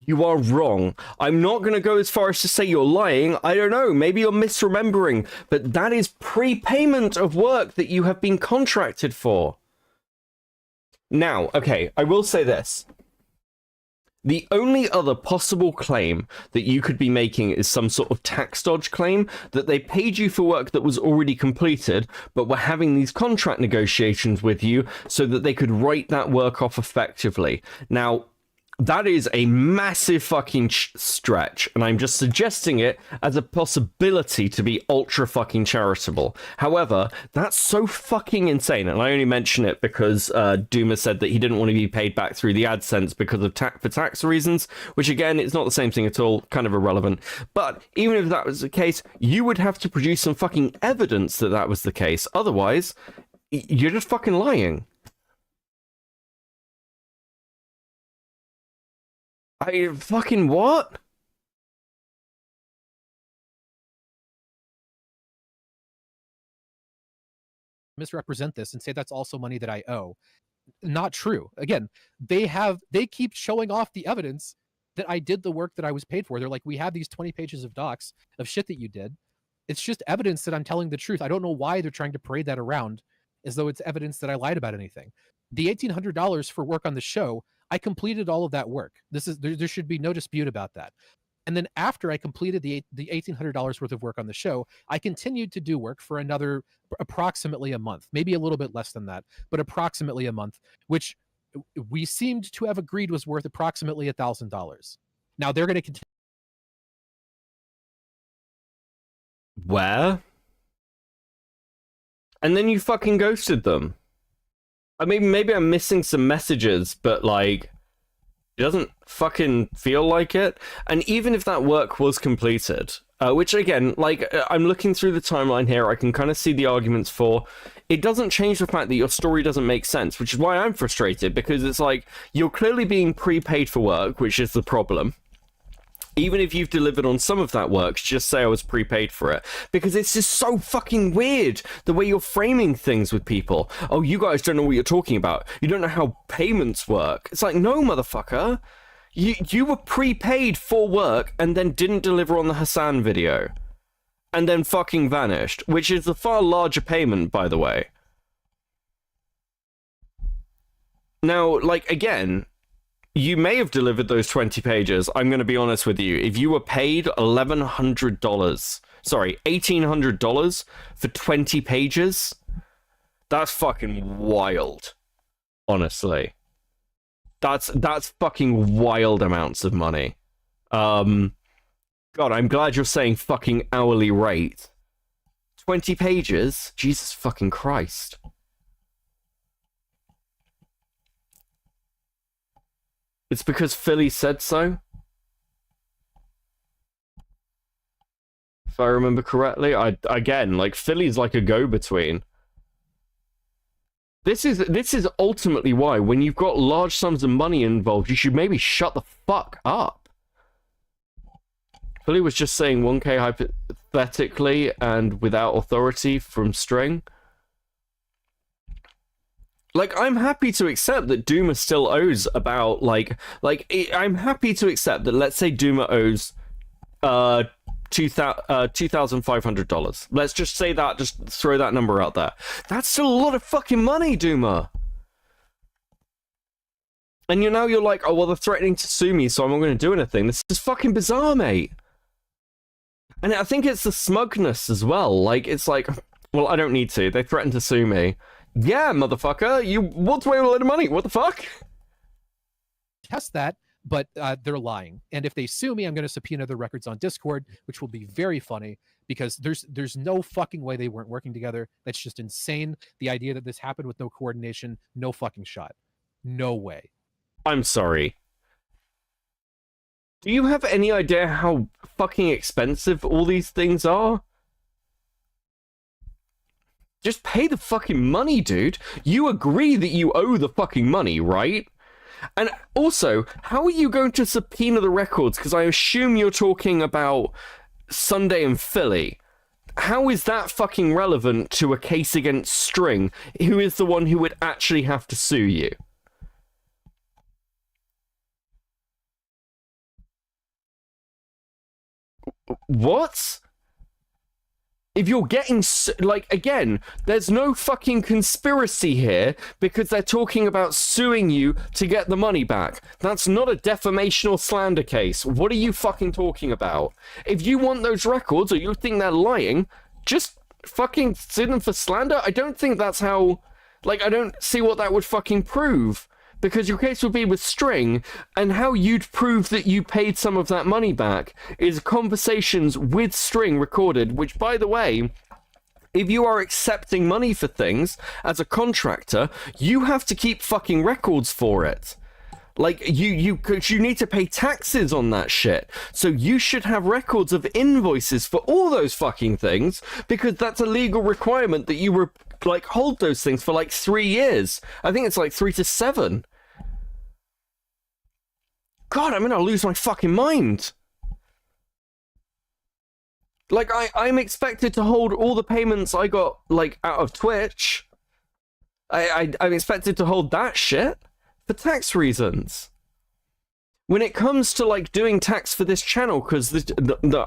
You are wrong. I'm not going to go as far as to say you're lying. I don't know. Maybe you're misremembering. But that is prepayment of work that you have been contracted for. Now, okay, I will say this. The only other possible claim that you could be making is some sort of tax dodge claim that they paid you for work that was already completed, but were having these contract negotiations with you so that they could write that work off effectively. Now, that is a massive fucking stretch, and I'm just suggesting it as a possibility to be ultra fucking charitable. However, that's so fucking insane, and I only mention it because Duma said that he didn't want to be paid back through the AdSense because of for tax reasons, which again, it's not the same thing at all, kind of irrelevant. But even if that was the case, you would have to produce some fucking evidence that that was the case. Otherwise, you're just fucking lying. I fucking what? Misrepresent this and say that's also money that I owe. Not true. Again, they keep showing off the evidence that I did the work that I was paid for. They're like, we have these 20 pages of docs of shit that you did. It's just evidence that I'm telling the truth. I don't know why they're trying to parade that around as though it's evidence that I lied about anything. The $1,800 for work on the show, I completed all of that work. There should be no dispute about that. And then after I completed the $1,800 worth of work on the show, I continued to do work for another approximately a month, maybe a little bit less than that, but approximately a month, which we seemed to have agreed was worth approximately $1,000. Now they're going to continue. Where? And then you fucking ghosted them. I mean, maybe I'm missing some messages, but like, it doesn't fucking feel like it. And even if that work was completed, which again, like, I'm looking through the timeline here, I can kind of see the arguments for, it doesn't change the fact that your story doesn't make sense, which is why I'm frustrated, because it's like, you're clearly being prepaid for work, which is the problem. Even if you've delivered on some of that work, just say I was prepaid for it. Because it's just so fucking weird, the way you're framing things with people. Oh, you guys don't know what you're talking about. You don't know how payments work. It's like, no, motherfucker. You were prepaid for work and then didn't deliver on the Hassan video. And then fucking vanished. Which is a far larger payment, by the way. Now, like, again, you may have delivered those 20 pages. I'm going to be honest with you. If you were paid $1,800 for 20 pages, that's fucking wild. Honestly. That's fucking wild amounts of money. God, I'm glad you're saying fucking hourly rate. 20 pages? Jesus fucking Christ. It's because Philly said so? If I remember correctly, again, like, Philly's like a go-between. This is ultimately why, when you've got large sums of money involved, you should maybe shut the fuck up. Philly was just saying 1K hypothetically and without authority from String. Like, I'm happy to accept that Duma still owes about, I'm happy to accept that, let's say Duma owes $2,500. Let's just say that, just throw that number out there. That's still a lot of fucking money, Duma. And you're like, oh, well, they're threatening to sue me, so I'm not going to do anything. This is fucking bizarre, mate. And I think it's the smugness as well. Like, it's like, well, I don't need to. They threatened to sue me. Yeah, motherfucker, you walked away with a lot of money. What the fuck? Test that, but they're lying. And if they sue me, I'm going to subpoena their records on Discord, which will be very funny because there's no fucking way they weren't working together. That's just insane. The idea that this happened with no coordination, no fucking shot. No way. I'm sorry. Do you have any idea how fucking expensive all these things are? Just pay the fucking money, dude. You agree that you owe the fucking money, right? And also, how are you going to subpoena the records? Because I assume you're talking about Sunday and Philly. How is that fucking relevant to a case against String, who is the one who would actually have to sue you? What? If you're getting, like, again, there's no fucking conspiracy here because they're talking about suing you to get the money back. That's not a defamation or slander case. What are you fucking talking about? If you want those records or you think they're lying, just fucking sue them for slander? I don't think that's how, like, I don't see what that would fucking prove. Because your case would be with String, and how you'd prove that you paid some of that money back is conversations with String recorded, which, by the way, if you are accepting money for things as a contractor, you have to keep fucking records for it. Like, you need to pay taxes on that shit. So you should have records of invoices for all those fucking things, because that's a legal requirement that you were, like, hold those things for, like, 3 years. I think it's, like, 3 to 7. God, I'm gonna lose my fucking mind. Like, I'm expected to hold all the payments I got, like, out of Twitch. I'm expected to hold that shit for tax reasons. When it comes to, like, doing tax for this channel, because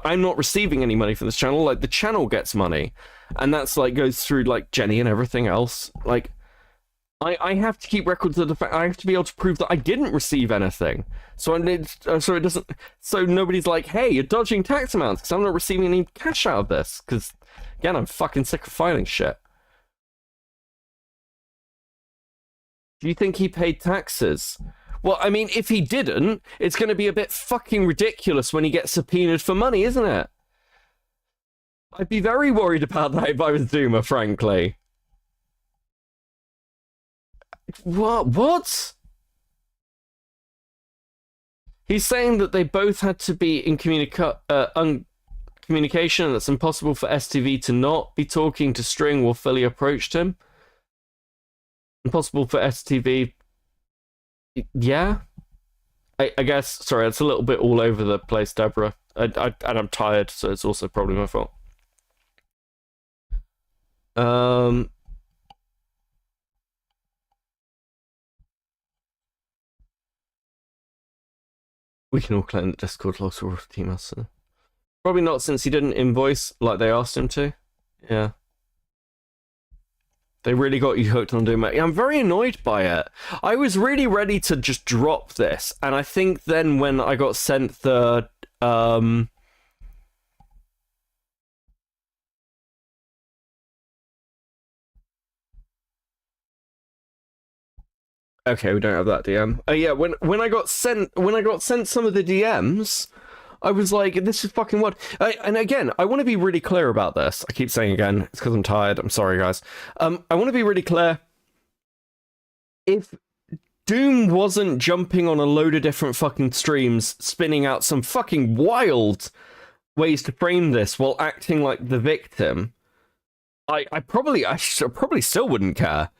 I'm not receiving any money from this channel, like, the channel gets money. And that's, like, goes through, like, Jenny and everything else. Like, I have to keep records of the fact, I have to be able to prove that I didn't receive anything. So so nobody's like, hey, you're dodging tax amounts, because I'm not receiving any cash out of this. Because, again, I'm fucking sick of filing shit. Do you think he paid taxes? Well, I mean, if he didn't, it's going to be a bit fucking ridiculous when he gets subpoenaed for money, isn't it? I'd be very worried about that if I was Duma, frankly. What? He's saying that they both had to be in communication, and it's impossible for STV to not be talking to String while Philly approached him. Impossible for STV. Yeah? I guess, sorry, it's a little bit all over the place, Deborah. And I'm tired, so it's also probably my fault. We can all claim that Discord logs were team us. Probably not, since he didn't invoice like they asked him to. Yeah. They really got you hooked on doing that. I'm very annoyed by it. I was really ready to just drop this, and I think then when I got sent the okay, we don't have that DM. Yeah, when I got sent some of the DMs, I was like, this is fucking what. And again, I want to be really clear about this. I keep saying again, it's because I'm tired. I'm sorry, guys. I want to be really clear. If Doom wasn't jumping on a load of different fucking streams, spinning out some fucking wild ways to frame this while acting like the victim, I probably still wouldn't care.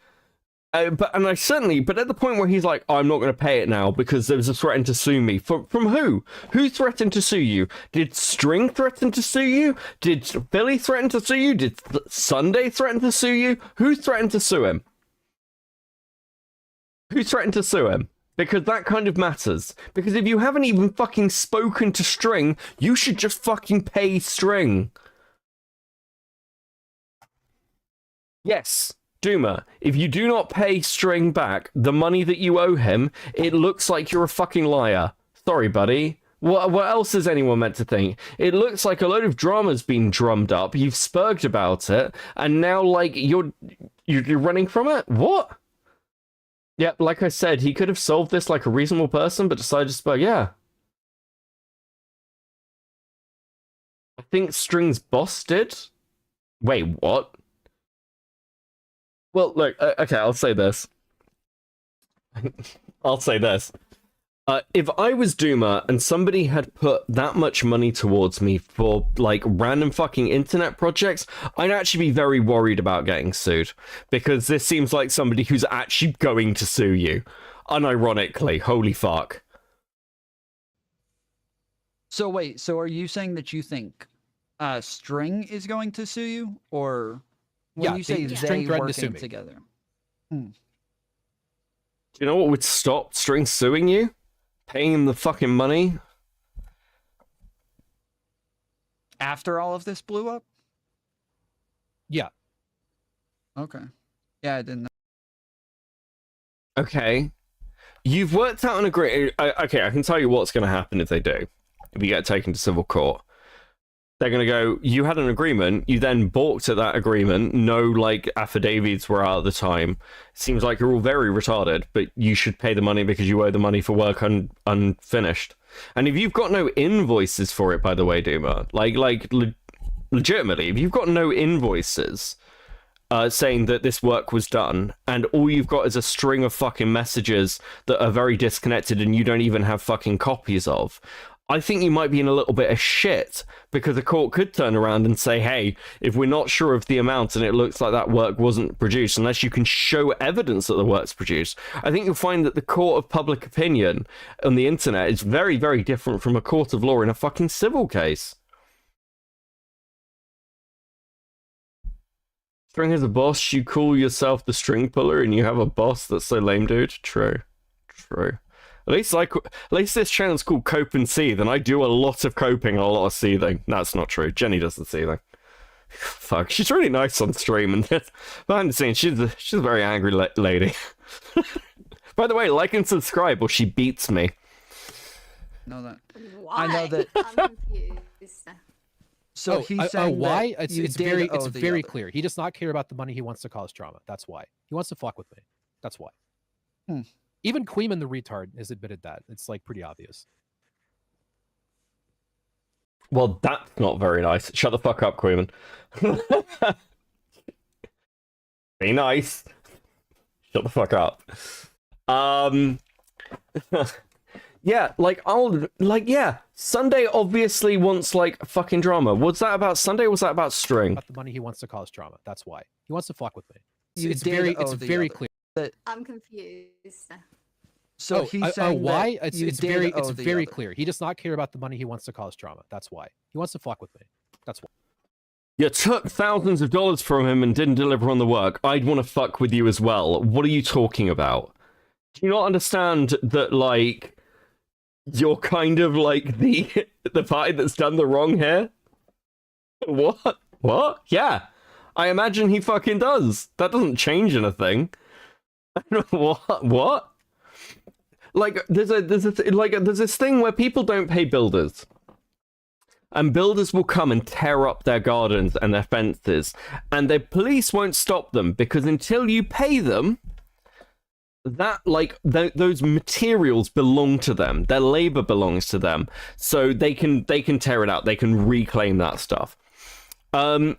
But at the point where he's like, oh, I'm not going to pay it now because there was a threat to sue me. From who? Who threatened to sue you? Did String threaten to sue you? Did Billy threaten to sue you? Did Sunday threaten to sue you? Who threatened to sue him? Who threatened to sue him? Because that kind of matters. Because if you haven't even fucking spoken to String, you should just fucking pay String. Yes. Duma, if you do not pay String back the money that you owe him, it looks like you're a fucking liar. Sorry, buddy, What else is anyone meant to think? It looks like a load of drama's been drummed up. You've spurged about it, and now like you're running from it. What? Yeah, like I said, he could have solved this like a reasonable person, but decided to spurg. Yeah. I think String's boss did. Wait, what? Well, look. Okay, I'll say this. I'll say this. If I was Duma and somebody had put that much money towards me for, like, random fucking internet projects, I'd actually be very worried about getting sued. Because this seems like somebody who's actually going to sue you. Unironically. Holy fuck. So wait, so are you saying that you think String is going to sue you? Or when you say String they threatened to sue working me. together? Do you know what would stop String suing you? Paying him the fucking money? After all of this blew up? Yeah. Okay. Yeah, I didn't know. Okay. You've worked out an agreement. Okay, I can tell you what's going to happen if they do. If you get taken to civil court. They're going to go, you had an agreement, you then balked at that agreement, no, like, affidavits were out at the time. Seems like you're all very retarded, but you should pay the money because you owe the money for work unfinished. And if you've got no invoices for it, by the way, Duma, legitimately, if you've got no invoices saying that this work was done, and all you've got is a string of fucking messages that are very disconnected and you don't even have fucking copies of, I think you might be in a little bit of shit, because the court could turn around and say, hey, if we're not sure of the amount and it looks like that work wasn't produced, unless you can show evidence that the work's produced, I think you'll find that the court of public opinion on the internet is very, very different from a court of law in a fucking civil case. String has a boss, you call yourself the string puller, and you have a boss that's so lame, dude. True. True. At least this channel's called Cope and Seethe, and I do a lot of coping and a lot of seething. That's not true. Jenny does the seething. Fuck, she's really nice on stream, and behind the scenes, she's a very angry lady. By the way, like and subscribe, or she beats me. Know that. Why? I know that. I'm confused. So he's saying why? that It's you very did owe the very other. clear. He does not care about the money. He wants to cause drama. That's why. He wants to fuck with me. That's why. Even Queeman the retard has admitted that. It's like pretty obvious. Well, that's not very nice. Shut the fuck up, Queeman. Be nice. Shut the fuck up. Yeah, Sunday obviously wants, like, fucking drama. Was that about Sunday or was that about String? About the money, he wants to cause drama. That's why. He wants to fuck with me. You It's very clear. I'm confused. So he's saying why? that It's you very did owe the very other. clear. He does not care about the money. He wants to cause drama. That's why. He wants to fuck with me. That's why. You took thousands of dollars from him and didn't deliver on the work. I'd want to fuck with you as well. What are you talking about? Do you not understand that, like, you're kind of like the party that's done the wrong here? What? What? Yeah. I imagine he fucking does. That doesn't change anything. What? What? Like, there's this thing where people don't pay builders. And builders will come and tear up their gardens and their fences. And the police won't stop them, because until you pay them, those materials belong to them. Their labor belongs to them. So they can tear it out. They can reclaim that stuff. Do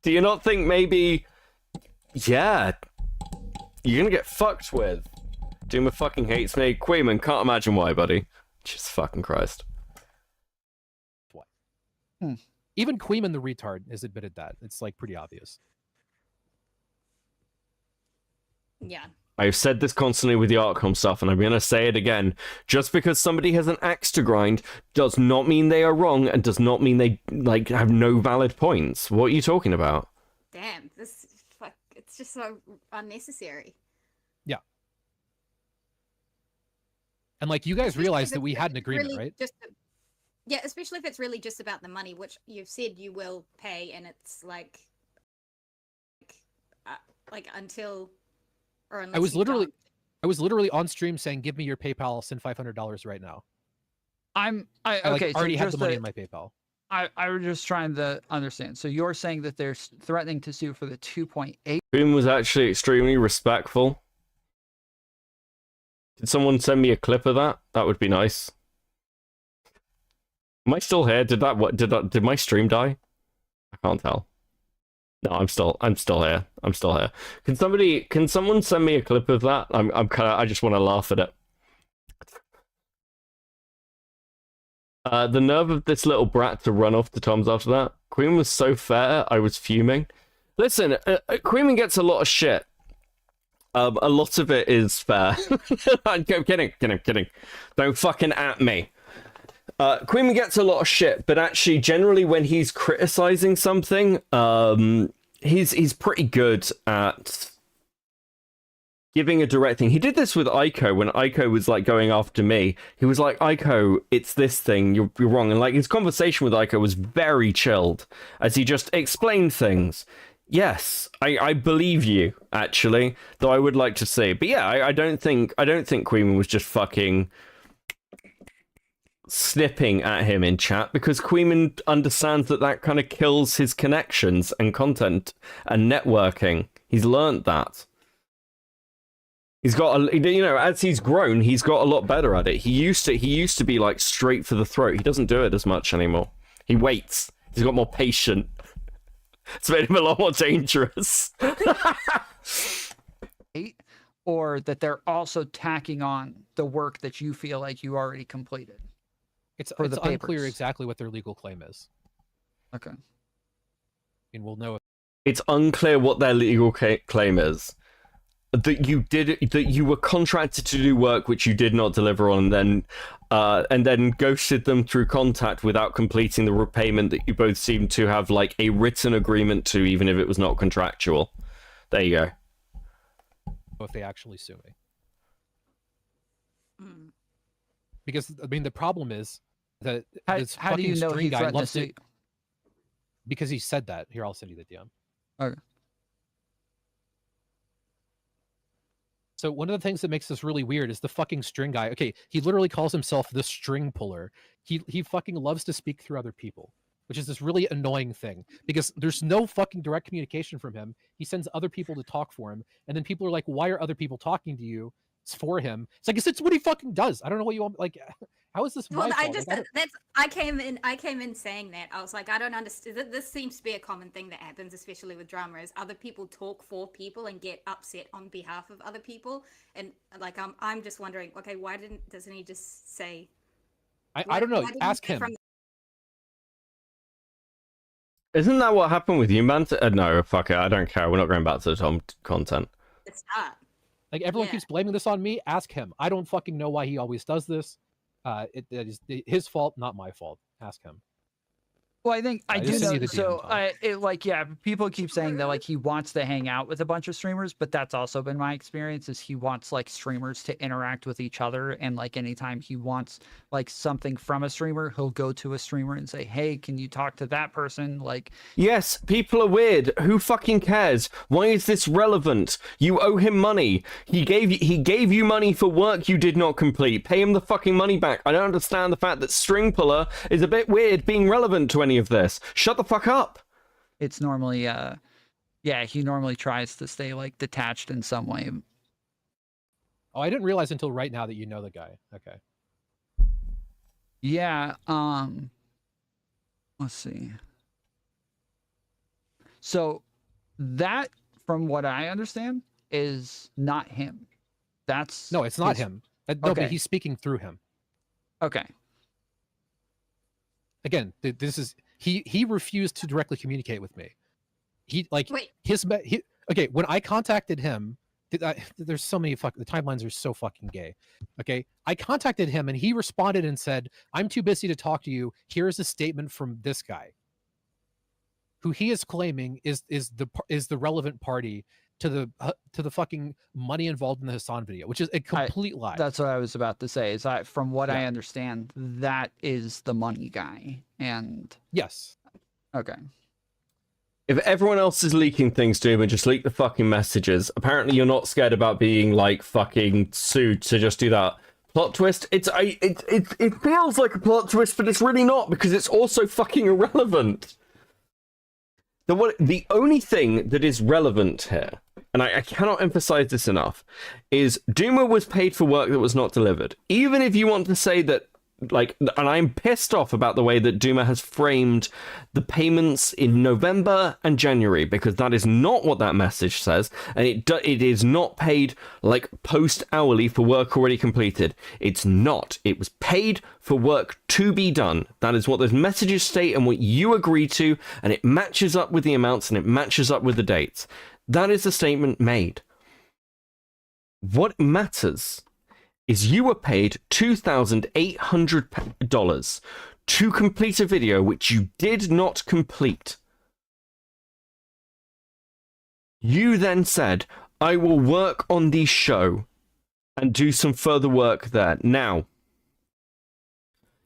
you not think maybe... Yeah, you're gonna get fucked with. Duma fucking hates me. Queeman, can't imagine why, buddy. Jesus fucking Christ. Even Queeman the retard has admitted that. It's like pretty obvious. Yeah. I've said this constantly with the Artcom stuff, and I'm gonna say it again. Just because somebody has an axe to grind does not mean they are wrong, and does not mean they, like, have no valid points. What are you talking about? Damn, it's just so unnecessary. Yeah. And like, you guys realize that we had an agreement, Really right? Yeah, especially if it's really just about the money, which you've said you will pay, and it's like until or unless I was you literally don't. I was literally on stream saying, "Give me your PayPal. I'll send $500 right now." I like, already have the money in my PayPal. I was just trying to understand. So you're saying that they're threatening to sue for the 2.8. Boom was actually extremely respectful. Did someone send me a clip of that? That would be nice. Am I still here? Did my stream die? I can't tell. No, I'm still here. I'm still here. Can someone send me a clip of that? I just want to laugh at it. The nerve of this little brat to run off to Tom's after that. Queen was so fair, I was fuming. Listen, Queen gets a lot of shit. A lot of it is fair. I'm kidding. Don't fucking at me. Queen gets a lot of shit, but actually, generally, when he's criticizing something, he's pretty good at giving a direct thing. He did this with Aiko when Aiko was like going after me. He was like, "Aiko, it's this thing. You're wrong." And like his conversation with Aiko was very chilled as he just explained things. Yes, I believe you, actually, though I would like to see. But yeah, I don't think Queen was just fucking snipping at him in chat, because Queen understands that kind of kills his connections and content and networking. He's learned that. He's got as he's grown, he's got a lot better at it. He used to be like straight for the throat. He doesn't do it as much anymore. He waits. He's got more patience. It's made him a lot more dangerous. Or that they're also tacking on the work that you feel like you already completed. It's unclear exactly what their legal claim is. Okay. And we'll know. It's unclear what their legal claim is. That you were contracted to do work which you did not deliver on, and then ghosted them through contact without completing the repayment that you both seem to have like a written agreement to, even if it was not contractual. There you go. If they actually sue me. Because I mean the problem is that this how do you know string he guy threatened to loves sue? it because he said that. Here, I'll send you the DM. Okay. So one of the things that makes this really weird is the fucking string guy. Okay, he literally calls himself the string puller. He fucking loves to speak through other people, which is this really annoying thing because there's no fucking direct communication from him. He sends other people to talk for him, and then people are like, "Why are other people talking to you?" It's for him. It's like it's what he fucking does. I don't know what you want. Like, how is this my Well, I fault? just Like, I came in saying that. I was like, I don't understand. This seems to be a common thing that happens, especially with drama, is other people talk for people and get upset on behalf of other people. And like I'm just wondering, okay, why doesn't he just say? I don't know. Ask him. Isn't that what happened with you, man? No, fuck it. I don't care. We're not going back to the Tom content. It's not. Like everyone keeps blaming this on me. Ask him. I don't fucking know why he always does this. It is his fault, not my fault. Ask him. Well, I think I do just sent know. you the DM, So, people keep saying that like he wants to hang out with a bunch of streamers, but that's also been my experience. Is he wants like streamers to interact with each other, and like anytime he wants like something from a streamer, he'll go to a streamer and say, "Hey, can you talk to that person?" Like, yes, people are weird. Who fucking cares? Why is this relevant? You owe him money. He gave you money for work you did not complete. Pay him the fucking money back. I don't understand the fact that string puller is a bit weird being relevant to any of this. Shut the fuck up. it's normally he normally tries to stay like detached in some way. Oh, I didn't realize until right now that you know the guy. Okay. Yeah, let's see. So that, from what I understand, is not him. That's No, it's not him. No, Okay. but he's speaking through him. Okay. Again, this is he refused to directly communicate with me. He like okay, when I contacted him, there's so many the timelines are so fucking gay. Okay, I contacted him and he responded and said, "I'm too busy to talk to you. Here is a statement from this guy, who he is claiming is the relevant party to the fucking money involved in the Hassan video, which is a complete lie." That's what I was about to say. Is from what I understand, that is the money guy. And yes, okay. If everyone else is leaking things to him, and just leak the fucking messages. Apparently you're not scared about being, like, fucking sued to just do that. Plot twist? It feels like a plot twist, but it's really not, because it's also fucking irrelevant. The only thing that is relevant here, and I cannot emphasize this enough, is Duma was paid for work that was not delivered. Even if you want to say that, like, and I'm pissed off about the way that Duma has framed the payments in November and January, because that is not what that message says, and it is not paid, like, post-hourly for work already completed. It's not. It was paid for work to be done. That is what those messages state and what you agree to, and it matches up with the amounts and it matches up with the dates. That is the statement made. What matters is you were paid $2,800 to complete a video which you did not complete. You then said, I will work on the show and do some further work there. Now,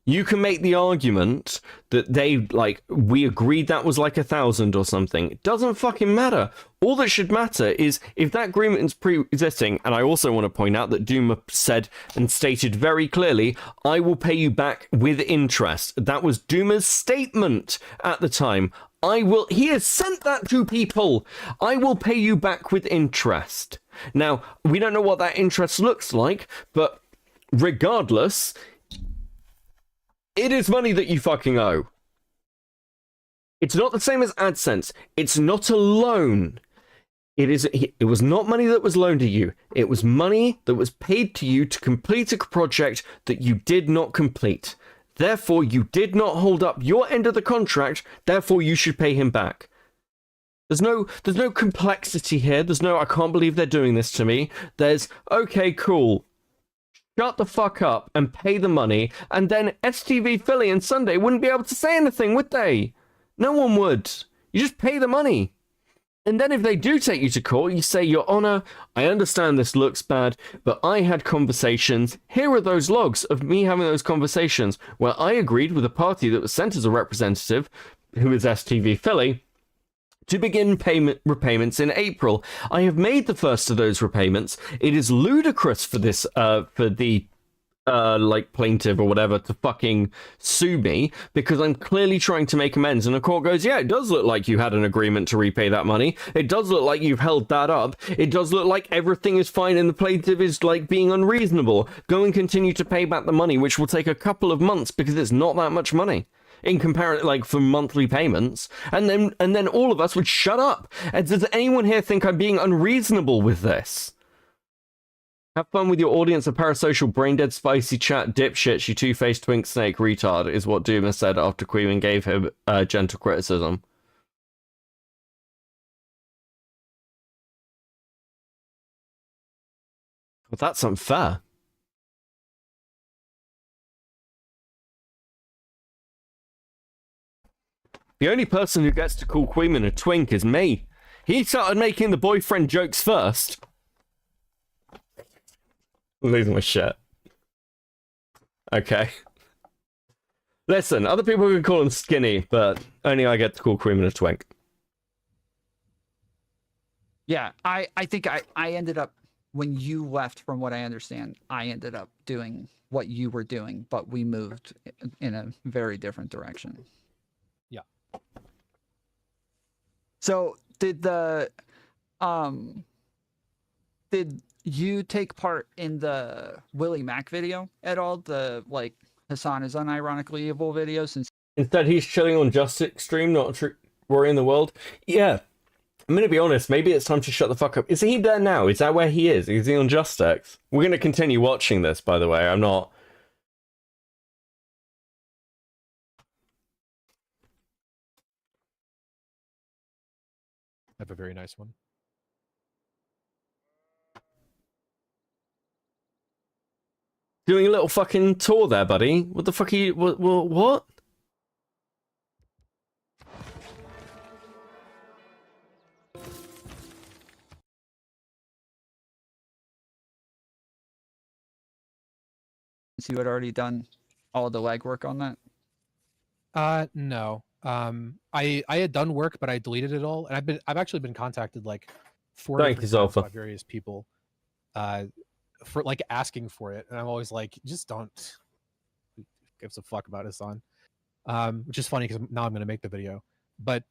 you can make the argument that we agreed that was like 1,000 or something. It doesn't fucking matter. All that should matter is if that agreement is pre-existing, and I also want to point out that Duma said and stated very clearly, I will pay you back with interest. That was Duma's statement at the time. He has sent that to people. I will pay you back with interest. Now, we don't know what that interest looks like, but regardless, it is money that you fucking owe. It's not the same as AdSense. It's not a loan. It was not money that was loaned to you. It was money that was paid to you to complete a project that you did not complete. Therefore, you did not hold up your end of the contract. Therefore, you should pay him back. There's no complexity here. There's no, I can't believe they're doing this to me. There's, okay, cool. Shut the fuck up and pay the money, and then STV Philly and Sunday wouldn't be able to say anything, would they? No one would. You just pay the money. And then if they do take you to court, you say, Your Honor, I understand this looks bad, but I had conversations. Here are those logs of me having those conversations where I agreed with a party that was sent as a representative, who is STV Philly, to begin repayments in April. I have made the first of those repayments. It is ludicrous for this, for the plaintiff or whatever to fucking sue me because I'm clearly trying to make amends. And the court goes, yeah, it does look like you had an agreement to repay that money. It does look like you've held that up. It does look like everything is fine and the plaintiff is being unreasonable. Go and continue to pay back the money, which will take a couple of months because it's not that much money in comparison, for monthly payments, and then all of us would shut up. And does anyone here think I'm being unreasonable with this? Have fun with your audience of parasocial, brain-dead, spicy chat, dipshits, you two-faced twink snake retard, is what Duma said after Queen gave him gentle criticism. Well, that's unfair. The only person who gets to call Queeman a twink is me. He started making the boyfriend jokes first. I'm losing my shit. Okay. Listen, other people can call him skinny, but only I get to call Queeman a twink. Yeah, I think I ended up, when you left, from what I understand, I ended up doing what you were doing, but we moved in a very different direction. So did you take part in the Willie Mack video at all? The Hassan is unironically evil video, since instead he's chilling on Justice Stream, not worrying the world. Yeah, I'm gonna be honest. Maybe it's time to shut the fuck up. Is he there now? Is that where he is? Is he on Justice? We're gonna continue watching this, by the way. I'm not. Have a very nice one. Doing a little fucking tour there, buddy. What the fuck are you... What? you had already done all the legwork on that? No. I had done work, but I deleted it all, and I've actually been contacted like 4 Thank different you, times Zolfa. by various people, for like asking for it, and I'm always like, just don't. Who gives a fuck about Hassan? Which is funny because now I'm going to make the video, but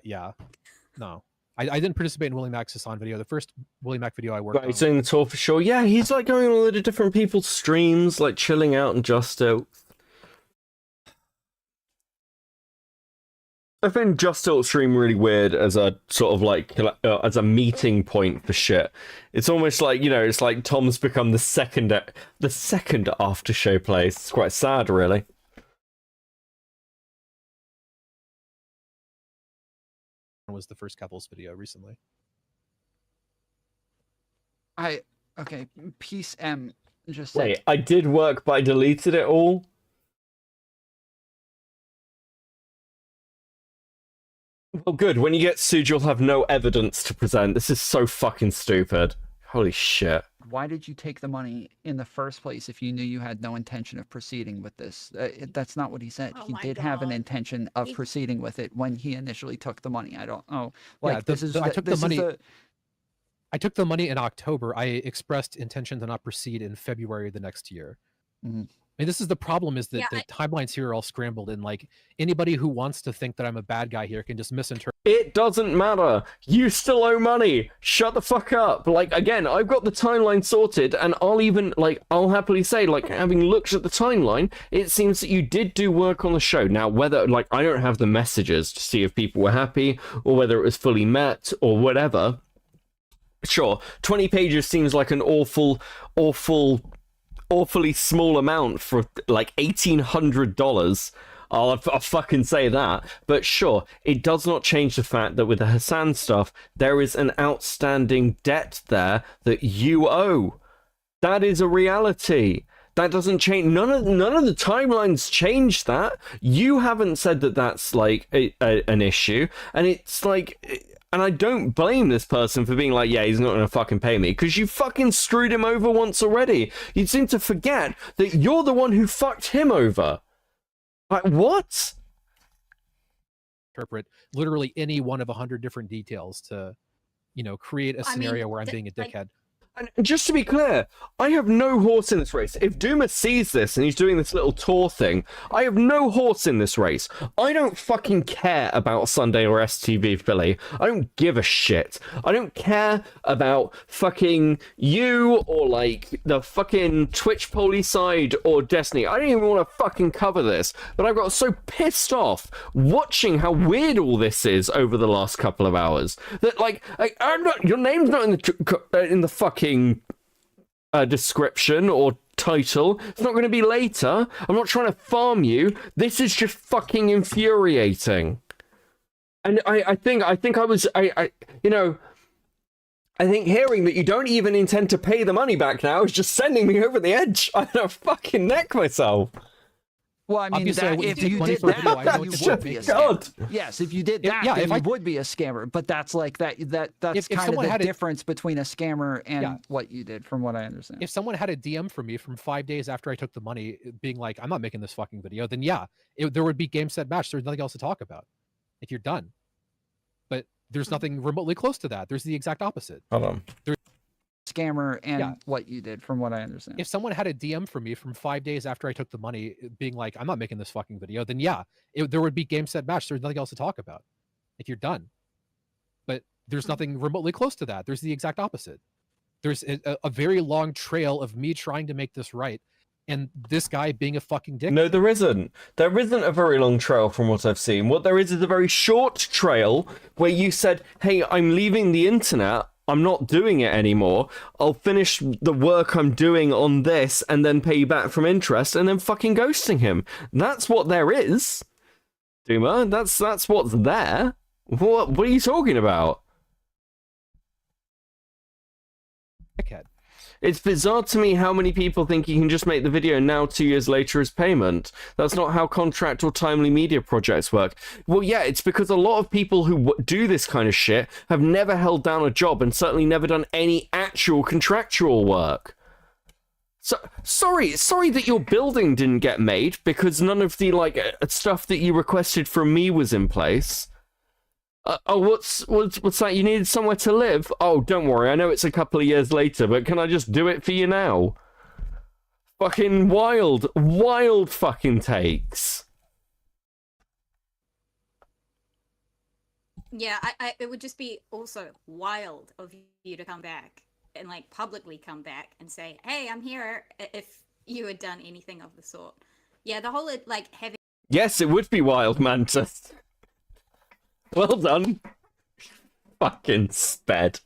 yeah, no. I didn't participate in Willie Mac's Hassan video. The first Willie Mac video I worked on. He's doing the tour for sure. Yeah, he's like going on a lot of different people's streams, like chilling out and just out. I find Just Tilt stream really weird as a sort of like as a meeting point for shit. It's almost like, you know, it's like Tom's become the second after show place. It's quite sad, really. Was the first couples video recently. Okay, Peace M just Wait, said, I did work, but I deleted it all. Oh, good. When you get sued, you'll have no evidence to present. This is so fucking stupid. Holy shit. why did you take the money in the first place if you knew you had no intention of proceeding with this? That's not what he said. He did have an intention of proceeding with it when he initially took the money. I don't know. Like, I took the money. I took the money in October. I expressed intention to not proceed in February the next year. Mm-hmm. I mean, this is the problem, is that the timelines here are all scrambled, and like anybody who wants to think that I'm a bad guy here can just misinterpret. It doesn't matter. You still owe money. Shut the fuck up. Like, again, I've got the timeline sorted, and I'll happily say, like, having looked at the timeline, it seems that you did do work on the show. Now, whether, like, I don't have the messages to see if people were happy, or whether it was fully met, or whatever. Sure, 20 pages seems like an awfully small amount for like $1,800. I'll fucking say that. But sure, it does not change the fact that with the Hassan stuff, there is an outstanding debt there that you owe. That is a reality. That doesn't change. None of the timelines change that. You haven't said that that's like an issue, and it's like. And I don't blame this person for being like, yeah, he's not going to fucking pay me, because you fucking screwed him over once already. You seem to forget that you're the one who fucked him over. Like, what? Interpret literally any one of 100 different details to, you know, create a scenario where I'm being a dickhead. And just to be clear, I have no horse in this race. If Duma sees this and he's doing this little tour thing, I have no horse in this race. I don't fucking care about Sunday or STV Philly. I don't give a shit. I don't care about fucking you or like the fucking Twitch Poly side or Destiny. I don't even want to fucking cover this. But I got so pissed off watching how weird all this is over the last couple of hours that like I'm not, your name's not in the fucking description or title. It's not going to be later. I'm not trying to farm you. This is just fucking infuriating. And I think hearing that you don't even intend to pay the money back now is just sending me over the edge. I'm gonna fucking neck myself. Well, I mean, if you did that, you would be a scammer. Yes, if you did that, then you would be a scammer. But that's like that's kind of the difference between a scammer and what you did, from what I understand. If someone had a DM from me from 5 days after I took the money, being like, I'm not making this fucking video, then there would be game, set, match. There's nothing else to talk about. Like, you're done. But there's nothing remotely close to that. There's the exact opposite. Hold on. Scammer and what you did, from what I understand. If someone had a DM from me from 5 days after I took the money, being like, I'm not making this fucking video, then there would be game, set, match. There's nothing else to talk about. Like, you're done. But there's nothing remotely close to that. There's the exact opposite. There's a very long trail of me trying to make this right, and this guy being a fucking dick. No, there isn't. There isn't a very long trail from what I've seen. What there is a very short trail where you said, hey, I'm leaving the internet. I'm not doing it anymore. I'll finish the work I'm doing on this and then pay you back from interest, and then fucking ghosting him. That's what there is, Duma. That's what's there. What are you talking about? Dickhead. It's bizarre to me how many people think you can just make the video now 2 years later as payment. That's not how contract or timely media projects work. Well, yeah, it's because a lot of people who do this kind of shit have never held down a job and certainly never done any actual contractual work. So sorry that your building didn't get made because none of the stuff that you requested from me was in place. What's that? You needed somewhere to live? Oh, don't worry. I know it's a couple of years later, but can I just do it for you now? Fucking wild fucking takes. Yeah, it would just be also wild of you to come back and like publicly come back and say, "Hey, I'm here," if you had done anything of the sort. Yeah, the whole like having. Yes, it would be wild, Mantis. Well done. Fucking sped.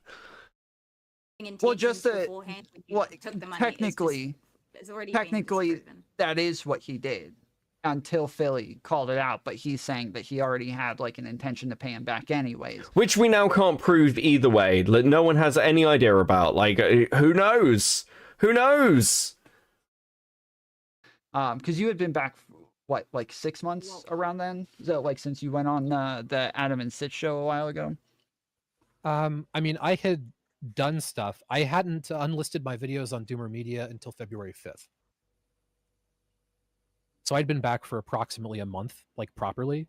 Well, just beforehand when you took the money, technically, it's already been disproven. that is what he did until Philly called it out. But he's saying that he already had like an intention to pay him back anyways. Which we now can't prove either way. Like, no one has any idea about. Like, who knows? Who knows? Because you had been back, what, like 6 months around then? So, like, since you went on the Adam and Sit show a while ago? I mean, I had done stuff. I hadn't unlisted my videos on Doomer Media until February 5th. So I'd been back for approximately a month, like properly.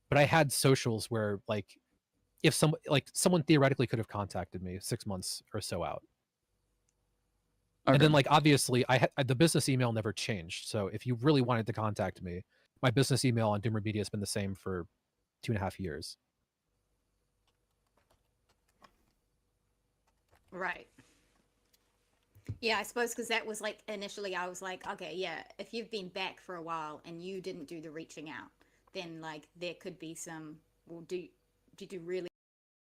But I had socials where, like, if someone theoretically could have contacted me 6 months or so out. Okay. And then, like, obviously, the business email never changed. So if you really wanted to contact me, my business email on Doomer Media has been the same for 2.5 years. Right. Yeah, I suppose because that was like initially I was like, okay, yeah, if you've been back for a while and you didn't do the reaching out, then like there could be some. Well, did you really?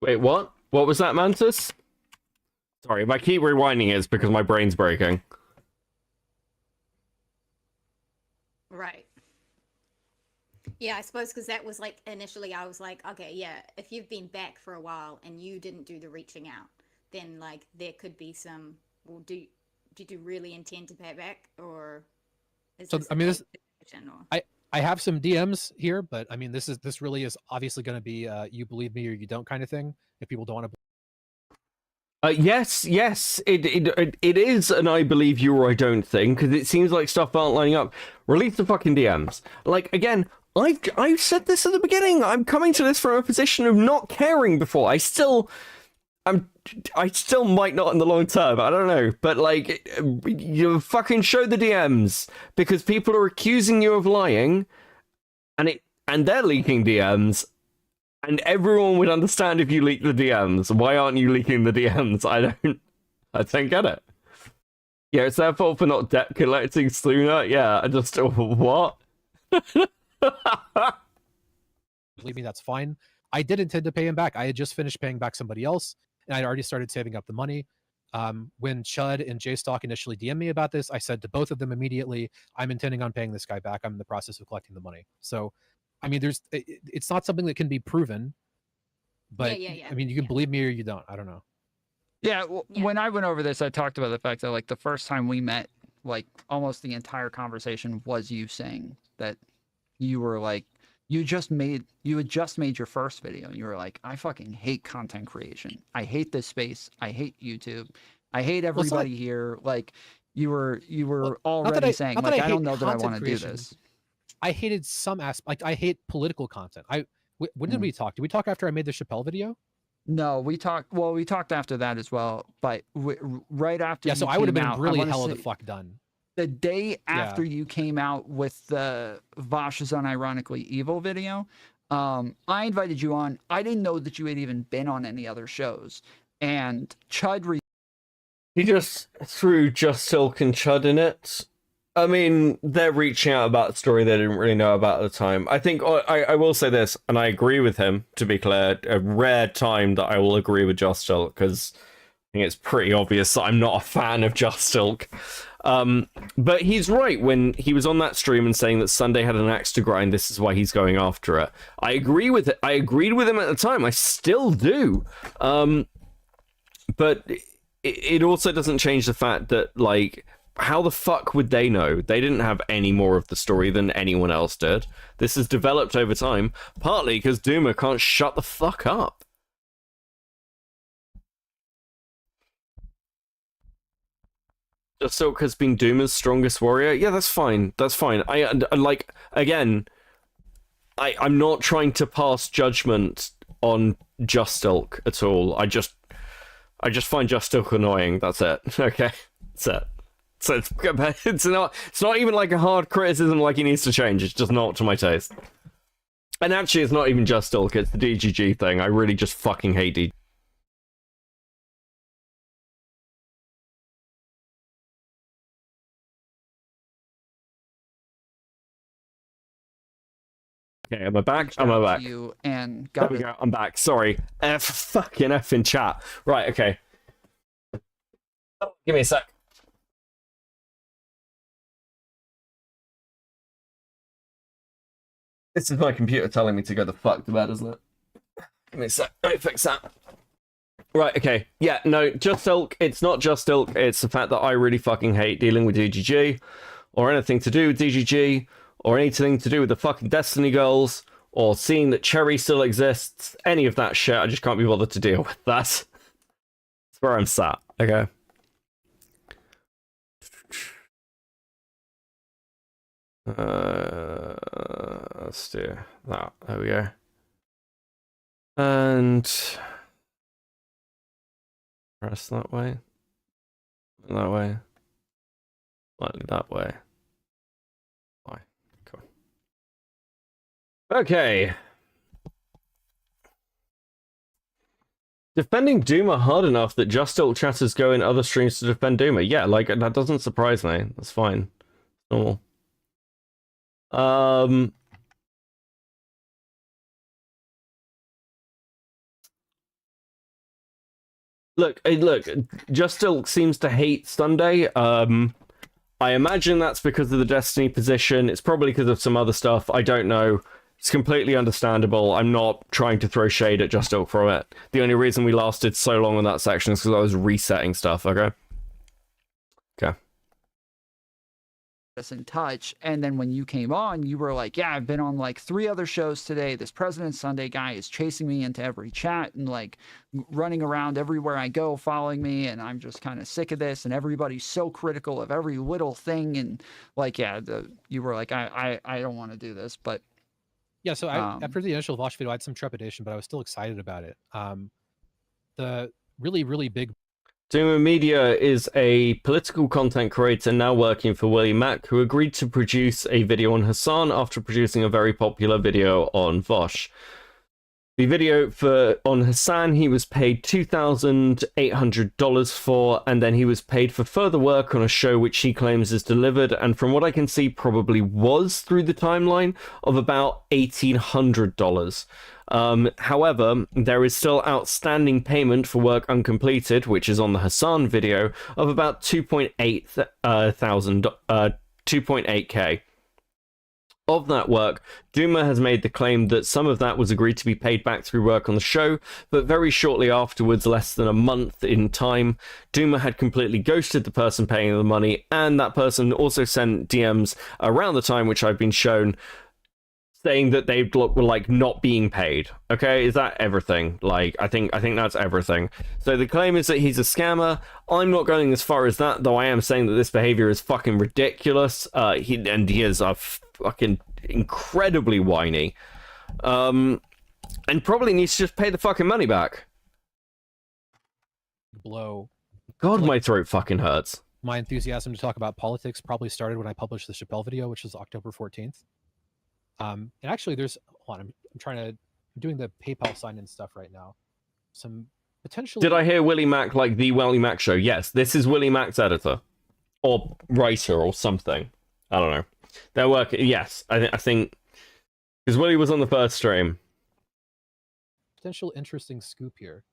Wait, what? What was that, Mantis? Sorry, if I keep rewinding, it's because my brain's breaking. Right. Yeah, I suppose because that was like initially I was like, okay, yeah, if you've been back for a while and you didn't do the reaching out, then like there could be some. Well, did you really intend to pay back, or is so? This I mean, or... I have some DMs here, but I mean, this really is obviously going to be you believe me or you don't kind of thing. If people don't want to. Yes, it is an I believe you or I don't thing, because it seems like stuff aren't lining up. Release the fucking DMs. Like, again, I've said this at the beginning. I'm coming to this from a position of not caring before. I still might not in the long term. I don't know, but like, you fucking show the DMs, because people are accusing you of lying, and they're leaking DMs. And everyone would understand if you leak the DMs. Why aren't you leaking the DMs? I don't get it. Yeah, it's their fault for not debt collecting sooner. Yeah, I just, what? Believe me, that's fine. I did intend to pay him back. I had just finished paying back somebody else, and I'd already started saving up the money. When Chud and JStalk initially DM'd me about this, I said to both of them immediately, I'm intending on paying this guy back. I'm in the process of collecting the money. So, I mean, it's not something that can be proven, but I mean, you can believe me or you don't. I don't know. Yeah, well, when I went over this, I talked about the fact that like the first time we met, like almost the entire conversation was you saying that you were like, you had just made your first video and you were like, I fucking hate content creation. I hate this space. I hate YouTube. I hate everybody here. Like you were already saying, like, I don't know that I want to do this. I hated some aspect. Like I hate political content. When did we talk? Did we talk after I made the Chappelle video? No, we talked. Well, we talked after that as well. But right after. Yeah, so I would have been really hell of the fuck done. The day after you came out with the Vosh is unironically evil video, I invited you on. I didn't know that you had even been on any other shows, and Chud. He just threw Just Silk and Chud in it. I mean, they're reaching out about a story they didn't really know about at the time. I think I will say this, and I agree with him, to be clear. A rare time that I will agree with Just Silk, because I think it's pretty obvious that I'm not a fan of Just Silk. But he's right when he was on that stream and saying that Sunday had an axe to grind. This is why he's going after it. I agree with it. I agreed with him at the time. I still do. But it also doesn't change the fact that, like, how the fuck would they know? They didn't have any more of the story than anyone else did. This has developed over time, partly because Doomer can't shut the fuck up. Just Silk has been Doomer's strongest warrior. Yeah, that's fine. That's fine. I like, again, I'm not trying to pass judgment on Just Silk at all. I just find Just Silk annoying. That's it. Okay, that's it. So it's not even like a hard criticism like he needs to change. It's just not to my taste. And actually, it's not even Just Silk. It's the DGG thing. I really just fucking hate DGG. Okay, am I back? Am I back? You and There we go, I'm back. Sorry. Fucking F in chat. Right, okay. Oh, give me a sec. This is my computer telling me to go the fuck to bed, isn't it? Give me a sec. Let me fix that. Right, okay. Yeah, no, Just Silk. It's not Just Silk. It's the fact that I really fucking hate dealing with DGG or anything to do with DGG. Or anything to do with the fucking Destiny Girls, or seeing that Cherry still exists, any of that shit, I just can't be bothered to deal with that. That's where I'm sat, okay? Let's do that. There we go. And press that way. That way. Slightly that way. Okay. Defending Doomer hard enough that Just Silk chatters go in other streams to defend Doomer. Yeah, like, that doesn't surprise me. That's fine. Normal. Look, Just Silk seems to hate Sunday. I imagine that's because of the Destiny position. It's probably because of some other stuff. I don't know. It's completely understandable. I'm not trying to throw shade at Just Silk from it. The only reason we lasted so long on that section is because I was resetting stuff, okay? Okay. Us in touch, and then when you came on, you were like, yeah, I've been on like 3 other shows today. This President Sunday guy is chasing me into every chat and like running around everywhere I go, following me, and I'm just kind of sick of this, and everybody's so critical of every little thing, and like, yeah, you were like, I don't want to do this, but yeah, so after the initial Vosh video, I had some trepidation, but I was still excited about it. The really big Doomer Media is a political content creator now working for Willie Mack, who agreed to produce a video on Hassan after producing a very popular video on Vosh. The video on Hassan, he was paid $2,800 for, and then he was paid for further work on a show which he claims is delivered, and from what I can see, probably was through the timeline, of about $1,800. However, there is still outstanding payment for work uncompleted, which is on the Hassan video, of about $2.8K. Of that work, Doomer has made the claim that some of that was agreed to be paid back through work on the show, but very shortly afterwards, less than a month in time, Doomer had completely ghosted the person paying the money, and that person also sent DMs around the time which I've been shown, saying that they were like not being paid. Okay, is that everything? Like, I think that's everything. So the claim is that he's a scammer. I'm not going as far as that, though I am saying that this behavior is fucking ridiculous. He is a fucking incredibly whiny. And probably needs to just pay the fucking money back. Blow. God, my throat fucking hurts. My enthusiasm to talk about politics probably started when I published the Chappelle video, which was October 14th. And actually, hold on, I'm doing the PayPal sign-in stuff right now. Some potentially. Did I hear Willie Mack like the Willie Mack show? Yes, this is Willie Mack's editor or writer or something. I don't know. They're working. Yes, I think because Willie was on the first stream. Potential interesting scoop here.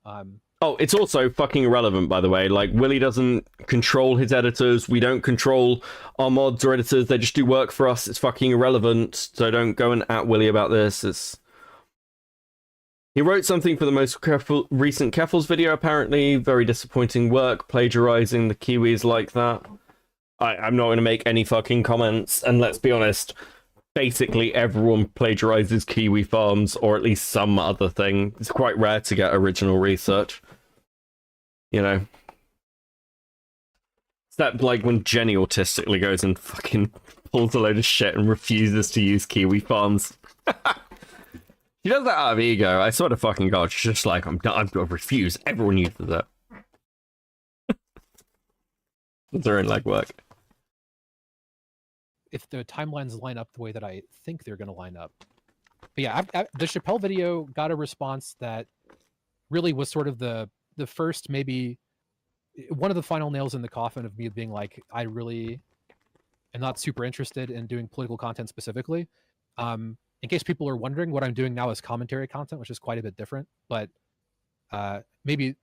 Oh, it's also fucking irrelevant, by the way. Like, Willie doesn't control his editors. We don't control our mods or editors. They just do work for us. It's fucking irrelevant. So don't go and at Willie about this. He wrote something for the most recent Keffels video, apparently. Very disappointing work. Plagiarizing the Kiwis like that. I'm not going to make any fucking comments. And let's be honest, basically everyone plagiarizes Kiwi Farms or at least some other thing. It's quite rare to get original research. You know. It's that like when Jenny autistically goes and fucking pulls a load of shit and refuses to use Kiwi farms. She does that out of ego. I swear to fucking God, she's just like, I'm done. I refuse. Everyone uses that. It's her own legwork. If the timelines line up the way that I think they're going to line up. But yeah, the Chappelle video got a response that really was sort of the first, maybe one of the final nails in the coffin of me being like, I really am not super interested in doing political content specifically. In case people are wondering, what I'm doing now is commentary content, which is quite a bit different. But maybe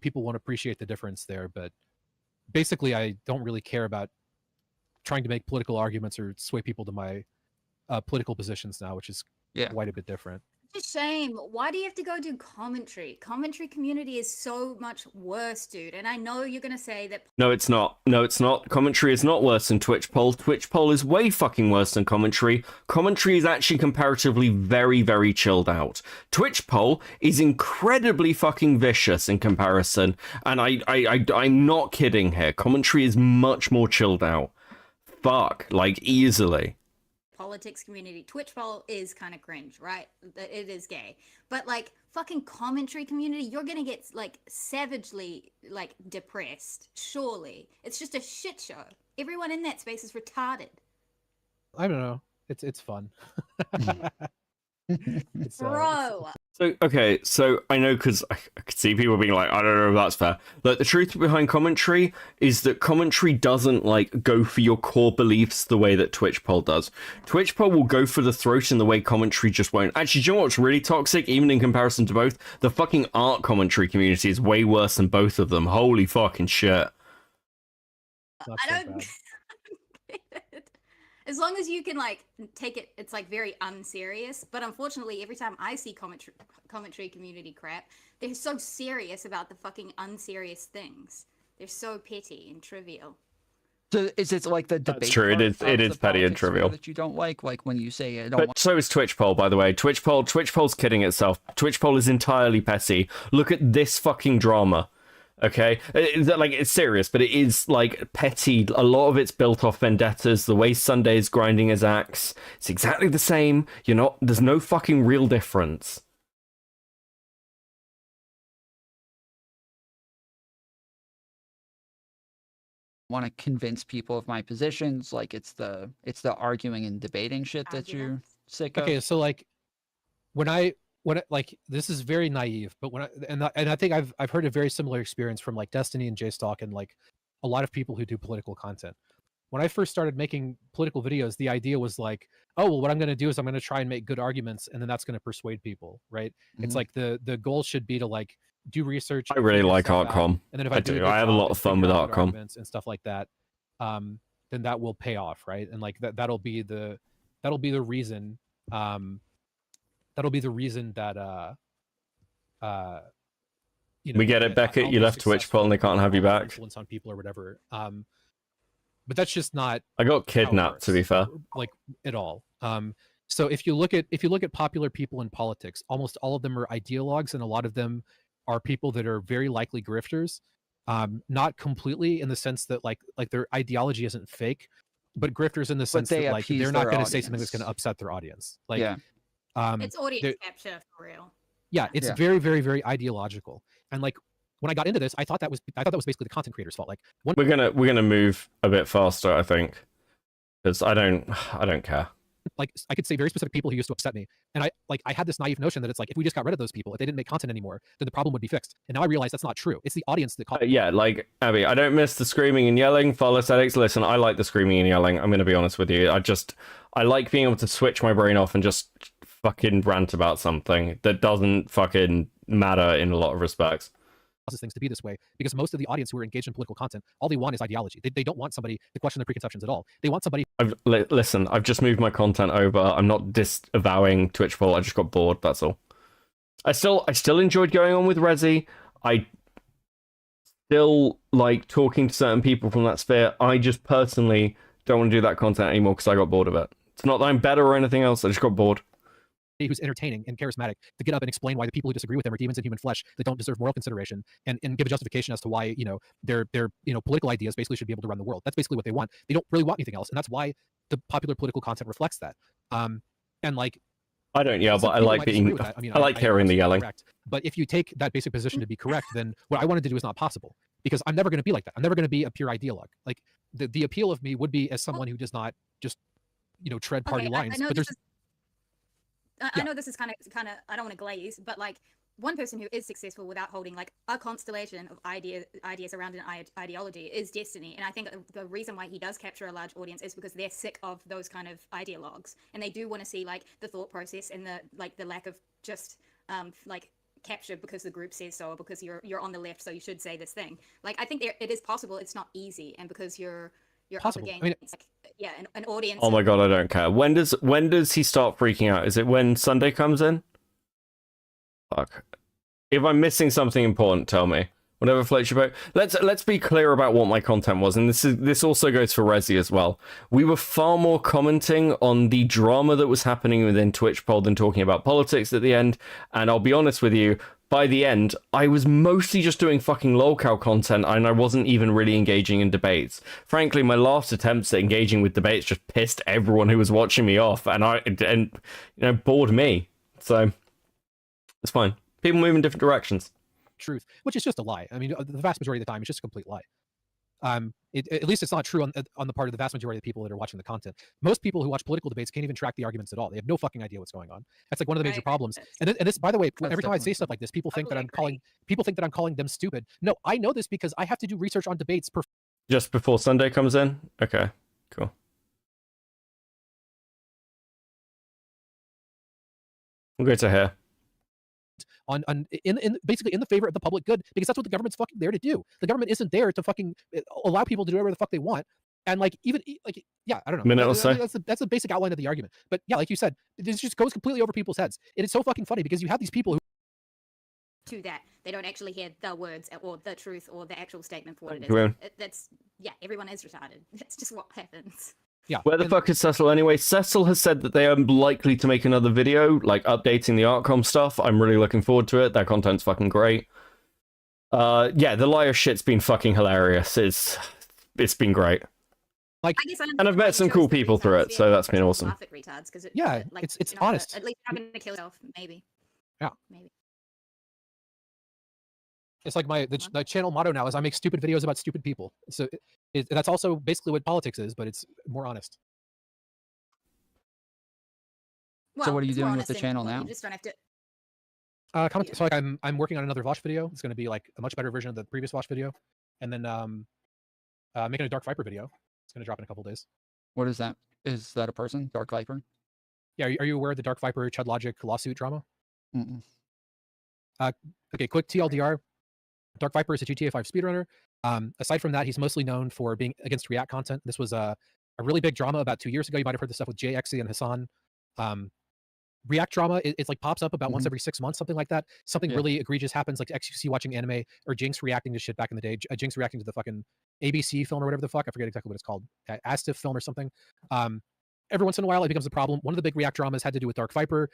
people won't appreciate the difference there. But basically, I don't really care about trying to make political arguments or sway people to my political positions now, which is quite a bit different. It's a shame. Why do you have to go do commentary? Commentary community is so much worse, dude. And I know you're gonna say that. No, it's not. No, it's not. Commentary is not worse than Twitch poll. Twitch poll is way fucking worse than commentary. Commentary is actually comparatively very, very chilled out. Twitch poll is incredibly fucking vicious in comparison. And I'm not kidding here. Commentary is much more chilled out. Fuck, like easily. Politics community. Twitch poll is kind of cringe, right? It is gay. But like fucking commentary community, you're gonna get like savagely like depressed. Surely. It's just a shit show. Everyone in that space is retarded. I don't know. It's fun. It's, Bro. So, okay, so I know, because I could see people being like, I don't know if that's fair. Like, the truth behind commentary is that commentary doesn't, like, go for your core beliefs the way that Twitch poll does. Twitch poll will go for the throat in the way commentary just won't. Actually, do you know what's really toxic, even in comparison to both? The fucking art commentary community is way worse than both of them. Holy fucking shit. I don't as long as you can like take it, it's like very unserious. But unfortunately, every time I see commentary community crap, they're so serious about the fucking unserious things. They're so petty and trivial. So is it like the debate? That's true. It is petty and trivial. That you don't like when you say I don't. But so is Twitch poll, by the way. Twitch poll's kidding itself. Twitch poll is entirely petty. Look at this fucking drama. Okay, it's serious, but it is like petty. A lot of it's built off vendettas. The way Sunday is grinding his axe, it's exactly the same. There's no fucking real difference. Want to convince people of my positions, like it's the arguing and debating shit that you're sick of. Okay, so like when like this is very naive, but and I think I've heard a very similar experience from like Destiny and JStalk and like a lot of people who do political content. When I first started making political videos, the idea was like, oh well, what I'm going to do is I'm going to try and make good arguments, and then that's going to persuade people, right? Mm-hmm. It's like the goal should be to like do research. I really like Artcom. And then if I do, I have a lot of fun with Artcom and stuff like that. Then that will pay off, right? And like that'll be the reason. That'll be the reason that we get it, Beckett. You left Twitch poll and they can't have you back. Influence on people or whatever. But that's just not. I got kidnapped, to be fair. Like at all. So if you look at popular people in politics, almost all of them are ideologues, and a lot of them are people that are very likely grifters. Not completely in the sense that like their ideology isn't fake, but grifters in the sense that like they're not going to say something that's going to upset their audience. Like, yeah. It's audience capture for real. Yeah, it's very, very, very ideological. And like when I got into this, I thought that was basically the content creator's fault. Like we're gonna move a bit faster, I think, because I don't care. Like I could say very specific people who used to upset me, and I had this naive notion that it's like if we just got rid of those people, if they didn't make content anymore, then the problem would be fixed. And now I realize that's not true. It's the audience that caused. Yeah, like Abby, I don't miss the screaming and yelling. Follow aesthetics. Listen, I like the screaming and yelling. I'm gonna be honest with you. I like being able to switch my brain off and just fucking rant about something that doesn't fucking matter in a lot of respects. Causes things to be this way because most of the audience who are engaged in political content, all they want is ideology. They don't want somebody to question their preconceptions at all. They want somebody. Listen, I've just moved my content over. I'm not disavowing Twitch poll. I just got bored. That's all. I still enjoyed going on with Resi. I still like talking to certain people from that sphere. I just personally don't want to do that content anymore because I got bored of it. It's not that I'm better or anything else. I just got bored. who's entertaining and charismatic to get up and explain why the people who disagree with them are demons in human flesh that don't deserve moral consideration, and give a justification as to why their political ideas basically should be able to run the world. That's basically what they want. They don't really want anything else, and that's why the popular political content reflects that. And like, I don't yell, but I like being. I like hearing the yelling. Correct. But if you take that basic position to be correct, then what I wanted to do is not possible, because I'm never going to be like that. I'm never going to be a pure ideologue. Like the appeal of me would be as someone who does not just tread party lines. I know But there's I know this is kind of I don't want to glaze, but like one person who is successful without holding like a constellation of ideas around an ideology is Destiny. And I think the reason why he does capture a large audience is because they're sick of those kind of ideologues, and they do want to see like the thought process and the lack of just like capture because the group says so, or because you're on the left, so you should say this thing. Like I think it is possible. It's not easy, and because you're possible. up against an audience. Oh my god, I don't care. When does he start freaking out? Is it when Sunday comes in? Fuck. If I'm missing something important, tell me. Whatever floats your boat. Let's be clear about what my content was, and this also goes for Resi as well. We were far more commenting on the drama that was happening within Twitch poll than talking about politics at the end. And I'll be honest with you, by the end, I was mostly just doing fucking lolcow content, and I wasn't even really engaging in debates. Frankly, my last attempts at engaging with debates just pissed everyone who was watching me off, and bored me. So it's fine. People move in different directions. Truth, which is just a lie. I mean, the vast majority of the time, it's just a complete lie. At least it's not true on the part of the vast majority of the people that are watching the content. Most people who watch political debates can't even track the arguments at all. They have no fucking idea what's going on. That's like one of the major problems. And this, by the way, every time I say stuff like this, people think that I'm calling them stupid. No, I know this because I have to do research on debates Just before Sunday comes in? Okay, cool. We'll go to here. Basically in the favor of the public good, because that's what the government's fucking there to do. The government isn't there to fucking allow people to do whatever the fuck they want. And like yeah, I don't know. Minute or so. That's the basic outline of the argument. But yeah, like you said, this just goes completely over people's heads. It is so fucking funny because you have these people who to that they don't actually hear the words or the truth or the actual statement for what it Everyone. is. Everyone is retarded. That's just what happens. Yeah. Where the fuck is Cecil anyway? Cecil has said that they are likely to make another video, like updating the Artcom stuff. I'm really looking forward to it. That content's fucking great. Yeah, the liar shit's been fucking hilarious. It's been great. Like, and I've met some cool people through it, so that's been awesome. Retards, it's honest. At least having to kill yourself, maybe. Yeah. Maybe. It's like the channel motto now is I make stupid videos about stupid people. So that's also basically what politics is, but it's more honest. Well, so what are you it's more doing with honest the channel now? You just don't have to. So like I'm working on another Vosh video. It's going to be like a much better version of the previous Vosh video, and then making a Dark Viper video. It's going to drop in a couple days. What is that? Is that a person? Dark Viper? Yeah, are you aware of the Dark Viper Chud Logic lawsuit drama? Mm-mm. Okay, quick TLDR. Dark Viper is a GTA 5 speedrunner. Aside from that, he's mostly known for being against React content. This was a really big drama about 2 years ago. You might have heard the stuff with JXE and Hassan. React drama, it's like pops up about once every 6 months, something like that. Something really egregious happens, like XQC watching anime, or Jinx reacting to shit back in the day. Jinx reacting to the fucking ABC film or whatever the fuck. I forget exactly what it's called. Astif film or something. Every once in a while, it becomes a problem. One of the big React dramas had to do with Dark Viper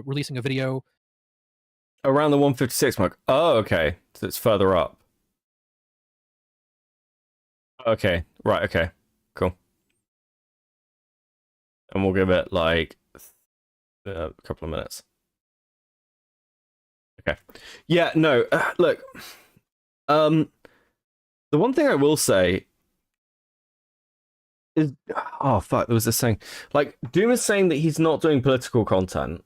releasing a video. Around the 156 mark. Oh, okay. So it's further up. Okay. Right, okay. Cool. And we'll give it like a couple of minutes. Okay. Yeah, no, look. The one thing I will say is, oh fuck, there was this thing. Like, Doom is saying that he's not doing political content,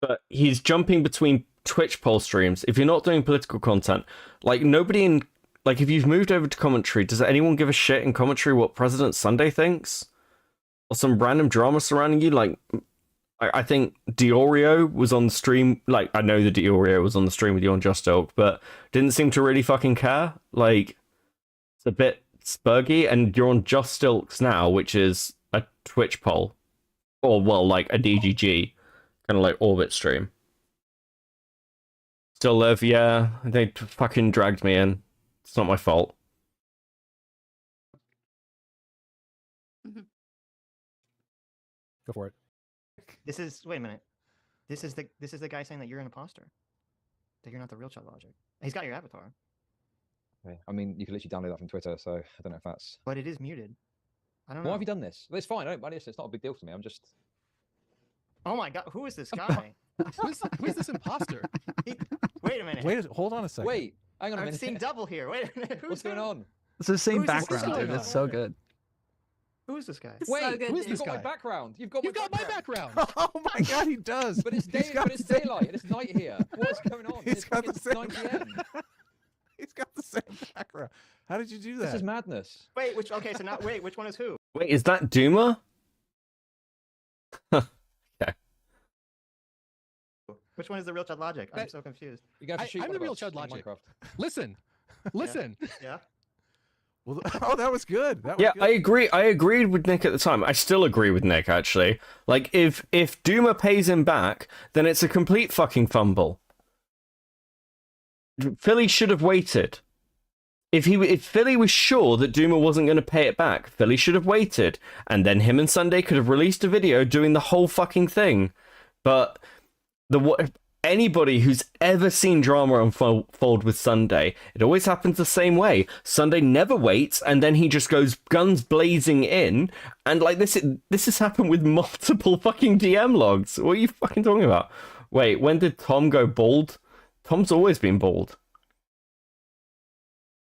but he's jumping between Twitch poll streams. If you're not doing political content, like nobody in, like if you've moved over to commentary, does anyone give a shit in commentary what President Sunday thinks? Or some random drama surrounding you? Like, I think Diorio was on the stream. Like, I know that Diorio was on the stream with you on Just Ilk, but didn't seem to really fucking care. Like, it's a bit spurgy, and you're on Just Ilks now, which is a Twitch poll. Or, well, like a DGG. Kind of like Orbit stream. Still live, yeah. They fucking dragged me in. It's not my fault. Go for it. This is wait a minute. This is the guy saying that you're an imposter. That you're not the real Chad Logic. He's got your avatar, Okay. I mean, you can literally download that from Twitter, so I don't know if that's. but it is muted. I don't know. Why have you done this? Well, it's fine. I don't mind this. It's not a big deal to me. I'm just. Oh my god, who is this guy? Who's this imposter? Wait a minute. Wait, hold on a second. Wait, hang on a I'm minute. seeing double here. Wait a minute. What's going on? It's the same Who's this background, guy? dude. It's so good. Who is this guy? Wait, so good, who's dude. you've got my background. You've got my background. Oh my god, he does. But it's day, but it's daylight and it's night here. What's going on? He's It's got the fucking same 9 p.m. He's got the same background. How did you do that? This is madness. Wait, okay, so now wait, which one is who? Wait, is that Duma? Okay. Which one is the real Chad Logic? I'm so confused. You got to shoot I'm one the of real us Chad in Logic. Minecraft. Listen, listen. Yeah. Well, oh, that was good. That was Yeah, good. I agree. I agreed with Nick at the time. I still agree with Nick, actually. Like, if Duma pays him back, then it's a complete fucking fumble. Philly should have waited. If Philly was sure that Duma wasn't going to pay it back, Philly should have waited, and then him and Sunday could have released a video doing the whole fucking thing. But anybody who's ever seen drama unfold with Sunday, it always happens the same way. Sunday never waits, and then he just goes guns blazing in, and like this has happened with multiple fucking DM logs. What are you fucking talking about? Wait, when did Tom go bald? Tom's always been bald.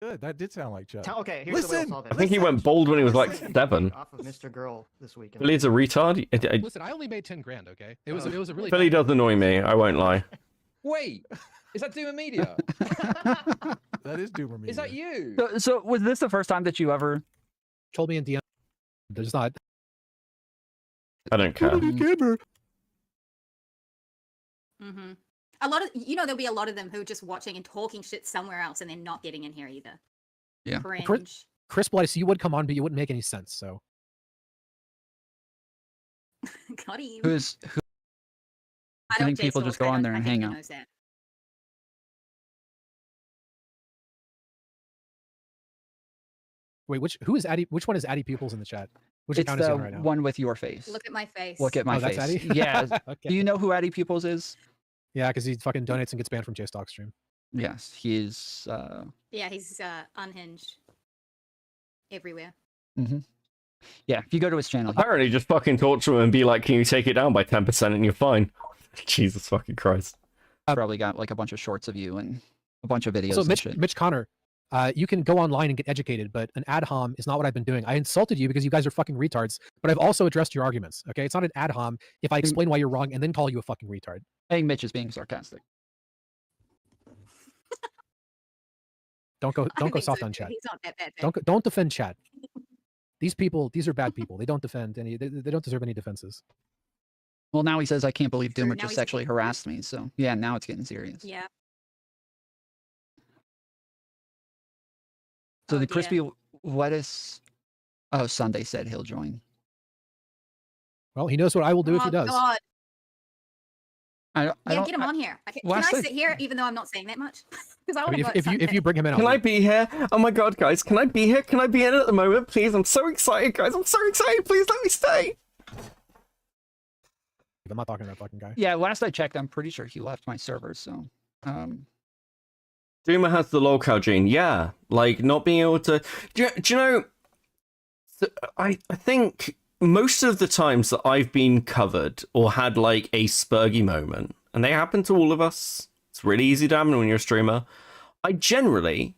Good. That did sound like Chad. Okay, here's the way to Listen. solve it. I think he went bald when he was like 7. Off of Mr. Girl this weekend. Philly's a retard. Listen, I only made 10 grand. Okay, it was a really. Philly does annoy me. I won't lie. Wait, is that Duma Media? That is Doomer Media. Is that you? So was this the first time that you ever told me in DM? There's not. I don't care. Mm-hmm. A lot of there'll be a lot of them who are just watching and talking shit somewhere else and then not getting in here either. Yeah. Cringe. Chris Blice, you would come on, but you wouldn't make any sense. So. Got him. who I I don't think chase people horse, just go I on don't- there I and think hang he out. knows that. Wait, who is Addy? Which one is Addy Pupils in the chat? Which It's account is he the on right now? one with your face. Look at my face. Look at my Oh, that's face. Addy? Yeah. Okay. Do you know who Addy Pupils is? Yeah, because he fucking donates and gets banned from JStalk stream. Yes, he's. Yeah, he's unhinged. Everywhere. Yeah, if you go to his channel, Apparently, just fucking talk to him and be like, "Can you take it down by 10% and you're fine." Jesus fucking Christ. probably got like a bunch of shorts of you and a bunch of videos. So and shit. Mitch Connor, you can go online and get educated, but an ad hom is not what I've been doing. I insulted you because you guys are fucking retards, but I've also addressed your arguments. Okay, it's not an ad hom if I explain why you're wrong and then call you a fucking retard. I think Mitch is being sarcastic. Don't go I think soft so on too. Chad. He's not that bad. Don't defend Chad. These are bad people. They don't defend any. They don't deserve any defenses. Well, now he says, I can't believe True, Doomer now just he's sexually harassed me. So, yeah, now it's getting serious. Yeah. So Oh, the dear. crispy lettuce. Oh, Sunday said he'll join. Well, he knows what I will do if Oh, he does. God. I Yeah, don't, get him on here. Can Last I thing- sit here even though I'm not saying that much? Because I I want mean, to if you bring him in, Can I be here? Oh my god, guys, can I be here? Can I be in at the moment, please? I'm so excited, guys. I'm so excited. Please let me stay. I'm not talking to that fucking guy. Yeah, last I checked, I'm pretty sure he left my server. So, Duma has the lolcow gene. Yeah, like not being able to. Do you know? I think most of the times that I've been covered or had like a spurgy moment, and they happen to all of us. It's really easy to happen when you're a streamer. I generally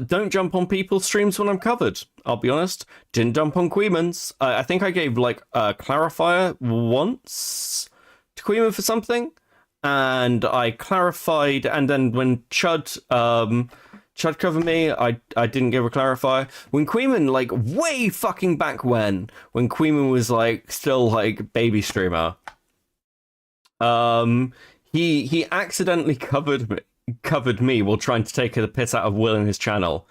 don't jump on people's streams when I'm covered. I'll be honest. Didn't jump on Queeman's. I think I gave like a clarifier once to Queeman for something, and I clarified. And then when Chud covered me, I didn't give a clarifier. When Queeman, like way fucking back when Queeman was like still like baby streamer, he accidentally covered me while trying to take the piss out of Will in his channel,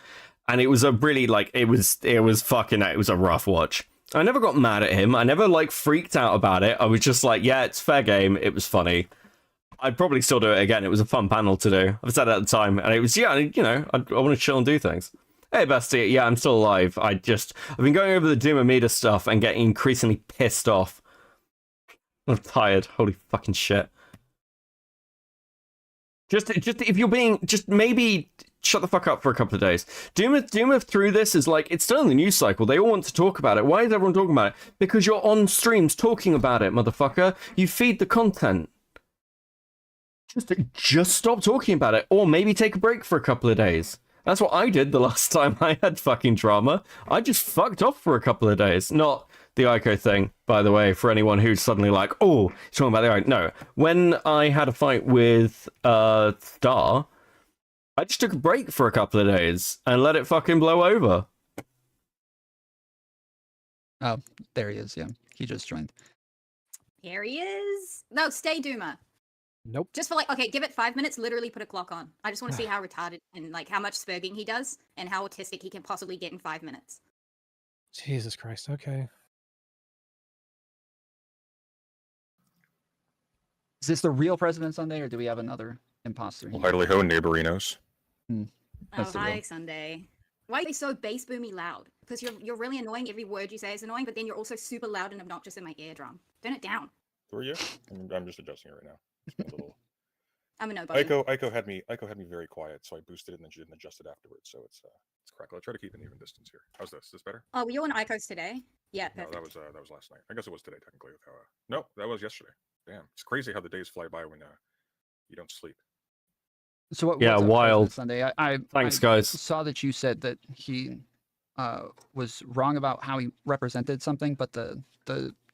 and it was a really like it was a rough watch. I never got mad at him. I never like freaked out about it. I was just like, yeah, it's fair game. It was funny. I'd probably still do it again. It was a fun panel to do. I've said it at the time, and it was I want to chill and do things. Hey, Bestie, yeah, I'm still alive. I've been going over the Doom and Meter stuff and getting increasingly pissed off. I'm tired. Holy fucking shit. Just if you're being, just maybe shut the fuck up for a couple of days. Doom through this is like, it's still in the news cycle. They all want to talk about it. Why is everyone talking about it? Because you're on streams talking about it, motherfucker. You feed the content. Just stop talking about it, or maybe take a break for a couple of days. That's what I did the last time I had fucking drama. I just fucked off for a couple of days. Not the Ico thing, by the way, for anyone who's suddenly like, oh, you're talking about the Ico. No, when I had a fight with Star, I just took a break for a couple of days and let it fucking blow over. Oh, there he is. Yeah, he just joined. Here he is. No, stay Doomer. Nope. Just for like, okay, give it 5 minutes, literally put a clock on. I just want to see how retarded and like how much spurging he does and how autistic he can possibly get in 5 minutes. Jesus Christ. Okay. Is this the real President Sunday, or do we have another imposter? Well, idly ho, neighborinos. Oh, That's the hi, real. Sunday. Why are you so bass boomy loud? Because you're really annoying. Every word you say is annoying, but then you're also super loud and obnoxious in my eardrum. Turn it down. Who are you? I'm just adjusting it right now. A little... I'm a nobody. Ico had me very quiet, so I boosted it and then she didn't adjust it afterwards. So it's crackle. I try to keep an even distance here. How's this? Is this better? Oh, were you on Icos today? Yeah, No, perfect. that was last night. I guess it was today technically. With how, no, that was yesterday. Damn, it's crazy how the days fly by when you don't sleep. So what? Yeah, what's up, wild. President Sunday. I Thanks, guys. Saw that you said that he was wrong about how he represented something, but the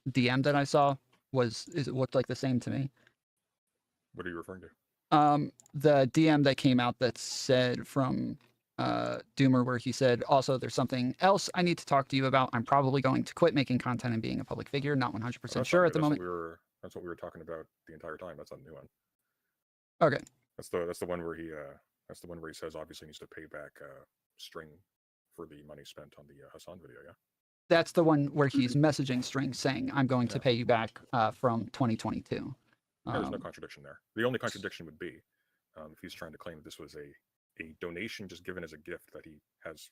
DM that I saw it looked like the same to me. What are you referring to? The DM that came out that said from Doomer, where he said, also, there's something else I need to talk to you about. I'm probably going to quit making content and being a public figure. Not 100% sure at the moment. That's what we were talking about the entire time. That's not a new one. Okay. That's the one where he says obviously needs to pay back String for the money spent on the Hassan video. Yeah. That's the one where he's messaging String saying, I'm going to pay you back from 2022. There's no contradiction there. The only contradiction would be if he's trying to claim that this was a donation just given as a gift that he has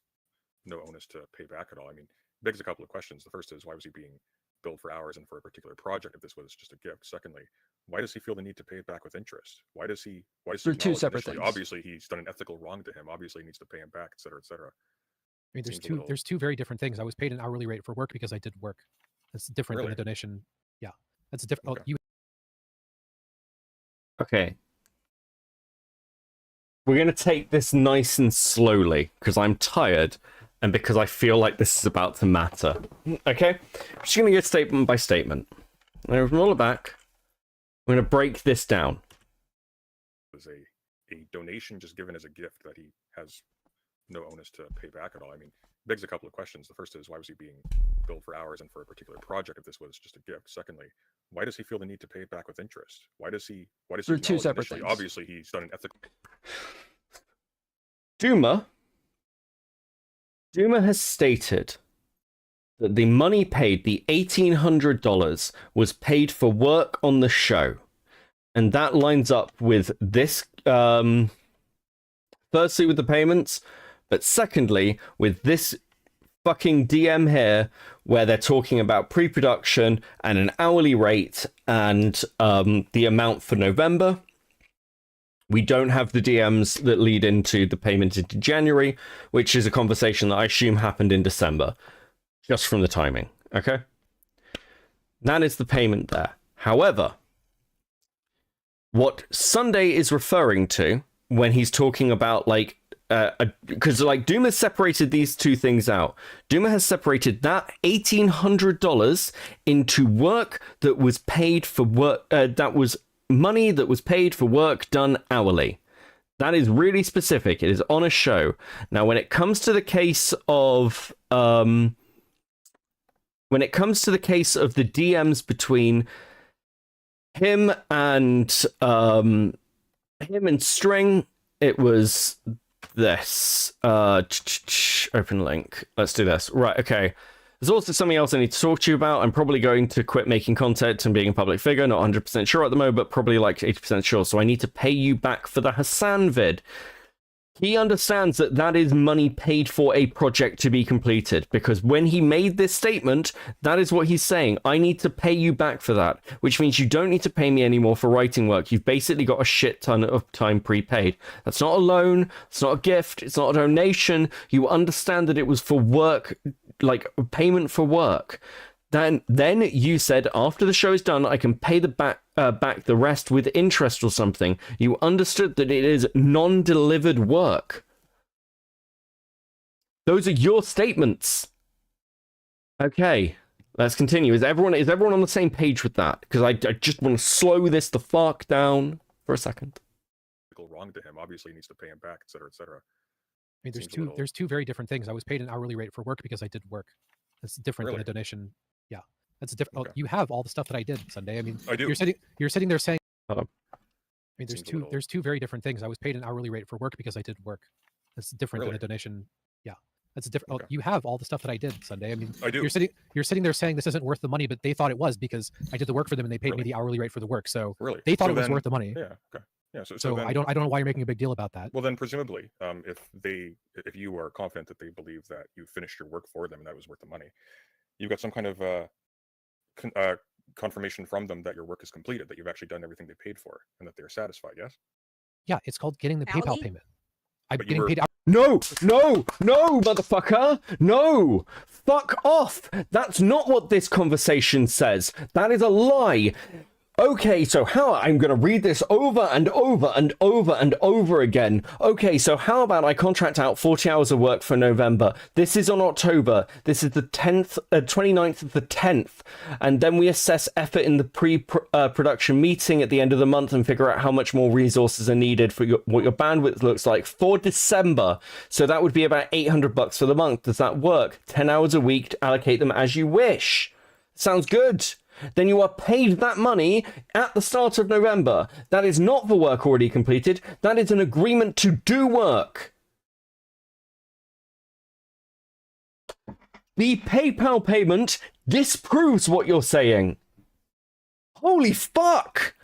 no onus to pay back at all. I mean, begs a couple of questions. The first is, why was he being billed for hours and for a particular project if this was just a gift? Secondly, why does he feel the need to pay it back with interest? Why does he They're two acknowledge separate initially, things. Obviously, he's done an ethical wrong to him. Obviously, he needs to pay him back, et cetera, et cetera. I mean, Seems a little- there's two very different things. I was paid an hourly rate for work because I did work. That's different Really? than a donation. Yeah, that's different. Okay. Oh, you Okay. We're going to take this nice and slowly because I'm tired and because I feel like this is about to matter. Okay? I'm just going to go statement by statement. I'm going to roll it back. I'm going to break this down. It was a donation just given as a gift that he has no onus to pay back at all. I mean, begs a couple of questions. The first is, why was he being billed for hours and for a particular project if this was just a gift? Secondly, why does he feel the need to pay it back with interest? Why does he They're two acknowledge separate initially, things. obviously he's done an ethical Duma has stated that the money paid, the $1,800, was paid for work on the show. And that lines up with this, firstly with the payments, but secondly with this fucking DM here, where they're talking about pre-production and an hourly rate and the amount for November. We don't have the DMs that lead into the payment into January, which is a conversation that I assume happened in December, just from the timing, okay? That is the payment there. However, what Sunday is referring to when he's talking about, like, because, like, Doom has separated these two things out. Doom has separated that $1,800 into work that was paid for work, that was money that was paid for work done hourly. That is really specific. It is on a show. Now, when it comes to the case of the DMs between him and String, it was this. Open link. Let's do this. Right, okay. There's also something else I need to talk to you about. I'm probably going to quit making content and being a public figure. Not 100% sure at the moment, but probably like 80% sure. So I need to pay you back for the Hassan vid. He understands that that is money paid for a project to be completed, because when he made this statement, that is what he's saying. I need to pay you back for that, which means you don't need to pay me anymore for writing work. You've basically got a shit ton of time prepaid. That's not a loan. It's not a gift. It's not a donation. You understand that it was for work, like payment for work. Then you said, after the show is done, I can pay the back the rest with interest or something. You understood that it is non-delivered work. Those are your statements. Okay, let's continue. Is everyone on the same page with that? Because I just want to slow this the fuck down for a second. Wrong to him. Obviously, he needs to pay him back, etc., etc. I mean, there's two very different things. I was paid an hourly rate for work because I did work. That's different than a donation. Yeah, that's different. Okay. Oh, you have all the stuff that I did Sunday. I mean, I do. You're sitting there saying. Hold on. I mean, there's two very different things. I was paid an hourly rate for work because I did work. That's different than a donation. Yeah, that's different. Okay. Oh, you have all the stuff that I did Sunday. I mean, I do. You're sitting there saying this isn't worth the money, but they thought it was because I did the work for them and they paid me the hourly rate for the work. So they thought it was worth the money. Yeah. Okay. Yeah. So then, I don't know why you're making a big deal about that. Well, then presumably, if you are confident that they believe that you finished your work for them and that was worth the money, you've got some kind of confirmation from them that your work is completed, that you've actually done everything they paid for, and that they're satisfied. Yes. Yeah, it's called getting the PayPal payment. I'm But you getting were- paid. No, motherfucker! No! Fuck off! That's not what this conversation says. That is a lie. Okay, so how I'm going to read this over and over and over and over again. Okay, so how about I contract out 40 hours of work for November? This is on October. This is the 29th of the 10th. And then we assess effort in the pre-production meeting at the end of the month and figure out how much more resources are needed for what your bandwidth looks like for December. So that would be about $800 for the month. Does that work? 10 hours a week to allocate them as you wish. Sounds good. Then you are paid that money at the start of November. That is not for work already completed. That is an agreement to do work. The PayPal payment disproves what you're saying. Holy fuck!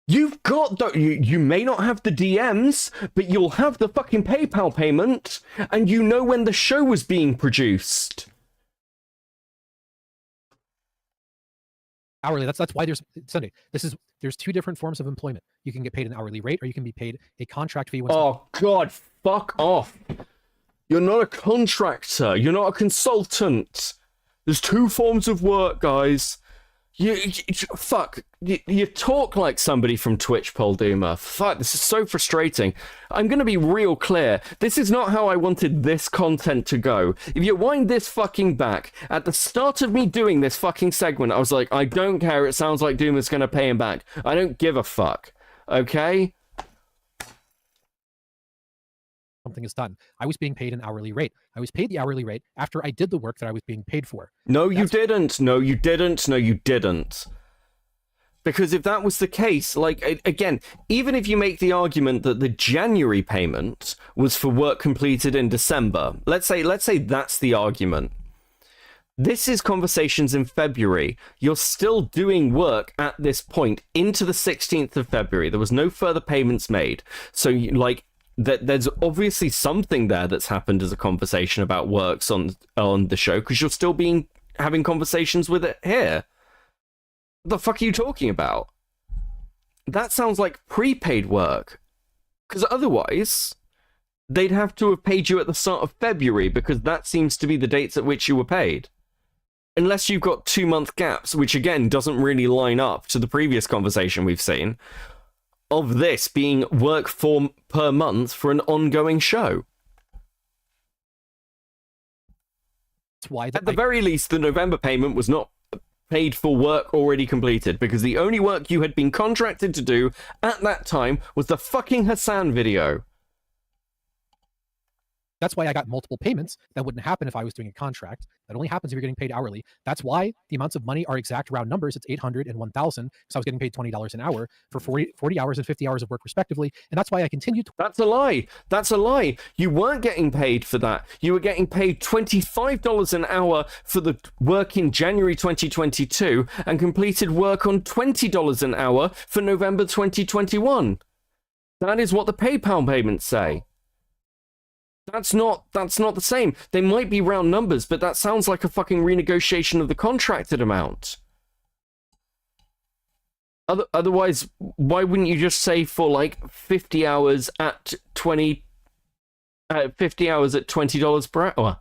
You've got you may not have the DMs, but you'll have the fucking PayPal payment, and you know when the show was being produced. Hourly. That's why there's Sunday. There's two different forms of employment. You can get paid an hourly rate, or you can be paid a contract fee. Oh God, fuck off! You're not a contractor. You're not a consultant. There's two forms of work, guys. You talk like somebody from Twitch, Paul Doomer. Fuck, this is so frustrating. I'm gonna be real clear. This is not how I wanted this content to go. If you wind this fucking back, at the start of me doing this fucking segment, I was like, I don't care, it sounds like Doomer's gonna pay him back. I don't give a fuck. Okay? Something is done. I was being paid an hourly rate. I was paid the hourly rate after I did the work that I was being paid for. No, you didn't. No, you didn't. No, you didn't. Because if that was the case, like, again, even if you make the argument that the January payment was for work completed in December, let's say that's the argument. This is Conversations in February. You're still doing work at this point into the 16th of February. There was no further payments made. So, there's obviously something there that's happened as a conversation about works on the show, because you're still having conversations with it here. What the fuck are you talking about? That sounds like prepaid work. Because otherwise, they'd have to have paid you at the start of February, because that seems to be the dates at which you were paid. Unless you've got 2-month gaps, which again doesn't really line up to the previous conversation we've seen, of this being work per month for an ongoing show. That's why at the very least, the November payment was not paid for work already completed, because the only work you had been contracted to do at that time was the fucking Hassan video. That's why I got multiple payments. That wouldn't happen if I was doing a contract. That only happens if you're getting paid hourly. That's why the amounts of money are exact round numbers. It's 800 and 1,000, because I was getting paid $20 an hour for 40 hours and 50 hours of work respectively. And that's why I continued to... That's a lie. That's a lie. You weren't getting paid for that. You were getting paid $25 an hour for the work in January 2022 and completed work on $20 an hour for November 2021. That is what the PayPal payments say. That's not the same. They might be round numbers, but that sounds like a fucking renegotiation of the contracted amount. Otherwise, why wouldn't you just say for like 50 hours at 50 hours at $20 per hour?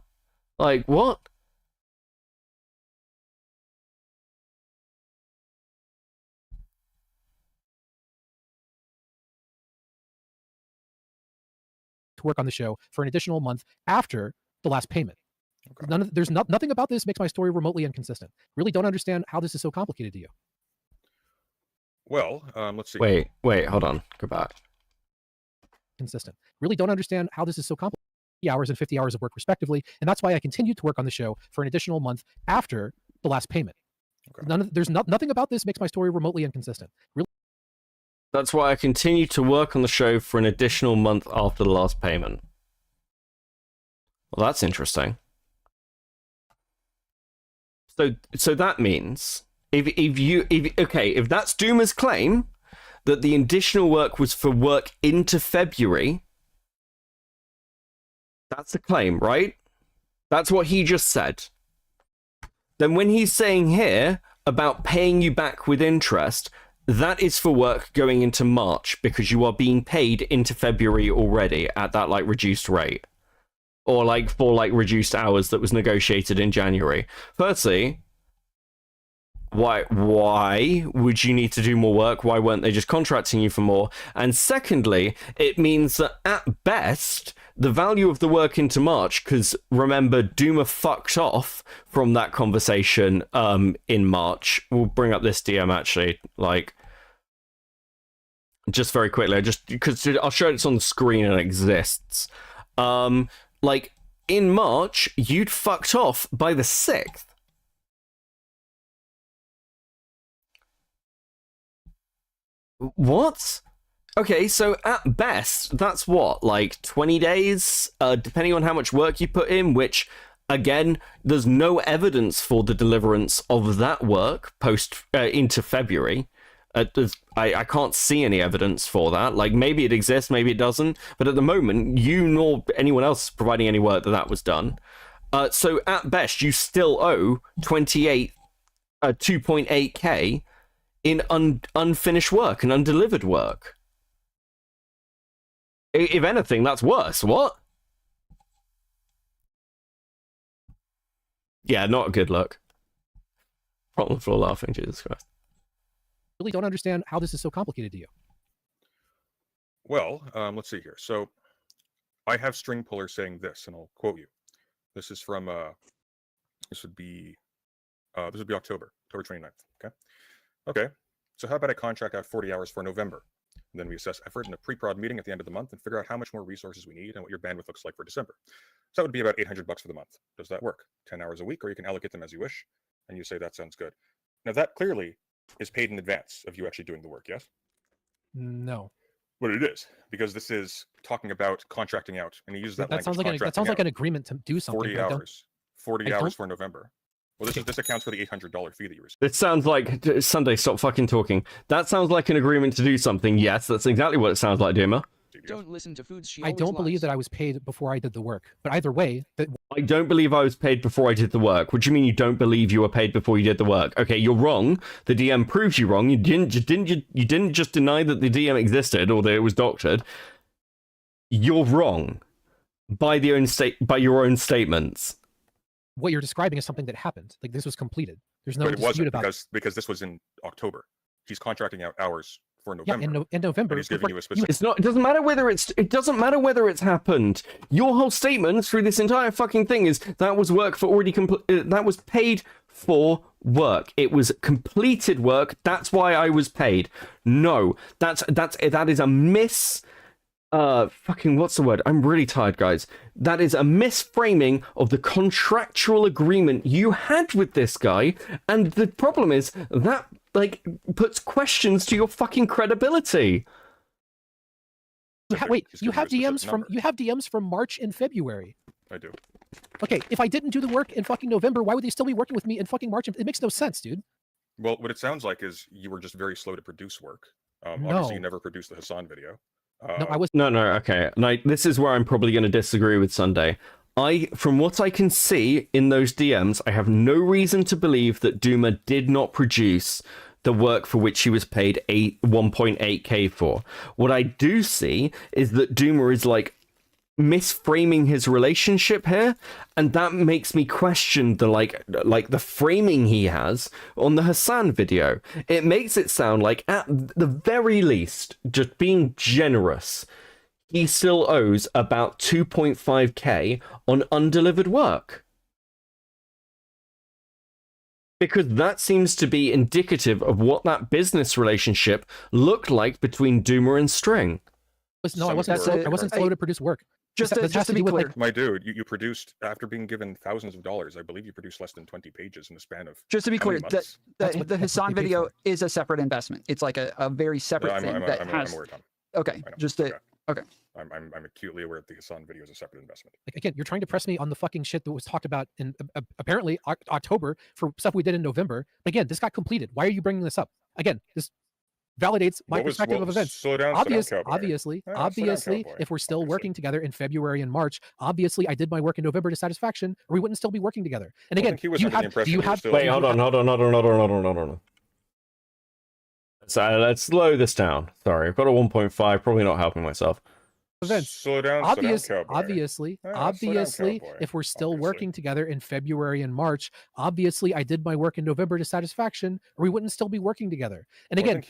Like, what? To work on the show for an additional month after the last payment. There's nothing about this makes my story remotely inconsistent. Really don't understand how this is so complicated to you. Well, let's see. Wait, hold on. Go back. Consistent. Really don't understand how this is so complicated. 50 hours and 50 hours of work respectively, and that's why I continued to work on the show for an additional month after the last payment. There's nothing about this makes my story remotely inconsistent. Really. That's why I continue to work on the show for an additional month after the last payment. Well, that's interesting. So that means if that's Doomer's claim that the additional work was for work into February, that's the claim, right? That's what he just said. Then when he's saying here about paying you back with interest, that is for work going into March because you are being paid into February already at that like reduced rate. Or like for like reduced hours that was negotiated in January. Firstly, why would you need to do more work? Why weren't they just contracting you for more? And secondly, it means that at best, the value of the work into March, because remember, Doomer fucked off from that conversation in March. We'll bring up this DM actually, like, just very quickly, because I'll show it's on the screen and it exists. Like, in March, you'd fucked off by the 6th. What? Okay, so at best, that's what, like 20 days, depending on how much work you put in, which, again, there's no evidence for the deliverance of that work into February. I can't see any evidence for that. Like, maybe it exists, maybe it doesn't, but at the moment, you nor anyone else providing any work that was done. So at best, you still owe 2.8k in unfinished work and undelivered work. If anything, that's worse. What? Yeah, not a good look. On the floor laughing, Jesus Christ. Really don't understand how this is so complicated to you. Well, let's see here. So I have String Puller saying this, and I'll quote you. This is from this would be October 29th. Okay. So how about I contract out 40 hours for November? And then we assess effort in a pre-prod meeting at the end of the month and figure out how much more resources we need and what your bandwidth looks like for December. So that would be about $800 for the month. Does that work? 10 hours a week, or you can allocate them as you wish. And you say that sounds good. Now that clearly is paid in advance of you actually doing the work, yes? No. But it is, because this is talking about contracting out, and he uses that language. That sounds like an agreement to do something. 40 hours. 40 hours for November. Well, this accounts for the $800 fee that you received. It sounds like Sunday. Stop fucking talking. That sounds like an agreement to do something. Yes, that's exactly what it sounds like, Doomer. Don't listen to Foods. I don't believe that I was paid before I did the work. But either way, I don't believe I was paid before I did the work. What do you mean you don't believe you were paid before you did the work? Okay, you're wrong. The DM proves you wrong. You didn't just deny that the DM existed or that it was doctored. You're wrong by your own statements. What you're describing is something that happened. Like, this was completed. There's no but it dispute wasn't about it. because this was in October. He's contracting out hours for November. Yeah, in November. And he's giving you a specific. It doesn't matter whether it's happened. Your whole statement through this entire fucking thing is that was work for already that was paid for work. It was completed work. That's why I was paid. No, that is a fucking what's the word? I'm really tired, guys. That is a misframing of the contractual agreement you had with this guy, and the problem is that like puts questions to your fucking credibility. You have DMs from March and February. I do. Okay, if I didn't do the work in fucking November, why would they still be working with me in fucking March? It makes no sense, dude. Well, what it sounds like is you were just very slow to produce work. No. Obviously, you never produced the Hassan video. No, I was. No, okay. Like, this is where I'm probably going to disagree with Sunday. From what I can see in those DMs, I have no reason to believe that Duma did not produce the work for which he was paid 1.8k for. What I do see is that Duma is like misframing his relationship here, and that makes me question the like the framing he has on the Hassan video. It makes it sound like, at the very least, just being generous, he still owes about 2.5k on undelivered work. Because that seems to be indicative of what that business relationship looked like between Duma and String. No, I wasn't slow to produce work. Just to be clear, my dude, you produced, after being given thousands of dollars, I believe you produced less than 20 pages in the span of. Just to be how clear, many months? the Hassan video is a separate investment. It's like a very separate thing that has. I'm aware, Tom. Okay, just to okay. I'm acutely aware that the Hassan video is a separate investment. Like, again, you're trying to press me on the fucking shit that was talked about in apparently October for stuff we did in November. But again, this got completed. Why are you bringing this up? Again, this validates my perspective of events. Obviously, if we're still working together in February and March, obviously I did my work in November to satisfaction, or we wouldn't still be working together. And again, do you have? Wait, hold on. So let's slow this down. Sorry, I've got a 1.5. Probably not helping myself. Events. Slow down, obviously, if we're still working together in February and March, obviously I did my work in November to satisfaction, or we wouldn't still be working together. And again,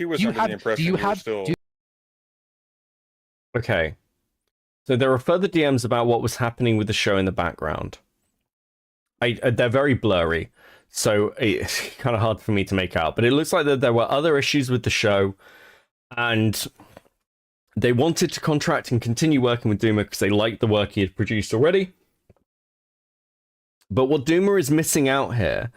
Okay, so there are further DMs about what was happening with the show in the background. They're very blurry, so it's kind of hard for me to make out. But it looks like that there were other issues with the show, and they wanted to contract and continue working with Duma because they liked the work he had produced already. But what Duma is missing out here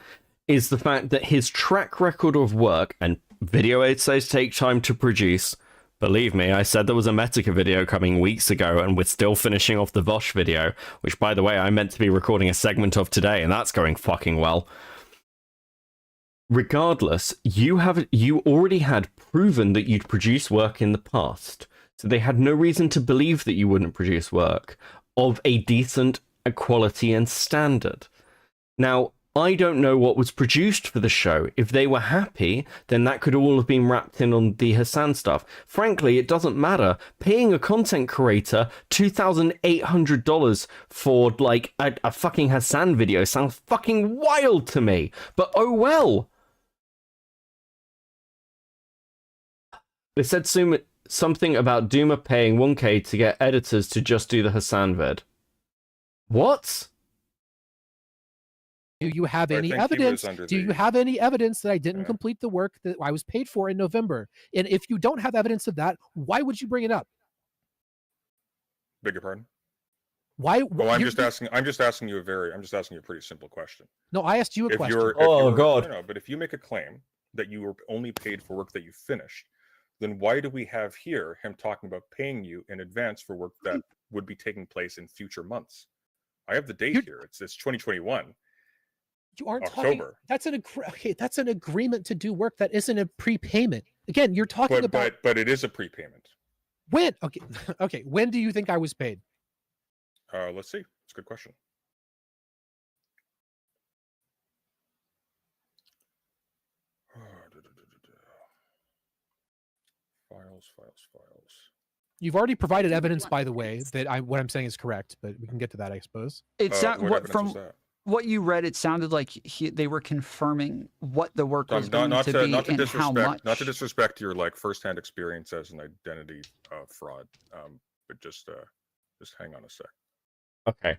is the fact that his track record of work, and video essays take time to produce. Believe me, I said there was a Metica video coming weeks ago, and we're still finishing off the Vosh video, which, by the way, I meant to be recording a segment of today, and that's going fucking well. Regardless, you already had proven that you'd produce work in the past. So they had no reason to believe that you wouldn't produce work of a decent quality and standard. Now, I don't know what was produced for the show. If they were happy, then that could all have been wrapped in on the Hassan stuff. Frankly, it doesn't matter. Paying a content creator $2,800 for, like, a fucking Hassan video sounds fucking wild to me. But oh well. They said something about Duma paying 1k to get editors to just do the Hassan vid. What? Do you have any evidence? Do you have any evidence that I didn't complete the work that I was paid for in November? And if you don't have evidence of that, why would you bring it up? Beg your pardon? Why? Well, I'm just asking you a pretty simple question. No, I asked you a question. God. No, but if you make a claim that you were only paid for work that you finished, then why do we have here him talking about paying you in advance for work that would be taking place in future months? I have the date here. It's 2021. You aren't October. Talking. That's an agreement to do work that isn't a prepayment. Again, you're talking about. But it is a prepayment. When? Okay. When do you think I was paid? Let's see. It's a good question. Files. You've already provided evidence, by the way, that what I'm saying is correct, but we can get to that, I suppose. From what you read, it sounded like they were confirming what the work was going to be and how much. Not to disrespect your firsthand experience as an identity fraud, but just hang on a sec. Okay,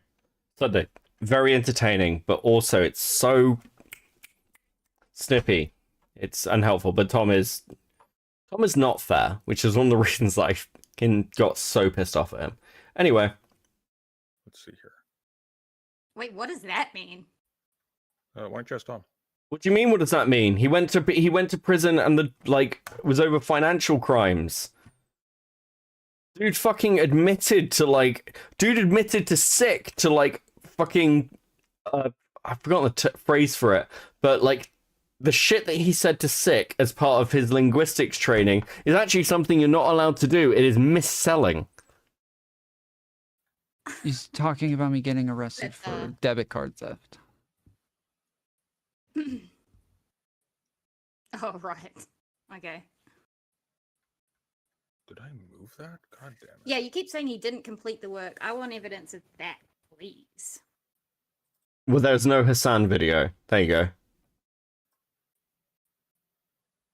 Sunday, very entertaining, but also it's so snippy. It's unhelpful. But Tom is not fair, which is one of the reasons that I got so pissed off at him. Anyway, let's see here. Wait, what does that mean? Why don't you ask Tom? What do you mean? What does that mean? He went to prison and was over financial crimes. Dude fucking admitted to sick to fucking I've forgotten the phrase for it, but the shit that he said to Sick as part of his linguistics training is actually something you're not allowed to do. It is misselling. He's talking about me getting arrested for debit card theft. Oh, right. Okay. Did I move that? God damn it. Yeah, you keep saying he didn't complete the work. I want evidence of that, please. Well, there's no Hassan video. There you go.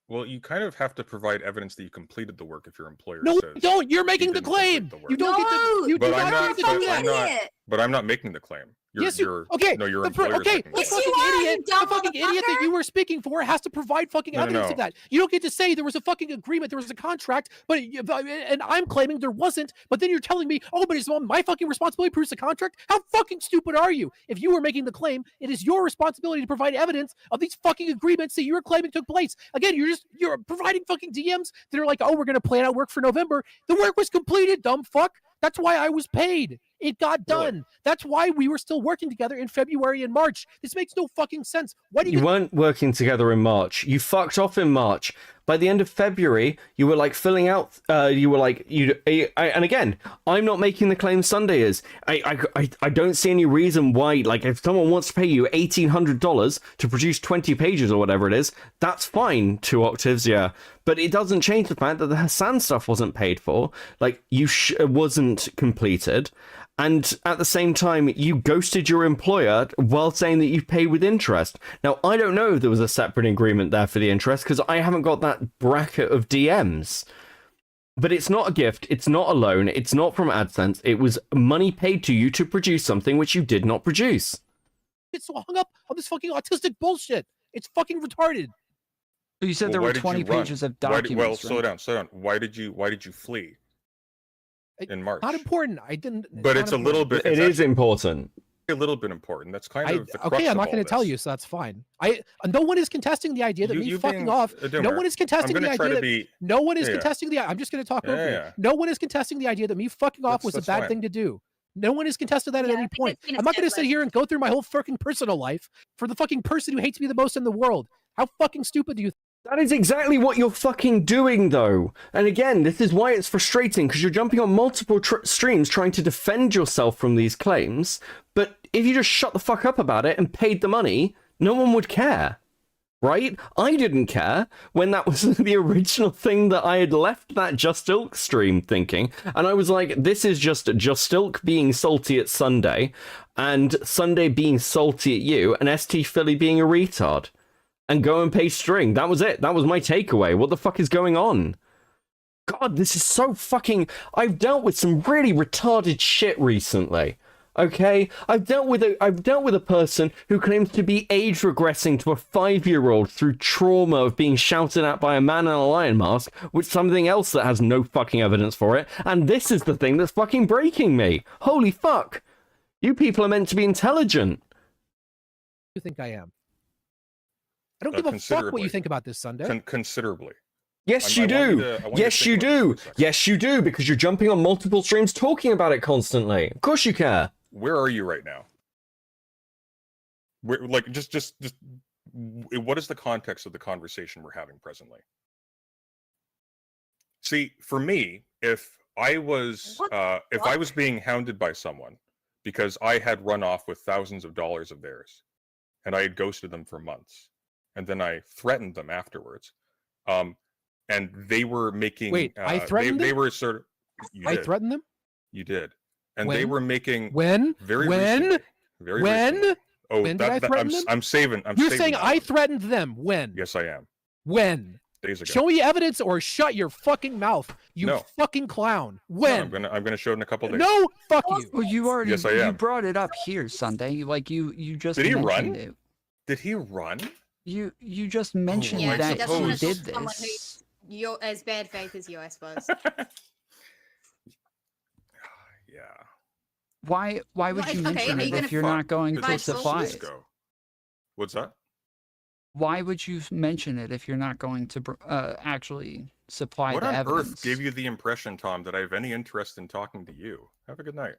Well, you kind of have to provide evidence that you completed the work if your employer No, says. you don't. You're making the didn't complete claim. the work. You don't get to. You But do I'm not not. get to do But that. but I'm not making the claim. Yes, you. Okay. No, your the employer. okay. The fucking idiot. The fucking idiot that you were speaking for has to provide fucking No, no, evidence no. of that. You don't get to say there was a fucking agreement, there was a contract, and I'm claiming there wasn't. But then you're telling me, oh, but it's my fucking responsibility to produce the contract. How fucking stupid are you? If you were making the claim, it is your responsibility to provide evidence of these fucking agreements that you're claiming took place. Again, you're providing fucking DMs that are like, oh, we're gonna plan out work for November. The work was completed, dumb fuck. That's why I was paid. It got done. That's why we were still working together in February and March. This makes no fucking sense. Why do You weren't working together in March. You fucked off in March. By the end of February, you were like filling out. You were like and again, I'm not making the claim Sunday is. I don't see any reason why. Like, if someone wants to pay you $1,800 to produce 20 pages or whatever it is, that's fine. 2 octaves, yeah. But it doesn't change the fact that the Hassan stuff wasn't paid for. Like, wasn't completed. And at the same time, you ghosted your employer while saying that you paid with interest. Now, I don't know if there was a separate agreement there for the interest, because I haven't got that bracket of DMs. But it's not a gift, it's not a loan, it's not from AdSense, it was money paid to you to produce something which you did not produce. Get so hung up on this fucking autistic bullshit? It's fucking retarded. You said there were 20 pages of documents. Slow down. Why did you flee? In March. Not important. I didn't. But it's a little bit. It is important. A little bit important. That's kind of the crux okay. I'm of not all going to tell this. you, so that's fine. No one is contesting the idea that me fucking off. No one is contesting the idea that no one is contesting the. I'm just going to talk over you. No one is contesting the idea that me fucking off was a bad thing to do. No one has contested that at any point. I'm not going to sit here and go through my whole fucking personal life for the fucking person who hates me the most in the world. How fucking stupid do you think? That is exactly what you're fucking doing, though. And again, this is why it's frustrating, because you're jumping on multiple streams trying to defend yourself from these claims, but if you just shut the fuck up about it and paid the money, no one would care. Right? I didn't care when that was the original thing that I had left that Just Ilk stream thinking, and I was like, this is just Ilk being salty at Sunday, and Sunday being salty at you, and ST Philly being a retard. And go and pay string. That was it. That was my takeaway. What the fuck is going on? God, this is so fucking... I've dealt with some really retarded shit recently. Okay? I've dealt with a person who claims to be age regressing to a 5-year-old through trauma of being shouted at by a man in a lion mask, with something else that has no fucking evidence for it. And this is the thing that's fucking breaking me. Holy fuck. You people are meant to be intelligent. You think I am? I don't give a fuck what you think about this, Sunday. Considerably. Yes, you do. Yes, you do. Yes, you do, because you're jumping on multiple streams talking about it constantly. Of course you care. Where are you right now? Where, like, just what is the context of the conversation we're having presently? See, for me, if I was being hounded by someone because I had run off with thousands of dollars of theirs, and I had ghosted them for months, and then I threatened them afterwards, and they were making. Wait, I threatened them? They were sort of. I threatened them? You did, and when? they were making. When? Very when? recently, very when? recently. Oh, when did I threaten them? I'm saving. You're saying I threatened them. When? Yes, I am. When? Days ago. Show me evidence or shut your fucking mouth, you fucking clown. When? No, I'm gonna show it in a couple days. No, fuck you. Well, you already Yes, I you am. brought it up here, Sunday. Like you just Did he mentioned run? it. Did he run? You just mentioned Yeah, that she doesn't he want to did talk to someone this. who's as bad faith as you, I suppose. Yeah. Why would Well, you okay, mention are it you if gonna you're not going buy to supply sources? it? What's that? Why would you mention it if you're not going to actually supply What the on evidence? earth gave you the impression, Tom, that I have any interest in talking to you? Have a good night.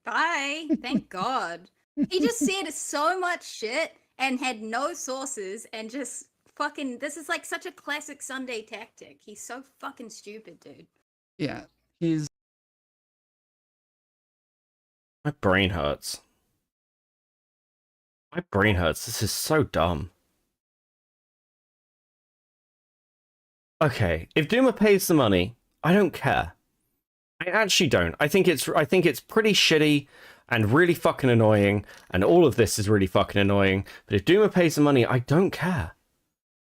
Bye. Thank God. He just said so much shit and had no sources and just fucking. This is like such a classic Sunday tactic. He's so fucking stupid, dude. Yeah, he's. My brain hurts. My brain hurts. This is so dumb. Okay, if Duma pays the money, I don't care. I actually don't. I think it's pretty shitty and really fucking annoying, and all of this is really fucking annoying. But if Duma pays the money, I don't care.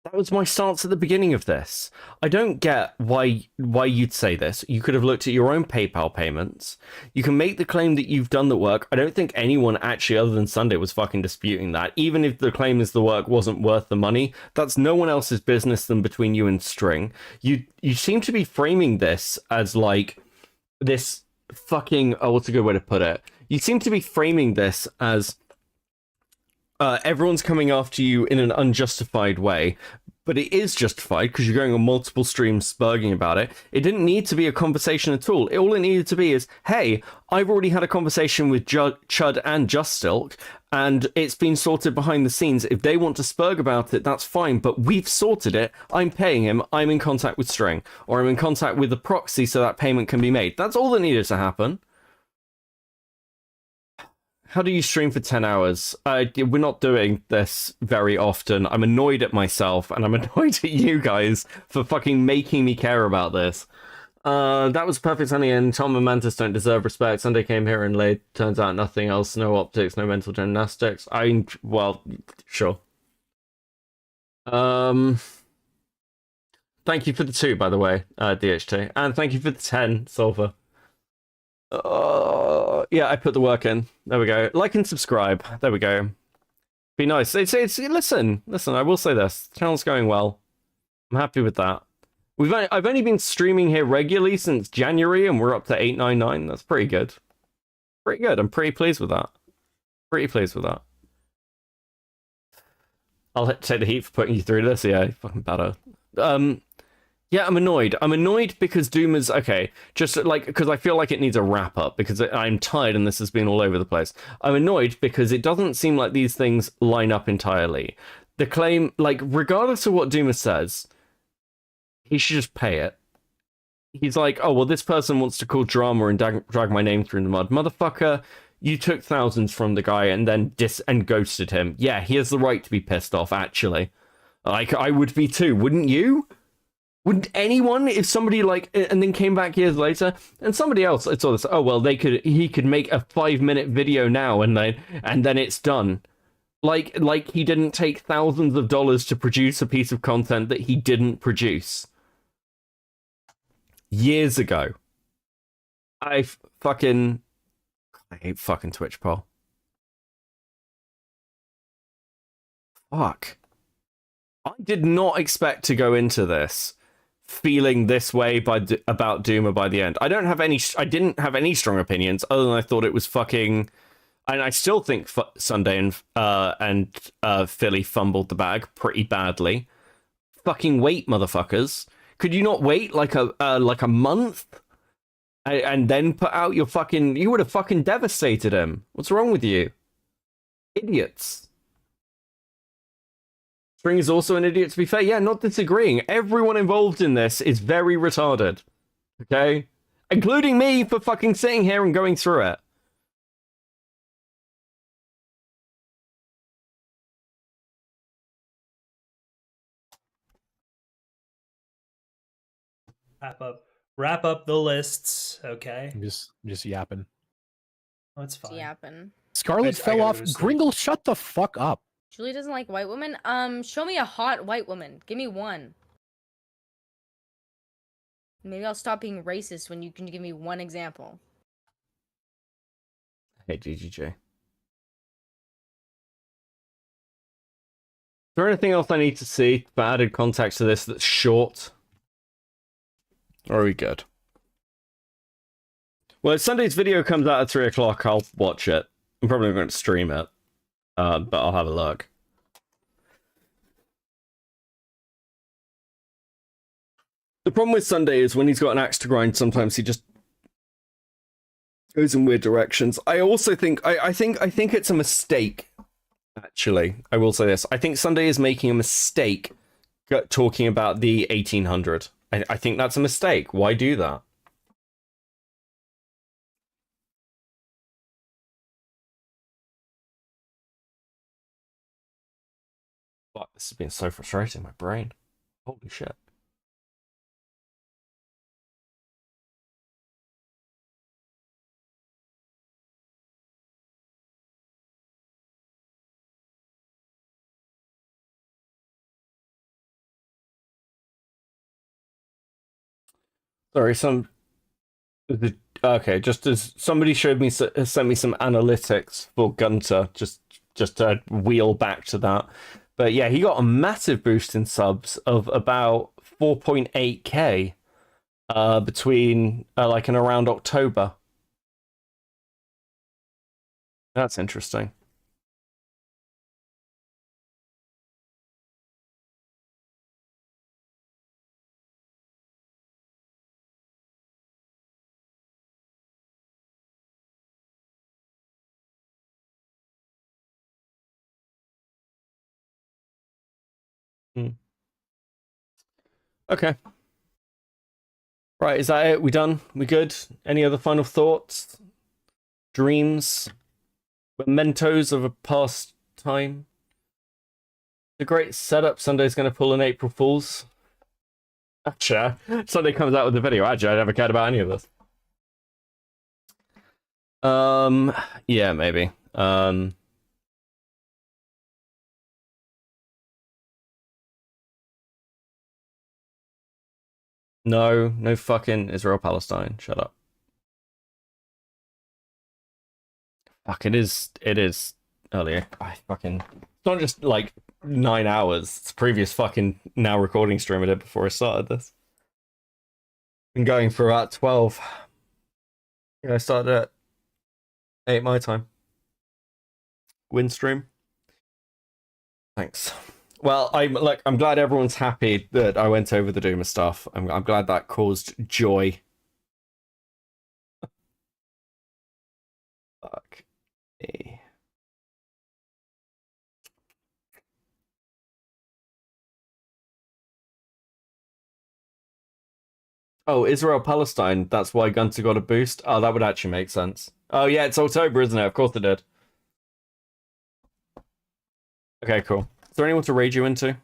That was my stance at the beginning of this. I don't get why you'd say this. You could have looked at your own PayPal payments. You can make the claim that you've done the work. I don't think anyone actually other than Sunday was fucking disputing that. Even if the claim is the work wasn't worth the money, that's no one else's business than between you and String. You seem to be framing this as like this fucking... Oh, what's a good way to put it? You seem to be framing this as... everyone's coming after you in an unjustified way, but it is justified because you're going on multiple streams spurging about it. It didn't need to be a conversation at all. All it needed to be is, hey, I've already had a conversation with Chud and Justilk, and it's been sorted behind the scenes. If they want to spurg about it, that's fine, but we've sorted it. I'm paying him. I'm in contact with String, or I'm in contact with the proxy so that payment can be made. That's all that needed to happen. How do you stream for 10 hours? We're not doing this very often. I'm annoyed at myself, and I'm annoyed at you guys for fucking making me care about this. That was Perfect Sunday, and Tom and Mantis don't deserve respect. Sunday came here and laid. Turns out nothing else. No optics, no mental gymnastics. Well, sure. Thank you for the 2, by the way, DHT. And thank you for the 10, Sulfur. Yeah, I put the work in. There we go. Like and subscribe. There we go. Be nice. Listen. I will say this. The channel's going well. I'm happy with that. I've only been streaming here regularly since January, and we're up to 899. That's pretty good. Pretty good. I'm pretty pleased with that. I'll take the heat for putting you through this. Yeah, fucking better. Yeah, I'm annoyed. I'm annoyed because Duma's... Okay, just like... Because I feel like it needs a wrap-up, because I'm tired and this has been all over the place. I'm annoyed because it doesn't seem like these things line up entirely. The claim... Like, regardless of what Duma says, he should just pay it. He's like, oh, well, this person wants to cause drama and drag my name through the mud. Motherfucker, you took thousands from the guy and then ghosted him. Yeah, he has the right to be pissed off, actually. Like, I would be too, wouldn't you? Wouldn't anyone, if somebody like, and then came back years later, and somebody else saw this, oh well, he could make a 5-minute video now, and then it's done. Like he didn't take thousands of dollars to produce a piece of content that he didn't produce. Years ago. I hate fucking Twitch, Paul. Fuck. I did not expect to go into this feeling this way about Duma by the end. I didn't have any strong opinions other than I thought it was fucking, and I still think Sunday and Philly fumbled the bag pretty badly. Fucking wait, motherfuckers! Could you not wait like a month and then put out your fucking? You would have fucking devastated him. What's wrong with you, idiots? String is also an idiot, to be fair. Yeah, not disagreeing. Everyone involved in this is very retarded. Okay? Including me for fucking sitting here and going through it. Wrap up the lists, okay? I'm just yapping. That's fine. Yapping. Scarlet fell off. Gringle, shut the fuck up. Julie doesn't like white women. Show me a hot white woman. Give me one. Maybe I'll stop being racist when you can give me one example. Hey, GGJ. Is there anything else I need to see for added context to this that's short? Or are we good? Well, if Sunday's video comes out at 3 o'clock, I'll watch it. I'm probably not going to stream it. But I'll have a look. The problem with Sunday is when he's got an axe to grind, sometimes he just goes in weird directions. I also think I think it's a mistake. Actually, I will say this. I think Sunday is making a mistake talking about the 1800. I think that's a mistake. Why do that? Fuck, this has been so frustrating, my brain. Holy shit. Sorry, okay, just as somebody sent me some analytics for Gunter, just to wheel back to that. But yeah, he got a massive boost in subs of about 4.8k between like in around October. That's interesting. Okay. Right, is that it? We done? We good? Any other final thoughts? Dreams? Mementos of a past time? The great setup Sunday's going to pull an April Fool's. Actually, Sunday comes out with the video. Actually, I never cared about any of this. Yeah, maybe. No fucking Israel-Palestine. Shut up. Fuck, it is earlier. It's not just like 9 hours. It's previous fucking now recording stream I did before I started this. Been going for about 12. Yeah, I started at 8 my time. Win stream. Thanks. Well, I'm glad everyone's happy that I went over the Duma stuff. I'm glad that caused joy. Fuck me. Oh, Israel-Palestine. That's why Gunter got a boost. Oh, that would actually make sense. Oh yeah, it's October, isn't it? Of course it did. Okay, cool. Is there anyone to raid you into?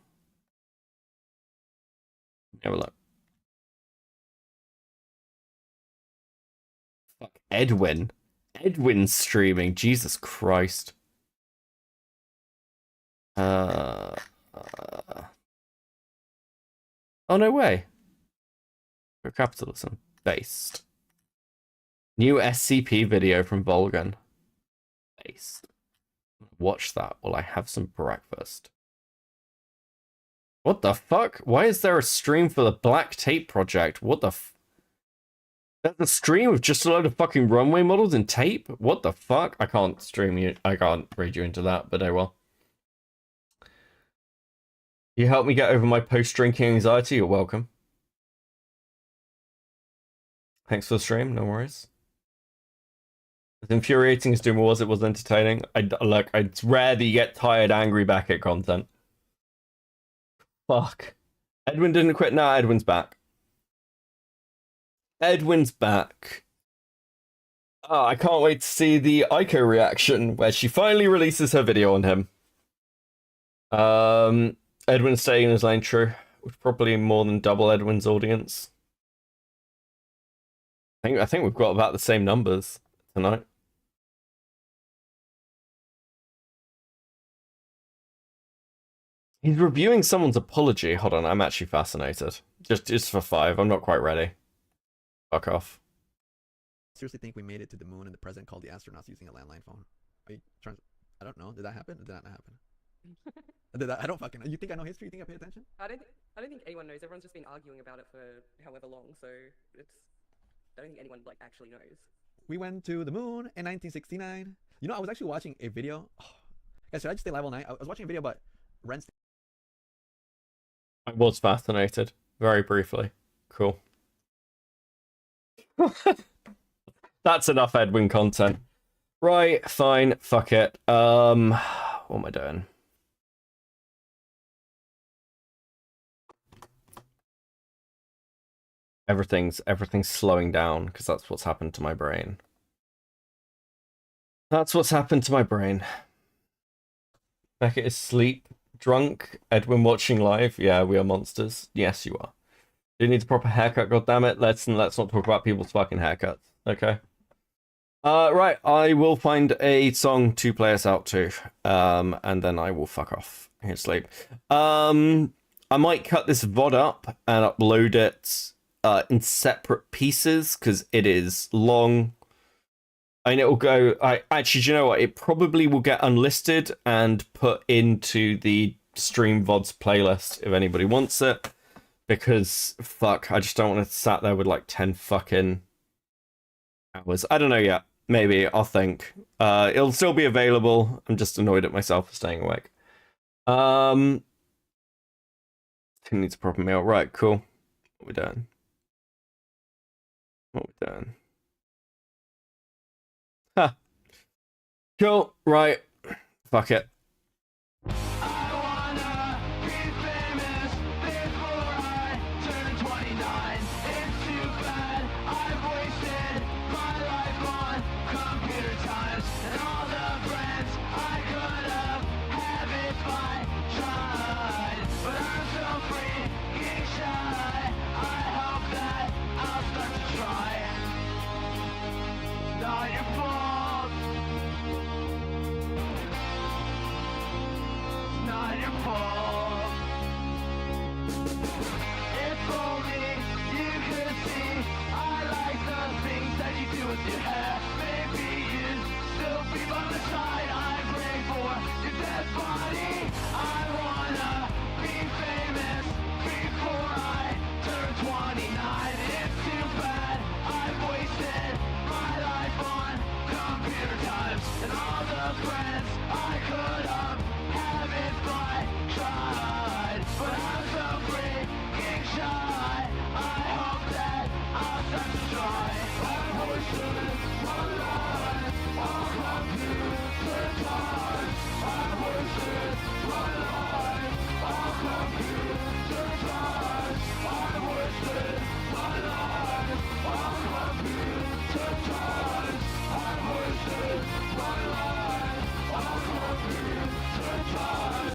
Have a look. Fuck, Edwin. Edwin's streaming. Jesus Christ. Oh, no way. For capitalism. Based. New SCP video from Volgan. Based. Watch that while I have some breakfast. What the fuck? Why is there a stream for the Black Tape Project? What the There's a stream of just a load of fucking runway models in tape? What the fuck? I can't stream you. I can't read you into that, but oh well. You helped me get over my post-drinking anxiety. You're welcome. Thanks for the stream. No worries. As infuriating as Doom was, it was entertaining. Look, it's rare that you get tired, angry back at content. Fuck. Edwin didn't quit. Now Edwin's back. Edwin's back. Oh, I can't wait to see the Aiko reaction where she finally releases her video on him. Edwin's staying in his lane, true. With probably more than double Edwin's audience. I think we've got about the same numbers tonight. He's reviewing someone's apology. Hold on, I'm actually fascinated. Just for 5. I'm not quite ready. Fuck off. Seriously think we made it to the moon and the president called the astronauts using a landline phone? Are you trying? I don't know. Did that happen? Or did that not happen? I don't fucking know. You think I know history? You think I pay attention? I don't think anyone knows. Everyone's just been arguing about it for however long, so I don't think anyone actually knows. We went to the moon in 1969. You know, I was actually watching a video. Oh, guys, should I just stay live all night? I was watching a video about Ren's. I was fascinated. Very briefly. Cool. That's enough Edwin content. Right, fine, fuck it. What what am I doing? Everything's slowing down because that's what's happened to my brain. That's what's happened to my brain. Beckett is sleep drunk. Edwin watching live. Yeah, we are monsters. Yes, you are. You need a proper haircut. God damn it. Let's not talk about people's fucking haircuts. Okay. Right. I will find a song to play us out to. And then I will fuck off and sleep. I might cut this VOD up and upload it in separate pieces because it is long. And it will go. Actually, do you know what? It probably will get unlisted and put into the Stream VODs playlist if anybody wants it. Because fuck, I just don't want to sat there with like 10 fucking hours. I don't know yet. Maybe I'll think. It'll still be available. I'm just annoyed at myself for staying awake. Who needs a proper meal? Right, cool. What we doing? What we doing? Huh. Cool. Right. Fuck it.